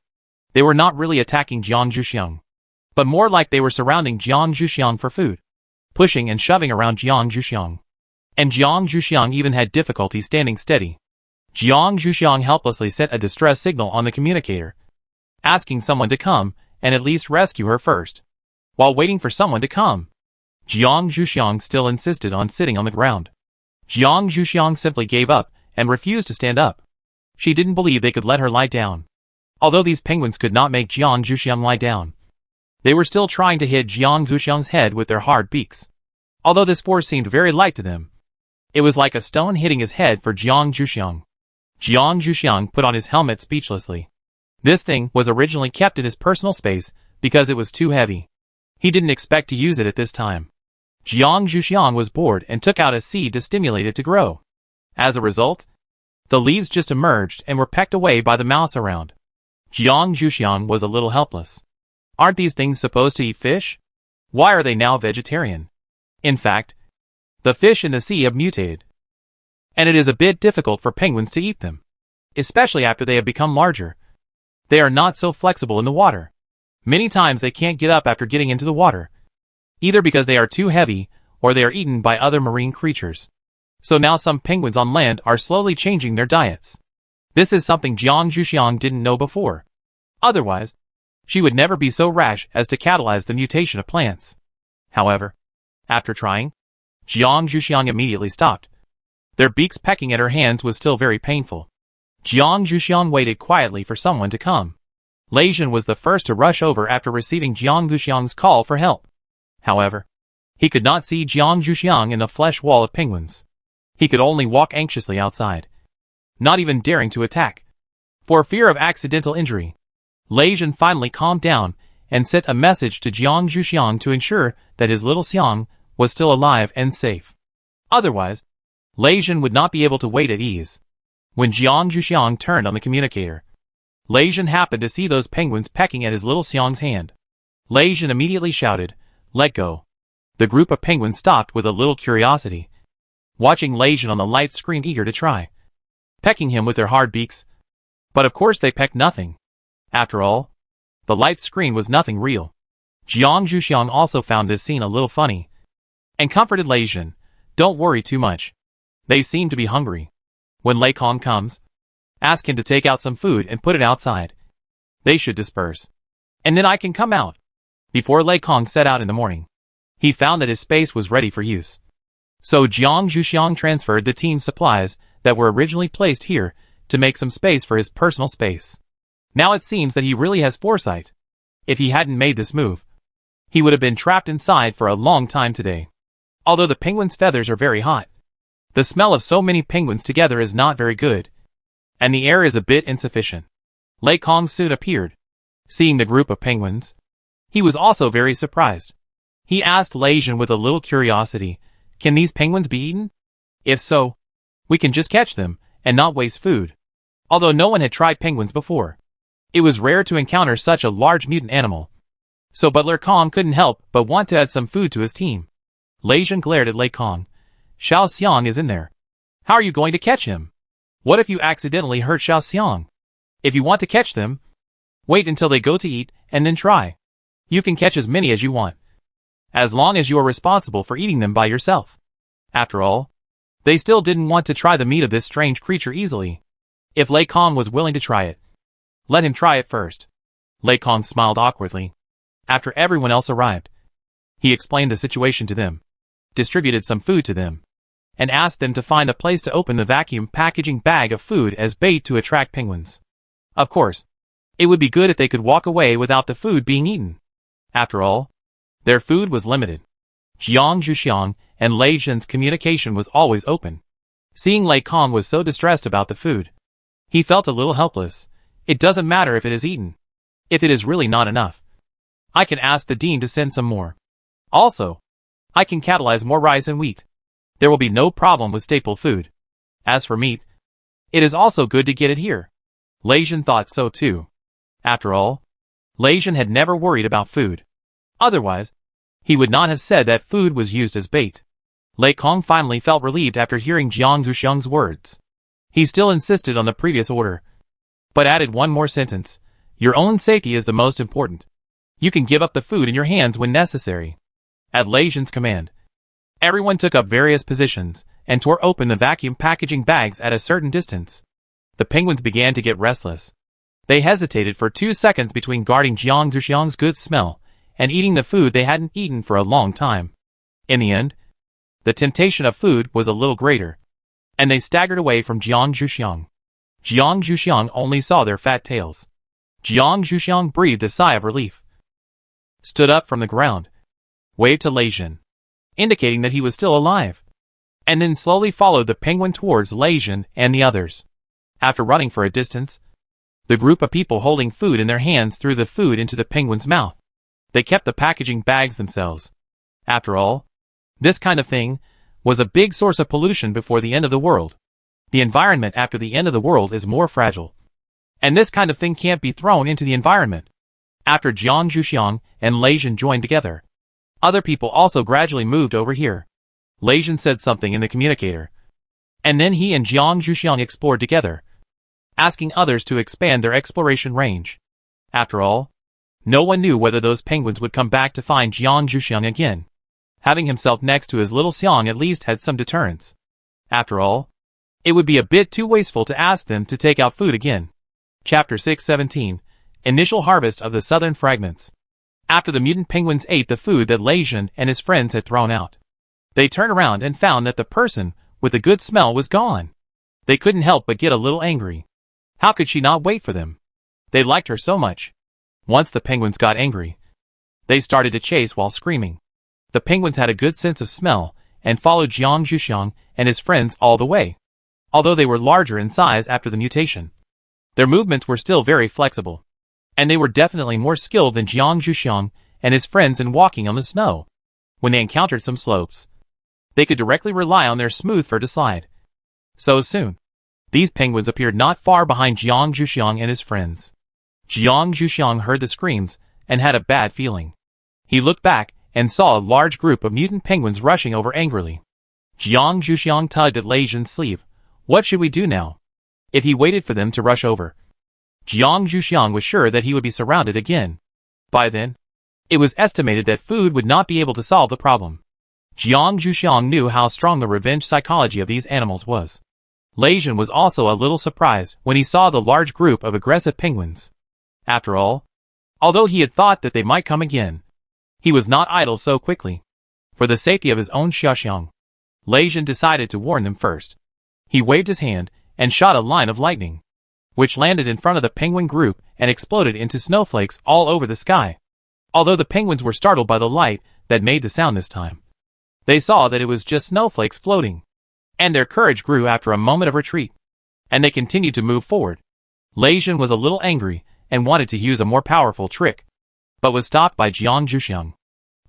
They were not really attacking Jiang Zhuxiang, but more like they were surrounding Jiang Zhuxiang for food, pushing and shoving around Jiang Zhuxiang. And Jiang Zhuxiang even had difficulty standing steady. Jiang Zhuxiang helplessly sent a distress signal on the communicator, asking someone to come and at least rescue her first. While waiting for someone to come, Jiang Zhuxiang still insisted on sitting on the ground. Jiang Zhuxiang simply gave up and refused to stand up. She didn't believe they could let her lie down. Although these penguins could not make Jiang Zhuxiang lie down, they were still trying to hit Jiang Zhuxiang's head with their hard beaks. Although this force seemed very light to them, it was like a stone hitting his head for Jiang Zhuxiang. Jiang Zhuxiang put on his helmet speechlessly. This thing was originally kept in his personal space because it was too heavy. He didn't expect to use it at this time. Jiang Zhuxiang was bored and took out a seed to stimulate it to grow. As a result, the leaves just emerged and were pecked away by the mouse around. Jiang Zhuxiang was a little helpless. Aren't these things supposed to eat fish? Why are they now vegetarian? In fact, the fish in the sea have mutated, and it is a bit difficult for penguins to eat them, especially after they have become larger. They are not so flexible in the water. Many times they can't get up after getting into the water, either because they are too heavy or they are eaten by other marine creatures. So now some penguins on land are slowly changing their diets. This is something Jiang Zhuxiang didn't know before. Otherwise, she would never be so rash as to catalyze the mutation of plants. However, after trying, Jiang Zhuxiang immediately stopped. Their beaks pecking at her hands was still very painful. Jiang Zhuxiang waited quietly for someone to come. Lei Zhen was the first to rush over after receiving Jiang Zhuxiang's call for help. However, he could not see Jiang Zhuxiang in the flesh wall of penguins. He could only walk anxiously outside, not even daring to attack, for fear of accidental injury. Lei Zhen finally calmed down and sent a message to Jiang Zhuxiang to ensure that his little Xiang was still alive and safe. Otherwise, Lei Zhen would not be able to wait at ease. When Jiang Zhuxiang turned on the communicator, Lei Zhen happened to see those penguins pecking at his little Xiang's hand. Lei Zhen immediately shouted, "Let go." The group of penguins stopped with a little curiosity, watching Lei Zhen on the light screen eager to try pecking him with their hard beaks. But of course they pecked nothing. After all, the light screen was nothing real. Jiang Zhuxiang also found this scene a little funny, and comforted Lei Zhen, "Don't worry too much. They seem to be hungry. When Lei Kong comes, ask him to take out some food and put it outside. They should disperse. And then I can come out. Before Lei Kong set out in the morning, he found that his space was ready for use. So Jiang Zhuxiang transferred the team's supplies that were originally placed here to make some space for his personal space. Now it seems that he really has foresight. If he hadn't made this move, he would have been trapped inside for a long time today. Although the penguin's feathers are very hot, the smell of so many penguins together is not very good, and the air is a bit insufficient. Lei Kong soon appeared. Seeing the group of penguins, he was also very surprised. He asked Lei Jin with a little curiosity, "Can these penguins be eaten? If so, we can just catch them and not waste food." Although no one had tried penguins before, it was rare to encounter such a large mutant animal. So Butler Kong couldn't help but want to add some food to his team. Lei Jin glared at Lei Kong. "Xiao Xiang is in there. How are you going to catch him? What if you accidentally hurt Xiao Xiang? If you want to catch them, wait until they go to eat and then try. You can catch as many as you want, as long as you are responsible for eating them by yourself." After all, they still didn't want to try the meat of this strange creature easily. If Lei Kong was willing to try it, let him try it first. Lei Kong smiled awkwardly. After everyone else arrived, he explained the situation to them, distributed some food to them, and asked them to find a place to open the vacuum packaging bag of food as bait to attract penguins. Of course, it would be good if they could walk away without the food being eaten. After all, their food was limited. Jiang Zhuxiang and Lei Jin's communication was always open. Seeing Lei Kong was so distressed about the food, he felt a little helpless. It doesn't matter if it is eaten. If it is really not enough, I can ask the dean to send some more. Also, I can catalyze more rice and wheat. There will be no problem with staple food. As for meat, it is also good to get it here. Lei Jin thought so too. After all, Lei Jin had never worried about food. Otherwise, he would not have said that food was used as bait. Lei Kong finally felt relieved after hearing Jiang Zhuxiang's words. He still insisted on the previous order, but added one more sentence. "Your own safety is the most important. You can give up the food in your hands when necessary." At Lei Jin's command, everyone took up various positions and tore open the vacuum packaging bags at a certain distance. The penguins began to get restless. They hesitated for 2 seconds between guarding Jiang Zhuxiang's good smell and eating the food they hadn't eaten for a long time. In the end, the temptation of food was a little greater, and they staggered away from Jiang Zhuxiang. Jiang Zhuxiang only saw their fat tails. Jiang Zhuxiang breathed a sigh of relief, stood up from the ground, waved to Lei Jin, indicating that he was still alive, and then slowly followed the penguin towards Lei Jin and the others. After running for a distance, the group of people holding food in their hands threw the food into the penguin's mouth. They kept the packaging bags themselves. After all, this kind of thing was a big source of pollution before the end of the world. The environment after the end of the world is more fragile, and this kind of thing can't be thrown into the environment. After Jiang Zhuxiang and Lei Jin joined together, other people also gradually moved over here. Lei Jin said something in the communicator, and then he and Jiang Zhuxiang explored together, asking others to expand their exploration range. After all, no one knew whether those penguins would come back to find Jiang Zhuxiang again. Having himself next to his little Xiang at least had some deterrence. After all, it would be a bit too wasteful to ask them to take out food again. Chapter 617, Initial Harvest of the Southern Fragments. After the mutant penguins ate the food that Lei Jin and his friends had thrown out, they turned around and found that the person with the good smell was gone. They couldn't help but get a little angry. How could she not wait for them? They liked her so much. Once the penguins got angry, they started to chase while screaming. The penguins had a good sense of smell and followed Jiang Zhuxiang and his friends all the way. Although they were larger in size after the mutation, their movements were still very flexible, and they were definitely more skilled than Jiang Zhuxiang and his friends in walking on the snow. When they encountered some slopes, they could directly rely on their smooth fur to slide. So soon, these penguins appeared not far behind Jiang Zhuxiang and his friends. Jiang Zhuxiang heard the screams and had a bad feeling. He looked back and saw a large group of mutant penguins rushing over angrily. Jiang Zhuxiang tugged at Lei Jin's sleeve. What should we do now? If he waited for them to rush over, Jiang Zhuxiang was sure that he would be surrounded again. By then, it was estimated that food would not be able to solve the problem. Jiang Zhuxiang knew how strong the revenge psychology of these animals was. Lei Jin was also a little surprised when he saw the large group of aggressive penguins. After all, although he had thought that they might come again, he was not idle so quickly. For the safety of his own Xiaoxiang, Lei Jin decided to warn them first. He waved his hand and shot a line of lightning, which landed in front of the penguin group and exploded into snowflakes all over the sky. Although the penguins were startled by the light that made the sound this time, they saw that it was just snowflakes floating, and their courage grew after a moment of retreat, and they continued to move forward. Lei Jin was a little angry and wanted to use a more powerful trick, but was stopped by Jiang Zhuxiang.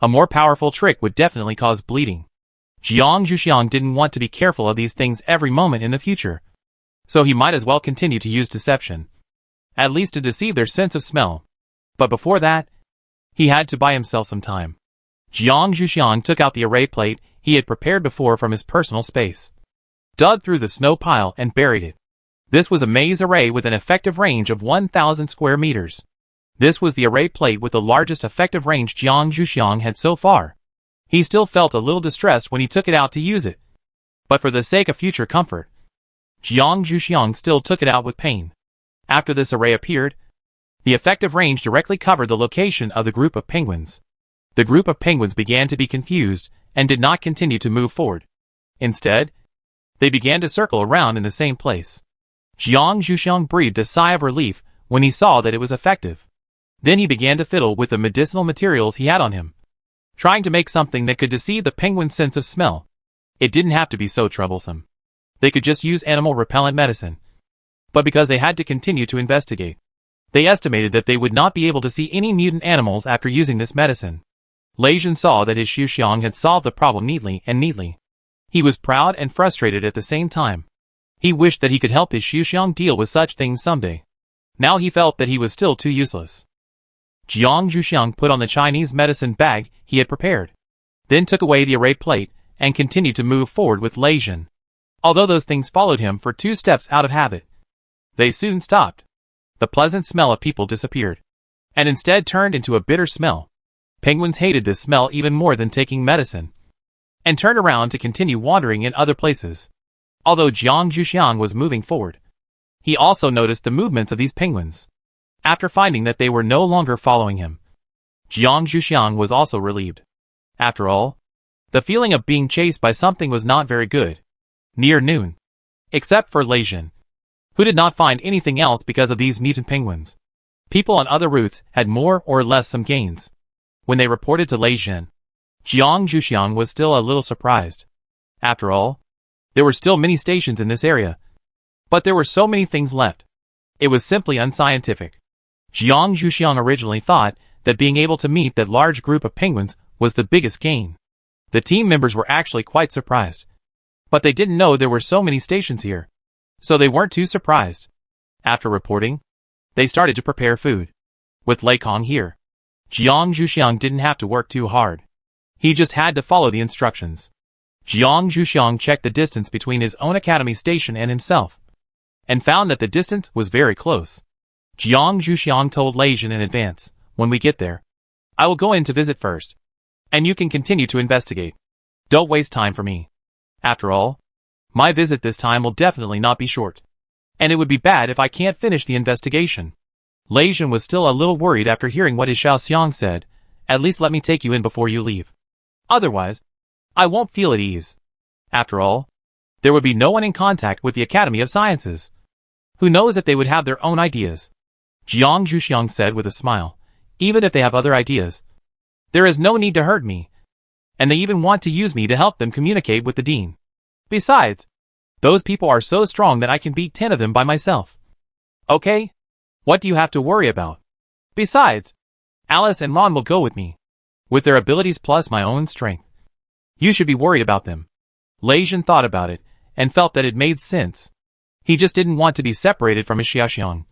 A more powerful trick would definitely cause bleeding. Jiang Zhuxiang didn't want to be careful of these things every moment in the future, so he might as well continue to use deception, at least to deceive their sense of smell. But before that, he had to buy himself some time. Jiang Zhuxiang took out the array plate he had prepared before from his personal space, dug through the snow pile and buried it. This was a maze array with an effective range of 1,000 square meters. This was the array plate with the largest effective range Jiang Zhuxiang had so far. He still felt a little distressed when he took it out to use it, but for the sake of future comfort, Jiang Zhuxiang still took it out with pain. After this array appeared, the effective range directly covered the location of the group of penguins. The group of penguins began to be confused and did not continue to move forward. Instead, they began to circle around in the same place. Jiang Zhuxiang breathed a sigh of relief when he saw that it was effective. Then he began to fiddle with the medicinal materials he had on him, trying to make something that could deceive the penguin's sense of smell. It didn't have to be so troublesome. They could just use animal repellent medicine. But because they had to continue to investigate, they estimated that they would not be able to see any mutant animals after using this medicine. Lei Jin saw that his Xiaoxiang had solved the problem neatly. He was proud and frustrated at the same time. He wished that he could help his Xiaoxiang deal with such things someday. Now he felt that he was still too useless. Jiang Zhuxiang put on the Chinese medicine bag he had prepared, then took away the array plate and continued to move forward with Lei Jin. Although those things followed him for 2 steps out of habit, they soon stopped. The pleasant smell of people disappeared, and instead turned into a bitter smell. Penguins hated this smell even more than taking medicine, and turned around to continue wandering in other places. Although Jiang Zhuxiang was moving forward, he also noticed the movements of these penguins. After finding that they were no longer following him, Jiang Zhuxiang was also relieved. After all, the feeling of being chased by something was not very good. Near noon, except for Lei Jin, who did not find anything else because of these mutant penguins, people on other routes had more or less some gains. When they reported to Lei Jin, Jiang Zhuxiang was still a little surprised. After all, there were still many stations in this area, but there were so many things left. It was simply unscientific. Jiang Zhuxiang originally thought that being able to meet that large group of penguins was the biggest gain. The team members were actually quite surprised, but they didn't know there were so many stations here, so they weren't too surprised. After reporting, they started to prepare food. With Lei Kong here, Jiang Zhuxiang didn't have to work too hard. He just had to follow the instructions. Jiang Zhuxiang checked the distance between his own academy station and himself, and found that the distance was very close. Jiang Zhuxiang told Lei Jin in advance, "When we get there, I will go in to visit first, and you can continue to investigate. Don't waste time for me. After all, my visit this time will definitely not be short, and it would be bad if I can't finish the investigation." Lei Jin was still a little worried after hearing what his Xiaoxiang said. "At least let me take you in before you leave. Otherwise, I won't feel at ease." After all, there would be no one in contact with the Academy of Sciences. Who knows if they would have their own ideas? Jiang Zhuxiang said with a smile. "Even if they have other ideas, there is no need to hurt me, and they even want to use me to help them communicate with the dean. Besides, those people are so strong that I can beat 10 of them by myself. Okay? What do you have to worry about? Besides, Alice and Ron will go with me, with their abilities plus my own strength. You should be worried about them." Lei Jin thought about it, and felt that it made sense. He just didn't want to be separated from his Xiaoxiang.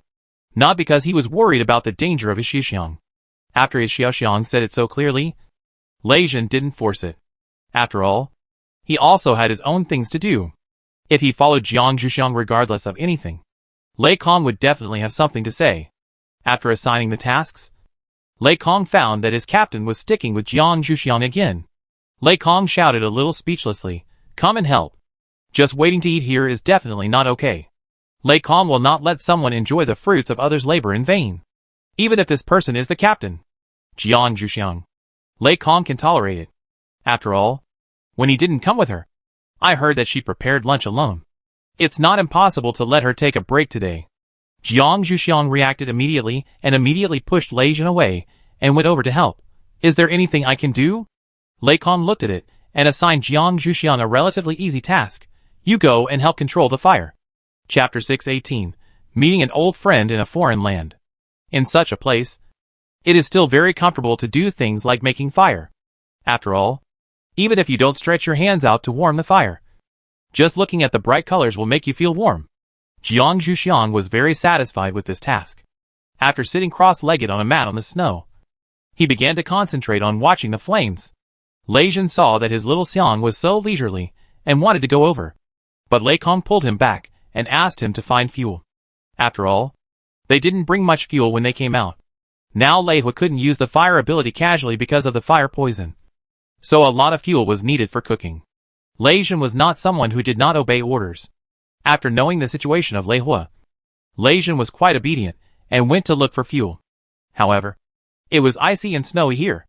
Not because he was worried about the danger of his Xiaoxiang. After his Xiaoxiang said it so clearly, Lei Jin didn't force it. After all, he also had his own things to do. If he followed Jiang Zhuxiang regardless of anything, Lei Kong would definitely have something to say. After assigning the tasks, Lei Kong found that his captain was sticking with Jiang Zhuxiang again. Lei Kong shouted a little speechlessly, "Come and help. Just waiting to eat here is definitely not okay." Lei Kong will not let someone enjoy the fruits of others' labor in vain. even if this person is the captain. Jiang Zhuxiang. Lei Kong can tolerate it. After all, when he didn't come with her, I heard that she prepared lunch alone. It's not impossible to let her take a break today. Jiang Zhuxiang reacted immediately and immediately pushed Lei Jin away and went over to help. Is there anything I can do? Lei Kong looked at it and assigned Jiang Zhuxiang a relatively easy task. You go and help control the fire. Chapter 6:18. Meeting an old friend in a foreign land. In such a place, it is still very comfortable to do things like making fire. After all, even if you don't stretch your hands out to warm the fire, just looking at the bright colors will make you feel warm. Jiang Zhuxiang was very satisfied with this task. After sitting cross-legged on a mat on the snow, he began to concentrate on watching the flames. Lei Jin saw that his little Xiang was so leisurely and wanted to go over, but Lei Kong pulled him back and asked him to find fuel. After all, they didn't bring much fuel when they came out. Now Lei Hu couldn't use the fire ability casually because of the fire poison, so a lot of fuel was needed for cooking. Lei Jin was not someone who did not obey orders. After knowing the situation of Lei Hu, Lei Jin was quite obedient and went to look for fuel. However, it was icy and snowy here,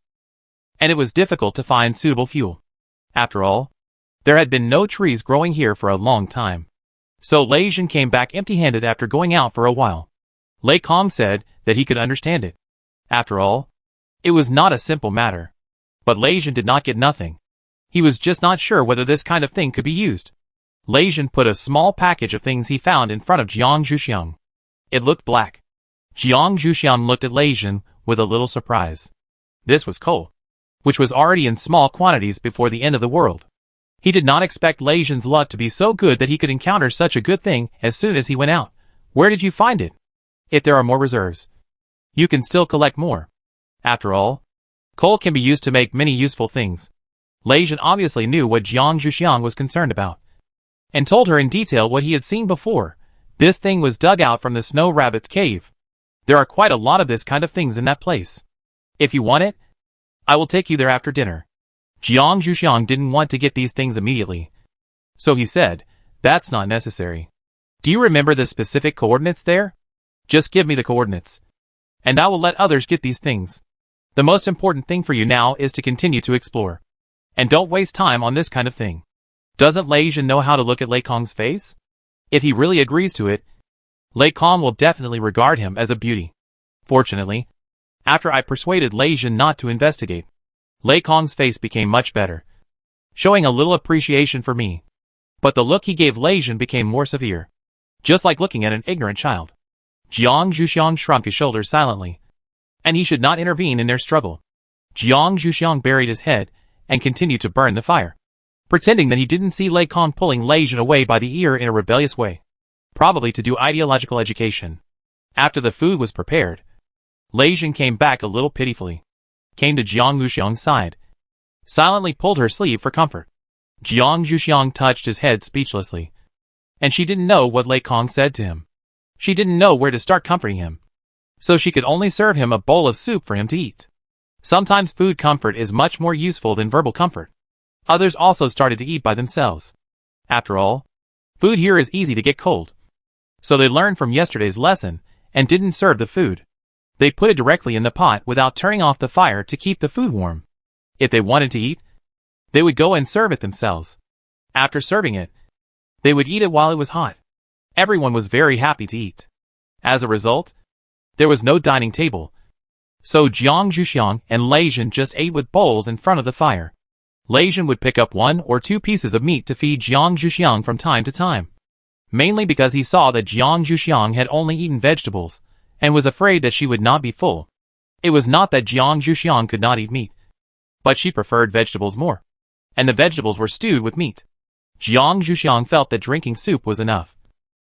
and it was difficult to find suitable fuel. After all, there had been no trees growing here for a long time. So Lei Jin came back empty-handed after going out for a while. Lei Kong said that he could understand it. After all, it was not a simple matter. But Lei Jin did not get nothing. He was just not sure whether this kind of thing could be used. Lei Jin put a small package of things he found in front of Jiang Zhuxiang. It looked black. Jiang Zhuxiang looked at Lei Jin with a little surprise. This was coal, which was already in small quantities before the end of the world. He did not expect Lei Jin's luck to be so good that he could encounter such a good thing as soon as he went out. Where did you find it? If there are more reserves, you can still collect more. After all, coal can be used to make many useful things. Lei Jin obviously knew what Jiang Zhuxiang was concerned about, and told her in detail what he had seen before. This thing was dug out from the Snow Rabbit's cave. There are quite a lot of this kind of things in that place. If you want it, I will take you there after dinner. Jiang Zhuxiang didn't want to get these things immediately, so he said, that's not necessary. Do you remember the specific coordinates there? Just give me the coordinates, and I will let others get these things. The most important thing for you now is to continue to explore, and don't waste time on this kind of thing. Doesn't Lei Jin know how to look at Lei Kong's face? If he really agrees to it, Lei Kong will definitely regard him as a beauty. Fortunately, after I persuaded Lei Jin not to investigate, Lei Kong's face became much better, showing a little appreciation for me. But the look he gave Lei Jin became more severe, just like looking at an ignorant child. Jiang Zhuxiang shrugged his shoulders silently, and he should not intervene in their struggle. Jiang Zhuxiang buried his head and continued to burn the fire, pretending that he didn't see Lei Kong pulling Lei Jin away by the ear in a rebellious way, probably to do ideological education. After the food was prepared, Lei Jin came back a little pitifully, came to Jiang Zhuxiang's side, silently pulled her sleeve for comfort. Jiang Zhuxiang touched his head speechlessly, and she didn't know what Lei Kong said to him. She didn't know where to start comforting him, so she could only serve him a bowl of soup for him to eat. Sometimes food comfort is much more useful than verbal comfort. Others also started to eat by themselves. After all, food here is easy to get cold. So they learned from yesterday's lesson and didn't serve the food. They put it directly in the pot without turning off the fire to keep the food warm. If they wanted to eat, they would go and serve it themselves. After serving it, they would eat it while it was hot. Everyone was very happy to eat. As a result, there was no dining table. So Jiang Zhuxiang and Lei Jin just ate with bowls in front of the fire. Lei Jin would pick up 1 or 2 pieces of meat to feed Jiang Zhuxiang from time to time, mainly because he saw that Jiang Zhuxiang had only eaten vegetables, and was afraid that she would not be full. It was not that Jiang Zhuxiang could not eat meat, but she preferred vegetables more, and the vegetables were stewed with meat. Jiang Zhuxiang felt that drinking soup was enough,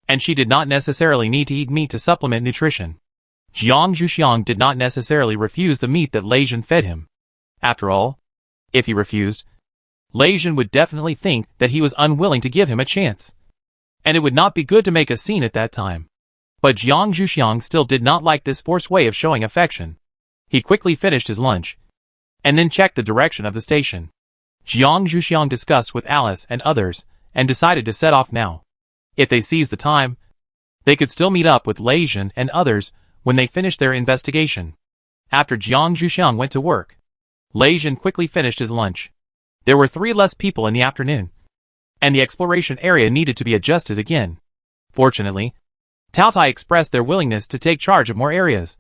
and she did not necessarily need to eat meat to supplement nutrition. Jiang Zhuxiang did not necessarily refuse the meat that Lei Jin fed him. After all, if he refused, Lei Jin would definitely think that he was unwilling to give him a chance, and it would not be good to make a scene at that time. But Jiang Zhuxiang still did not like this forced way of showing affection. He quickly finished his lunch, and then checked the direction of the station. Jiang Zhuxiang discussed with Alice and others, and decided to set off now. If they seized the time, they could still meet up with Lei Jin and others when they finished their investigation. After Jiang Zhuxiang went to work, Lei Jin quickly finished his lunch. There were 3 less people in the afternoon, and the exploration area needed to be adjusted again. Fortunately, Taotai expressed their willingness to take charge of more areas,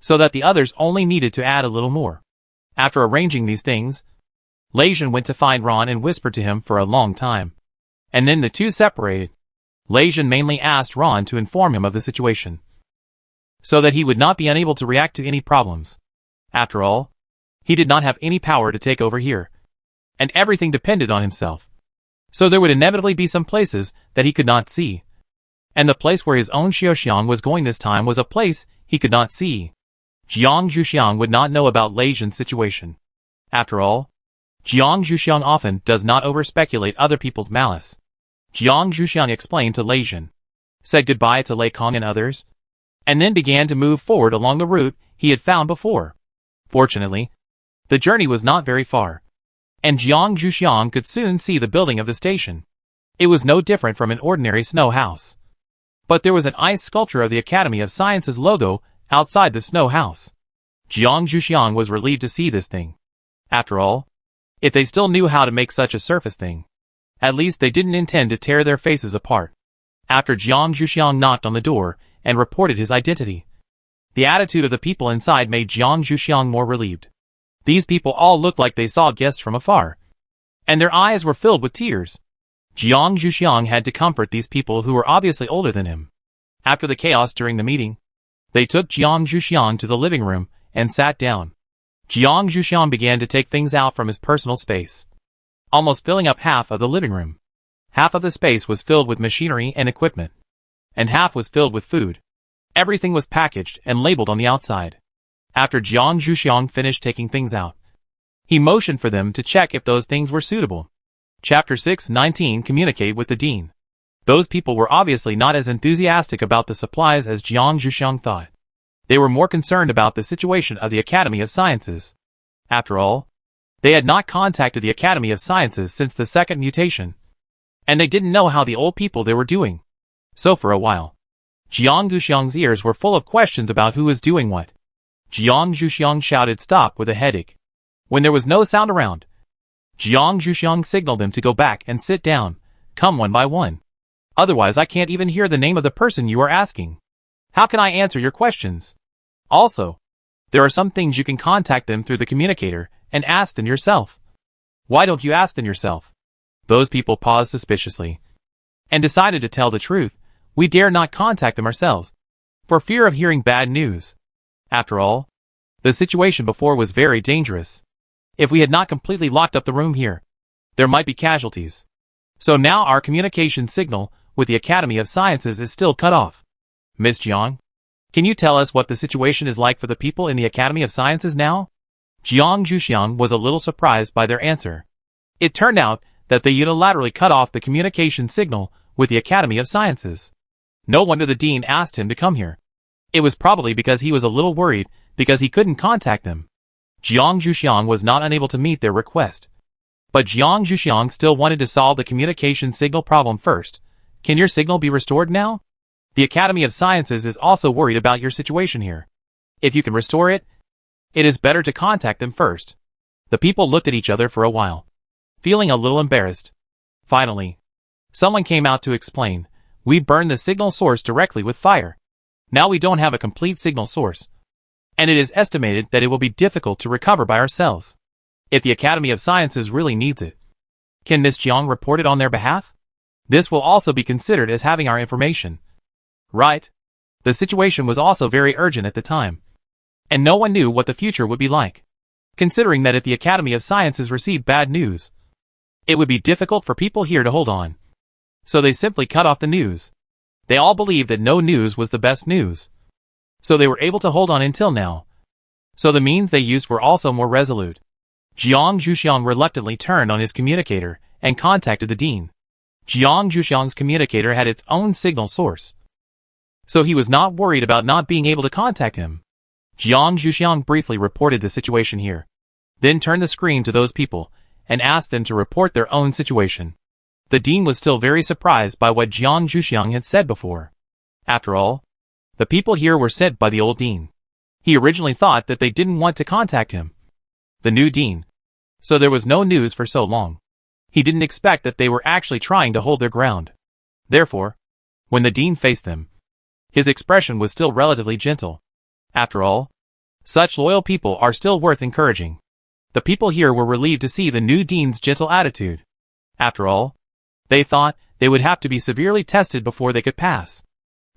so that the others only needed to add a little more. After arranging these things, Lei Jin went to find Ron and whispered to him for a long time. And then the two separated. Lei Jin mainly asked Ron to inform him of the situation, so that he would not be unable to react to any problems. After all, he did not have any power to take over here, and everything depended on himself. So there would inevitably be some places that he could not see. And the place where his own Xiaoxiang was going this time was a place he could not see. Jiang Zhuxiang would not know about Lei Jin's situation. After all, Jiang Zhuxiang often does not over-speculate other people's malice. Jiang Zhuxiang explained to Lei Jin, said goodbye to Lei Kong and others, and then began to move forward along the route he had found before. Fortunately, the journey was not very far, and Jiang Zhuxiang could soon see the building of the station. It was no different from an ordinary snow house. But there was an ice sculpture of the Academy of Sciences logo outside the snow house. Jiang Zhuxiang was relieved to see this thing. After all, if they still knew how to make such a surface thing, at least they didn't intend to tear their faces apart. After Jiang Zhuxiang knocked on the door and reported his identity, the attitude of the people inside made Jiang Zhuxiang more relieved. These people all looked like they saw guests from afar, and their eyes were filled with tears. Jiang Zhuxiang had to comfort these people who were obviously older than him. After the chaos during the meeting, they took Jiang Zhuxiang to the living room and sat down. Jiang Zhuxiang began to take things out from his personal space, almost filling up half of the living room. Half of the space was filled with machinery and equipment, and half was filled with food. Everything was packaged and labeled on the outside. After Jiang Zhuxiang finished taking things out, he motioned for them to check if those things were suitable. Chapter 6:19 Communicate with the Dean. Those people were obviously not as enthusiastic about the supplies as Jiang Zhuxiang thought. They were more concerned about the situation of the Academy of Sciences. After all, they had not contacted the Academy of Sciences since the second mutation, and they didn't know how the old people they were doing. So for a while, Jiang Zhuxiang's ears were full of questions about who was doing what. Jiang Zhuxiang shouted stop with a headache. When there was no sound around, Jiang Zhuxiang signaled them to go back and sit down, come one by one. Otherwise I can't even hear the name of the person you are asking. How can I answer your questions? Also, there are some things you can contact them through the communicator and ask them yourself. Why don't you ask them yourself? Those people paused suspiciously and decided to tell the truth. We dare not contact them ourselves, for fear of hearing bad news. After all, the situation before was very dangerous. If we had not completely locked up the room here, there might be casualties. So now our communication signal with the Academy of Sciences is still cut off. Miss Jiang, can you tell us what the situation is like for the people in the Academy of Sciences now? Jiang Zhuxiang was a little surprised by their answer. It turned out that they unilaterally cut off the communication signal with the Academy of Sciences. No wonder the dean asked him to come here. It was probably because he was a little worried because he couldn't contact them. Jiang Zhuxiang was not unable to meet their request. But Jiang Zhuxiang still wanted to solve the communication signal problem first. Can your signal be restored now? The Academy of Sciences is also worried about your situation here. If you can restore it, it is better to contact them first. The people looked at each other for a while, feeling a little embarrassed. Finally, someone came out to explain, we burned the signal source directly with fire. Now we don't have a complete signal source, and it is estimated that it will be difficult to recover by ourselves. If the Academy of Sciences really needs it, can Miss Jiang report it on their behalf? This will also be considered as having our information. Right. The situation was also very urgent at the time, and no one knew what the future would be like. Considering that if the Academy of Sciences received bad news, it would be difficult for people here to hold on. So they simply cut off the news. They all believed that no news was the best news. So they were able to hold on until now. So the means they used were also more resolute. Jiang Zhuxiang reluctantly turned on his communicator and contacted the dean. Jiang Zhuxiang's communicator had its own signal source, so he was not worried about not being able to contact him. Jiang Zhuxiang briefly reported the situation here, then turned the screen to those people and asked them to report their own situation. The dean was still very surprised by what Jiang Zhuxiang had said before. After all, The people here were sent by the old dean. He originally thought that they didn't want to contact him, the new dean, so there was no news for so long. He didn't expect that they were actually trying to hold their ground. Therefore, when the dean faced them, his expression was still relatively gentle. After all, such loyal people are still worth encouraging. The people here were relieved to see the new dean's gentle attitude. After all, they thought they would have to be severely tested before they could pass.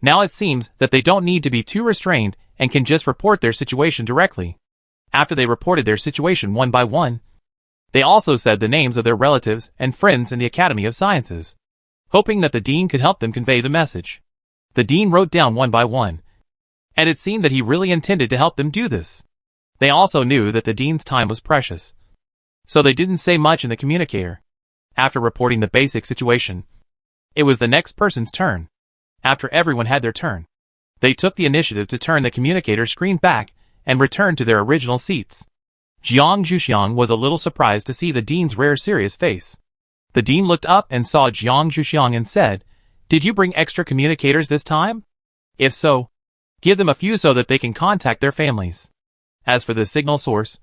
Now it seems that they don't need to be too restrained and can just report their situation directly. After they reported their situation one by one, they also said the names of their relatives and friends in the Academy of Sciences, hoping that the dean could help them convey the message. The dean wrote down one by one, and it seemed that he really intended to help them do this. They also knew that the dean's time was precious, so they didn't say much in the communicator. After reporting the basic situation, it was the next person's turn. After everyone had their turn, they took the initiative to turn the communicator screen back and return to their original seats. Jiang Zhuxiang was a little surprised to see the dean's rare serious face. The dean looked up and saw Jiang Zhuxiang and said, "Did you bring extra communicators this time? If so, give them a few so that they can contact their families. As for the signal source,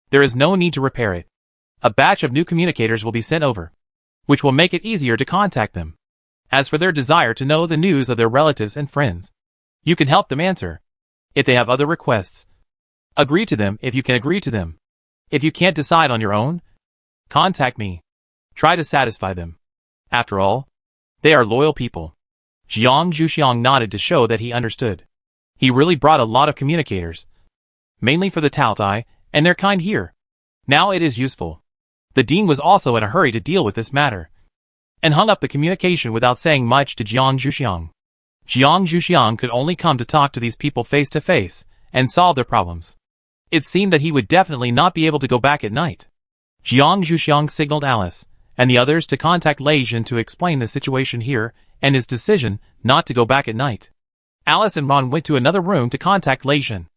there is no need to repair it. A batch of new communicators will be sent over, which will make it easier to contact them. As for their desire to know the news of their relatives and friends, you can help them answer. If they have other requests, agree to them if you can agree to them. If you can't decide on your own, contact me. Try to satisfy them. After all, they are loyal people." Jiang Zhuxiang nodded to show that he understood. He really brought a lot of communicators, mainly for the Taotai and their kind here. Now it is useful. The dean was also in a hurry to deal with this matter, and hung up the communication without saying much to Jiang Zhuxiang. Jiang Zhuxiang could only come to talk to these people face to face and solve their problems. It seemed that he would definitely not be able to go back at night. Jiang Zhuxiang signaled Alice and the others to contact Lei Jin to explain the situation here and his decision not to go back at night. Alice and Ron went to another room to contact Lei Jin,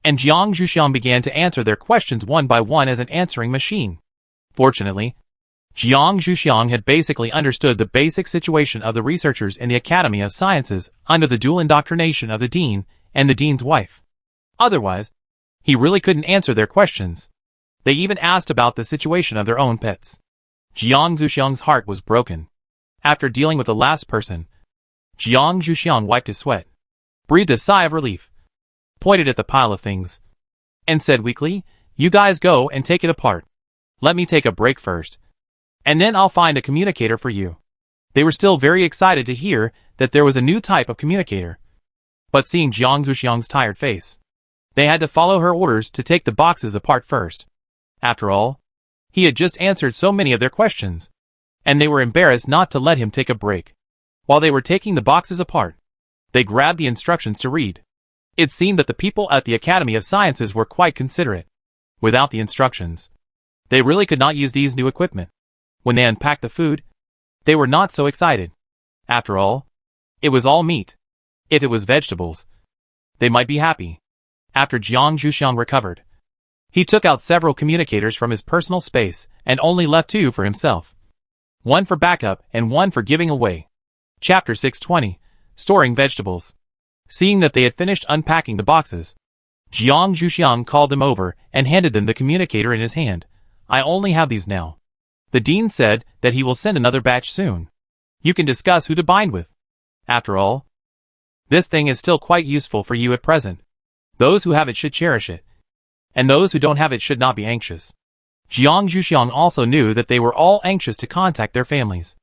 and Jiang Zhuxiang began to answer their questions one by one as an answering machine. Fortunately, Jiang Zhuxiang had basically understood the basic situation of the researchers in the Academy of Sciences under the dual indoctrination of the dean and the dean's wife. Otherwise, he really couldn't answer their questions. They even asked about the situation of their own pets. Jiang Zhuxiang's heart was broken. After dealing with the last person, Jiang Zhuxiang wiped his sweat, breathed a sigh of relief, pointed at the pile of things, and said weakly, "You guys go and take it apart. Let me take a break first, and then I'll find a communicator for you." They were still very excited to hear that there was a new type of communicator, but seeing Jiang Zhuxiang's tired face, they had to follow her orders to take the boxes apart first. After all, he had just answered so many of their questions, and they were embarrassed not to let him take a break. While they were taking the boxes apart, they grabbed the instructions to read. It seemed that the people at the Academy of Sciences were quite considerate. Without the instructions, they really could not use these new equipment. When they unpacked the food, they were not so excited. After all, it was all meat. If it was vegetables, they might be happy. After Jiang Zhuxiang recovered, he took out several communicators from his personal space and only left 2 for himself. One for backup and one for giving away. Chapter 620, Storing Vegetables. Seeing that they had finished unpacking the boxes, Jiang Zhuxiang called them over and handed them the communicator in his hand. "I only have these now. The dean said that he will send another batch soon. You can discuss who to bind with. After all, this thing is still quite useful for you at present. Those who have it should cherish it, and those who don't have it should not be anxious." Jiang Zhuxiang also knew that they were all anxious to contact their families,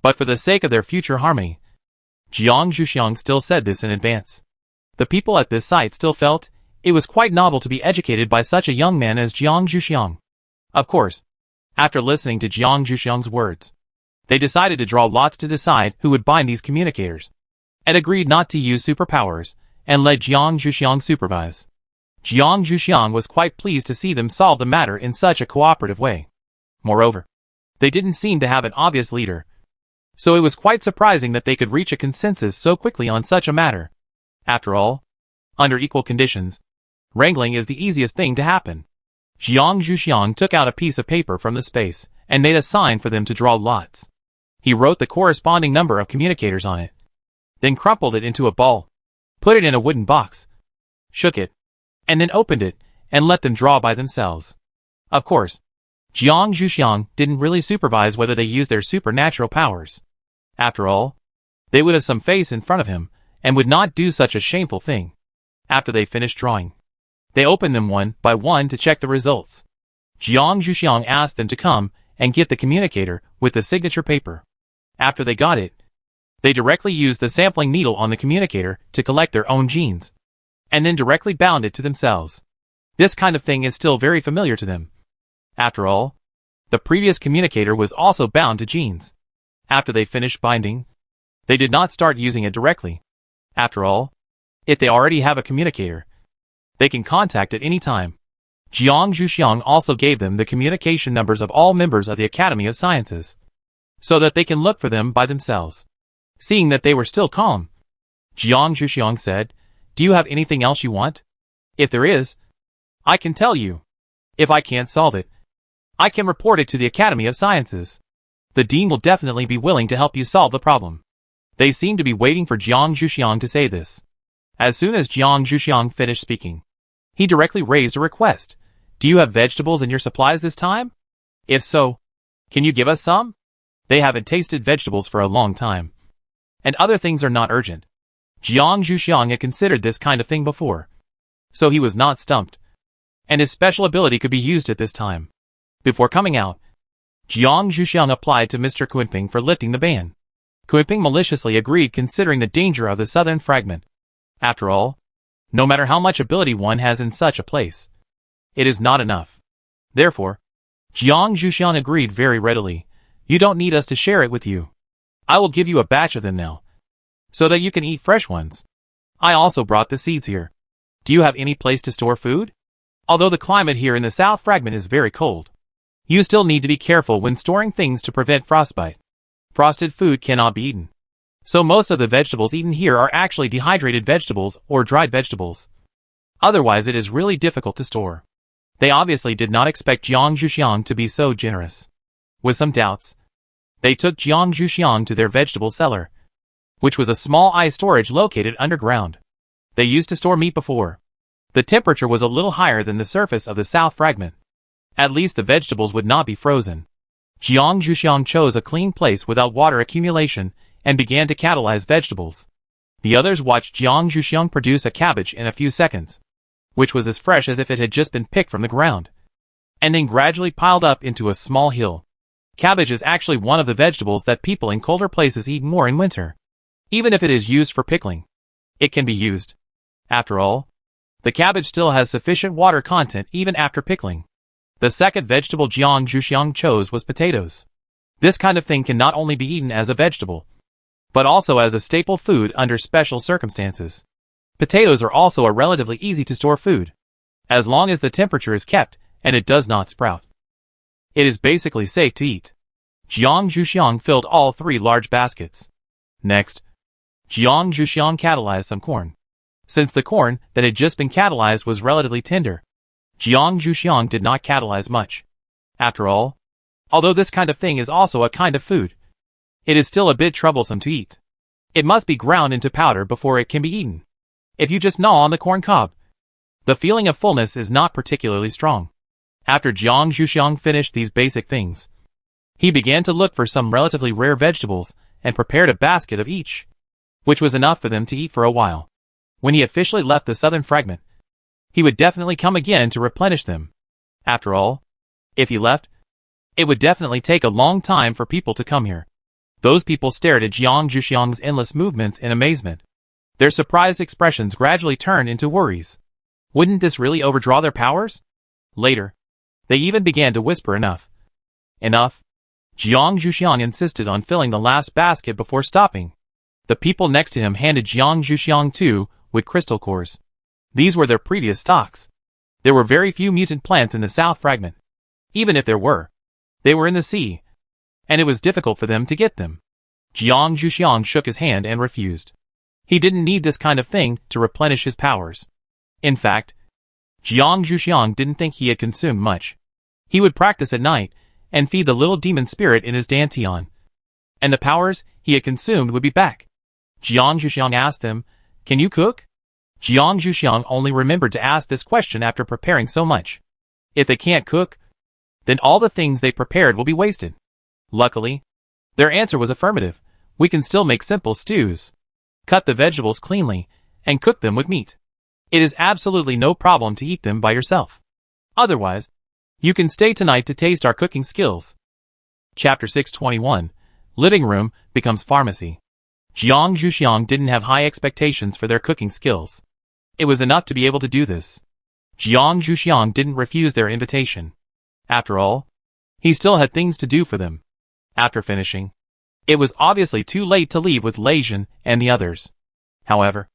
but for the sake of their future harmony, Jiang Zhuxiang still said this in advance. The people at this site still felt it was quite novel to be educated by such a young man as Jiang Zhuxiang. Of course, after listening to Jiang Zhuxiang's words, they decided to draw lots to decide who would bind these communicators, and agreed not to use superpowers, and let Jiang Zhuxiang supervise. Jiang Zhuxiang was quite pleased to see them solve the matter in such a cooperative way. Moreover, they didn't seem to have an obvious leader, so it was quite surprising that they could reach a consensus so quickly on such a matter. After all, under equal conditions, wrangling is the easiest thing to happen. Jiang Zhuxiang took out a piece of paper from the space and made a sign for them to draw lots. He wrote the corresponding number of communicators on it, then crumpled it into a ball. put it in a wooden box, shook it, and then opened it, and let them draw by themselves. Of course, Jiang Zhuxiang didn't really supervise whether they used their supernatural powers. After all, they would have some face in front of him, and would not do such a shameful thing. After they finished drawing, they opened them one by one to check the results. Jiang Zhuxiang asked them to come and get the communicator with the signature paper. After they got it, they directly used the sampling needle on the communicator to collect their own genes, and then directly bound it to themselves. This kind of thing is still very familiar to them. After all, the previous communicator was also bound to genes. After they finished binding, they did not start using it directly. After all, if they already have a communicator, they can contact at any time. Jiang Zhuxiang also gave them the communication numbers of all members of the Academy of Sciences, so that they can look for them by themselves. Seeing that they were still calm, Jiang Zhuxiang said, "Do you have anything else you want? If there is, I can tell you. If I can't solve it, I can report it to the Academy of Sciences. The dean will definitely be willing to help you solve the problem." They seemed to be waiting for Jiang Zhuxiang to say this. As soon as Jiang Zhuxiang finished speaking, he directly raised a request. "Do you have vegetables in your supplies this time? If so, can you give us some? They haven't tasted vegetables for a long time. And other things are not urgent." Jiang Zhuxiang had considered this kind of thing before, so he was not stumped, and his special ability could be used at this time. Before coming out, Jiang Zhuxiang applied to Mr. Kunping for lifting the ban. Kunping maliciously agreed, considering the danger of the southern fragment. After all, no matter how much ability one has in such a place, it is not enough. Therefore, Jiang Zhuxiang agreed very readily. "You don't need us to share it with you. I will give you a batch of them now, so that you can eat fresh ones. I also brought the seeds here. Do you have any place to store food? Although the climate here in the South Fragment is very cold, you still need to be careful when storing things to prevent frostbite. Frosted food cannot be eaten, so most of the vegetables eaten here are actually dehydrated vegetables or dried vegetables. Otherwise it is really difficult to store." They obviously did not expect Jiang Zhuxiang to be so generous. With some doubts, they took Jiang Zhuxiang to their vegetable cellar, which was a small ice storage located underground. They used to store meat before. The temperature was a little higher than the surface of the South Fragment. At least the vegetables would not be frozen. Jiang Zhuxiang chose a clean place without water accumulation and began to catalyze vegetables. The others watched Jiang Zhuxiang produce a cabbage in a few seconds, which was as fresh as if it had just been picked from the ground, and then gradually piled up into a small hill. Cabbage is actually one of the vegetables that people in colder places eat more in winter. Even if it is used for pickling, it can be used. After all, the cabbage still has sufficient water content even after pickling. The second vegetable Jiang Zhuxiang chose was potatoes. This kind of thing can not only be eaten as a vegetable, but also as a staple food under special circumstances. Potatoes are also a relatively easy to store food, as long as the temperature is kept and it does not sprout. It is basically safe to eat. Jiang Zhuxiang filled all 3 large baskets. Next, Jiang Zhuxiang catalyzed some corn. Since the corn that had just been catalyzed was relatively tender, Jiang Zhuxiang did not catalyze much. After all, although this kind of thing is also a kind of food, it is still a bit troublesome to eat. It must be ground into powder before it can be eaten. If you just gnaw on the corn cob, the feeling of fullness is not particularly strong. After Jiang Zhuxiang finished these basic things, he began to look for some relatively rare vegetables and prepared a basket of each, which was enough for them to eat for a while. When he officially left the southern fragment, he would definitely come again to replenish them. After all, if he left, it would definitely take a long time for people to come here. Those people stared at Jiang Zhuxiang's endless movements in amazement. Their surprised expressions gradually turned into worries. Wouldn't this really overdraw their powers? Later, they even began to whisper enough. Enough. Jiang Zhuxiang insisted on filling the last basket before stopping. The people next to him handed Jiang Zhuxiang 2 with crystal cores. These were their previous stocks. There were very few mutant plants in the South Fragment. Even if there were, they were in the sea, and it was difficult for them to get them. Jiang Zhuxiang shook his hand and refused. He didn't need this kind of thing to replenish his powers. In fact, Jiang Zhuxiang didn't think he had consumed much. He would practice at night and feed the little demon spirit in his dantian, and the powers he had consumed would be back. Jiang Zhuxiang asked them, "Can you cook?" Jiang Zhuxiang only remembered to ask this question after preparing so much. If they can't cook, then all the things they prepared will be wasted. Luckily, their answer was affirmative. We can still make simple stews. Cut the vegetables cleanly and cook them with meat. It is absolutely no problem to eat them by yourself. Otherwise, you can stay tonight to taste our cooking skills. Chapter 621. Living Room becomes Pharmacy. Jiang Zhuxiang didn't have high expectations for their cooking skills. It was enough to be able to do this. Jiang Zhuxiang didn't refuse their invitation. After all, he still had things to do for them. After finishing, it was obviously too late to leave with Lei Jin and the others. However,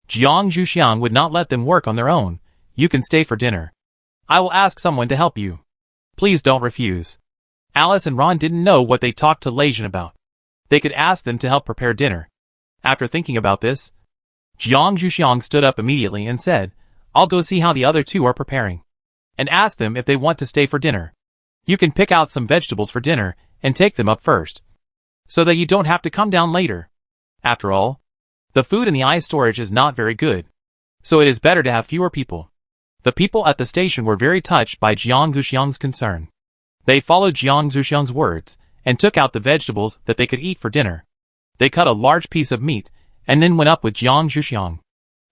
Jiang Zhuxiang would not let them work on their own. You can stay for dinner. I will ask someone to help you. Please don't refuse. Alice and Ron didn't know what they talked to Lei Jin about. They could ask them to help prepare dinner. After thinking about this, Jiang Zhuxiang stood up immediately and said, I'll go see how the other two are preparing, and ask them if they want to stay for dinner. You can pick out some vegetables for dinner and take them up first, so that you don't have to come down later. After all, the food in the ice storage is not very good, so it is better to have fewer people. The people at the station were very touched by Jiang Zhuxiang's concern. They followed Jiang Zhuxiang's words and took out the vegetables that they could eat for dinner. They cut a large piece of meat and then went up with Jiang Zhuxiang.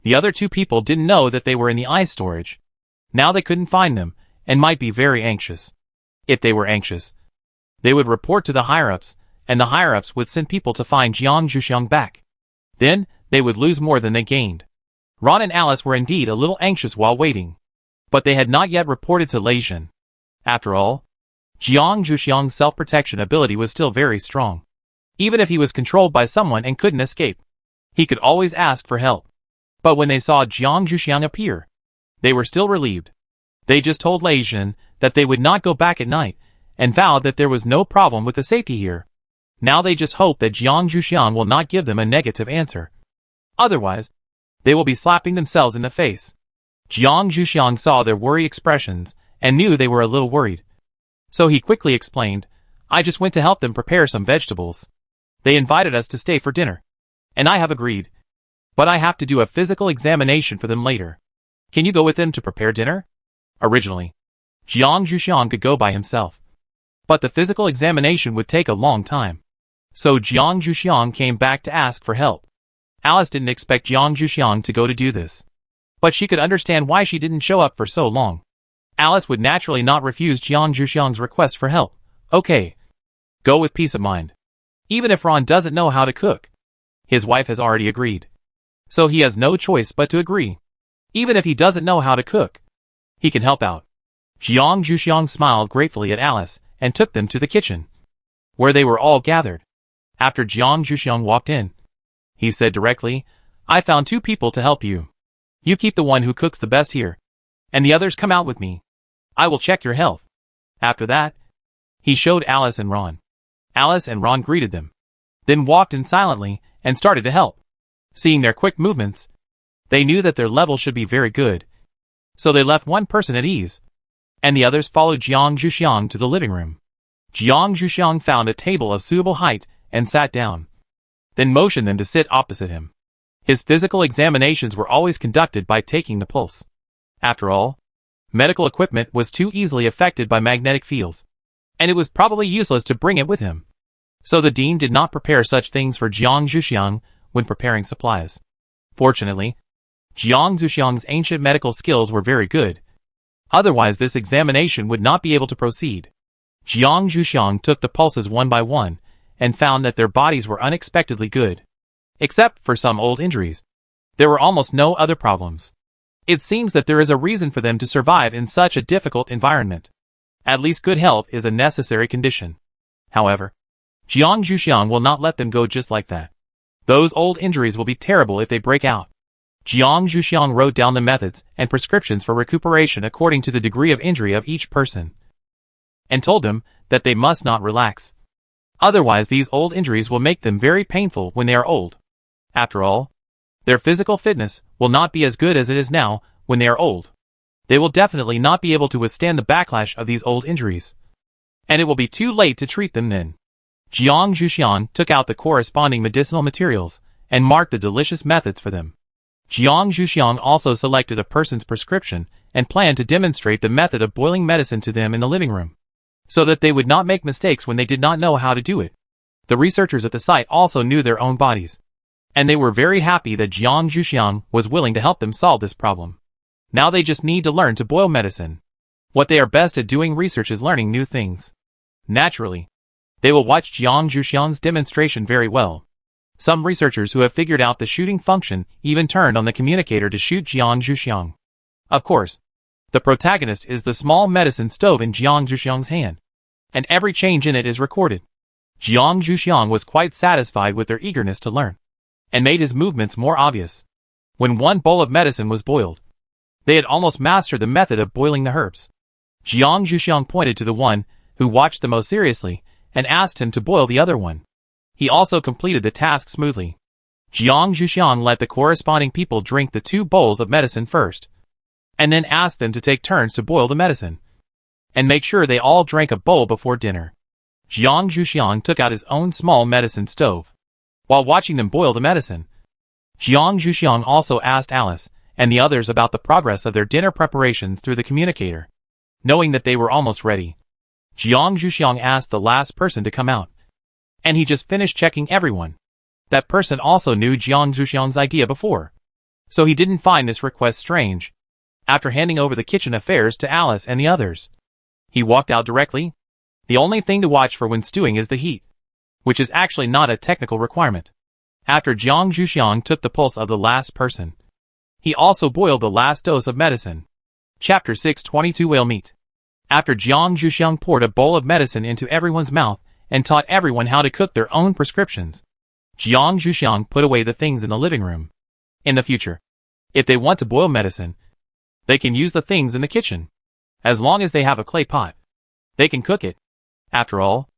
The other two people didn't know that they were in the ice storage. Now they couldn't find them and might be very anxious. If they were anxious, they would report to the higher-ups, and the higher-ups would send people to find Jiang Zhuxiang back. Then, they would lose more than they gained. Ron and Alice were indeed a little anxious while waiting, but they had not yet reported to Lei Jin. After all, Jiang Zhuxiang's self-protection ability was still very strong. Even if he was controlled by someone and couldn't escape, he could always ask for help. But when they saw Jiang Zhuxiang appear, they were still relieved. They just told Lei Jin that they would not go back at night, and vowed that there was no problem with the safety here. Now they just hope that Jiang Zhuxiang will not give them a negative answer. Otherwise, they will be slapping themselves in the face. Jiang Zhuxiang saw their worried expressions and knew they were a little worried. So he quickly explained, I just went to help them prepare some vegetables. They invited us to stay for dinner, and I have agreed. But I have to do a physical examination for them later. Can you go with them to prepare dinner? Originally, Jiang Zhuxiang could go by himself, but the physical examination would take a long time. So Jiang Zhuxiang came back to ask for help. Alice didn't expect Jiang Zhuxiang to go to do this, but she could understand why she didn't show up for so long. Alice would naturally not refuse Jiang Zhuxiang's request for help. Okay. Go with peace of mind. Even if Ron doesn't know how to cook, his wife has already agreed. So he has no choice but to agree. Even if he doesn't know how to cook, he can help out. Jiang Zhuxiang smiled gratefully at Alice and took them to the kitchen, where they were all gathered. After Jiang Zhuxiang walked in, he said directly, I found two people to help you. You keep the one who cooks the best here, and the others come out with me. I will check your health. After that, he showed Alice and Ron. Alice and Ron greeted them, then walked in silently and started to help. Seeing their quick movements, they knew that their level should be very good. So they left one person at ease, and the others followed Jiang Zhuxiang to the living room. Jiang Zhuxiang found a table of suitable height and sat down, then motioned them to sit opposite him. His physical examinations were always conducted by taking the pulse. After all, medical equipment was too easily affected by magnetic fields, and it was probably useless to bring it with him. So the dean did not prepare such things for Jiang Zhuxiang when preparing supplies. Fortunately, Jiang Zhuxiang's ancient medical skills were very good. Otherwise this examination would not be able to proceed. Jiang Zhuxiang took the pulses one by one, and found that their bodies were unexpectedly good. Except for some old injuries, there were almost no other problems. It seems that there is a reason for them to survive in such a difficult environment. At least good health is a necessary condition. However, Jiang Zhuxiang will not let them go just like that. Those old injuries will be terrible if they break out. Jiang Zhuxiang wrote down the methods and prescriptions for recuperation according to the degree of injury of each person, and told them that they must not relax. Otherwise these old injuries will make them very painful when they are old. After all, their physical fitness will not be as good as it is now when they are old. They will definitely not be able to withstand the backlash of these old injuries, and it will be too late to treat them then. Jiang Zhuxiang took out the corresponding medicinal materials and marked the delicious methods for them. Jiang Zhuxiang also selected a person's prescription and planned to demonstrate the method of boiling medicine to them in the living room, so that they would not make mistakes when they did not know how to do it. The researchers at the site also knew their own bodies, and they were very happy that Jiang Zhuxiang was willing to help them solve this problem. Now they just need to learn to boil medicine. What they are best at doing research is learning new things. Naturally, they will watch Jiang Zhuxiang's demonstration very well. Some researchers who have figured out the shooting function even turned on the communicator to shoot Jiang Zhuxiang. Of course, the protagonist is the small medicine stove in Jiang Zhuxiang's hand, and every change in it is recorded. Jiang Zhuxiang was quite satisfied with their eagerness to learn, and made his movements more obvious. When one bowl of medicine was boiled, they had almost mastered the method of boiling the herbs. Jiang Zhuxiang pointed to the one who watched the most seriously and asked him to boil the other one. He also completed the task smoothly. Jiang Zhuxiang let the corresponding people drink the 2 bowls of medicine first, and then asked them to take turns to boil the medicine, and make sure they all drank a bowl before dinner. Jiang Zhuxiang took out his own small medicine stove. While watching them boil the medicine, Jiang Zhuxiang also asked Alice and the others about the progress of their dinner preparations through the communicator. Knowing that they were almost ready, Jiang Zhuxiang asked the last person to come out, and he just finished checking everyone. That person also knew Jiang Zhuxiang's idea before, so he didn't find this request strange. After handing over the kitchen affairs to Alice and the others, he walked out directly. The only thing to watch for when stewing is the heat, which is actually not a technical requirement. After Jiang Zhuxiang took the pulse of the last person, he also boiled the last dose of medicine. Chapter 622 Whale Meat. After Jiang Zhuxiang poured a bowl of medicine into everyone's mouth and taught everyone how to cook their own prescriptions, Jiang Zhuxiang put away the things in the living room. In the future, if they want to boil medicine, they can use the things in the kitchen. As long as they have a clay pot, they can cook it. After all,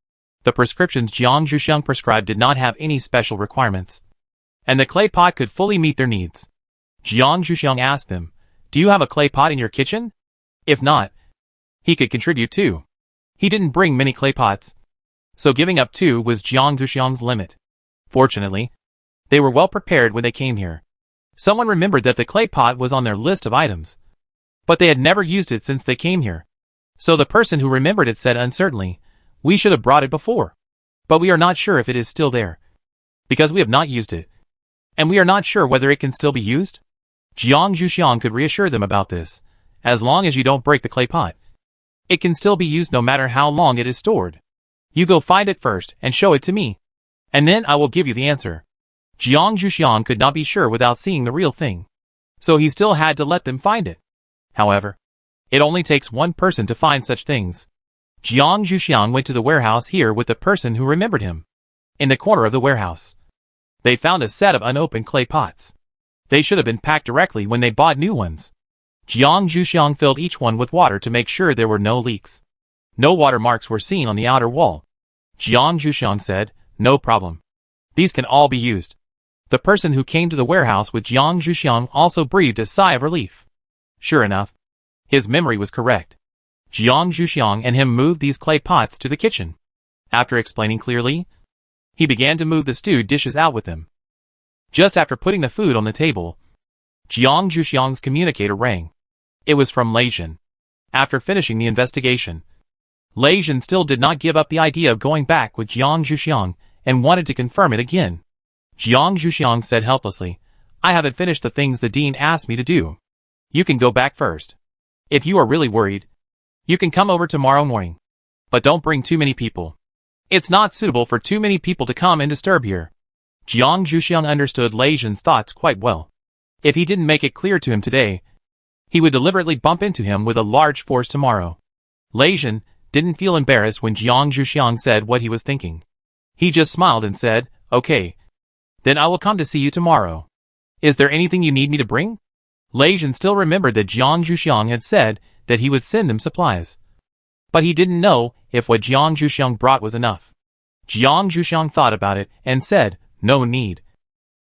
the prescriptions Jiang Zhuxiang prescribed did not have any special requirements, and the clay pot could fully meet their needs. Jiang Zhuxiang asked them, "Do you have a clay pot in your kitchen? If not, he could contribute too." He didn't bring many clay pots, so giving up 2 was Jiang Zhuxiang's limit. Fortunately, they were well prepared when they came here. Someone remembered that the clay pot was on their list of items, but they had never used it since they came here. So the person who remembered it said uncertainly, "We should have brought it before, but we are not sure if it is still there, because we have not used it, and we are not sure whether it can still be used." Jiang Zhuxiang could reassure them about this. As long as you don't break the clay pot, it can still be used no matter how long it is stored. You go find it first and show it to me, and then I will give you the answer. Jiang Zhuxiang could not be sure without seeing the real thing, so he still had to let them find it. However, it only takes one person to find such things. Jiang Zhuxiang went to the warehouse here with the person who remembered him. In the corner of the warehouse, they found a set of unopened clay pots. They should have been packed directly when they bought new ones. Jiang Zhuxiang filled each one with water to make sure there were no leaks. No water marks were seen on the outer wall. Jiang Zhuxiang said, "No problem. These can all be used." The person who came to the warehouse with Jiang Zhuxiang also breathed a sigh of relief. Sure enough, his memory was correct. Jiang Zhuxiang and him moved these clay pots to the kitchen. After explaining clearly, he began to move the stewed dishes out with them. Just after putting the food on the table, Jiang Zhuxiang's communicator rang. It was from Lei Zhen. After finishing the investigation, Lei Zhen still did not give up the idea of going back with Jiang Zhuxiang and wanted to confirm it again. Jiang Zhuxiang said helplessly, "I haven't finished the things the dean asked me to do. You can go back first. If you are really worried, you can come over tomorrow morning. But don't bring too many people. It's not suitable for too many people to come and disturb here." Jiang Zhuxiang understood Lei Zhen's thoughts quite well. If he didn't make it clear to him today, he would deliberately bump into him with a large force tomorrow. Lei Zhen didn't feel embarrassed when Jiang Zhuxiang said what he was thinking. He just smiled and said, "Okay. Then I will come to see you tomorrow. Is there anything you need me to bring?" Lei Zhen still remembered that Jiang Zhuxiang had said that he would send them supplies, but he didn't know if what Jiang Zhuxiang brought was enough. Jiang Zhuxiang thought about it and said, "No need.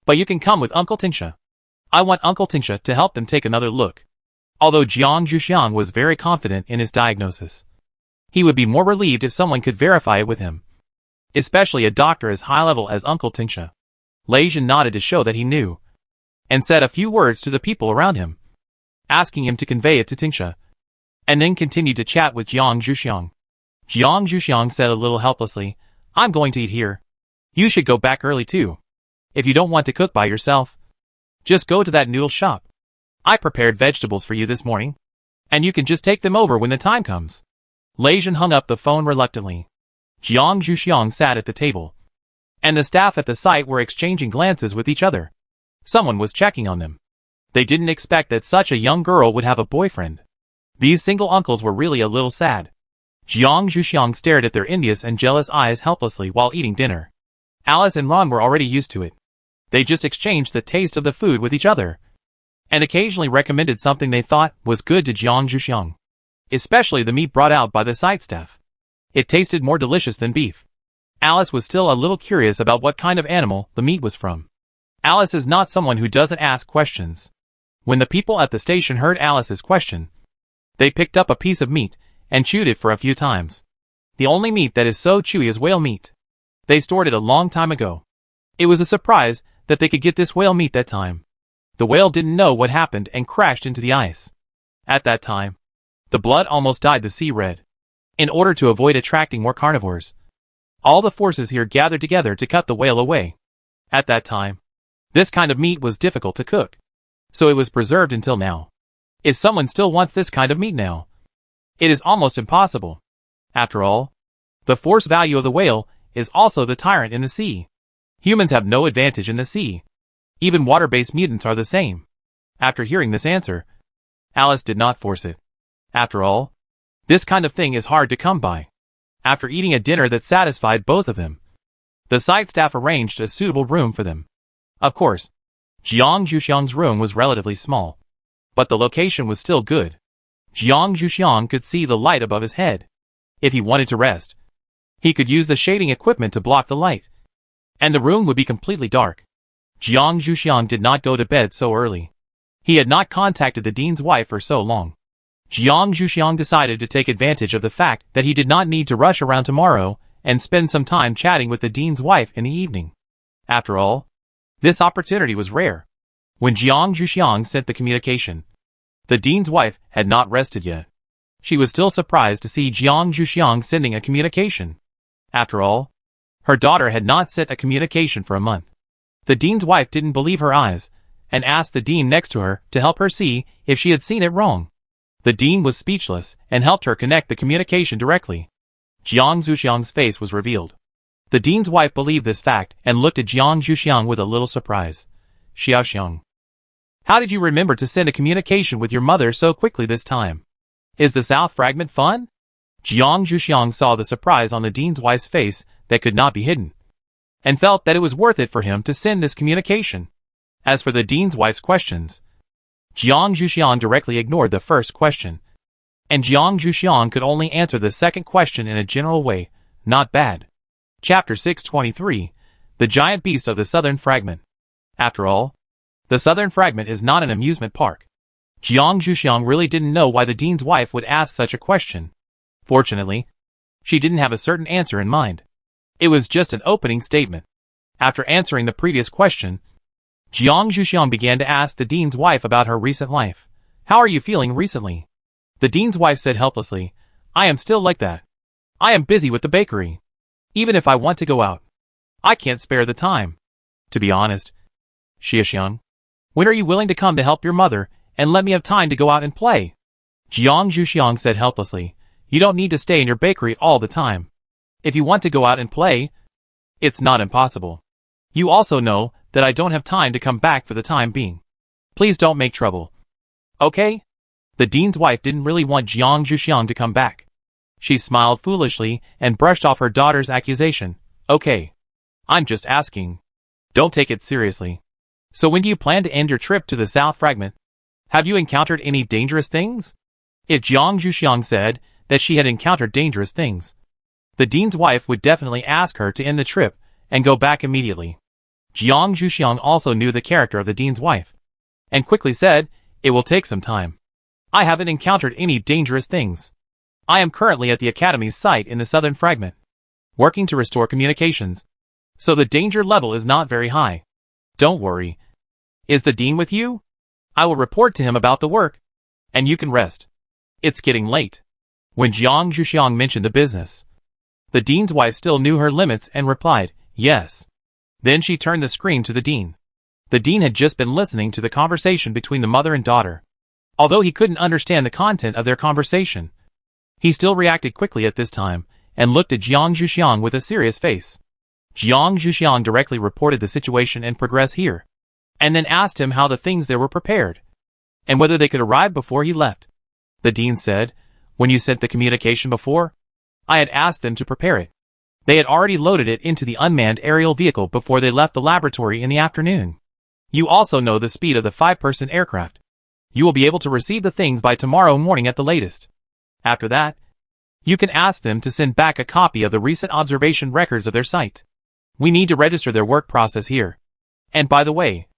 But you can come with Uncle Tingsha. I want Uncle Tingsha to help them take another look." Although Jiang Zhuxiang was very confident in his diagnosis, he would be more relieved if someone could verify it with him, especially a doctor as high level as Uncle Tingsha. Lei Zhen nodded to show that he knew. and said a few words to the people around him, asking him to convey it to Tingsha, and then continued to chat with Jiang Zhuxiang. Jiang Zhuxiang said a little helplessly, I'm going to eat here. You should go back early too. If you don't want to cook by yourself, just go to that noodle shop. I prepared vegetables for you this morning, and you can just take them over when the time comes. Lei Zhen hung up the phone reluctantly. Jiang Zhuxiang sat at the table, and the staff at the site were exchanging glances with each other. Someone was checking on them. They didn't expect that such a young girl would have a boyfriend. These single uncles were really a little sad. Jiang Zhuxiang stared at their envious and jealous eyes helplessly while eating dinner. Alice and Ron were already used to it. They just exchanged the taste of the food with each other, and occasionally recommended something they thought was good to Jiang Zhuxiang, especially the meat brought out by the site staff. It tasted more delicious than beef. Alice was still a little curious about what kind of animal the meat was from. Alice is not someone who doesn't ask questions. When the people at the station heard Alice's question, they picked up a piece of meat and chewed it for a few times. The only meat that is so chewy is whale meat. They stored it a long time ago. It was a surprise that they could get this whale meat that time. The whale didn't know what happened and crashed into the ice. At that time, the blood almost dyed the sea red. In order to avoid attracting more carnivores, all the forces here gathered together to cut the whale away. At that time, this kind of meat was difficult to cook, so it was preserved until now. If someone still wants this kind of meat now, it is almost impossible. After all, the force value of the whale is also the tyrant in the sea. Humans have no advantage in the sea. Even water-based mutants are the same. After hearing this answer, Alice did not force it. After all, this kind of thing is hard to come by. After eating a dinner that satisfied both of them, the site staff arranged a suitable room for them. Of course, Jiang Zhuxiang's room was relatively small, but the location was still good. Jiang Zhuxiang could see the light above his head. If he wanted to rest, he could use the shading equipment to block the light, and the room would be completely dark. Jiang Zhuxiang did not go to bed so early. He had not contacted the dean's wife for so long. Jiang Zhuxiang decided to take advantage of the fact that he did not need to rush around tomorrow and spend some time chatting with the dean's wife in the evening. After all, this opportunity was rare. When Jiang Zhuxiang sent the communication, the dean's wife had not rested yet. She was still surprised to see Jiang Zhuxiang sending a communication. After all, her daughter had not sent a communication for a month. The dean's wife didn't believe her eyes, and asked the dean next to her to help her see if she had seen it wrong. The dean was speechless and helped her connect the communication directly. Jiang Zhuxiang's face was revealed. The dean's wife believed this fact and looked at Jiang Zhuxiang with a little surprise. Xiaoxiang, how did you remember to send a communication with your mother so quickly this time? Is the South Fragment fun? Jiang Zhuxiang saw the surprise on the dean's wife's face that could not be hidden, and felt that it was worth it for him to send this communication. As for the dean's wife's questions, Jiang Zhuxiang directly ignored the first question, and Jiang Zhuxiang could only answer the second question in a general way. Not bad. Chapter 623, The Giant Beast of the Southern Fragment. After all, the Southern Fragment is not an amusement park. Jiang Zhuxiang really didn't know why the dean's wife would ask such a question. Fortunately, she didn't have a certain answer in mind. It was just an opening statement. After answering the previous question, Jiang Zhuxiang began to ask the dean's wife about her recent life. How are you feeling recently? The dean's wife said helplessly, I am still like that. I am busy with the bakery. Even if I want to go out, I can't spare the time. To be honest, Xiaoxiang, when are you willing to come to help your mother and let me have time to go out and play? Jiang Zhuxiang said helplessly, you don't need to stay in your bakery all the time. If you want to go out and play, it's not impossible. You also know that I don't have time to come back for the time being. Please don't make trouble. Okay? The dean's wife didn't really want Jiang Zhuxiang to come back. She smiled foolishly and brushed off her daughter's accusation. Okay. I'm just asking. Don't take it seriously. So when do you plan to end your trip to the South Fragment? Have you encountered any dangerous things? If Jiang Zhuxiang said that she had encountered dangerous things, the dean's wife would definitely ask her to end the trip and go back immediately. Jiang Zhuxiang also knew the character of the dean's wife, and quickly said, it will take some time. I haven't encountered any dangerous things. I am currently at the Academy's site in the Southern Fragment, working to restore communications, so the danger level is not very high. Don't worry. Is the dean with you? I will report to him about the work, and you can rest. It's getting late. When Jiang Zhuxiang mentioned the business, the dean's wife still knew her limits and replied, yes. Then she turned the screen to the dean. The dean had just been listening to the conversation between the mother and daughter. Although he couldn't understand the content of their conversation, he still reacted quickly at this time, and looked at Jiang Zhuxiang with a serious face. Jiang Zhuxiang directly reported the situation and progress here, and then asked him how the things there were prepared, and whether they could arrive before he left. The dean said, when you sent the communication before, I had asked them to prepare it. They had already loaded it into the unmanned aerial vehicle before they left the laboratory in the afternoon. You also know the speed of the 5-person aircraft. You will be able to receive the things by tomorrow morning at the latest. After that, you can ask them to send back a copy of the recent observation records of their site. We need to register their work process here. And by the way,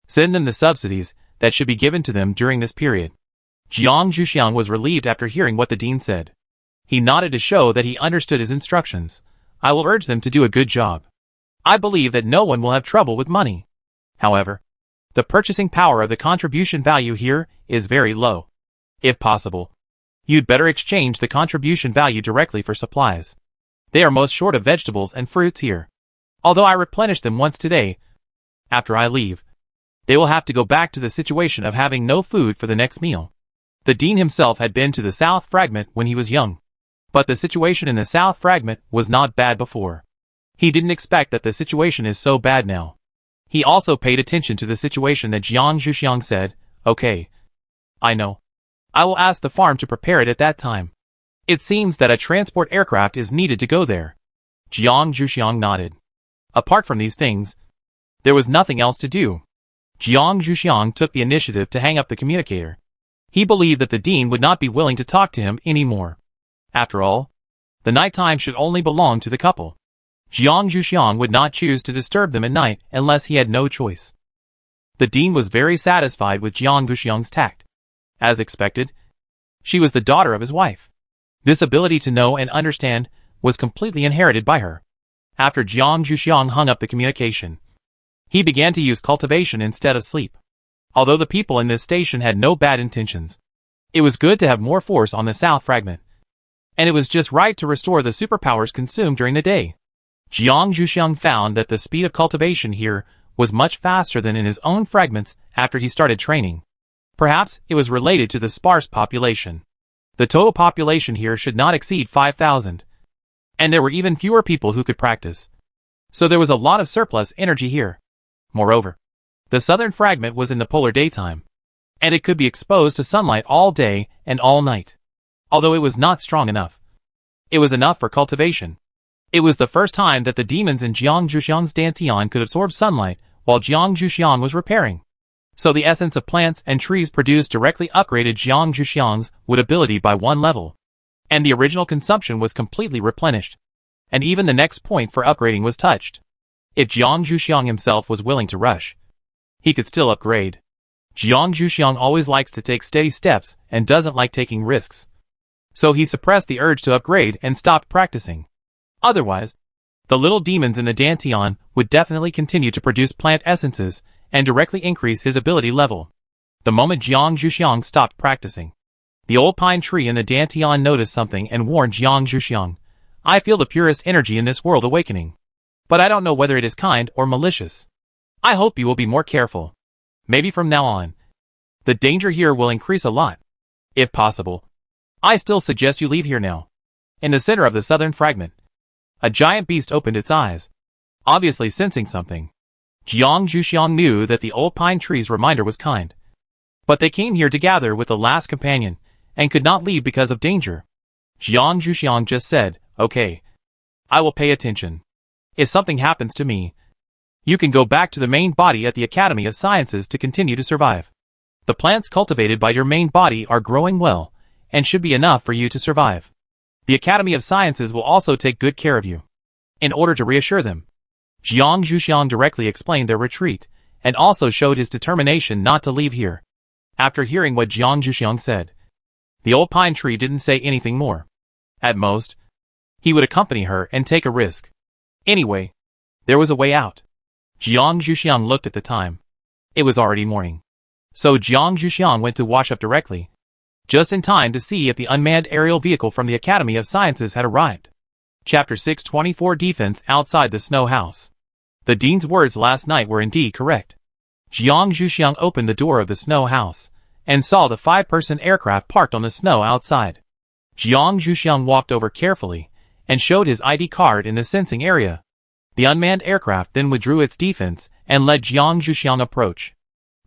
send them the subsidies that should be given to them during this period. Jiang Zhuxiang was relieved after hearing what the dean said. He nodded to show that he understood his instructions. I will urge them to do a good job. I believe that no one will have trouble with money. However, the purchasing power of the contribution value here is very low. If possible, you'd better exchange the contribution value directly for supplies. They are most short of vegetables and fruits here. Although I replenish them once today, after I leave, they will have to go back to the situation of having no food for the next meal. The dean himself had been to the South Fragment when he was young. But the situation in the South Fragment was not bad before. He didn't expect that the situation is so bad now. He also paid attention to the situation that Jiang Zhuxiang said, okay. I know. I will ask the farm to prepare it at that time. It seems that a transport aircraft is needed to go there. Jiang Zhuxiang nodded. Apart from these things, there was nothing else to do. Jiang Zhuxiang took the initiative to hang up the communicator. He believed that the dean would not be willing to talk to him anymore. After all, the nighttime should only belong to the couple. Jiang Zhuxiang would not choose to disturb them at night unless he had no choice. The dean was very satisfied with Jiang Zhuxiang's tact. As expected, she was the daughter of his wife. This ability to know and understand was completely inherited by her. After Jiang Zhuxiang hung up the communication, he began to use cultivation instead of sleep. Although the people in this station had no bad intentions, it was good to have more force on the South Fragment, and it was just right to restore the superpowers consumed during the day. Jiang Zhuxiang found that the speed of cultivation here was much faster than in his own fragments after he started training. Perhaps it was related to the sparse population. The total population here should not exceed 5,000. And there were even fewer people who could practice. So there was a lot of surplus energy here. Moreover, the southern fragment was in the polar daytime, and it could be exposed to sunlight all day and all night. Although it was not strong enough, it was enough for cultivation. It was the first time that the demons in Jiang Zhuxiang's Dantian could absorb sunlight while Jiang Zhuxiang was repairing. So the essence of plants and trees produced directly upgraded Jiang Zhuxiang's wood ability by 1 level. And the original consumption was completely replenished. And even the next point for upgrading was touched. If Jiang Zhuxiang himself was willing to rush, he could still upgrade. Jiang Zhuxiang always likes to take steady steps and doesn't like taking risks. So he suppressed the urge to upgrade and stopped practicing. Otherwise, the little demons in the Dantian would definitely continue to produce plant essences and directly increase his ability level. The moment Jiang Zhuxiang stopped practicing, the old pine tree in the Dantian noticed something and warned Jiang Zhuxiang, I feel the purest energy in this world awakening. But I don't know whether it is kind or malicious. I hope you will be more careful. Maybe from now on, the danger here will increase a lot. If possible, I still suggest you leave here now. In the center of the southern fragment, a giant beast opened its eyes, obviously sensing something. Jiang Zhuxiang knew that the old pine tree's reminder was kind. But they came here to gather with the last companion, and could not leave because of danger. Jiang Zhuxiang just said, okay. I will pay attention. If something happens to me, you can go back to the main body at the Academy of Sciences to continue to survive. The plants cultivated by your main body are growing well, and should be enough for you to survive. The Academy of Sciences will also take good care of you. In order to reassure them, Jiang Zhuxiang directly explained their retreat, and also showed his determination not to leave here. After hearing what Jiang Zhuxiang said, the old pine tree didn't say anything more. At most, he would accompany her and take a risk. Anyway, there was a way out. Jiang Zhuxiang looked at the time. It was already morning. So Jiang Zhuxiang went to wash up directly, just in time to see if the unmanned aerial vehicle from the Academy of Sciences had arrived. Chapter 624 Defense outside the snow house. The dean's words last night were indeed correct. Jiang Zhuxiang opened the door of the snow house, and saw the 5-person aircraft parked on the snow outside. Jiang Zhuxiang walked over carefully, and showed his ID card in the sensing area. The unmanned aircraft then withdrew its defense, and let Jiang Zhuxiang approach.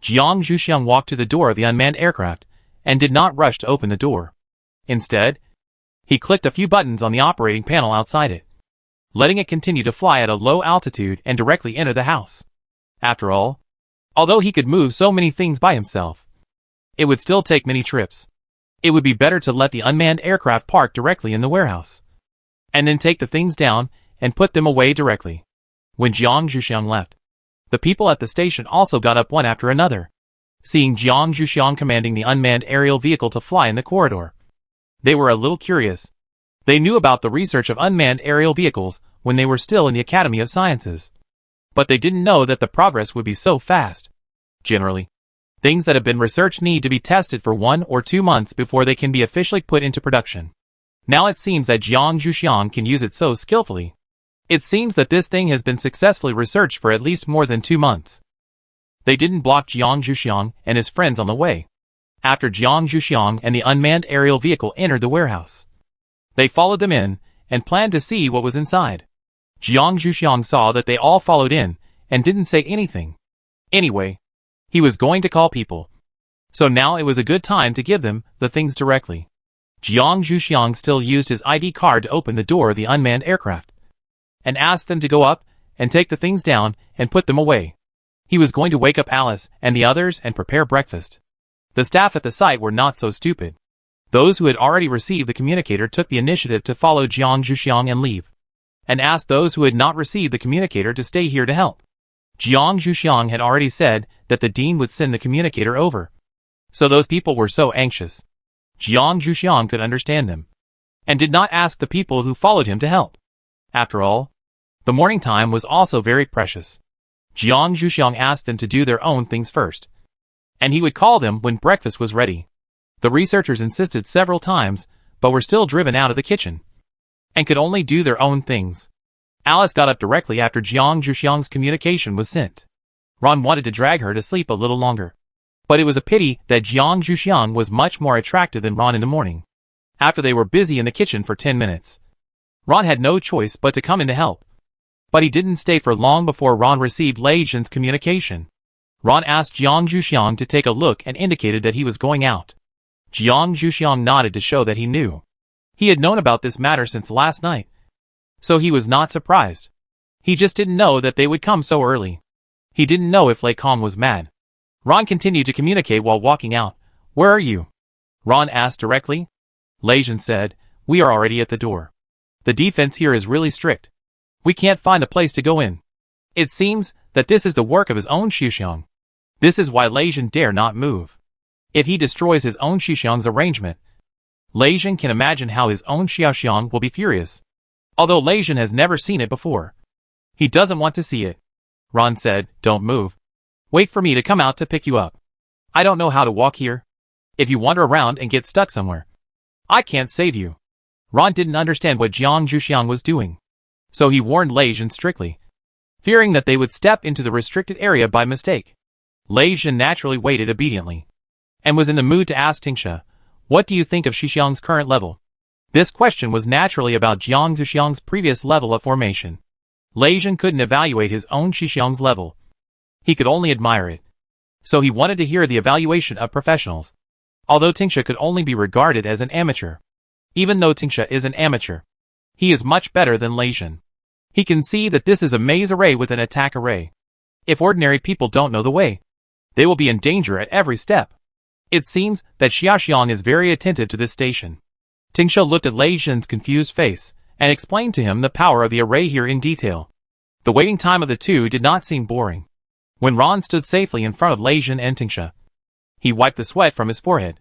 Jiang Zhuxiang walked to the door of the unmanned aircraft, and did not rush to open the door. Instead, he clicked a few buttons on the operating panel outside it, letting it continue to fly at a low altitude and directly enter the house. After all, although he could move so many things by himself, it would still take many trips. It would be better to let the unmanned aircraft park directly in the warehouse, and then take the things down and put them away directly. When Jiang Zhuxiang left, the people at the station also got up one after another, seeing Jiang Zhuxiang commanding the unmanned aerial vehicle to fly in the corridor. They were a little curious. They knew about the research of unmanned aerial vehicles when they were still in the Academy of Sciences, but they didn't know that the progress would be so fast. Generally, things that have been researched need to be tested for 1 or 2 months before they can be officially put into production. Now it seems that Jiang Zhuxiang can use it so skillfully. It seems that this thing has been successfully researched for at least more than 2 months. They didn't block Jiang Zhuxiang and his friends on the way. After Jiang Zhuxiang and the unmanned aerial vehicle entered the warehouse, they followed them in, and planned to see what was inside. Jiang Zhuxiang saw that they all followed in, and didn't say anything. Anyway, he was going to call people. So now it was a good time to give them the things directly. Jiang Zhuxiang still used his ID card to open the door of the unmanned aircraft, and asked them to go up, and take the things down, and put them away. He was going to wake up Alice and the others and prepare breakfast. The staff at the site were not so stupid. Those who had already received the communicator took the initiative to follow Jiang Zhuxiang and leave, and asked those who had not received the communicator to stay here to help. Jiang Zhuxiang had already said that the dean would send the communicator over, so those people were so anxious. Jiang Zhuxiang could understand them, and did not ask the people who followed him to help. After all, the morning time was also very precious. Jiang Zhuxiang asked them to do their own things first, and he would call them when breakfast was ready. The researchers insisted several times, but were still driven out of the kitchen, and could only do their own things. Alice got up directly after Jiang Zhuxiang's communication was sent. Ron wanted to drag her to sleep a little longer, but it was a pity that Jiang Zhuxiang was much more attractive than Ron in the morning. After they were busy in the kitchen for 10 minutes, Ron had no choice but to come in to help. But he didn't stay for long before Ron received Lei Zhen's communication. Ron asked Jiang Zhuxiang to take a look and indicated that he was going out. Jiang Zhuxiang nodded to show that he knew. He had known about this matter since last night, so he was not surprised. He just didn't know that they would come so early. He didn't know if Lei Kong was mad. Ron continued to communicate while walking out. "Where are you?" Ron asked directly. Lei Zhen said, "We are already at the door. The defense here is really strict. We can't find a place to go in. It seems that this is the work of his own Xuxiang. This is why Lei Zhen dare not move. If he destroys his own Xuxiang's arrangement, Lei Zhen can imagine how his own Xiaoxiang will be furious. Although Lei Zhen has never seen it before, he doesn't want to see it." Ron said, "Don't move. Wait for me to come out to pick you up. I don't know how to walk here. If you wander around and get stuck somewhere, I can't save you." Ron didn't understand what Jiang Zhuxiang was doing, so he warned Lei Zhen strictly, fearing that they would step into the restricted area by mistake. Lei Zhen naturally waited obediently, and was in the mood to ask Tingsha, "What do you think of Xixiang's current level?" This question was naturally about Jiang Zhuxiang's previous level of formation. Lei Zhen couldn't evaluate his own Xixiang's level. He could only admire it. So he wanted to hear the evaluation of professionals. Although Tingsha could only be regarded as an amateur. Even though Tingsha is an amateur, he is much better than Lei Zhen. He can see that this is a maze array with an attack array. If ordinary people don't know the way, they will be in danger at every step. It seems that Xiaoxiang is very attentive to this station. Tingsha looked at Lei Zhen's confused face, and explained to him the power of the array here in detail. The waiting time of the two did not seem boring. When Ron stood safely in front of Lei Zhen and Tingsha, he wiped the sweat from his forehead.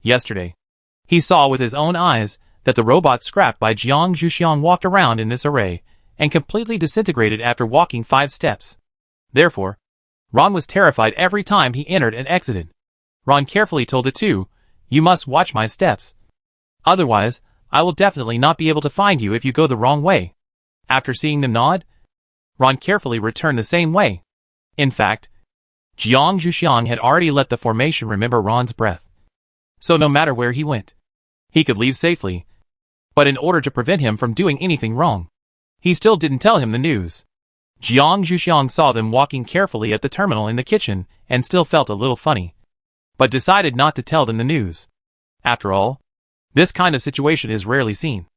Yesterday, he saw with his own eyes that the robot scrapped by Jiang Zhuxiang walked around in this array, and completely disintegrated after walking 5 steps. Therefore, Ron was terrified every time he entered and exited. Ron carefully told the two, "You must watch my steps. Otherwise, I will definitely not be able to find you if you go the wrong way." After seeing them nod, Ron carefully returned the same way. In fact, Jiang Zhuxiang had already let the formation remember Ron's breath. So no matter where he went, he could leave safely. But in order to prevent him from doing anything wrong, he still didn't tell him the news. Jiang Zhuxiang saw them walking carefully at the terminal in the kitchen and still felt a little funny, but decided not to tell them the news. After all, this kind of situation is rarely seen,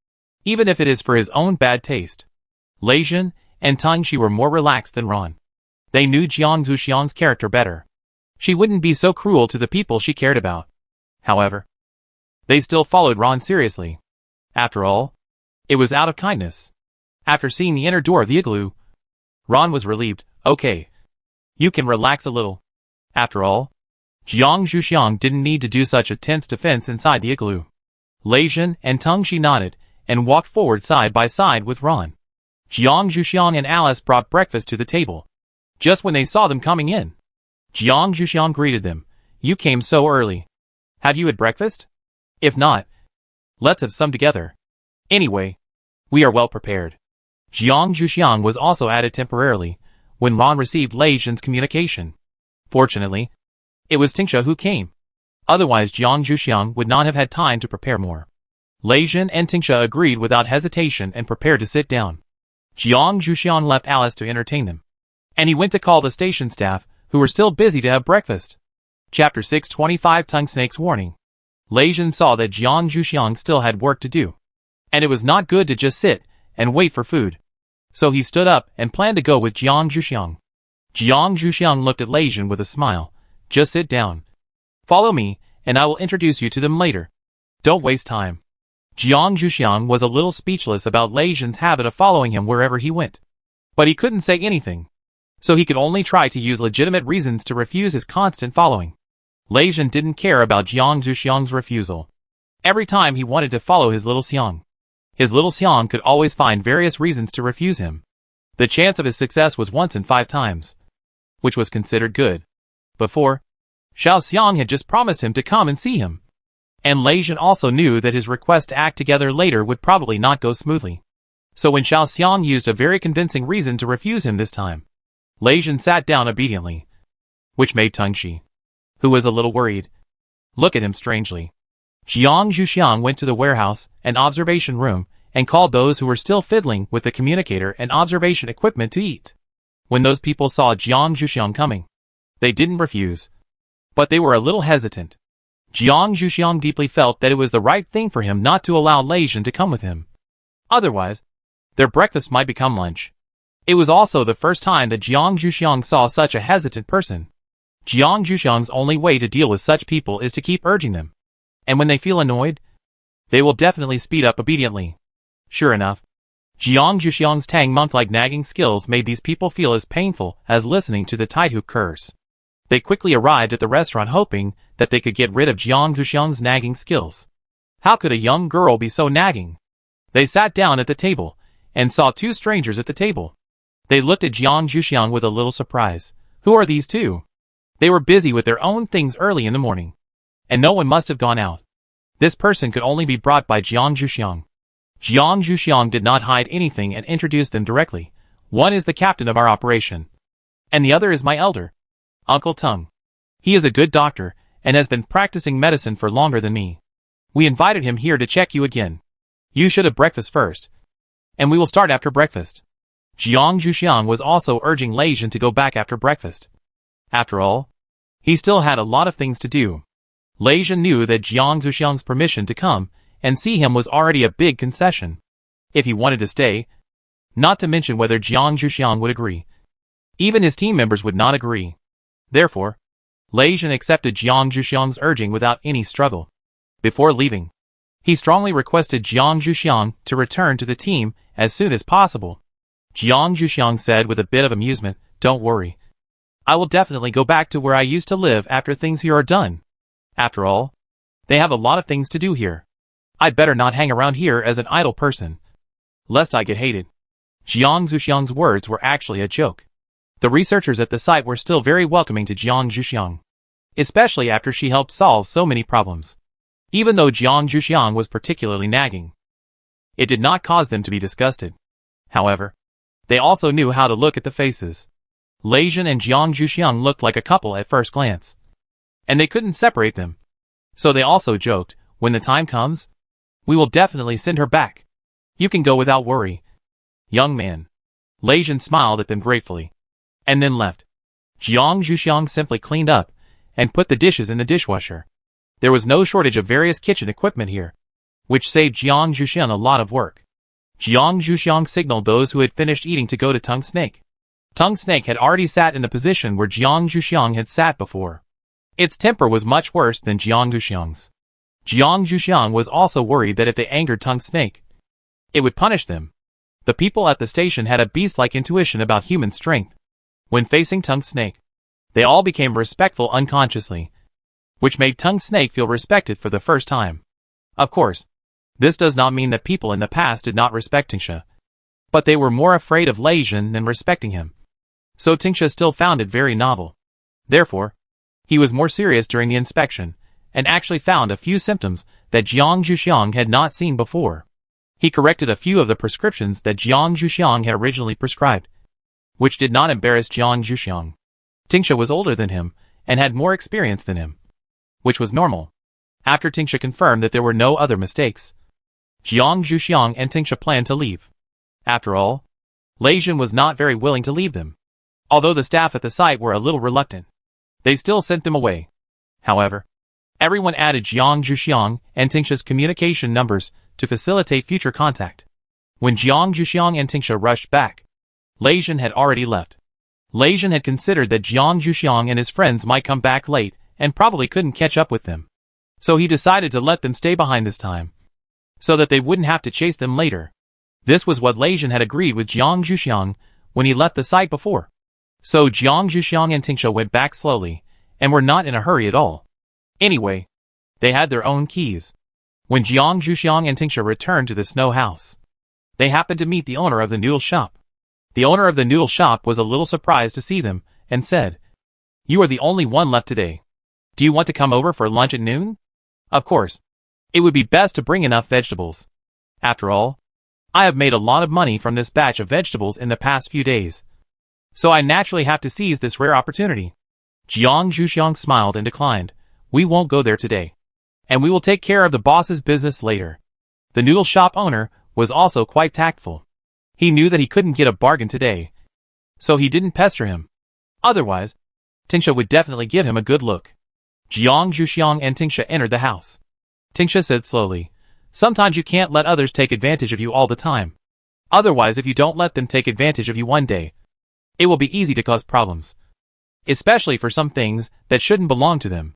even if it is for his own bad taste. Lei Jin and Tang Shi were more relaxed than Ron. They knew Jiang Zhuxiang's character better. She wouldn't be so cruel to the people she cared about. However, they still followed Ron seriously. After all, it was out of kindness. After seeing the inner door of the igloo, Ron was relieved. "Okay. You can relax a little." After all, Jiang Zhuxiang didn't need to do such a tense defense inside the igloo. Lei Jin and Tang Shi nodded and walked forward side by side with Ron. Jiang Zhuxiang and Alice brought breakfast to the table. Just when they saw them coming in, Jiang Zhuxiang greeted them. "You came so early. Have you had breakfast? If not, let's have some together. Anyway, we are well prepared." Jiang Zhuxiang was also added temporarily when Ron received Lei Jin's communication. Fortunately, it was Tingsha who came. Otherwise Jiang Zhuxiang would not have had time to prepare more. Lei Jin and Tingsha agreed without hesitation and prepared to sit down. Jiang Zhuxiang left Alice to entertain them, and he went to call the station staff, who were still busy to have breakfast. Chapter 625 Tongue Snake's Warning. Lei Jin saw that Jiang Zhuxiang still had work to do, and it was not good to just sit and wait for food. So he stood up and planned to go with Jiang Zhuxiang. Jiang Zhuxiang looked at Lei Jin with a smile. "Just sit down. Follow me, and I will introduce you to them later. Don't waste time." Jiang Zhuxiang was a little speechless about Lei Jin's habit of following him wherever he went. But he couldn't say anything, so he could only try to use legitimate reasons to refuse his constant following. Lei Jin didn't care about Jiang Zhuxiang's refusal. Every time he wanted to follow his little Xiang, his little Xiang could always find various reasons to refuse him. The chance of his success was once in 5 times, which was considered good. Before, Xiao Xiang had just promised him to come and see him, and Lei Jin also knew that his request to act together later would probably not go smoothly. So when Xiao Xiang used a very convincing reason to refuse him this time, Lei Jin sat down obediently, which made Tang Shi, who was a little worried, look at him strangely. Jiang Zhuxiang went to the warehouse and observation room and called those who were still fiddling with the communicator and observation equipment to eat. When those people saw Jiang Zhuxiang coming, they didn't refuse, but they were a little hesitant. Jiang Zhuxiang deeply felt that it was the right thing for him not to allow Lei Jin to come with him. Otherwise, their breakfast might become lunch. It was also the first time that Jiang Zhuxiang saw such a hesitant person. Jiang Zhuxiang's only way to deal with such people is to keep urging them. And when they feel annoyed, they will definitely speed up obediently. Sure enough, Jiang Zhuxiang's Tang monk-like nagging skills made these people feel as painful as listening to the Tidehuk curse. They quickly arrived at the restaurant hoping that they could get rid of Jiang Zhuxiang's nagging skills. How could a young girl be so nagging? They sat down at the table and saw 2 strangers at the table. They looked at Jiang Zhuxiang with a little surprise. Who are these 2? They were busy with their own things early in the morning, and no one must have gone out. This person could only be brought by Jiang Zhuxiang. Jiang Zhuxiang did not hide anything and introduced them directly. "One is the captain of our operation, and the other is my elder, Uncle Tung. He is a good doctor and has been practicing medicine for longer than me. We invited him here to check you again. You should have breakfast first, and we will start after breakfast." Jiang Zhuxiang was also urging Lei Jin to go back after breakfast. After all, he still had a lot of things to do. Lei Jin knew that Jiang Zhuxiang's permission to come and see him was already a big concession, if he wanted to stay, not to mention whether Jiang Zhuxiang would agree. Even his team members would not agree. Therefore, Lei Jin accepted Jiang Zhuxiang's urging without any struggle. Before leaving, he strongly requested Jiang Zhuxiang to return to the team as soon as possible. Jiang Zhuxiang said with a bit of amusement, "Don't worry. I will definitely go back to where I used to live after things here are done. After all, they have a lot of things to do here. I'd better not hang around here as an idle person, lest I get hated." Jiang Zhuxiang's words were actually a joke. The researchers at the site were still very welcoming to Jiang Zhuxiang, especially after she helped solve so many problems. Even though Jiang Zhuxiang was particularly nagging, it did not cause them to be disgusted. However, they also knew how to look at the faces. Lei Jin and Jiang Zhuxiang looked like a couple at first glance, and they couldn't separate them. So they also joked, when the time comes, we will definitely send her back. You can go without worry, young man. Lei Jin smiled at them gratefully, and then left. Jiang Zhuxiang simply cleaned up and put the dishes in the dishwasher. There was no shortage of various kitchen equipment here, which saved Jiang Zhuxiang a lot of work. Jiang Zhuxiang signaled those who had finished eating to go to Tongue Snake. Tongue Snake had already sat in the position where Jiang Zhuxiang had sat before. Its temper was much worse than Jiang Zhuxiang's. Jiang Zhuxiang was also worried that if they angered Tongue Snake, it would punish them. The people at the station had a beast-like intuition about human strength. When facing Tongue Snake, they all became respectful unconsciously, which made Tongue Snake feel respected for the first time. Of course, this does not mean that people in the past did not respect Tingsha, but they were more afraid of Lei Jin than respecting him. So Tingsha still found it very novel. Therefore, he was more serious during the inspection, and actually found a few symptoms that Jiang Zhuxiang had not seen before. He corrected a few of the prescriptions that Jiang Zhuxiang had originally prescribed, which did not embarrass Jiang Zhuxiang. Tingsha was older than him, and had more experience than him, which was normal. After Tingsha confirmed that there were no other mistakes, Jiang Zhuxiang and Tingsha planned to leave. After all, Lei Jin was not very willing to leave them. Although the staff at the site were a little reluctant, they still sent them away. However, everyone added Jiang Zhuxiang and Tingsha's communication numbers to facilitate future contact. When Jiang Zhuxiang and Tingsha rushed back, Lei Jin had already left. Lei Jin had considered that Jiang Zhuxiang and his friends might come back late and probably couldn't catch up with them. So he decided to let them stay behind this time, so that they wouldn't have to chase them later. This was what Lei Jin had agreed with Jiang Zhuxiang when he left the site before. So Jiang Zhuxiang and Tingsha went back slowly, and were not in a hurry at all. Anyway, they had their own keys. When Jiang Zhuxiang and Tingsha returned to the snow house, they happened to meet the owner of the noodle shop. The owner of the noodle shop was a little surprised to see them, and said, "You are the only one left today. Do you want to come over for lunch at noon?" Of course, it would be best to bring enough vegetables. After all, I have made a lot of money from this batch of vegetables in the past few days, so I naturally have to seize this rare opportunity. Jiang Zhuxiang smiled and declined. "We won't go there today, and we will take care of the boss's business later." The noodle shop owner was also quite tactful. He knew that he couldn't get a bargain today, so he didn't pester him. Otherwise, Tingsha would definitely give him a good look. Jiang Zhuxiang and Tingsha entered the house. Tingsha said slowly, "Sometimes you can't let others take advantage of you all the time. Otherwise, if you don't let them take advantage of you one day, it will be easy to cause problems. Especially for some things that shouldn't belong to them.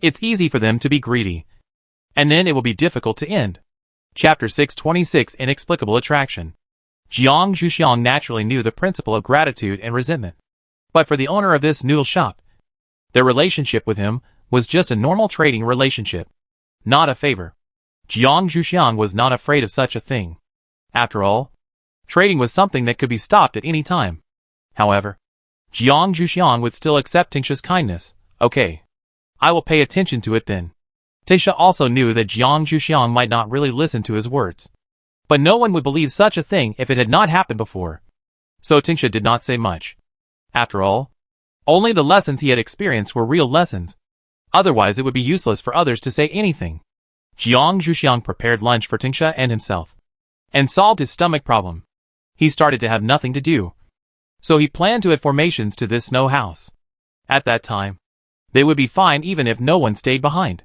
It's easy for them to be greedy, and then it will be difficult to end." Chapter 626 Inexplicable Attraction. Jiang Zhuxiang naturally knew the principle of gratitude and resentment. But for the owner of this noodle shop, their relationship with him was just a normal trading relationship, not a favor. Jiang Zhuxiang was not afraid of such a thing. After all, trading was something that could be stopped at any time. However, Jiang Zhuxiang would still accept Tingsha's kindness. "Okay, I will pay attention to it then." Tingsha also knew that Jiang Zhuxiang might not really listen to his words. But no one would believe such a thing if it had not happened before. So Tingsha did not say much. After all, only the lessons he had experienced were real lessons. Otherwise it would be useless for others to say anything. Jiang Zhuxiang prepared lunch for Tingsha and himself, and solved his stomach problem. He started to have nothing to do, so he planned to add formations to this snow house. At that time, they would be fine even if no one stayed behind.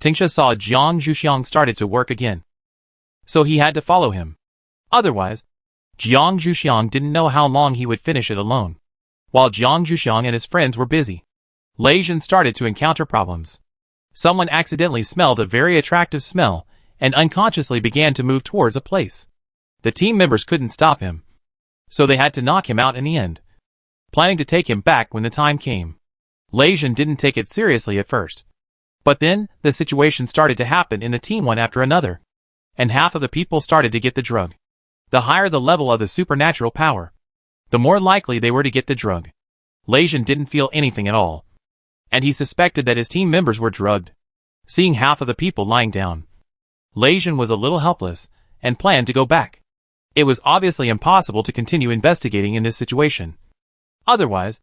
Tingsha saw Jiang Zhuxiang started to work again, so he had to follow him. Otherwise, Jiang Zhuxiang didn't know how long he would finish it alone. While Jiang Zhuxiang and his friends were busy, Lei Jin started to encounter problems. Someone accidentally smelled a very attractive smell and unconsciously began to move towards a place. The team members couldn't stop him, so they had to knock him out in the end, planning to take him back when the time came. Lei Jin didn't take it seriously at first, but then the situation started to happen in the team one after another, and half of the people started to get the drug. The higher the level of the supernatural power, the more likely they were to get the drug. Lei Jin didn't feel anything at all, and he suspected that his team members were drugged. Seeing half of the people lying down, Lei Jin was a little helpless and planned to go back. It was obviously impossible to continue investigating in this situation. Otherwise,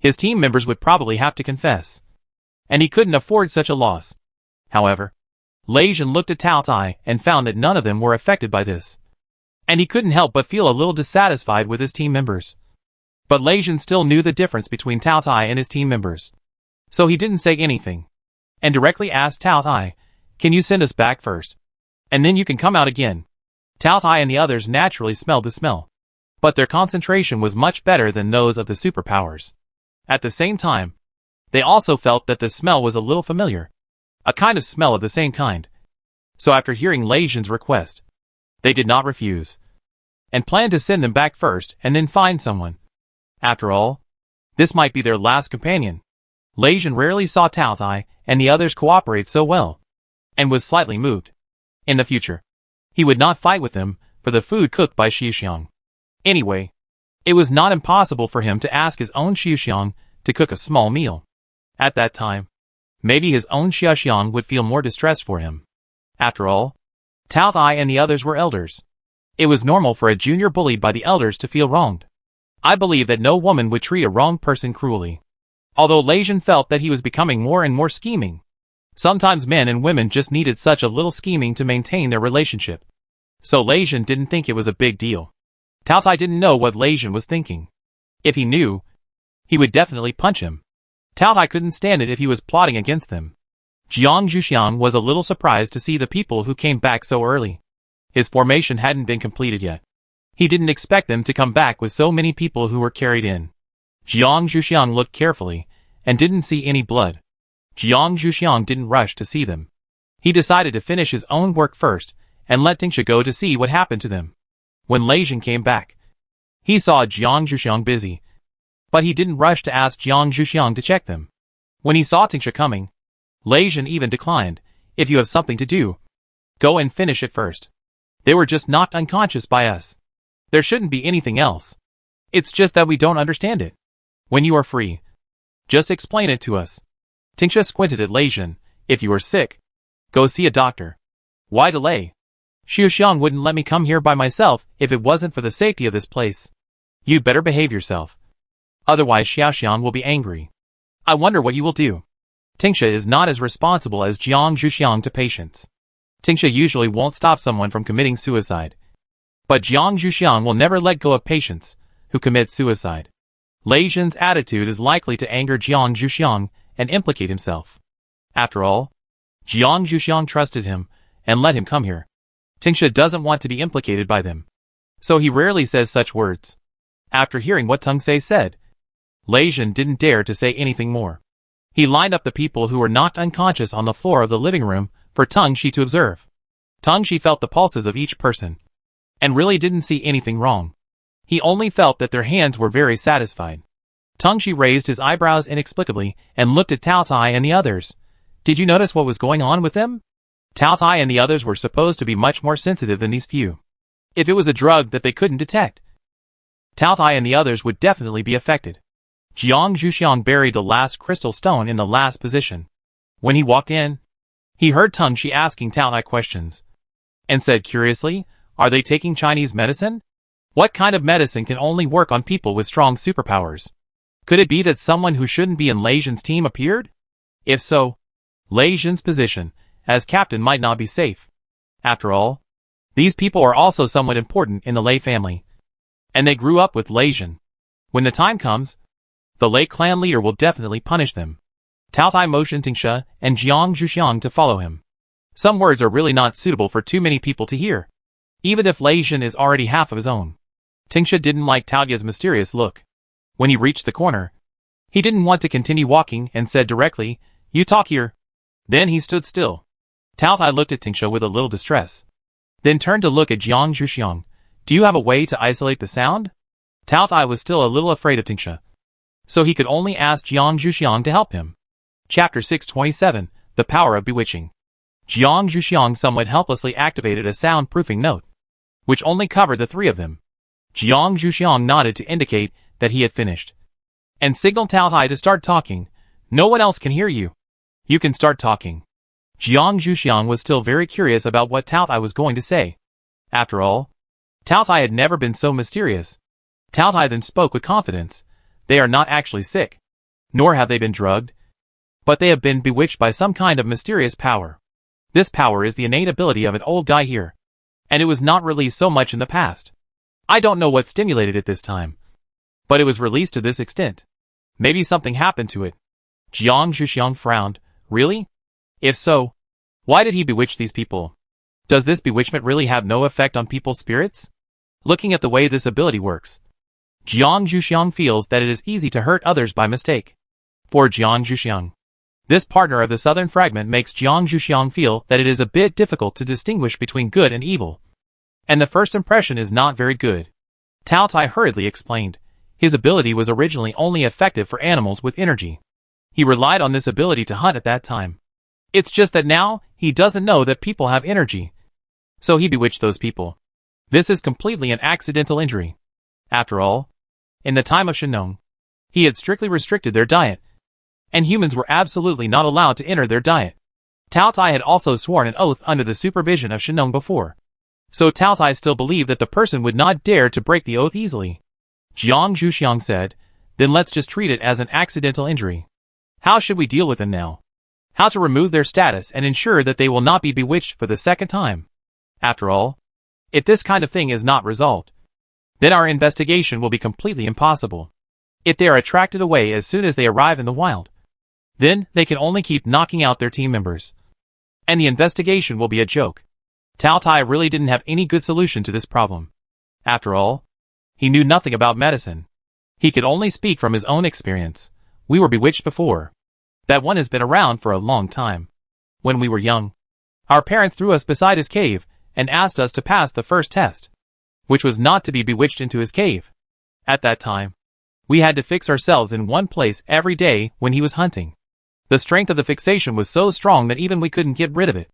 his team members would probably have to confess, and he couldn't afford such a loss. However, Lei Jin looked at Cao Tai and found that none of them were affected by this, and he couldn't help but feel a little dissatisfied with his team members. But Lei Jin still knew the difference between Cao Tai and his team members, so he didn't say anything, and directly asked Cao Tai, "Can you send us back first? And then you can come out again." Cao Tai and the others naturally smelled the smell, but their concentration was much better than those of the superpowers. At the same time, they also felt that the smell was a little familiar, a kind of smell of the same kind. So after hearing Lei Jin's request, they did not refuse, and planned to send them back first and then find someone. After all, this might be their last companion. Lei Jin rarely saw Cao Tai and the others cooperate so well, and was slightly moved. In the future, he would not fight with them for the food cooked by Xiuxiang. Anyway, it was not impossible for him to ask his own Xiuxiang to cook a small meal. At that time, maybe his own Xiuxiang would feel more distressed for him. After all, Cao Tai and the others were elders. It was normal for a junior bullied by the elders to feel wronged. I believe that no woman would treat a wronged person cruelly. Although Lei Jin felt that he was becoming more and more scheming. Sometimes men and women just needed such a little scheming to maintain their relationship. So Lei Jin didn't think it was a big deal. Cao Tai didn't know what Lei Jin was thinking. If he knew, he would definitely punch him. Cao Tai couldn't stand it if he was plotting against them. Jiang Zhuxiang was a little surprised to see the people who came back so early. His formation hadn't been completed yet. He didn't expect them to come back with so many people who were carried in. Jiang Zhuxiang looked carefully and didn't see any blood. Jiang Zhuxiang didn't rush to see them. He decided to finish his own work first and let Tingsha go to see what happened to them. When Lei Jin came back, he saw Jiang Zhuxiang busy, but he didn't rush to ask Jiang Zhuxiang to check them. When he saw Tingsha coming, Lei Jin even declined, "If you have something to do, go and finish it first. They were just knocked unconscious by us. There shouldn't be anything else. It's just that we don't understand it. When you are free, just explain it to us." Tingsha squinted at Lei Jin. "If you are sick, go see a doctor. Why delay? Xiuxiang wouldn't let me come here by myself if it wasn't for the safety of this place. You'd better behave yourself. Otherwise Xiaoxiang will be angry. I wonder what you will do." Tingsha is not as responsible as Jiang Zhuxiang to patients. Tingsha usually won't stop someone from committing suicide. But Jiang Zhuxiang will never let go of patients who commit suicide. Lei Jin's attitude is likely to anger Jiang Zhuxiang and implicate himself. After all, Jiang Zhuxiang trusted him and let him come here. Tingsha doesn't want to be implicated by them, so he rarely says such words. After hearing what Teng Sei said, Lei Jin didn't dare to say anything more. He lined up the people who were knocked unconscious on the floor of the living room for Teng Shi to observe. Teng Shi felt the pulses of each person, and really didn't see anything wrong. He only felt that their hands were very satisfied. Teng Shi raised his eyebrows inexplicably and looked at Cao Tai and the others. "Did you notice what was going on with them?" Cao Tai and the others were supposed to be much more sensitive than these few. If it was a drug that they couldn't detect, Cao Tai and the others would definitely be affected. Jiang Zhuxiang buried the last crystal stone in the last position. When he walked in, he heard Teng Shi asking Cao Tai questions, and said curiously, "Are they taking Chinese medicine? What kind of medicine can only work on people with strong superpowers? Could it be that someone who shouldn't be in Lei Jin's team appeared? If so, Lei Jin's position as captain might not be safe. After all, these people are also somewhat important in the Lei family, and they grew up with Lei Jin. When the time comes, the Lei clan leader will definitely punish them." Cao Tai motioned Tingsha and Jiang Zhuxiang to follow him. Some words are really not suitable for too many people to hear, even if Lei Jin is already half of his own. Tingsha didn't like Taoya's mysterious look. When he reached the corner, he didn't want to continue walking and said directly, "You talk here." Then he stood still. Cao Tai looked at Tingsha with a little distress, then turned to look at Jiang Zhuxiang. "Do you have a way to isolate the sound?" Cao Tai was still a little afraid of Tingsha, so he could only ask Jiang Zhuxiang to help him. Chapter 627, The Power of Bewitching. Jiang Zhuxiang somewhat helplessly activated a soundproofing note, which only covered the three of them. Jiang Zhuxiang nodded to indicate that he had finished, and signaled Tao Tai to start talking. No one else can hear you. You can start talking. Jiang Zhuxiang was still very curious about what Tao Tai was going to say. After all, Tao Tai had never been so mysterious. Tao Tai then spoke with confidence. They are not actually sick. Nor have they been drugged. But they have been bewitched by some kind of mysterious power. This power is the innate ability of an old guy here. And it was not released so much in the past. I don't know what stimulated it this time. But it was released to this extent. Maybe something happened to it. Jiang Zhuxiang frowned. Really? If so, why did he bewitch these people? Does this bewitchment really have no effect on people's spirits? Looking at the way this ability works, Jiang Zhuxiang feels that it is easy to hurt others by mistake. For Jiang Zhuxiang, this partner of the southern fragment makes Jiang Zhuxiang feel that it is a bit difficult to distinguish between good and evil. And the first impression is not very good. Tao Tai hurriedly explained. His ability was originally only effective for animals with energy. He relied on this ability to hunt at that time. It's just that now, he doesn't know that people have energy. So he bewitched those people. This is completely an accidental injury. After all, in the time of Shenong, he had strictly restricted their diet. And humans were absolutely not allowed to enter their diet. Tao Tai had also sworn an oath under the supervision of Shenong before. So Tao Tai still believed that the person would not dare to break the oath easily. Jiang Zhuxiang said, then let's just treat it as an accidental injury. How should we deal with them now? How to remove their status and ensure that they will not be bewitched for the second time? After all, if this kind of thing is not resolved, then our investigation will be completely impossible. If they are attracted away as soon as they arrive in the wild, then they can only keep knocking out their team members. And the investigation will be a joke. Tao Tai really didn't have any good solution to this problem. After all, he knew nothing about medicine. He could only speak from his own experience. We were bewitched before. That one has been around for a long time. When we were young, our parents threw us beside his cave and asked us to pass the first test, which was not to be bewitched into his cave. At that time, we had to fix ourselves in one place every day when he was hunting. The strength of the fixation was so strong that even we couldn't get rid of it.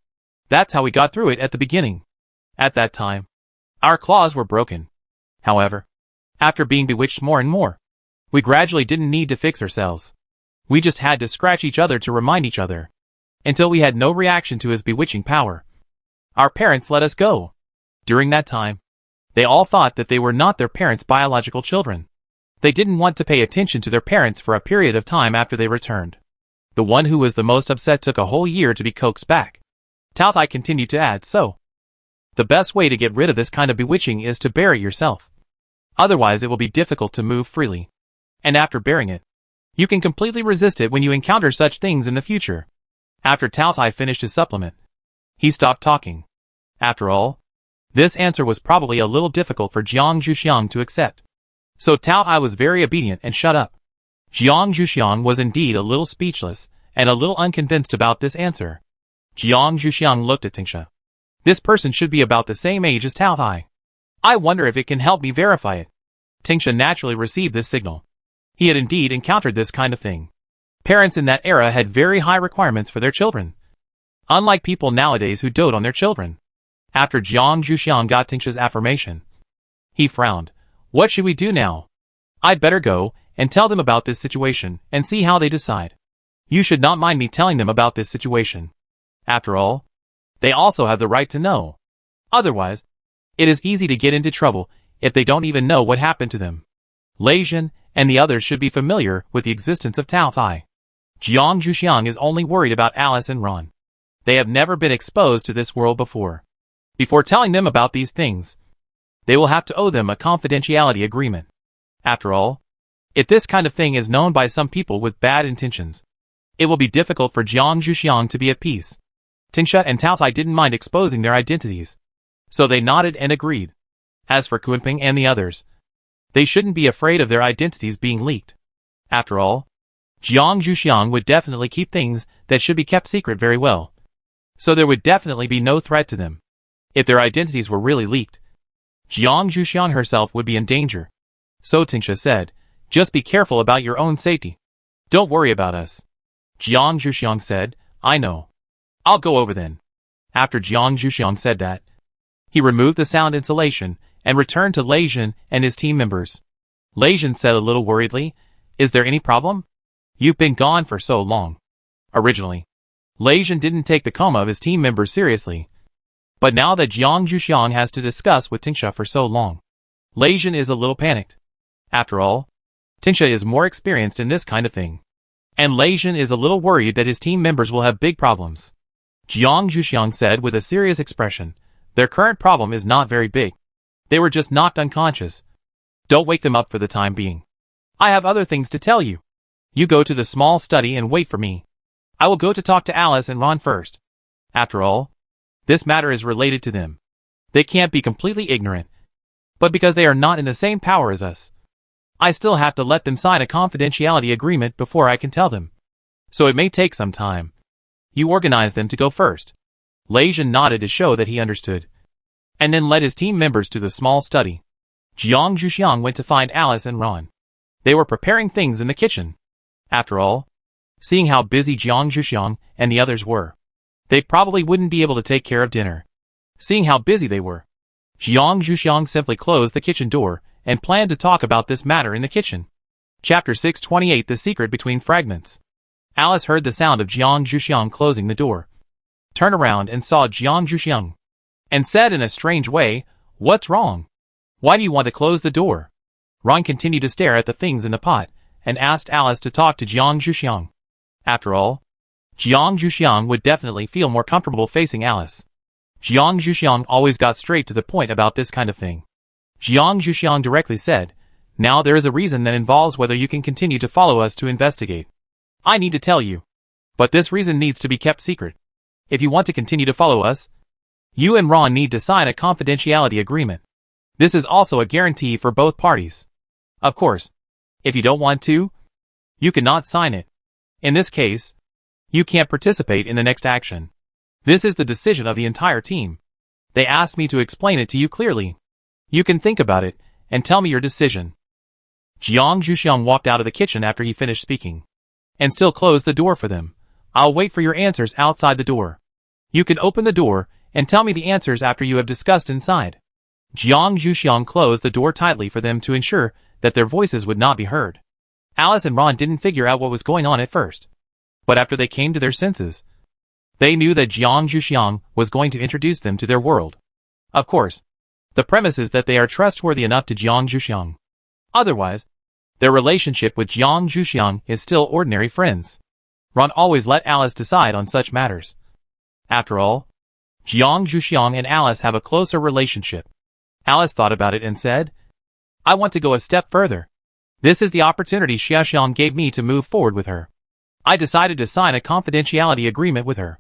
That's how we got through it at the beginning. At that time, our claws were broken. However, after being bewitched more and more, we gradually didn't need to fix ourselves. We just had to scratch each other to remind each other, until we had no reaction to his bewitching power. Our parents let us go. During that time, they all thought that they were not their parents' biological children. They didn't want to pay attention to their parents for a period of time after they returned. The one who was the most upset took a whole year to be coaxed back. Tao Tai continued to add, so, the best way to get rid of this kind of bewitching is to bury yourself. Otherwise it will be difficult to move freely. And after burying it, you can completely resist it when you encounter such things in the future. After Tao Tai finished his supplement, he stopped talking. After all, this answer was probably a little difficult for Jiang Zhuxiang to accept. So Tao Tai was very obedient and shut up. Jiang Zhuxiang was indeed a little speechless, and a little unconvinced about this answer. Jiang Zhuxiang looked at Tingsha. This person should be about the same age as Tao Tai. I wonder if it can help me verify it. Tingsha naturally received this signal. He had indeed encountered this kind of thing. Parents in that era had very high requirements for their children, unlike people nowadays who dote on their children. After Jiang Zhuxiang got Tingsha's affirmation, he frowned. What should we do now? I'd better go and tell them about this situation and see how they decide. You should not mind me telling them about this situation. After all, they also have the right to know. Otherwise, it is easy to get into trouble if they don't even know what happened to them. Lei Jin and the others should be familiar with the existence of Tao Tai. Jiang Zhuxiang is only worried about Alice and Ron. They have never been exposed to this world before. Before telling them about these things, they will have to owe them a confidentiality agreement. After all, if this kind of thing is known by some people with bad intentions, it will be difficult for Jiang Zhuxiang to be at peace. Tingsha and Tao Tai didn't mind exposing their identities, so they nodded and agreed. As for Kunping and the others, they shouldn't be afraid of their identities being leaked. After all, Jiang Zhuxiang would definitely keep things that should be kept secret very well, so there would definitely be no threat to them. If their identities were really leaked, Jiang Zhuxiang herself would be in danger. So Tingsha said, just be careful about your own safety. Don't worry about us. Jiang Zhuxiang said, I know. I'll go over then. After Jiang Zhuxiang said that, he removed the sound insulation and returned to Lei Jin and his team members. Lei Jin said a little worriedly, Is there any problem? You've been gone for so long. Originally, Lei Jin didn't take the coma of his team members seriously. But now that Jiang Zhuxiang has to discuss with Tingsha for so long, Lei Jin is a little panicked. After all, Tingsha is more experienced in this kind of thing. And Lei Jin is a little worried that his team members will have big problems. Jiang Zhuxiang said with a serious expression, their current problem is not very big. They were just knocked unconscious. Don't wake them up for the time being. I have other things to tell you. You go to the small study and wait for me. I will go to talk to Alice and Ron first. After all, this matter is related to them. They can't be completely ignorant. But because they are not in the same power as us, I still have to let them sign a confidentiality agreement before I can tell them. So it may take some time. You organize them to go first. Lei Jin nodded to show that he understood, and then led his team members to the small study. Jiang Zhuxiang went to find Alice and Ron. They were preparing things in the kitchen. After all, seeing how busy Jiang Zhuxiang and the others were, they probably wouldn't be able to take care of dinner. Seeing how busy they were, Jiang Zhuxiang simply closed the kitchen door and planned to talk about this matter in the kitchen. Chapter 628 The Secret Between Fragments. Alice heard the sound of Jiang Zhuxiang closing the door, turned around and saw Jiang Zhuxiang, and said in a strange way, "What's wrong? Why do you want to close the door?" Ron continued to stare at the things in the pot, and asked Alice to talk to Jiang Zhuxiang. After all, Jiang Zhuxiang would definitely feel more comfortable facing Alice. Jiang Zhuxiang always got straight to the point about this kind of thing. Jiang Zhuxiang directly said, "Now there is a reason that involves whether you can continue to follow us to investigate. I need to tell you. But this reason needs to be kept secret. If you want to continue to follow us, you and Ron need to sign a confidentiality agreement. This is also a guarantee for both parties. Of course, if you don't want to, you cannot sign it. In this case, you can't participate in the next action. This is the decision of the entire team. They asked me to explain it to you clearly. You can think about it and tell me your decision." Jiang Zhuxiang walked out of the kitchen after he finished speaking, and still closed the door for them. "I'll wait for your answers outside the door. You can open the door and tell me the answers after you have discussed inside." Jiang Zhuxiang closed the door tightly for them to ensure that their voices would not be heard. Alice and Ron didn't figure out what was going on at first, but after they came to their senses, they knew that Jiang Zhuxiang was going to introduce them to their world. Of course, the premise is that they are trustworthy enough to Jiang Zhuxiang. Otherwise, their relationship with Jiang Zhuxiang is still ordinary friends. Ron always let Alice decide on such matters. After all, Jiang Zhuxiang and Alice have a closer relationship. Alice thought about it and said, "I want to go a step further. This is the opportunity Xiaoxiang gave me to move forward with her. I decided to sign a confidentiality agreement with her.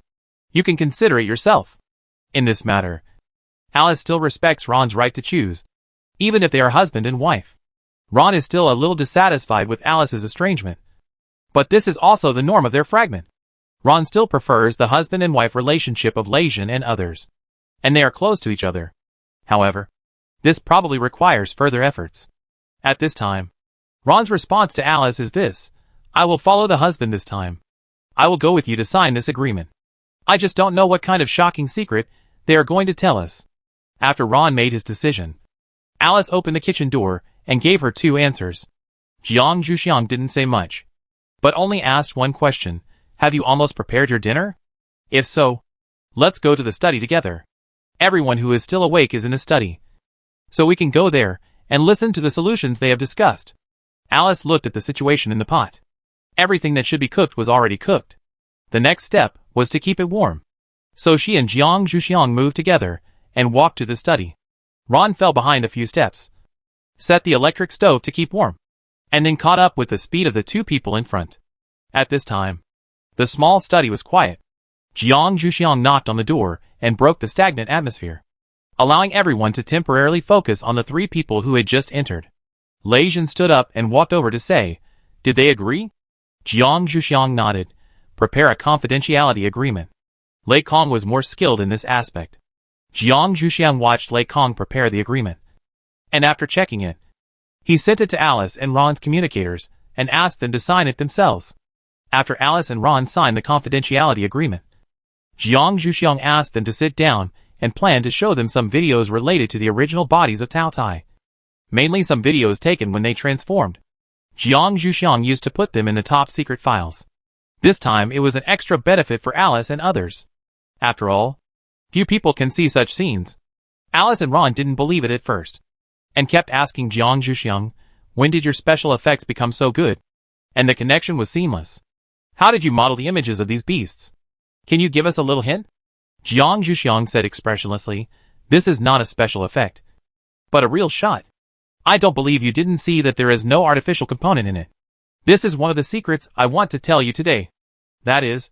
You can consider it yourself." In this matter, Alice still respects Ron's right to choose, even if they are husband and wife. Ron is still a little dissatisfied with Alice's estrangement, but this is also the norm of their fragment. Ron still prefers the husband and wife relationship of Lei Jin and others, and they are close to each other. However, this probably requires further efforts. At this time, Ron's response to Alice is this: "I will follow the husband this time. I will go with you to sign this agreement. I just don't know what kind of shocking secret they are going to tell us." After Ron made his decision, Alice opened the kitchen door and gave her two answers. Jiang Zhuxiang didn't say much, but only asked one question: "Have you almost prepared your dinner? If so, let's go to the study together. Everyone who is still awake is in the study, so we can go there and listen to the solutions they have discussed." Alice looked at the situation in the pot. Everything that should be cooked was already cooked. The next step was to keep it warm. So she and Jiang Zhuxiang moved together and walked to the study. Ron fell behind a few steps, set the electric stove to keep warm, and then caught up with the speed of the two people in front. At this time, the small study was quiet. Jiang Zhuxiang knocked on the door and broke the stagnant atmosphere, allowing everyone to temporarily focus on the three people who had just entered. Lei Jin stood up and walked over to say, "Did they agree?" Jiang Zhuxiang nodded. "Prepare a confidentiality agreement." Lei Kong was more skilled in this aspect. Jiang Zhuxiang watched Lei Kong prepare the agreement, and after checking it, he sent it to Alice and Ron's communicators and asked them to sign it themselves. After Alice and Ron signed the confidentiality agreement, Jiang Zhuxiang asked them to sit down and planned to show them some videos related to the original bodies of Tao Tai. Mainly some videos taken when they transformed. Jiang Zhuxiang used to put them in the top secret files. This time it was an extra benefit for Alice and others. After all, few people can see such scenes. Alice and Ron didn't believe it at first, and kept asking Jiang Zhuxiang, when did your special effects become so good? And the connection was seamless. How did you model the images of these beasts? Can you give us a little hint? Jiang Zhuxiang said expressionlessly, this is not a special effect, but a real shot. I don't believe you didn't see that there is no artificial component in it. This is one of the secrets I want to tell you today. That is,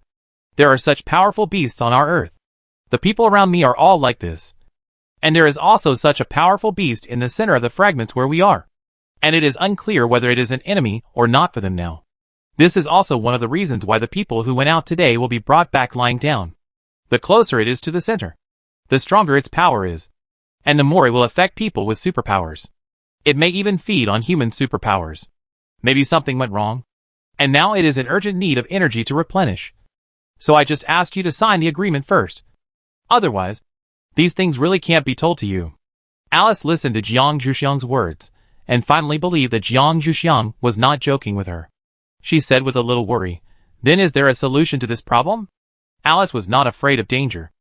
there are such powerful beasts on our Earth. The people around me are all like this. And there is also such a powerful beast in the center of the fragments where we are. And it is unclear whether it is an enemy or not for them now. This is also one of the reasons why the people who went out today will be brought back lying down. The closer it is to the center, the stronger its power is. And the more it will affect people with superpowers. It may even feed on human superpowers. Maybe something went wrong, and now it is in urgent need of energy to replenish. So I just asked you to sign the agreement first. Otherwise, these things really can't be told to you. Alice listened to Jiang Zhuxiang's words, and finally believed that Jiang Zhuxiang was not joking with her. She said with a little worry, then is there a solution to this problem? Alice was not afraid of danger.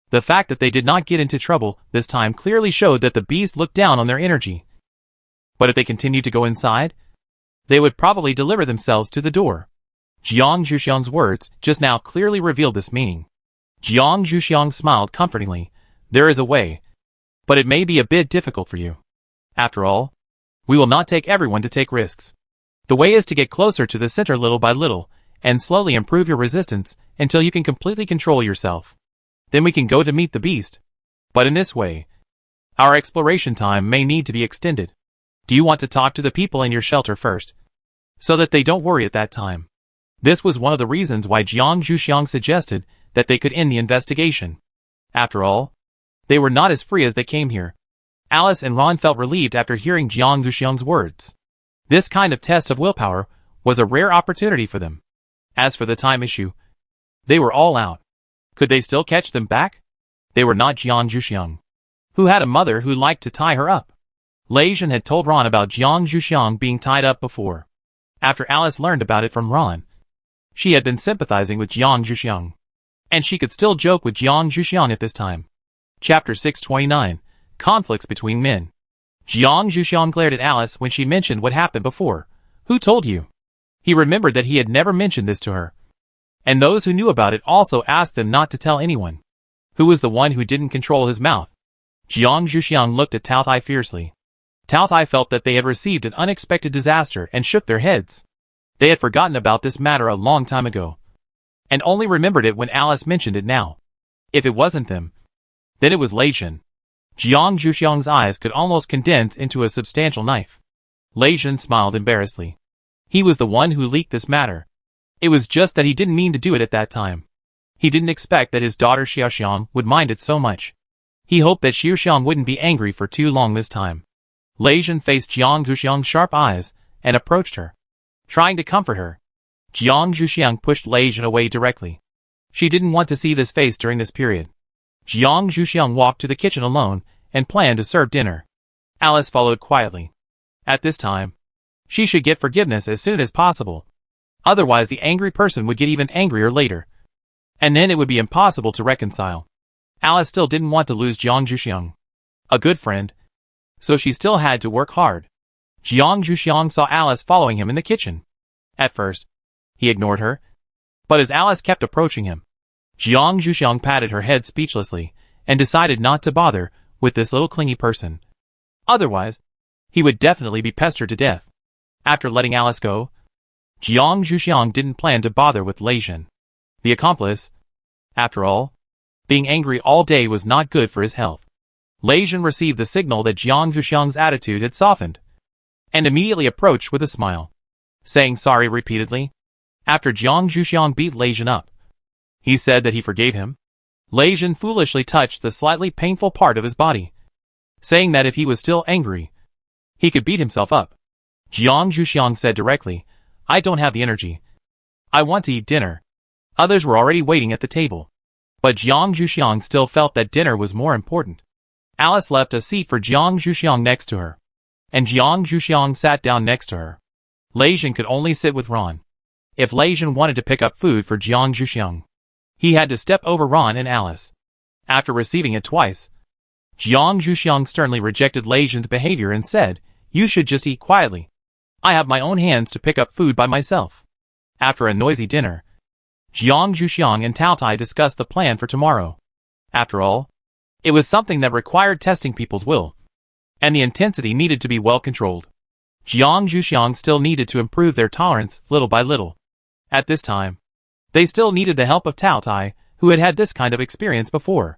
The fact that they did not get into trouble this time clearly showed that the beast looked down on their energy. But if they continued to go inside, they would probably deliver themselves to the door. Jiang Zhuxiang's words just now clearly revealed this meaning. Jiang Zhuxiang smiled comfortingly. There is a way, but it may be a bit difficult for you. After all, we will not take everyone to take risks. The way is to get closer to the center little by little, and slowly improve your resistance until you can completely control yourself. Then we can go to meet the beast. But in this way, our exploration time may need to be extended. Do you want to talk to the people in your shelter first, so that they don't worry at that time? This was one of the reasons why Jiang Zhuxiang suggested that they could end the investigation. After all, they were not as free as they came here. Alice and Ron felt relieved after hearing Jiang Zhuxiang's words. This kind of test of willpower was a rare opportunity for them. As for the time issue, they were all out. Could they still catch them back? They were not Jiang Zhuxiang, who had a mother who liked to tie her up. Lei Zhen had told Ron about Jiang Zhuxiang being tied up before. After Alice learned about it from Ron, she had been sympathizing with Jiang Zhuxiang, and she could still joke with Jiang Zhuxiang at this time. Chapter 629, Conflicts Between Men. Jiang Zhuxiang glared at Alice when she mentioned what happened before. Who told you? He remembered that he had never mentioned this to her. And those who knew about it also asked him not to tell anyone. Who was the one who didn't control his mouth? Jiang Zhuxiang looked at Tao Tai fiercely. Tao Tai felt that they had received an unexpected disaster and shook their heads. They had forgotten about this matter a long time ago, and only remembered it when Alice mentioned it now. If it wasn't them, then it was Lei Zhen. Jiang Zhuxiang's eyes could almost condense into a substantial knife. Lei Zhen smiled embarrassedly. He was the one who leaked this matter. It was just that he didn't mean to do it at that time. He didn't expect that his daughter Xiaoxiang would mind it so much. He hoped that Xiaoxiang wouldn't be angry for too long this time. Lei Zhen faced Jiang Zhuxiang's sharp eyes and approached her, trying to comfort her. Jiang Zhuxiang pushed Lei Zhen away directly. She didn't want to see this face during this period. Jiang Zhuxiang walked to the kitchen alone and planned to serve dinner. Alice followed quietly. At this time, she should get forgiveness as soon as possible. Otherwise the angry person would get even angrier later, and then it would be impossible to reconcile. Alice still didn't want to lose Jiang Zhuxiang, a good friend, so she still had to work hard. Jiang Zhuxiang saw Alice following him in the kitchen. At first, he ignored her, but as Alice kept approaching him, Jiang Zhuxiang patted her head speechlessly and decided not to bother with this little clingy person. Otherwise, he would definitely be pestered to death. After letting Alice go, Jiang Zhuxiang didn't plan to bother with Lei Zhen, the accomplice. After all, being angry all day was not good for his health. Lei Zhen received the signal that Jiang Zhuxiang's attitude had softened, and immediately approached with a smile, saying sorry repeatedly. After Jiang Zhuxiang beat Lei Zhen up, he said that he forgave him. Lei Zhen foolishly touched the slightly painful part of his body, saying that if he was still angry, he could beat himself up. Jiang Zhuxiang said directly, I don't have the energy. I want to eat dinner. Others were already waiting at the table, but Jiang Zhuxiang still felt that dinner was more important. Alice left a seat for Jiang Zhuxiang next to her, and Jiang Zhuxiang sat down next to her. Lei Jin could only sit with Ron. If Lei Jin wanted to pick up food for Jiang Zhuxiang, he had to step over Ron and Alice. After receiving it twice, Jiang Zhuxiang sternly rejected Lei Jin's behavior and said, "You should just eat quietly. I have my own hands to pick up food by myself." After a noisy dinner, Jiang Zhuxiang and Tao Tai discussed the plan for tomorrow. After all, it was something that required testing people's will, and the intensity needed to be well controlled. Jiang Zhuxiang still needed to improve their tolerance little by little. At this time, they still needed the help of Tao Tai, who had had this kind of experience before.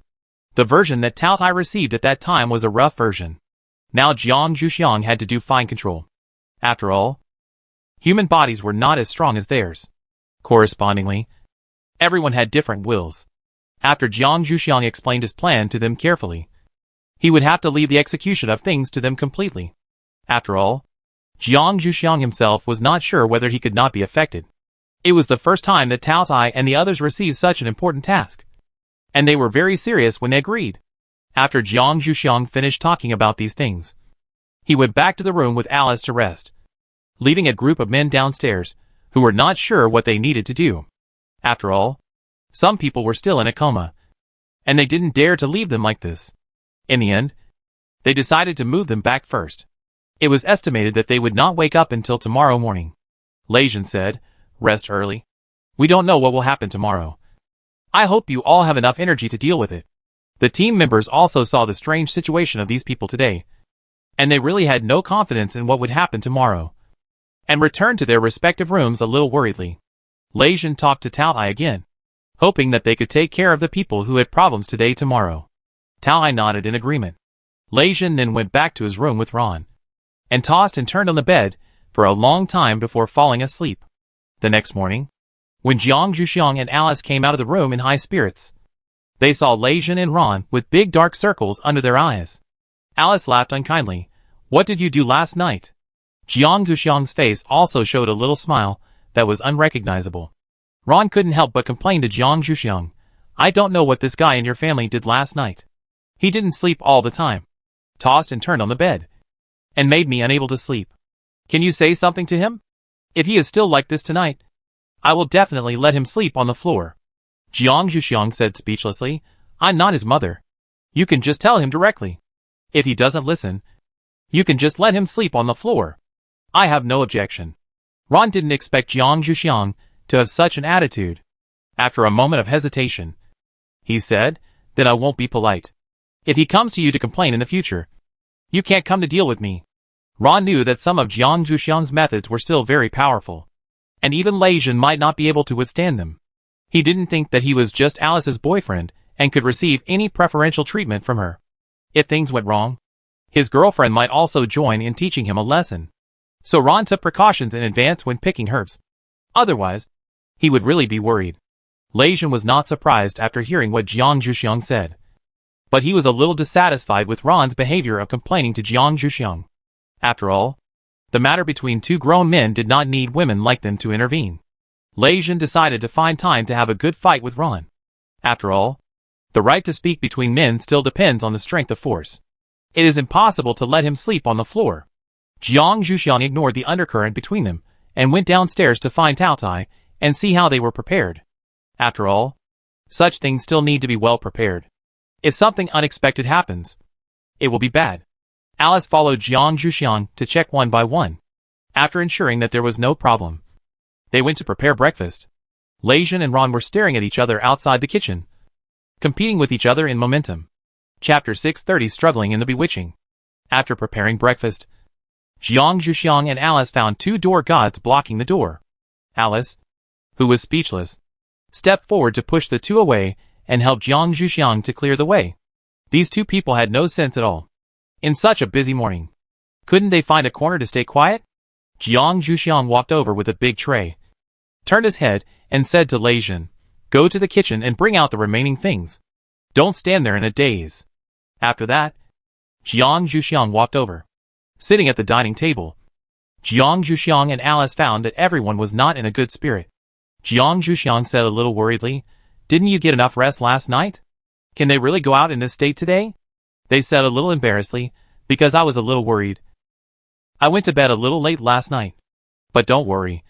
The version that Tao Tai received at that time was a rough version. Now Jiang Zhuxiang had to do fine control. After all, human bodies were not as strong as theirs. Correspondingly, everyone had different wills. After Jiang Zhuxiang explained his plan to them carefully, he would have to leave the execution of things to them completely. After all, Jiang Zhuxiang himself was not sure whether he could not be affected. It was the first time that Tao Tai and the others received such an important task, and they were very serious when they agreed. After Jiang Zhuxiang finished talking about these things, he went back to the room with Alice to rest, leaving a group of men downstairs who were not sure what they needed to do. After all, some people were still in a coma, and they didn't dare to leave them like this. In the end, they decided to move them back first. It was estimated that they would not wake up until tomorrow morning. Lei Jin said, "Rest early. We don't know what will happen tomorrow. I hope you all have enough energy to deal with it." The team members also saw the strange situation of these people today, and they really had no confidence in what would happen tomorrow, and returned to their respective rooms a little worriedly. Lei Jin talked to Tao Tai again, hoping that they could take care of the people who had problems today tomorrow. Tao Tai nodded in agreement. Lei Jin then went back to his room with Ron, and tossed and turned on the bed for a long time before falling asleep. The next morning, when Jiang Zhuxiang and Alice came out of the room in high spirits, they saw Lei Jin and Ron with big dark circles under their eyes. Alice laughed unkindly. "What did you do last night?" Jiang Zhuxiang's face also showed a little smile that was unrecognizable. Ron couldn't help but complain to Jiang Zhuxiang, "I don't know what this guy in your family did last night. He didn't sleep all the time, tossed and turned on the bed, and made me unable to sleep. Can you say something to him? If he is still like this tonight, I will definitely let him sleep on the floor." Jiang Zhuxiang said speechlessly, "I'm not his mother. You can just tell him directly. If he doesn't listen, you can just let him sleep on the floor. I have no objection." Ron didn't expect Jiang Zhuxiang to have such an attitude. After a moment of hesitation, he said, "Then I won't be polite. If he comes to you to complain in the future, you can't come to deal with me." Ron knew that some of Jiang Zhuxiang's methods were still very powerful, and even Lei Jin might not be able to withstand them. He didn't think that he was just Alice's boyfriend and could receive any preferential treatment from her. If things went wrong, his girlfriend might also join in teaching him a lesson. So Ron took precautions in advance when picking herbs. Otherwise, he would really be worried. Lei Jin was not surprised after hearing what Jiang Zhuxiang said, but he was a little dissatisfied with Ron's behavior of complaining to Jiang Zhuxiang. After all, the matter between two grown men did not need women like them to intervene. Lei Jin decided to find time to have a good fight with Ron. After all, the right to speak between men still depends on the strength of force. It is impossible to let him sleep on the floor. Jiang Zhuxiang ignored the undercurrent between them and went downstairs to find Tao Tai and see how they were prepared. After all, such things still need to be well prepared. If something unexpected happens, it will be bad. Alice followed Jiang Zhuxiang to check one by one. After ensuring that there was no problem, they went to prepare breakfast. Lei Jin and Ron were staring at each other outside the kitchen, competing with each other in momentum. Chapter 630 Struggling in the Bewitching. After preparing breakfast, Jiang Zhuxiang and Alice found two door gods blocking the door. Alice, who was speechless, stepped forward to push the two away and help Jiang Zhuxiang to clear the way. These two people had no sense at all. In such a busy morning, couldn't they find a corner to stay quiet? Jiang Zhuxiang walked over with a big tray, turned his head, and said to Lei Jin, "Go to the kitchen and bring out the remaining things. Don't stand there in a daze." After that, Jiang Zhuxiang walked over. Sitting at the dining table, Jiang Zhuxiang and Alice found that everyone was not in a good spirit. Jiang Zhuxiang said a little worriedly, "Didn't you get enough rest last night? Can they really go out in this state today?" They said a little embarrassedly, "Because I was a little worried. I went to bed a little late last night." But don't worry.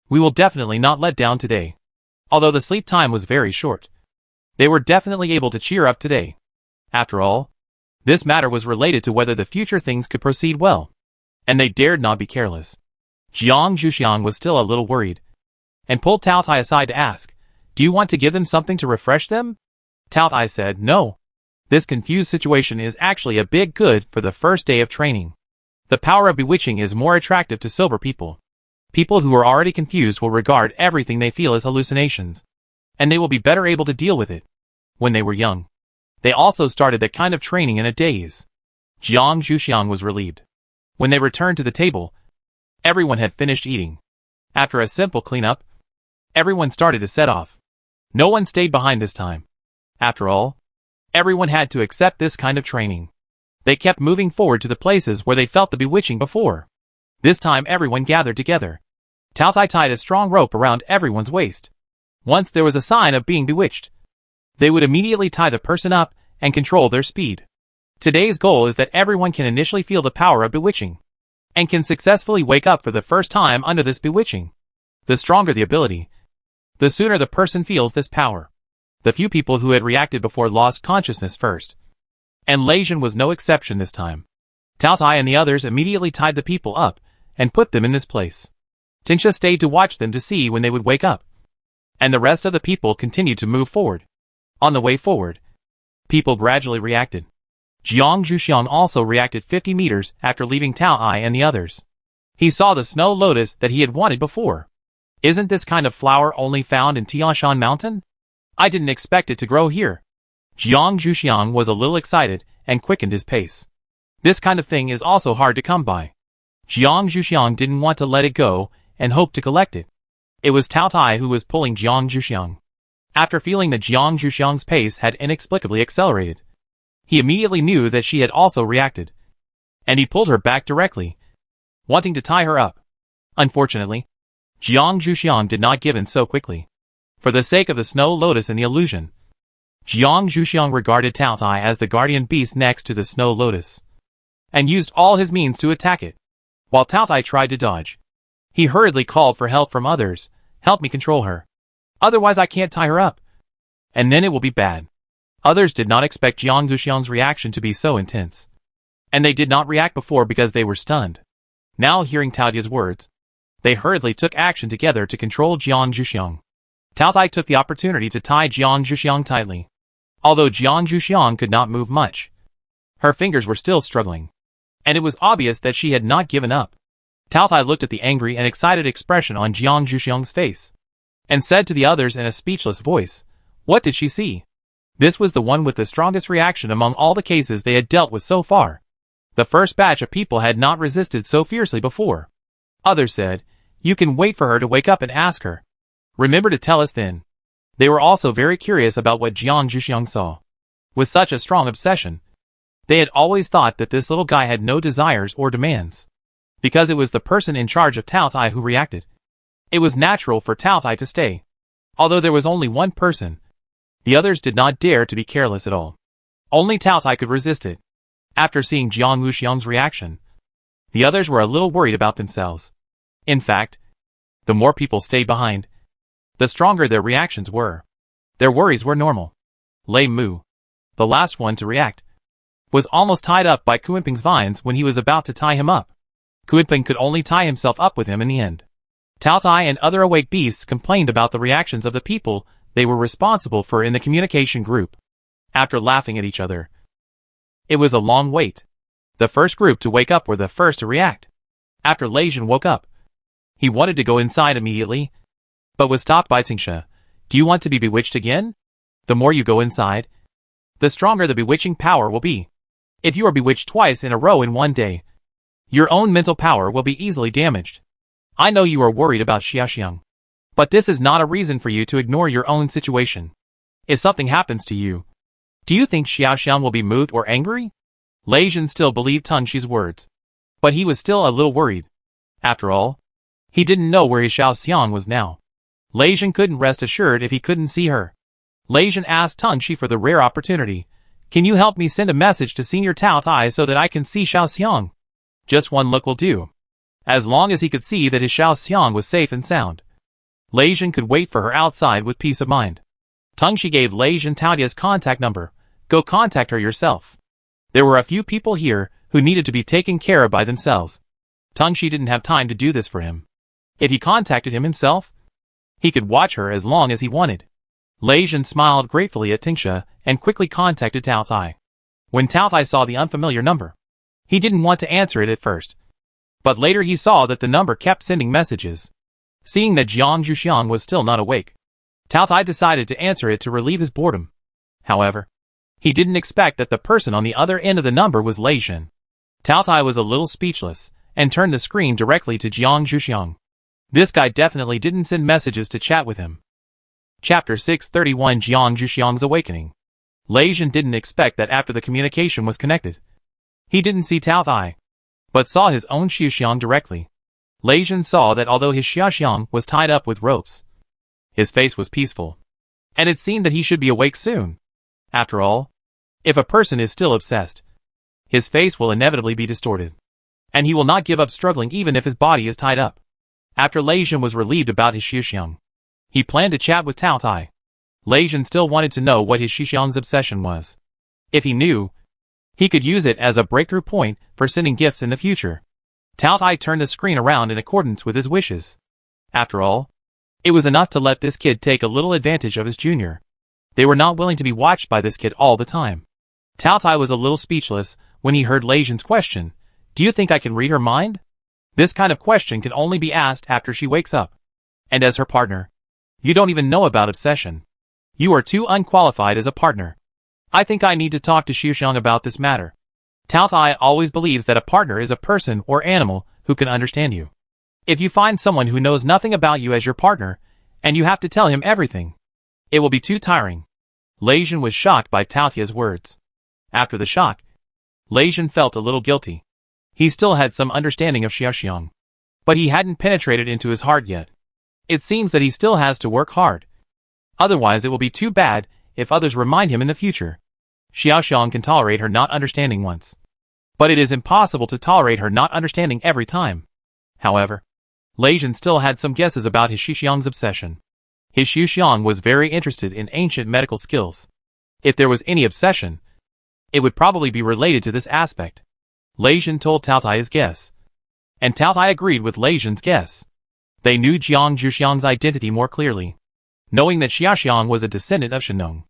We will definitely not let down today. Although the sleep time was very short, they were definitely able to cheer up today. After all, this matter was related to whether the future things could proceed well, and they dared not be careless. Jiang Zhuxiang was still a little worried, and pulled Tao Tai aside to ask, "Do you want to give them something to refresh them?" Tao Tai said, "No. This confused situation is actually a big good for the first day of training. The power of bewitching is more attractive to sober people. People who are already confused will regard everything they feel as hallucinations, and they will be better able to deal with it." When they were young, they also started that kind of training in a daze. Jiang Zhuxiang was relieved. When they returned to the table, everyone had finished eating. After a simple cleanup, everyone started to set off. No one stayed behind this time. After all, everyone had to accept this kind of training. They kept moving forward to the places where they felt the bewitching before. This time everyone gathered together. Tao Tai tied a strong rope around everyone's waist. Once there was a sign of being bewitched, they would immediately tie the person up and control their speed. Today's goal is that everyone can initially feel the power of bewitching, and can successfully wake up for the first time under this bewitching. The stronger the ability, the sooner the person feels this power. The few people who had reacted before lost consciousness first, and Leijin was no exception this time. Tao Tai and the others immediately tied the people up and put them in this place. Tingsha stayed to watch them to see when they would wake up, and the rest of the people continued to move forward. On the way forward, people gradually reacted. Jiang Zhuxiang also reacted 50 meters after leaving Tao Tai and the others. He saw the snow lotus that he had wanted before. Isn't this kind of flower only found in Tianshan Mountain? I didn't expect it to grow here. Jiang Zhuxiang was a little excited and quickened his pace. This kind of thing is also hard to come by. Jiang Zhuxiang didn't want to let it go and hoped to collect it. It was Tao Tai who was pulling Jiang Zhuxiang. After feeling that Jiang Zhuxiang's pace had inexplicably accelerated, he immediately knew that she had also reacted, and he pulled her back directly, wanting to tie her up. Unfortunately, Jiang Zhuxiang did not give in so quickly. For the sake of the snow lotus and the illusion, Jiang Zhuxiang regarded Tao Tai as the guardian beast next to the snow lotus, and used all his means to attack it. While Tao Tai tried to dodge, he hurriedly called for help from others. "Help me control her. Otherwise I can't tie her up, and then it will be bad." Others did not expect Jiang Zhuxiang's reaction to be so intense, and they did not react before because they were stunned. Now hearing Tao Tai's words, they hurriedly took action together to control Jiang Zhuxiang. Tao Tai took the opportunity to tie Jiang Zhuxiang tightly. Although Jiang Zhuxiang could not move much, her fingers were still struggling, and it was obvious that she had not given up. Tao Tai looked at the angry and excited expression on Jiang Zhuxiang's face, and said to the others in a speechless voice, "What did she see?" This was the one with the strongest reaction among all the cases they had dealt with so far. The first batch of people had not resisted so fiercely before. Others said, "You can wait for her to wake up and ask her. Remember to tell us then." They were also very curious about what Jiang Zhuxiang saw. With such a strong obsession, they had always thought that this little guy had no desires or demands. Because it was the person in charge of Tao Tai who reacted, it was natural for Tao Tai to stay. Although there was only one person, the others did not dare to be careless at all. Only Tao Tai could resist it. After seeing Jiang Zhuxiang's reaction, the others were a little worried about themselves. In fact, the more people stayed behind, the stronger their reactions were. Their worries were normal. Lei Mu, the last one to react, was almost tied up by Kuinping's vines when he was about to tie him up. Kuinping could only tie himself up with him in the end. Tao Tai and other awake beasts complained about the reactions of the people they were responsible for in the communication group. After laughing at each other, it was a long wait. The first group to wake up were the first to react. After Leijin woke up, he wanted to go inside immediately, but was stopped by Tingsha. "Do you want to be bewitched again? The more you go inside, the stronger the bewitching power will be. If you are bewitched twice in a row in one day, your own mental power will be easily damaged. I know you are worried about Xiaoxiang, but this is not a reason for you to ignore your own situation. If something happens to you, do you think Xiaoxiang will be moved or angry?" Leijin still believed Tungshi's words, but he was still a little worried. After all, he didn't know where his Xiaoxiang was now. Leijin couldn't rest assured if he couldn't see her. Leijin asked Tungshi for the rare opportunity. "Can you help me send a message to Senior Tao Tai so that I can see Xiaoxiang? Just one look will do." as long as he could see that his Xiaoxiang was safe and sound. Lei Jin could wait for her outside with peace of mind. Tengshi gave Lei Jin Taotia's contact number. Go contact her yourself. There were a few people here who needed to be taken care of by themselves. Tengshi didn't have time to do this for him. If he contacted him himself, he could watch her as long as he wanted. Lei Jin smiled gratefully at Tingsha and quickly contacted Tao Tai. When Tao Tai saw the unfamiliar number, he didn't want to answer it at first. But later he saw that the number kept sending messages. Seeing that Jiang Zhuxiang was still not awake, Tao Tai decided to answer it to relieve his boredom. However, he didn't expect that the person on the other end of the number was Lei Jin. Tao Tai was a little speechless and turned the screen directly to Jiang Zhuxiang. This guy definitely didn't send messages to chat with him. Chapter 631 Jiang Zhuxiang's Awakening. Lei Jin didn't expect that after the communication was connected, he didn't see Tao Tai, but saw his own Xiaoxiang directly. Lei Jin saw that although his Xiaoxiang was tied up with ropes, his face was peaceful, and it seemed that he should be awake soon. After all, if a person is still obsessed, his face will inevitably be distorted, and he will not give up struggling even if his body is tied up. After Lei Jin was relieved about his Xiaoxiang, he planned to chat with Tao Tai. Lei Jin still wanted to know what his Xiaoxiang's obsession was. If he knew, he could use it as a breakthrough point for sending gifts in the future. Tao Tai turned the screen around in accordance with his wishes. After all, it was enough to let this kid take a little advantage of his junior. They were not willing to be watched by this kid all the time. Tao Tai was a little speechless when he heard Lei Jin's question. Do you think I can read her mind? This kind of question can only be asked after she wakes up. And as her partner, you don't even know about obsession. You are too unqualified as a partner. I think I need to talk to Xiaoxiang about this matter. Tao Tai always believes that a partner is a person or animal who can understand you. If you find someone who knows nothing about you as your partner, and you have to tell him everything, it will be too tiring. Lei Jin was shocked by Tao Tai's words. After the shock, Lei Jin felt a little guilty. He still had some understanding of Xiaoxiang, but he hadn't penetrated into his heart yet. It seems that he still has to work hard. Otherwise it will be too bad if others remind him in the future. Xiaoxiang can tolerate her not understanding once, but it is impossible to tolerate her not understanding every time. However, Lei Jin still had some guesses about his Xiaoxiang's obsession. His Xiaoxiang was very interested in ancient medical skills. If there was any obsession, it would probably be related to this aspect. Lei Jin told Tao Tai his guess, and Tao Tai agreed with Lei Jin's guess. They knew Jiang Zhuxiang's identity more clearly. Knowing that Xiaoxiang was a descendant of Shenong,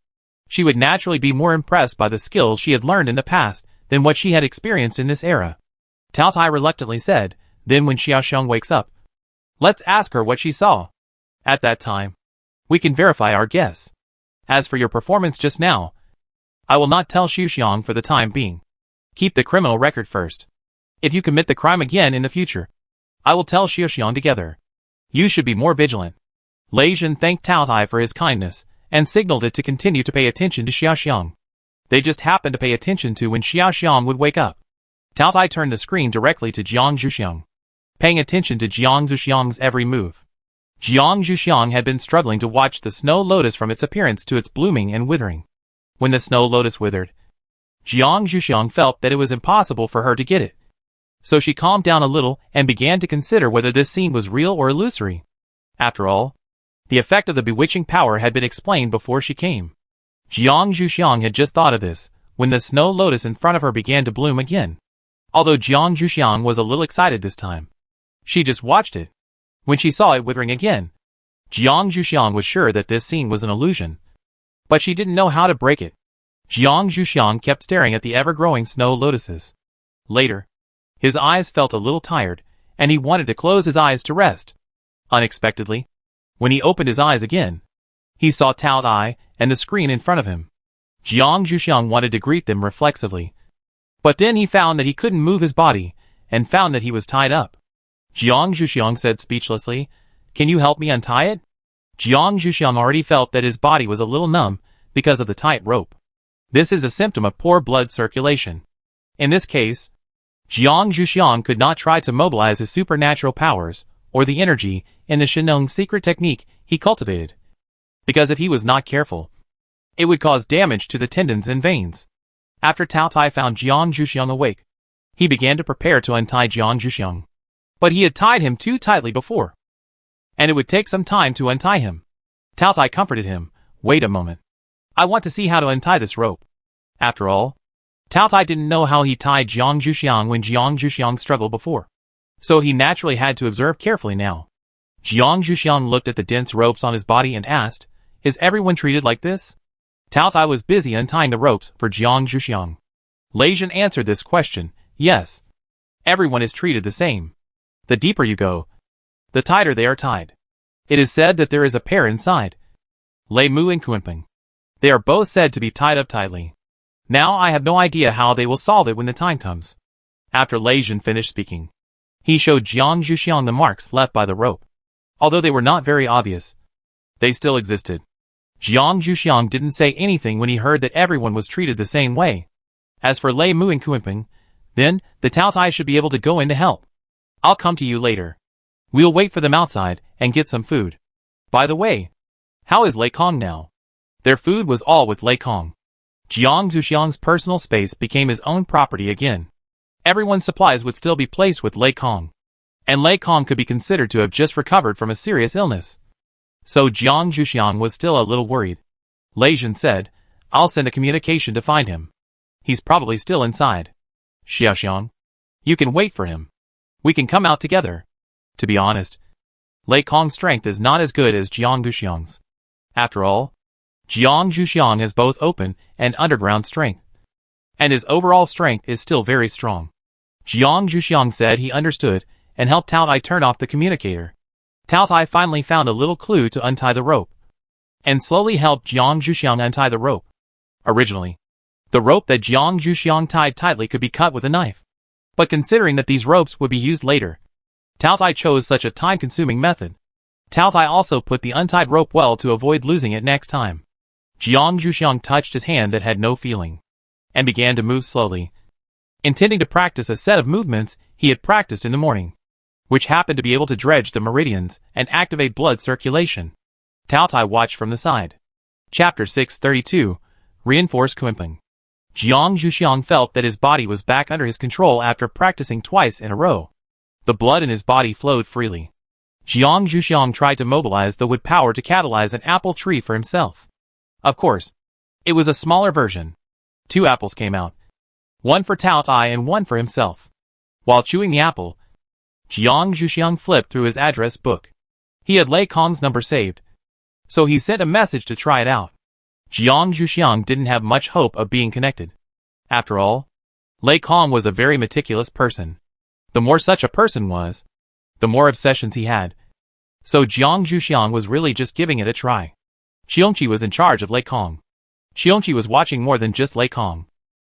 she would naturally be more impressed by the skills she had learned in the past than what she had experienced in this era. Tao Tai reluctantly said, then when Xiaoxiang wakes up, let's ask her what she saw. At that time, we can verify our guess. As for your performance just now, I will not tell Xiaoxiang for the time being. Keep the criminal record first. If you commit the crime again in the future, I will tell Xiaoxiang together. You should be more vigilant. Lei Jin thanked Tao Tai for his kindness, and signaled it to continue to pay attention to Xiaoxiang. They just happened to pay attention to when Xiaoxiang would wake up. Tao Tai turned the screen directly to Jiang Zhuxiang, paying attention to Jiang Zhuxiang's every move. Jiang Zhuxiang had been struggling to watch the snow lotus from its appearance to its blooming and withering. When the snow lotus withered, Jiang Zhuxiang felt that it was impossible for her to get it. So she calmed down a little and began to consider whether this scene was real or illusory. After all, the effect of the bewitching power had been explained before she came. Jiang Zhuxiang had just thought of this, when the snow lotus in front of her began to bloom again. Although Jiang Zhuxiang was a little excited this time, she just watched it. When she saw it withering again, Jiang Zhuxiang was sure that this scene was an illusion. But she didn't know how to break it. Jiang Zhuxiang kept staring at the ever-growing snow lotuses. Later, his eyes felt a little tired, and he wanted to close his eyes to rest. Unexpectedly, when he opened his eyes again, he saw Tao Tai and the screen in front of him. Jiang Zhuxiang wanted to greet them reflexively, but then he found that he couldn't move his body, and found that he was tied up. Jiang Zhuxiang said speechlessly, "Can you help me untie it?" Jiang Zhuxiang already felt that his body was a little numb because of the tight rope. This is a symptom of poor blood circulation. In this case, Jiang Zhuxiang could not try to mobilize his supernatural powers, or the energy, in the Shenong secret technique he cultivated. Because if he was not careful, it would cause damage to the tendons and veins. After Tao Tai found Jiang Zhuxiang awake, he began to prepare to untie Jiang Zhuxiang. But he had tied him too tightly before, and it would take some time to untie him. Tao Tai comforted him. Wait a moment. I want to see how to untie this rope. After all, Tao Tai didn't know how he tied Jiang Zhuxiang when Jiang Zhuxiang struggled before, so he naturally had to observe carefully now. Jiang Zhuxiang looked at the dense ropes on his body and asked, "Is everyone treated like this?" Tao Tai was busy untying the ropes for Jiang Zhuxiang. Lei Jin answered this question, "Yes. Everyone is treated the same. The deeper you go, the tighter they are tied. It is said that there is a pair inside, Lei Mu and Kunping. They are both said to be tied up tightly. Now I have no idea how they will solve it when the time comes." After Lei Jin finished speaking, he showed Jiang Zhuxiang the marks left by the rope. Although they were not very obvious, they still existed. Jiang Zhuxiang didn't say anything when he heard that everyone was treated the same way. As for Lei Mu and Kunping, then the Tao Tai should be able to go in to help. I'll come to you later. We'll wait for them outside and get some food. By the way, how is Lei Kong now? Their food was all with Lei Kong. Jiang Zhuxiang's personal space became his own property again. Everyone's supplies would still be placed with Lei Kong, and Lei Kong could be considered to have just recovered from a serious illness. So Jiang Zhuxiang was still a little worried. Lei Jin said, "I'll send a communication to find him. He's probably still inside. Xiaoxiang, you can wait for him. We can come out together." To be honest, Lei Kong's strength is not as good as Jiang Zhuxiang's. After all, Jiang Zhuxiang has both open and underground strength, and his overall strength is still very strong. Jiang Zhuxiang said he understood and helped Tao Tai turn off the communicator. Tao Tai finally found a little clue to untie the rope, and slowly helped Jiang Zhuxiang untie the rope. Originally, the rope that Jiang Zhuxiang tied tightly could be cut with a knife. But considering that these ropes would be used later, Tao Tai chose such a time-consuming method. Tao Tai also put the untied rope well to avoid losing it next time. Jiang Zhuxiang touched his hand that had no feeling, and began to move slowly, intending to practice a set of movements he had practiced in the morning, which happened to be able to dredge the meridians and activate blood circulation. Tao Tai watched from the side. Chapter 632, Reinforced Kunping. Jiang Zhuxiang felt that his body was back under his control after practicing twice in a row. The blood in his body flowed freely. Jiang Zhuxiang tried to mobilize the wood power to catalyze an apple tree for himself. Of course, it was a smaller version. 2 apples came out, one for Tao Tai and one for himself. While chewing the apple, Jiang Zhuxiang flipped through his address book. He had Lei Kong's number saved, so he sent a message to try it out. Jiang Zhuxiang didn't have much hope of being connected. After all, Lei Kong was a very meticulous person. The more such a person was, the more obsessions he had. So Jiang Zhuxiang was really just giving it a try. Qiongqi was in charge of Lei Kong. Qiongqi was watching more than just Lei Kong.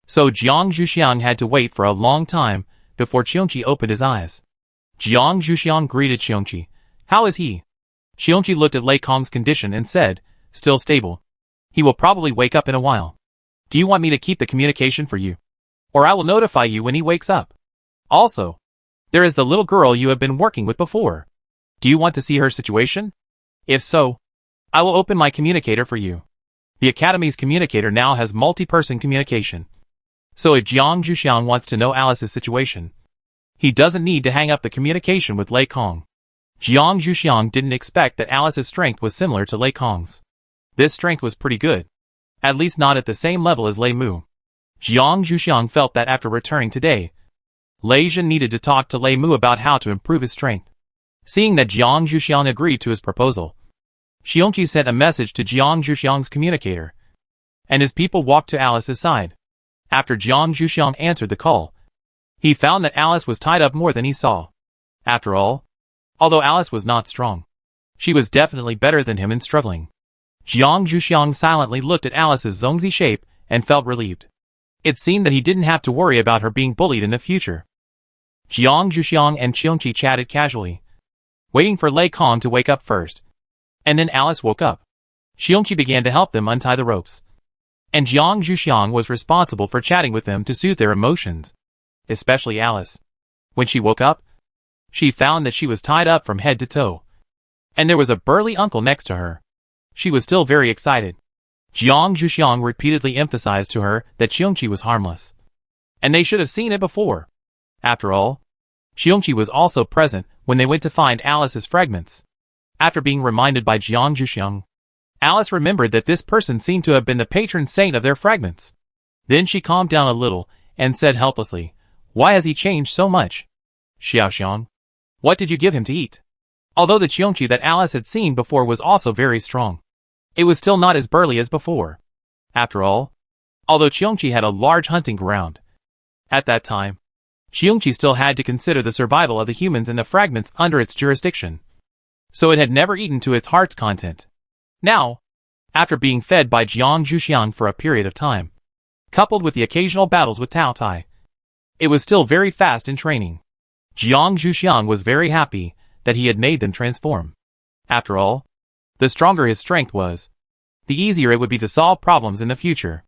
So Jiang Zhuxiang had to wait for a long time before Qiongqi opened his eyes. Jiang Zhuxiang greeted Qiongqi. "How is he?" Qiongqi looked at Lei Kong's condition and said, "Still stable. He will probably wake up in a while. Do you want me to keep the communication for you? Or I will notify you when he wakes up. Also, there is the little girl you have been working with before. Do you want to see her situation? If so, I will open my communicator for you." The Academy's communicator now has multi-person communication. So if Jiang Zhuxiang wants to know Alice's situation, he doesn't need to hang up the communication with Lei Kong. Jiang Zhuxiang didn't expect that Alice's strength was similar to Lei Kong's. This strength was pretty good, at least not at the same level as Lei Mu. Jiang Zhuxiang felt that after returning today, Lei Jin needed to talk to Lei Mu about how to improve his strength. Seeing that Jiang Zhuxiang agreed to his proposal, Qiongqi sent a message to Jiang Zhuxiang's communicator, and his people walked to Alice's side. After Jiang Zhuxiang answered the call, he found that Alice was tied up more than he saw. After all, although Alice was not strong, she was definitely better than him in struggling. Jiang Zhuxiang silently looked at Alice's Zongzi shape and felt relieved. It seemed that he didn't have to worry about her being bullied in the future. Jiang Zhuxiang and Qiongqi chatted casually, waiting for Lei Kong to wake up first. And then Alice woke up. Qiongqi began to help them untie the ropes, and Jiang Zhuxiang was responsible for chatting with them to soothe their emotions, especially Alice. When she woke up, she found that she was tied up from head to toe, and there was a burly uncle next to her. She was still very excited. Jiang Zhuxiang repeatedly emphasized to her that Qiongqi was harmless, and they should have seen it before. After all, Xiongqi was also present when they went to find Alice's fragments. After being reminded by Jiang Zhuxiang, Alice remembered that this person seemed to have been the patron saint of their fragments. Then she calmed down a little and said helplessly, "Why has he changed so much? Xiaoxiang, what did you give him to eat?" Although the Qiongqi that Alice had seen before was also very strong, it was still not as burly as before. After all, although Qiongqi had a large hunting ground, at that time, Qiongqi still had to consider the survival of the humans and the fragments under its jurisdiction. So it had never eaten to its heart's content. Now, after being fed by Jiang Zhuxiang for a period of time, coupled with the occasional battles with Tao Tai, it was still very fast in training. Jiang Zhuxiang was very happy that he had made them transform. After all, the stronger his strength was, the easier it would be to solve problems in the future.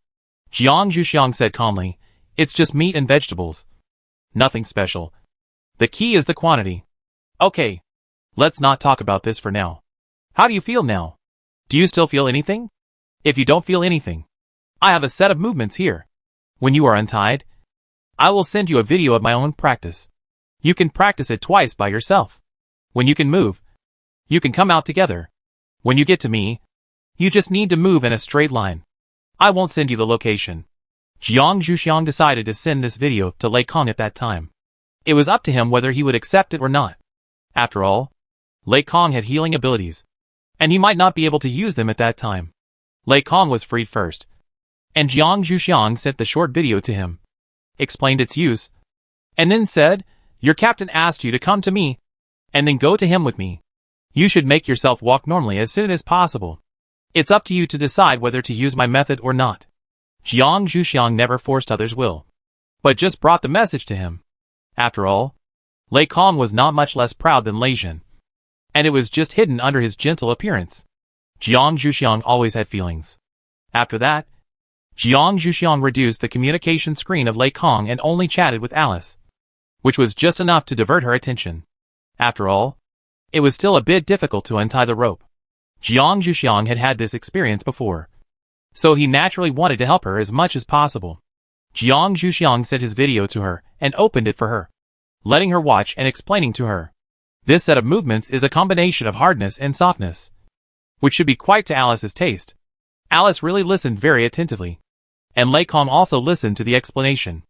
Jiang Zhuxiang said calmly, "It's just meat and vegetables. Nothing special. The key is the quantity. Okay, let's not talk about this for now. How do you feel now? Do you still feel anything? If you don't feel anything, I have a set of movements here. When you are untied, I will send you a video of my own practice. You can practice it twice by yourself. When you can move, you can come out together. When you get to me, you just need to move in a straight line. I won't send you the location." Jiang Zhuxiang decided to send this video to Lei Kong at that time. It was up to him whether he would accept it or not. After all, Lei Kong had healing abilities, and he might not be able to use them at that time. Lei Kong was freed first, and Jiang Zhuxiang sent the short video to him, explained its use, and then said, "Your captain asked you to come to me, and then go to him with me. You should make yourself walk normally as soon as possible. It's up to you to decide whether to use my method or not." Jiang Zhuxiang never forced others' will, but just brought the message to him. After all, Lei Kong was not much less proud than Lei Jin, and it was just hidden under his gentle appearance. Jiang Zhuxiang always had feelings. After that, Jiang Zhuxiang reduced the communication screen of Lei Kong and only chatted with Alice, which was just enough to divert her attention. After all, it was still a bit difficult to untie the rope. Jiang Zhuxiang had had this experience before, so he naturally wanted to help her as much as possible. Jiang Zhuxiang sent his video to her and opened it for her, letting her watch and explaining to her. This set of movements is a combination of hardness and softness, which should be quite to Alice's taste. Alice really listened very attentively, and Lei Kong also listened to the explanation.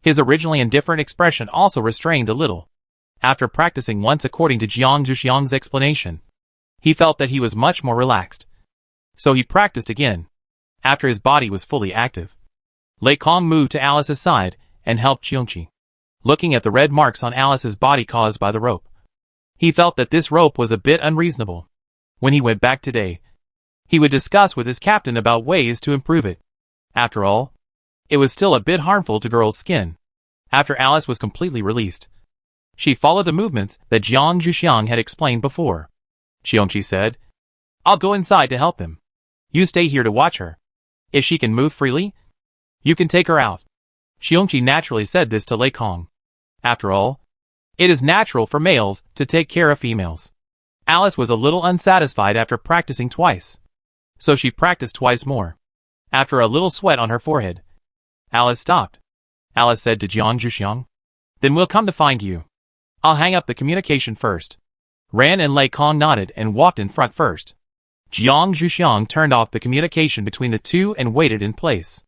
His originally indifferent expression also restrained a little. After practicing once according to Jiang Zhuxiang's explanation, he felt that he was much more relaxed. So he practiced again. After his body was fully active, Lei Kong moved to Alice's side and helped Qiongqi. Looking at the red marks on Alice's body caused by the rope, he felt that this rope was a bit unreasonable. When he went back today, he would discuss with his captain about ways to improve it. After all, it was still a bit harmful to girls' skin. After Alice was completely released, she followed the movements that Jiang Zhuxiang had explained before. Qiongqi said, "I'll go inside to help him. You stay here to watch her. If she can move freely, you can take her out." Qiongqi naturally said this to Lei Kong. After all, it is natural for males to take care of females. Alice was a little unsatisfied after practicing twice, so she practiced twice more. After a little sweat on her forehead, Alice stopped. Alice said to Jiang Zhuxiang, "Then we'll come to find you. I'll hang up the communication first." Ran and Lei Kong nodded and walked in front first. Jiang Zhuxiang turned off the communication between the two and waited in place.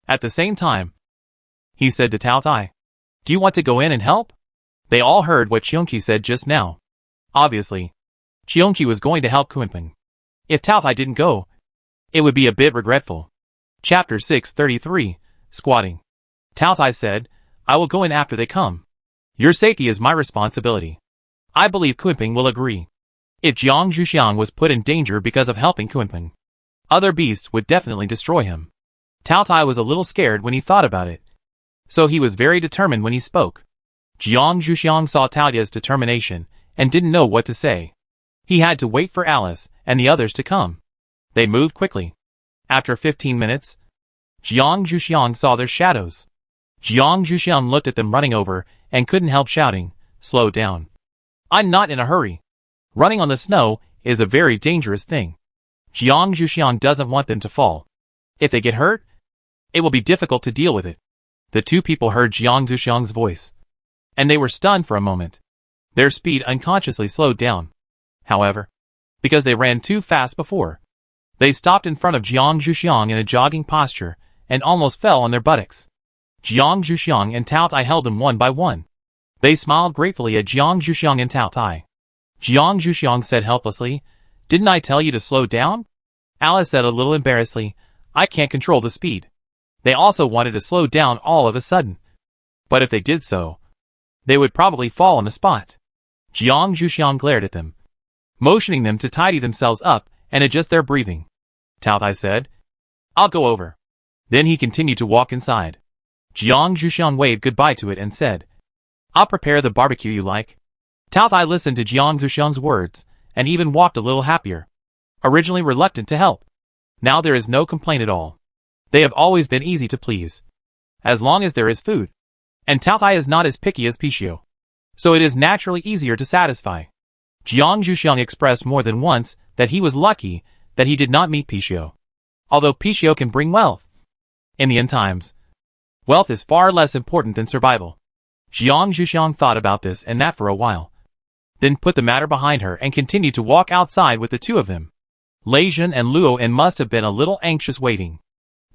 At the same time, he said to Tao Tai, "Do you want to go in and help?" They all heard what Qiongqi said just now. Obviously, Qiongqi was going to help Kunpeng. If Tao Tai didn't go, it would be a bit regretful. Chapter 633, Squatting. Tao Tai said, "I will go in after they come. Your safety is my responsibility." I believe Kunpeng will agree. If Jiang Zhuxiang was put in danger because of helping Kunpeng, other beasts would definitely destroy him. Tao Tai was a little scared when he thought about it, so he was very determined when he spoke. Jiang Zhuxiang saw Tao Tai's determination and didn't know what to say. He had to wait for Alice and the others to come. They moved quickly. After 15 minutes, Jiang Zhuxiang saw their shadows. Jiang Zhuxiang looked at them running over and couldn't help shouting, "Slow down. I'm not in a hurry. Running on the snow is a very dangerous thing. Jiang Zhuxiang doesn't want them to fall. If they get hurt, it will be difficult to deal with it." The two people heard Jiang Zhuxiang's voice. and they were stunned for a moment. Their speed unconsciously slowed down. However, because they ran too fast before, they stopped in front of Jiang Zhuxiang in a jogging posture and almost fell on their buttocks. Jiang Zhuxiang and Tao Tai held them one by one. They smiled gratefully at Jiang Zhuxiang and Tao Tai. Jiang Zhuxiang said helplessly, "Didn't I tell you to slow down?" Alice said a little embarrassedly, "I can't control the speed." They also wanted to slow down all of a sudden. But if they did so, they would probably fall on the spot. Jiang Zhuxiang glared at them, motioning them to tidy themselves up and adjust their breathing. Tao Tai said, "I'll go over." Then he continued to walk inside. Jiang Zhuxiang waved goodbye to it and said, "I'll prepare the barbecue you like." Tao Tai listened to Jiang Zhuxiang's words and even walked a little happier. Originally reluctant to help, now there is no complaint at all. They have always been easy to please, as long as there is food. And Tao Tai is not as picky as Pichio, so it is naturally easier to satisfy. Jiang Zhuxiang expressed more than once that he was lucky that he did not meet Pichio, although Pichio can bring wealth. In the end times, wealth is far less important than survival. Jiang Zhuxiang thought about this and that for a while, then put the matter behind her and continued to walk outside with the two of them. Lei Jun and Luo En must have been a little anxious waiting.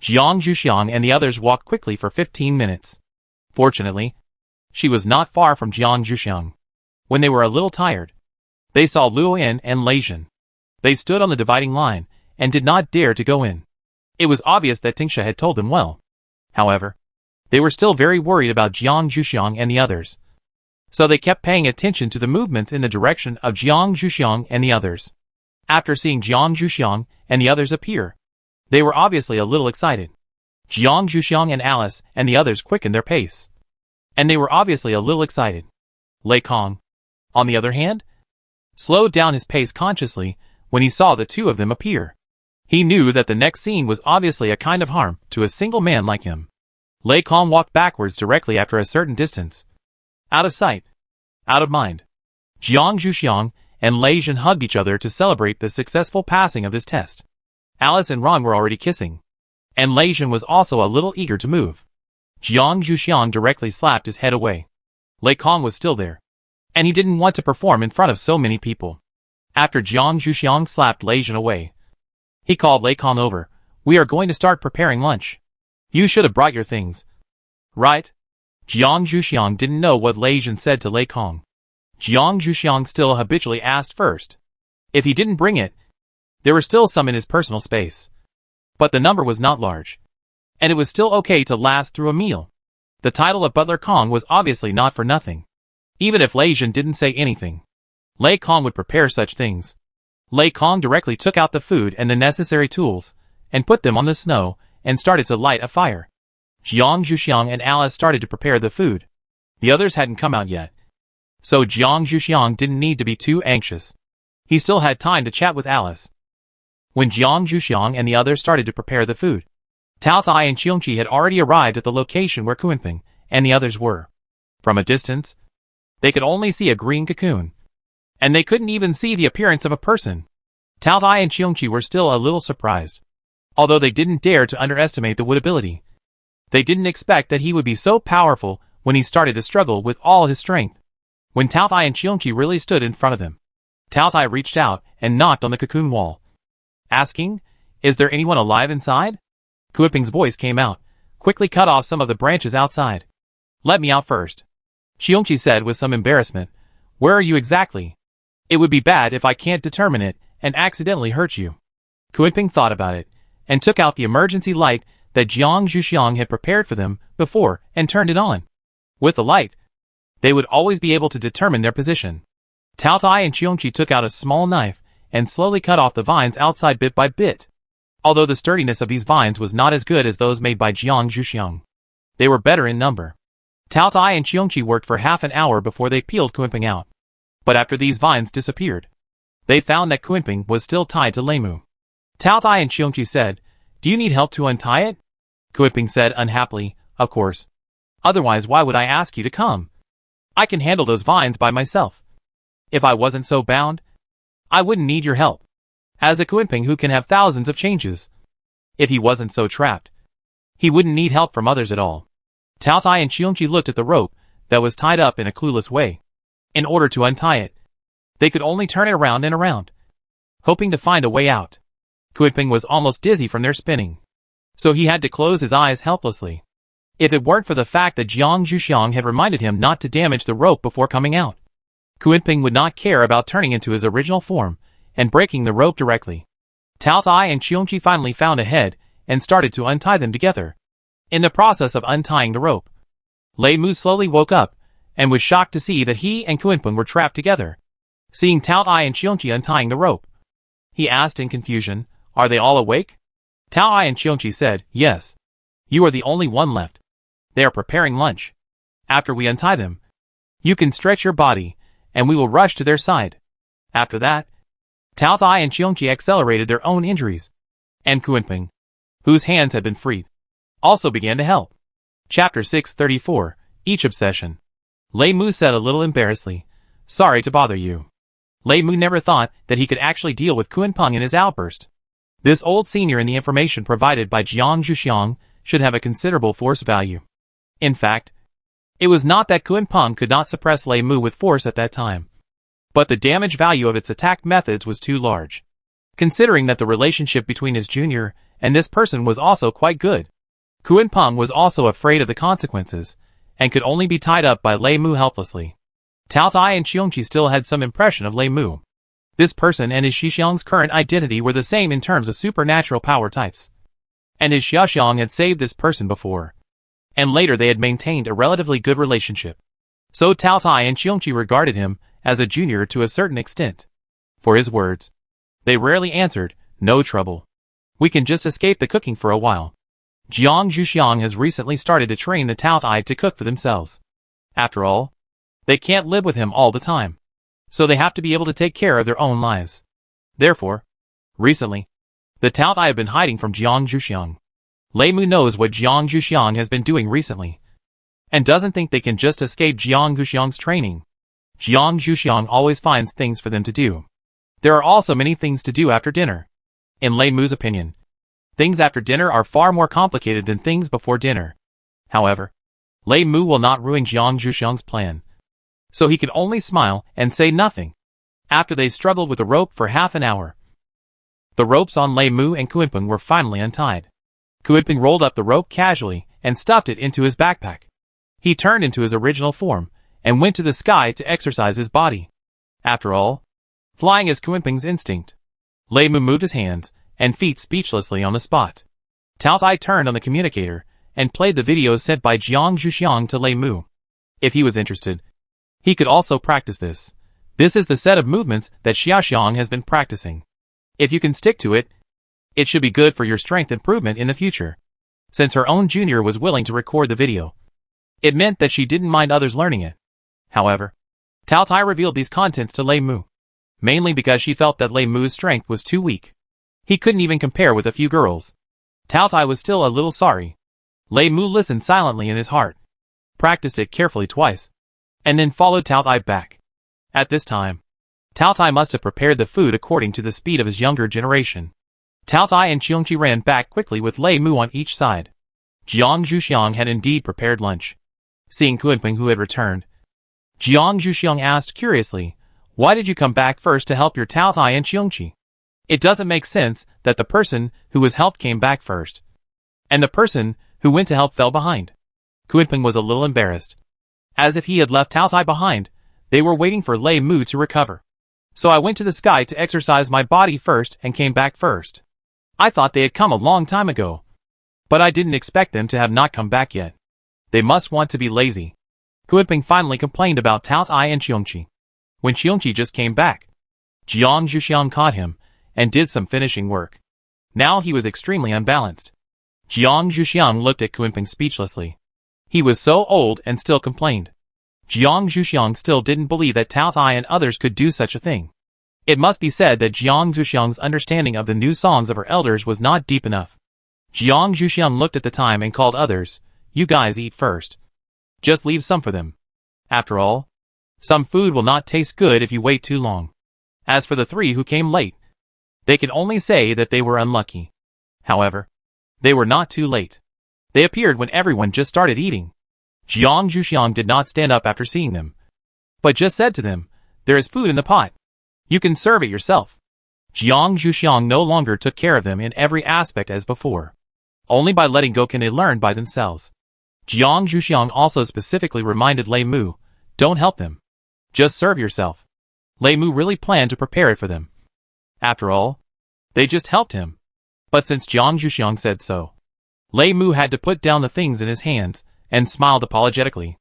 Jiang Zhuxiang and the others walked quickly for 15 minutes. Fortunately, she was not far from Jiang Zhuxiang. When they were a little tired, they saw Luo En and Lei Jun. They stood on the dividing line and did not dare to go in. It was obvious that Tingsha had told them well. However, they were still very worried about Jiang Zhuxiang and the others, so they kept paying attention to the movements in the direction of Jiang Zhuxiang and the others. After seeing Jiang Zhuxiang and the others appear, they were obviously a little excited. Jiang Zhuxiang and Alice and the others quickened their pace, and they were obviously a little excited. Lei Kong, on the other hand, slowed down his pace consciously when he saw the two of them appear. He knew that the next scene was obviously a kind of harm to a single man like him. Lei Kong walked backwards directly after a certain distance. Out of sight, out of mind. Jiang Zhuxiang and Lei Jun hugged each other to celebrate the successful passing of this test. Alice and Ron were already kissing, and Lei Jun was also a little eager to move. Jiang Zhuxiang directly slapped his head away. Lei Kong was still there, and he didn't want to perform in front of so many people. After Jiang Zhuxiang slapped Lei Jun away, he called Lei Kong over. "We are going to start preparing lunch. You should have brought your things." "Right?" Jiang Zhuxiang didn't know what Lei Jun said to Lei Kong. Jiang Zhuxiang still habitually asked first. If he didn't bring it, there were still some in his personal space. But the number was not large, and it was still okay to last through a meal. The title of Butler Kong was obviously not for nothing. Even if Lei Jun didn't say anything, Lei Kong would prepare such things. Lei Kong directly took out the food and the necessary tools, and put them on the snow, and started to light a fire. Jiang Zhuxiang and Alice started to prepare the food. The others hadn't come out yet, so Jiang Zhuxiang didn't need to be too anxious. He still had time to chat with Alice. When Jiang Zhuxiang and the others started to prepare the food, Tao Tai and Qiongqi had already arrived at the location where Kunping and the others were. From a distance, they could only see a green cocoon, and they couldn't even see the appearance of a person. Tao Tai and Qiongqi were still a little surprised, although they didn't dare to underestimate the wood ability. They didn't expect that he would be so powerful when he started to struggle with all his strength. When Tao Tai and Qiongqi really stood in front of them, Tao Tai reached out and knocked on the cocoon wall, asking, "Is there anyone alive inside?" Kunping's voice came out, quickly cut off some of the branches outside. "Let me out first," Qiongqi said with some embarrassment. "Where are you exactly? It would be bad if I can't determine it and accidentally hurt you." Kunping thought about it, and took out the emergency light that Jiang Zhuxiang had prepared for them before and turned it on. With the light, they would always be able to determine their position. Tao Tai and Qiongqi took out a small knife and slowly cut off the vines outside bit by bit. Although the sturdiness of these vines was not as good as those made by Jiang Zhuxiang, they were better in number. Tao Tai and Qiongqi worked for half an hour before they peeled Kunping out. But after these vines disappeared, they found that Kunping was still tied to Leimu. Tao Tai and Qiongqi said, "Do you need help to untie it?" Kunping said unhappily, "Of course. Otherwise why would I ask you to come? I can handle those vines by myself. If I wasn't so bound, I wouldn't need your help. As a Kunping who can have thousands of changes. If he wasn't so trapped, he wouldn't need help from others at all." Tao Tai and Qiongqi looked at the rope that was tied up in a clueless way. In order to untie it, they could only turn it around and around, hoping to find a way out. Kunpeng was almost dizzy from their spinning, so he had to close his eyes helplessly. If it weren't for the fact that Jiang Zhuxiang had reminded him not to damage the rope before coming out, Kunpeng would not care about turning into his original form and breaking the rope directly. Tao Tai and Qiongqi finally found a head and started to untie them together. In the process of untying the rope, Lei Mu slowly woke up and was shocked to see that he and Kunpeng were trapped together. Seeing Tao Tai and Qiongqi untying the rope, he asked in confusion, "Are they all awake?" Tao Tai and Qiongqi said, "Yes. You are the only one left. They are preparing lunch. After we untie them, you can stretch your body, and we will rush to their side." After that, Tao Tai and Qiongqi accelerated their own injuries, and Kunpeng, whose hands had been freed, also began to help. Chapter 634, Each Obsession. Lei Mu said a little embarrassedly, "Sorry to bother you." Lei Mu never thought that he could actually deal with Kunpeng in his outburst. This old senior in the information provided by Jiang Zhuxiang should have a considerable force value. In fact, it was not that Kunpeng could not suppress Lei Mu with force at that time, but the damage value of its attack methods was too large, considering that the relationship between his junior and this person was also quite good. Kunpeng was also afraid of the consequences, and could only be tied up by Lei Mu helplessly. Tao Tai and Qiongqi still had some impression of Lei Mu. This person and his Xixiang's current identity were the same in terms of supernatural power types, and his Xiaoxiang had saved this person before, and later they had maintained a relatively good relationship. So Tao Tai and Qiongqi regarded him as a junior to a certain extent. For his words, they rarely answered, "No trouble. We can just escape the cooking for a while." Jiang Zhuxiang has recently started to train the Tao Tai to cook for themselves. After all, they can't live with him all the time, so they have to be able to take care of their own lives. Therefore, recently, the Tao Tai have been hiding from Jiang Zhuxiang. Lei Mu knows what Jiang Zhuxiang has been doing recently, and doesn't think they can just escape Jiang Zhuxiang's training. Jiang Zhuxiang always finds things for them to do. There are also many things to do after dinner. In Lei Mu's opinion, things after dinner are far more complicated than things before dinner. However, Lei Mu will not ruin Jiang Zhuxiang's plan, so he could only smile and say nothing. After they struggled with the rope for half an hour, the ropes on Lei Mu and Kunpeng were finally untied. Kunpeng rolled up the rope casually and stuffed it into his backpack. He turned into his original form and went to the sky to exercise his body. After all, flying is Kunpeng's instinct. Lei Mu moved his hands and feet speechlessly on the spot. Tao Tai turned on the communicator and played the videos sent by Jiang Zhuxiang to Lei Mu. If he was interested, he could also practice this. This is the set of movements that Xiaoxiang has been practicing. If you can stick to it, it should be good for your strength improvement in the future. Since her own junior was willing to record the video, it meant that she didn't mind others learning it. However, Tao Tai revealed these contents to Lei Mu, mainly because she felt that Lei Mu's strength was too weak. He couldn't even compare with a few girls. Tao Tai was still a little sorry. Lei Mu listened silently in his heart, practiced it carefully twice, and then followed Tao Tai back. At this time, Tao Tai must have prepared the food according to the speed of his younger generation. Tao Tai and Qiongqi ran back quickly with Lei Mu on each side. Jiang Zhuxiang had indeed prepared lunch. Seeing Kunpeng who had returned, Jiang Zhuxiang asked curiously, "Why did you come back first to help your Tao Tai and Qiongqi? It doesn't make sense that the person who was helped came back first, and the person who went to help fell behind." Kunpeng was a little embarrassed. As if he had left Tao Tai behind, they were waiting for Lei Mu to recover. "So I went to the sky to exercise my body first and came back first. I thought they had come a long time ago, but I didn't expect them to have not come back yet. They must want to be lazy." Kunpeng finally complained about Tao Tai and Qiongqi. When Qiongqi just came back, Jiang Zhuxiang caught him and did some finishing work. Now he was extremely unbalanced. Jiang Zhuxiang looked at Kunpeng speechlessly. He was so old and still complained. Jiang Zhuxiang still didn't believe that Tao Tai and others could do such a thing. It must be said that Jiang Zhuxiang's understanding of the new songs of her elders was not deep enough. Jiang Zhuxiang looked at the time and called others, "You guys eat first. Just leave some for them. After all, some food will not taste good if you wait too long." As for the three who came late, they could only say that they were unlucky. However, they were not too late. They appeared when everyone just started eating. Jiang Zhuxiang did not stand up after seeing them, but just said to them, "There is food in the pot. You can serve it yourself." Jiang Zhuxiang no longer took care of them in every aspect as before. Only by letting go can they learn by themselves. Jiang Zhuxiang also specifically reminded Lei Mu, "Don't help them. Just serve yourself." Lei Mu really planned to prepare it for them. After all, they just helped him. But since Jiang Zhuxiang said so, Lei Mu had to put down the things in his hands and smiled apologetically.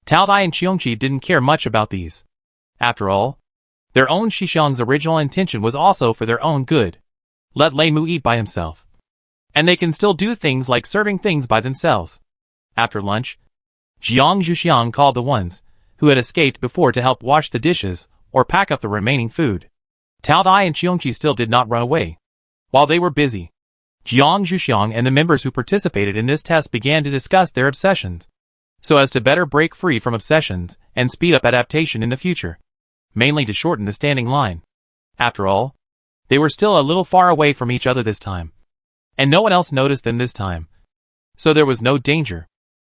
Tao Dai and Qiongqi didn't care much about these. After all, their own Xixiang's original intention was also for their own good. Let Lei Mu eat by himself. And they can still do things like serving things by themselves. After lunch, Jiang Zhuxiang called the ones who had escaped before to help wash the dishes or pack up the remaining food. Tao Dai and Qiongqi still did not run away. While they were busy, Jiang Zhuxiang and the members who participated in this test began to discuss their obsessions, so as to better break free from obsessions and speed up adaptation in the future, mainly to shorten the standing line. After all, they were still a little far away from each other this time, and no one else noticed them this time, so there was no danger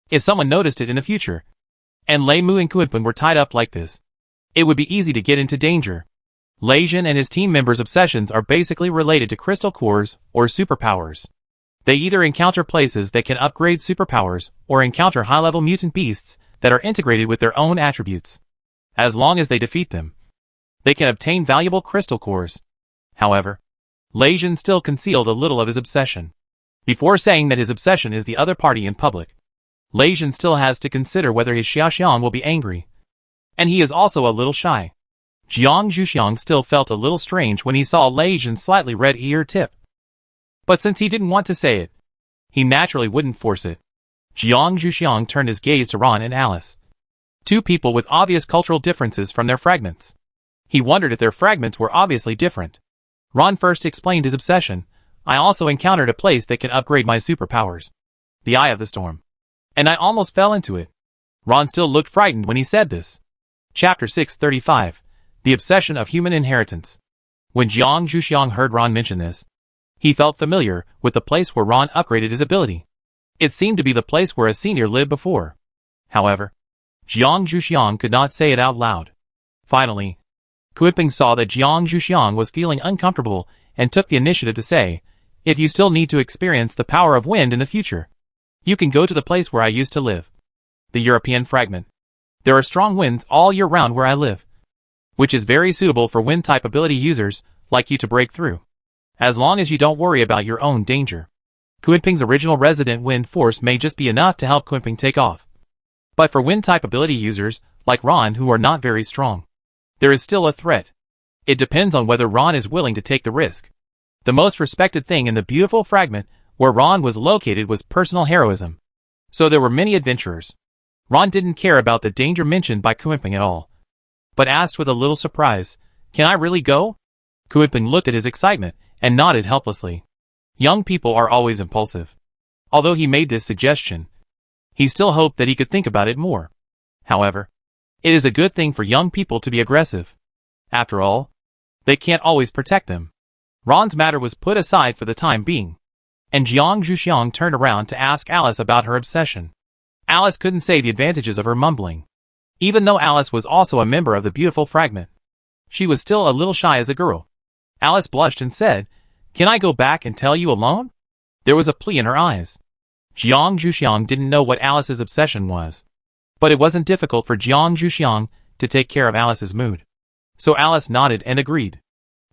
if someone noticed it in the future. And Lei Mu and Kunpeng were tied up like this, it would be easy to get into danger. Lei Jin and his team members' obsessions are basically related to crystal cores or superpowers. They either encounter places that can upgrade superpowers or encounter high-level mutant beasts that are integrated with their own attributes. As long as they defeat them, they can obtain valuable crystal cores. However, Lei Jin still concealed a little of his obsession. Before saying that his obsession is the other party in public, Lei Jin still has to consider whether his Xiaoxiang will be angry. And he is also a little shy. Jiang Zhuxiang still felt a little strange when he saw Lei Jin's slightly red ear tip. But since he didn't want to say it, he naturally wouldn't force it. Jiang Zhuxiang turned his gaze to Ron and Alice, two people with obvious cultural differences from their fragments. He wondered if their fragments were obviously different. Ron first explained his obsession. "I also encountered a place that can upgrade my superpowers, the Eye of the Storm, and I almost fell into it." Ron still looked frightened when he said this. Chapter 635. The Obsession of Human Inheritance. When Jiang Zhuxiang heard Ron mention this, he felt familiar with the place where Ron upgraded his ability. It seemed to be the place where a senior lived before. However, Jiang Zhuxiang could not say it out loud. Finally, Kunpeng saw that Jiang Zhuxiang was feeling uncomfortable and took the initiative to say, "If you still need to experience the power of wind in the future, you can go to the place where I used to live. The European fragment. There are strong winds all year round where I live, which is very suitable for wind-type ability users like you to break through, as long as you don't worry about your own danger." Kunpeng's original resident wind force may just be enough to help Kunpeng take off. But for wind-type ability users, like Ron who are not very strong, there is still a threat. It depends on whether Ron is willing to take the risk. The most respected thing in the beautiful fragment where Ron was located was personal heroism. So there were many adventurers. Ron didn't care about the danger mentioned by Kunpeng at all, but asked with a little surprise, "Can I really go?" Kunpeng looked at his excitement and nodded helplessly. Young people are always impulsive. Although he made this suggestion, he still hoped that he could think about it more. However, it is a good thing for young people to be aggressive. After all, they can't always protect them. Ron's matter was put aside for the time being, and Jiang Zhuxiang turned around to ask Alice about her obsession. Alice couldn't say the advantages of her mumbling. Even though Alice was also a member of the beautiful fragment, she was still a little shy as a girl. Alice blushed and said, "Can I go back and tell you alone?" There was a plea in her eyes. Jiang Zhuxiang didn't know what Alice's obsession was, but it wasn't difficult for Jiang Zhuxiang to take care of Alice's mood. So Alice nodded and agreed.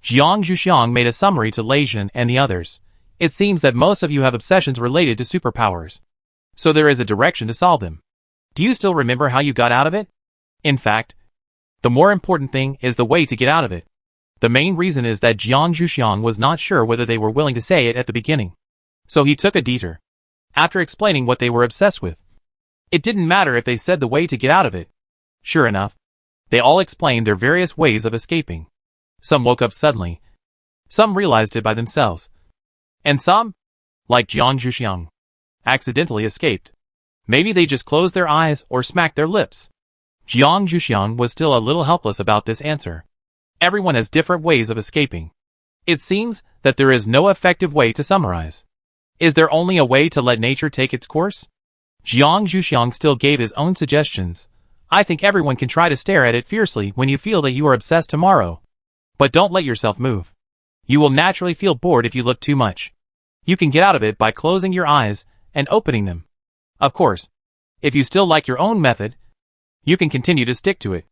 Jiang Zhuxiang made a summary to Lei Jin and the others. "It seems that most of you have obsessions related to superpowers, so there is a direction to solve them. Do you still remember how you got out of it? In fact, the more important thing is the way to get out of it." The main reason is that Jiang Zhuxiang was not sure whether they were willing to say it at the beginning, so he took a detour. After explaining what they were obsessed with, it didn't matter if they said the way to get out of it. Sure enough, they all explained their various ways of escaping. Some woke up suddenly, some realized it by themselves, and some, like Jiang Zhuxiang, accidentally escaped. Maybe they just closed their eyes or smacked their lips. Jiang Zhuxiang was still a little helpless about this answer. Everyone has different ways of escaping. It seems that there is no effective way to summarize. Is there only a way to let nature take its course? Jiang Zhuxiang still gave his own suggestions. I think everyone can try to stare at it fiercely when you feel that you are obsessed tomorrow. But don't let yourself move. You will naturally feel bored if you look too much. You can get out of it by closing your eyes and opening them. Of course, if you still like your own method, you can continue to stick to it.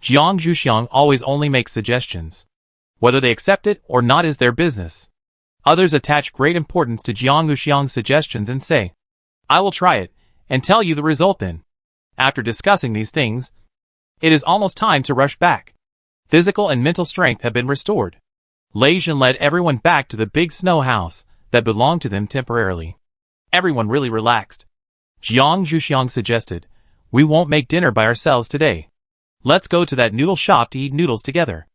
Jiang Zhuxiang always only makes suggestions. Whether they accept it or not is their business. Others attach great importance to Jiang Zhuxiang's suggestions and say, I will try it, and tell you the result then. After discussing these things, it is almost time to rush back. Physical and mental strength have been restored. Lei Zhen led everyone back to the big snow house that belonged to them temporarily. Everyone really relaxed. Jiang Zhuxiang suggested, we won't make dinner by ourselves today. Let's go to that noodle shop to eat noodles together.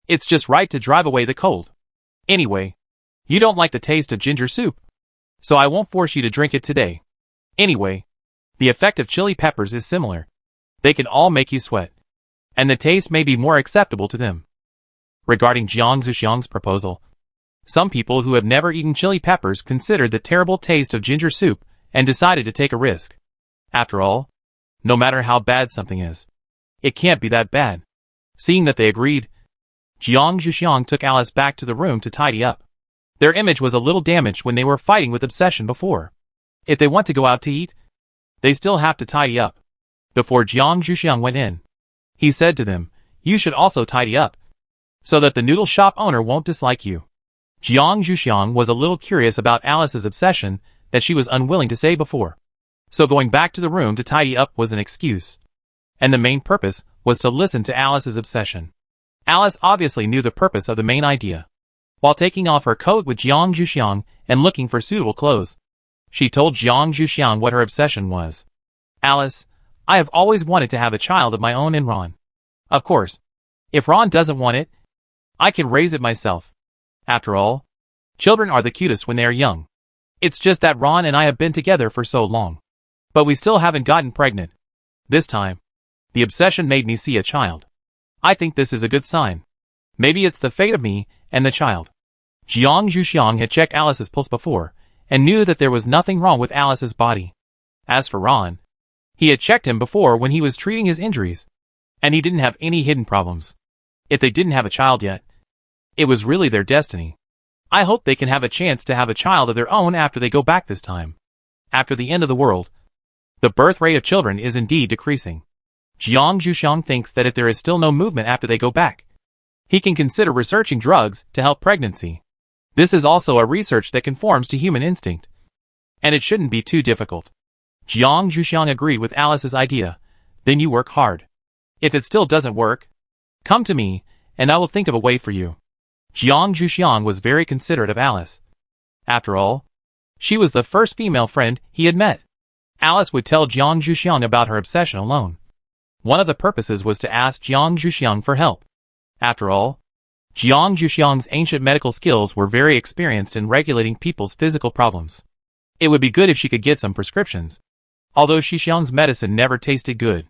It's just right to drive away the cold. Anyway, you don't like the taste of ginger soup, so I won't force you to drink it today. Anyway, the effect of chili peppers is similar. They can all make you sweat, and the taste may be more acceptable to them. Regarding Jiang Zhuxiang's proposal, some people who have never eaten chili peppers considered the terrible taste of ginger soup and decided to take a risk. After all, no matter how bad something is, it can't be that bad. Seeing that they agreed, Jiang Zhuxiang took Alice back to the room to tidy up. Their image was a little damaged when they were fighting with obsession before. If they want to go out to eat, they still have to tidy up. Before Jiang Zhuxiang went in, he said to them, you should also tidy up, so that the noodle shop owner won't dislike you. Jiang Zhuxiang was a little curious about Alice's obsession that she was unwilling to say before. So going back to the room to tidy up was an excuse. And the main purpose was to listen to Alice's obsession. Alice obviously knew the purpose of the main idea. While taking off her coat with Jiang Zhuxiang and looking for suitable clothes, she told Jiang Zhuxiang what her obsession was. Alice, I have always wanted to have a child of my own in Ron. Of course, if Ron doesn't want it, I can raise it myself. After all, children are the cutest when they are young. It's just that Ron and I have been together for so long. But we still haven't gotten pregnant. This time, the obsession made me see a child. I think this is a good sign. Maybe it's the fate of me and the child. Jiang Zhuxiang had checked Alice's pulse before, and knew that there was nothing wrong with Alice's body. As for Ron, he had checked him before when he was treating his injuries, and he didn't have any hidden problems. If they didn't have a child yet, it was really their destiny. I hope they can have a chance to have a child of their own after they go back this time. After the end of the world, the birth rate of children is indeed decreasing. Jiang Zhuxiang thinks that if there is still no movement after they go back, he can consider researching drugs to help pregnancy. This is also a research that conforms to human instinct, and it shouldn't be too difficult. Jiang Zhuxiang agreed with Alice's idea. Then you work hard. If it still doesn't work, come to me, and I will think of a way for you. Jiang Zhuxiang was very considerate of Alice. After all, she was the first female friend he had met. Alice would tell Jiang Zhuxiang about her obsession alone. One of the purposes was to ask Jiang Zhuxiang for help. After all, Jiang Zhuxiang's ancient medical skills were very experienced in regulating people's physical problems. It would be good if she could get some prescriptions. Although Zhuxiang's medicine never tasted good.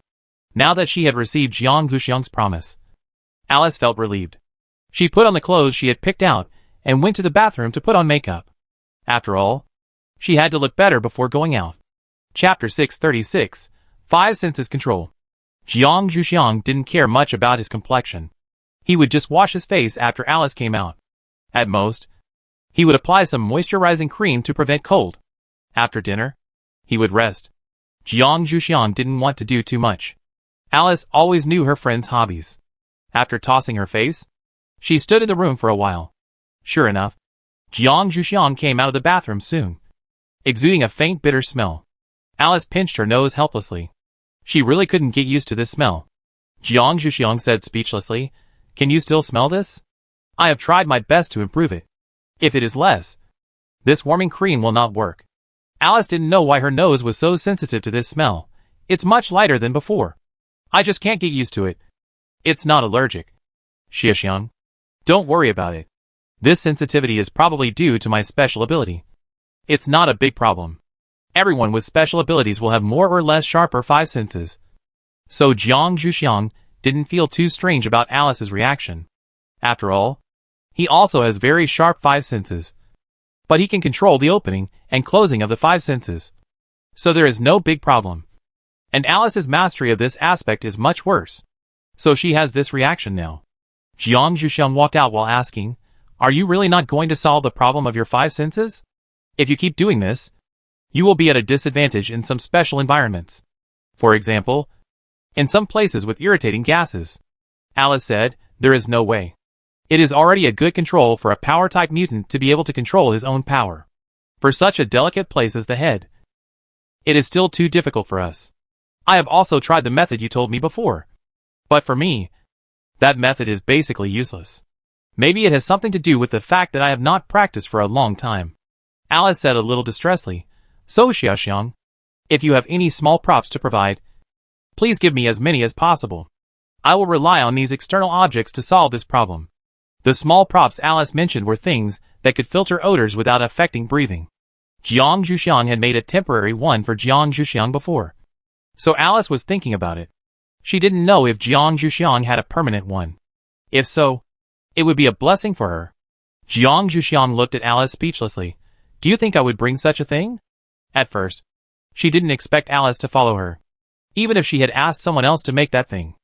Now that she had received Jiang Zhuxiang's promise, Alice felt relieved. She put on the clothes she had picked out and went to the bathroom to put on makeup. After all, she had to look better before going out. Chapter 636, 5 Senses Control. Jiang Zhuxiang didn't care much about his complexion. He would just wash his face after Alice came out. At most, he would apply some moisturizing cream to prevent cold. After dinner, he would rest. Jiang Zhuxiang didn't want to do too much. Alice always knew her friend's hobbies. After tossing her face, she stood in the room for a while. Sure enough, Jiang Zhuxiang came out of the bathroom soon, exuding a faint bitter smell. Alice pinched her nose helplessly. She really couldn't get used to this smell. Jiang Zhuxiang said speechlessly, "Can you still smell this? I have tried my best to improve it. If it is less, this warming cream will not work." Alice didn't know why her nose was so sensitive to this smell. It's much lighter than before. I just can't get used to it. It's not allergic. Zhuxiang, don't worry about it. This sensitivity is probably due to my special ability. It's not a big problem. Everyone with special abilities will have more or less sharper 5 senses. So Jiang Zhuxiang didn't feel too strange about Alice's reaction. After all, he also has very sharp 5 senses. But he can control the opening and closing of the 5 senses. So there is no big problem. And Alice's mastery of this aspect is much worse. So she has this reaction now. Jiang Zhuxiang walked out while asking, "Are you really not going to solve the problem of your five senses? If you keep doing this, you will be at a disadvantage in some special environments. For example, in some places with irritating gases." Alice said, "There is no way. It is already a good control for a power-type mutant to be able to control his own power. For such a delicate place as the head, it is still too difficult for us. I have also tried the method you told me before. But for me, that method is basically useless. Maybe it has something to do with the fact that I have not practiced for a long time." Alice said a little distressedly, "So Xiaoxiang, if you have any small props to provide, please give me as many as possible. I will rely on these external objects to solve this problem." The small props Alice mentioned were things that could filter odors without affecting breathing. Jiang Zhuxiang had made a temporary one for Jiang Zhuxiang before. So Alice was thinking about it. She didn't know if Jiang Zhuxiang had a permanent one. If so, it would be a blessing for her. Jiang Zhuxiang looked at Alice speechlessly. "Do you think I would bring such a thing?" At first, she didn't expect Alice to follow her. Even if she had asked someone else to make that thing,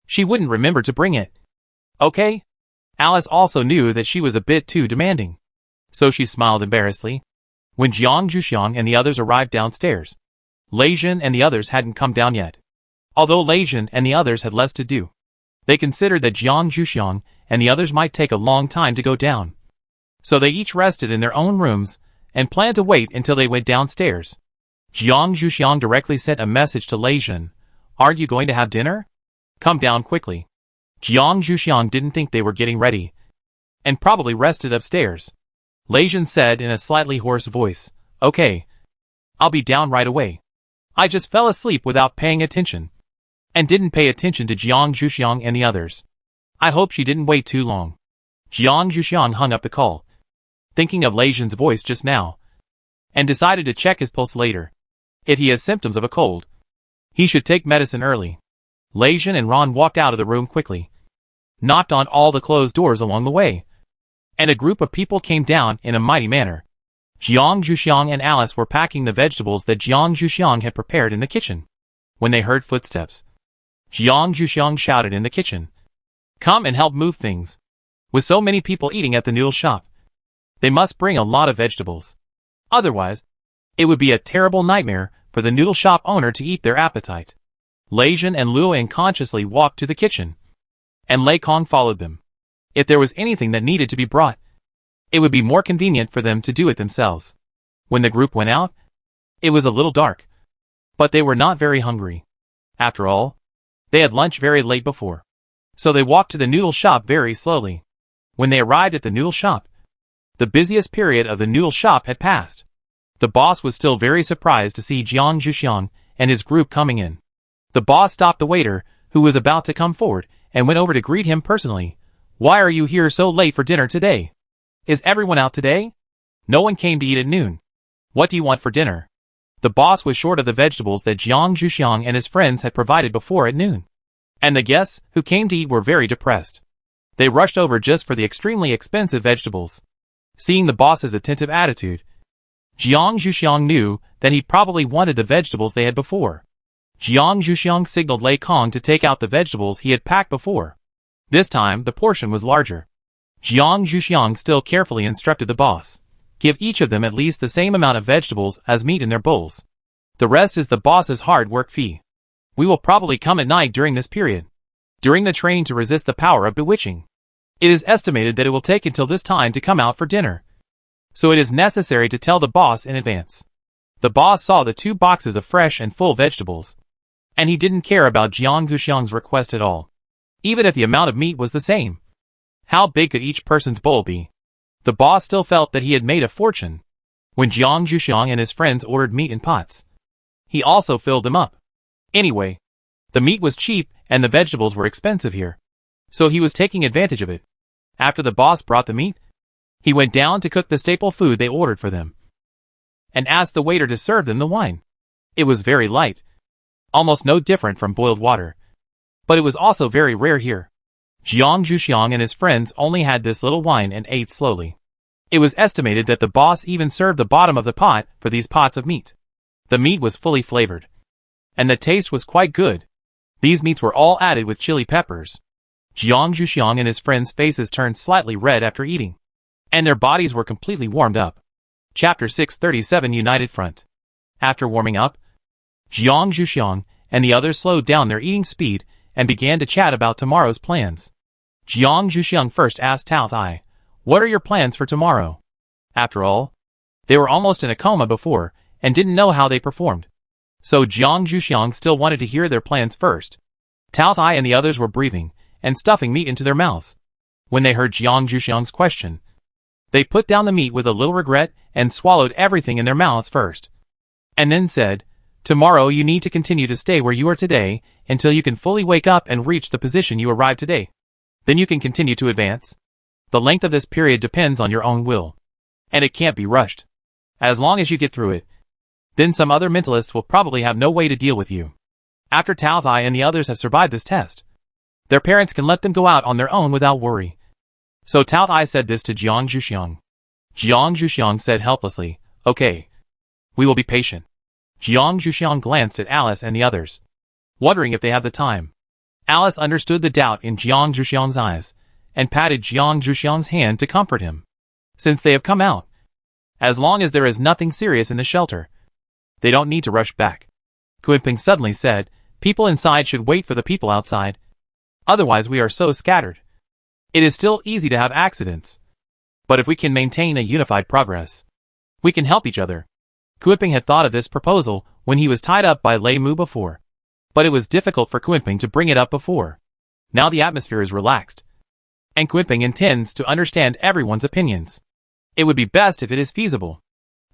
she wouldn't remember to bring it. Okay. Alice also knew that she was a bit too demanding. So she smiled embarrassedly. When Jiang Zhuxiang and the others arrived downstairs, Lei Jin and the others hadn't come down yet. Although Lei Jin and the others had less to do, they considered that Jiang Zhuxiang and the others might take a long time to go down. So they each rested in their own rooms and planned to wait until they went downstairs. Jiang Zhuxiang directly sent a message to Lei Jin. "Aren't you going to have dinner? Come down quickly." Jiang Zhuxiang didn't think they were getting ready, and probably rested upstairs. Lei Jin said in a slightly hoarse voice, "Okay. I'll be down right away. I just fell asleep without paying attention." And didn't pay attention to Jiang Zhuxiang and the others. I hope she didn't wait too long. Jiang Zhuxiang hung up the call, thinking of Lei Jin's voice just now, and decided to check his pulse later. If he has symptoms of a cold, he should take medicine early. Lei Jin and Ron walked out of the room quickly, knocked on all the closed doors along the way, and a group of people came down in a mighty manner. Jiang Zhuxiang and Alice were packing the vegetables that Jiang Zhuxiang had prepared in the kitchen. When they heard footsteps, Jiang Zhuxiang shouted in the kitchen, "Come and help move things. With so many people eating at the noodle shop, they must bring a lot of vegetables. Otherwise, it would be a terrible nightmare for the noodle shop owner to eat their appetite." Lei Jin and Luo unconsciously walked to the kitchen, and Lei Kong followed them. If there was anything that needed to be brought, it would be more convenient for them to do it themselves. When the group went out, it was a little dark, but they were not very hungry. After all, they had lunch very late before, so they walked to the noodle shop very slowly. When they arrived at the noodle shop, the busiest period of the noodle shop had passed. The boss was still very surprised to see Jiang Zhuxiang and his group coming in. The boss stopped the waiter, who was about to come forward, and went over to greet him personally. "Why are you here so late for dinner today? Is everyone out today? No one came to eat at noon. What do you want for dinner?" The boss was short of the vegetables that Jiang Zhuxiang and his friends had provided before at noon, and the guests who came to eat were very depressed. They rushed over just for the extremely expensive vegetables. Seeing the boss's attentive attitude, Jiang Zhuxiang knew that he probably wanted the vegetables they had before. Jiang Zhuxiang signaled Lei Kong to take out the vegetables he had packed before. This time, the portion was larger. Jiang Zhuxiang still carefully instructed the boss, "Give each of them at least the same amount of vegetables as meat in their bowls. The rest is the boss's hard work fee. We will probably come at night during this period, during the training to resist the power of bewitching. It is estimated that it will take until this time to come out for dinner, so it is necessary to tell the boss in advance." The boss saw the 2 boxes of fresh and full vegetables, and he didn't care about Jiang Zhuxiang's request at all, even if the amount of meat was the same. How big could each person's bowl be? The boss still felt that he had made a fortune. When Jiang Zhuxiang and his friends ordered meat in pots, he also filled them up. Anyway, the meat was cheap and the vegetables were expensive here, so he was taking advantage of it. After the boss brought the meat, he went down to cook the staple food they ordered for them, and asked the waiter to serve them the wine. It was very light, almost no different from boiled water, but it was also very rare here. Jiang Zhuxiang and his friends only had this little wine and ate slowly. It was estimated that the boss even served the bottom of the pot for these pots of meat. The meat was fully flavored, and the taste was quite good. These meats were all added with chili peppers. Jiang Zhuxiang and his friends' faces turned slightly red after eating, and their bodies were completely warmed up. Chapter 637 United Front. After warming up, Jiang Zhuxiang and the others slowed down their eating speed and began to chat about tomorrow's plans. Jiang Zhuxiang first asked Tao Tai, "What are your plans for tomorrow?" After all, they were almost in a coma before and didn't know how they performed. So Jiang Zhuxiang still wanted to hear their plans first. Tao Tai and the others were breathing and stuffing meat into their mouths. When they heard Jiang Zhuxiang's question, they put down the meat with a little regret and swallowed everything in their mouths first. And then said, "Tomorrow you need to continue to stay where you are today until you can fully wake up and reach the position you arrived today. Then you can continue to advance. The length of this period depends on your own will, and it can't be rushed. As long as you get through it, then some other mentalists will probably have no way to deal with you. After Tao Tai and the others have survived this test, their parents can let them go out on their own without worry." So Tao Tai said this to Jiang Zhuxiang. Jiang Zhuxiang said helplessly, "Okay, we will be patient." Jiang Zhuxiang glanced at Alice and the others, wondering if they have the time. Alice understood the doubt in Jiang Zhuxiang's eyes, and patted Jiang Zhuxiang's hand to comfort him. Since they have come out, as long as there is nothing serious in the shelter, they don't need to rush back. Kunping suddenly said, "People inside should wait for the people outside. Otherwise we are so scattered. It is still easy to have accidents. But if we can maintain a unified progress, we can help each other." Kunping had thought of this proposal when he was tied up by Lei Mu before, but it was difficult for Kunping to bring it up before. Now the atmosphere is relaxed, and Kunping intends to understand everyone's opinions. It would be best if it is feasible.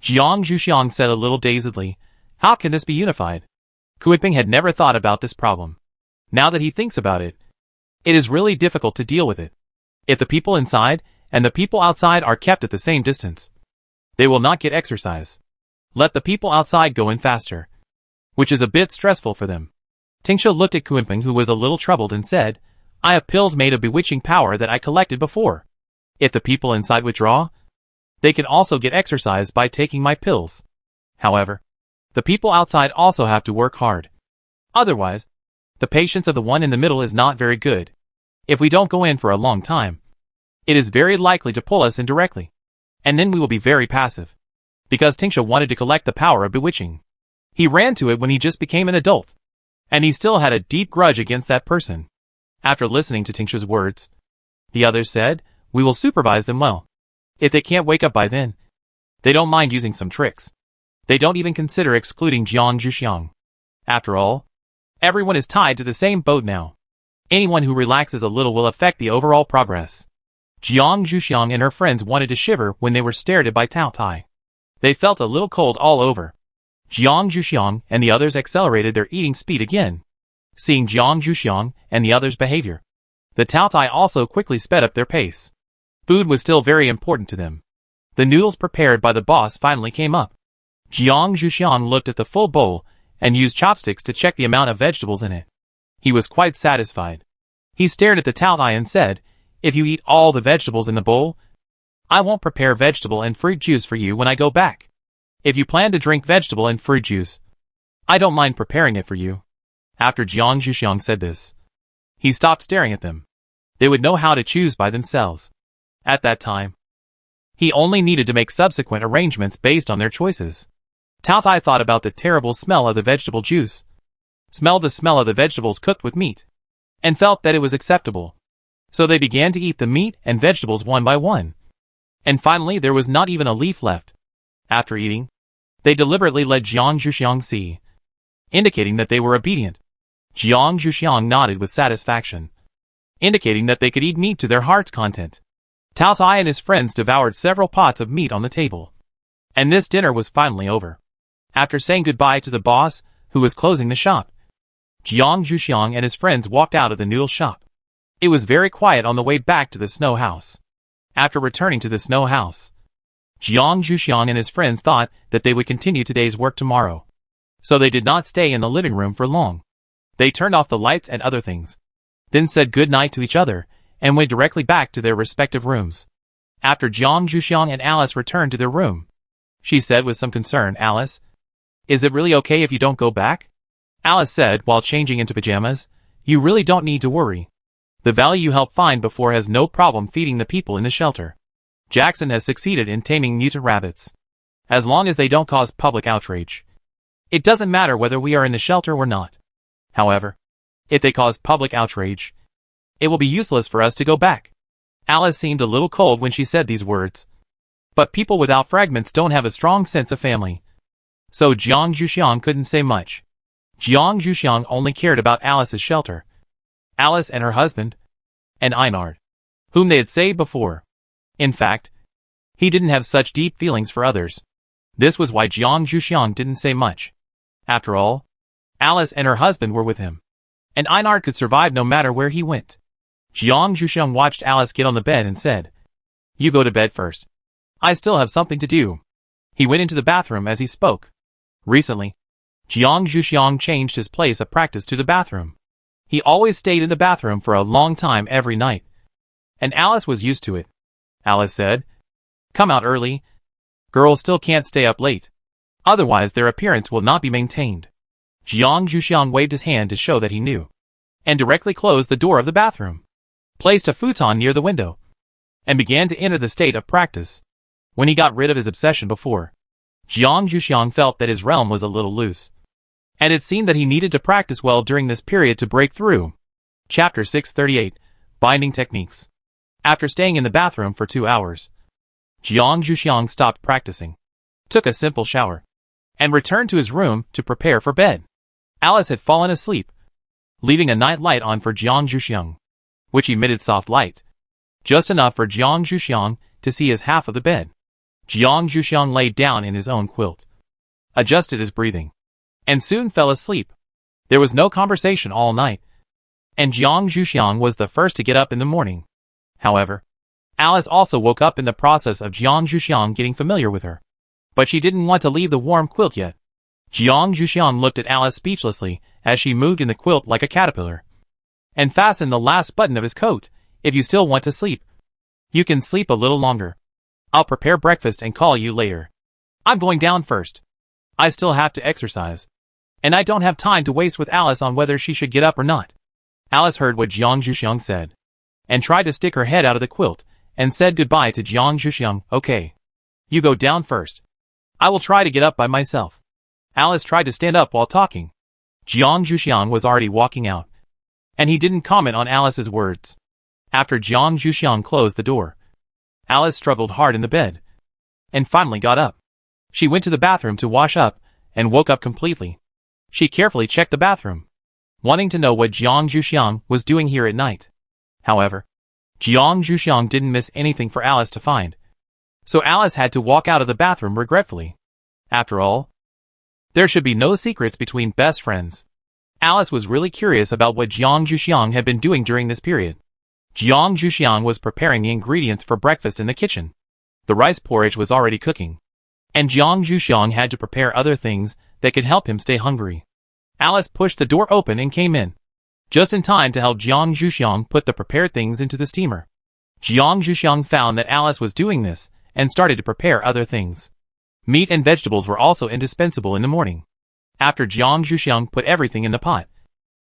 Jiang Zhuxiang said a little dazedly, "How can this be unified?" Kunping had never thought about this problem. Now that he thinks about it, it is really difficult to deal with it. If the people inside and the people outside are kept at the same distance, they will not get exercise. Let the people outside go in faster, which is a bit stressful for them. Tingsha looked at Kunping, who was a little troubled, and said, "I have pills made of bewitching power that I collected before. If the people inside withdraw, they can also get exercise by taking my pills. However, the people outside also have to work hard. Otherwise, the patience of the one in the middle is not very good. If we don't go in for a long time, it is very likely to pull us in directly, and then we will be very passive." Because Tingsha wanted to collect the power of bewitching, he ran to it when he just became an adult, and he still had a deep grudge against that person. After listening to Tingsha's words, the others said, "We will supervise them well. If they can't wake up by then, they don't mind using some tricks. They don't even consider excluding Jiang Zhuxiang. After all, everyone is tied to the same boat now. Anyone who relaxes a little will affect the overall progress." Jiang Zhuxiang and her friends wanted to shiver when they were stared at by Tao Tai. They felt a little cold all over. Jiang Zhuxiang and the others accelerated their eating speed again. Seeing Jiang Zhuxiang and the others' behavior, the Tao Tai also quickly sped up their pace. Food was still very important to them. The noodles prepared by the boss finally came up. Jiang Zhuxiang looked at the full bowl and used chopsticks to check the amount of vegetables in it. He was quite satisfied. He stared at the Tao Tai and said, "If you eat all the vegetables in the bowl, I won't prepare vegetable and fruit juice for you when I go back. If you plan to drink vegetable and fruit juice, I don't mind preparing it for you." After Jiang Zhuxiang said this, he stopped staring at them. They would know how to choose by themselves. At that time, he only needed to make subsequent arrangements based on their choices. Tao Tai thought about the terrible smell of the vegetable juice, smelled the smell of the vegetables cooked with meat, and felt that it was acceptable. So they began to eat the meat and vegetables one by one. And finally there was not even a leaf left. After eating, they deliberately let Jiang Zhuxiang see, indicating that they were obedient. Jiang Zhuxiang nodded with satisfaction, indicating that they could eat meat to their heart's content. Tao Tai and his friends devoured several pots of meat on the table. And this dinner was finally over. After saying goodbye to the boss, who was closing the shop, Jiang Zhuxiang and his friends walked out of the noodle shop. It was very quiet on the way back to the snow house. After returning to the snow house, Jiang Zhuxiang and his friends thought that they would continue today's work tomorrow. So they did not stay in the living room for long. They turned off the lights and other things, then said good night to each other, and went directly back to their respective rooms. After Jiang Zhuxiang and Alice returned to their room, she said with some concern, "Alice, Is it really okay if you don't go back? Alice said while changing into pajamas. You really don't need to worry. The valley you helped find before has no problem feeding the people in the shelter. Jackson has succeeded in taming mutant rabbits. As long as they don't cause public outrage. It doesn't matter whether we are in the shelter or not. However, if they cause public outrage, it will be useless for us to go back. Alice seemed a little cold when she said these words. But people without fragments don't have a strong sense of family. So Jiang Zhuxiang couldn't say much. Jiang Zhuxiang only cared about Alice's shelter. Alice and her husband, and Einard, whom they had saved before. In fact, he didn't have such deep feelings for others. This was why Jiang Zhuxiang didn't say much. After all, Alice and her husband were with him, and Einard could survive no matter where he went. Jiang Zhuxiang watched Alice get on the bed and said, "You go to bed first. I still have something to do." He went into the bathroom as he spoke. Recently, Jiang Zhuxiang changed his place of practice to the bathroom. He always stayed in the bathroom for a long time every night, and Alice was used to it. Alice said, "Come out early. Girls still can't stay up late. Otherwise their appearance will not be maintained." Jiang Zhuxiang waved his hand to show that he knew, and directly closed the door of the bathroom, placed a futon near the window, and began to enter the state of practice. When he got rid of his obsession before, Jiang Zhuxiang felt that his realm was a little loose, and it seemed that he needed to practice well during this period to break through. Chapter 638, Binding Techniques. After staying in the bathroom for 2 hours, Jiang Zhuxiang stopped practicing, took a simple shower, and returned to his room to prepare for bed. Alice had fallen asleep, leaving a night light on for Jiang Zhuxiang, which emitted soft light, just enough for Jiang Zhuxiang to see his half of the bed. Jiang Zhuxiang laid down in his own quilt, adjusted his breathing, and soon fell asleep. There was no conversation all night, and Jiang Zhuxiang was the first to get up in the morning. However, Alice also woke up in the process of Jiang Zhuxiang getting familiar with her, but she didn't want to leave the warm quilt yet. Jiang Zhuxiang looked at Alice speechlessly as she moved in the quilt like a caterpillar, and fastened the last button of his coat. "If you still want to sleep, you can sleep a little longer. I'll prepare breakfast and call you later. I'm going down first. I still have to exercise, and I don't have time to waste with Alice on whether she should get up or not." Alice heard what Jiang Zhuxiang said, and tried to stick her head out of the quilt, and said goodbye to Jiang Zhuxiang. "Okay. You go down first. I will try to get up by myself." Alice tried to stand up while talking. Jiang Zhuxiang was already walking out, and he didn't comment on Alice's words. After Jiang Zhuxiang closed the door, Alice struggled hard in the bed, and finally got up. She went to the bathroom to wash up, and woke up completely. She carefully checked the bathroom, wanting to know what Jiang Zhuxiang was doing here at night. However, Jiang Zhuxiang didn't miss anything for Alice to find, so Alice had to walk out of the bathroom regretfully. After all, there should be no secrets between best friends. Alice was really curious about what Jiang Zhuxiang had been doing during this period. Jiang Zhuxiang was preparing the ingredients for breakfast in the kitchen. The rice porridge was already cooking, and Jiang Zhuxiang had to prepare other things that could help him stay hungry. Alice pushed the door open and came in, just in time to help Jiang Zhuxiang put the prepared things into the steamer. Jiang Zhuxiang found that Alice was doing this, and started to prepare other things. Meat and vegetables were also indispensable in the morning. After Jiang Zhuxiang put everything in the pot,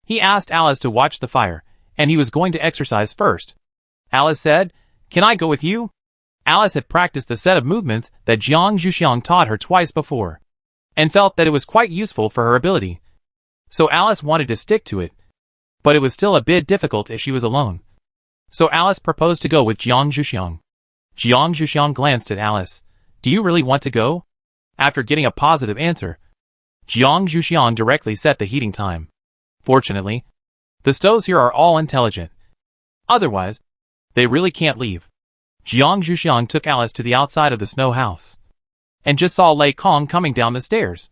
he asked Alice to watch the fire, and he was going to exercise first. Alice said, "Can I go with you?" Alice had practiced the set of movements that Jiang Zhuxiang taught her twice before, and felt that it was quite useful for her ability. So Alice wanted to stick to it, but it was still a bit difficult if she was alone. So Alice proposed to go with Jiang Zhuxiang. Jiang Zhuxiang glanced at Alice. "Do you really want to go?" After getting a positive answer, Jiang Zhuxiang directly set the heating time. Fortunately, the stoves here are all intelligent. Otherwise, they really can't leave. Jiang Zhuxiang took Alice to the outside of the snow house, and just saw Lei Kong coming down the stairs.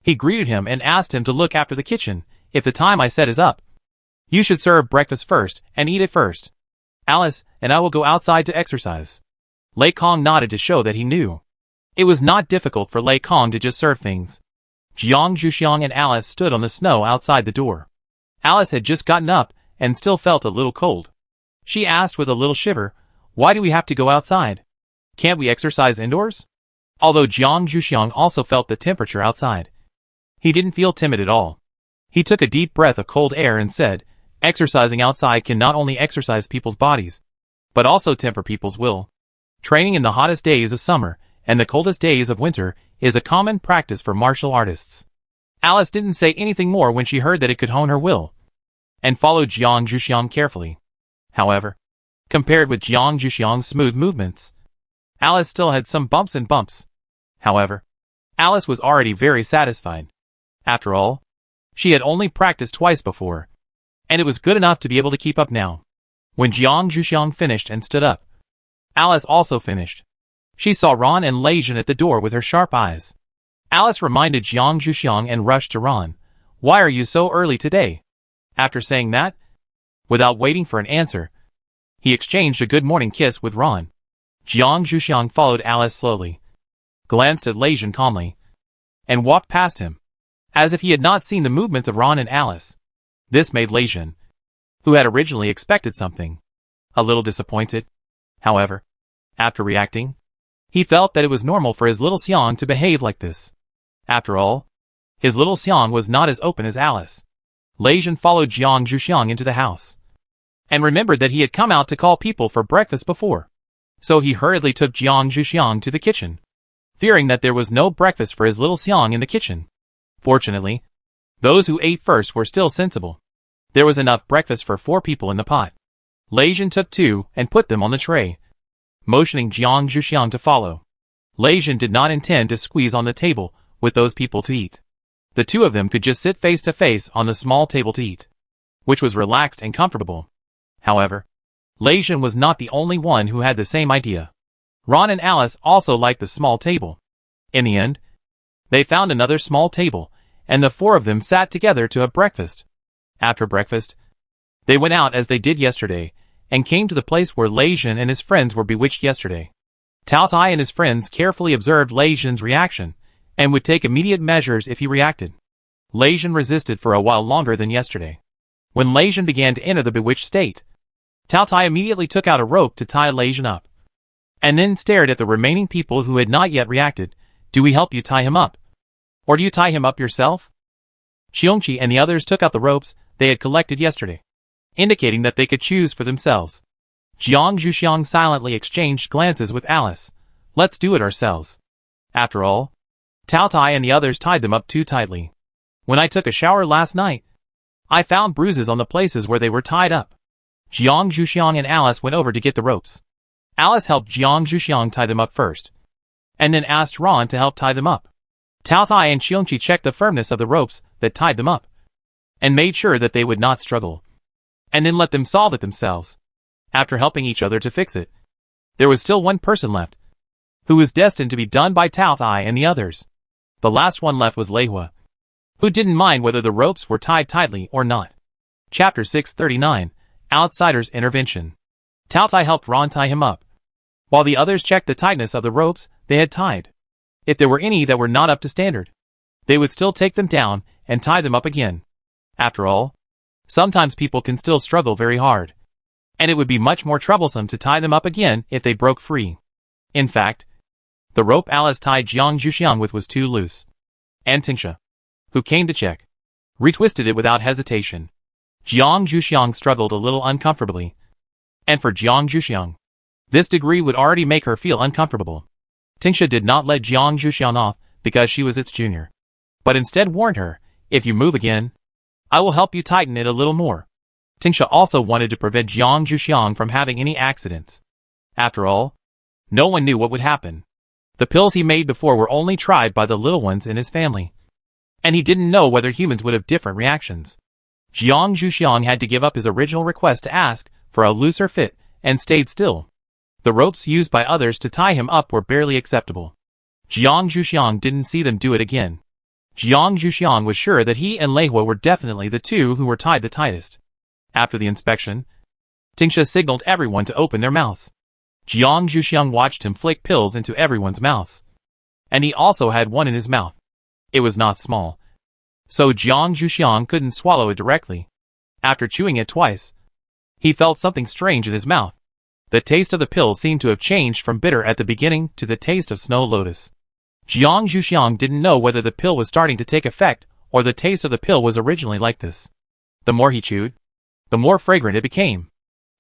He greeted him and asked him to look after the kitchen. "If the time I set is up, you should serve breakfast first and eat it first. Alice and I will go outside to exercise." Lei Kong nodded to show that he knew. It was not difficult for Lei Kong to just serve things. Jiang Zhuxiang and Alice stood on the snow outside the door. Alice had just gotten up and still felt a little cold. She asked with a little shiver, "Why do we have to go outside? Can't we exercise indoors?" Although Jiang Zhuxiang also felt the temperature outside, He didn't feel timid at all. He took a deep breath of cold air and said, exercising outside can not only exercise people's bodies, but also temper people's will. Training in the hottest days of summer and the coldest days of winter is a common practice for martial artists. Alice didn't say anything more when she heard that it could hone her will, and followed Jiang Zhuxiang carefully. However, compared with Jiang Zhuxiang's smooth movements, Alice still had some bumps and bumps. However, Alice was already very satisfied. After all, she had only practiced twice before, and it was good enough to be able to keep up now. When Jiang Zhuxiang finished and stood up, Alice also finished. She saw Ron and Lei Jin at the door with her sharp eyes. Alice reminded Jiang Zhuxiang and rushed to Ron. Why are you so early today? After saying that, without waiting for an answer, he exchanged a good morning kiss with Ron. Jiang Zhuxiang followed Alice slowly, glanced at Lei Jin calmly, and walked past him, as if he had not seen the movements of Ron and Alice. This made Lei Jin, who had originally expected something, a little disappointed. However, after reacting, he felt that it was normal for his little Xiang to behave like this. After all, his little Xiang was not as open as Alice. Lei Jin followed Jiang Zhuxiang into the house, and remembered that he had come out to call people for breakfast before. So he hurriedly took Jiang Zhuxiang to the kitchen, fearing that there was no breakfast for his little Xiang in the kitchen. Fortunately, those who ate first were still sensible. There was enough breakfast for 4 people in the pot. Lei Jin took 2 and put them on the tray, motioning Jiang Zhuxiang to follow. Lei Jin did not intend to squeeze on the table with those people to eat. The 2 of them could just sit face to face on the small table to eat, which was relaxed and comfortable. However, Lei Jin was not the only one who had the same idea. Ron and Alice also liked the small table. In the end, they found another small table, and the 4 of them sat together to have breakfast. After breakfast, they went out as they did yesterday, and came to the place where Lei Jin and his friends were bewitched yesterday. Tao Tai and his friends carefully observed Lei Jin's reaction, and would take immediate measures if he reacted. Lei Jin resisted for a while longer than yesterday. When Lei Jin began to enter the bewitched state, Tao Tai immediately took out a rope to tie Lei Jin up, and then stared at the remaining people who had not yet reacted. Do we help you tie him up? Or do you tie him up yourself? Xiongqi and the others took out the ropes they had collected yesterday, indicating that they could choose for themselves. Jiang Zhuxiang silently exchanged glances with Alice. Let's do it ourselves. After all, Tao Tai and the others tied them up too tightly. When I took a shower last night, I found bruises on the places where they were tied up. Jiang Zhuxiang and Alice went over to get the ropes. Alice helped Jiang Zhuxiang tie them up first, and then asked Ron to help tie them up. Tao Tai and Xiongqi checked the firmness of the ropes that tied them up, and made sure that they would not struggle, and then let them solve it themselves. After helping each other to fix it, there was still one person left, who was destined to be done by Tao Tai and the others. The last one left was Lei Hua, who didn't mind whether the ropes were tied tightly or not. Chapter 639, Outsider's Intervention. Tao Tai helped Ron tie him up, while the others checked the tightness of the ropes they had tied. If there were any that were not up to standard, they would still take them down and tie them up again. After all, sometimes people can still struggle very hard, and it would be much more troublesome to tie them up again if they broke free. In fact, the rope Alice tied Jiang Zhuxiang with was too loose, and Tingsha, who came to check, retwisted it without hesitation. Jiang Zhuxiang struggled a little uncomfortably, and for Jiang Zhuxiang, this degree would already make her feel uncomfortable. Tingsha did not let Jiang Zhuxiang off because she was its junior, but instead warned her, if you move again, I will help you tighten it a little more. Tingsha also wanted to prevent Jiang Zhuxiang from having any accidents. After all, no one knew what would happen. The pills he made before were only tried by the little ones in his family, and he didn't know whether humans would have different reactions. Jiang Zhuxiang had to give up his original request to ask for a looser fit and stayed still. The ropes used by others to tie him up were barely acceptable. Jiang Zhuxiang didn't see them do it again. Jiang Zhuxiang was sure that he and Lei Hua were definitely the 2 who were tied the tightest. After the inspection, Tingsha signaled everyone to open their mouths. Jiang Zhuxiang watched him flick pills into everyone's mouths, and he also had one in his mouth. It was not small, so Jiang Zhuxiang couldn't swallow it directly. After chewing it twice, he felt something strange in his mouth. The taste of the pill seemed to have changed from bitter at the beginning to the taste of snow lotus. Jiang Zhuxiang didn't know whether the pill was starting to take effect or the taste of the pill was originally like this. The more he chewed, the more fragrant it became.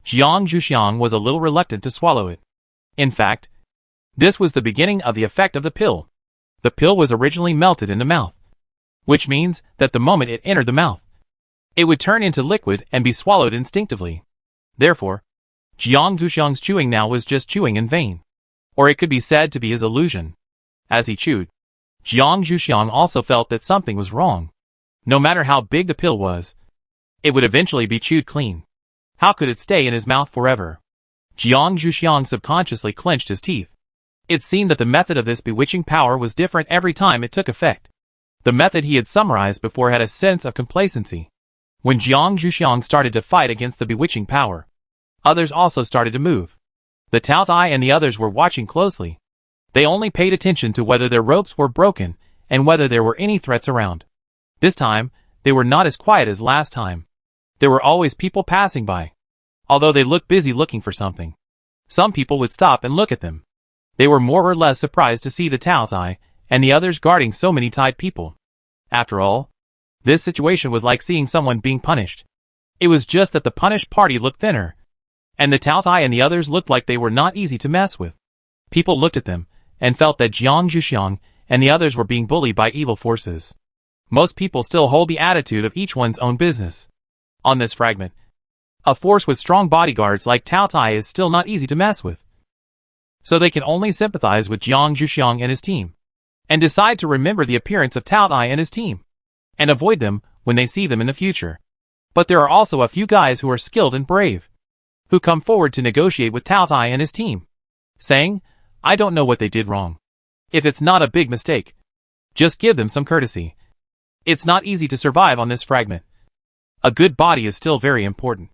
Jiang Zhuxiang was a little reluctant to swallow it. In fact, this was the beginning of the effect of the pill. The pill was originally melted in the mouth, which means that the moment it entered the mouth, it would turn into liquid and be swallowed instinctively. Therefore, Jiang Zhuxiang's chewing now was just chewing in vain. Or it could be said to be his illusion. As he chewed, Jiang Zhuxiang also felt that something was wrong. No matter how big the pill was, it would eventually be chewed clean. How could it stay in his mouth forever? Jiang Zhuxiang subconsciously clenched his teeth. It seemed that the method of this bewitching power was different every time it took effect. The method he had summarized before had a sense of complacency. When Jiang Zhuxiang started to fight against the bewitching power, others also started to move. The Taotai and the others were watching closely. They only paid attention to whether their ropes were broken and whether there were any threats around. This time, they were not as quiet as last time. There were always people passing by. Although they looked busy looking for something, some people would stop and look at them. They were more or less surprised to see the Taotai and the others guarding so many tied people. After all, this situation was like seeing someone being punished. It was just that the punished party looked thinner, and the Taotai and the others looked like they were not easy to mess with. People looked at them and felt that Jiang Zhuxiang and the others were being bullied by evil forces. Most people still hold the attitude of each one's own business. On this fragment, a force with strong bodyguards like Taotai is still not easy to mess with. So they can only sympathize with Jiang Zhuxiang and his team, and decide to remember the appearance of Taotai and his team, and avoid them when they see them in the future. But there are also a few guys who are skilled and brave, who come forward to negotiate with Taotai and his team, saying, I don't know what they did wrong. If it's not a big mistake, just give them some courtesy. It's not easy to survive on this fragment. A good body is still very important.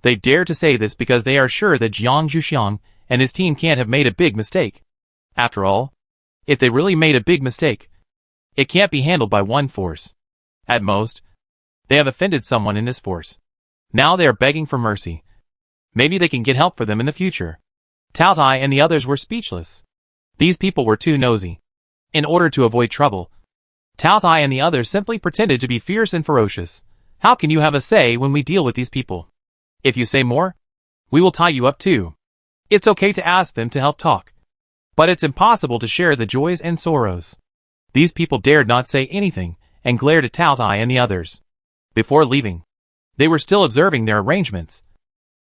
They dare to say this because they are sure that Jiang Zhuxiang and his team can't have made a big mistake. After all, if they really made a big mistake, it can't be handled by one force. At most, they have offended someone in this force. Now they are begging for mercy. Maybe they can get help for them in the future. Taotai and the others were speechless. These people were too nosy. In order to avoid trouble, Taotai and the others simply pretended to be fierce and ferocious. How can you have a say when we deal with these people? If you say more, we will tie you up too. It's okay to ask them to help talk, but it's impossible to share the joys and sorrows. These people dared not say anything and glared at Taotai and the others. Before leaving, they were still observing their arrangements.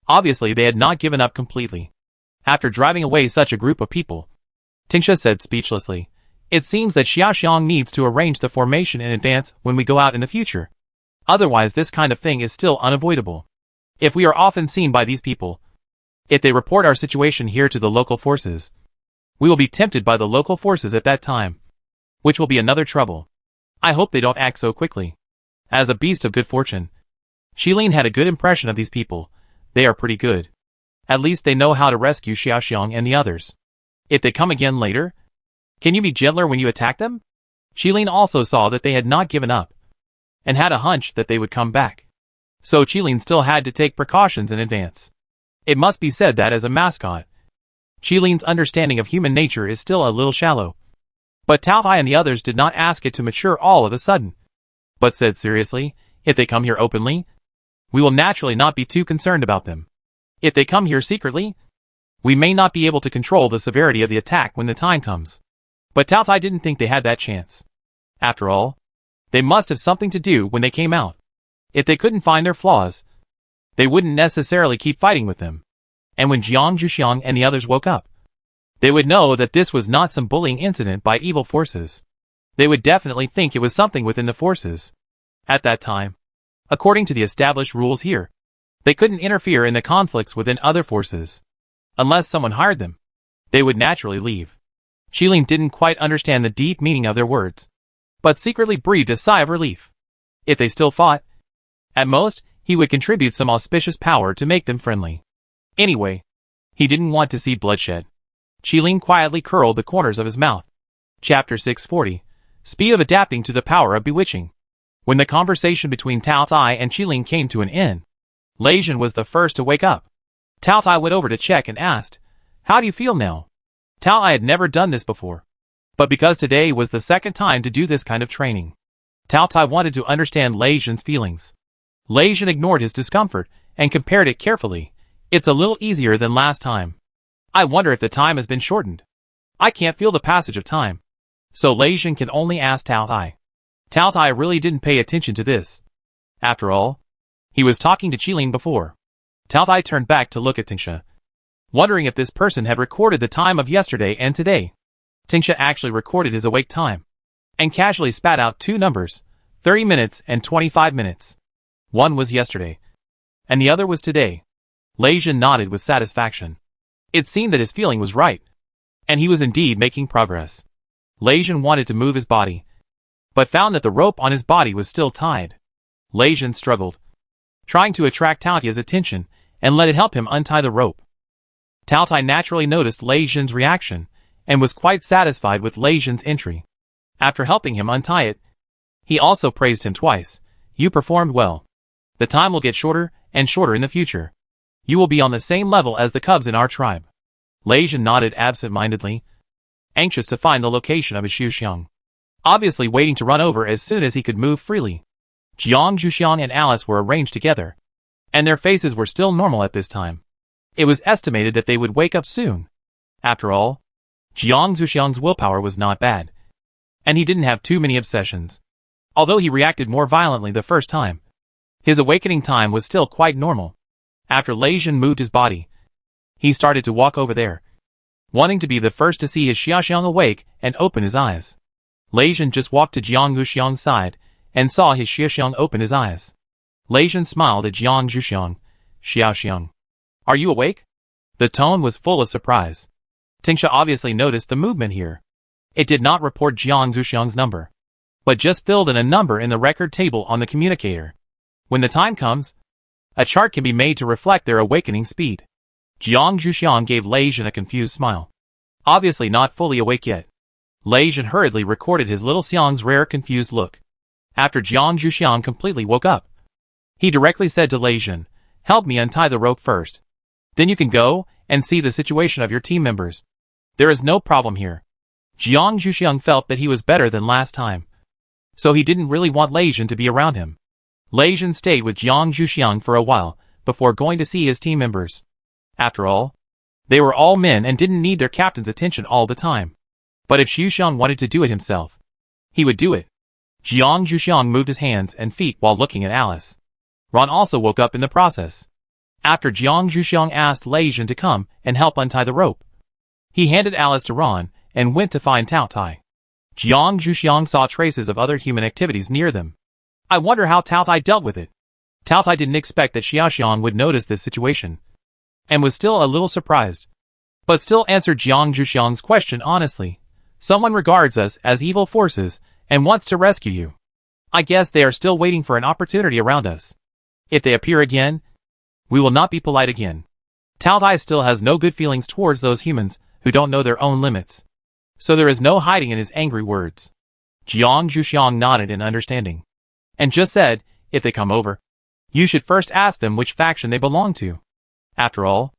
Obviously, they had not given up completely. After driving away such a group of people, Tingsha said speechlessly, it seems that Xiaoxiang needs to arrange the formation in advance when we go out in the future. Otherwise, this kind of thing is still unavoidable. If we are often seen by these people, if they report our situation here to the local forces, we will be tempted by the local forces at that time, which will be another trouble. I hope they don't act so quickly. As a beast of good fortune, Shilin had a good impression of these people. They are pretty good. At least they know how to rescue Xiaoxiang and the others. If they come again later, can you be gentler when you attack them? Shilin also saw that they had not given up, and had a hunch that they would come back. So Qilin still had to take precautions in advance. It must be said that as a mascot, Qilin's understanding of human nature is still a little shallow. But Taotai and the others did not ask it to mature all of a sudden, but said seriously, if they come here openly, we will naturally not be too concerned about them. If they come here secretly, we may not be able to control the severity of the attack when the time comes. But Taotai didn't think they had that chance. After all, they must have something to do when they came out. If they couldn't find their flaws, they wouldn't necessarily keep fighting with them. And when Jiang Zhuxiang and the others woke up, they would know that this was not some bullying incident by evil forces. They would definitely think it was something within the forces. At that time, according to the established rules here, they couldn't interfere in the conflicts within other forces. Unless someone hired them, they would naturally leave. Qilin didn't quite understand the deep meaning of their words, but secretly breathed a sigh of relief. If they still fought, at most, he would contribute some auspicious power to make them friendly. Anyway, he didn't want to see bloodshed. Qilin quietly curled the corners of his mouth. Chapter 640. Speed of adapting to the power of bewitching. When the conversation between Taotai and Qilin came to an end, Lei Jin was the first to wake up. Taotai went over to check and asked, how do you feel now? Taotai had never done this before. But because today was the second time to do this kind of training, Tao Tai wanted to understand Lei Zhen's feelings. Lei Zhen ignored his discomfort and compared it carefully. It's a little easier than last time. I wonder if the time has been shortened. I can't feel the passage of time. So Lei Zhen can only ask Tao Tai. Tao Tai really didn't pay attention to this. After all, he was talking to Qilin before. Tao Tai turned back to look at Tingsha, wondering if this person had recorded the time of yesterday and today. Tingsha actually recorded his awake time, and casually spat out two numbers, 30 minutes and 25 minutes. One was yesterday, and the other was today. Lei Zhen nodded with satisfaction. It seemed that his feeling was right, and he was indeed making progress. Lei Zhen wanted to move his body, but found that the rope on his body was still tied. Lei Zhen struggled, trying to attract Tao Tai's attention and let it help him untie the rope. Tao Tai naturally noticed Lei Zhen's reaction and was quite satisfied with Lei Zhen's entry. After helping him untie it, he also praised him twice. You performed well. The time will get shorter and shorter in the future. You will be on the same level as the cubs in our tribe. Lei Zhen nodded absent-mindedly, anxious to find the location of his Xiuxiang, obviously waiting to run over as soon as he could move freely. Jiang Zhuxiang and Alice were arranged together, and their faces were still normal at this time. It was estimated that they would wake up soon. After all, Jiang Zhuxiang's willpower was not bad, and he didn't have too many obsessions. Although he reacted more violently the first time, his awakening time was still quite normal. After Lei Zhen moved his body, he started to walk over there, wanting to be the first to see his Xiaoxiang awake and open his eyes. Lei Zhen just walked to Jiang Zhuxiang's side and saw his Xiaoxiang open his eyes. Lei Zhen smiled at Jiang Zhuxiang. Xiaoxiang, are you awake? The tone was full of surprise. Tingsha obviously noticed the movement here. It did not report Jiang Zhuxiang's number, but just filled in a number in the record table on the communicator. When the time comes, a chart can be made to reflect their awakening speed. Jiang Zhuxiang gave Lei Zhen a confused smile. Obviously not fully awake yet. Lei Zhen hurriedly recorded his little Xiang's rare confused look. After Jiang Zhuxiang completely woke up, he directly said to Lei Zhen, help me untie the rope first. Then you can go and see the situation of your team members. There is no problem here. Jiang Zhuxiang felt that he was better than last time, so he didn't really want Lei Zhen to be around him. Lei Zhen stayed with Jiang Zhuxiang for a while before going to see his team members. After all, they were all men and didn't need their captain's attention all the time. But if Xiuxiang wanted to do it himself, he would do it. Jiang Zhuxiang moved his hands and feet while looking at Alice. Ron also woke up in the process. After Jiang Zhuxiang asked Lei Zhen to come and help untie the rope, he handed Alice to Ron and went to find Tao Tai. Jiang Zhuxiang saw traces of other human activities near them. I wonder how Tao Tai dealt with it. Tao Tai didn't expect that Xiaoxiang would notice this situation, and was still a little surprised, but still answered Jiang Zhuxiang's question honestly. Someone regards us as evil forces and wants to rescue you. I guess they are still waiting for an opportunity around us. If they appear again, we will not be polite again. Tao Tai still has no good feelings towards those humans who don't know their own limits, so there is no hiding in his angry words. Jiang Zhuxiang nodded in understanding, and just said, if they come over, you should first ask them which faction they belong to. After all,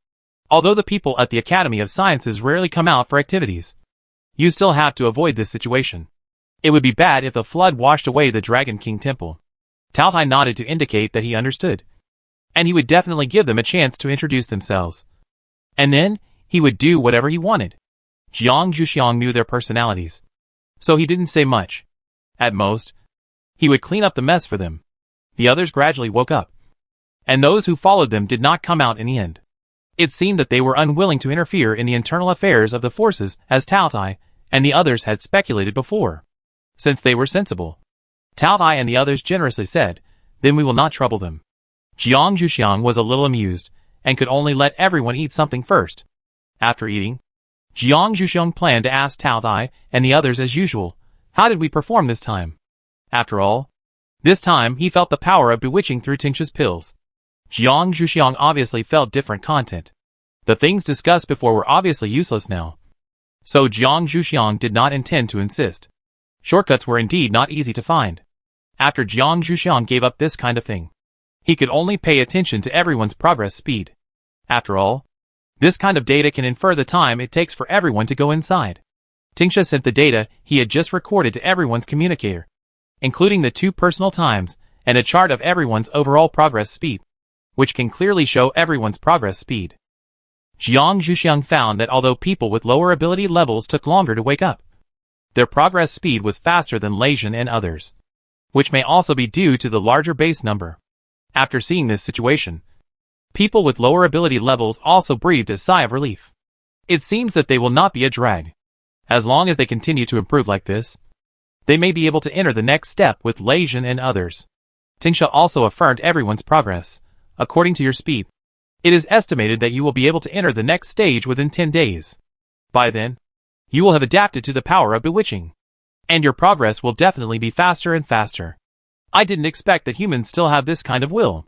although the people at the Academy of Sciences rarely come out for activities, you still have to avoid this situation. It would be bad if the flood washed away the Dragon King Temple. Tao Tai nodded to indicate that he understood, and he would definitely give them a chance to introduce themselves. And then, he would do whatever he wanted. Jiang Zhuxiang knew their personalities, so he didn't say much. At most, he would clean up the mess for them. The others gradually woke up, and those who followed them did not come out in the end. It seemed that they were unwilling to interfere in the internal affairs of the forces as Tao Tai and the others had speculated before. Since they were sensible, Tao Tai and the others generously said, then we will not trouble them. Jiang Zhuxiang was a little amused, and could only let everyone eat something first. After eating, Jiang Zhuxiang planned to ask Tao Tai and the others as usual, how did we perform this time? After all, this time he felt the power of bewitching through Tingsha's pills. Jiang Zhuxiang obviously felt different content. The things discussed before were obviously useless now, so Jiang Zhuxiang did not intend to insist. Shortcuts were indeed not easy to find. After Jiang Zhuxiang gave up this kind of thing, he could only pay attention to everyone's progress speed. After all, this kind of data can infer the time it takes for everyone to go inside. Tingsha sent the data he had just recorded to everyone's communicator, including the 2 personal times and a chart of everyone's overall progress speed, which can clearly show everyone's progress speed. Jiang Zhuxiang found that although people with lower ability levels took longer to wake up, their progress speed was faster than Leijin and others, which may also be due to the larger base number. After seeing this situation, people with lower ability levels also breathed a sigh of relief. It seems that they will not be a drag. As long as they continue to improve like this, they may be able to enter the next step with Leijin and others. Tingsha also affirmed everyone's progress. According to your speed, it is estimated that you will be able to enter the next stage within 10 days. By then, you will have adapted to the power of bewitching, and your progress will definitely be faster and faster. I didn't expect that humans still have this kind of will.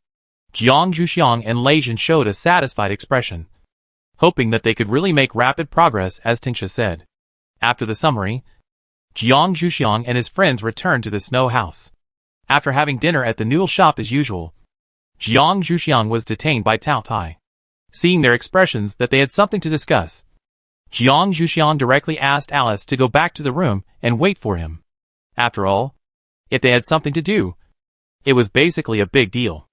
Jiang Zhuxiang and Leijin showed a satisfied expression, hoping that they could really make rapid progress as Tingsha said. After the summary, Jiang Zhuxiang and his friends returned to the snow house. After having dinner at the noodle shop as usual, Jiang Zhuxiang was detained by Tao Tai. Seeing their expressions that they had something to discuss, Jiang Zhuxiang directly asked Alice to go back to the room and wait for him. After all, if they had something to do, it was basically a big deal.